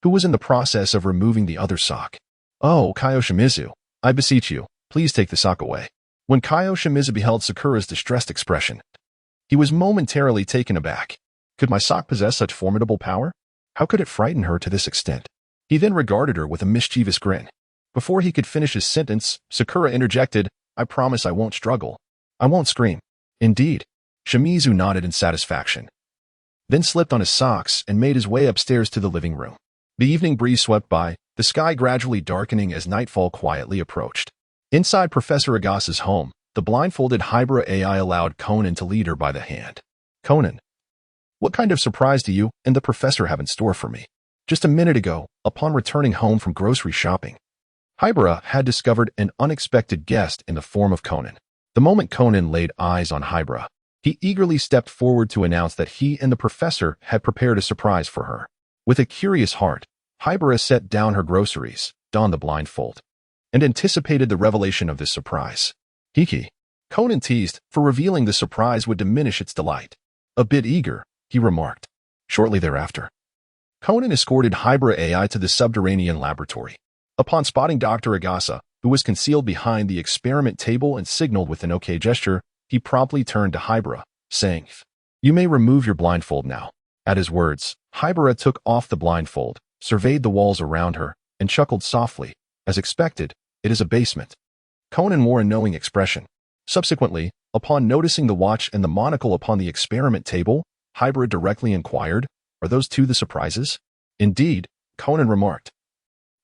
who was in the process of removing the other sock. "Oh, Kyoshimizu, I beseech you, please take the sock away." When Kyoshimizu beheld Sakura's distressed expression, he was momentarily taken aback. Could my sock possess such formidable power? How could it frighten her to this extent? He then regarded her with a mischievous grin. Before he could finish his sentence, Sakura interjected, "I promise I won't struggle. I won't scream." "Indeed." Shimizu nodded in satisfaction, then slipped on his socks and made his way upstairs to the living room. The evening breeze swept by, the sky gradually darkening as nightfall quietly approached. Inside Professor Agasa's home, the blindfolded Haibara Ai allowed Conan to lead her by the hand. "Conan, what kind of surprise do you and the professor have in store for me?" Just a minute ago, upon returning home from grocery shopping, Haibara had discovered an unexpected guest in the form of Conan. The moment Conan laid eyes on Haibara, he eagerly stepped forward to announce that he and the professor had prepared a surprise for her. With a curious heart, Haibara set down her groceries, donned the blindfold, and anticipated the revelation of this surprise. "Hiki," Conan teased, for revealing the surprise would diminish its delight. "A bit eager," he remarked. Shortly thereafter, Conan escorted Haibara Ai to the subterranean laboratory. Upon spotting Dr. Agasa, who was concealed behind the experiment table and signaled with an OK gesture, he promptly turned to Haibara, saying, "You may remove your blindfold now." At his words, Haibara took off the blindfold, surveyed the walls around her, and chuckled softly. As expected, it is a basement. Conan wore a knowing expression. Subsequently, upon noticing the watch and the monocle upon the experiment table, Haibara directly inquired, "Are those two the surprises?" "Indeed," Conan remarked,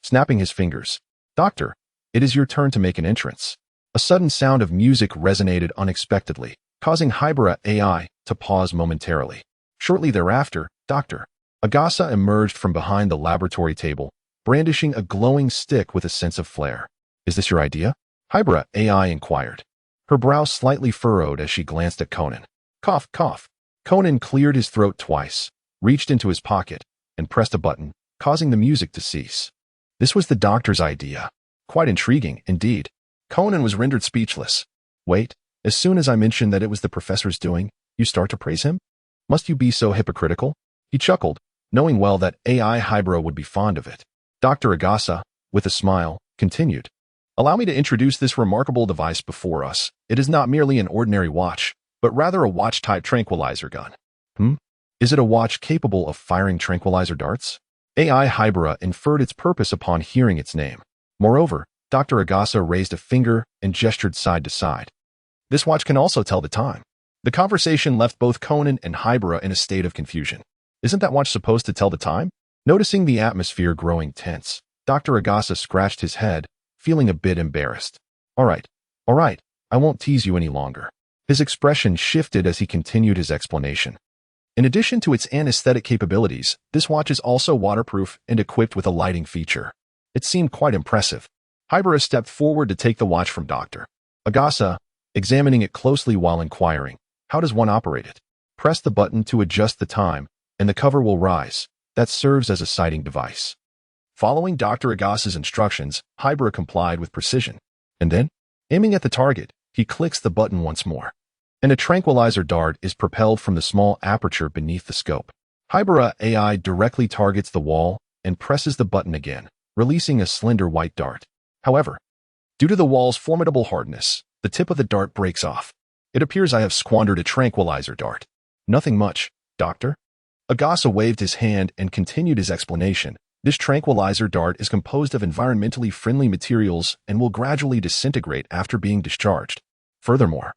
snapping his fingers. "Doctor, it is your turn to make an entrance." A sudden sound of music resonated unexpectedly, causing Haibara Ai to pause momentarily. Shortly thereafter, Dr. Agasa emerged from behind the laboratory table, brandishing a glowing stick with a sense of flair. "Is this your idea?" Haibara Ai inquired. Her brow slightly furrowed as she glanced at Conan. Cough, cough. Conan cleared his throat twice, reached into his pocket, and pressed a button, causing the music to cease. This was the doctor's idea. Quite intriguing, indeed. Conan was rendered speechless. "Wait, as soon as I mention that it was the professor's doing, you start to praise him? Must you be so hypocritical?" He chuckled, knowing well that Ai Haibara would be fond of it. Dr. Agasa, with a smile, continued. "Allow me to introduce this remarkable device before us. It is not merely an ordinary watch, but rather a watch-type tranquilizer gun." Is it a watch capable of firing tranquilizer darts?" Ai Haibara inferred its purpose upon hearing its name. Moreover, Dr. Agasa raised a finger and gestured side to side. "This watch can also tell the time." The conversation left both Conan and Haibara in a state of confusion. "Isn't that watch supposed to tell the time?" Noticing the atmosphere growing tense, Dr. Agasa scratched his head, feeling a bit embarrassed. All right, I won't tease you any longer." His expression shifted as he continued his explanation. In addition to its anesthetic capabilities, this watch is also waterproof and equipped with a lighting feature. It seemed quite impressive. Haibara stepped forward to take the watch from Dr. Agasa, examining it closely while inquiring, "How does one operate it?" "Press the button to adjust the time, and the cover will rise. That serves as a sighting device." Following Dr. Agasa's instructions, Haibara complied with precision. And then, aiming at the target, he clicks the button once more, and a tranquilizer dart is propelled from the small aperture beneath the scope. Haibara Ai directly targets the wall and presses the button again, releasing a slender white dart. However, due to the wall's formidable hardness, the tip of the dart breaks off. "It appears I have squandered a tranquilizer dart." "Nothing much, Doctor." Agasa waved his hand and continued his explanation. "This tranquilizer dart is composed of environmentally friendly materials and will gradually disintegrate after being discharged. Furthermore,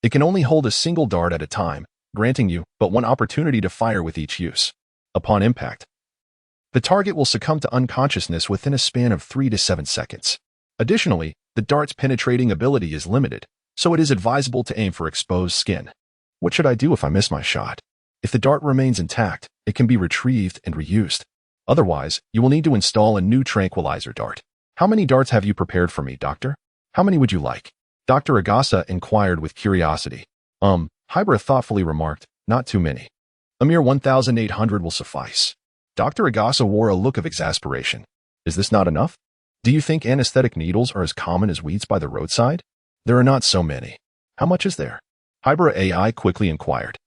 it can only hold a single dart at a time, granting you but one opportunity to fire with each use. Upon impact, the target will succumb to unconsciousness within a span of 3 to 7 seconds. Additionally, the dart's penetrating ability is limited, so it is advisable to aim for exposed skin." "What should I do if I miss my shot?" "If the dart remains intact, it can be retrieved and reused. Otherwise, you will need to install a new tranquilizer dart." "How many darts have you prepared for me, Doctor? How many would you like?" Dr. Agasa inquired with curiosity. Haibara thoughtfully remarked, "Not too many. A mere 1,800 will suffice." Dr. Agasa wore a look of exasperation. "Is this not enough? Do you think anesthetic needles are as common as weeds by the roadside?" "There are not so many." "How much is there?" Haibara Ai quickly inquired.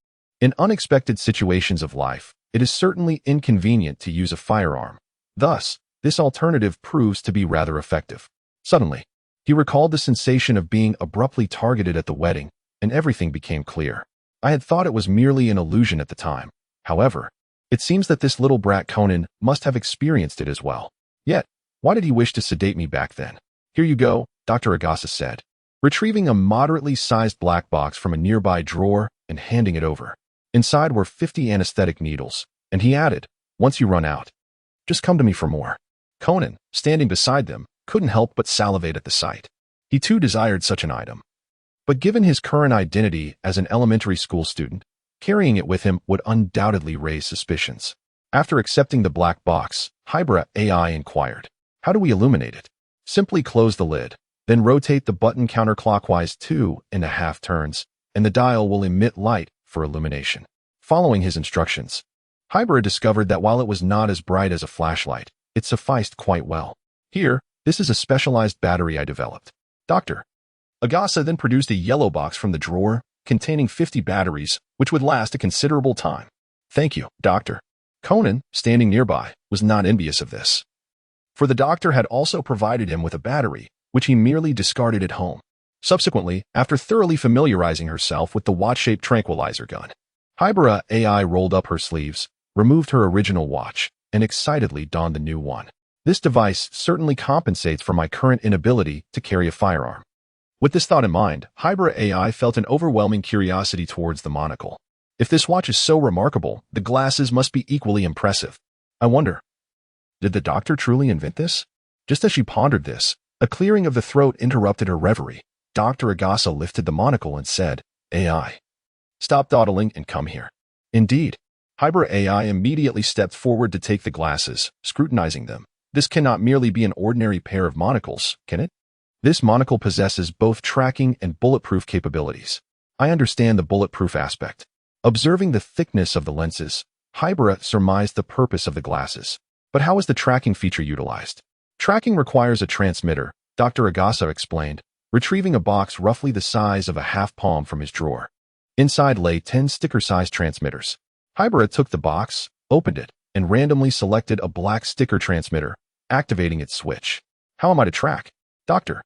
In unexpected situations of life, it is certainly inconvenient to use a firearm. Thus, this alternative proves to be rather effective. Suddenly, he recalled the sensation of being abruptly targeted at the wedding, and everything became clear. "I had thought it was merely an illusion at the time. However, it seems that this little brat Conan must have experienced it as well. Yet, why did he wish to sedate me back then?" "Here you go," Dr. Agasa said, retrieving a moderately sized black box from a nearby drawer and handing it over. Inside were 50 anesthetic needles, and he added, "Once you run out, just come to me for more." Conan, standing beside them, couldn't help but salivate at the sight. He too desired such an item. But given his current identity as an elementary school student, carrying it with him would undoubtedly raise suspicions. After accepting the black box, Haibara Ai inquired, "How do we illuminate it?" "Simply close the lid, then rotate the button counterclockwise 2.5 turns, and the dial will emit light for illumination." Following his instructions, Haibara discovered that while it was not as bright as a flashlight, it sufficed quite well. "Here, this is a specialized battery I developed." Dr. Agasa then produced a yellow box from the drawer containing 50 batteries, which would last a considerable time. "Thank you, Doctor." Conan, standing nearby, was not envious of this, for the doctor had also provided him with a battery, which he merely discarded at home. Subsequently, after thoroughly familiarizing herself with the watch-shaped tranquilizer gun, Haibara Ai rolled up her sleeves, removed her original watch, and excitedly donned the new one. This device certainly compensates for my current inability to carry a firearm. With this thought in mind, Haibara Ai felt an overwhelming curiosity towards the monocle. If this watch is so remarkable, the glasses must be equally impressive. I wonder, did the doctor truly invent this? Just as she pondered this, a clearing of the throat interrupted her reverie. Dr. Agasa lifted the monocle and said, "Ai, stop dawdling and come here." Indeed, Haibara Ai immediately stepped forward to take the glasses, scrutinizing them. This cannot merely be an ordinary pair of monocles, can it? This monocle possesses both tracking and bulletproof capabilities. I understand the bulletproof aspect. Observing the thickness of the lenses, Haibara surmised the purpose of the glasses. But how is the tracking feature utilized? Tracking requires a transmitter, Dr. Agasa explained, retrieving a box roughly the size of a half palm from his drawer. Inside lay 10 sticker-sized transmitters. Haibara took the box, opened it, and randomly selected a black sticker transmitter, activating its switch. How am I to track? Dr.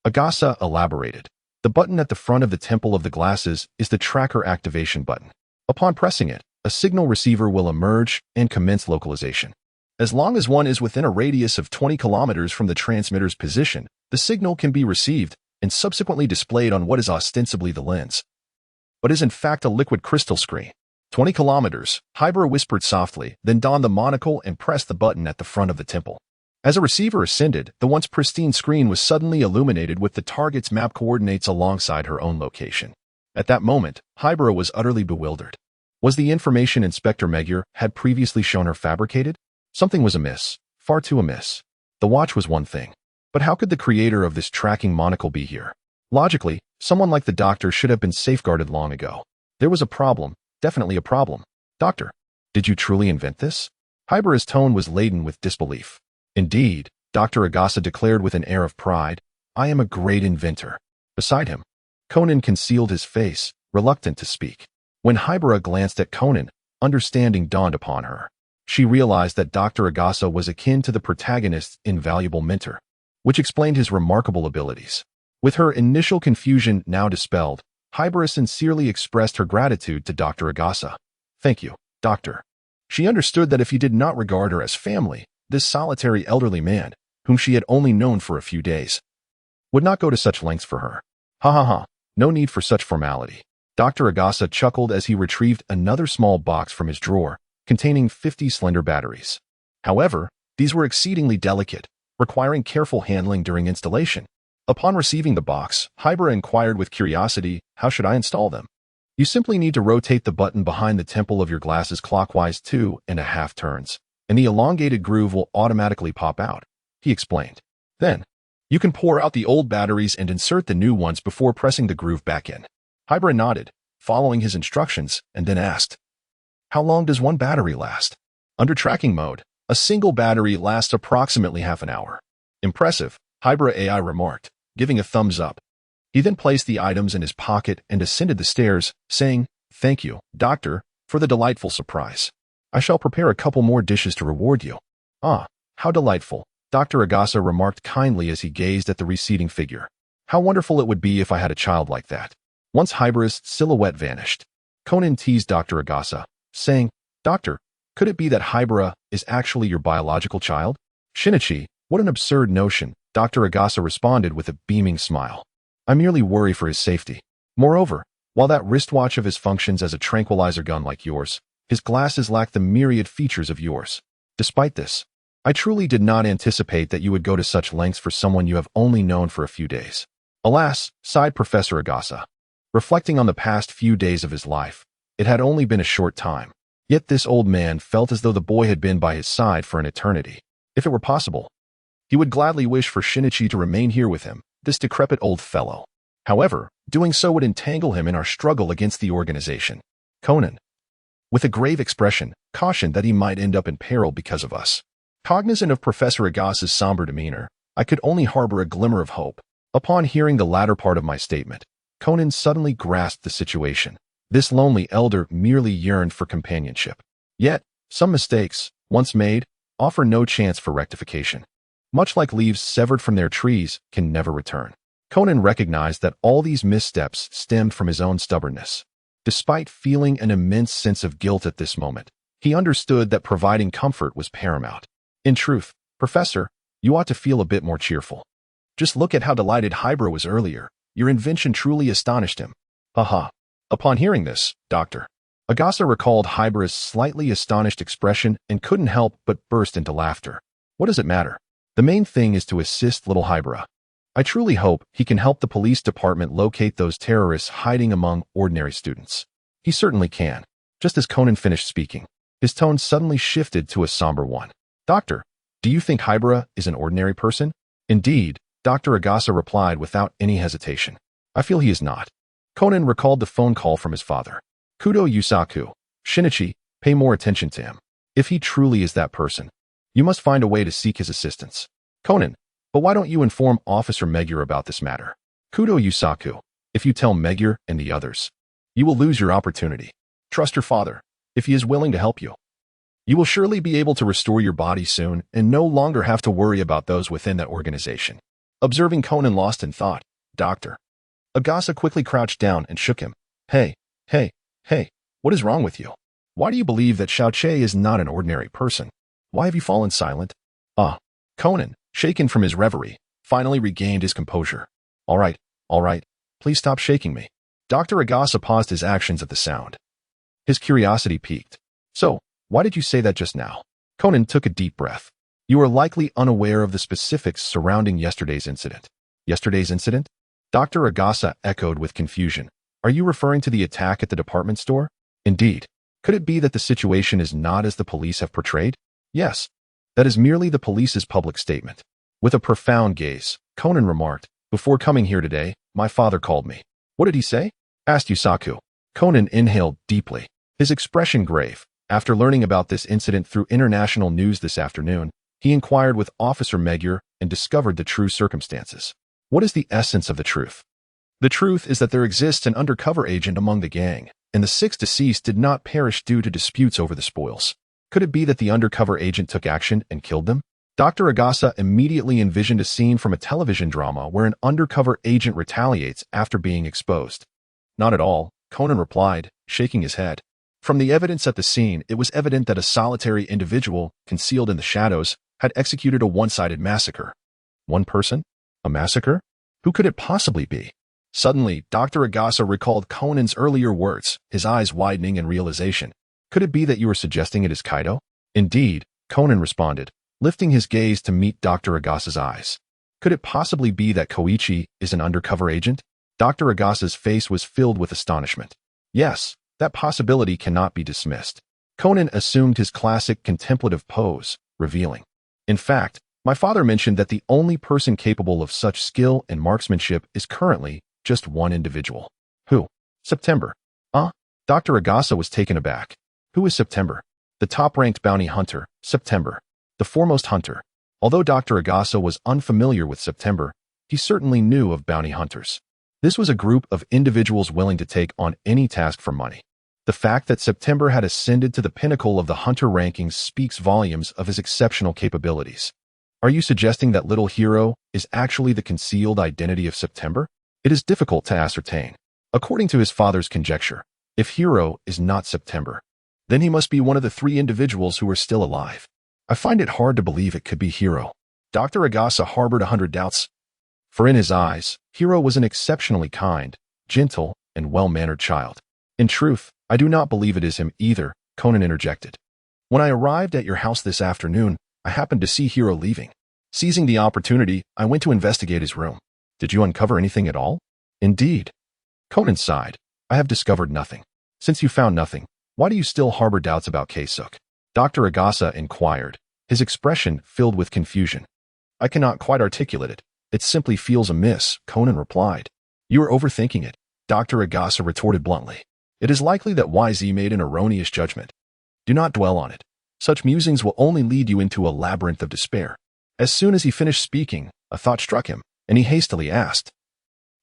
Agasa elaborated. The button at the front of the temple of the glasses is the tracker activation button. Upon pressing it, a signal receiver will emerge and commence localization. As long as one is within a radius of 20 kilometers from the transmitter's position, the signal can be received and subsequently displayed on what is ostensibly the lens, but is in fact a liquid crystal screen. 20 kilometers, Haibara whispered softly, then donned the monocle and pressed the button at the front of the temple. As a receiver ascended, the once pristine screen was suddenly illuminated with the target's map coordinates alongside her own location. At that moment, Haibara was utterly bewildered. Was the information Inspector Magyar had previously shown her fabricated? Something was amiss, far too amiss. The watch was one thing, but how could the creator of this tracking monocle be here? Logically, someone like the doctor should have been safeguarded long ago. There was a problem, definitely a problem. Doctor, did you truly invent this? Haibara's tone was laden with disbelief. Indeed, Dr. Agasa declared with an air of pride, I am a great inventor. Beside him, Conan concealed his face, reluctant to speak. When Haibara glanced at Conan, understanding dawned upon her. She realized that Dr. Agasa was akin to the protagonist's invaluable mentor, which explained his remarkable abilities. With her initial confusion now dispelled, Haibara sincerely expressed her gratitude to Dr. Agasa. Thank you, Doctor. She understood that if he did not regard her as family, this solitary elderly man, whom she had only known for a few days, would not go to such lengths for her. Ha ha ha, no need for such formality. Dr. Agasa chuckled as he retrieved another small box from his drawer, containing 50 slender batteries. However, these were exceedingly delicate, requiring careful handling during installation. Upon receiving the box, Haibara inquired with curiosity, how should I install them? You simply need to rotate the button behind the temple of your glasses clockwise 2.5 turns, and the elongated groove will automatically pop out, he explained. Then, you can pour out the old batteries and insert the new ones before pressing the groove back in. Haibara nodded, following his instructions, and then asked, how long does one battery last? Under tracking mode, a single battery lasts approximately half an hour. Impressive, Haibara Ai remarked, giving a thumbs up. He then placed the items in his pocket and ascended the stairs, saying, Thank you, Doctor, for the delightful surprise. I shall prepare a couple more dishes to reward you. Ah, how delightful, Dr. Agasa remarked kindly as he gazed at the receding figure. How wonderful it would be if I had a child like that. Once Haibara's silhouette vanished, Conan teased Dr. Agasa, saying, Doctor, could it be that Haibara is actually your biological child? Shinichi, what an absurd notion, Dr. Agasa responded with a beaming smile. I merely worry for his safety. Moreover, while that wristwatch of his functions as a tranquilizer gun like yours, his glasses lack the myriad features of yours. Despite this, I truly did not anticipate that you would go to such lengths for someone you have only known for a few days. Alas, sighed Professor Agasa. Reflecting on the past few days of his life, it had only been a short time. Yet this old man felt as though the boy had been by his side for an eternity. If it were possible, he would gladly wish for Shinichi to remain here with him, this decrepit old fellow. However, doing so would entangle him in our struggle against the organization. Conan, with a grave expression, cautioned that he might end up in peril because of us. Cognizant of Professor Agasa's somber demeanor, I could only harbor a glimmer of hope. Upon hearing the latter part of my statement, Conan suddenly grasped the situation. This lonely elder merely yearned for companionship. Yet, some mistakes, once made, offer no chance for rectification. Much like leaves severed from their trees can never return. Conan recognized that all these missteps stemmed from his own stubbornness. Despite feeling an immense sense of guilt at this moment, He understood that providing comfort was paramount. In truth, Professor, you ought to feel a bit more cheerful. Just look at how delighted Haibara was earlier. Your invention truly astonished him. Haha. Upon hearing this, Dr. Agasa recalled Haibara's slightly astonished expression and couldn't help but burst into laughter. What does it matter? The main thing is to assist little Haibara. I truly hope he can help the police department locate those terrorists hiding among ordinary students. He certainly can. Just as Conan finished speaking, his tone suddenly shifted to a somber one. Doctor, do you think Haibara is an ordinary person? Indeed, Dr. Agasa replied without any hesitation. I feel he is not. Conan recalled the phone call from his father. Kudo Yusaku, Shinichi, pay more attention to him. If he truly is that person, you must find a way to seek his assistance. Conan, but why don't you inform Officer Megure about this matter? Kudo Yusaku, if you tell Megure and the others, you will lose your opportunity. Trust your father, if he is willing to help you. You will surely be able to restore your body soon and no longer have to worry about those within that organization. Observing Conan lost in thought, Dr. Agasa quickly crouched down and shook him. Hey, what is wrong with you? Why do you believe that Xiaoche is not an ordinary person? Why have you fallen silent? Conan, shaken from his reverie, finally regained his composure. All right, please stop shaking me. Dr. Agasa paused his actions at the sound. His curiosity piqued. So, why did you say that just now? Conan took a deep breath. You are likely unaware of the specifics surrounding yesterday's incident. Yesterday's incident? Dr. Agasa echoed with confusion. Are you referring to the attack at the department store? Indeed. Could it be that the situation is not as the police have portrayed? Yes. That is merely the police's public statement. With a profound gaze, Conan remarked, before coming here today, my father called me. What did he say? Asked Yusaku. Conan inhaled deeply, his expression grave. After learning about this incident through international news this afternoon, he inquired with Officer Megure and discovered the true circumstances. What is the essence of the truth? The truth is that there exists an undercover agent among the gang, and the 6 deceased did not perish due to disputes over the spoils. Could it be that the undercover agent took action and killed them? Dr. Agasa immediately envisioned a scene from a television drama where an undercover agent retaliates after being exposed. Not at all, Conan replied, shaking his head. From the evidence at the scene, it was evident that a solitary individual, concealed in the shadows, had executed a one-sided massacre. One person? A massacre? Who could it possibly be? Suddenly, Dr. Agasa recalled Conan's earlier words, his eyes widening in realization. Could it be that you are suggesting it is Kaido? Indeed, Conan responded, lifting his gaze to meet Dr. Agasa's eyes. Could it possibly be that Koichi is an undercover agent? Dr. Agasa's face was filled with astonishment. Yes, that possibility cannot be dismissed. Conan assumed his classic contemplative pose, revealing. In fact, my father mentioned that the only person capable of such skill and marksmanship is currently just one individual. Who? September. Dr. Agasa was taken aback. Who is September? The top-ranked bounty hunter, September. The foremost hunter. Although Dr. Agasa was unfamiliar with September, he certainly knew of bounty hunters. This was a group of individuals willing to take on any task for money. The fact that September had ascended to the pinnacle of the hunter rankings speaks volumes of his exceptional capabilities. Are you suggesting that little Hero is actually the concealed identity of September? It is difficult to ascertain. According to his father's conjecture, if Hero is not September, then he must be one of the 3 individuals who are still alive. I find it hard to believe it could be Hero. Dr. Agasa harbored 100 doubts. For in his eyes, Hero was an exceptionally kind, gentle, and well-mannered child. In truth, I do not believe it is him either, Conan interjected. When I arrived at your house this afternoon, I happened to see Hero leaving. Seizing the opportunity, I went to investigate his room. Did you uncover anything at all? Indeed. Conan sighed. I have discovered nothing. Since you found nothing, why do you still harbor doubts about Keisuke? Dr. Agasa inquired, his expression filled with confusion. I cannot quite articulate it. It simply feels amiss, Conan replied. You are overthinking it, Dr. Agasa retorted bluntly. It is likely that YZ made an erroneous judgment. Do not dwell on it. Such musings will only lead you into a labyrinth of despair. As soon as he finished speaking, a thought struck him, and he hastily asked.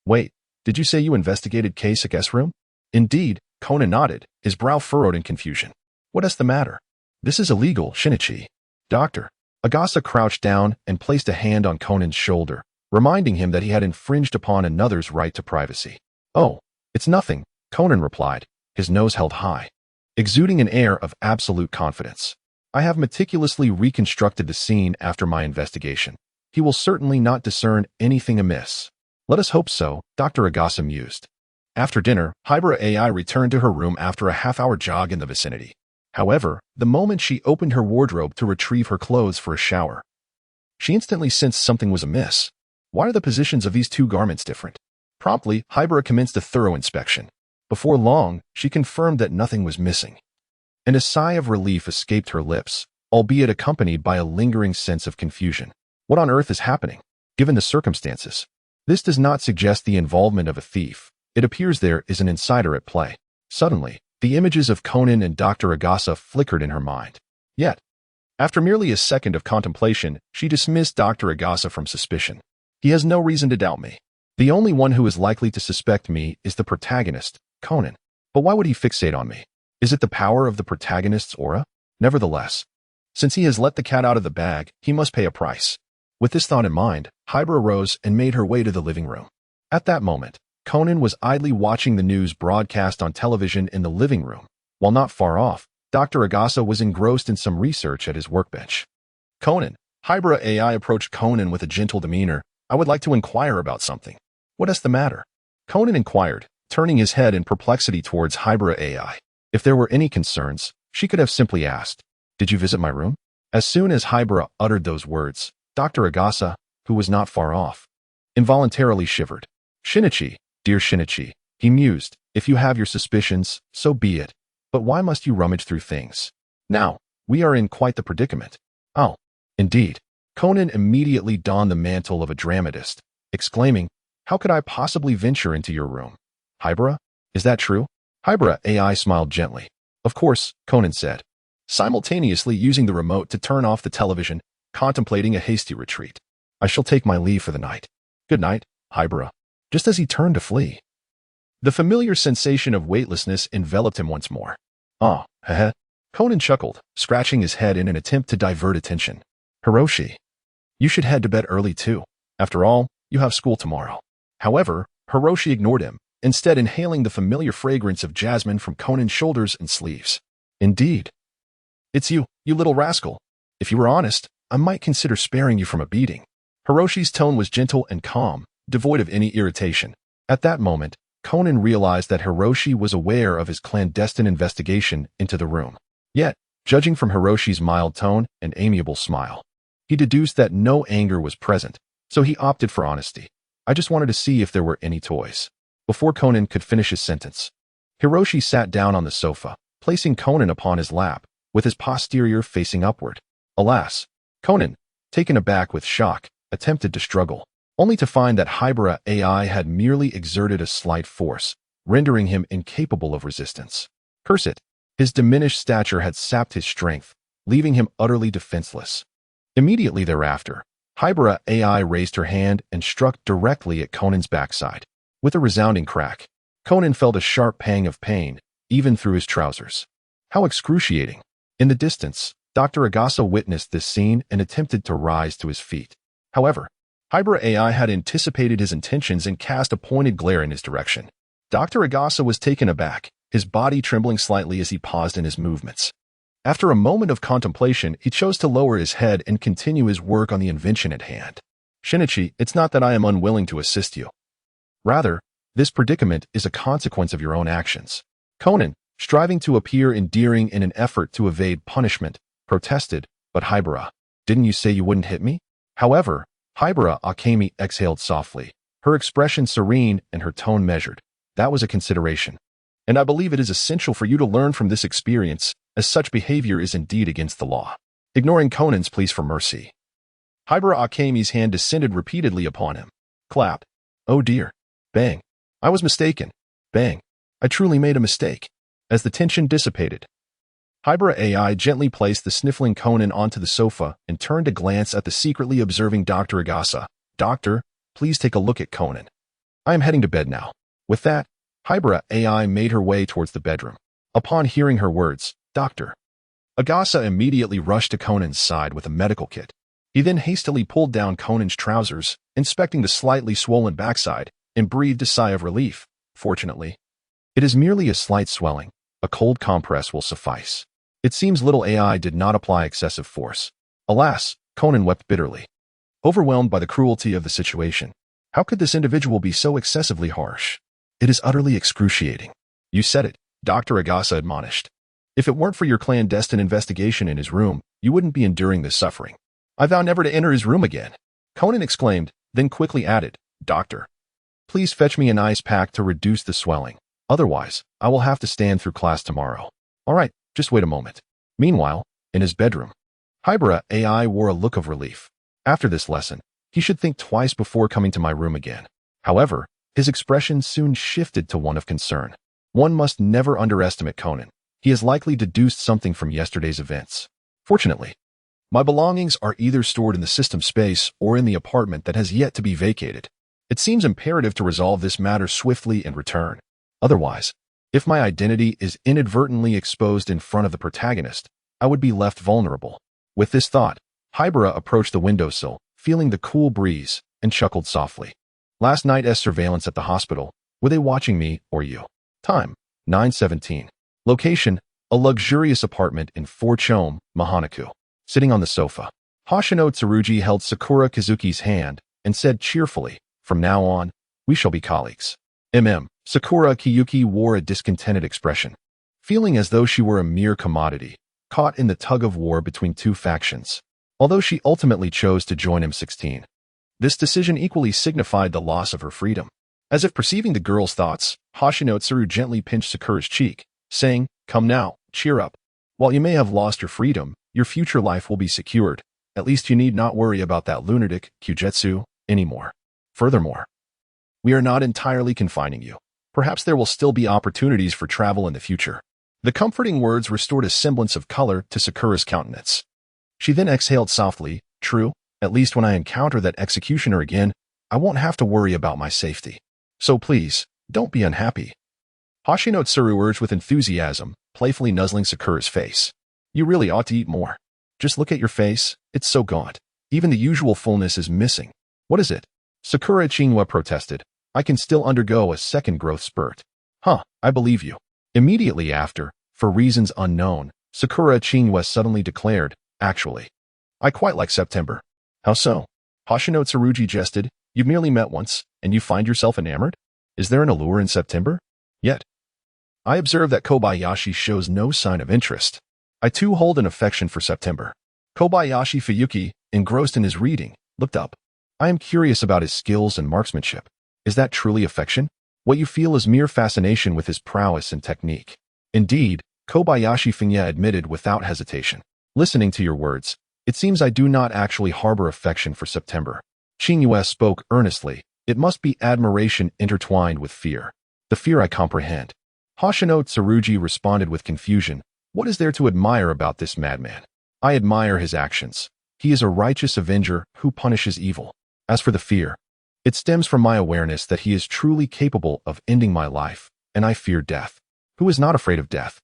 Wait, did you say you investigated Keisuke's room? Indeed, Conan nodded, his brow furrowed in confusion. What is the matter? This is illegal, Shinichi. Doctor. Agasa crouched down and placed a hand on Conan's shoulder, reminding him that he had infringed upon another's right to privacy. Oh, it's nothing, Conan replied, his nose held high. exuding an air of absolute confidence. I have meticulously reconstructed the scene after my investigation. He will certainly not discern anything amiss. Let us hope so, Dr. Agasa mused. After dinner, Haibara Ai returned to her room after a half-hour jog in the vicinity. However, the moment she opened her wardrobe to retrieve her clothes for a shower, she instantly sensed something was amiss. Why are the positions of these two garments different? Promptly, Haibara commenced a thorough inspection. Before long, she confirmed that nothing was missing. And a sigh of relief escaped her lips, albeit accompanied by a lingering sense of confusion. What on earth is happening? Given the circumstances, this does not suggest the involvement of a thief. It appears there is an insider at play. Suddenly, the images of Conan and Dr. Agasa flickered in her mind. Yet, after merely a second of contemplation, she dismissed Dr. Agasa from suspicion. He has no reason to doubt me. The only one who is likely to suspect me is the protagonist, Conan. But why would he fixate on me? Is it the power of the protagonist's aura? Nevertheless, since he has let the cat out of the bag, he must pay a price. With this thought in mind, Haibara rose and made her way to the living room. At that moment, Conan was idly watching the news broadcast on television in the living room. While not far off, Dr. Agasa was engrossed in some research at his workbench. Conan, Haibara Ai approached Conan with a gentle demeanor. I would like to inquire about something. What is the matter? Conan inquired, turning his head in perplexity towards Haibara Ai. If there were any concerns, she could have simply asked, Did you visit my room? As soon as Haibara uttered those words, Dr. Agasa, who was not far off, involuntarily shivered. Shinichi, dear Shinichi, he mused, if you have your suspicions, so be it. But why must you rummage through things? Now, we are in quite the predicament. Oh, indeed. Conan immediately donned the mantle of a dramatist, exclaiming, How could I possibly venture into your room? Haibara, is that true? Haibara Ai smiled gently. Of course, Conan said, simultaneously using the remote to turn off the television, contemplating a hasty retreat. I shall take my leave for the night. Good night, Haibara. Just as he turned to flee, the familiar sensation of weightlessness enveloped him once more. Oh, heh. Conan chuckled, scratching his head in an attempt to divert attention. Hiroshi, you should head to bed early too. After all, you have school tomorrow. However, Hiroshi ignored him, instead inhaling the familiar fragrance of jasmine from Conan's shoulders and sleeves. Indeed. It's you, you little rascal. If you were honest, I might consider sparing you from a beating. Hiroshi's tone was gentle and calm, devoid of any irritation. At that moment, Conan realized that Hiroshi was aware of his clandestine investigation into the room. Yet, judging from Hiroshi's mild tone and amiable smile, he deduced that no anger was present, so he opted for honesty. I just wanted to see if there were any toys. Before Conan could finish his sentence, Hiroshi sat down on the sofa, placing Conan upon his lap, with his posterior facing upward. Alas, Conan, taken aback with shock, attempted to struggle, only to find that Haibara Ai had merely exerted a slight force, rendering him incapable of resistance. Curse it, his diminished stature had sapped his strength, leaving him utterly defenseless. Immediately thereafter, Haibara Ai raised her hand and struck directly at Conan's backside. With a resounding crack, Conan felt a sharp pang of pain, even through his trousers. How excruciating! In the distance, Dr. Agasa witnessed this scene and attempted to rise to his feet. However, Haibara Ai had anticipated his intentions and cast a pointed glare in his direction. Dr. Agasa was taken aback, his body trembling slightly as he paused in his movements. After a moment of contemplation, he chose to lower his head and continue his work on the invention at hand. Shinichi, it's not that I am unwilling to assist you. Rather, this predicament is a consequence of your own actions. Conan, striving to appear endearing in an effort to evade punishment, protested, but Haibara, didn't you say you wouldn't hit me? However, Haibara Ai exhaled softly, her expression serene and her tone measured. That was a consideration. And I believe it is essential for you to learn from this experience, as such behavior is indeed against the law. Ignoring Conan's pleas for mercy, Haibara Ai's hand descended repeatedly upon him. Clap. Oh dear. Bang. I was mistaken. Bang. I truly made a mistake. As the tension dissipated, Haibara Ai gently placed the sniffling Conan onto the sofa and turned to glance at the secretly observing Dr. Agasa. Doctor, please take a look at Conan. I am heading to bed now. With that, Haibara Ai made her way towards the bedroom. Upon hearing her words, Dr. Agasa immediately rushed to Conan's side with a medical kit. He then hastily pulled down Conan's trousers, inspecting the slightly swollen backside, and breathed a sigh of relief. Fortunately, it is merely a slight swelling. A cold compress will suffice. It seems little AI did not apply excessive force. Alas, Conan wept bitterly. Overwhelmed by the cruelty of the situation. How could this individual be so excessively harsh? It is utterly excruciating. You said it, Dr. Agasa admonished. If it weren't for your clandestine investigation in his room, you wouldn't be enduring this suffering. I vow never to enter his room again. Conan exclaimed, then quickly added, Doctor, please fetch me an ice pack to reduce the swelling. Otherwise, I will have to stand through class tomorrow. All right, just wait a moment. Meanwhile, in his bedroom, Haibara Ai wore a look of relief. After this lesson, he should think twice before coming to my room again. However, his expression soon shifted to one of concern. One must never underestimate Conan. He has likely deduced something from yesterday's events. Fortunately, my belongings are either stored in the system space or in the apartment that has yet to be vacated. It seems imperative to resolve this matter swiftly and return. Otherwise, if my identity is inadvertently exposed in front of the protagonist, I would be left vulnerable. With this thought, Haibara approached the windowsill, feeling the cool breeze, and chuckled softly. Last night's surveillance at the hospital, were they watching me or you? Time, 9:17. Location, a luxurious apartment in Forchome, Mahanaku. Sitting on the sofa, Hoshino Tsurugi held Sakura Kazuki's hand and said cheerfully, from now on, we shall be colleagues. Sakura Kiyuki wore a discontented expression, feeling as though she were a mere commodity, caught in the tug-of-war between two factions. Although she ultimately chose to join M16, this decision equally signified the loss of her freedom. As if perceiving the girl's thoughts, Hoshino Tsuru gently pinched Sakura's cheek, saying, Come now, cheer up. While you may have lost your freedom, your future life will be secured. At least you need not worry about that lunatic, Kyujetsu, anymore. Furthermore, we are not entirely confining you. Perhaps there will still be opportunities for travel in the future. The comforting words restored a semblance of color to Sakura's countenance. She then exhaled softly, True, at least when I encounter that executioner again, I won't have to worry about my safety. So please, don't be unhappy. Hoshino Tsuru urged with enthusiasm, playfully nuzzling Sakura's face. You really ought to eat more. Just look at your face, it's so gaunt. Even the usual fullness is missing. What is it? Sakura Chinwa protested. I can still undergo a second growth spurt. I believe you. Immediately after, for reasons unknown, Sakura Chinwa suddenly declared, Actually, I quite like September. How so? Hoshino Tsurugi jested. You've merely met once, and you find yourself enamored? Is there an allure in September? Yet, I observe that Kobayashi shows no sign of interest. I too hold an affection for September. Kobayashi Fuyuki, engrossed in his reading, looked up. I am curious about his skills and marksmanship. Is that truly affection? What you feel is mere fascination with his prowess and technique. Indeed, Kobayashi Funya admitted without hesitation. Listening to your words, it seems I do not actually harbor affection for September. Chinua spoke earnestly. It must be admiration intertwined with fear. The fear I comprehend. Hoshino Tsurugi responded with confusion. What is there to admire about this madman? I admire his actions. He is a righteous avenger who punishes evil. As for the fear, it stems from my awareness that he is truly capable of ending my life, and I fear death. Who is not afraid of death?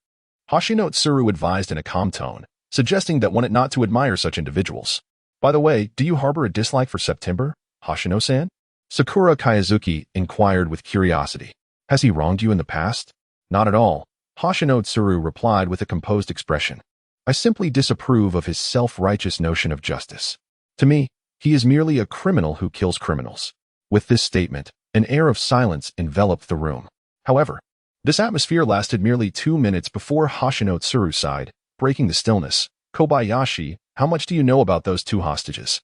Hoshino Tsuru advised in a calm tone, suggesting that one ought not to admire such individuals. By the way, do you harbor a dislike for September, Hoshino-san? Sakura Kayazuki inquired with curiosity. Has he wronged you in the past? Not at all, Hoshino Tsuru replied with a composed expression. I simply disapprove of his self-righteous notion of justice. To me, he is merely a criminal who kills criminals. With this statement, an air of silence enveloped the room. However, this atmosphere lasted merely 2 minutes before Hoshino Tsuru sighed, breaking the stillness. Kobayashi, how much do you know about those 2 hostages?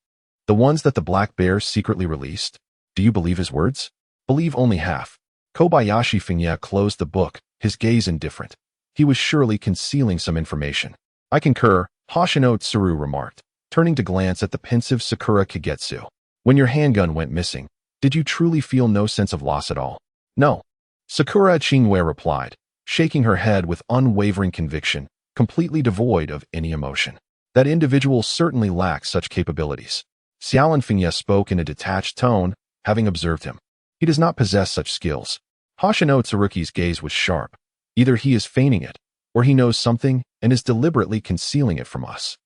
The ones that the Black Bear secretly released? Do you believe his words? Believe only half. Kobayashi Funya closed the book, his gaze indifferent. He was surely concealing some information. I concur, Hoshino Tsuru remarked, turning to glance at the pensive Sakura Kagetsu. When your handgun went missing, did you truly feel no sense of loss at all? No. Sakura Chingwe replied, shaking her head with unwavering conviction, completely devoid of any emotion. That individual certainly lacks such capabilities. Xiaolan Funya spoke in a detached tone, having observed him. He does not possess such skills. Hoshino Tsuruki's gaze was sharp. Either he is feigning it, or he knows something and is deliberately concealing it from us.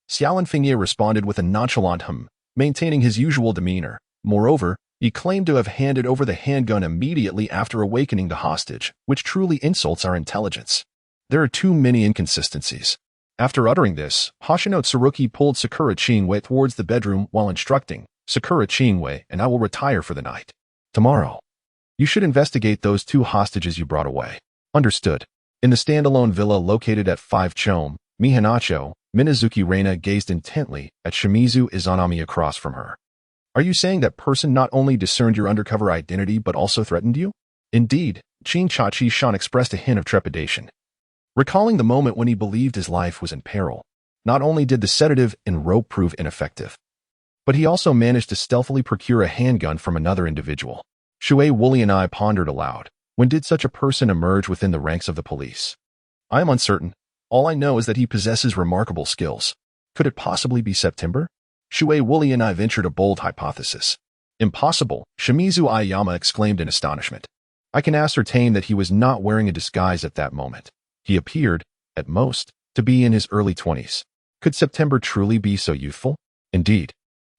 Xiaolan Funya responded with a nonchalant maintaining his usual demeanor. Moreover, he claimed to have handed over the handgun immediately after awakening the hostage, which truly insults our intelligence. There are too many inconsistencies. After uttering this, Hoshino Tsuruki pulled Sakura Chingwei towards the bedroom while instructing, Sakura Chingwei, and I will retire for the night. Tomorrow, you should investigate those 2 hostages you brought away. Understood. In the standalone villa located at 5 Chome, Mihanacho, Minazuki Reina gazed intently at Shimizu Izanami across from her. Are you saying that person not only discerned your undercover identity but also threatened you? Indeed, Chin-Cha-Chi-shan expressed a hint of trepidation. Recalling the moment when he believed his life was in peril, not only did the sedative and rope prove ineffective, but he also managed to stealthily procure a handgun from another individual. Shui Woolley and I pondered aloud. When did such a person emerge within the ranks of the police? I am uncertain. All I know is that he possesses remarkable skills. Could it possibly be September? Shui Woolley and I ventured a bold hypothesis. Impossible, Shimizu Ayama exclaimed in astonishment. I can ascertain that he was not wearing a disguise at that moment. He appeared, at most, to be in his early 20s. Could September truly be so youthful? Indeed.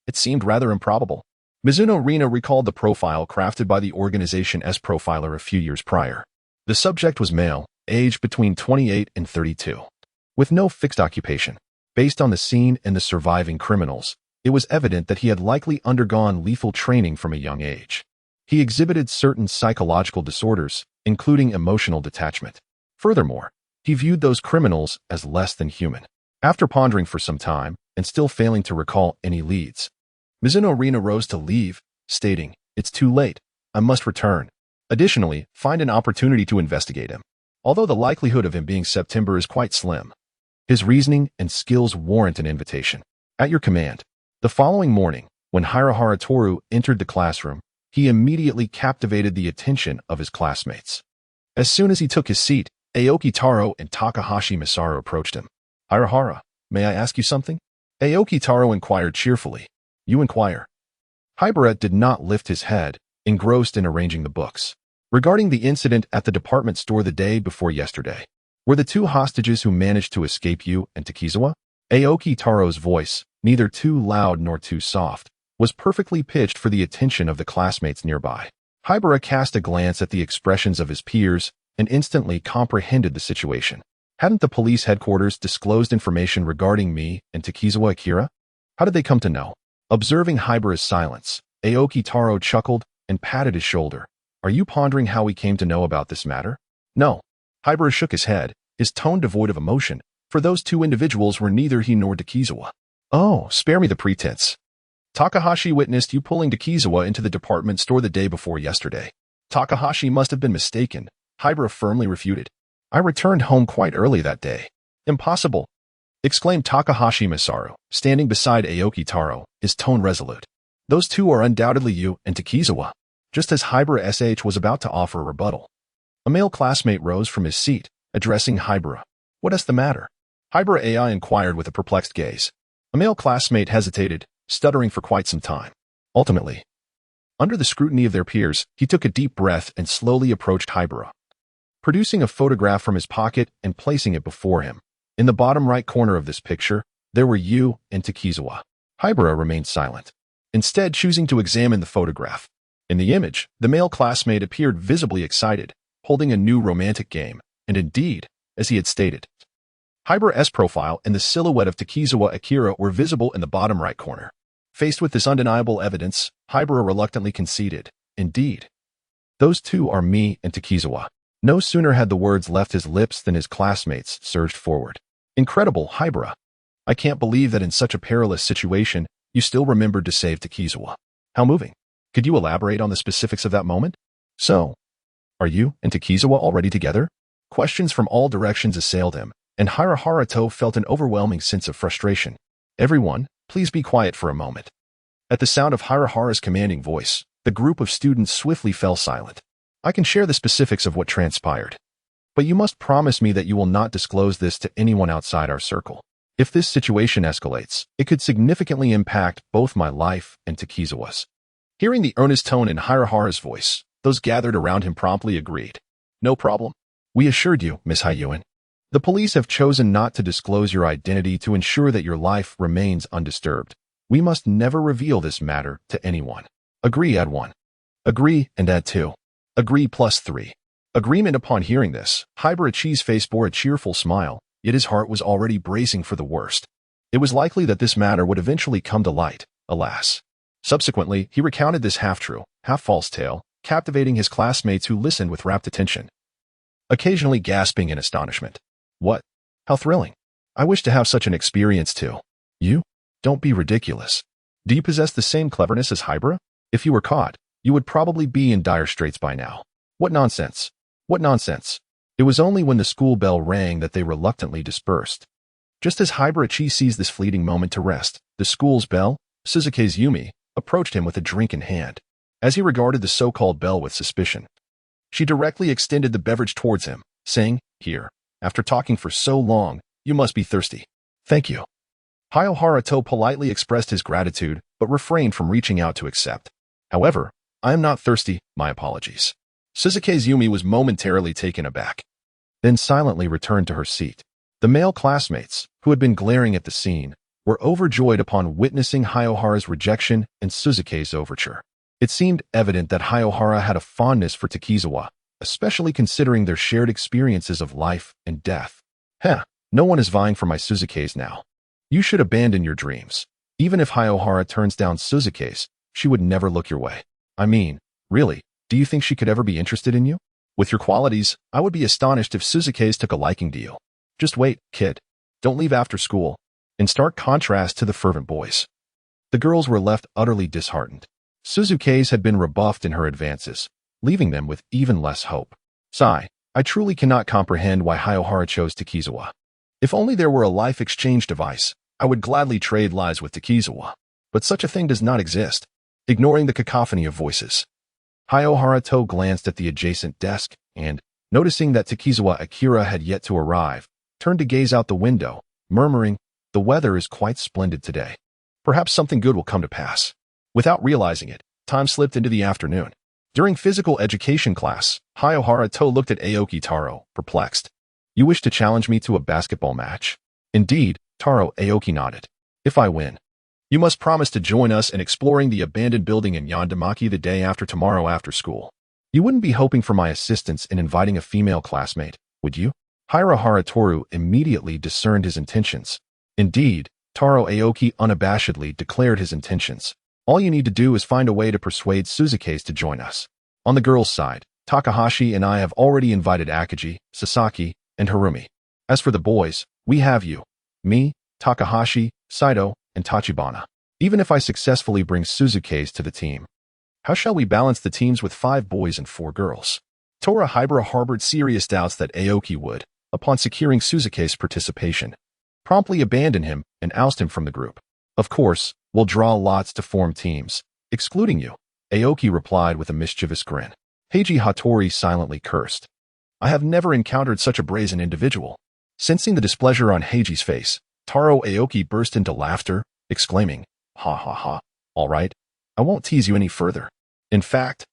It seemed rather improbable. Mizuno Rina recalled the profile crafted by the organization S Profiler a few years prior. The subject was male, aged between 28 and 32. With no fixed occupation. Based on the scene and the surviving criminals, it was evident that he had likely undergone lethal training from a young age. He exhibited certain psychological disorders, including emotional detachment. Furthermore, he viewed those criminals as less than human. After pondering for some time, and still failing to recall any leads, Mizuno Rina rose to leave, stating, "It's too late. I must return. Additionally, find an opportunity to investigate him. Although the likelihood of him being September is quite slim, his reasoning and skills warrant an invitation. At your command." The following morning, when Hirahara Toru entered the classroom, he immediately captivated the attention of his classmates. As soon as he took his seat, Aoki Taro and Takahashi Masaru approached him. "Hirahara, may I ask you something?" Aoki Taro inquired cheerfully. "You inquire." Haibara did not lift his head, engrossed in arranging the books. "Regarding the incident at the department store the day before yesterday, were the 2 hostages who managed to escape you and Takizawa?" Aoki Taro's voice, neither too loud nor too soft, was perfectly pitched for the attention of the classmates nearby. Haibara cast a glance at the expressions of his peers and instantly comprehended the situation. Hadn't the police headquarters disclosed information regarding me and Takizawa Akira? How did they come to know? Observing Haibara's silence, Aoki Taro chuckled and patted his shoulder. "Are you pondering how we came to know about this matter?" "No." Haibara shook his head, his tone devoid of emotion, for those 2 individuals were neither he nor Takizawa. "Oh, spare me the pretense. Takahashi witnessed you pulling Takizawa into the department store the day before yesterday." "Takahashi must have been mistaken," Haibara firmly refuted. "I returned home quite early that day." "Impossible," exclaimed Takahashi Masaru, standing beside Aoki Taro, his tone resolute. "Those 2 are undoubtedly you and Takizawa." Just as Haibara SH was about to offer a rebuttal, a male classmate rose from his seat, addressing Haibara. "What is the matter?" Haibara Ai inquired with a perplexed gaze. A male classmate hesitated, stuttering for quite some time. Ultimately, under the scrutiny of their peers, he took a deep breath and slowly approached Haibara, producing a photograph from his pocket and placing it before him. In the bottom right corner of this picture, there were you and Takizawa. Haibara remained silent, instead choosing to examine the photograph. In the image, the male classmate appeared visibly excited, holding a new romantic game, and indeed, as he had stated, Haibara's profile and the silhouette of Takizawa Akira were visible in the bottom right corner. Faced with this undeniable evidence, Haibara reluctantly conceded, "Indeed, those 2 are me and Takizawa." No sooner had the words left his lips than his classmates surged forward. "Incredible, Haibara. I can't believe that in such a perilous situation, you still remembered to save Takizawa. How moving. Could you elaborate on the specifics of that moment?" "So, are you and Takizawa already together?" Questions from all directions assailed him, and Hirahara felt an overwhelming sense of frustration. "Everyone, please be quiet for a moment." At the sound of Hirahara's commanding voice, the group of students swiftly fell silent. "I can share the specifics of what transpired, but you must promise me that you will not disclose this to anyone outside our circle. If this situation escalates, it could significantly impact both my life and Takizawa's." Hearing the earnest tone in Hirahara's voice, those gathered around him promptly agreed. "No problem. We assured you, Miss Hayuen. The police have chosen not to disclose your identity to ensure that your life remains undisturbed. We must never reveal this matter to anyone. Agree, add 1. Agree and add 2. Agree plus 3. Agreement. Upon hearing this, Haibara Ai's face bore a cheerful smile, yet his heart was already bracing for the worst. It was likely that this matter would eventually come to light, alas. Subsequently, he recounted this half-true, half-false tale, captivating his classmates who listened with rapt attention, occasionally gasping in astonishment. What? How thrilling. I wish to have such an experience too. You? Don't be ridiculous. Do you possess the same cleverness as Haibara? If you were caught, you would probably be in dire straits by now. What nonsense. What nonsense. It was only when the school bell rang that they reluctantly dispersed. Just as Haibara Ai seized this fleeting moment to rest, the school's bell, Suzuki's Ayumi, approached him with a drink in hand. As he regarded the so-called bell with suspicion, she directly extended the beverage towards him, saying, "Here, after talking for so long, you must be thirsty." "Thank you." Haibara politely expressed his gratitude, but refrained from reaching out to accept. "However, I am not thirsty, my apologies." Suzuki's Ayumi was momentarily taken aback, then silently returned to her seat. The male classmates, who had been glaring at the scene, were overjoyed upon witnessing Haibara's rejection and Suzuki's overture. It seemed evident that Haibara had a fondness for Takizawa, especially considering their shared experiences of life and death. No one is vying for my Suzuki's now. You should abandon your dreams. Even if Haibara turns down Suzuki's, she would never look your way. I mean, really, do you think she could ever be interested in you? With your qualities, I would be astonished if Suzuki's took a liking to you. Just wait, kid. Don't leave after school. In stark contrast to the fervent boys, the girls were left utterly disheartened. Suzuki's had been rebuffed in her advances, leaving them with even less hope. Sigh, I truly cannot comprehend why Haibara chose Takizawa. If only there were a life exchange device, I would gladly trade lives with Takizawa. But such a thing does not exist. Ignoring the cacophony of voices, Haibara glanced at the adjacent desk and, noticing that Takizawa Akira had yet to arrive, turned to gaze out the window, murmuring, "The weather is quite splendid today. Perhaps something good will come to pass." Without realizing it, time slipped into the afternoon. During physical education class, Haibara looked at Aoki Taro, perplexed. "You wish to challenge me to a basketball match?" "Indeed," Taro Aoki nodded. "If I win, you must promise to join us in exploring the abandoned building in Yondamaki the day after tomorrow after school. You wouldn't be hoping for my assistance in inviting a female classmate, would you?" Haibara immediately discerned his intentions. Indeed, Taro Aoki unabashedly declared his intentions. "All you need to do is find a way to persuade Suzuki's to join us. On the girls' side, Takahashi and I have already invited Akagi, Sasaki, and Harumi. As for the boys, we have you, me, Takahashi, Saito, and Tachibana. Even if I successfully bring Suzuki's to the team, how shall we balance the teams with 5 boys and 4 girls?" Haibara harbored serious doubts that Aoki would, upon securing Suzuki's participation, promptly abandon him and oust him from the group. "Of course, we'll draw lots to form teams, excluding you," Aoki replied with a mischievous grin. Heiji Hattori silently cursed. I have never encountered such a brazen individual. Sensing the displeasure on Heiji's face, Taro Aoki burst into laughter, exclaiming, "Ha ha ha, all right, I won't tease you any further. In fact,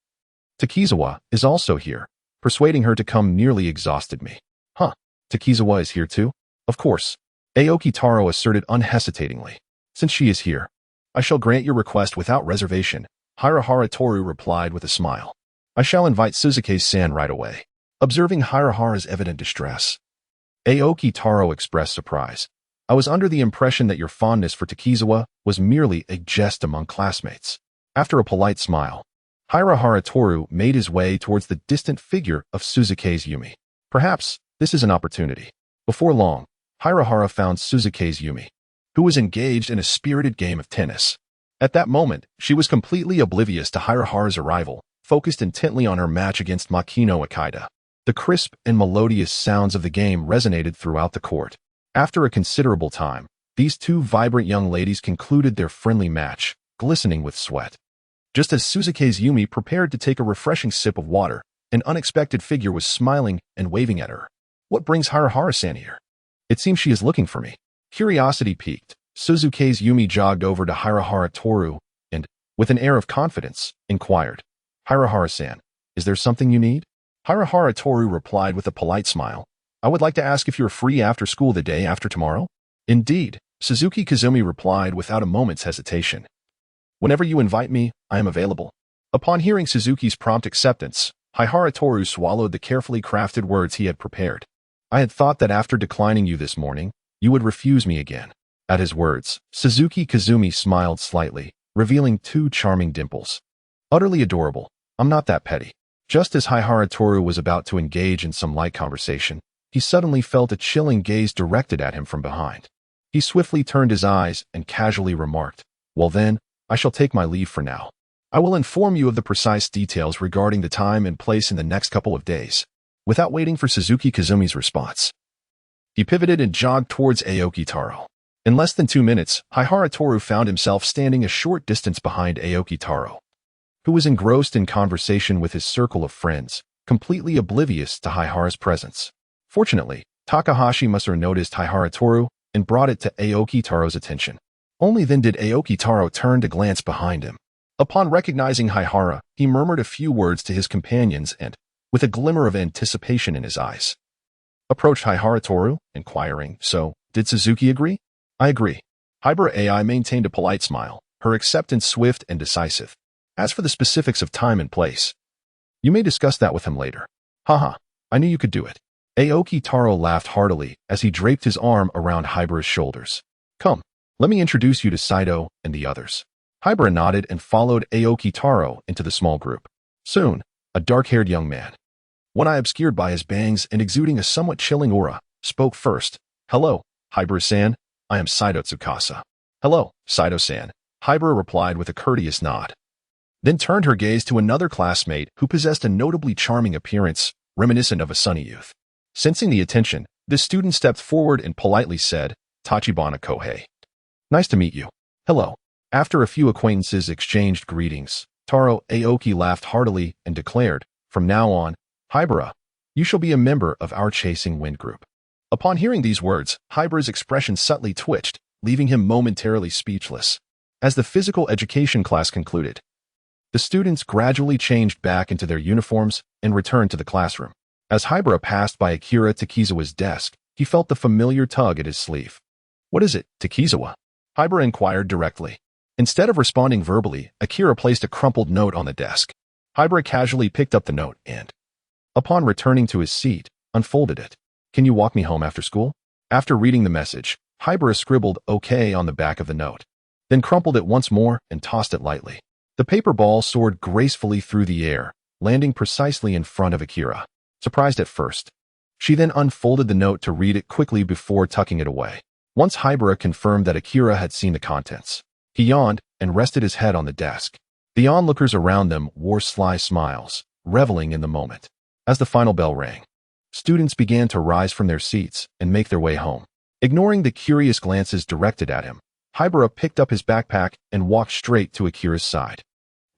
Takizawa is also here. Persuading her to come nearly exhausted me." "Huh, Takizawa is here too?" "Of course," Aoki Taro asserted unhesitatingly. "Since she is here, I shall grant your request without reservation," Haibara replied with a smile. "I shall invite Suzuki-san right away." Observing Haibara's evident distress, Aoki Taro expressed surprise. "I was under the impression that your fondness for Takizawa was merely a jest among classmates." After a polite smile, Haibara made his way towards the distant figure of Suzuki's Ayumi. Perhaps this is an opportunity. Before long, Haibara found Suzuki's Ayumi, who was engaged in a spirited game of tennis. At that moment, she was completely oblivious to Haibara's arrival, focused intently on her match against Makino Akida. The crisp and melodious sounds of the game resonated throughout the court. After a considerable time, these 2 vibrant young ladies concluded their friendly match, glistening with sweat. Just as Suzuki's Ayumi prepared to take a refreshing sip of water, an unexpected figure was smiling and waving at her. "What brings Haibara-san here? It seems she is looking for me." Curiosity piqued, Suzuki's Ayumi jogged over to Haibara and, with an air of confidence, inquired, "Haibara-san, is there something you need?" Haibara replied with a polite smile, "I would like to ask if you're free after school the day after tomorrow?" "Indeed," Suzuki Kazumi replied without a moment's hesitation. "Whenever you invite me, I am available." Upon hearing Suzuki's prompt acceptance, Haibara Toru swallowed the carefully crafted words he had prepared. I had thought that after declining you this morning, you would refuse me again. At his words, Suzuki Kazumi smiled slightly, revealing two charming dimples. Utterly adorable. I'm not that petty. Just as Haibara Toru was about to engage in some light conversation, he suddenly felt a chilling gaze directed at him from behind. He swiftly turned his eyes and casually remarked, "Well then, I shall take my leave for now. I will inform you of the precise details regarding the time and place in the next couple of days." Without waiting for Suzuki Kazumi's response, he pivoted and jogged towards Aoki Taro. In less than 2 minutes, Haibara Toru found himself standing a short distance behind Aoki Taro, who was engrossed in conversation with his circle of friends, completely oblivious to Haibara's presence. Fortunately, Takahashi must have noticed Haibara Toru and brought it to Aoki Taro's attention. Only then did Aoki Taro turn to glance behind him. Upon recognizing Haibara, he murmured a few words to his companions and, with a glimmer of anticipation in his eyes, approached Haibara Toru, inquiring, "So, did Suzuki agree?" "I agree." Haibara Ai maintained a polite smile, her acceptance swift and decisive. "As for the specifics of time and place, you may discuss that with him later." "Haha, I knew you could do it." Aoki Taro laughed heartily as he draped his arm around Haibara's shoulders. "Come, let me introduce you to Saito and the others." Haibara nodded and followed Aoki Taro into the small group. Soon, a dark-haired young man, one eye obscured by his bangs and exuding a somewhat chilling aura, spoke first. "Hello, Haibara-san. I am Saito Tsukasa." "Hello, Saito-san," Haibara replied with a courteous nod, then turned her gaze to another classmate who possessed a notably charming appearance, reminiscent of a sunny youth. Sensing the attention, the student stepped forward and politely said, "Tachibana Kohei. Nice to meet you." "Hello." After a few acquaintances exchanged greetings, Taro Aoki laughed heartily and declared, "From now on, Haibara, you shall be a member of our Chasing Wind group." Upon hearing these words, Haibara's expression subtly twitched, leaving him momentarily speechless. As the physical education class concluded, the students gradually changed back into their uniforms and returned to the classroom. As Haibara passed by Akira Takizawa's desk, he felt the familiar tug at his sleeve. "What is it, Takizawa?" Haibara inquired directly. Instead of responding verbally, Akira placed a crumpled note on the desk. Haibara casually picked up the note and, upon returning to his seat, unfolded it. "Can you walk me home after school?" After reading the message, Haibara scribbled "OK" on the back of the note, then crumpled it once more and tossed it lightly. The paper ball soared gracefully through the air, landing precisely in front of Akira. Surprised at first, she then unfolded the note to read it quickly before tucking it away. Once Haibara confirmed that Akira had seen the contents, he yawned and rested his head on the desk. The onlookers around them wore sly smiles, reveling in the moment. As the final bell rang, students began to rise from their seats and make their way home. Ignoring the curious glances directed at him, Haibara picked up his backpack and walked straight to Akira's side.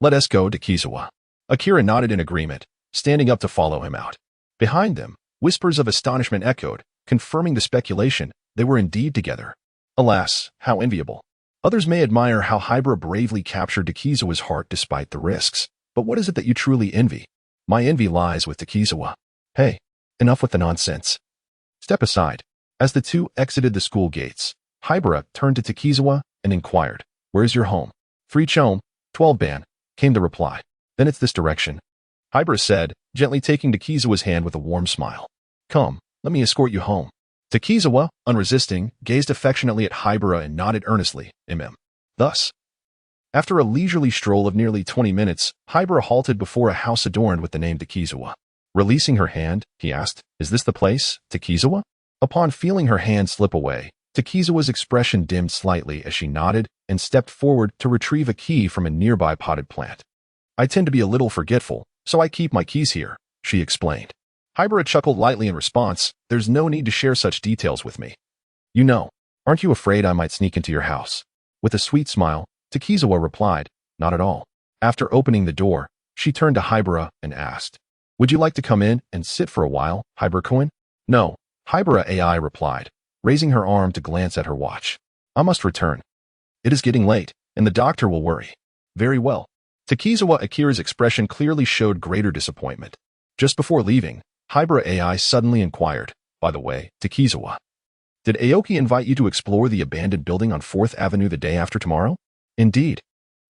"Let us go, Takizawa." Akira nodded in agreement, standing up to follow him out. Behind them, whispers of astonishment echoed, confirming the speculation they were indeed together. Alas, how enviable. Others may admire how Haibara bravely captured Takizawa's heart despite the risks, but what is it that you truly envy? My envy lies with Takizawa. Hey, enough with the nonsense. Step aside. As the two exited the school gates, Haibara turned to Takizawa and inquired, "Where's your home?" "3 12 ban, came the reply. "Then it's this direction," Haibara said, gently taking Takizawa's hand with a warm smile. "Come, let me escort you home." Takizawa, unresisting, gazed affectionately at Haibara and nodded earnestly, Thus, after a leisurely stroll of nearly 20 minutes, Haibara halted before a house adorned with the name Takizawa. Releasing her hand, he asked, "Is this the place, Takizawa?" Upon feeling her hand slip away, Takizawa's expression dimmed slightly as she nodded and stepped forward to retrieve a key from a nearby potted plant. "I tend to be a little forgetful, so I keep my keys here," she explained. Haibara chuckled lightly in response, "There's no need to share such details with me. You know, aren't you afraid I might sneak into your house?" With a sweet smile, Takizawa replied, "Not at all." After opening the door, she turned to Haibara and asked, "Would you like to come in and sit for a while, Haibara-kun?" "No," Haibara Ai replied, raising her arm to glance at her watch. "I must return. It is getting late, and the doctor will worry." "Very well." Takizawa Akira's expression clearly showed greater disappointment. Just before leaving, Haibara Ai suddenly inquired, "By the way, Takizawa, did Aoki invite you to explore the abandoned building on 4th Avenue the day after tomorrow?" "Indeed."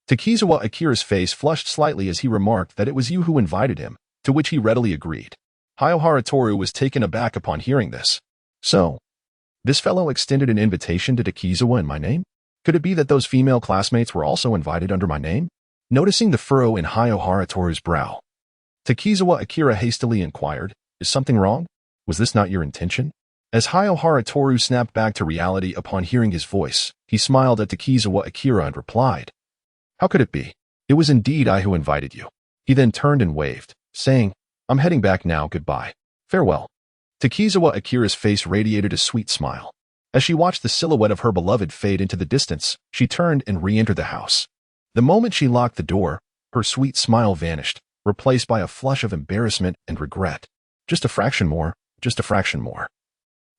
Takizawa Akira's face flushed slightly as he remarked that it was you who invited him, to which he readily agreed. Haibara Toru was taken aback upon hearing this. So, this fellow extended an invitation to Takizawa in my name? Could it be that those female classmates were also invited under my name? Noticing the furrow in Haibara Toru's brow, Takizawa Akira hastily inquired, "Is something wrong? Was this not your intention?" As Haibara Toru snapped back to reality upon hearing his voice, he smiled at Takizawa Akira and replied, "How could it be? It was indeed I who invited you." He then turned and waved, saying, "I'm heading back now, goodbye. Farewell." Takizawa Akira's face radiated a sweet smile. As she watched the silhouette of her beloved fade into the distance, she turned and re-entered the house. The moment she locked the door, her sweet smile vanished, replaced by a flush of embarrassment and regret. Just a fraction more, just a fraction more.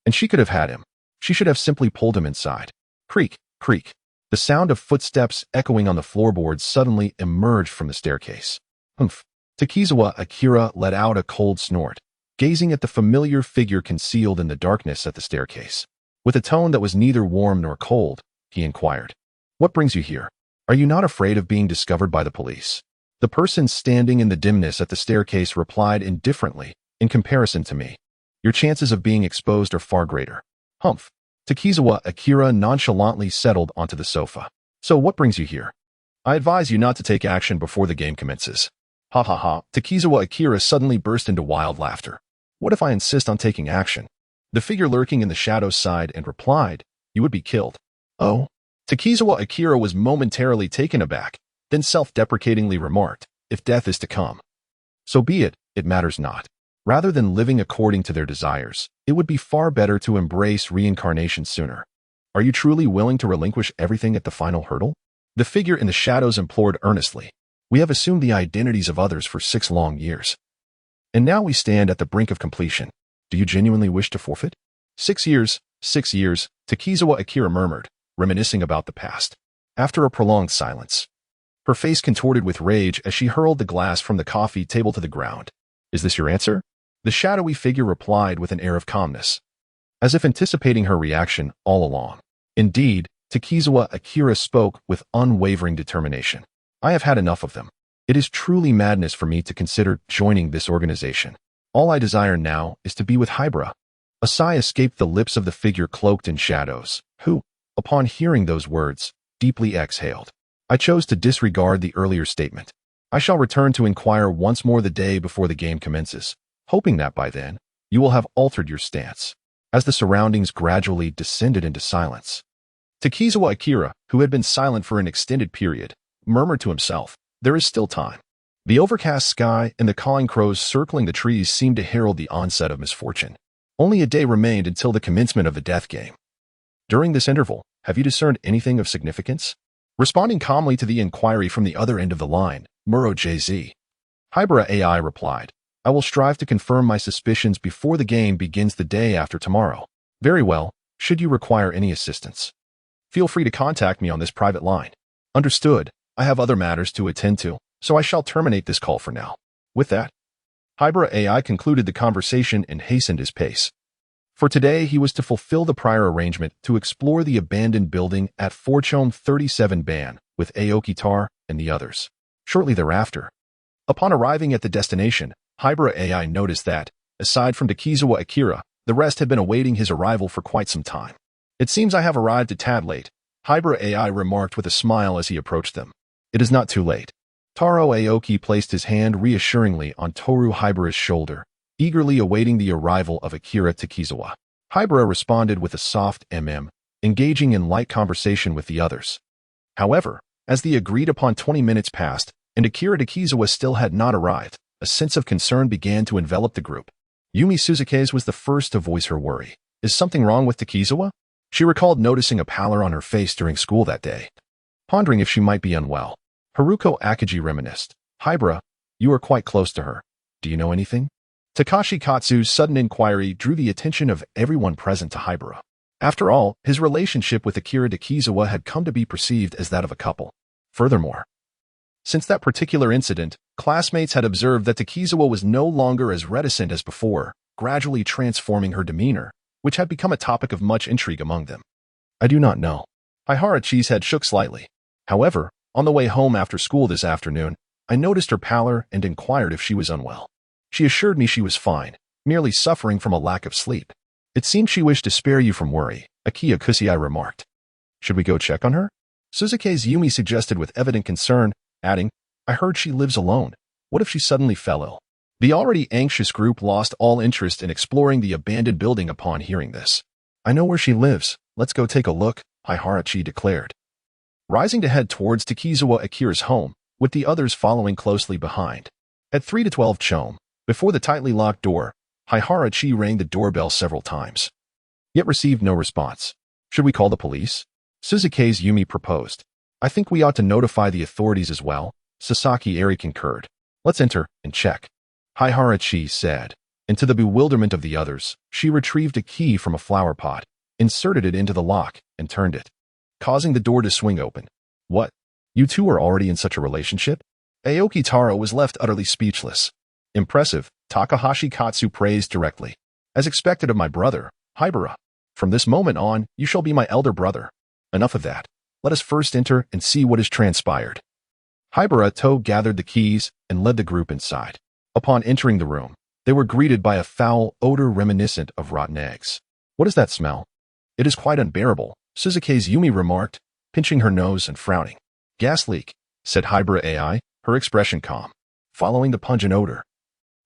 And she could have had him. She should have simply pulled him inside. Creak, creak. The sound of footsteps echoing on the floorboards suddenly emerged from the staircase. Humph. Takizawa Akira let out a cold snort, gazing at the familiar figure concealed in the darkness at the staircase. With a tone that was neither warm nor cold, he inquired, "What brings you here? Are you not afraid of being discovered by the police?" The person standing in the dimness at the staircase replied indifferently, "In comparison to me, your chances of being exposed are far greater." Humph. Takizawa Akira nonchalantly settled onto the sofa. "So what brings you here?" "I advise you not to take action before the game commences." Ha ha ha. Takizawa Akira suddenly burst into wild laughter. "What if I insist on taking action?" The figure lurking in the shadows sighed and replied, "You would be killed." "Oh?" Takizawa Akira was momentarily taken aback, then self-deprecatingly remarked, "If death is to come, so be it, it matters not. Rather than living according to their desires, it would be far better to embrace reincarnation sooner. Are you truly willing to relinquish everything at the final hurdle?" The figure in the shadows implored earnestly. "We have assumed the identities of others for 6 long years. And now we stand at the brink of completion. Do you genuinely wish to forfeit?" 6 years, 6 years, Takizawa Akira murmured, reminiscing about the past. After a prolonged silence, her face contorted with rage as she hurled the glass from the coffee table to the ground. "Is this your answer?" The shadowy figure replied with an air of calmness, as if anticipating her reaction all along. Indeed, Takizawa Akira spoke with unwavering determination. "I have had enough of them. It is truly madness for me to consider joining this organization. All I desire now is to be with Haibara." A sigh escaped the lips of the figure cloaked in shadows, who, upon hearing those words, deeply exhaled. "I chose to disregard the earlier statement. I shall return to inquire once more the day before the game commences, hoping that by then, you will have altered your stance." As the surroundings gradually descended into silence, Takizawa Akira, who had been silent for an extended period, murmured to himself, "There is still time." The overcast sky and the cawing crows circling the trees seemed to herald the onset of misfortune. Only a day remained until the commencement of the death game. During this interval, have you discerned anything of significance? Responding calmly to the inquiry from the other end of the line, Muro JZ. Haibara Ai replied, "I will strive to confirm my suspicions before the game begins the day after tomorrow." "Very well. Should you require any assistance, feel free to contact me on this private line." "Understood. I have other matters to attend to, so I shall terminate this call for now." With that, Haibara Ai concluded the conversation and hastened his pace. For today, he was to fulfill the prior arrangement to explore the abandoned building at Forchome 37 Ban with Aoki Tar and the others. Shortly thereafter, upon arriving at the destination, Haibara Ai noticed that, aside from Takizawa Akira, the rest had been awaiting his arrival for quite some time. "It seems I have arrived a tad late," Haibara Ai remarked with a smile as he approached them. "It is not too late." Taro Aoki placed his hand reassuringly on Toru Haibara's shoulder, eagerly awaiting the arrival of Akira Takizawa. Haibara responded with a soft engaging in light conversation with the others. However, as the agreed-upon 20 minutes passed and Akira Takizawa still had not arrived, a sense of concern began to envelop the group. Yumi Suzuki was the first to voice her worry. "Is something wrong with Takizawa?" She recalled noticing a pallor on her face during school that day, pondering if she might be unwell. Haruko Akiji reminisced, "Haibara, you are quite close to her. Do you know anything?" Takashi Katsu's sudden inquiry drew the attention of everyone present to Haibara. After all, his relationship with Akira Takizawa had come to be perceived as that of a couple. Furthermore, since that particular incident, classmates had observed that Takizawa was no longer as reticent as before, gradually transforming her demeanor, which had become a topic of much intrigue among them. "I do not know." Haibara's head shook slightly. "However, on the way home after school this afternoon, I noticed her pallor and inquired if she was unwell. She assured me she was fine, merely suffering from a lack of sleep. It seemed she wished to spare you from worry, Akiya Kusei remarked. Should we go check on her? Suzuki's Yumi suggested with evident concern, adding, I heard she lives alone. What if she suddenly fell ill? The already anxious group lost all interest in exploring the abandoned building upon hearing this. I know where she lives. Let's go take a look, Haibara Ai declared. Rising to head towards Takizawa Akira's home, with the others following closely behind. At 3 to 12 Chome, before the tightly locked door, Haibara Ai rang the doorbell several times, yet received no response. Should we call the police? Suzuki's Yumi proposed. I think we ought to notify the authorities as well, Sasaki Eri concurred. Let's enter and check, Haibara Ai said. And to the bewilderment of the others, she retrieved a key from a flower pot, inserted it into the lock, and turned it, causing the door to swing open. What? You two are already in such a relationship? Aoki Taro was left utterly speechless. Impressive, Takahashi Katsu praised directly. As expected of my brother, Haibara. From this moment on, you shall be my elder brother. Enough of that. Let us first enter and see what has transpired. Haibara Ai gathered the keys and led the group inside. Upon entering the room, they were greeted by a foul odor reminiscent of rotten eggs. What is that smell? It is quite unbearable, Suzuki's Yumi remarked, pinching her nose and frowning. Gas leak, said Haibara Ai, her expression calm. Following the pungent odor,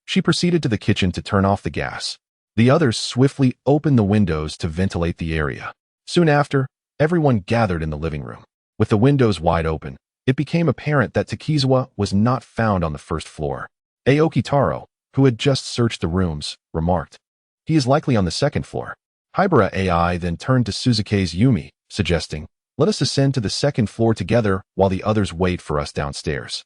she proceeded to the kitchen to turn off the gas. The others swiftly opened the windows to ventilate the area. Soon after, everyone gathered in the living room. With the windows wide open, it became apparent that Takizawa was not found on the first floor. Aoki Taro, who had just searched the rooms, remarked, he is likely on the second floor. Haibara Ai then turned to Suzuki's Yumi, suggesting, let us ascend to the second floor together while the others wait for us downstairs.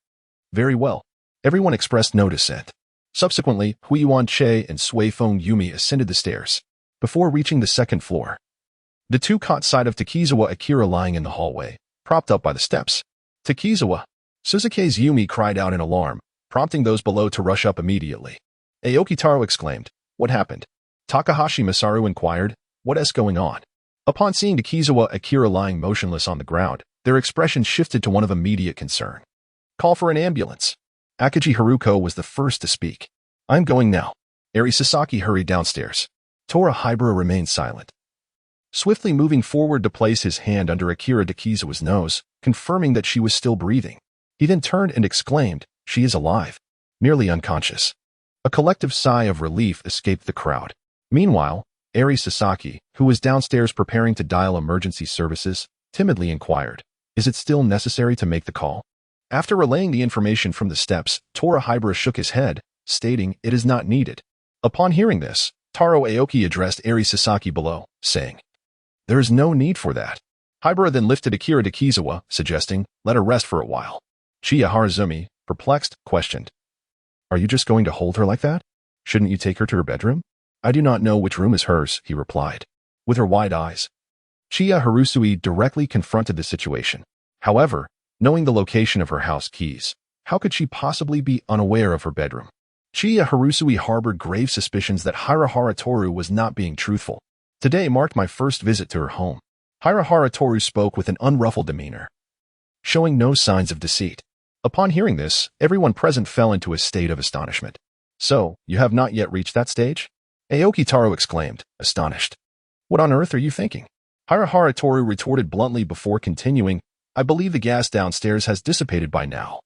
Very well. Everyone expressed no dissent. Subsequently, Huiyuan Che and Suifeng Yumi ascended the stairs. Before reaching the second floor, the two caught sight of Takizawa Akira lying in the hallway, propped up by the steps. Takizawa! Suzuki's Yumi cried out in alarm, prompting those below to rush up immediately. Aoki Taro exclaimed, what happened? Takahashi Masaru inquired, what is going on? Upon seeing Takizawa Akira lying motionless on the ground, their expression shifted to one of immediate concern. Call for an ambulance. Akiji Haruko was the first to speak. I'm going now. Eri Sasaki hurried downstairs. Tora Haibara remained silent, swiftly moving forward to place his hand under Akira Takizawa's nose, confirming that she was still breathing. He then turned and exclaimed, she is alive, merely unconscious. A collective sigh of relief escaped the crowd. Meanwhile, Eri Sasaki, who was downstairs preparing to dial emergency services, timidly inquired, is it still necessary to make the call? After relaying the information from the steps, Tora Haibara shook his head, stating it is not needed. Upon hearing this, Taro Aoki addressed Eri Sasaki below, saying, there is no need for that. Haibara then lifted Akira Takizawa, suggesting, let her rest for a while. Chiya Harazumi, perplexed, questioned, are you just going to hold her like that? Shouldn't you take her to her bedroom? I do not know which room is hers, he replied. With her wide eyes, Chiya Harusui directly confronted the situation. However, knowing the location of her house keys, how could she possibly be unaware of her bedroom? Chiya Harusui harbored grave suspicions that Hirahara Toru was not being truthful. Today marked my first visit to her home. Hirahara Toru spoke with an unruffled demeanor, showing no signs of deceit. Upon hearing this, everyone present fell into a state of astonishment. So, you have not yet reached that stage? Aoki Taro exclaimed, astonished. What on earth are you thinking? Hirahara Toru retorted bluntly before continuing, I believe the gas downstairs has dissipated by now.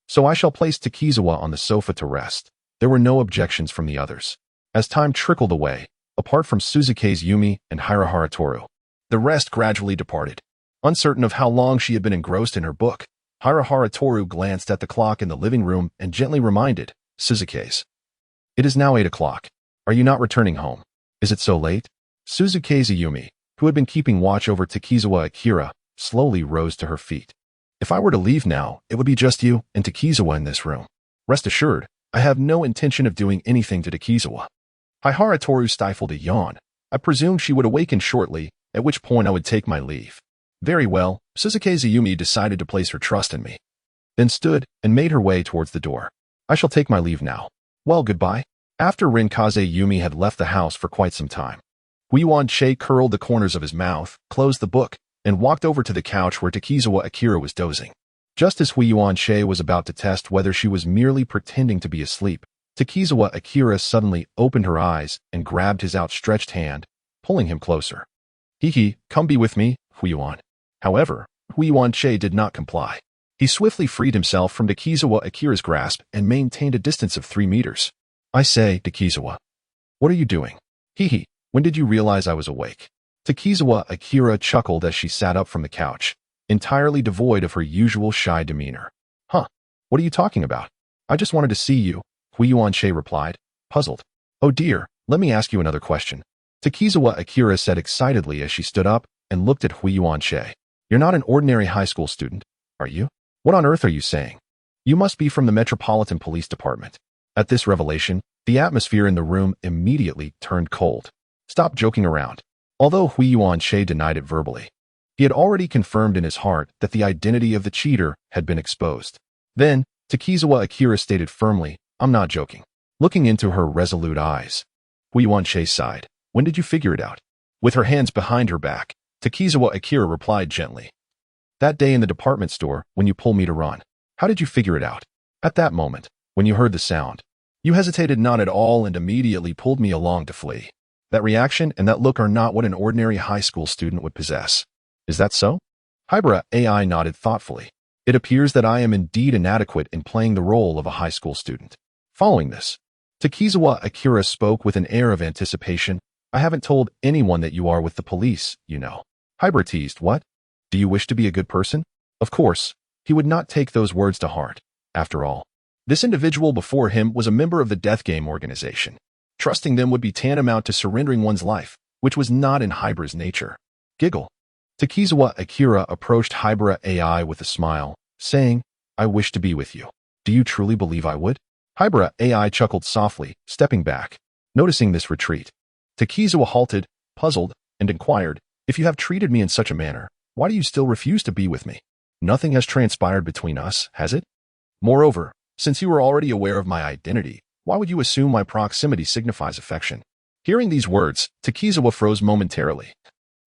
So I shall place Takizawa on the sofa to rest. There were no objections from the others. As time trickled away, apart from Suzuki's Yumi and Hirahara Toru, the rest gradually departed. Uncertain of how long she had been engrossed in her book, Hirahara Toru glanced at the clock in the living room and gently reminded, Suzuki's. It is now 8 o'clock. Are you not returning home? Is it so late? Suzuki's Ayumi, who had been keeping watch over Takizawa Akira, slowly rose to her feet. If I were to leave now, it would be just you and Takizawa in this room. Rest assured, I have no intention of doing anything to Takizawa. Haibara Toru stifled a yawn. I presumed she would awaken shortly, at which point I would take my leave. Very well, Suzuki's Ayumi decided to place her trust in me, then stood and made her way towards the door. I shall take my leave now. Well, goodbye. After Rinkaze Yumi had left the house for quite some time, Huiyuan Che curled the corners of his mouth, closed the book, and walked over to the couch where Takizawa Akira was dozing. Just as Huiyuan Che was about to test whether she was merely pretending to be asleep, Takizawa Akira suddenly opened her eyes and grabbed his outstretched hand, pulling him closer. Hee, come be with me, Huiyuan. However, Huiyuan Che did not comply. He swiftly freed himself from Takizawa Akira's grasp and maintained a distance of 3 meters. I say, Takizawa. What are you doing? Hee, when did you realize I was awake? Takizawa Akira chuckled as she sat up from the couch, entirely devoid of her usual shy demeanor. Huh, what are you talking about? I just wanted to see you, Huiyuan Che replied, puzzled. Oh dear, let me ask you another question. Takizawa Akira said excitedly as she stood up and looked at Huiyuan Che. You're not an ordinary high school student, are you? What on earth are you saying? You must be from the Metropolitan Police Department. At this revelation, the atmosphere in the room immediately turned cold. Stop joking around. Although Huiyuan Che denied it verbally, he had already confirmed in his heart that the identity of the cheater had been exposed. Then, Takizawa Akira stated firmly, I'm not joking. Looking into her resolute eyes, Huiyuan Che sighed. When did you figure it out? With her hands behind her back, Takizawa Akira replied gently. That day in the department store when you pulled me to run. How did you figure it out? At that moment, when you heard the sound, you hesitated not at all and immediately pulled me along to flee. That reaction and that look are not what an ordinary high school student would possess. Is that so? Haibara Ai nodded thoughtfully. It appears that I am indeed inadequate in playing the role of a high school student. Following this, Takizawa Akira spoke with an air of anticipation. I haven't told anyone that you are with the police, you know. Haibara teased, what? Do you wish to be a good person? Of course, he would not take those words to heart. After all, this individual before him was a member of the death game organization. Trusting them would be tantamount to surrendering one's life, which was not in Haibara's nature. Giggle. Takizawa Akira approached Haibara Ai with a smile, saying, I wish to be with you. Do you truly believe I would? Haibara Ai chuckled softly, stepping back. Noticing this retreat, Takizawa halted, puzzled, and inquired, if you have treated me in such a manner, why do you still refuse to be with me? Nothing has transpired between us, has it? Moreover, since you are already aware of my identity, why would you assume my proximity signifies affection? Hearing these words, Takizawa froze momentarily,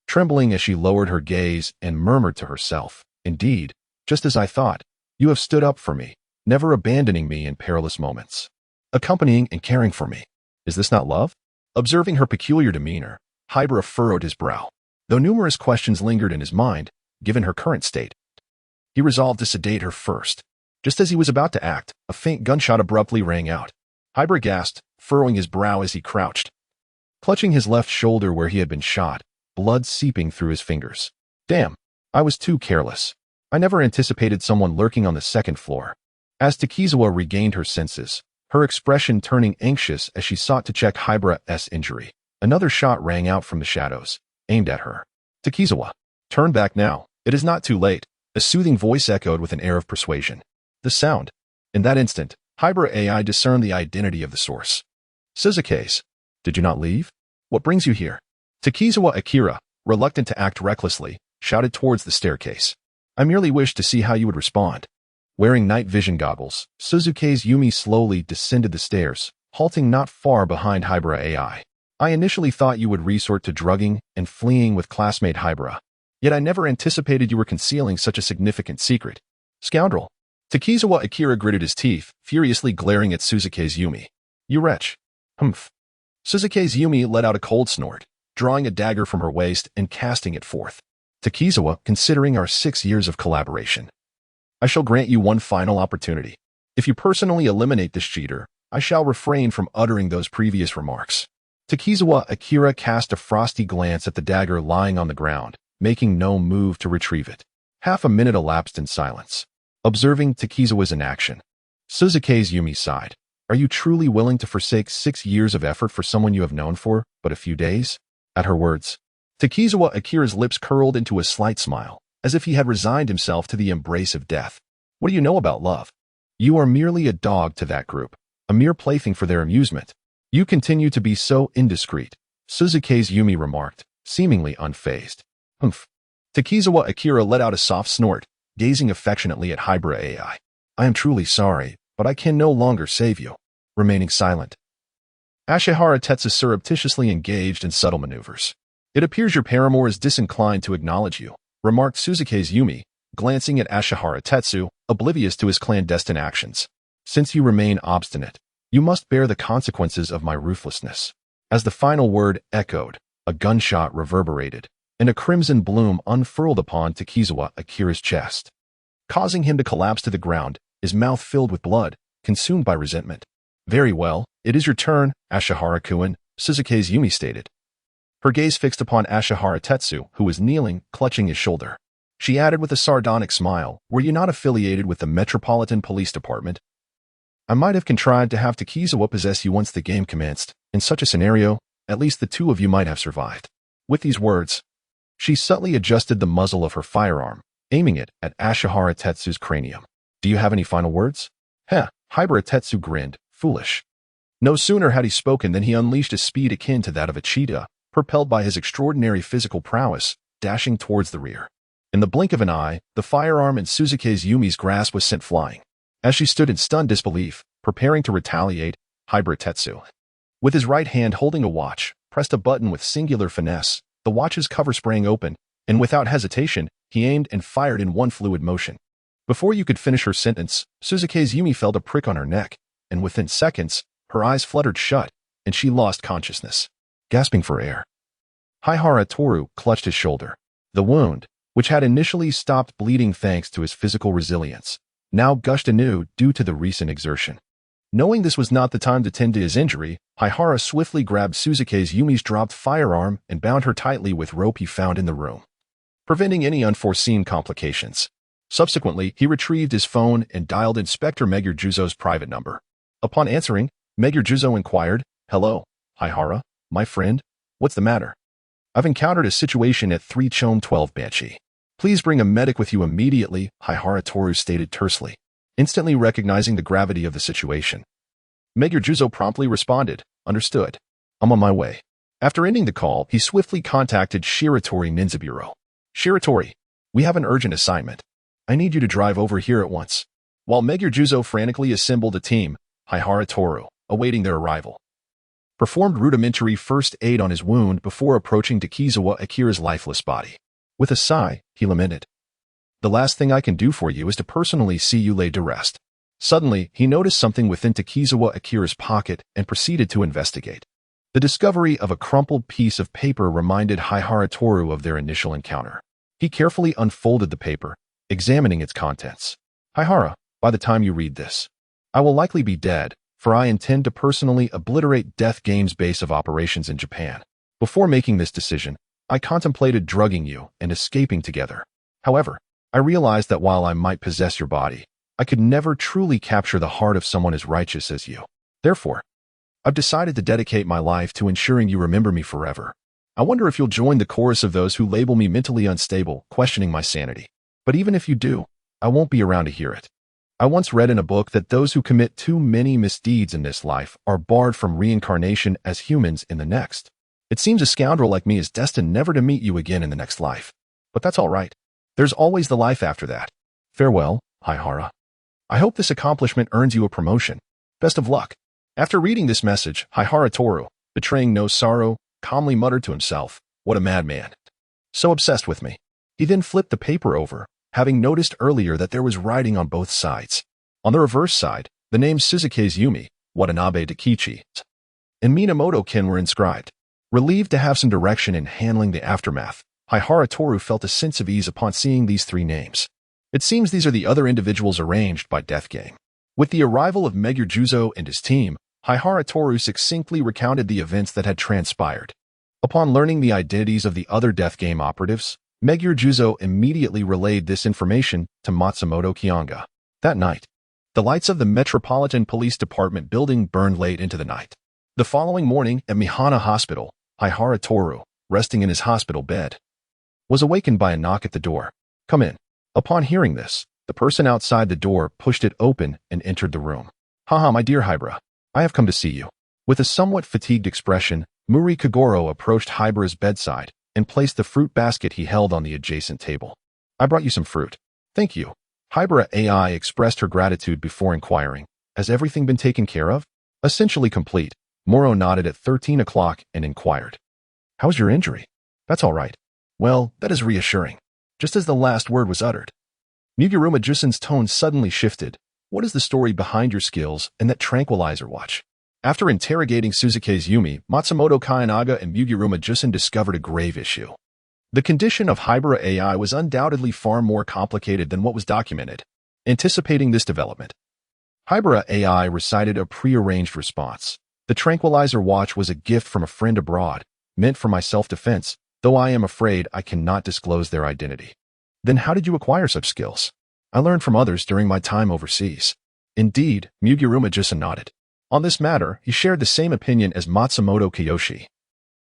trembling as she lowered her gaze and murmured to herself, indeed, just as I thought, you have stood up for me, never abandoning me in perilous moments, accompanying and caring for me. Is this not love? Observing her peculiar demeanor, Haibara furrowed his brow. Though numerous questions lingered in his mind, given her current state, he resolved to sedate her first. Just as he was about to act, a faint gunshot abruptly rang out. Haibara gasped, furrowing his brow as he crouched, clutching his left shoulder where he had been shot, blood seeping through his fingers. Damn, I was too careless. I never anticipated someone lurking on the second floor. As Takizawa regained her senses, her expression turning anxious as she sought to check Haibara's injury, another shot rang out from the shadows, aimed at her. Takizawa, turn back now. It is not too late. A soothing voice echoed with an air of persuasion. The sound. In that instant, Haibara Ai discerned the identity of the source. Suzuki's. Did you not leave? What brings you here? Takizawa Akira, reluctant to act recklessly, shouted towards the staircase. I merely wished to see how you would respond. Wearing night vision goggles, Suzuki's Ayumi slowly descended the stairs, halting not far behind Haibara Ai. I initially thought you would resort to drugging and fleeing with classmate Haibara. Yet I never anticipated you were concealing such a significant secret. Scoundrel. Takizawa Akira gritted his teeth, furiously glaring at Suzuki's Ayumi. You wretch. Humph. Suzuki's Ayumi let out a cold snort, drawing a dagger from her waist and casting it forth. Takizawa, considering our 6 years of collaboration, I shall grant you one final opportunity. If you personally eliminate this cheater, I shall refrain from uttering those previous remarks. Takizawa Akira cast a frosty glance at the dagger lying on the ground, making no move to retrieve it. Half a minute elapsed in silence. Observing Takizawa's inaction, Suzuki's Ayumi sighed. Are you truly willing to forsake 6 years of effort for someone you have known for but a few days? At her words, Takizawa Akira's lips curled into a slight smile, as if he had resigned himself to the embrace of death. What do you know about love? You are merely a dog to that group, a mere plaything for their amusement. You continue to be so indiscreet, Suzuki's Ayumi remarked, seemingly unfazed. Humph. Takizawa Akira let out a soft snort, gazing affectionately at Haibara Ai. I am truly sorry, but I can no longer save you. Remaining silent, Ashihara Tetsu surreptitiously engaged in subtle maneuvers. It appears your paramour is disinclined to acknowledge you, remarked Suzuki's Ayumi, glancing at Ashihara Tetsu, oblivious to his clandestine actions. Since you remain obstinate, You must bear the consequences of my ruthlessness. As the final word echoed, a gunshot reverberated, and a crimson bloom unfurled upon Takizawa Akira's chest, causing him to collapse to the ground, his mouth filled with blood, consumed by resentment. Very well, it is your turn, Ashihara-kun, Suzuki's Yumi stated. Her gaze fixed upon Ashihara Tetsu, who was kneeling, clutching his shoulder. She added with a sardonic smile, "Were you not affiliated with the Metropolitan Police Department? I might have contrived to have Takizawa possess you once the game commenced. In such a scenario, at least the two of you might have survived." With these words, she subtly adjusted the muzzle of her firearm, aiming it at Ashihara Tetsu's cranium. "Do you have any final words?" Heh, Haibara Tetsu grinned, foolish. No sooner had he spoken than he unleashed a speed akin to that of a cheetah, propelled by his extraordinary physical prowess, dashing towards the rear. In the blink of an eye, the firearm in Suzuki's Yumi's grasp was sent flying. As she stood in stunned disbelief, preparing to retaliate, Haibara Tetsu, with his right hand holding a watch, pressed a button with singular finesse. The watch's cover sprang open, and without hesitation, he aimed and fired in one fluid motion. Before you could finish her sentence, Suzuki's Yumi felt a prick on her neck, and within seconds, her eyes fluttered shut, and she lost consciousness. Gasping for air, Haibara Toru clutched his shoulder. The wound, which had initially stopped bleeding thanks to his physical resilience, now gushed anew due to the recent exertion. Knowing this was not the time to tend to his injury, Haibara swiftly grabbed Suzuki's Yumi's dropped firearm and bound her tightly with rope he found in the room, preventing any unforeseen complications. Subsequently, he retrieved his phone and dialed Inspector Megure Juzo's private number. Upon answering, Megure Juzo inquired, "Hello, Haibara, my friend, what's the matter? I've encountered a situation at 3 Chome 12 Banshee. Please bring a medic with you immediately," Haibara Toru stated tersely, instantly recognizing the gravity of the situation. Megure Juzo promptly responded, "Understood. I'm on my way." After ending the call, he swiftly contacted Shiratori Ninja Bureau. "Shiratori, we have an urgent assignment. I need you to drive over here at once." While Megure Juzo frantically assembled a team, Haibara Toru, awaiting their arrival, performed rudimentary first aid on his wound before approaching Takizawa Akira's lifeless body. With a sigh, he lamented, "The last thing I can do for you is to personally see you laid to rest." Suddenly, he noticed something within Takizawa Akira's pocket and proceeded to investigate. The discovery of a crumpled piece of paper reminded Haibara Toru of their initial encounter. He carefully unfolded the paper, examining its contents. "Haibara, by the time you read this, I will likely be dead, for I intend to personally obliterate Death Game's base of operations in Japan. Before making this decision, I contemplated drugging you and escaping together. However, I realized that while I might possess your body, I could never truly capture the heart of someone as righteous as you. Therefore, I've decided to dedicate my life to ensuring you remember me forever. I wonder if you'll join the chorus of those who label me mentally unstable, questioning my sanity. But even if you do, I won't be around to hear it. I once read in a book that those who commit too many misdeeds in this life are barred from reincarnation as humans in the next. It seems a scoundrel like me is destined never to meet you again in the next life. But that's all right. There's always the life after that. Farewell, Haibara. I hope this accomplishment earns you a promotion. Best of luck." After reading this message, Haibara Toru, betraying no sorrow, calmly muttered to himself, "What a madman. So obsessed with me." He then flipped the paper over, having noticed earlier that there was writing on both sides. On the reverse side, the names Suzuki's Yumi, Watanabe Dakichi, and Minamoto-ken were inscribed. Relieved to have some direction in handling the aftermath, Haibara Toru felt a sense of ease upon seeing these 3 names. It seems these are the other individuals arranged by Death Game. With the arrival of Megure Juzo and his team, Haibara Toru succinctly recounted the events that had transpired. Upon learning the identities of the other Death Game operatives, Megure Juzo immediately relayed this information to Matsumoto Kyanga. That night, the lights of the Metropolitan Police Department building burned late into the night. The following morning at Mihana Hospital, Haibara Toru, resting in his hospital bed, was awakened by a knock at the door. "Come in." Upon hearing this, the person outside the door pushed it open and entered the room. "Haha, my dear Haibara, I have come to see you." With a somewhat fatigued expression, Muri Kagoro approached Haibara's bedside and placed the fruit basket he held on the adjacent table. "I brought you some fruit." "Thank you." Haibara Ai expressed her gratitude before inquiring, "Has everything been taken care of?" "Essentially complete." Moro nodded at 13 o'clock and inquired, "How's your injury?" "That's all right." "Well, that is reassuring." Just as the last word was uttered, Muguruma Jusen's tone suddenly shifted, What is the story behind your skills and that tranquilizer watch? After interrogating Suzuki's Ayumi, Matsumoto Kayanaga and Mugiruma Jusen discovered a grave issue. The condition of Haibara Ai was undoubtedly far more complicated than what was documented. Anticipating this development, Haibara Ai recited a prearranged response. The tranquilizer watch was a gift from a friend abroad, meant for my self-defense, though I am afraid I cannot disclose their identity. Then how did you acquire such skills? I learned from others during my time overseas. Indeed, Mugiruma Jusen nodded. On this matter, he shared the same opinion as Matsumoto Kiyoshi,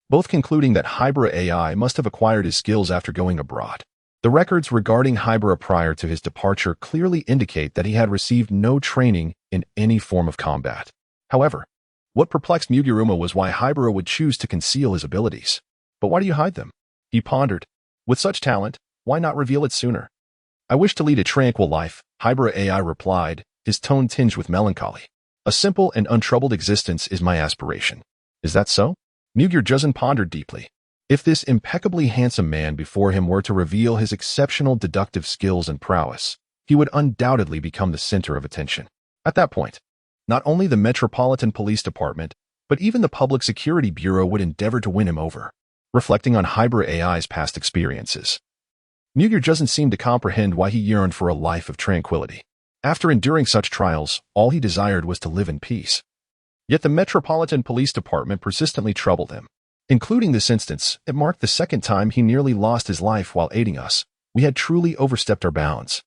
both concluding that Haibara Ai must have acquired his skills after going abroad. The records regarding Haibara prior to his departure clearly indicate that he had received no training in any form of combat. However, what perplexed Mugiruma was why Haibara would choose to conceal his abilities. But why do you hide them? He pondered. With such talent, why not reveal it sooner? I wish to lead a tranquil life, Haibara Ai replied, his tone tinged with melancholy. A simple and untroubled existence is my aspiration. Is that so? Mugir Jusen pondered deeply. If this impeccably handsome man before him were to reveal his exceptional deductive skills and prowess, he would undoubtedly become the center of attention. At that point, not only the Metropolitan Police Department, but even the Public Security Bureau would endeavor to win him over. Reflecting on Haibara Ai's past experiences, Mugir Jusen seemed to comprehend why he yearned for a life of tranquility. After enduring such trials, all he desired was to live in peace. Yet the Metropolitan Police Department persistently troubled him. Including this instance, it marked the second time he nearly lost his life while aiding us. We had truly overstepped our bounds.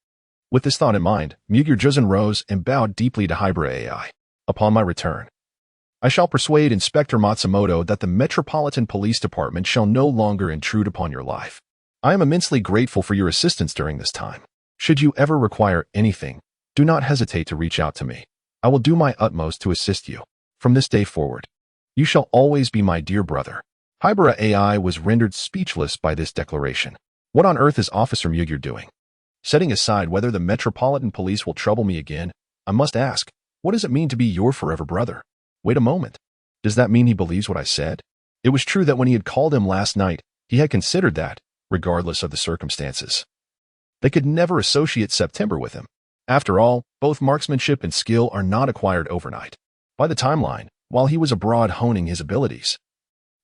With this thought in mind, Mugir Jusen rose and bowed deeply to Haibara Ai. Upon my return, I shall persuade Inspector Matsumoto that the Metropolitan Police Department shall no longer intrude upon your life. I am immensely grateful for your assistance during this time. Should you ever require anything, do not hesitate to reach out to me. I will do my utmost to assist you. From this day forward, you shall always be my dear brother. Haibara Ai was rendered speechless by this declaration. What on earth is Officer Mugir doing? Setting aside whether the Metropolitan Police will trouble me again, I must ask, what does it mean to be your forever brother? Wait a moment. Does that mean he believes what I said? It was true that when he had called him last night, he had considered that, regardless of the circumstances, they could never associate September with him. After all, both marksmanship and skill are not acquired overnight. By the timeline, while he was abroad honing his abilities,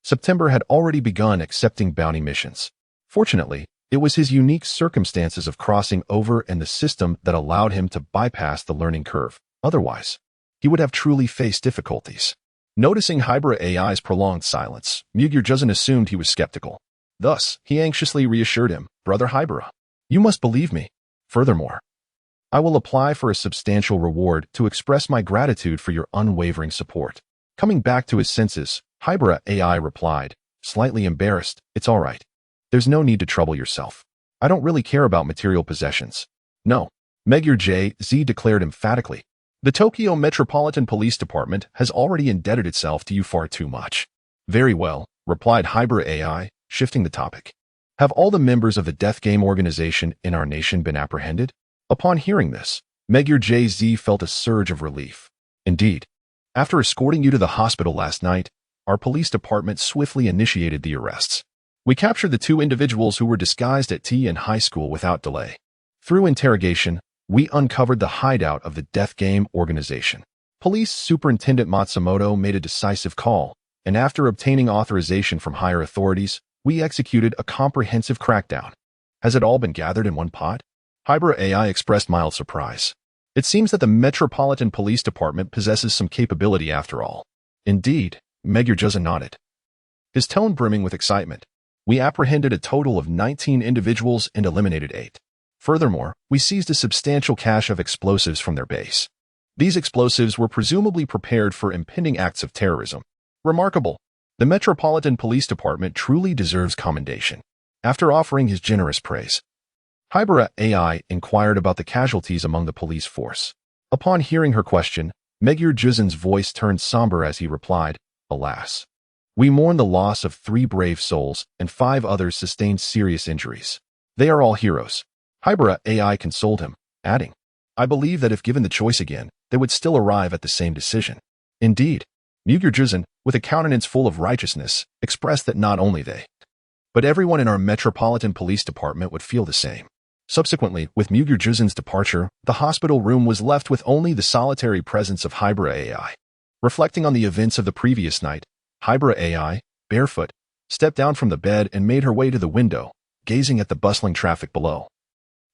September had already begun accepting bounty missions. Fortunately, it was his unique circumstances of crossing over and the system that allowed him to bypass the learning curve. Otherwise, he would have truly faced difficulties. Noticing Haibara Ai's prolonged silence, Mugir Jusen assumed he was skeptical. Thus, he anxiously reassured him, Brother Haibara, you must believe me. Furthermore, I will apply for a substantial reward to express my gratitude for your unwavering support. Coming back to his senses, Haibara Ai replied, slightly embarrassed, it's all right. There's no need to trouble yourself. I don't really care about material possessions. No, Mugir J.Z. declared emphatically. The Tokyo Metropolitan Police Department has already indebted itself to you far too much. Very well, replied Haibara Ai, shifting the topic. Have all the members of the death game organization in our nation been apprehended? Upon hearing this, Mugir J.Z. felt a surge of relief. Indeed, after escorting you to the hospital last night, our police department swiftly initiated the arrests. We captured the two individuals who were disguised at tea in high school without delay. Through interrogation, we uncovered the hideout of the death game organization. Police Superintendent Matsumoto made a decisive call, and after obtaining authorization from higher authorities, we executed a comprehensive crackdown. Has it all been gathered in one pot? Haibara Ai expressed mild surprise. It seems that the Metropolitan Police Department possesses some capability after all. Indeed, Mugir Jusen nodded, his tone brimming with excitement. We apprehended a total of 19 individuals and eliminated 8. Furthermore, we seized a substantial cache of explosives from their base. These explosives were presumably prepared for impending acts of terrorism. Remarkable. The Metropolitan Police Department truly deserves commendation. After offering his generous praise, Haibara Ai inquired about the casualties among the police force. Upon hearing her question, Mugir Jusen's voice turned somber as he replied, Alas, we mourn the loss of 3 brave souls and 5 others sustained serious injuries. They are all heroes. Haibara Ai consoled him, adding, I believe that if given the choice again, they would still arrive at the same decision. Indeed, Mugir Jusen, with a countenance full of righteousness, expressed that not only they, but everyone in our Metropolitan Police Department would feel the same. Subsequently, with Mugyur-Juzin's departure, the hospital room was left with only the solitary presence of Haibara Ai. Reflecting on the events of the previous night, Haibara Ai, barefoot, stepped down from the bed and made her way to the window, gazing at the bustling traffic below.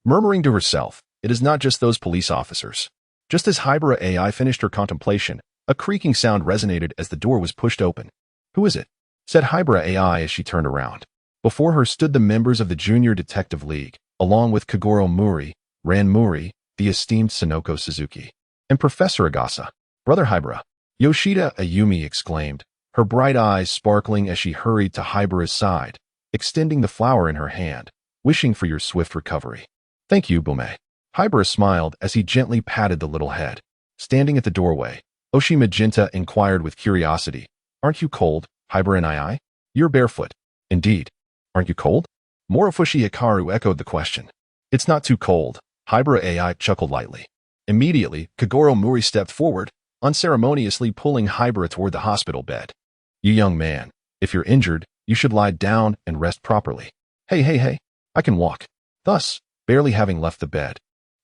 Murmuring to herself, "It is not just those police officers." Just as Haibara Ai finished her contemplation, a creaking sound resonated as the door was pushed open. "Who is it?" said Haibara Ai as she turned around. Before her stood the members of the Junior Detective League, along with Kagoro Muri, Ran Muri, the esteemed Sonoko Suzuki, and Professor Agasa. "Brother Haibara," Yoshida Ayumi exclaimed, her bright eyes sparkling as she hurried to Haibara's side, extending the flower in her hand, wishing for your swift recovery. "Thank you, Bume." Haibara smiled as he gently patted the little head. Standing at the doorway, Oshi Magenta inquired with curiosity, "Aren't you cold, Haibara Ai? You're barefoot." "Indeed. Aren't you cold?" Morofushi Hikaru echoed the question. "It's not too cold," Haibara Ai chuckled lightly. Immediately, Kagoro Muri stepped forward, unceremoniously pulling Haibara toward the hospital bed. "You young man, if you're injured, you should lie down and rest properly." Hey, I can walk." Thus, barely having left the bed,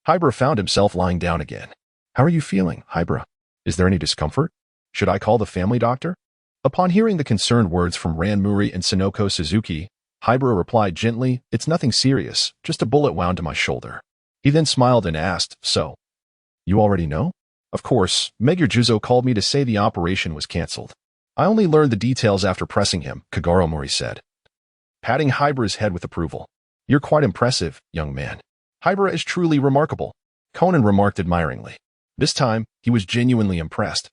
Haibara found himself lying down again. "How are you feeling, Haibara? Is there any discomfort? Should I call the family doctor?" Upon hearing the concerned words from Ran Muri and Sonoko Suzuki, Haibara replied gently, "It's nothing serious, just a bullet wound to my shoulder." He then smiled and asked, "So, you already know?" "Of course, Megure Juzo called me to say the operation was cancelled. I only learned the details after pressing him," Kagoro Mori said, patting Haibara's head with approval. "You're quite impressive, young man. Haibara is truly remarkable," Conan remarked admiringly. This time, he was genuinely impressed,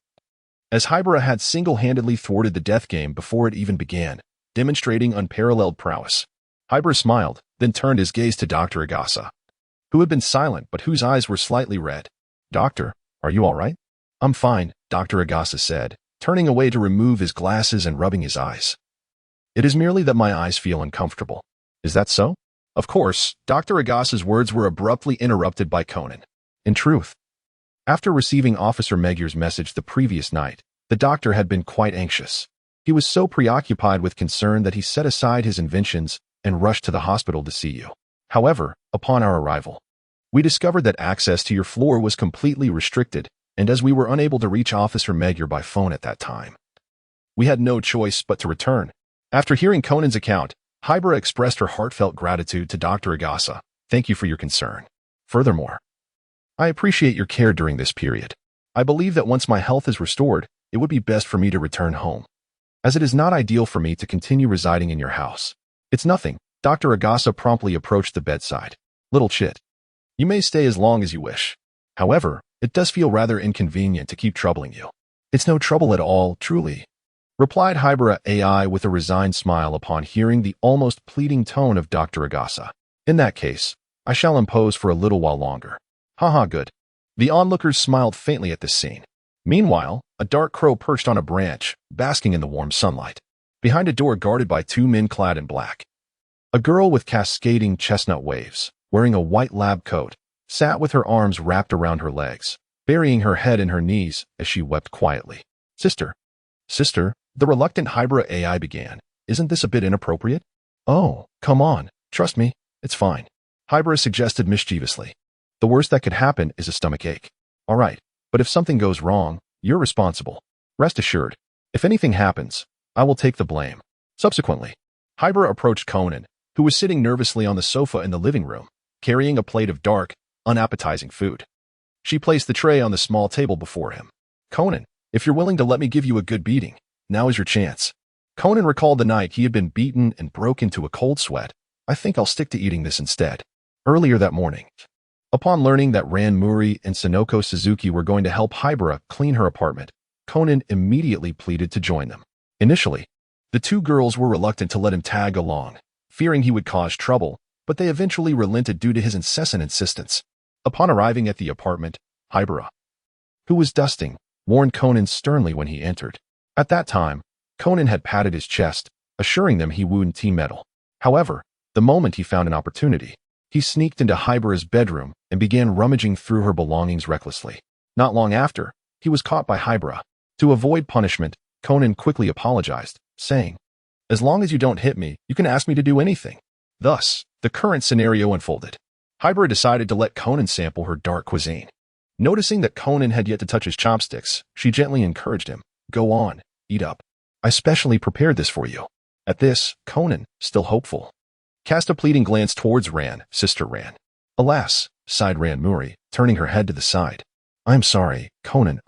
as Haibara had single-handedly thwarted the death game before it even began, demonstrating unparalleled prowess. Haibara smiled, then turned his gaze to Dr. Agasa, who had been silent but whose eyes were slightly red. "Doctor, are you all right?" "I'm fine," Dr. Agasa said, turning away to remove his glasses and rubbing his eyes. "It is merely that my eyes feel uncomfortable." "Is that so?" Of course, Dr. Agasa's words were abruptly interrupted by Conan. In truth, after receiving Officer Megure's message the previous night, the doctor had been quite anxious. He was so preoccupied with concern that he set aside his inventions and rushed to the hospital to see you. However, upon our arrival, we discovered that access to your floor was completely restricted, and as we were unable to reach Officer Megure by phone at that time, we had no choice but to return. After hearing Conan's account, Haibara expressed her heartfelt gratitude to Dr. Agasa. "Thank you for your concern. Furthermore, I appreciate your care during this period. I believe that once my health is restored, it would be best for me to return home, as it is not ideal for me to continue residing in your house." "It's nothing." Dr. Agasa promptly approached the bedside. "Little chit, you may stay as long as you wish. However, it does feel rather inconvenient to keep troubling you." "It's no trouble at all, truly," replied Haibara Ai with a resigned smile upon hearing the almost pleading tone of Dr. Agasa. "In that case, I shall impose for a little while longer." "Haha, good." The onlookers smiled faintly at this scene. Meanwhile, a dark crow perched on a branch, basking in the warm sunlight, behind a door guarded by two men clad in black. A girl with cascading chestnut waves, wearing a white lab coat, sat with her arms wrapped around her legs, burying her head in her knees as she wept quietly. Sister, the reluctant Haibara Ai began, "Isn't this a bit inappropriate?" "Oh, come on, trust me, it's fine," Haibara suggested mischievously. "The worst that could happen is a stomach ache." "All right, but if something goes wrong, you're responsible. Rest assured, if anything happens, I will take the blame." Subsequently, Haibara approached Conan, who was sitting nervously on the sofa in the living room, carrying a plate of dark, unappetizing food. She placed the tray on the small table before him. "Conan, if you're willing to let me give you a good beating, now is your chance." Conan recalled the night he had been beaten and broke into a cold sweat. "I think I'll stick to eating this instead." Earlier that morning, upon learning that Ran Muri and Sonoko Suzuki were going to help Haibara clean her apartment, Conan immediately pleaded to join them. Initially, the two girls were reluctant to let him tag along, fearing he would cause trouble, but they eventually relented due to his incessant insistence. Upon arriving at the apartment, Haibara, who was dusting, warned Conan sternly when he entered. At that time, Conan had patted his chest, assuring them he wouldn't meddle. However, the moment he found an opportunity, he sneaked into Haibara's bedroom and began rummaging through her belongings recklessly. Not long after, he was caught by Haibara. To avoid punishment, Conan quickly apologized, saying, "As long as you don't hit me, you can ask me to do anything." Thus, the current scenario unfolded. Haibara decided to let Conan sample her dark cuisine. Noticing that Conan had yet to touch his chopsticks, she gently encouraged him. Go on, eat up. I specially prepared this for you. At this, Conan, still hopeful, cast a pleading glance towards Sister Ran. Alas, sighed Ran Muri, turning her head to the side. I'm sorry, Conan.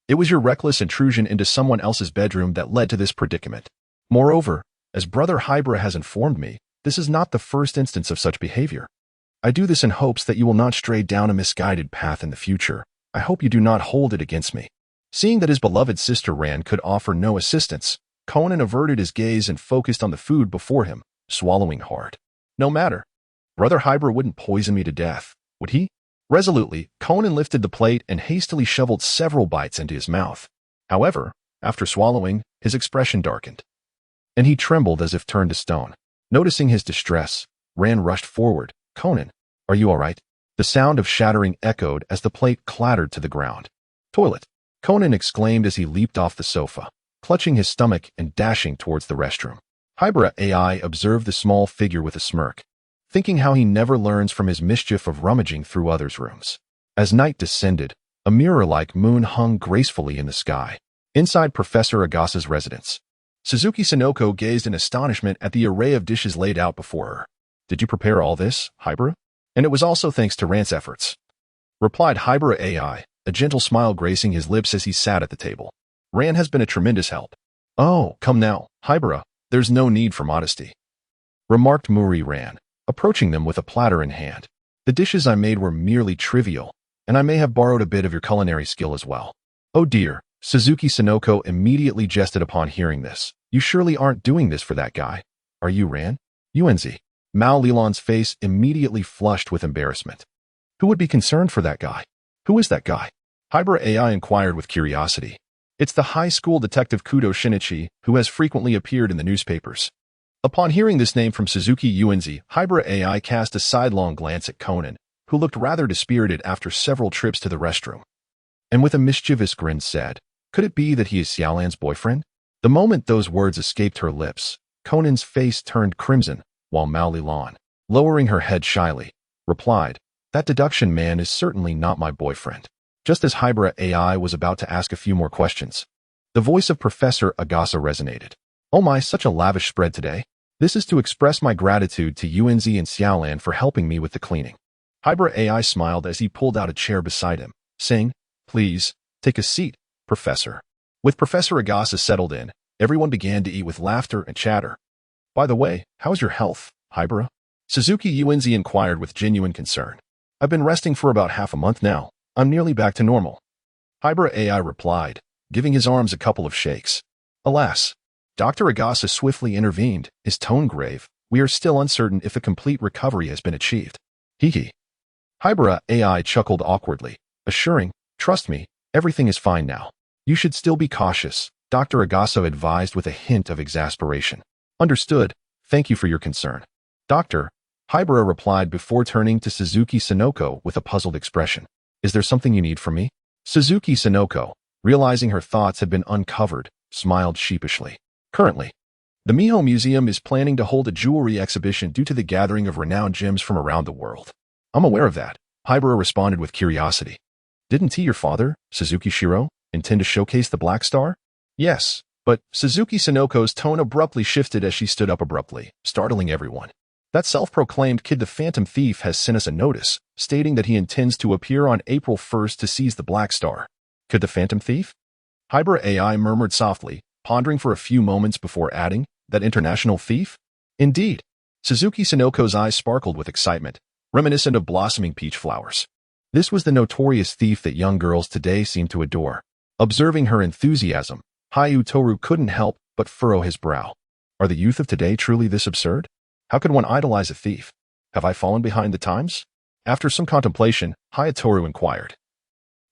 It was your reckless intrusion into someone else's bedroom that led to this predicament. Moreover, as Brother Haibara has informed me, this is not the first instance of such behavior. I do this in hopes that you will not stray down a misguided path in the future. I hope you do not hold it against me. Seeing that his beloved Sister Ran could offer no assistance, Conan averted his gaze and focused on the food before him, swallowing hard. No matter. Brother Haibara wouldn't poison me to death, would he? Resolutely, Conan lifted the plate and hastily shoveled several bites into his mouth. However, after swallowing, his expression darkened, and he trembled as if turned to stone. Noticing his distress, Ran rushed forward. Conan, are you all right? The sound of shattering echoed as the plate clattered to the ground. Toilet, Conan exclaimed as he leaped off the sofa, clutching his stomach and dashing towards the restroom. Haibara Ai observed the small figure with a smirk, thinking how he never learns from his mischief of rummaging through others' rooms. As night descended, a mirror-like moon hung gracefully in the sky. Inside Professor Agasa's residence, Suzuki Sonoko gazed in astonishment at the array of dishes laid out before her. Did you prepare all this, Haibara? And it was also thanks to Ran's efforts, replied Haibara Ai, a gentle smile gracing his lips as he sat at the table. Ran has been a tremendous help. Oh, come now, Haibara, there's no need for modesty, remarked Muri Ran, approaching them with a platter in hand. The dishes I made were merely trivial, and I may have borrowed a bit of your culinary skill as well. Oh dear, Suzuki Sonoko immediately jested upon hearing this. You surely aren't doing this for that guy, are you, Ran? UNZ. Mao Lilan's face immediately flushed with embarrassment. Who would be concerned for that guy? Who is that guy? Haibara Ai inquired with curiosity. It's the high school detective Kudo Shinichi, who has frequently appeared in the newspapers. Upon hearing this name from Suzuki UNZ, Haibara Ai cast a sidelong glance at Conan, who looked rather dispirited after several trips to the restroom, and with a mischievous grin said, could it be that he is Xiaolan's boyfriend? The moment those words escaped her lips, Conan's face turned crimson, while Mao Lilan, lowering her head shyly, replied, that deduction man is certainly not my boyfriend. Just as Haibara Ai was about to ask a few more questions, the voice of Professor Agasa resonated. Oh my, such a lavish spread today. This is to express my gratitude to UNZ and Xiaolan for helping me with the cleaning. Haibara Ai smiled as he pulled out a chair beside him, saying, please, take a seat, Professor. With Professor Agasa settled in, everyone began to eat with laughter and chatter. By the way, how's your health, Haibara? Suzuki UNZ inquired with genuine concern. I've been resting for about half a month now. I'm nearly back to normal. Haibara Ai replied, giving his arms a couple of shakes. Alas, Dr. Agasa swiftly intervened, his tone grave. We are still uncertain if a complete recovery has been achieved. Hee. Haibara Ai chuckled awkwardly, assuring, trust me, everything is fine now. You should still be cautious, Dr. Agasa advised with a hint of exasperation. Understood, thank you for your concern. Doctor, Haibara replied before turning to Suzuki Sonoko with a puzzled expression. Is there something you need from me? Suzuki Sonoko, realizing her thoughts had been uncovered, smiled sheepishly. Currently, the Miho Museum is planning to hold a jewelry exhibition due to the gathering of renowned gems from around the world. I'm aware of that, Haibara responded with curiosity. Didn't he, your father, Suzuki Shiro, intend to showcase the Black Star? Yes, but Suzuki Sonoko's tone abruptly shifted as she stood up abruptly, startling everyone. That self-proclaimed kid the Phantom Thief has sent us a notice, stating that he intends to appear on April 1st to seize the Black Star. Could the Phantom Thief? Haibara Ai murmured softly, pondering for a few moments before adding, that international thief? Indeed. Suzuki Sonoko's eyes sparkled with excitement, reminiscent of blossoming peach flowers. This was the notorious thief that young girls today seem to adore. Observing her enthusiasm, Hayu Toru couldn't help but furrow his brow. Are the youth of today truly this absurd? How could one idolize a thief? Have I fallen behind the times? After some contemplation, Hayatoru inquired.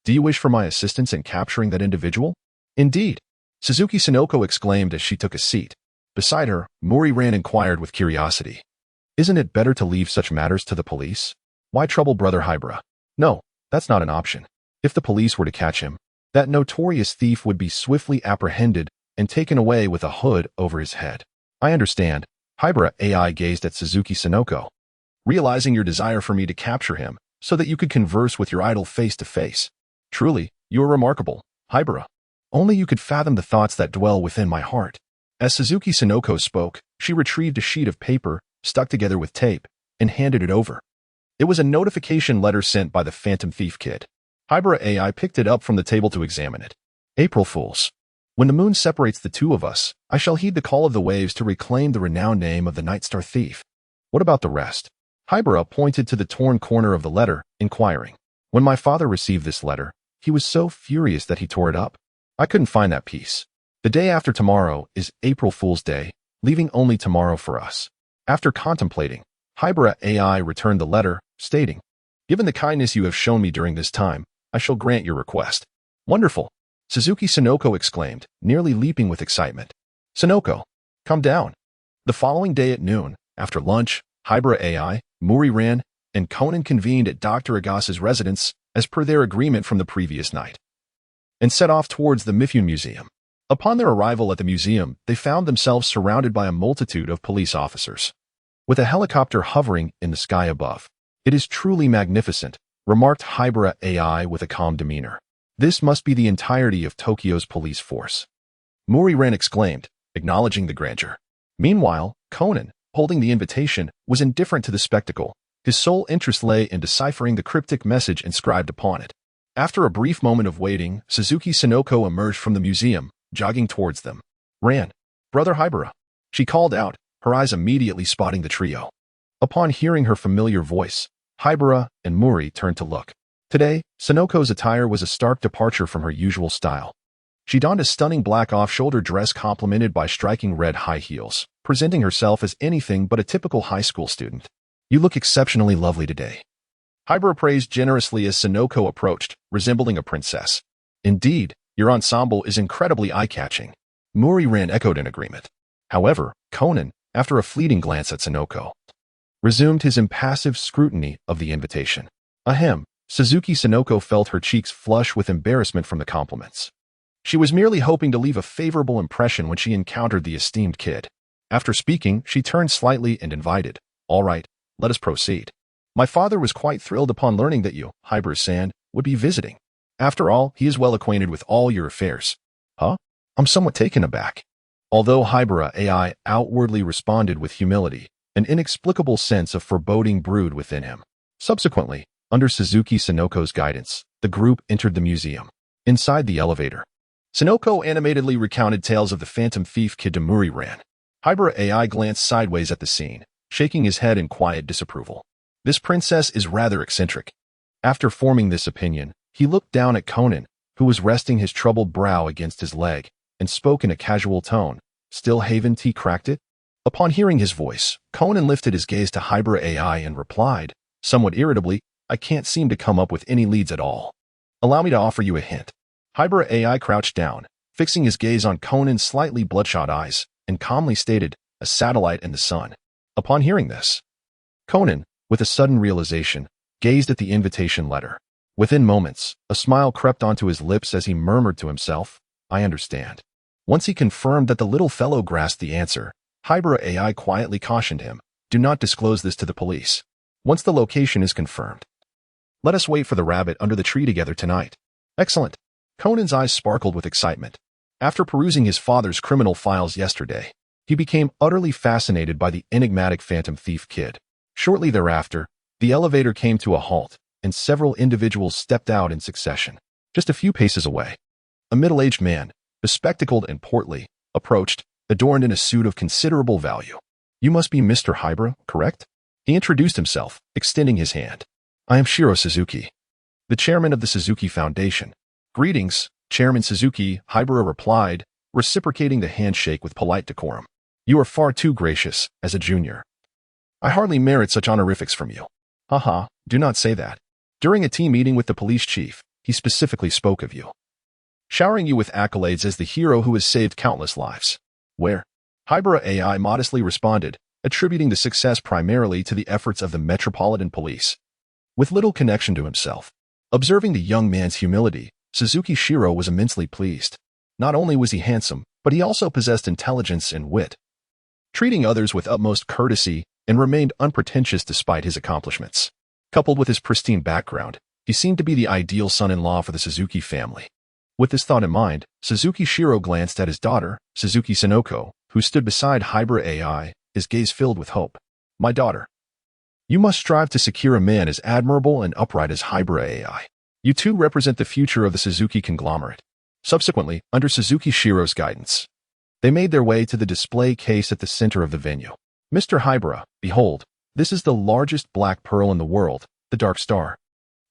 Do you wish for my assistance in capturing that individual? Indeed. Suzuki Sonoko exclaimed as she took a seat. Beside her, Muri Ran inquired with curiosity. Isn't it better to leave such matters to the police? Why trouble Brother Haibara? No, that's not an option. If the police were to catch him, that notorious thief would be swiftly apprehended and taken away with a hood over his head. I understand. Haibara Ai gazed at Suzuki Sonoko. realizing your desire for me to capture him so that you could converse with your idol face to face. Truly, you are remarkable, Haibara. Only you could fathom the thoughts that dwell within my heart. As Suzuki Sonoko spoke, she retrieved a sheet of paper, stuck together with tape, and handed it over. It was a notification letter sent by the Phantom Thief Kid. Haibara Ai picked it up from the table to examine it. April Fools. When the moon separates the two of us, I shall heed the call of the waves to reclaim the renowned name of the Night Star Thief. What about the rest? Haibara pointed to the torn corner of the letter, inquiring. When my father received this letter, he was so furious that he tore it up. I couldn't find that piece. The day after tomorrow is April Fool's Day, leaving only tomorrow for us. After contemplating, Haibara Ai returned the letter, stating, Given the kindness you have shown me during this time, I shall grant your request. Wonderful! Suzuki Sonoko exclaimed, nearly leaping with excitement. Sonoko, come down. The following day at noon, after lunch, Haibara Ai, Muriran, and Conan convened at Dr. Agasa's residence, as per their agreement from the previous night, and set off towards the Mifune Museum. Upon their arrival at the museum, they found themselves surrounded by a multitude of police officers, with a helicopter hovering in the sky above. It is truly magnificent, remarked Haibara Ai with a calm demeanor. This must be the entirety of Tokyo's police force. Muriran exclaimed, acknowledging the grandeur. Meanwhile, Conan, holding the invitation, was indifferent to the spectacle. His sole interest lay in deciphering the cryptic message inscribed upon it. After a brief moment of waiting, Suzuki Sonoko emerged from the museum, jogging towards them. Ran. Brother Haibara. She called out, her eyes immediately spotting the trio. Upon hearing her familiar voice, Haibara and Muri turned to look. Today, Sonoko's attire was a stark departure from her usual style. She donned a stunning black off-shoulder dress complemented by striking red high heels, presenting herself as anything but a typical high school student. You look exceptionally lovely today. Haibara praised generously as Sonoko approached, resembling a princess. Indeed, your ensemble is incredibly eye-catching. Muriran echoed in agreement. However, Conan, after a fleeting glance at Sonoko, resumed his impassive scrutiny of the invitation. Ahem, Suzuki Sonoko felt her cheeks flush with embarrassment from the compliments. She was merely hoping to leave a favorable impression when she encountered the esteemed kid. After speaking, she turned slightly and invited, All right, let us proceed. My father was quite thrilled upon learning that you, Haibara-san, would be visiting. After all, he is well acquainted with all your affairs. Huh? I'm somewhat taken aback. Although Haibara Ai outwardly responded with humility, an inexplicable sense of foreboding brewed within him. Subsequently, under Suzuki Sonoko's guidance, the group entered the museum. Inside the elevator, Sonoko animatedly recounted tales of the Phantom Thief Kid to Muriran. Haibara Ai glanced sideways at the scene, shaking his head in quiet disapproval. This princess is rather eccentric. After forming this opinion, he looked down at Conan, who was resting his troubled brow against his leg, and spoke in a casual tone. Still haven't he cracked it? Upon hearing his voice, Conan lifted his gaze to Haibara Ai and replied, somewhat irritably, I can't seem to come up with any leads at all. Allow me to offer you a hint. Haibara Ai crouched down, fixing his gaze on Conan's slightly bloodshot eyes, and calmly stated, a satellite in the sun. Upon hearing this, Conan, with a sudden realization, gazed at the invitation letter. Within moments, a smile crept onto his lips as he murmured to himself, I understand. Once he confirmed that the little fellow grasped the answer, Haibara Ai quietly cautioned him, do not disclose this to the police. Once the location is confirmed, let us wait for the rabbit under the tree together tonight. Excellent. Conan's eyes sparkled with excitement. After perusing his father's criminal files yesterday, he became utterly fascinated by the enigmatic Phantom Thief Kid. Shortly thereafter, the elevator came to a halt, and several individuals stepped out in succession. Just a few paces away, a middle-aged man, bespectacled and portly, approached, adorned in a suit of considerable value. You must be Mr. Haibara, correct? He introduced himself, extending his hand. I am Shiro Suzuki, the chairman of the Suzuki Foundation. Greetings, Chairman Suzuki, Haibara replied, reciprocating the handshake with polite decorum. You are far too gracious, as a junior. I hardly merit such honorifics from you. Haha, do not say that. During a team meeting with the police chief, he specifically spoke of you, showering you with accolades as the hero who has saved countless lives. Where? Haibara Ai modestly responded, attributing the success primarily to the efforts of the Metropolitan Police, with little connection to himself. Observing the young man's humility, Suzuki Shiro was immensely pleased. Not only was he handsome, but he also possessed intelligence and wit. Treating others with utmost courtesy, and remained unpretentious despite his accomplishments. Coupled with his pristine background, he seemed to be the ideal son-in-law for the Suzuki family. With this thought in mind, Suzuki Shiro glanced at his daughter, Suzuki Sonoko, who stood beside Haibara Ai, his gaze filled with hope. My daughter, you must strive to secure a man as admirable and upright as Haibara Ai. You two represent the future of the Suzuki conglomerate. Subsequently, under Suzuki Shiro's guidance, they made their way to the display case at the center of the venue. Mr. Haibara, behold, this is the largest black pearl in the world, the Dark Star.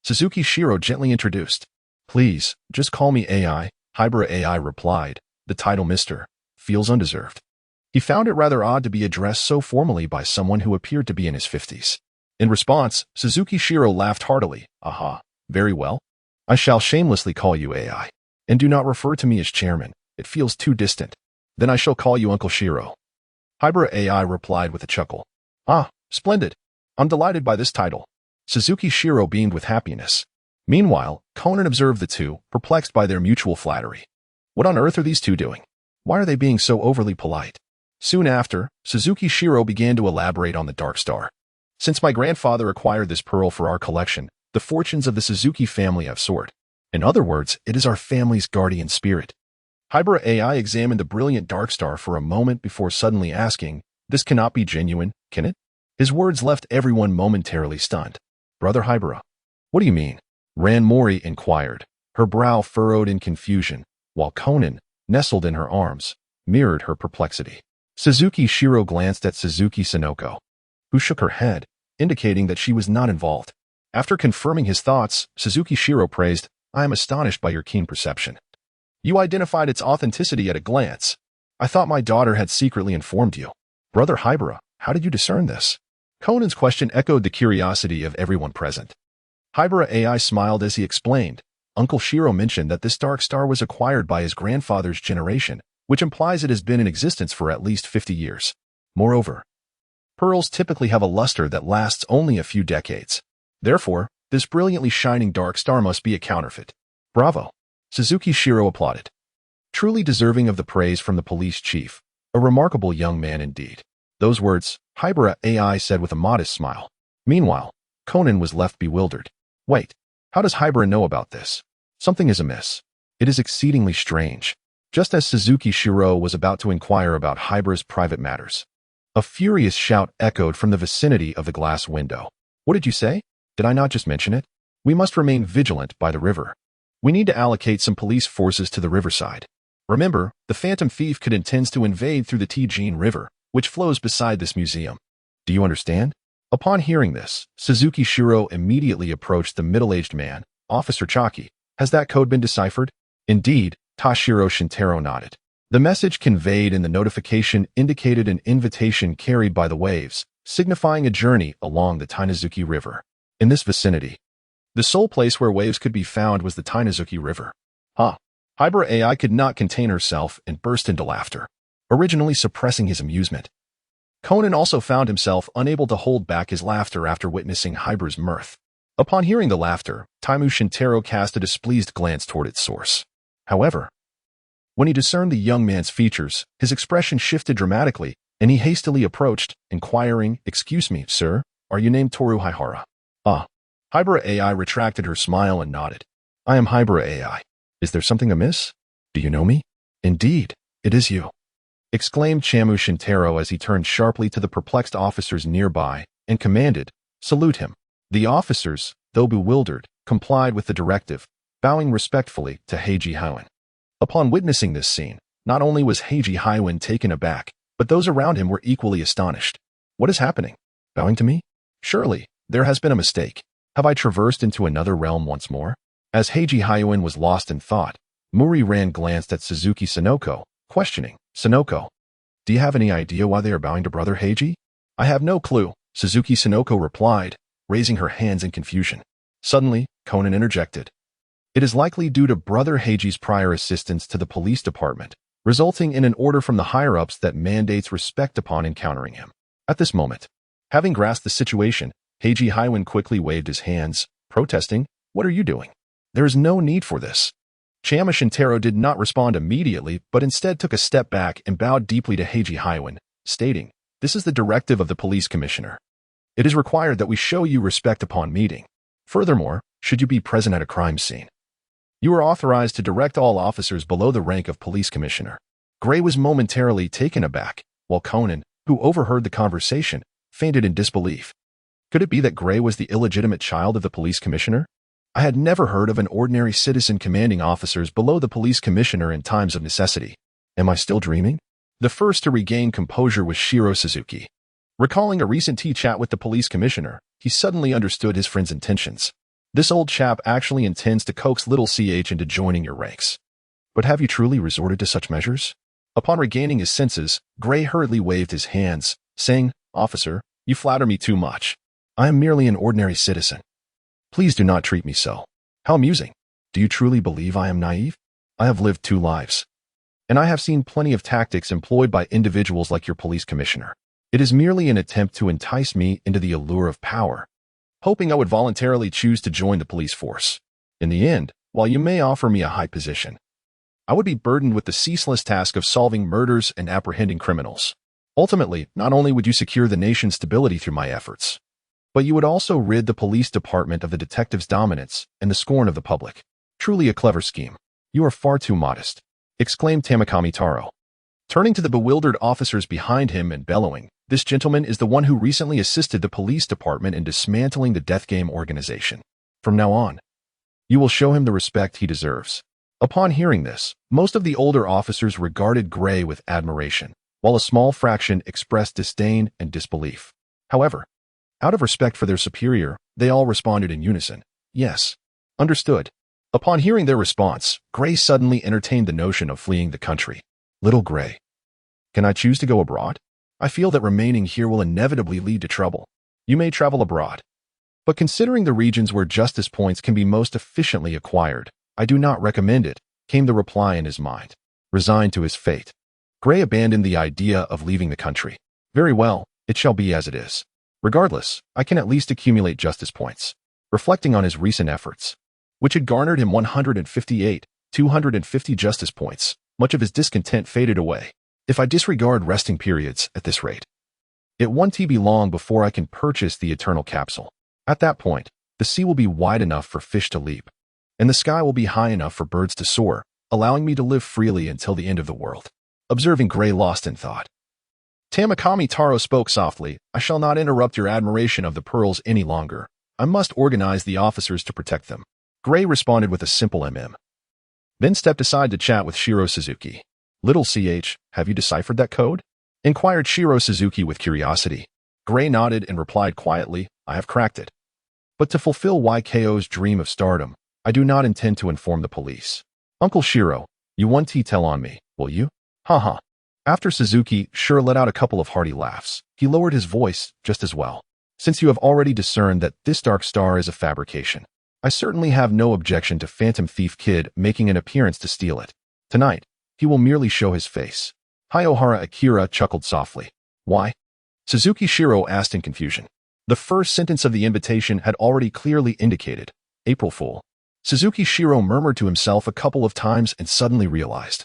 Suzuki Shiro gently introduced. Please, just call me Ai, Haibara Ai replied. The title Mr. feels undeserved. He found it rather odd to be addressed so formally by someone who appeared to be in his 50s. In response, Suzuki Shiro laughed heartily. Aha, very well. I shall shamelessly call you Ai. And do not refer to me as chairman. It feels too distant. Then I shall call you Uncle Shiro. Haibara Ai replied with a chuckle. Ah, splendid. I'm delighted by this title. Suzuki Shiro beamed with happiness. Meanwhile, Conan observed the two, perplexed by their mutual flattery. What on earth are these two doing? Why are they being so overly polite? Soon after, Suzuki Shiro began to elaborate on the Dark Star. Since my grandfather acquired this pearl for our collection, the fortunes of the Suzuki family have soared. In other words, it is our family's guardian spirit. Haibara Ai examined the brilliant Dark Star for a moment before suddenly asking, this cannot be genuine, can it? His words left everyone momentarily stunned. Brother Haibara, what do you mean? Ran Mori inquired, her brow furrowed in confusion, while Conan, nestled in her arms, mirrored her perplexity. Suzuki Shiro glanced at Suzuki Sonoko, who shook her head, indicating that she was not involved. After confirming his thoughts, Suzuki Shiro praised, I am astonished by your keen perception. You identified its authenticity at a glance. I thought my daughter had secretly informed you. Brother Haibara, how did you discern this? Conan's question echoed the curiosity of everyone present. Haibara Ai smiled as he explained. Uncle Shiro mentioned that this Dark Star was acquired by his grandfather's generation, which implies it has been in existence for at least 50 years. Moreover, pearls typically have a luster that lasts only a few decades. Therefore, this brilliantly shining Dark Star must be a counterfeit. Bravo! Suzuki Shiro applauded. Truly deserving of the praise from the police chief. A remarkable young man indeed. Those words, Haibara Ai said with a modest smile. Meanwhile, Conan was left bewildered. Wait, how does Haibara know about this? Something is amiss. It is exceedingly strange. Just as Suzuki Shiro was about to inquire about Haibara's private matters, a furious shout echoed from the vicinity of the glass window. What did you say? Did I not just mention it? We must remain vigilant by the river. We need to allocate some police forces to the riverside. Remember, the Phantom Thief could intend to invade through the Tijin River, which flows beside this museum. Do you understand? Upon hearing this, Suzuki Shiro immediately approached the middle-aged man, Officer Chaki. Has that code been deciphered? Indeed, Tashiro Shintaro nodded. The message conveyed in the notification indicated an invitation carried by the waves, signifying a journey along the Tainazuki River. In this vicinity, the sole place where waves could be found was the Tainazuki River. Haibara Ai could not contain herself and burst into laughter, originally suppressing his amusement. Conan also found himself unable to hold back his laughter after witnessing Haibara's mirth. Upon hearing the laughter, Taimu Shintaro cast a displeased glance toward its source. However, when he discerned the young man's features, his expression shifted dramatically, and he hastily approached, inquiring, Excuse me, sir, are you named Toru Haihara? Haibara Ai retracted her smile and nodded. I am Haibara Ai. Is there something amiss? Do you know me? Indeed, it is you, exclaimed Chamu Shintaro as he turned sharply to the perplexed officers nearby and commanded, Salute him. The officers, though bewildered, complied with the directive, bowing respectfully to Heiji Heiwen. Upon witnessing this scene, not only was Heiji Heiwen taken aback, but those around him were equally astonished. What is happening? Bowing to me? Surely, there has been a mistake. Have I traversed into another realm once more? As Heiji Heiwen was lost in thought, Muri Ran glanced at Suzuki Sonoko, questioning, Sonoko, do you have any idea why they are bowing to Brother Heiji? I have no clue, Suzuki Sonoko replied, raising her hands in confusion. Suddenly, Conan interjected. It is likely due to Brother Heiji's prior assistance to the police department, resulting in an order from the higher-ups that mandates respect upon encountering him. At this moment, having grasped the situation, Heiji Heiwen quickly waved his hands, protesting, What are you doing? There is no need for this. Chama Shintaro did not respond immediately, but instead took a step back and bowed deeply to Heiji Heiwen, stating, This is the directive of the police commissioner. It is required that we show you respect upon meeting. Furthermore, should you be present at a crime scene, you are authorized to direct all officers below the rank of police commissioner. Gray was momentarily taken aback, while Conan, who overheard the conversation, fainted in disbelief. Could it be that Gray was the illegitimate child of the police commissioner? I had never heard of an ordinary citizen commanding officers below the police commissioner in times of necessity. Am I still dreaming? The first to regain composure was Shiro Suzuki. Recalling a recent tea chat with the police commissioner, he suddenly understood his friend's intentions. This old chap actually intends to coax little CH into joining your ranks. But have you truly resorted to such measures? Upon regaining his senses, Gray hurriedly waved his hands, saying, "Officer, you flatter me too much. I am merely an ordinary citizen. Please do not treat me so." How amusing. Do you truly believe I am naive? I have lived 2 lives. And I have seen plenty of tactics employed by individuals like your police commissioner. It is merely an attempt to entice me into the allure of power, hoping I would voluntarily choose to join the police force. In the end, while you may offer me a high position, I would be burdened with the ceaseless task of solving murders and apprehending criminals. Ultimately, not only would you secure the nation's stability through my efforts, but you would also rid the police department of the detective's dominance and the scorn of the public. Truly a clever scheme. You are far too modest, exclaimed Tamakami Taro, turning to the bewildered officers behind him and bellowing, "This gentleman is the one who recently assisted the police department in dismantling the death game organization. From now on, you will show him the respect he deserves." Upon hearing this, most of the older officers regarded Gray with admiration, while a small fraction expressed disdain and disbelief. However, out of respect for their superior, they all responded in unison, "Yes, understood." Upon hearing their response, Gray suddenly entertained the notion of fleeing the country. "Little Gray, can I choose to go abroad? I feel that remaining here will inevitably lead to trouble." "You may travel abroad, but considering the regions where justice points can be most efficiently acquired, I do not recommend it," came the reply in his mind. Resigned to his fate, Gray abandoned the idea of leaving the country. "Very well, it shall be as it is. Regardless, I can at least accumulate justice points." Reflecting on his recent efforts, which had garnered him 250 justice points, much of his discontent faded away. "If I disregard resting periods at this rate, it won't be long before I can purchase the eternal capsule. At that point, the sea will be wide enough for fish to leap, and the sky will be high enough for birds to soar, allowing me to live freely until the end of the world." Observing Gray lost in thought, Tamakami Taro spoke softly, "I shall not interrupt your admiration of the pearls any longer. I must organize the officers to protect them." Gray responded with a simple then stepped aside to chat with Shiro Suzuki. "Little CH, have you deciphered that code?" inquired Shiro Suzuki with curiosity. Gray nodded and replied quietly, "I have cracked it. But to fulfill YKO's dream of stardom, I do not intend to inform the police." "Uncle Shiro, you won't tell on me, will you?" "Haha." After Suzuki sure let out a couple of hearty laughs, he lowered his voice just as well. "Since you have already discerned that this dark star is a fabrication, I certainly have no objection to Phantom Thief Kid making an appearance to steal it. Tonight, he will merely show his face." Haibara Akira chuckled softly. "Why?" Suzuki Shiro asked in confusion. The first sentence of the invitation had already clearly indicated, "April Fool." Suzuki Shiro murmured to himself a couple of times and suddenly realized.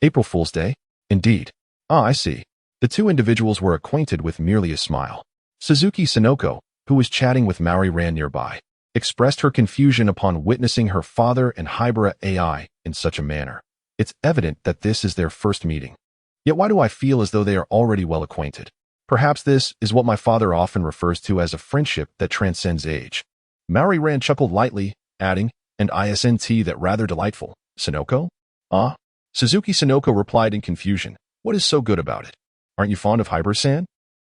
April Fool's Day? Indeed. Ah, I see. The two individuals were acquainted with merely a smile. Suzuki Sonoko, who was chatting with Maori Ran nearby, expressed her confusion upon witnessing her father and Haibara Ai in such a manner. It's evident that this is their first meeting. Yet why do I feel as though they are already well acquainted? Perhaps this is what my father often refers to as a friendship that transcends age. Maori Ran chuckled lightly, adding, "And isn't that rather delightful, Sonoko?" "Ah?" Suzuki Sonoko replied in confusion. "What is so good about it? Aren't you fond of Haibara-san?"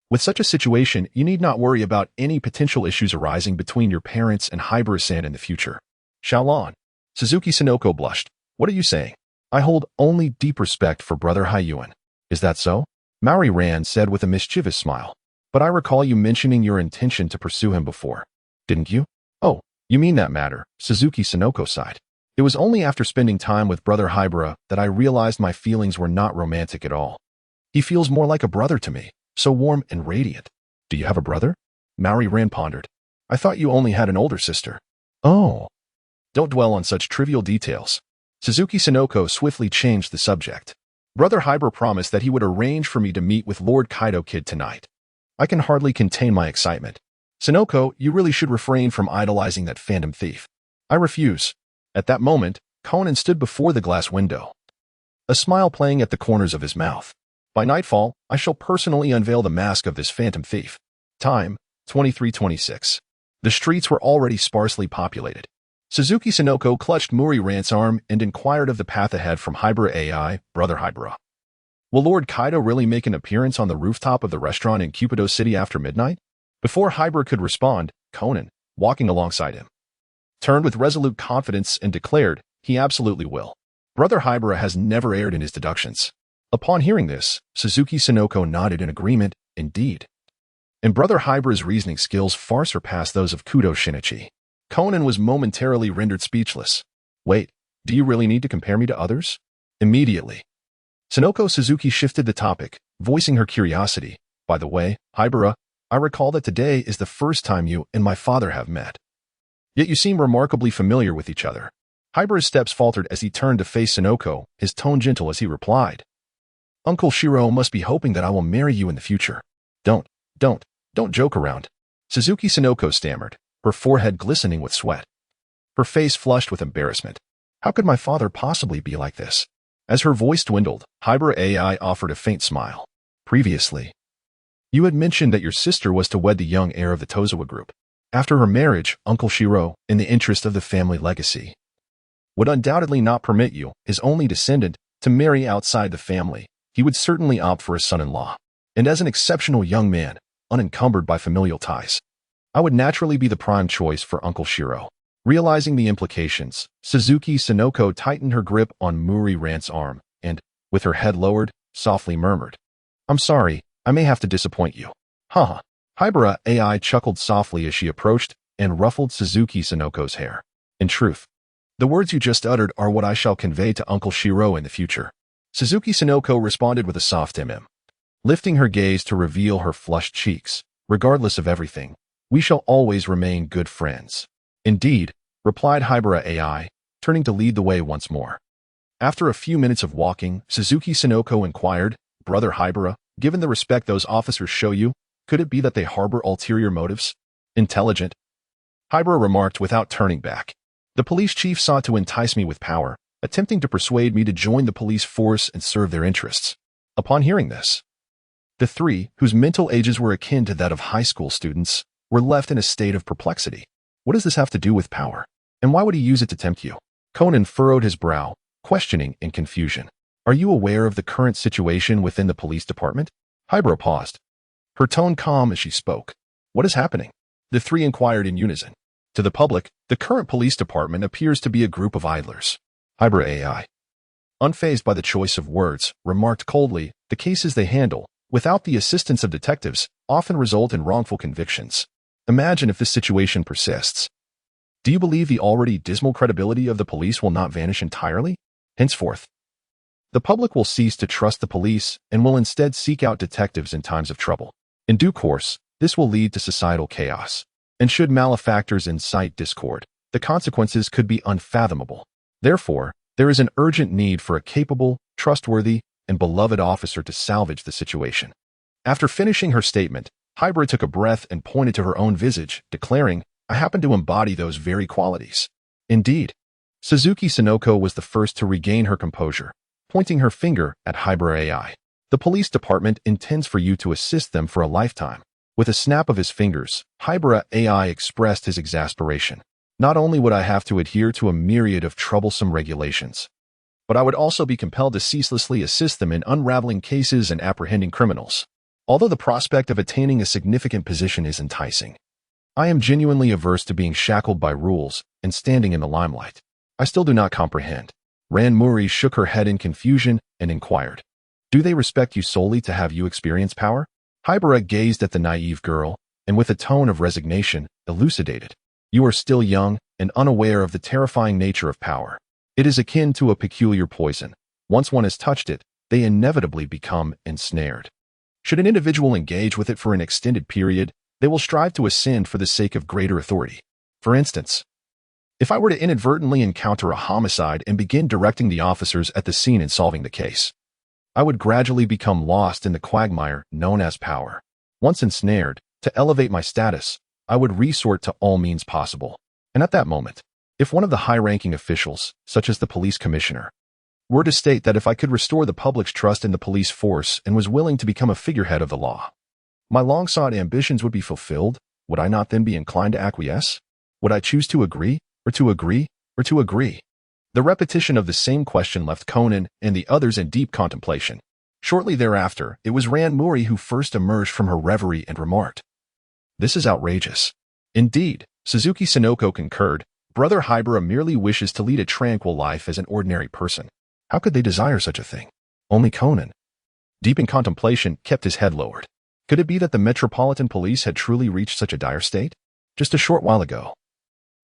With such a situation, you need not worry about any potential issues arising between your parents and Haibara-san in the future. Shaolon. Suzuki Sonoko blushed. "What are you saying?" "I hold only deep respect for Brother Haiyuan." "Is that so?" Maori Ran said with a mischievous smile. "But I recall you mentioning your intention to pursue him before. Didn't you?" "Oh, you mean that matter," Suzuki Sonoko sighed. "It was only after spending time with Brother Haibara that I realized my feelings were not romantic at all. He feels more like a brother to me, so warm and radiant." "Do you have a brother?" Maori Ran pondered. "I thought you only had an older sister." "Oh." "Don't dwell on such trivial details." Suzuki Sonoko swiftly changed the subject. Brother Haibara promised that he would arrange for me to meet with Lord Kaido Kid tonight. I can hardly contain my excitement. Sonoko, you really should refrain from idolizing that phantom thief. I refuse. At that moment, Conan stood before the glass window, a smile playing at the corners of his mouth. By nightfall, I shall personally unveil the mask of this phantom thief. Time, 23:26. The streets were already sparsely populated. Suzuki Sonoko clutched Muri Rant's arm and inquired of the path ahead from Haibara Ai, Brother Haibara. Will Lord Kaido really make an appearance on the rooftop of the restaurant in Cupido City after midnight? Before Haibara could respond, Conan, walking alongside him, turned with resolute confidence and declared, he absolutely will. Brother Haibara has never erred in his deductions. Upon hearing this, Suzuki Sonoko nodded in agreement, indeed. And Brother Haibara's reasoning skills far surpassed those of Kudo Shinichi. Conan was momentarily rendered speechless. Wait, do you really need to compare me to others? Immediately, Sonoko Suzuki shifted the topic, voicing her curiosity. By the way, Haibara, I recall that today is the first time you and my father have met. Yet you seem remarkably familiar with each other. Haibara's steps faltered as he turned to face Sonoko, his tone gentle as he replied. Uncle Shiro must be hoping that I will marry you in the future. Don't joke around. Suzuki Sonoko stammered, her forehead glistening with sweat. Her face flushed with embarrassment. How could my father possibly be like this? As her voice dwindled, Haibara Ai offered a faint smile. Previously, you had mentioned that your sister was to wed the young heir of the Tozawa group. After her marriage, Uncle Shiro, in the interest of the family legacy, would undoubtedly not permit you, his only descendant, to marry outside the family. He would certainly opt for a son-in-law. And as an exceptional young man, unencumbered by familial ties, I would naturally be the prime choice for Uncle Shiro. Realizing the implications, Suzuki Sonoko tightened her grip on Muri Rant's arm and, with her head lowered, softly murmured, I'm sorry, I may have to disappoint you. Haha. Haibara Ai chuckled softly as she approached and ruffled Suzuki Sonoko's hair. In truth, the words you just uttered are what I shall convey to Uncle Shiro in the future. Suzuki Sonoko responded with a soft lifting her gaze to reveal her flushed cheeks. Regardless of everything, we shall always remain good friends. Indeed, replied Haibara Ai, turning to lead the way once more. After a few minutes of walking, Suzuki Sonoko inquired, Brother Haibara, given the respect those officers show you, could it be that they harbor ulterior motives? Intelligent. Haibara remarked without turning back. The police chief sought to entice me with power, attempting to persuade me to join the police force and serve their interests. Upon hearing this, the three, whose mental ages were akin to that of high school students, were left in a state of perplexity. What does this have to do with power? And why would he use it to tempt you? Conan furrowed his brow, questioning in confusion. Are you aware of the current situation within the police department? Haibara paused, her tone calm as she spoke. What is happening? The three inquired in unison. To the public, the current police department appears to be a group of idlers. Haibara Ai, unfazed by the choice of words, remarked coldly, the cases they handle, without the assistance of detectives, often result in wrongful convictions. Imagine if this situation persists. Do you believe the already dismal credibility of the police will not vanish entirely? Henceforth, the public will cease to trust the police and will instead seek out detectives in times of trouble. In due course, this will lead to societal chaos. And should malefactors incite discord, the consequences could be unfathomable. Therefore, there is an urgent need for a capable, trustworthy, and beloved officer to salvage the situation. After finishing her statement, Haibara took a breath and pointed to her own visage, declaring, I happen to embody those very qualities. Indeed. Suzuki Sonoko was the first to regain her composure, pointing her finger at Haibara Ai. The police department intends for you to assist them for a lifetime. With a snap of his fingers, Haibara Ai expressed his exasperation. Not only would I have to adhere to a myriad of troublesome regulations, but I would also be compelled to ceaselessly assist them in unraveling cases and apprehending criminals. Although the prospect of attaining a significant position is enticing, I am genuinely averse to being shackled by rules and standing in the limelight. I still do not comprehend. Ran Muri shook her head in confusion and inquired, do they respect you solely to have you experience power? Haibara gazed at the naive girl, and with a tone of resignation, elucidated. You are still young and unaware of the terrifying nature of power. It is akin to a peculiar poison. Once one has touched it, they inevitably become ensnared. Should an individual engage with it for an extended period, they will strive to ascend for the sake of greater authority. For instance, if I were to inadvertently encounter a homicide and begin directing the officers at the scene and solving the case, I would gradually become lost in the quagmire known as power. Once ensnared, to elevate my status, I would resort to all means possible. And at that moment, if one of the high-ranking officials, such as the police commissioner, were to state that if I could restore the public's trust in the police force and was willing to become a figurehead of the law, my long-sought ambitions would be fulfilled, would I not then be inclined to acquiesce? Would I choose to agree, or to agree, or to agree? The repetition of the same question left Conan and the others in deep contemplation. Shortly thereafter, it was Ran Mori who first emerged from her reverie and remarked, "This is outrageous." Indeed, Suzuki Sonoko concurred. Brother Haibara merely wishes to lead a tranquil life as an ordinary person. How could they desire such a thing? Only Conan, deep in contemplation, kept his head lowered. Could it be that the Metropolitan Police had truly reached such a dire state? Just a short while ago,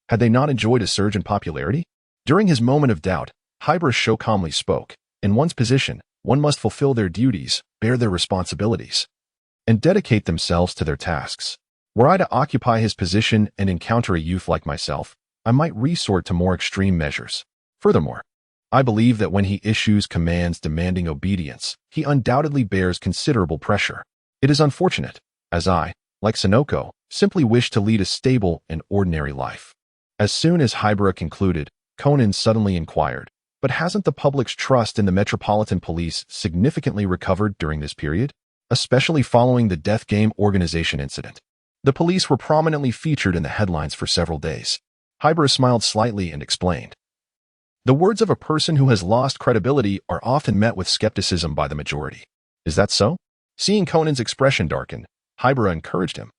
had they not enjoyed a surge in popularity? During his moment of doubt, Haibara so calmly spoke. In one's position, one must fulfill their duties, bear their responsibilities, and dedicate themselves to their tasks. Were I to occupy his position and encounter a youth like myself, I might resort to more extreme measures. Furthermore, I believe that when he issues commands demanding obedience, he undoubtedly bears considerable pressure. It is unfortunate, as I, like Sonoko, simply wish to lead a stable and ordinary life. As soon as Haibara concluded, Conan suddenly inquired, "But hasn't the public's trust in the Metropolitan Police significantly recovered during this period, especially following the Death Game Organization incident? The police were prominently featured in the headlines for several days." Haibara smiled slightly and explained, "The words of a person who has lost credibility are often met with skepticism by the majority. Is that so?" Seeing Conan's expression darken, Haibara encouraged him,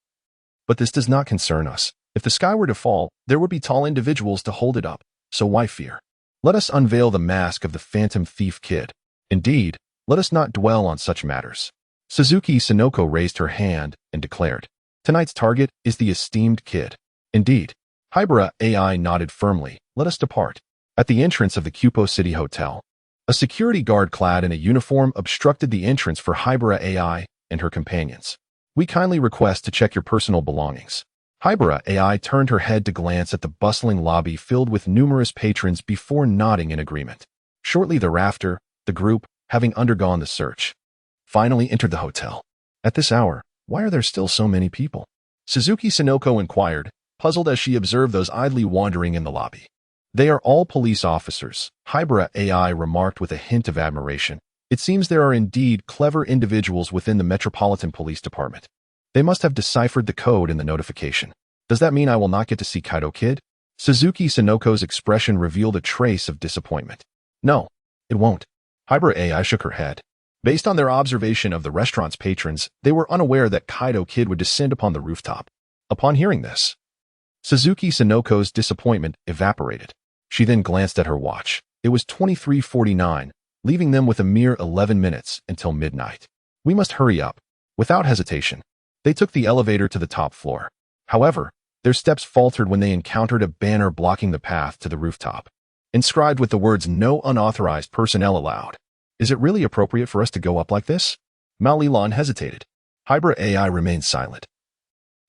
"But this does not concern us. If the sky were to fall, there would be tall individuals to hold it up, so why fear? Let us unveil the mask of the phantom thief kid. Indeed, let us not dwell on such matters." Suzuki Sonoko raised her hand and declared, "Tonight's target is the esteemed kid." Indeed, Haibara Ai nodded firmly. "Let us depart." At the entrance of the Kyopo City Hotel, a security guard clad in a uniform obstructed the entrance for Haibara Ai and her companions. "We kindly request to check your personal belongings." Haibara Ai turned her head to glance at the bustling lobby filled with numerous patrons before nodding in agreement. Shortly thereafter, the group, having undergone the search, finally entered the hotel. At this hour, why are there still so many people? Suzuki Sonoko inquired, puzzled as she observed those idly wandering in the lobby. "They are all police officers," Haibara Ai remarked with a hint of admiration. "It seems there are indeed clever individuals within the Metropolitan Police Department. They must have deciphered the code in the notification. Does that mean I will not get to see Kaido Kid?" Suzuki Sonoko's expression revealed a trace of disappointment. "No, it won't." Haibara Ai shook her head. Based on their observation of the restaurant's patrons, they were unaware that Kaido Kid would descend upon the rooftop. Upon hearing this, Suzuki Sonoko's disappointment evaporated. She then glanced at her watch. It was 23:49, leaving them with a mere 11 minutes until midnight. "We must hurry up." Without hesitation, they took the elevator to the top floor. However, their steps faltered when they encountered a banner blocking the path to the rooftop, inscribed with the words "No unauthorized personnel allowed." "Is it really appropriate for us to go up like this?" Malilan hesitated. Haibara Ai remained silent,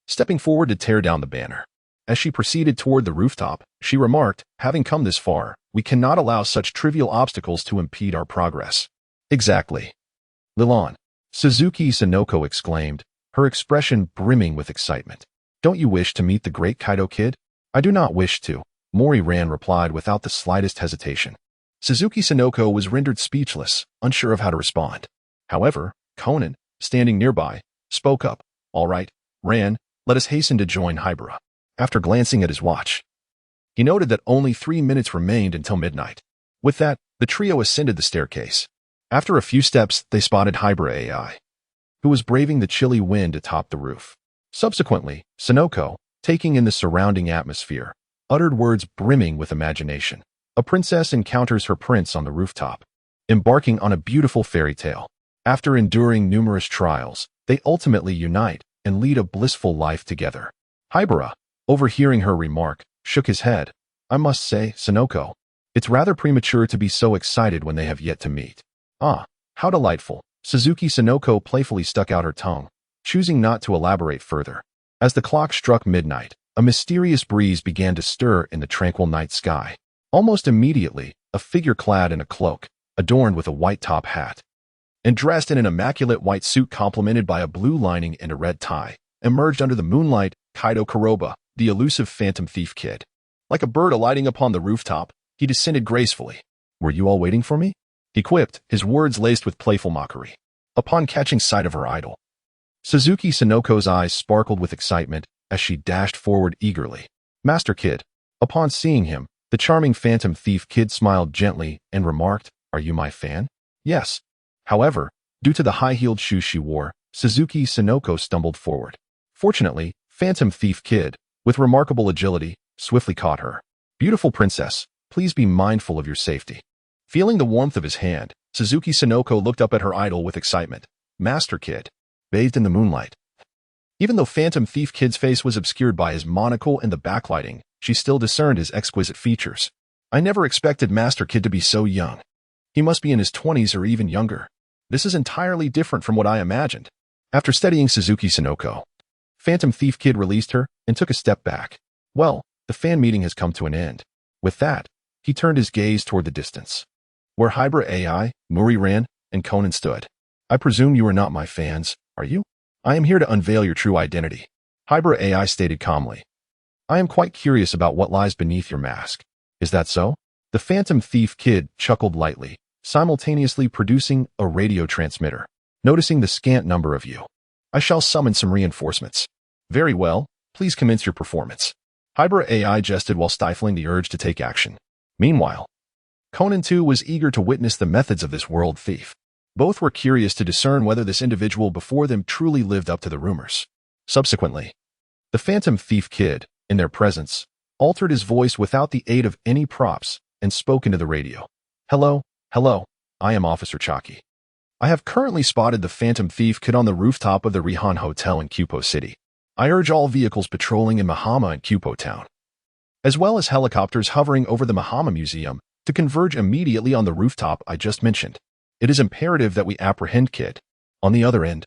stepping forward to tear down the banner. As she proceeded toward the rooftop, she remarked, "Having come this far, we cannot allow such trivial obstacles to impede our progress." "Exactly. Lilan," Suzuki Sonoko exclaimed, her expression brimming with excitement. "Don't you wish to meet the great Kaido Kid?" "I do not wish to," Mori Ran replied without the slightest hesitation. Suzuki Sonoko was rendered speechless, unsure of how to respond. However, Conan, standing nearby, spoke up. "All right, Ran, let us hasten to join Haibara." After glancing at his watch, he noted that only 3 minutes remained until midnight. With that, the trio ascended the staircase. After a few steps, they spotted Haibara Ai, who was braving the chilly wind atop the roof. Subsequently, Sonoko, taking in the surrounding atmosphere, uttered words brimming with imagination. A princess encounters her prince on the rooftop, embarking on a beautiful fairy tale. After enduring numerous trials, they ultimately unite and lead a blissful life together. Haibara, overhearing her remark, shook his head. "I must say, Sonoko, it's rather premature to be so excited when they have yet to meet." "Ah, how delightful." Suzuki Sonoko playfully stuck out her tongue, choosing not to elaborate further. As the clock struck midnight, a mysterious breeze began to stir in the tranquil night sky. Almost immediately, a figure clad in a cloak, adorned with a white top hat, and dressed in an immaculate white suit complemented by a blue lining and a red tie, emerged under the moonlight, Kaido Kuroba, the elusive phantom thief kid. Like a bird alighting upon the rooftop, he descended gracefully. "Were you all waiting for me?" he quipped, his words laced with playful mockery. Upon catching sight of her idol, Suzuki Sinoko's eyes sparkled with excitement as she dashed forward eagerly. "Master Kid." Upon seeing him, the charming phantom thief kid smiled gently and remarked, "Are you my fan?" "Yes." However, due to the high-heeled shoes she wore, Suzuki Sinoko stumbled forward. Fortunately, phantom thief kid, with remarkable agility, swiftly caught her. "Beautiful princess, please be mindful of your safety." Feeling the warmth of his hand, Suzuki Sinoko looked up at her idol with excitement. Master Kid, bathed in the moonlight. Even though Phantom Thief Kid's face was obscured by his monocle and the backlighting, she still discerned his exquisite features. "I never expected Master Kid to be so young. He must be in his 20s or even younger. This is entirely different from what I imagined." After studying Suzuki Sinoko, Phantom Thief Kid released her and took a step back. "Well, the fan meeting has come to an end." With that, he turned his gaze toward the distance, where Haibara Ai, Muri ran, and Conan stood. "I presume you are not my fans, are you? I am here to unveil your true identity," Haibara Ai stated calmly. "I am quite curious about what lies beneath your mask." "Is that so?" The Phantom Thief Kid chuckled lightly, simultaneously producing a radio transmitter. "Noticing the scant number of you, I shall summon some reinforcements." "Very well, please commence your performance." Haibara Ai jested while stifling the urge to take action. Meanwhile, Conan too was eager to witness the methods of this world thief. Both were curious to discern whether this individual before them truly lived up to the rumors. Subsequently, the Phantom Thief Kid, in their presence, altered his voice without the aid of any props and spoke into the radio. Hello, I am Officer Chaki. I have currently spotted the Phantom Thief Kid on the rooftop of the Rihan Hotel in Kyupo City. I urge all vehicles patrolling in Mahama and Kyupo Town, as well as helicopters hovering over the Mahama Museum, to converge immediately on the rooftop I just mentioned. It is imperative that we apprehend Kid." On the other end,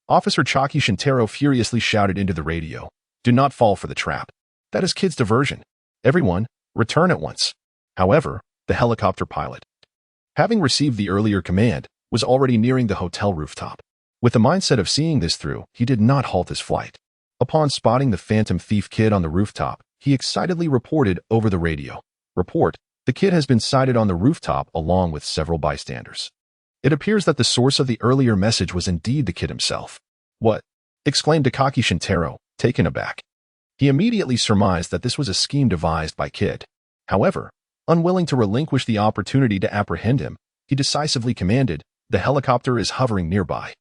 Officer Chaki Shintaro furiously shouted into the radio, "Do not fall for the trap. That is Kid's diversion. Everyone, return at once." However, the helicopter pilot, having received the earlier command, was already nearing the hotel rooftop. With the mindset of seeing this through, he did not halt his flight. Upon spotting the Phantom Thief Kid on the rooftop, he excitedly reported over the radio. "Report, the kid has been sighted on the rooftop along with several bystanders." It appears that the source of the earlier message was indeed the kid himself. "What?" exclaimed Akaki Shintaro, taken aback. He immediately surmised that this was a scheme devised by Kid. However, unwilling to relinquish the opportunity to apprehend him, he decisively commanded, "The helicopter is hovering nearby.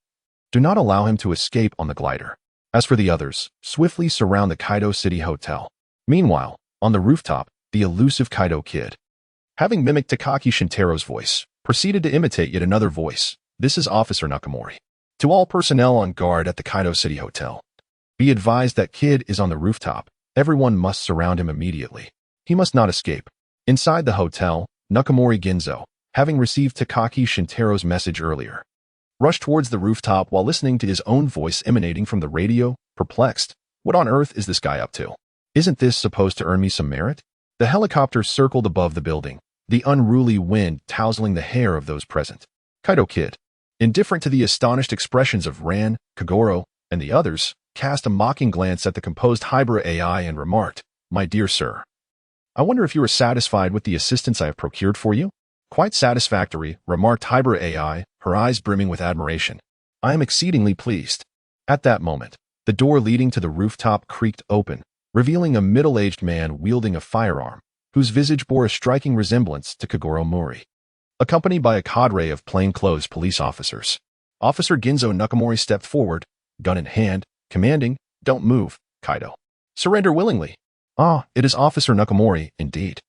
Do not allow him to escape on the glider. As for the others, swiftly surround the Kaido City Hotel." Meanwhile, on the rooftop, the elusive Kaido Kid, having mimicked Takaki Shintaro's voice, proceeded to imitate yet another voice. "This is Officer Nakamori. To all personnel on guard at the Kaido City Hotel, be advised that Kid is on the rooftop. Everyone must surround him immediately. He must not escape." Inside the hotel, Nakamori Ginzo, having received Takaki Shintaro's message earlier, rushed towards the rooftop while listening to his own voice emanating from the radio, perplexed. What on earth is this guy up to? Isn't this supposed to earn me some merit? The helicopter circled above the building, the unruly wind tousling the hair of those present. Kaido Kid, indifferent to the astonished expressions of Ran, Kagoro, and the others, cast a mocking glance at the composed Haibara Ai and remarked, "My dear sir, I wonder if you are satisfied with the assistance I have procured for you?" "Quite satisfactory," remarked Haibara Ai, her eyes brimming with admiration. "I am exceedingly pleased." At that moment, the door leading to the rooftop creaked open, revealing a middle-aged man wielding a firearm, whose visage bore a striking resemblance to Kagoro Mori, accompanied by a cadre of plainclothes police officers. Officer Ginzo Nakamori stepped forward, gun in hand, commanding, "Don't move, Kaido. Surrender willingly." "Ah, it is Officer Nakamori, indeed."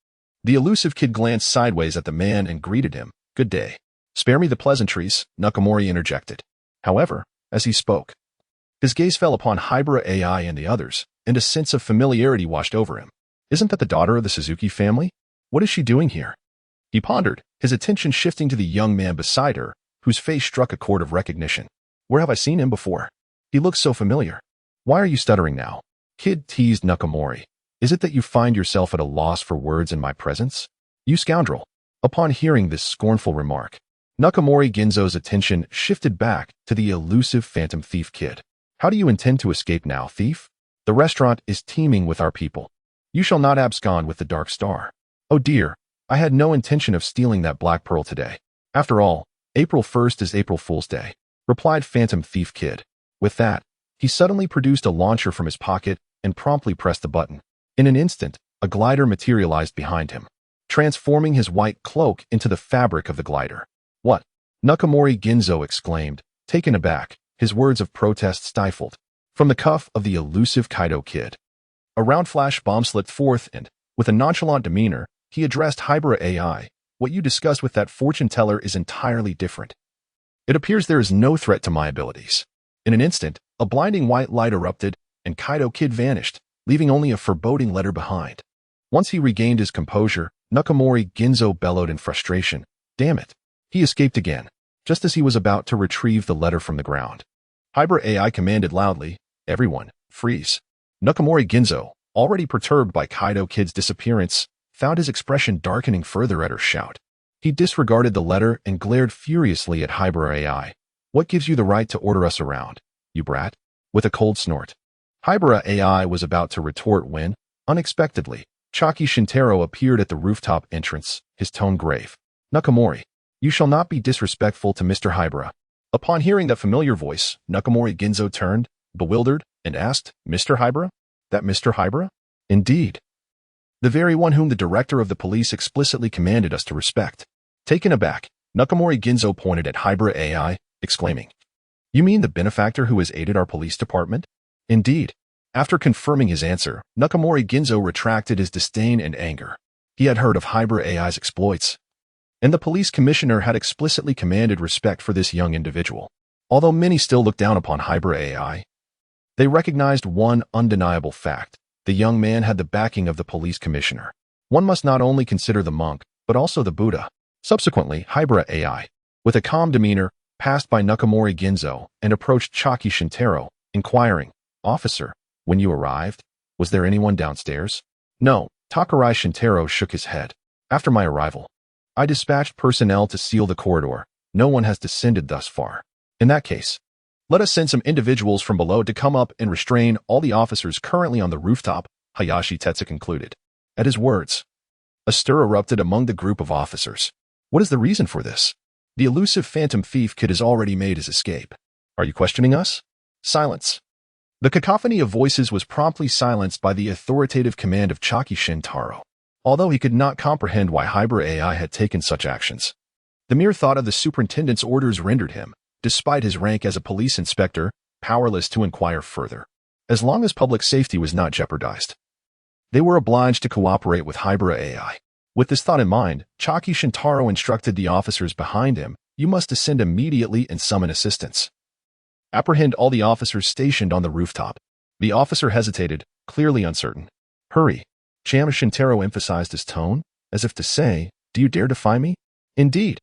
The elusive Kid glanced sideways at the man and greeted him, "Good day." "Spare me the pleasantries," Nakamori interjected. However, as he spoke, his gaze fell upon Haibara Ai and the others, and a sense of familiarity washed over him. Isn't that the daughter of the Suzuki family? What is she doing here? He pondered, his attention shifting to the young man beside her, whose face struck a chord of recognition. Where have I seen him before? He looks so familiar. Why are you stuttering now? Kid teased Nakamori. Is it that you find yourself at a loss for words in my presence? You scoundrel. Upon hearing this scornful remark, Nakamori Ginzo's attention shifted back to the elusive phantom thief kid. How do you intend to escape now, thief? The restaurant is teeming with our people. You shall not abscond with the Dark Star. Oh dear, I had no intention of stealing that black pearl today. After all, April 1st is April Fool's Day, replied Phantom Thief Kid. With that, he suddenly produced a launcher from his pocket and promptly pressed the button. In an instant, a glider materialized behind him, transforming his white cloak into the fabric of the glider. What? Nakamori Ginzo exclaimed, taken aback, his words of protest stifled. From the cuff of the elusive Kaido Kid, a round flash bomb slipped forth and, with a nonchalant demeanor, he addressed Haibara Ai. What you discussed with that fortune teller is entirely different. It appears there is no threat to my abilities. In an instant, a blinding white light erupted, and Kaido Kid vanished, leaving only a foreboding letter behind. Once he regained his composure, Nakamori Ginzo bellowed in frustration. Damn it. He escaped again, just as he was about to retrieve the letter from the ground. Haibara Ai commanded loudly, everyone, freeze. Nakamori Ginzo, already perturbed by Kaido Kid's disappearance, found his expression darkening further at her shout. He disregarded the letter and glared furiously at Haibara Ai. What gives you the right to order us around, you brat? With a cold snort. Haibara Ai was about to retort when, unexpectedly, Chaki Shintaro appeared at the rooftop entrance, his tone grave. Nakamori, you shall not be disrespectful to Mr. Haibara. Upon hearing that familiar voice, Nakamori Ginzo turned, bewildered, and asked, Mr. Haibara? That Mr. Haibara? Indeed. The very one whom the director of the police explicitly commanded us to respect. Taken aback, Nakamori Ginzo pointed at Haibara Ai, exclaiming, You mean the benefactor who has aided our police department? Indeed. After confirming his answer, Nakamori Ginzo retracted his disdain and anger. He had heard of Haibara Ai's exploits, and the police commissioner had explicitly commanded respect for this young individual. Although many still looked down upon Haibara Ai, they recognized one undeniable fact. The young man had the backing of the police commissioner. One must not only consider the monk, but also the Buddha. Subsequently, Haibara Ai, with a calm demeanor, passed by Nakamori Ginzo and approached Chaki Shintaro, inquiring, Officer, when you arrived, was there anyone downstairs? No, Takurai Shintaro shook his head. After my arrival, I dispatched personnel to seal the corridor. No one has descended thus far. In that case, let us send some individuals from below to come up and restrain all the officers currently on the rooftop, Hayashi Tetsu concluded. At his words, a stir erupted among the group of officers. What is the reason for this? The elusive phantom thief kid has already made his escape. Are you questioning us? Silence. The cacophony of voices was promptly silenced by the authoritative command of Chaki Shintaro. Although he could not comprehend why Haibara Ai had taken such actions, the mere thought of the superintendent's orders rendered him, despite his rank as a police inspector, powerless to inquire further. As long as public safety was not jeopardized, they were obliged to cooperate with Haibara Ai. With this thought in mind, Chaki Shintaro instructed the officers behind him, You must descend immediately and summon assistance. Apprehend all the officers stationed on the rooftop. The officer hesitated, clearly uncertain. Hurry. Chama Shintaro emphasized his tone, as if to say, Do you dare defy me? Indeed.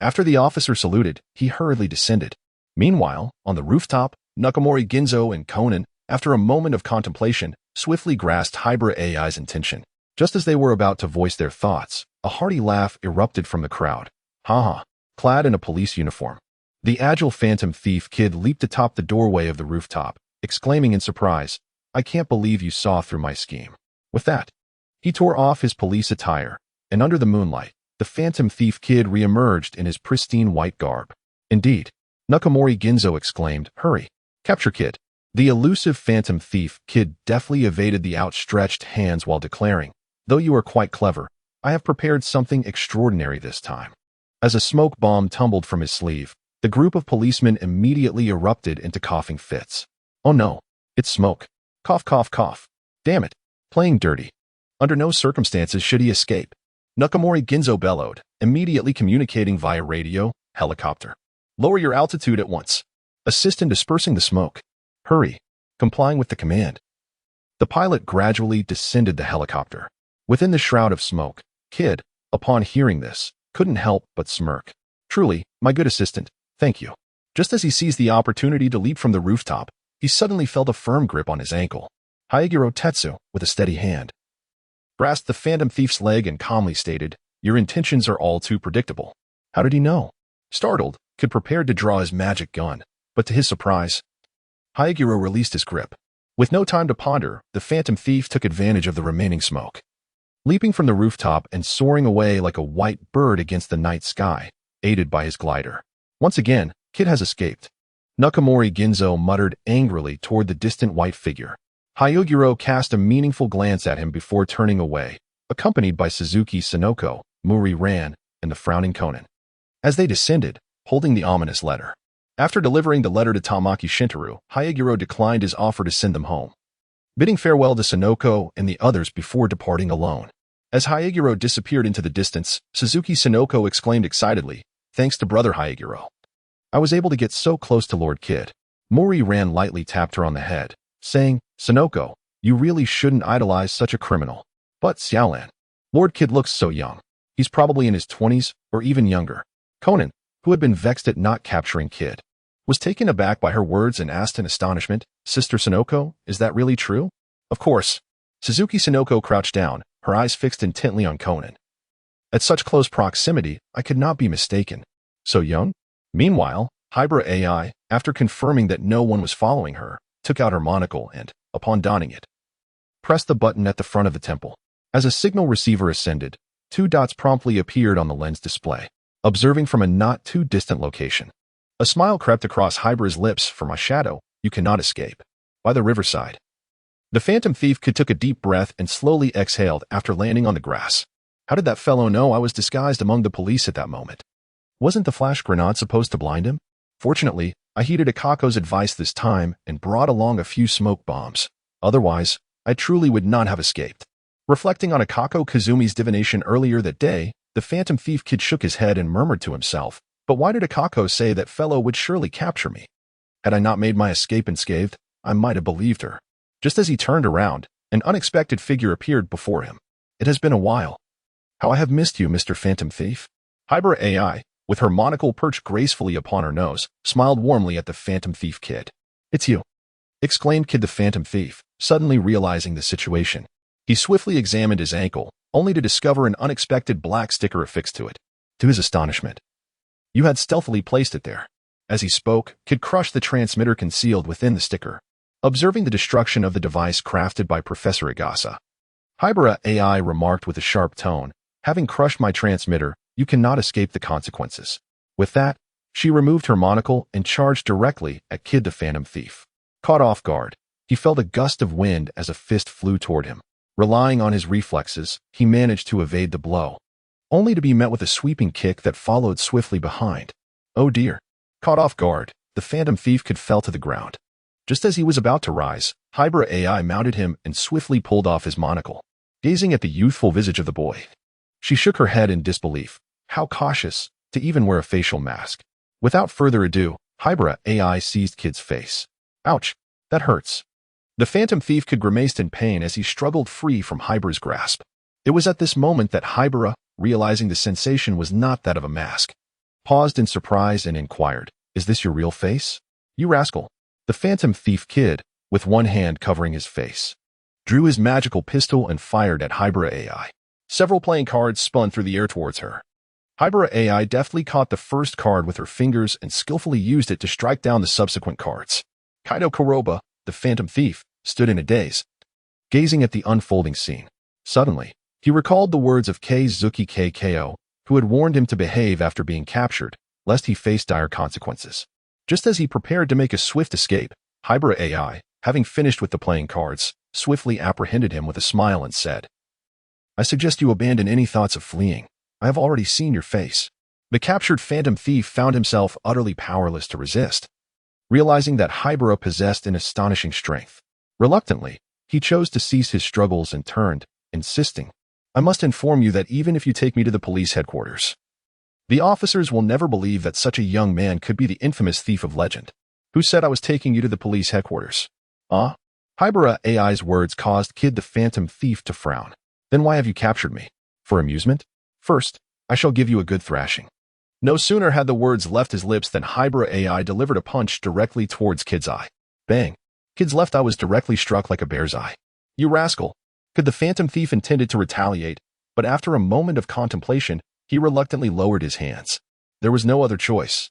After the officer saluted, he hurriedly descended. Meanwhile, on the rooftop, Nakamori Ginzo and Conan, after a moment of contemplation, swiftly grasped Haibara Ai's intention. Just as they were about to voice their thoughts, a hearty laugh erupted from the crowd. Ha! Clad in a police uniform, the agile phantom thief kid leaped atop the doorway of the rooftop, exclaiming in surprise, I can't believe you saw through my scheme. With that, he tore off his police attire, and under the moonlight, the phantom thief kid re-emerged in his pristine white garb. Indeed, Nakamori Ginzo exclaimed, Hurry, capture kid. The elusive phantom thief kid deftly evaded the outstretched hands while declaring, Though you are quite clever, I have prepared something extraordinary this time. As a smoke bomb tumbled from his sleeve, the group of policemen immediately erupted into coughing fits. Oh no, it's smoke. Cough, cough, cough. Damn it, playing dirty. Under no circumstances should he escape. Nakamori Ginzo bellowed, immediately communicating via radio, helicopter. Lower your altitude at once. Assist in dispersing the smoke. Hurry. Complying with the command. The pilot gradually descended the helicopter. Within the shroud of smoke, Kid, upon hearing this, couldn't help but smirk. Truly, my good assistant, thank you. Just as he seized the opportunity to leap from the rooftop, he suddenly felt a firm grip on his ankle. Haigiro Tetsu, with a steady hand, grasped the phantom thief's leg and calmly stated, Your intentions are all too predictable. How did he know? Startled, Kid prepared to draw his magic gun, but to his surprise, Hayagiro released his grip. With no time to ponder, the phantom thief took advantage of the remaining smoke. Leaping from the rooftop and soaring away like a white bird against the night sky, aided by his glider. Once again, Kid has escaped. Nakamori Ginzo muttered angrily toward the distant white figure. Hayagiro cast a meaningful glance at him before turning away, accompanied by Suzuki Sonoko, Muri Ran, and the frowning Conan. As they descended, holding the ominous letter. After delivering the letter to Tamaki Shintaro, Hayagiro declined his offer to send them home, bidding farewell to Sonoko and the others before departing alone. As Hayagiro disappeared into the distance, Suzuki Sonoko exclaimed excitedly, "Thanks to Brother Hayagiro. I was able to get so close to Lord Kid." Mori Ran lightly tapped her on the head, saying, "Sonoko, you really shouldn't idolize such a criminal." But Xiaolan, Lord Kid looks so young. He's probably in his 20s or even younger. Conan, who had been vexed at not capturing Kid, was taken aback by her words and asked in astonishment, "Sister Sonoko, is that really true?" Of course. Suzuki Sonoko crouched down, her eyes fixed intently on Conan. At such close proximity, I could not be mistaken. So young? Meanwhile, Haibara Ai, after confirming that no one was following her, took out her monocle and, upon donning it, pressed the button at the front of the temple. As a signal receiver ascended, 2 dots promptly appeared on the lens display, observing from a not too distant location. A smile crept across Haibara's lips. "For my shadow, you cannot escape." By the riverside. The phantom thief took a deep breath and slowly exhaled after landing on the grass. How did that fellow know I was disguised among the police at that moment? Wasn't the flash grenade supposed to blind him? Fortunately, I heeded Akako's advice this time and brought along a few smoke bombs. Otherwise, I truly would not have escaped. Reflecting on Akako Kazumi's divination earlier that day, the phantom thief shook his head and murmured to himself, "But why did Akako say that fellow would surely capture me? Had I not made my escape unscathed, I might have believed her." Just as he turned around, an unexpected figure appeared before him. "It has been a while. How I have missed you, Mr. Phantom Thief." Haibara Ai, with her monocle perched gracefully upon her nose, smiled warmly at the phantom thief Kid. "It's you," exclaimed Kid the phantom thief, suddenly realizing the situation. He swiftly examined his ankle, only to discover an unexpected black sticker affixed to it. To his astonishment, "You had stealthily placed it there." As he spoke, Kid crushed the transmitter concealed within the sticker, observing the destruction of the device crafted by Professor Igasa. Haibara Ai remarked with a sharp tone, "Having crushed my transmitter, you cannot escape the consequences." With that, she removed her monocle and charged directly at Kid the phantom thief. Caught off guard, he felt a gust of wind as a fist flew toward him. Relying on his reflexes, he managed to evade the blow, only to be met with a sweeping kick that followed swiftly behind. Oh dear. Caught off guard, the phantom thief fell to the ground. Just as he was about to rise, Haibara Ai mounted him and swiftly pulled off his monocle. Gazing at the youthful visage of the boy, she shook her head in disbelief. How cautious, to even wear a facial mask. Without further ado, Haibara Ai seized Kid's face. "Ouch, that hurts." The phantom thief grimaced in pain as he struggled free from Haibara's grasp. It was at this moment that Haibara, realizing the sensation was not that of a mask, paused in surprise and inquired, "Is this your real face?" "You rascal." The phantom thief Kid, with one hand covering his face, drew his magical pistol and fired at Haibara Ai. Several playing cards spun through the air towards her. Haibara Ai deftly caught the first card with her fingers and skillfully used it to strike down the subsequent cards. Kaido Kuroba, the phantom thief, stood in a daze, gazing at the unfolding scene. Suddenly, he recalled the words of Keizuki Ko, who had warned him to behave after being captured, lest he face dire consequences. Just as he prepared to make a swift escape, Haibara Ai, having finished with the playing cards, swiftly apprehended him with a smile and said, "I suggest you abandon any thoughts of fleeing. I have already seen your face." The captured phantom thief found himself utterly powerless to resist, realizing that Haibara possessed an astonishing strength. Reluctantly, he chose to cease his struggles and turned, insisting, "I must inform you that even if you take me to the police headquarters, the officers will never believe that such a young man could be the infamous thief of legend. Who said I was taking you to the police headquarters?" "Ah?" Haibara Ai's words caused Kid the phantom thief to frown. "Then why have you captured me? For amusement? First, I shall give you a good thrashing." No sooner had the words left his lips than Haibara Ai delivered a punch directly towards Kid's eye. Bang! Kid's left eye was directly struck like a bear's eye. "You rascal!" Kid the phantom thief intended to retaliate, but after a moment of contemplation, he reluctantly lowered his hands. there was no other choice.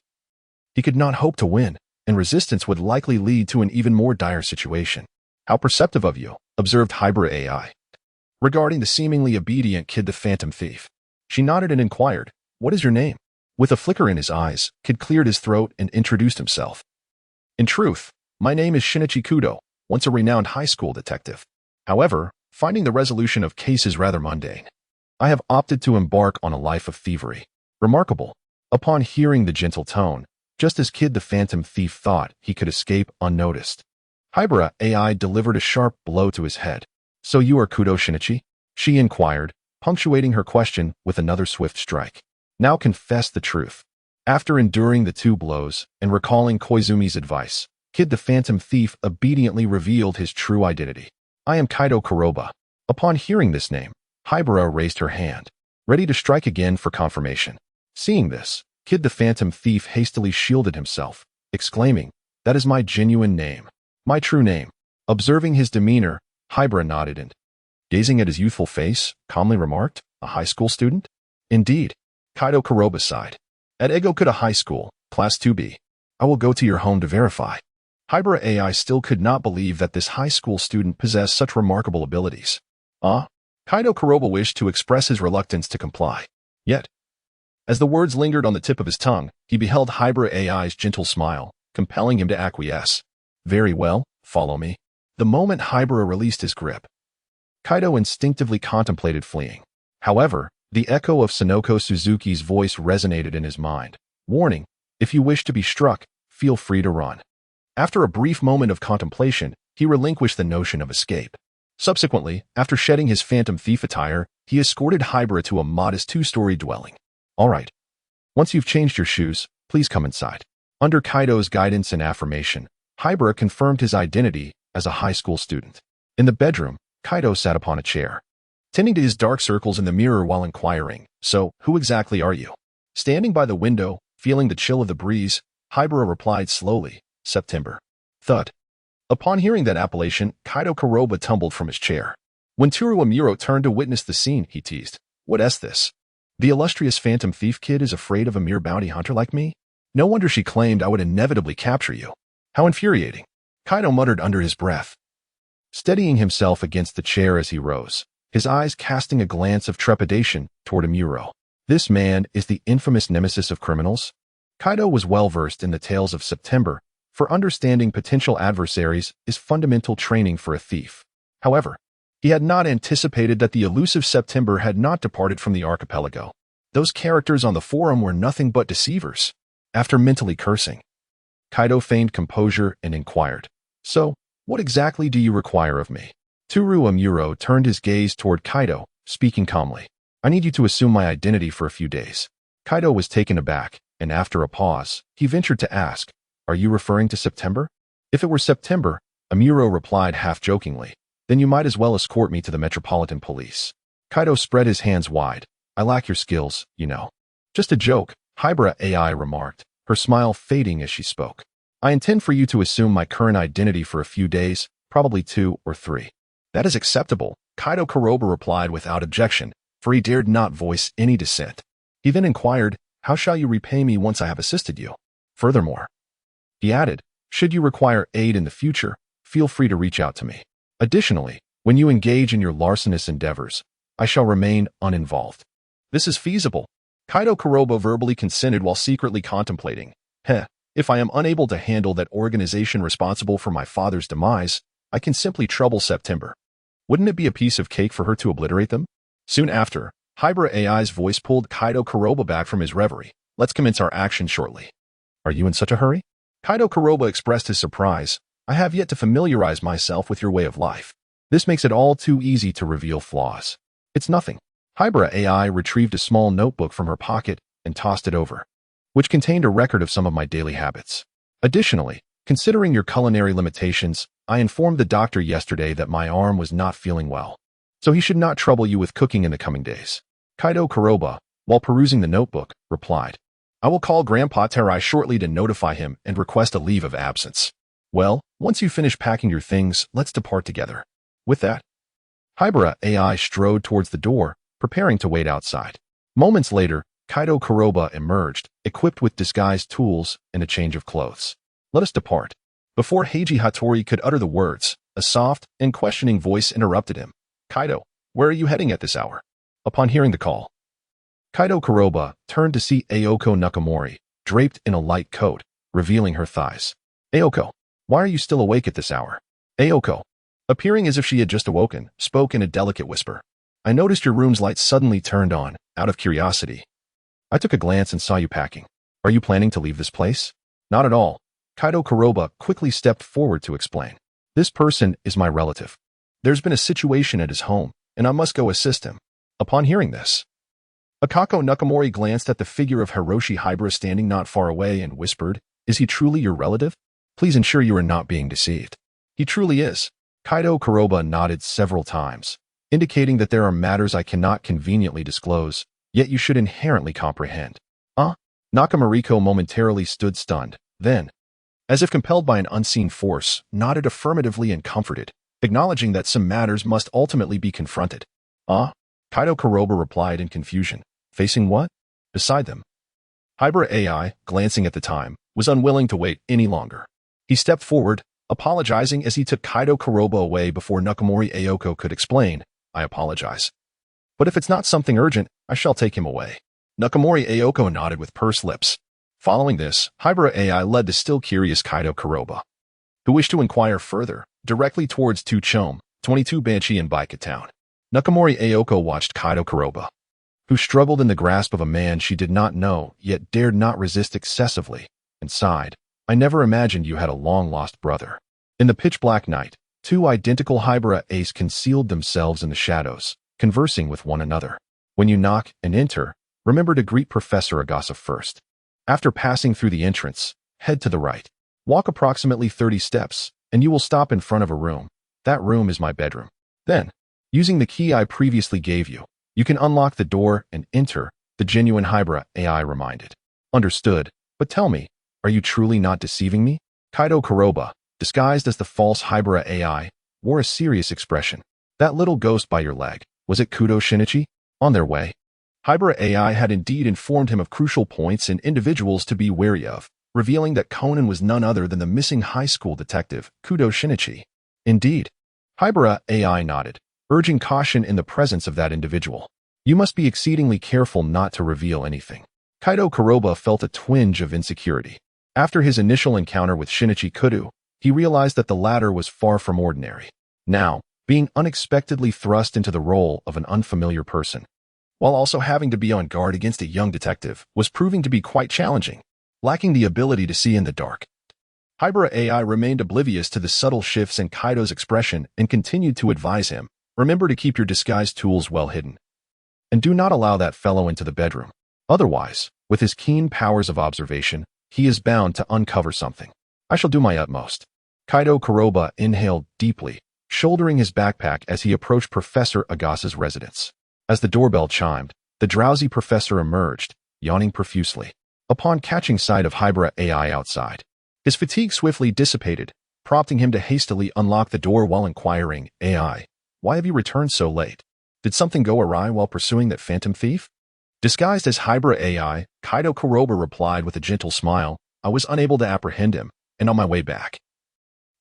He could not hope to win, and resistance would likely lead to an even more dire situation. How perceptive of you, observed Haibara Ai. Regarding the seemingly obedient Kid the Phantom Thief, she nodded and inquired, "What is your name?" With a flicker in his eyes, Kid cleared his throat and introduced himself. "In truth, my name is Shinichi Kudo, once a renowned high school detective. However, finding the resolution of cases rather mundane, I have opted to embark on a life of thievery." Remarkable. Upon hearing the gentle tone, just as Kid the Phantom Thief thought he could escape unnoticed, Haibara Ai delivered a sharp blow to his head. "So you are Kudo Shinichi?" she inquired, punctuating her question with another swift strike. "Now confess the truth." After enduring the 2 blows and recalling Koizumi's advice, Kid the Phantom Thief obediently revealed his true identity. "I am Kaido Kuroba." Upon hearing this name, Haibara raised her hand, ready to strike again for confirmation. Seeing this, Kid the Phantom Thief hastily shielded himself, exclaiming, "That is my genuine name. My true name." Observing his demeanor, Haibara nodded and, gazing at his youthful face, calmly remarked, "A high school student?" "Indeed." Kaido Kuroba sighed. "At Egokuta High School, Class 2B. I will go to your home to verify." Haibara Ai still could not believe that this high school student possessed such remarkable abilities. Kaido Kuroba wished to express his reluctance to comply. Yet, as the words lingered on the tip of his tongue, he beheld Haibara Ai's gentle smile, compelling him to acquiesce. "Very well, follow me." The moment Haibara released his grip, Kaido instinctively contemplated fleeing. However, the echo of Sonoko Suzuki's voice resonated in his mind, warning, "If you wish to be struck, feel free to run." After a brief moment of contemplation, he relinquished the notion of escape. Subsequently, after shedding his Phantom Thief attire, he escorted Haibara to a modest 2-story dwelling. "All right. Once you've changed your shoes, please come inside." Under Kaido's guidance and affirmation, Haibara confirmed his identity as a high school student. In the bedroom, Kaido sat upon a chair, tending to his dark circles in the mirror while inquiring, "So, who exactly are you?" Standing by the window, feeling the chill of the breeze, Haibara replied slowly, "September." Thud. Upon hearing that appellation, Kaido Kuroba tumbled from his chair. When Tsuruo Muro turned to witness the scene, he teased, "What's this? The illustrious Phantom Thief Kid is afraid of a mere bounty hunter like me? No wonder she claimed I would inevitably capture you. How infuriating." Kaido muttered under his breath, steadying himself against the chair as he rose, his eyes casting a glance of trepidation toward Muro. This man is the infamous nemesis of criminals? Kaido was well versed in the tales of September, for understanding potential adversaries is fundamental training for a thief. However, he had not anticipated that the elusive September had not departed from the archipelago. Those characters on the forum were nothing but deceivers. After mentally cursing, Kaido feigned composure and inquired, "So, what exactly do you require of me?" Tsuruo Muro turned his gaze toward Kaido, speaking calmly. "I need you to assume my identity for a few days." Kaido was taken aback, and after a pause, he ventured to ask, "Are you referring to September?" "If it were September," Amuro replied half-jokingly, "then you might as well escort me to the Metropolitan Police." Kaido spread his hands wide. "I lack your skills, you know." "Just a joke," Haibara Ai remarked, her smile fading as she spoke. "I intend for you to assume my current identity for a few days, probably 2 or 3. "That is acceptable," Kaido Kuroba replied without objection, for he dared not voice any dissent. He then inquired, "How shall you repay me once I have assisted you?" Furthermore, he added, "Should you require aid in the future, feel free to reach out to me. Additionally, when you engage in your larcenous endeavors, I shall remain uninvolved." "This is feasible." Kaido Kuroba verbally consented while secretly contemplating, If I am unable to handle that organization responsible for my father's demise, I can simply trouble September. Wouldn't it be a piece of cake for her to obliterate them?" Soon after, Haibara Ai's voice pulled Kaido Kuroba back from his reverie. "Let's commence our action shortly." "Are you in such a hurry?" Kaido Kuroba expressed his surprise. "I have yet to familiarize myself with your way of life. This makes it all too easy to reveal flaws." "It's nothing." Haibara Ai retrieved a small notebook from her pocket and tossed it over, which contained a record of some of my daily habits. "Additionally, considering your culinary limitations, I informed the doctor yesterday that my arm was not feeling well, so he should not trouble you with cooking in the coming days." Kaido Kuroba, while perusing the notebook, replied, "I will call Grandpa Terai shortly to notify him and request a leave of absence." "Well, once you finish packing your things, let's depart together." With that, Haibara Ai strode towards the door, preparing to wait outside. Moments later, Kaido Kuroba emerged, equipped with disguised tools and a change of clothes. Let us depart. Before Heiji Hattori could utter the words, a soft and questioning voice interrupted him. Kaido, where are you heading at this hour? Upon hearing the call, Kaido Kuroba turned to see Ayoko Nakamori, draped in a light coat, revealing her thighs. Ayoko, why are you still awake at this hour? Ayoko, appearing as if she had just awoken, spoke in a delicate whisper. I noticed your room's light suddenly turned on, out of curiosity. I took a glance and saw you packing. Are you planning to leave this place? Not at all. Kaido Kuroba quickly stepped forward to explain. This person is my relative. There's been a situation at his home, and I must go assist him. Upon hearing this, Akako Nakamori glanced at the figure of Hiroshi Haibara standing not far away and whispered, Is he truly your relative? Please ensure you are not being deceived. He truly is. Kaido Kuroba nodded several times, indicating that there are matters I cannot conveniently disclose, yet you should inherently comprehend. Nakamoriko momentarily stood stunned, then, as if compelled by an unseen force, nodded affirmatively and comforted, acknowledging that some matters must ultimately be confronted. Kaido Kuroba replied in confusion. Facing what? Beside them. Haibara Ai, glancing at the time, was unwilling to wait any longer. He stepped forward, apologizing as he took Kaido Kuroba away before Nakamori Ayoko could explain, I apologize. But if it's not something urgent, I shall take him away. Nakamori Ayoko nodded with pursed lips. Following this, Haibara Ai led the still curious Kaido Kuroba, who wished to inquire further, directly towards Tuchome, 22 Banshee in Baika Town. Nakamori Ayoko watched Kaido Kuroba, who struggled in the grasp of a man she did not know yet dared not resist excessively, and sighed. I never imagined you had a long-lost brother. In the pitch-black night, two identical Haibara Ais concealed themselves in the shadows, conversing with one another. When you knock and enter, remember to greet Professor Agasa first. After passing through the entrance, head to the right. Walk approximately 30 steps, and you will stop in front of a room. That room is my bedroom. Then, using the key I previously gave you, you can unlock the door and enter, the genuine Haibara Ai reminded. Understood, but tell me, are you truly not deceiving me? Kaido Kuroba, disguised as the false Haibara Ai, wore a serious expression. That little ghost by your leg, was it Kudo Shinichi? On their way. Haibara Ai had indeed informed him of crucial points and individuals to be wary of, revealing that Conan was none other than the missing high school detective, Kudo Shinichi. Indeed. Haibara Ai nodded, urging caution in the presence of that individual. You must be exceedingly careful not to reveal anything. Kaido Kuroba felt a twinge of insecurity. After his initial encounter with Shinichi Kudo, he realized that the latter was far from ordinary. Now, being unexpectedly thrust into the role of an unfamiliar person, while also having to be on guard against a young detective, was proving to be quite challenging, lacking the ability to see in the dark. Haibara Ai remained oblivious to the subtle shifts in Kaido's expression and continued to advise him, remember to keep your disguised tools well hidden. And do not allow that fellow into the bedroom. Otherwise, with his keen powers of observation, he is bound to uncover something. I shall do my utmost. Kaido Kuroba inhaled deeply, shouldering his backpack as he approached Professor Agasa's residence. As the doorbell chimed, the drowsy professor emerged, yawning profusely. Upon catching sight of Haibara Ai outside, his fatigue swiftly dissipated, prompting him to hastily unlock the door while inquiring, Ai, why have you returned so late? Did something go awry while pursuing that phantom thief? Disguised as Haibara Ai, Kaido Kuroba replied with a gentle smile, I was unable to apprehend him, and on my way back,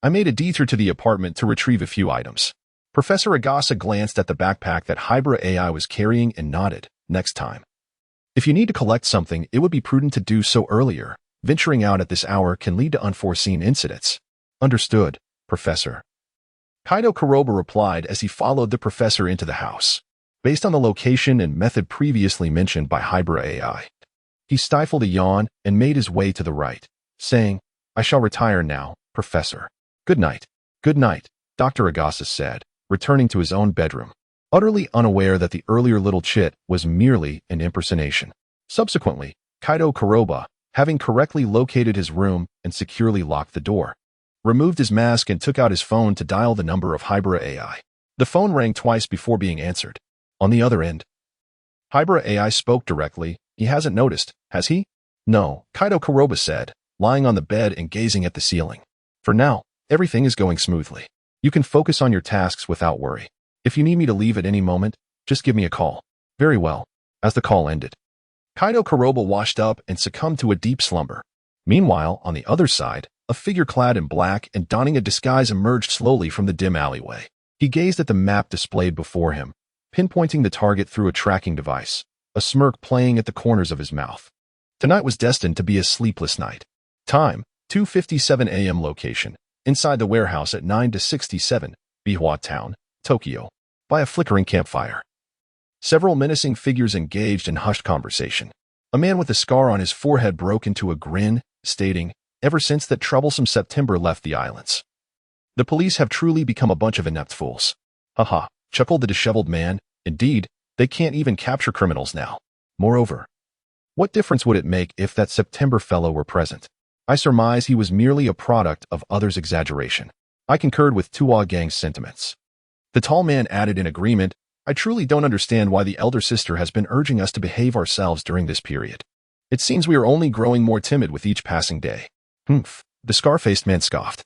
I made a detour to the apartment to retrieve a few items. Professor Agasa glanced at the backpack that Haibara Ai was carrying and nodded. Next time, if you need to collect something, it would be prudent to do so earlier. Venturing out at this hour can lead to unforeseen incidents. Understood, Professor. Kaido Kuroba replied as he followed the professor into the house. Based on the location and method previously mentioned by Haibara Ai, he stifled a yawn and made his way to the right, saying, I shall retire now, Professor. Good night. Good night, Dr. Agasa said, returning to his own bedroom, utterly unaware that the earlier little chit was merely an impersonation. Subsequently, Kaido Kuroba, having correctly located his room and securely locked the door, removed his mask and took out his phone to dial the number of Haibara Ai. The phone rang twice before being answered. On the other end, Haibara Ai spoke directly. He hasn't noticed, has he? No, Kaido Kuroba said, lying on the bed and gazing at the ceiling. For now, everything is going smoothly. You can focus on your tasks without worry. If you need me to leave at any moment, just give me a call. Very well. As the call ended, Kaido Kuroba washed up and succumbed to a deep slumber. Meanwhile, on the other side, a figure clad in black and donning a disguise emerged slowly from the dim alleyway. He gazed at the map displayed before him, pinpointing the target through a tracking device, a smirk playing at the corners of his mouth. Tonight was destined to be a sleepless night. Time, 2:57 a.m. Location, inside the warehouse at 9-67, Bihua Town, Tokyo, by a flickering campfire. Several menacing figures engaged in hushed conversation. A man with a scar on his forehead broke into a grin, stating, "Ever since that troublesome September left the islands, the police have truly become a bunch of inept fools." "Haha," chuckled the disheveled man. "Indeed, they can't even capture criminals now. Moreover, what difference would it make if that September fellow were present? I surmise he was merely a product of others' exaggeration." I concurred with Tuwa Gang's sentiments. The tall man added in agreement, "I truly don't understand why the elder sister has been urging us to behave ourselves during this period. It seems we are only growing more timid with each passing day." "Humph," the scar-faced man scoffed.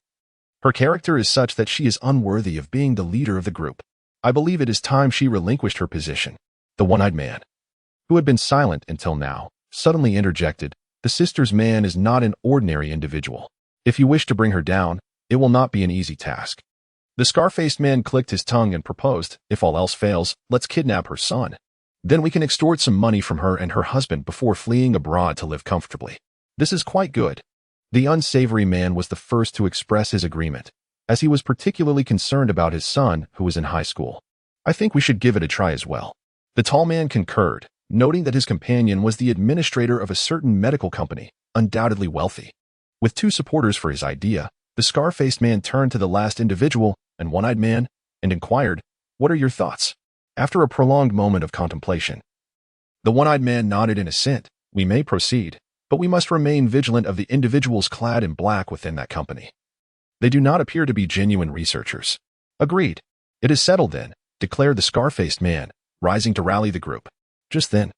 "Her character is such that she is unworthy of being the leader of the group. I believe it is time she relinquished her position." The one-eyed man, who had been silent until now, suddenly interjected, "The sister's man is not an ordinary individual. If you wish to bring her down, it will not be an easy task." The scar-faced man clicked his tongue and proposed, "If all else fails, let's kidnap her son. Then we can extort some money from her and her husband before fleeing abroad to live comfortably." "This is quite good." The unsavory man was the first to express his agreement, as he was particularly concerned about his son, who was in high school. "I think we should give it a try as well." The tall man concurred, noting that his companion was the administrator of a certain medical company, undoubtedly wealthy. With two supporters for his idea, the scar-faced man turned to the last individual, and one-eyed man, and inquired, "What are your thoughts?" After a prolonged moment of contemplation, the one-eyed man nodded in assent. "We may proceed, but we must remain vigilant of the individuals clad in black within that company. They do not appear to be genuine researchers." "Agreed. It is settled then," declared the scar-faced man, rising to rally the group. Just then,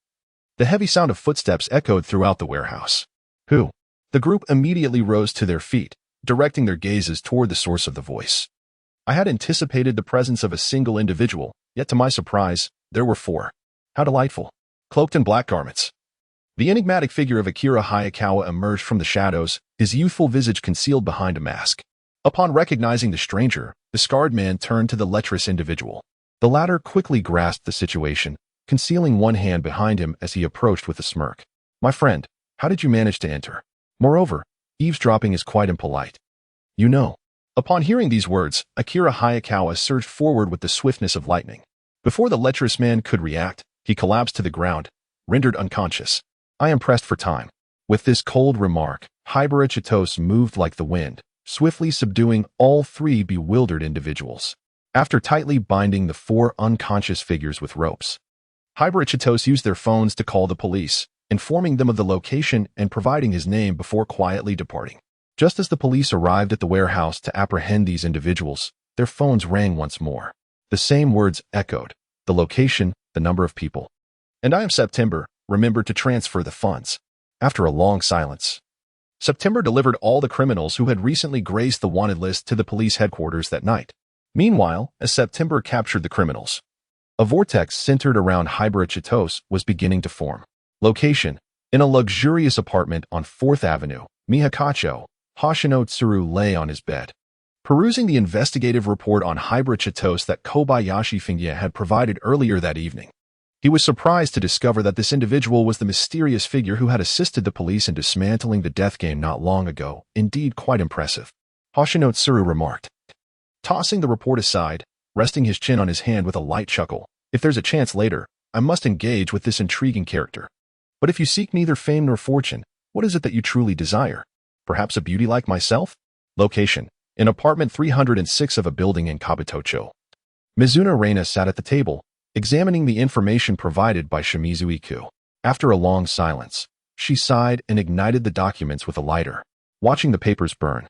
the heavy sound of footsteps echoed throughout the warehouse. "Who?" The group immediately rose to their feet, directing their gazes toward the source of the voice. I had anticipated the presence of a single individual, yet to my surprise, there were four. How delightful. Cloaked in black garments. The enigmatic figure of Akira Hayakawa emerged from the shadows, his youthful visage concealed behind a mask. Upon recognizing the stranger, the scarred man turned to the lecherous individual. The latter quickly grasped the situation, concealing one hand behind him as he approached with a smirk. "My friend, how did you manage to enter? Moreover, eavesdropping is quite impolite. You know." Upon hearing these words, Akira Hayakawa surged forward with the swiftness of lightning. Before the lecherous man could react, he collapsed to the ground, rendered unconscious. I am pressed for time. With this cold remark, Haibara Ai moved like the wind, swiftly subduing all three bewildered individuals. After tightly binding the four unconscious figures with ropes, Haibara Ai used their phones to call the police, informing them of the location and providing his name before quietly departing. Just as the police arrived at the warehouse to apprehend these individuals, their phones rang once more. The same words echoed, the location, the number of people. "And I am September, remember to transfer the funds." After a long silence, September delivered all the criminals who had recently graced the wanted list to the police headquarters that night. Meanwhile, as September captured the criminals, a vortex centered around Haibara Ai was beginning to form. Location: in a luxurious apartment on 4th Avenue, Miyakacho, Hoshino Tsuru lay on his bed, perusing the investigative report on Haibara Ai that Kobayashi Fingya had provided earlier that evening. He was surprised to discover that this individual was the mysterious figure who had assisted the police in dismantling the death game not long ago. Indeed, quite impressive, Hoshino Tsuru remarked, tossing the report aside, resting his chin on his hand with a light chuckle. "If there's a chance later, I must engage with this intriguing character. But if you seek neither fame nor fortune, what is it that you truly desire? Perhaps a beauty like myself?" Location: in apartment 306 of a building in Kabutocho. Mizuna Reina sat at the table, examining the information provided by Shimizu Iku. After a long silence, she sighed and ignited the documents with a lighter. Watching the papers burn,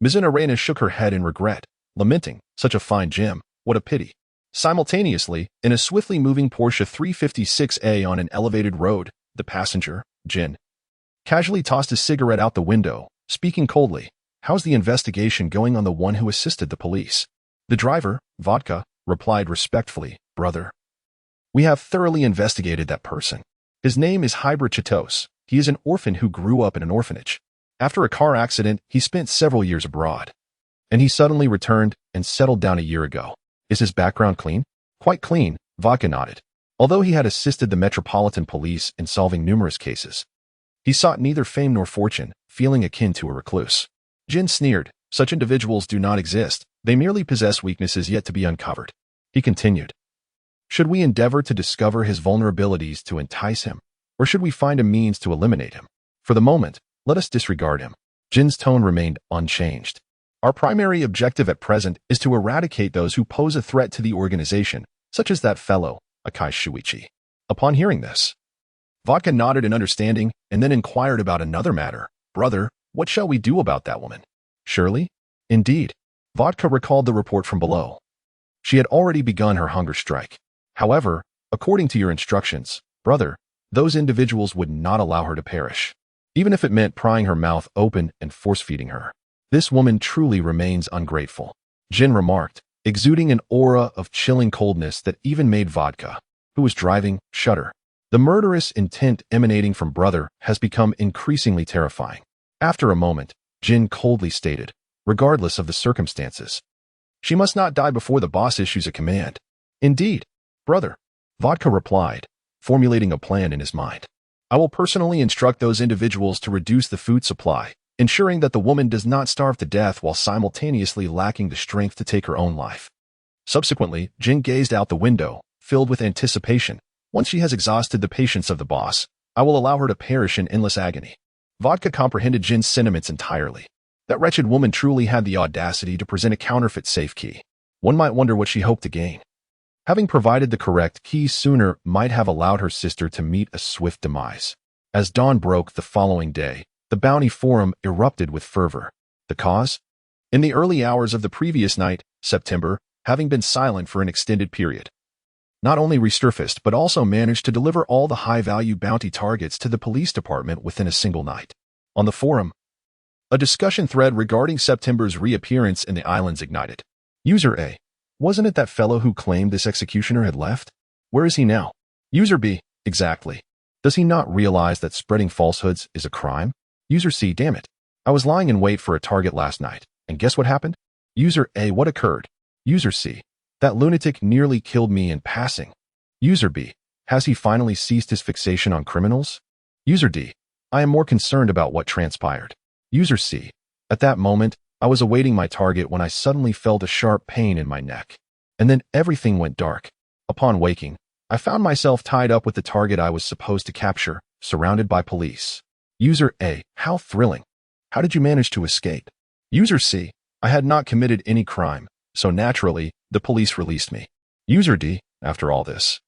Mizuna Reina shook her head in regret, lamenting, "Such a fine gem, what a pity." Simultaneously, in a swiftly moving Porsche 356A on an elevated road, the passenger, Jin, casually tossed his cigarette out the window, speaking coldly. "How's the investigation going on the one who assisted the police?" The driver, Vodka, replied respectfully, "Brother, we have thoroughly investigated that person. His name is Haibara Ai. He is an orphan who grew up in an orphanage. After a car accident, he spent several years abroad. And he suddenly returned and settled down a year ago. Is his background clean? Quite clean, Vodka nodded. Although he had assisted the Metropolitan Police in solving numerous cases, he sought neither fame nor fortune, feeling akin to a recluse. Jin sneered. Such individuals do not exist. They merely possess weaknesses yet to be uncovered. He continued. Should we endeavor to discover his vulnerabilities to entice him, or should we find a means to eliminate him? For the moment, let us disregard him. Jin's tone remained unchanged. Our primary objective at present is to eradicate those who pose a threat to the organization, such as that fellow, Akai Shuichi. Upon hearing this, Vodka nodded in understanding and then inquired about another matter. Brother, what shall we do about that woman? Shirley? Indeed. Vodka recalled the report from below. She had already begun her hunger strike. However, according to your instructions, brother, those individuals would not allow her to perish, even if it meant prying her mouth open and force-feeding her. This woman truly remains ungrateful, Jin remarked, exuding an aura of chilling coldness that even made Vodka, who was driving, shudder. The murderous intent emanating from brother has become increasingly terrifying. After a moment, Jin coldly stated, regardless of the circumstances, she must not die before the boss issues a command. Indeed, brother, Vodka replied, formulating a plan in his mind. I will personally instruct those individuals to reduce the food supply, ensuring that the woman does not starve to death while simultaneously lacking the strength to take her own life. Subsequently, Jin gazed out the window, filled with anticipation. Once she has exhausted the patience of the boss, I will allow her to perish in endless agony. Vodka comprehended Jin's sentiments entirely. That wretched woman truly had the audacity to present a counterfeit safe key. One might wonder what she hoped to gain. Having provided the correct key sooner might have allowed her sister to meet a swift demise. As dawn broke the following day, the Bounty Forum erupted with fervor. The cause? In the early hours of the previous night, September, having been silent for an extended period, not only resurfaced but also managed to deliver all the high-value bounty targets to the police department within a single night. On the forum, a discussion thread regarding September's reappearance in the islands ignited. User A. Wasn't it that fellow who claimed this executioner had left? Where is he now? User B. Exactly. Does he not realize that spreading falsehoods is a crime? User C. Damn it. I was lying in wait for a target last night, and guess what happened? User A. What occurred? User C. That lunatic nearly killed me in passing. User B. Has he finally ceased his fixation on criminals? User D. I am more concerned about what transpired. User C. At that moment, I was awaiting my target when I suddenly felt a sharp pain in my neck. And then everything went dark. Upon waking, I found myself tied up with the target I was supposed to capture, surrounded by police. User A. How thrilling. How did you manage to escape? User C. I had not committed any crime, so naturally, the police released me. User D. After all this,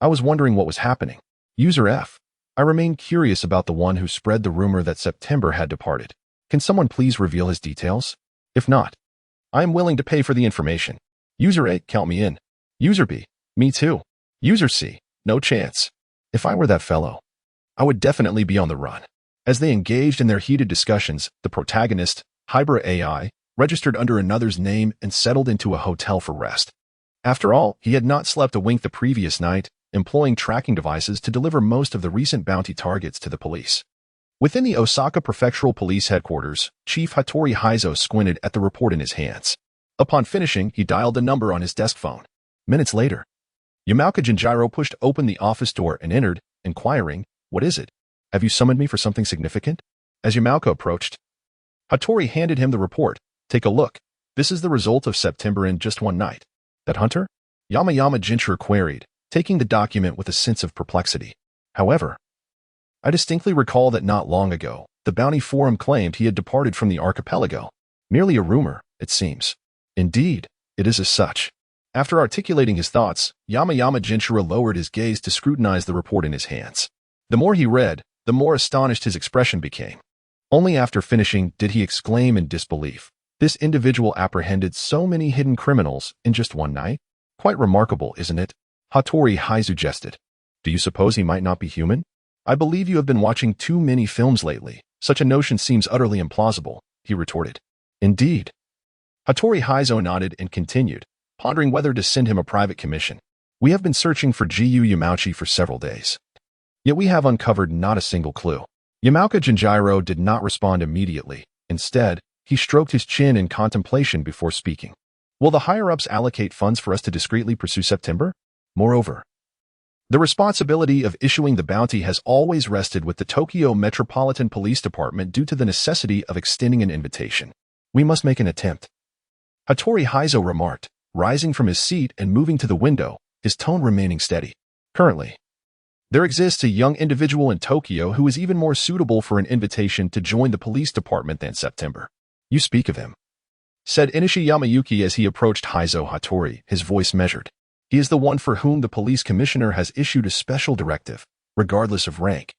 I was wondering what was happening. User F. I remained curious about the one who spread the rumor that September had departed. Can someone please reveal his details? If not, I am willing to pay for the information. User A. Count me in. User B. Me too. User C. No chance. If I were that fellow, I would definitely be on the run. As they engaged in their heated discussions, the protagonist, Haibara Ai, registered under another's name and settled into a hotel for rest. After all, he had not slept a wink the previous night, employing tracking devices to deliver most of the recent bounty targets to the police. Within the Osaka Prefectural Police Headquarters, Chief Hattori Heizo squinted at the report in his hands. Upon finishing, he dialed a number on his desk phone. Minutes later, Yamauka Jinjiro pushed open the office door and entered, inquiring, "What is it? Have you summoned me for something significant?" As Yamauka approached, Hattori handed him the report. "Take a look. This is the result of September in just one night." "That hunter?" Yamayama Jinchur queried, taking the document with a sense of perplexity. However, I distinctly recall that not long ago, the Bounty Forum claimed he had departed from the archipelago. Merely a rumor, it seems. Indeed, it is as such. After articulating his thoughts, Yamayama Jinchura lowered his gaze to scrutinize the report in his hands. The more he read, the more astonished his expression became. Only after finishing did he exclaim in disbelief. This individual apprehended so many hidden criminals in just one night? Quite remarkable, isn't it? Hattori Heizo suggested. Do you suppose he might not be human? I believe you have been watching too many films lately. Such a notion seems utterly implausible, he retorted. Indeed. Hattori Heizo nodded and continued, pondering whether to send him a private commission. We have been searching for Gu Yamauchi for several days. Yet we have uncovered not a single clue. Yamauka Jinjiro did not respond immediately. Instead, he stroked his chin in contemplation before speaking. Will the higher-ups allocate funds for us to discreetly pursue September? Moreover, the responsibility of issuing the bounty has always rested with the Tokyo Metropolitan Police Department due to the necessity of extending an invitation. We must make an attempt. Hattori Heizo remarked, rising from his seat and moving to the window, his tone remaining steady. Currently, there exists a young individual in Tokyo who is even more suitable for an invitation to join the police department than September. You speak of him, said Inishi Yamayuki as he approached Heizo Hattori, his voice measured. He is the one for whom the police commissioner has issued a special directive, regardless of rank.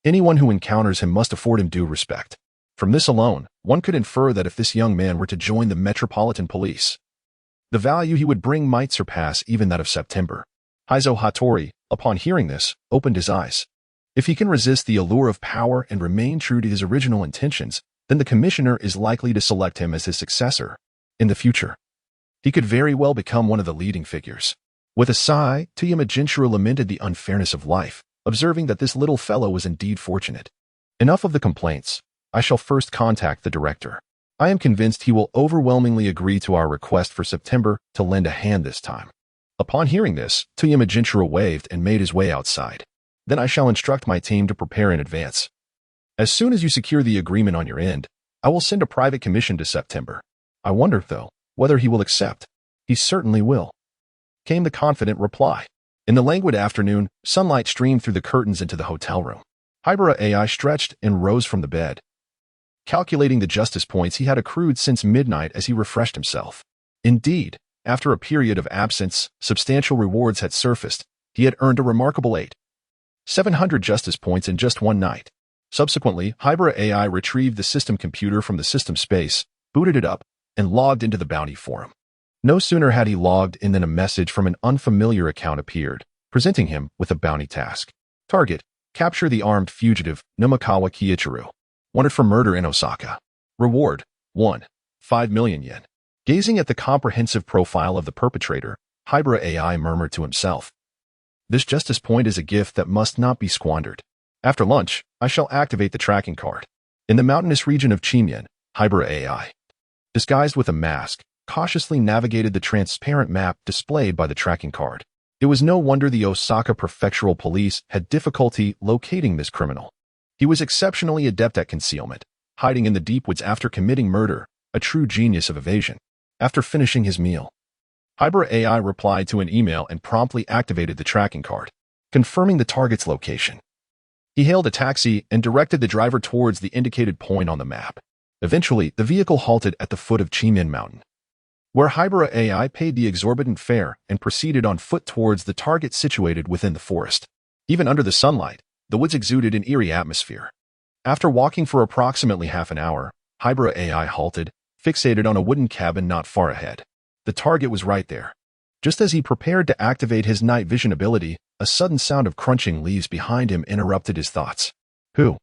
Anyone who encounters him must afford him due respect. From this alone, one could infer that if this young man were to join the Metropolitan Police, the value he would bring might surpass even that of September. Heizo Hattori, upon hearing this, opened his eyes. If he can resist the allure of power and remain true to his original intentions, then the commissioner is likely to select him as his successor. In the future, he could very well become one of the leading figures. With a sigh, Toyama Jinchiro lamented the unfairness of life, observing that this little fellow was indeed fortunate. Enough of the complaints. I shall first contact the director. I am convinced he will overwhelmingly agree to our request for September to lend a hand this time. Upon hearing this, Toyama Jinchiro waved and made his way outside. Then I shall instruct my team to prepare in advance. As soon as you secure the agreement on your end, I will send a private commission to September. I wonder, though, whether he will accept. He certainly will, came the confident reply. In the languid afternoon, sunlight streamed through the curtains into the hotel room. Haibara Ai stretched and rose from the bed, calculating the justice points he had accrued since midnight as he refreshed himself. Indeed, after a period of absence, substantial rewards had surfaced. He had earned a remarkable 700 justice points in just one night. Subsequently, Haibara Ai retrieved the system computer from the system space, booted it up, and logged into the bounty forum. No sooner had he logged in than a message from an unfamiliar account appeared, presenting him with a bounty task. Target: capture the armed fugitive Numikawa Kiichiro, wanted for murder in Osaka. Reward: 5 million yen. Gazing at the comprehensive profile of the perpetrator, Haibara Ai murmured to himself. This justice point is a gift that must not be squandered. After lunch, I shall activate the tracking card. In the mountainous region of Chimien, Haibara Ai, disguised with a mask, cautiously navigated the transparent map displayed by the tracking card. It was no wonder the Osaka Prefectural Police had difficulty locating this criminal. He was exceptionally adept at concealment, hiding in the deep woods after committing murder, a true genius of evasion. After finishing his meal, Haibara Ai replied to an email and promptly activated the tracking card, confirming the target's location. He hailed a taxi and directed the driver towards the indicated point on the map. Eventually, the vehicle halted at the foot of Chimien Mountain, where Haibara Ai paid the exorbitant fare and proceeded on foot towards the target situated within the forest. Even under the sunlight, the woods exuded an eerie atmosphere. After walking for approximately half an hour, Haibara Ai halted, fixated on a wooden cabin not far ahead. The target was right there. Just as he prepared to activate his night vision ability, a sudden sound of crunching leaves behind him interrupted his thoughts. Who?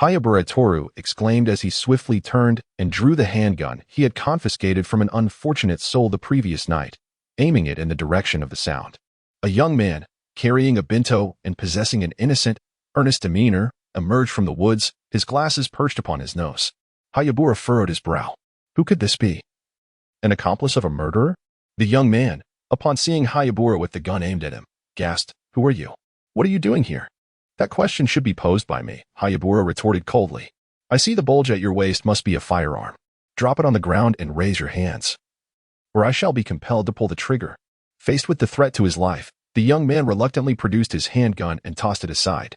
Hayabura Toru exclaimed as he swiftly turned and drew the handgun he had confiscated from an unfortunate soul the previous night, aiming it in the direction of the sound. A young man, carrying a bento and possessing an innocent, earnest demeanor, emerged from the woods, his glasses perched upon his nose. Hayabura furrowed his brow. Who could this be? An accomplice of a murderer? The young man, upon seeing Hayabura with the gun aimed at him, gasped, "Who are you? What are you doing here?" "That question should be posed by me," Hayabura retorted coldly. "I see the bulge at your waist must be a firearm. Drop it on the ground and raise your hands, or I shall be compelled to pull the trigger." Faced with the threat to his life, the young man reluctantly produced his handgun and tossed it aside.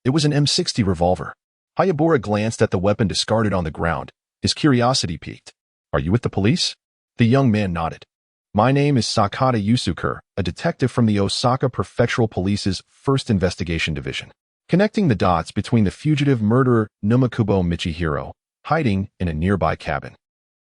It was an M60 revolver. Hayabura glanced at the weapon discarded on the ground, his curiosity piqued. "Are you with the police?" The young man nodded. "My name is Sakata Yusuke, a detective from the Osaka Prefectural Police's 1st Investigation Division." Connecting the dots between the fugitive murderer Numikubo Michihiro, hiding in a nearby cabin,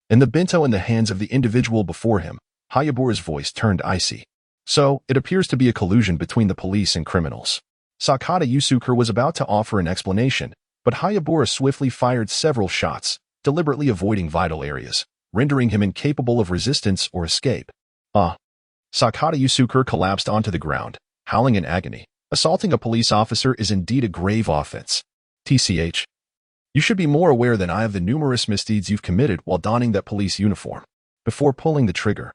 and the bento in the hands of the individual before him, Hayabura's voice turned icy. "So, it appears to be a collusion between the police and criminals." Sakata Yusuke was about to offer an explanation, but Hayabura swiftly fired several shots, deliberately avoiding vital areas, rendering him incapable of resistance or escape. Sakata Yusuke collapsed onto the ground, howling in agony, Assaulting a police officer is indeed a grave offense. TCH. You should be more aware than I of the numerous misdeeds you've committed while donning that police uniform. Before pulling the trigger.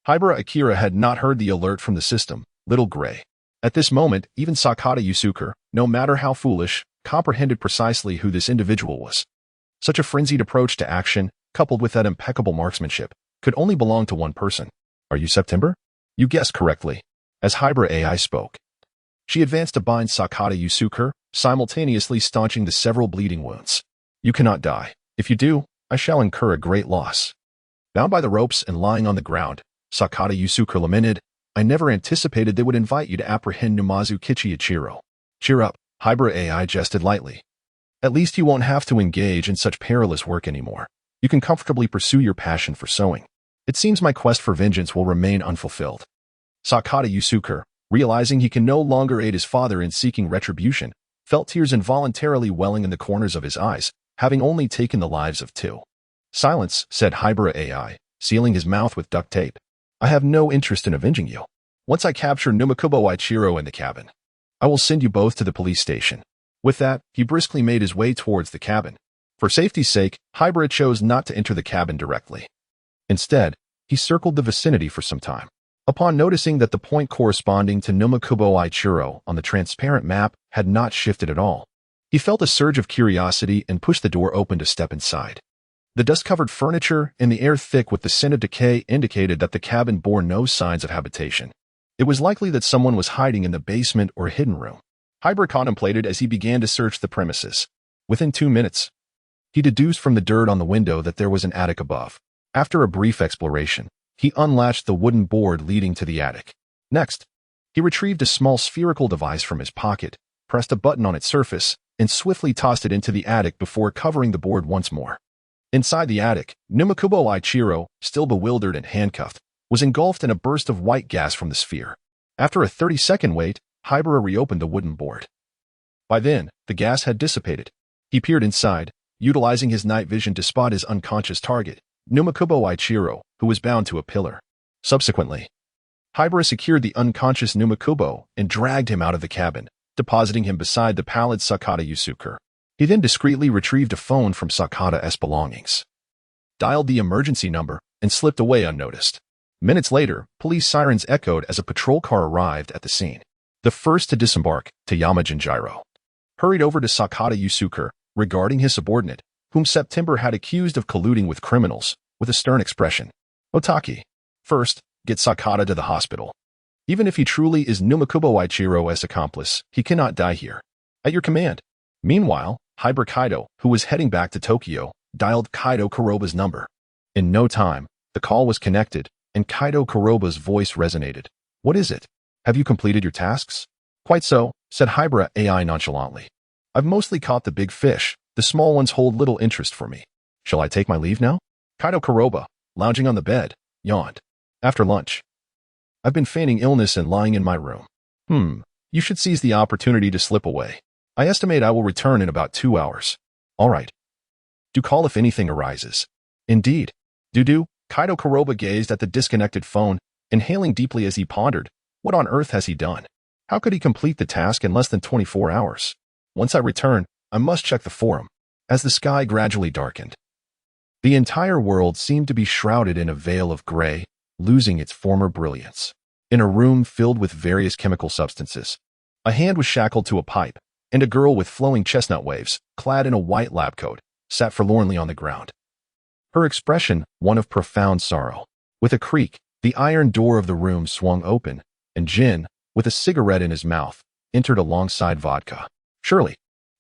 Haibara Akira had not heard the alert from the system, Little Gray. At this moment, even Sakata Yusuke, no matter how foolish, comprehended precisely who this individual was. Such a frenzied approach to action, coupled with that impeccable marksmanship, could only belong to one person. Are you September? You guessed correctly. As Haibara Ai spoke. She advanced to bind Sakata Yusuke, simultaneously staunching the several bleeding wounds. You cannot die. If you do, I shall incur a great loss. Bound by the ropes and lying on the ground, Sakata Yusuke lamented, I never anticipated they would invite you to apprehend Numazu Kichiichiro. Cheer up, Haibara Ai jested lightly. At least you won't have to engage in such perilous work anymore. You can comfortably pursue your passion for sewing. It seems my quest for vengeance will remain unfulfilled. Sakata Yusuke, realizing he can no longer aid his father in seeking retribution, felt tears involuntarily welling in the corners of his eyes, having only taken the lives of two. Silence, said Haibara Ai, sealing his mouth with duct tape. I have no interest in avenging you. Once I capture Numakubo Ichiro in the cabin, I will send you both to the police station. With that, he briskly made his way towards the cabin. For safety's sake, Haibara chose not to enter the cabin directly. Instead, he circled the vicinity for some time. Upon noticing that the point corresponding to Numakubo Ichiro on the transparent map had not shifted at all, he felt a surge of curiosity and pushed the door open to step inside. The dust-covered furniture and the air thick with the scent of decay indicated that the cabin bore no signs of habitation. It was likely that someone was hiding in the basement or hidden room. Haibara contemplated as he began to search the premises. Within 2 minutes, he deduced from the dirt on the window that there was an attic above. After a brief exploration, he unlatched the wooden board leading to the attic. Next, he retrieved a small spherical device from his pocket, pressed a button on its surface, and swiftly tossed it into the attic before covering the board once more. Inside the attic, Numakubo Ichiro, still bewildered and handcuffed, was engulfed in a burst of white gas from the sphere. After a 30-second wait, Haibara reopened the wooden board. By then, the gas had dissipated. He peered inside, utilizing his night vision to spot his unconscious target, Numakubo Ichiro, who was bound to a pillar. Subsequently, Haibara secured the unconscious Numakubo and dragged him out of the cabin, depositing him beside the pallid Sakata Yusuke. He then discreetly retrieved a phone from Sakata's belongings, dialed the emergency number, and slipped away unnoticed. Minutes later, police sirens echoed as a patrol car arrived at the scene. The first to disembark, Toyama Jinjiro, hurried over to Sakata Yusuke, regarding his subordinate, whom September had accused of colluding with criminals, with a stern expression. Otaki. First, get Sakata to the hospital. Even if he truly is Numakubo Ichiro's accomplice, he cannot die here. At your command. Meanwhile, Haibara Kaido, who was heading back to Tokyo, dialed Kaido Kuroba's number. In no time, the call was connected, and Kaido Kuroba's voice resonated. What is it? Have you completed your tasks? Quite so, said Haibara Ai nonchalantly. I've mostly caught the big fish. The small ones hold little interest for me. Shall I take my leave now? Kaido Kuroba, lounging on the bed, yawned. After lunch. I've been feigning illness and lying in my room. You should seize the opportunity to slip away. I estimate I will return in about 2 hours. All right. Do call if anything arises. Indeed. Do. Kaido Kuroba gazed at the disconnected phone, inhaling deeply as he pondered. What on earth has he done? How could he complete the task in less than 24 hours? Once I return, I must check the forum. As the sky gradually darkened, the entire world seemed to be shrouded in a veil of gray, losing its former brilliance. In a room filled with various chemical substances, a hand was shackled to a pipe, and a girl with flowing chestnut waves, clad in a white lab coat, sat forlornly on the ground. Her expression, one of profound sorrow. With a creak, the iron door of the room swung open, and Jin, with a cigarette in his mouth, entered alongside Vodka. Surely.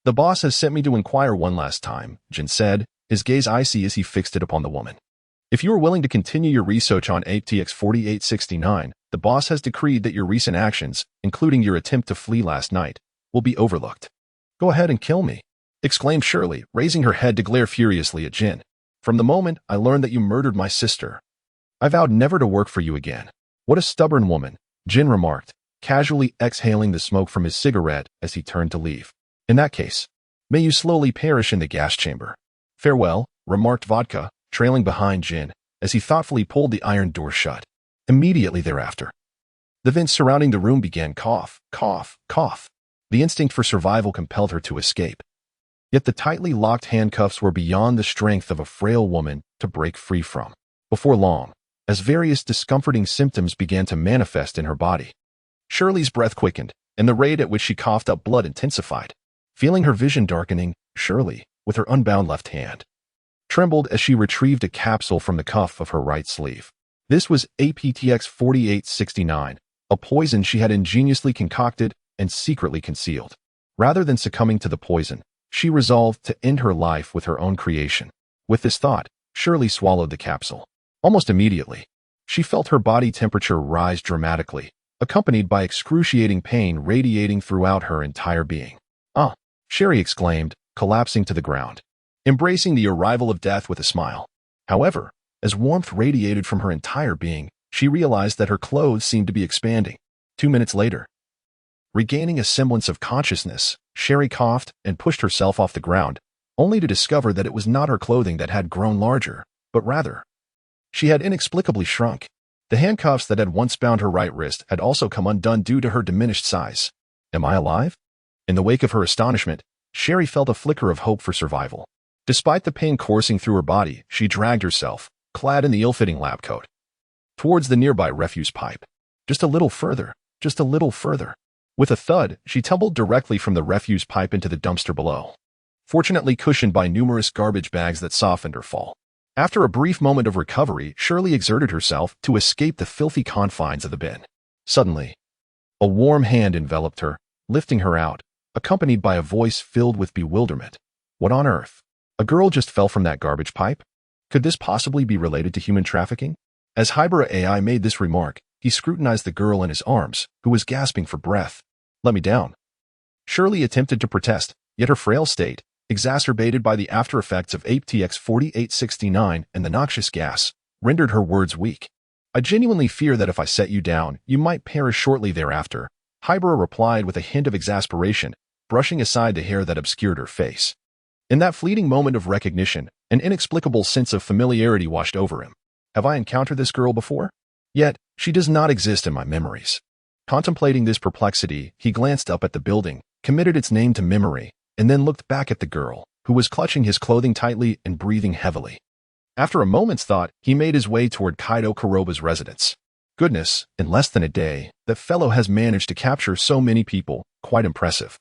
The boss has sent me to inquire one last time, Jin said, his gaze icy as he fixed it upon the woman. If you are willing to continue your research on APTX 4869, the boss has decreed that your recent actions, including your attempt to flee last night, will be overlooked. Go ahead and kill me, exclaimed Shirley, raising her head to glare furiously at Jin. From the moment I learned that you murdered my sister, I vowed never to work for you again. What a stubborn woman, Jin remarked, casually exhaling the smoke from his cigarette as he turned to leave. In that case, may you slowly perish in the gas chamber. Farewell, remarked Vodka, trailing behind Jin, as he thoughtfully pulled the iron door shut. Immediately thereafter, The vents surrounding the room began cough, cough, cough. The instinct for survival compelled her to escape. Yet the tightly locked handcuffs were beyond the strength of a frail woman to break free from. Before long, as various discomforting symptoms began to manifest in her body, Shirley's breath quickened, and the rate at which she coughed up blood intensified. Feeling her vision darkening, Shirley, with her unbound left hand, trembled as she retrieved a capsule from the cuff of her right sleeve. This was APTX 4869, a poison she had ingeniously concocted and secretly concealed. Rather than succumbing to the poison, she resolved to end her life with her own creation. With this thought, Shirley swallowed the capsule. Almost immediately, she felt her body temperature rise dramatically, accompanied by excruciating pain radiating throughout her entire being. "Ah!" Sherry exclaimed, collapsing to the ground, embracing the arrival of death with a smile. However, as warmth radiated from her entire being, she realized that her clothes seemed to be expanding. 2 minutes later, regaining a semblance of consciousness, Sherry coughed and pushed herself off the ground, only to discover that it was not her clothing that had grown larger, but rather, she had inexplicably shrunk. The handcuffs that had once bound her right wrist had also come undone due to her diminished size. Am I alive? In the wake of her astonishment, Sherry felt a flicker of hope for survival. Despite the pain coursing through her body, she dragged herself, clad in the ill-fitting lab coat, towards the nearby refuse pipe. Just a little further, just a little further. With a thud, she tumbled directly from the refuse pipe into the dumpster below, fortunately cushioned by numerous garbage bags that softened her fall. After a brief moment of recovery, Shirley exerted herself to escape the filthy confines of the bin. Suddenly, a warm hand enveloped her, lifting her out, accompanied by a voice filled with bewilderment. What on earth? A girl just fell from that garbage pipe? Could this possibly be related to human trafficking? As Haibara Ai made this remark, he scrutinized the girl in his arms, who was gasping for breath. "Let me down." Shirley attempted to protest, yet her frail state, exacerbated by the after-effects of APTX 4869 and the noxious gas, rendered her words weak. "I genuinely fear that if I set you down, you might perish shortly thereafter," Haibara replied with a hint of exasperation, brushing aside the hair that obscured her face. In that fleeting moment of recognition, an inexplicable sense of familiarity washed over him. Have I encountered this girl before? Yet, she does not exist in my memories. Contemplating this perplexity, he glanced up at the building, committed its name to memory, and then looked back at the girl, who was clutching his clothing tightly and breathing heavily. After a moment's thought, he made his way toward Kaido Kuroba's residence. Goodness, in less than a day, that fellow has managed to capture so many people, quite impressive.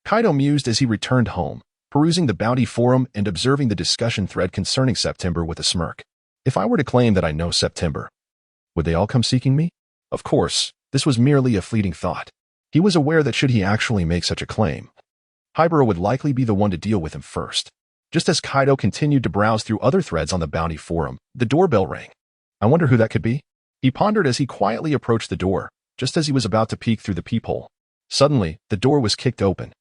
Kaido mused as he returned home, perusing the Bounty forum and observing the discussion thread concerning September with a smirk. If I were to claim that I know September, would they all come seeking me? Of course, this was merely a fleeting thought. He was aware that should he actually make such a claim, Haibara would likely be the one to deal with him first. Just as Kaido continued to browse through other threads on the Bounty forum, the doorbell rang. I wonder who that could be? He pondered as he quietly approached the door, just as he was about to peek through the peephole. Suddenly, the door was kicked open.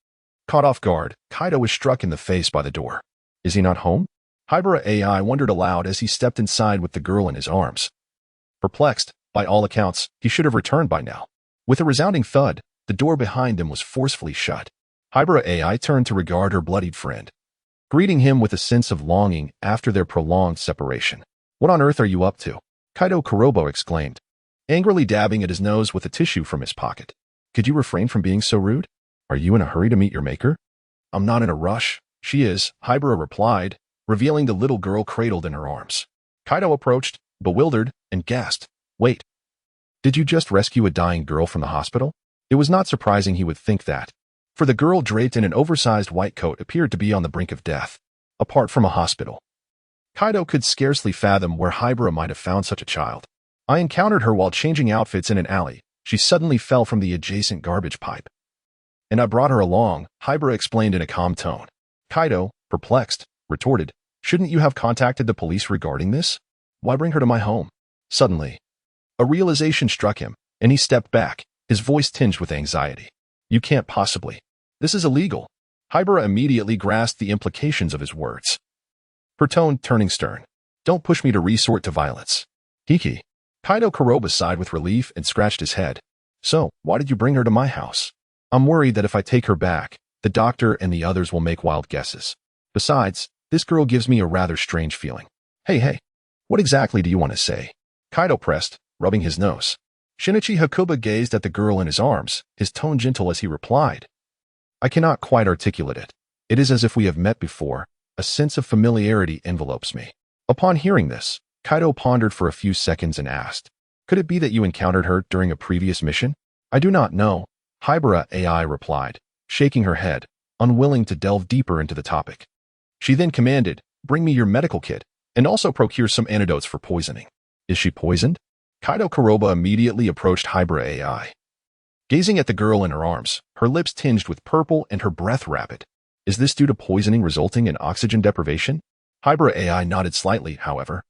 Caught off guard, Kaido was struck in the face by the door. Is he not home? Haibara Ai wondered aloud as he stepped inside with the girl in his arms. Perplexed, by all accounts, he should have returned by now. With a resounding thud, the door behind him was forcefully shut. Haibara Ai turned to regard her bloodied friend, greeting him with a sense of longing after their prolonged separation. What on earth are you up to? Kaido Kurobo exclaimed, angrily dabbing at his nose with a tissue from his pocket. Could you refrain from being so rude? Are you in a hurry to meet your maker? I'm not in a rush. She is, Haibara replied, revealing the little girl cradled in her arms. Kaido approached, bewildered, and gasped. Wait. Did you just rescue a dying girl from the hospital? It was not surprising he would think that, for the girl draped in an oversized white coat appeared to be on the brink of death, apart from a hospital. Kaido could scarcely fathom where Haibara might have found such a child. I encountered her while changing outfits in an alley. She suddenly fell from the adjacent garbage pipe. And I brought her along, Haibara explained in a calm tone. Kaido, perplexed, retorted, shouldn't you have contacted the police regarding this? Why bring her to my home? Suddenly, a realization struck him, and he stepped back, his voice tinged with anxiety. You can't possibly. This is illegal. Haibara immediately grasped the implications of his words, her tone turning stern. Don't push me to resort to violence. Hiki. Kaido Kuroba sighed with relief and scratched his head. So, why did you bring her to my house? I'm worried that if I take her back, the doctor and the others will make wild guesses. Besides, this girl gives me a rather strange feeling. Hey, what exactly do you want to say? Kaido pressed, rubbing his nose. Shinichi Hakuba gazed at the girl in his arms, his tone gentle as he replied. I cannot quite articulate it. It is as if we have met before. A sense of familiarity envelopes me. Upon hearing this, Kaido pondered for a few seconds and asked, could it be that you encountered her during a previous mission? I do not know, Haibara Ai replied, shaking her head, unwilling to delve deeper into the topic. She then commanded, bring me your medical kit, and also procure some antidotes for poisoning. Is she poisoned? Kaido Kuroba immediately approached Haibara Ai. Gazing at the girl in her arms, her lips tinged with purple and her breath rapid. Is this due to poisoning resulting in oxygen deprivation? Haibara Ai nodded slightly, however.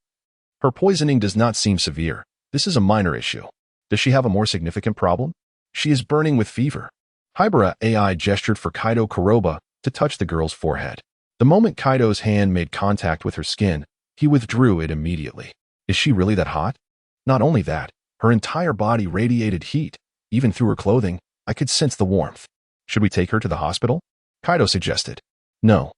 Her poisoning does not seem severe. This is a minor issue. Does she have a more significant problem? She is burning with fever. Haibara Ai gestured for Kaido Kuroba to touch the girl's forehead. The moment Kaido's hand made contact with her skin, he withdrew it immediately. Is she really that hot? Not only that, her entire body radiated heat. Even through her clothing, I could sense the warmth. Should we take her to the hospital? Kaido suggested. No.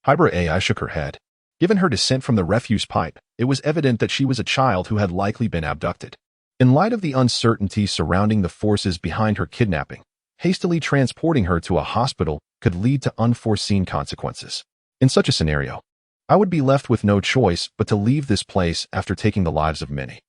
Haibara Ai shook her head. Given her descent from the refuse pipe, it was evident that she was a child who had likely been abducted. In light of the uncertainty surrounding the forces behind her kidnapping, hastily transporting her to a hospital could lead to unforeseen consequences. In such a scenario, I would be left with no choice but to leave this place after taking the lives of many.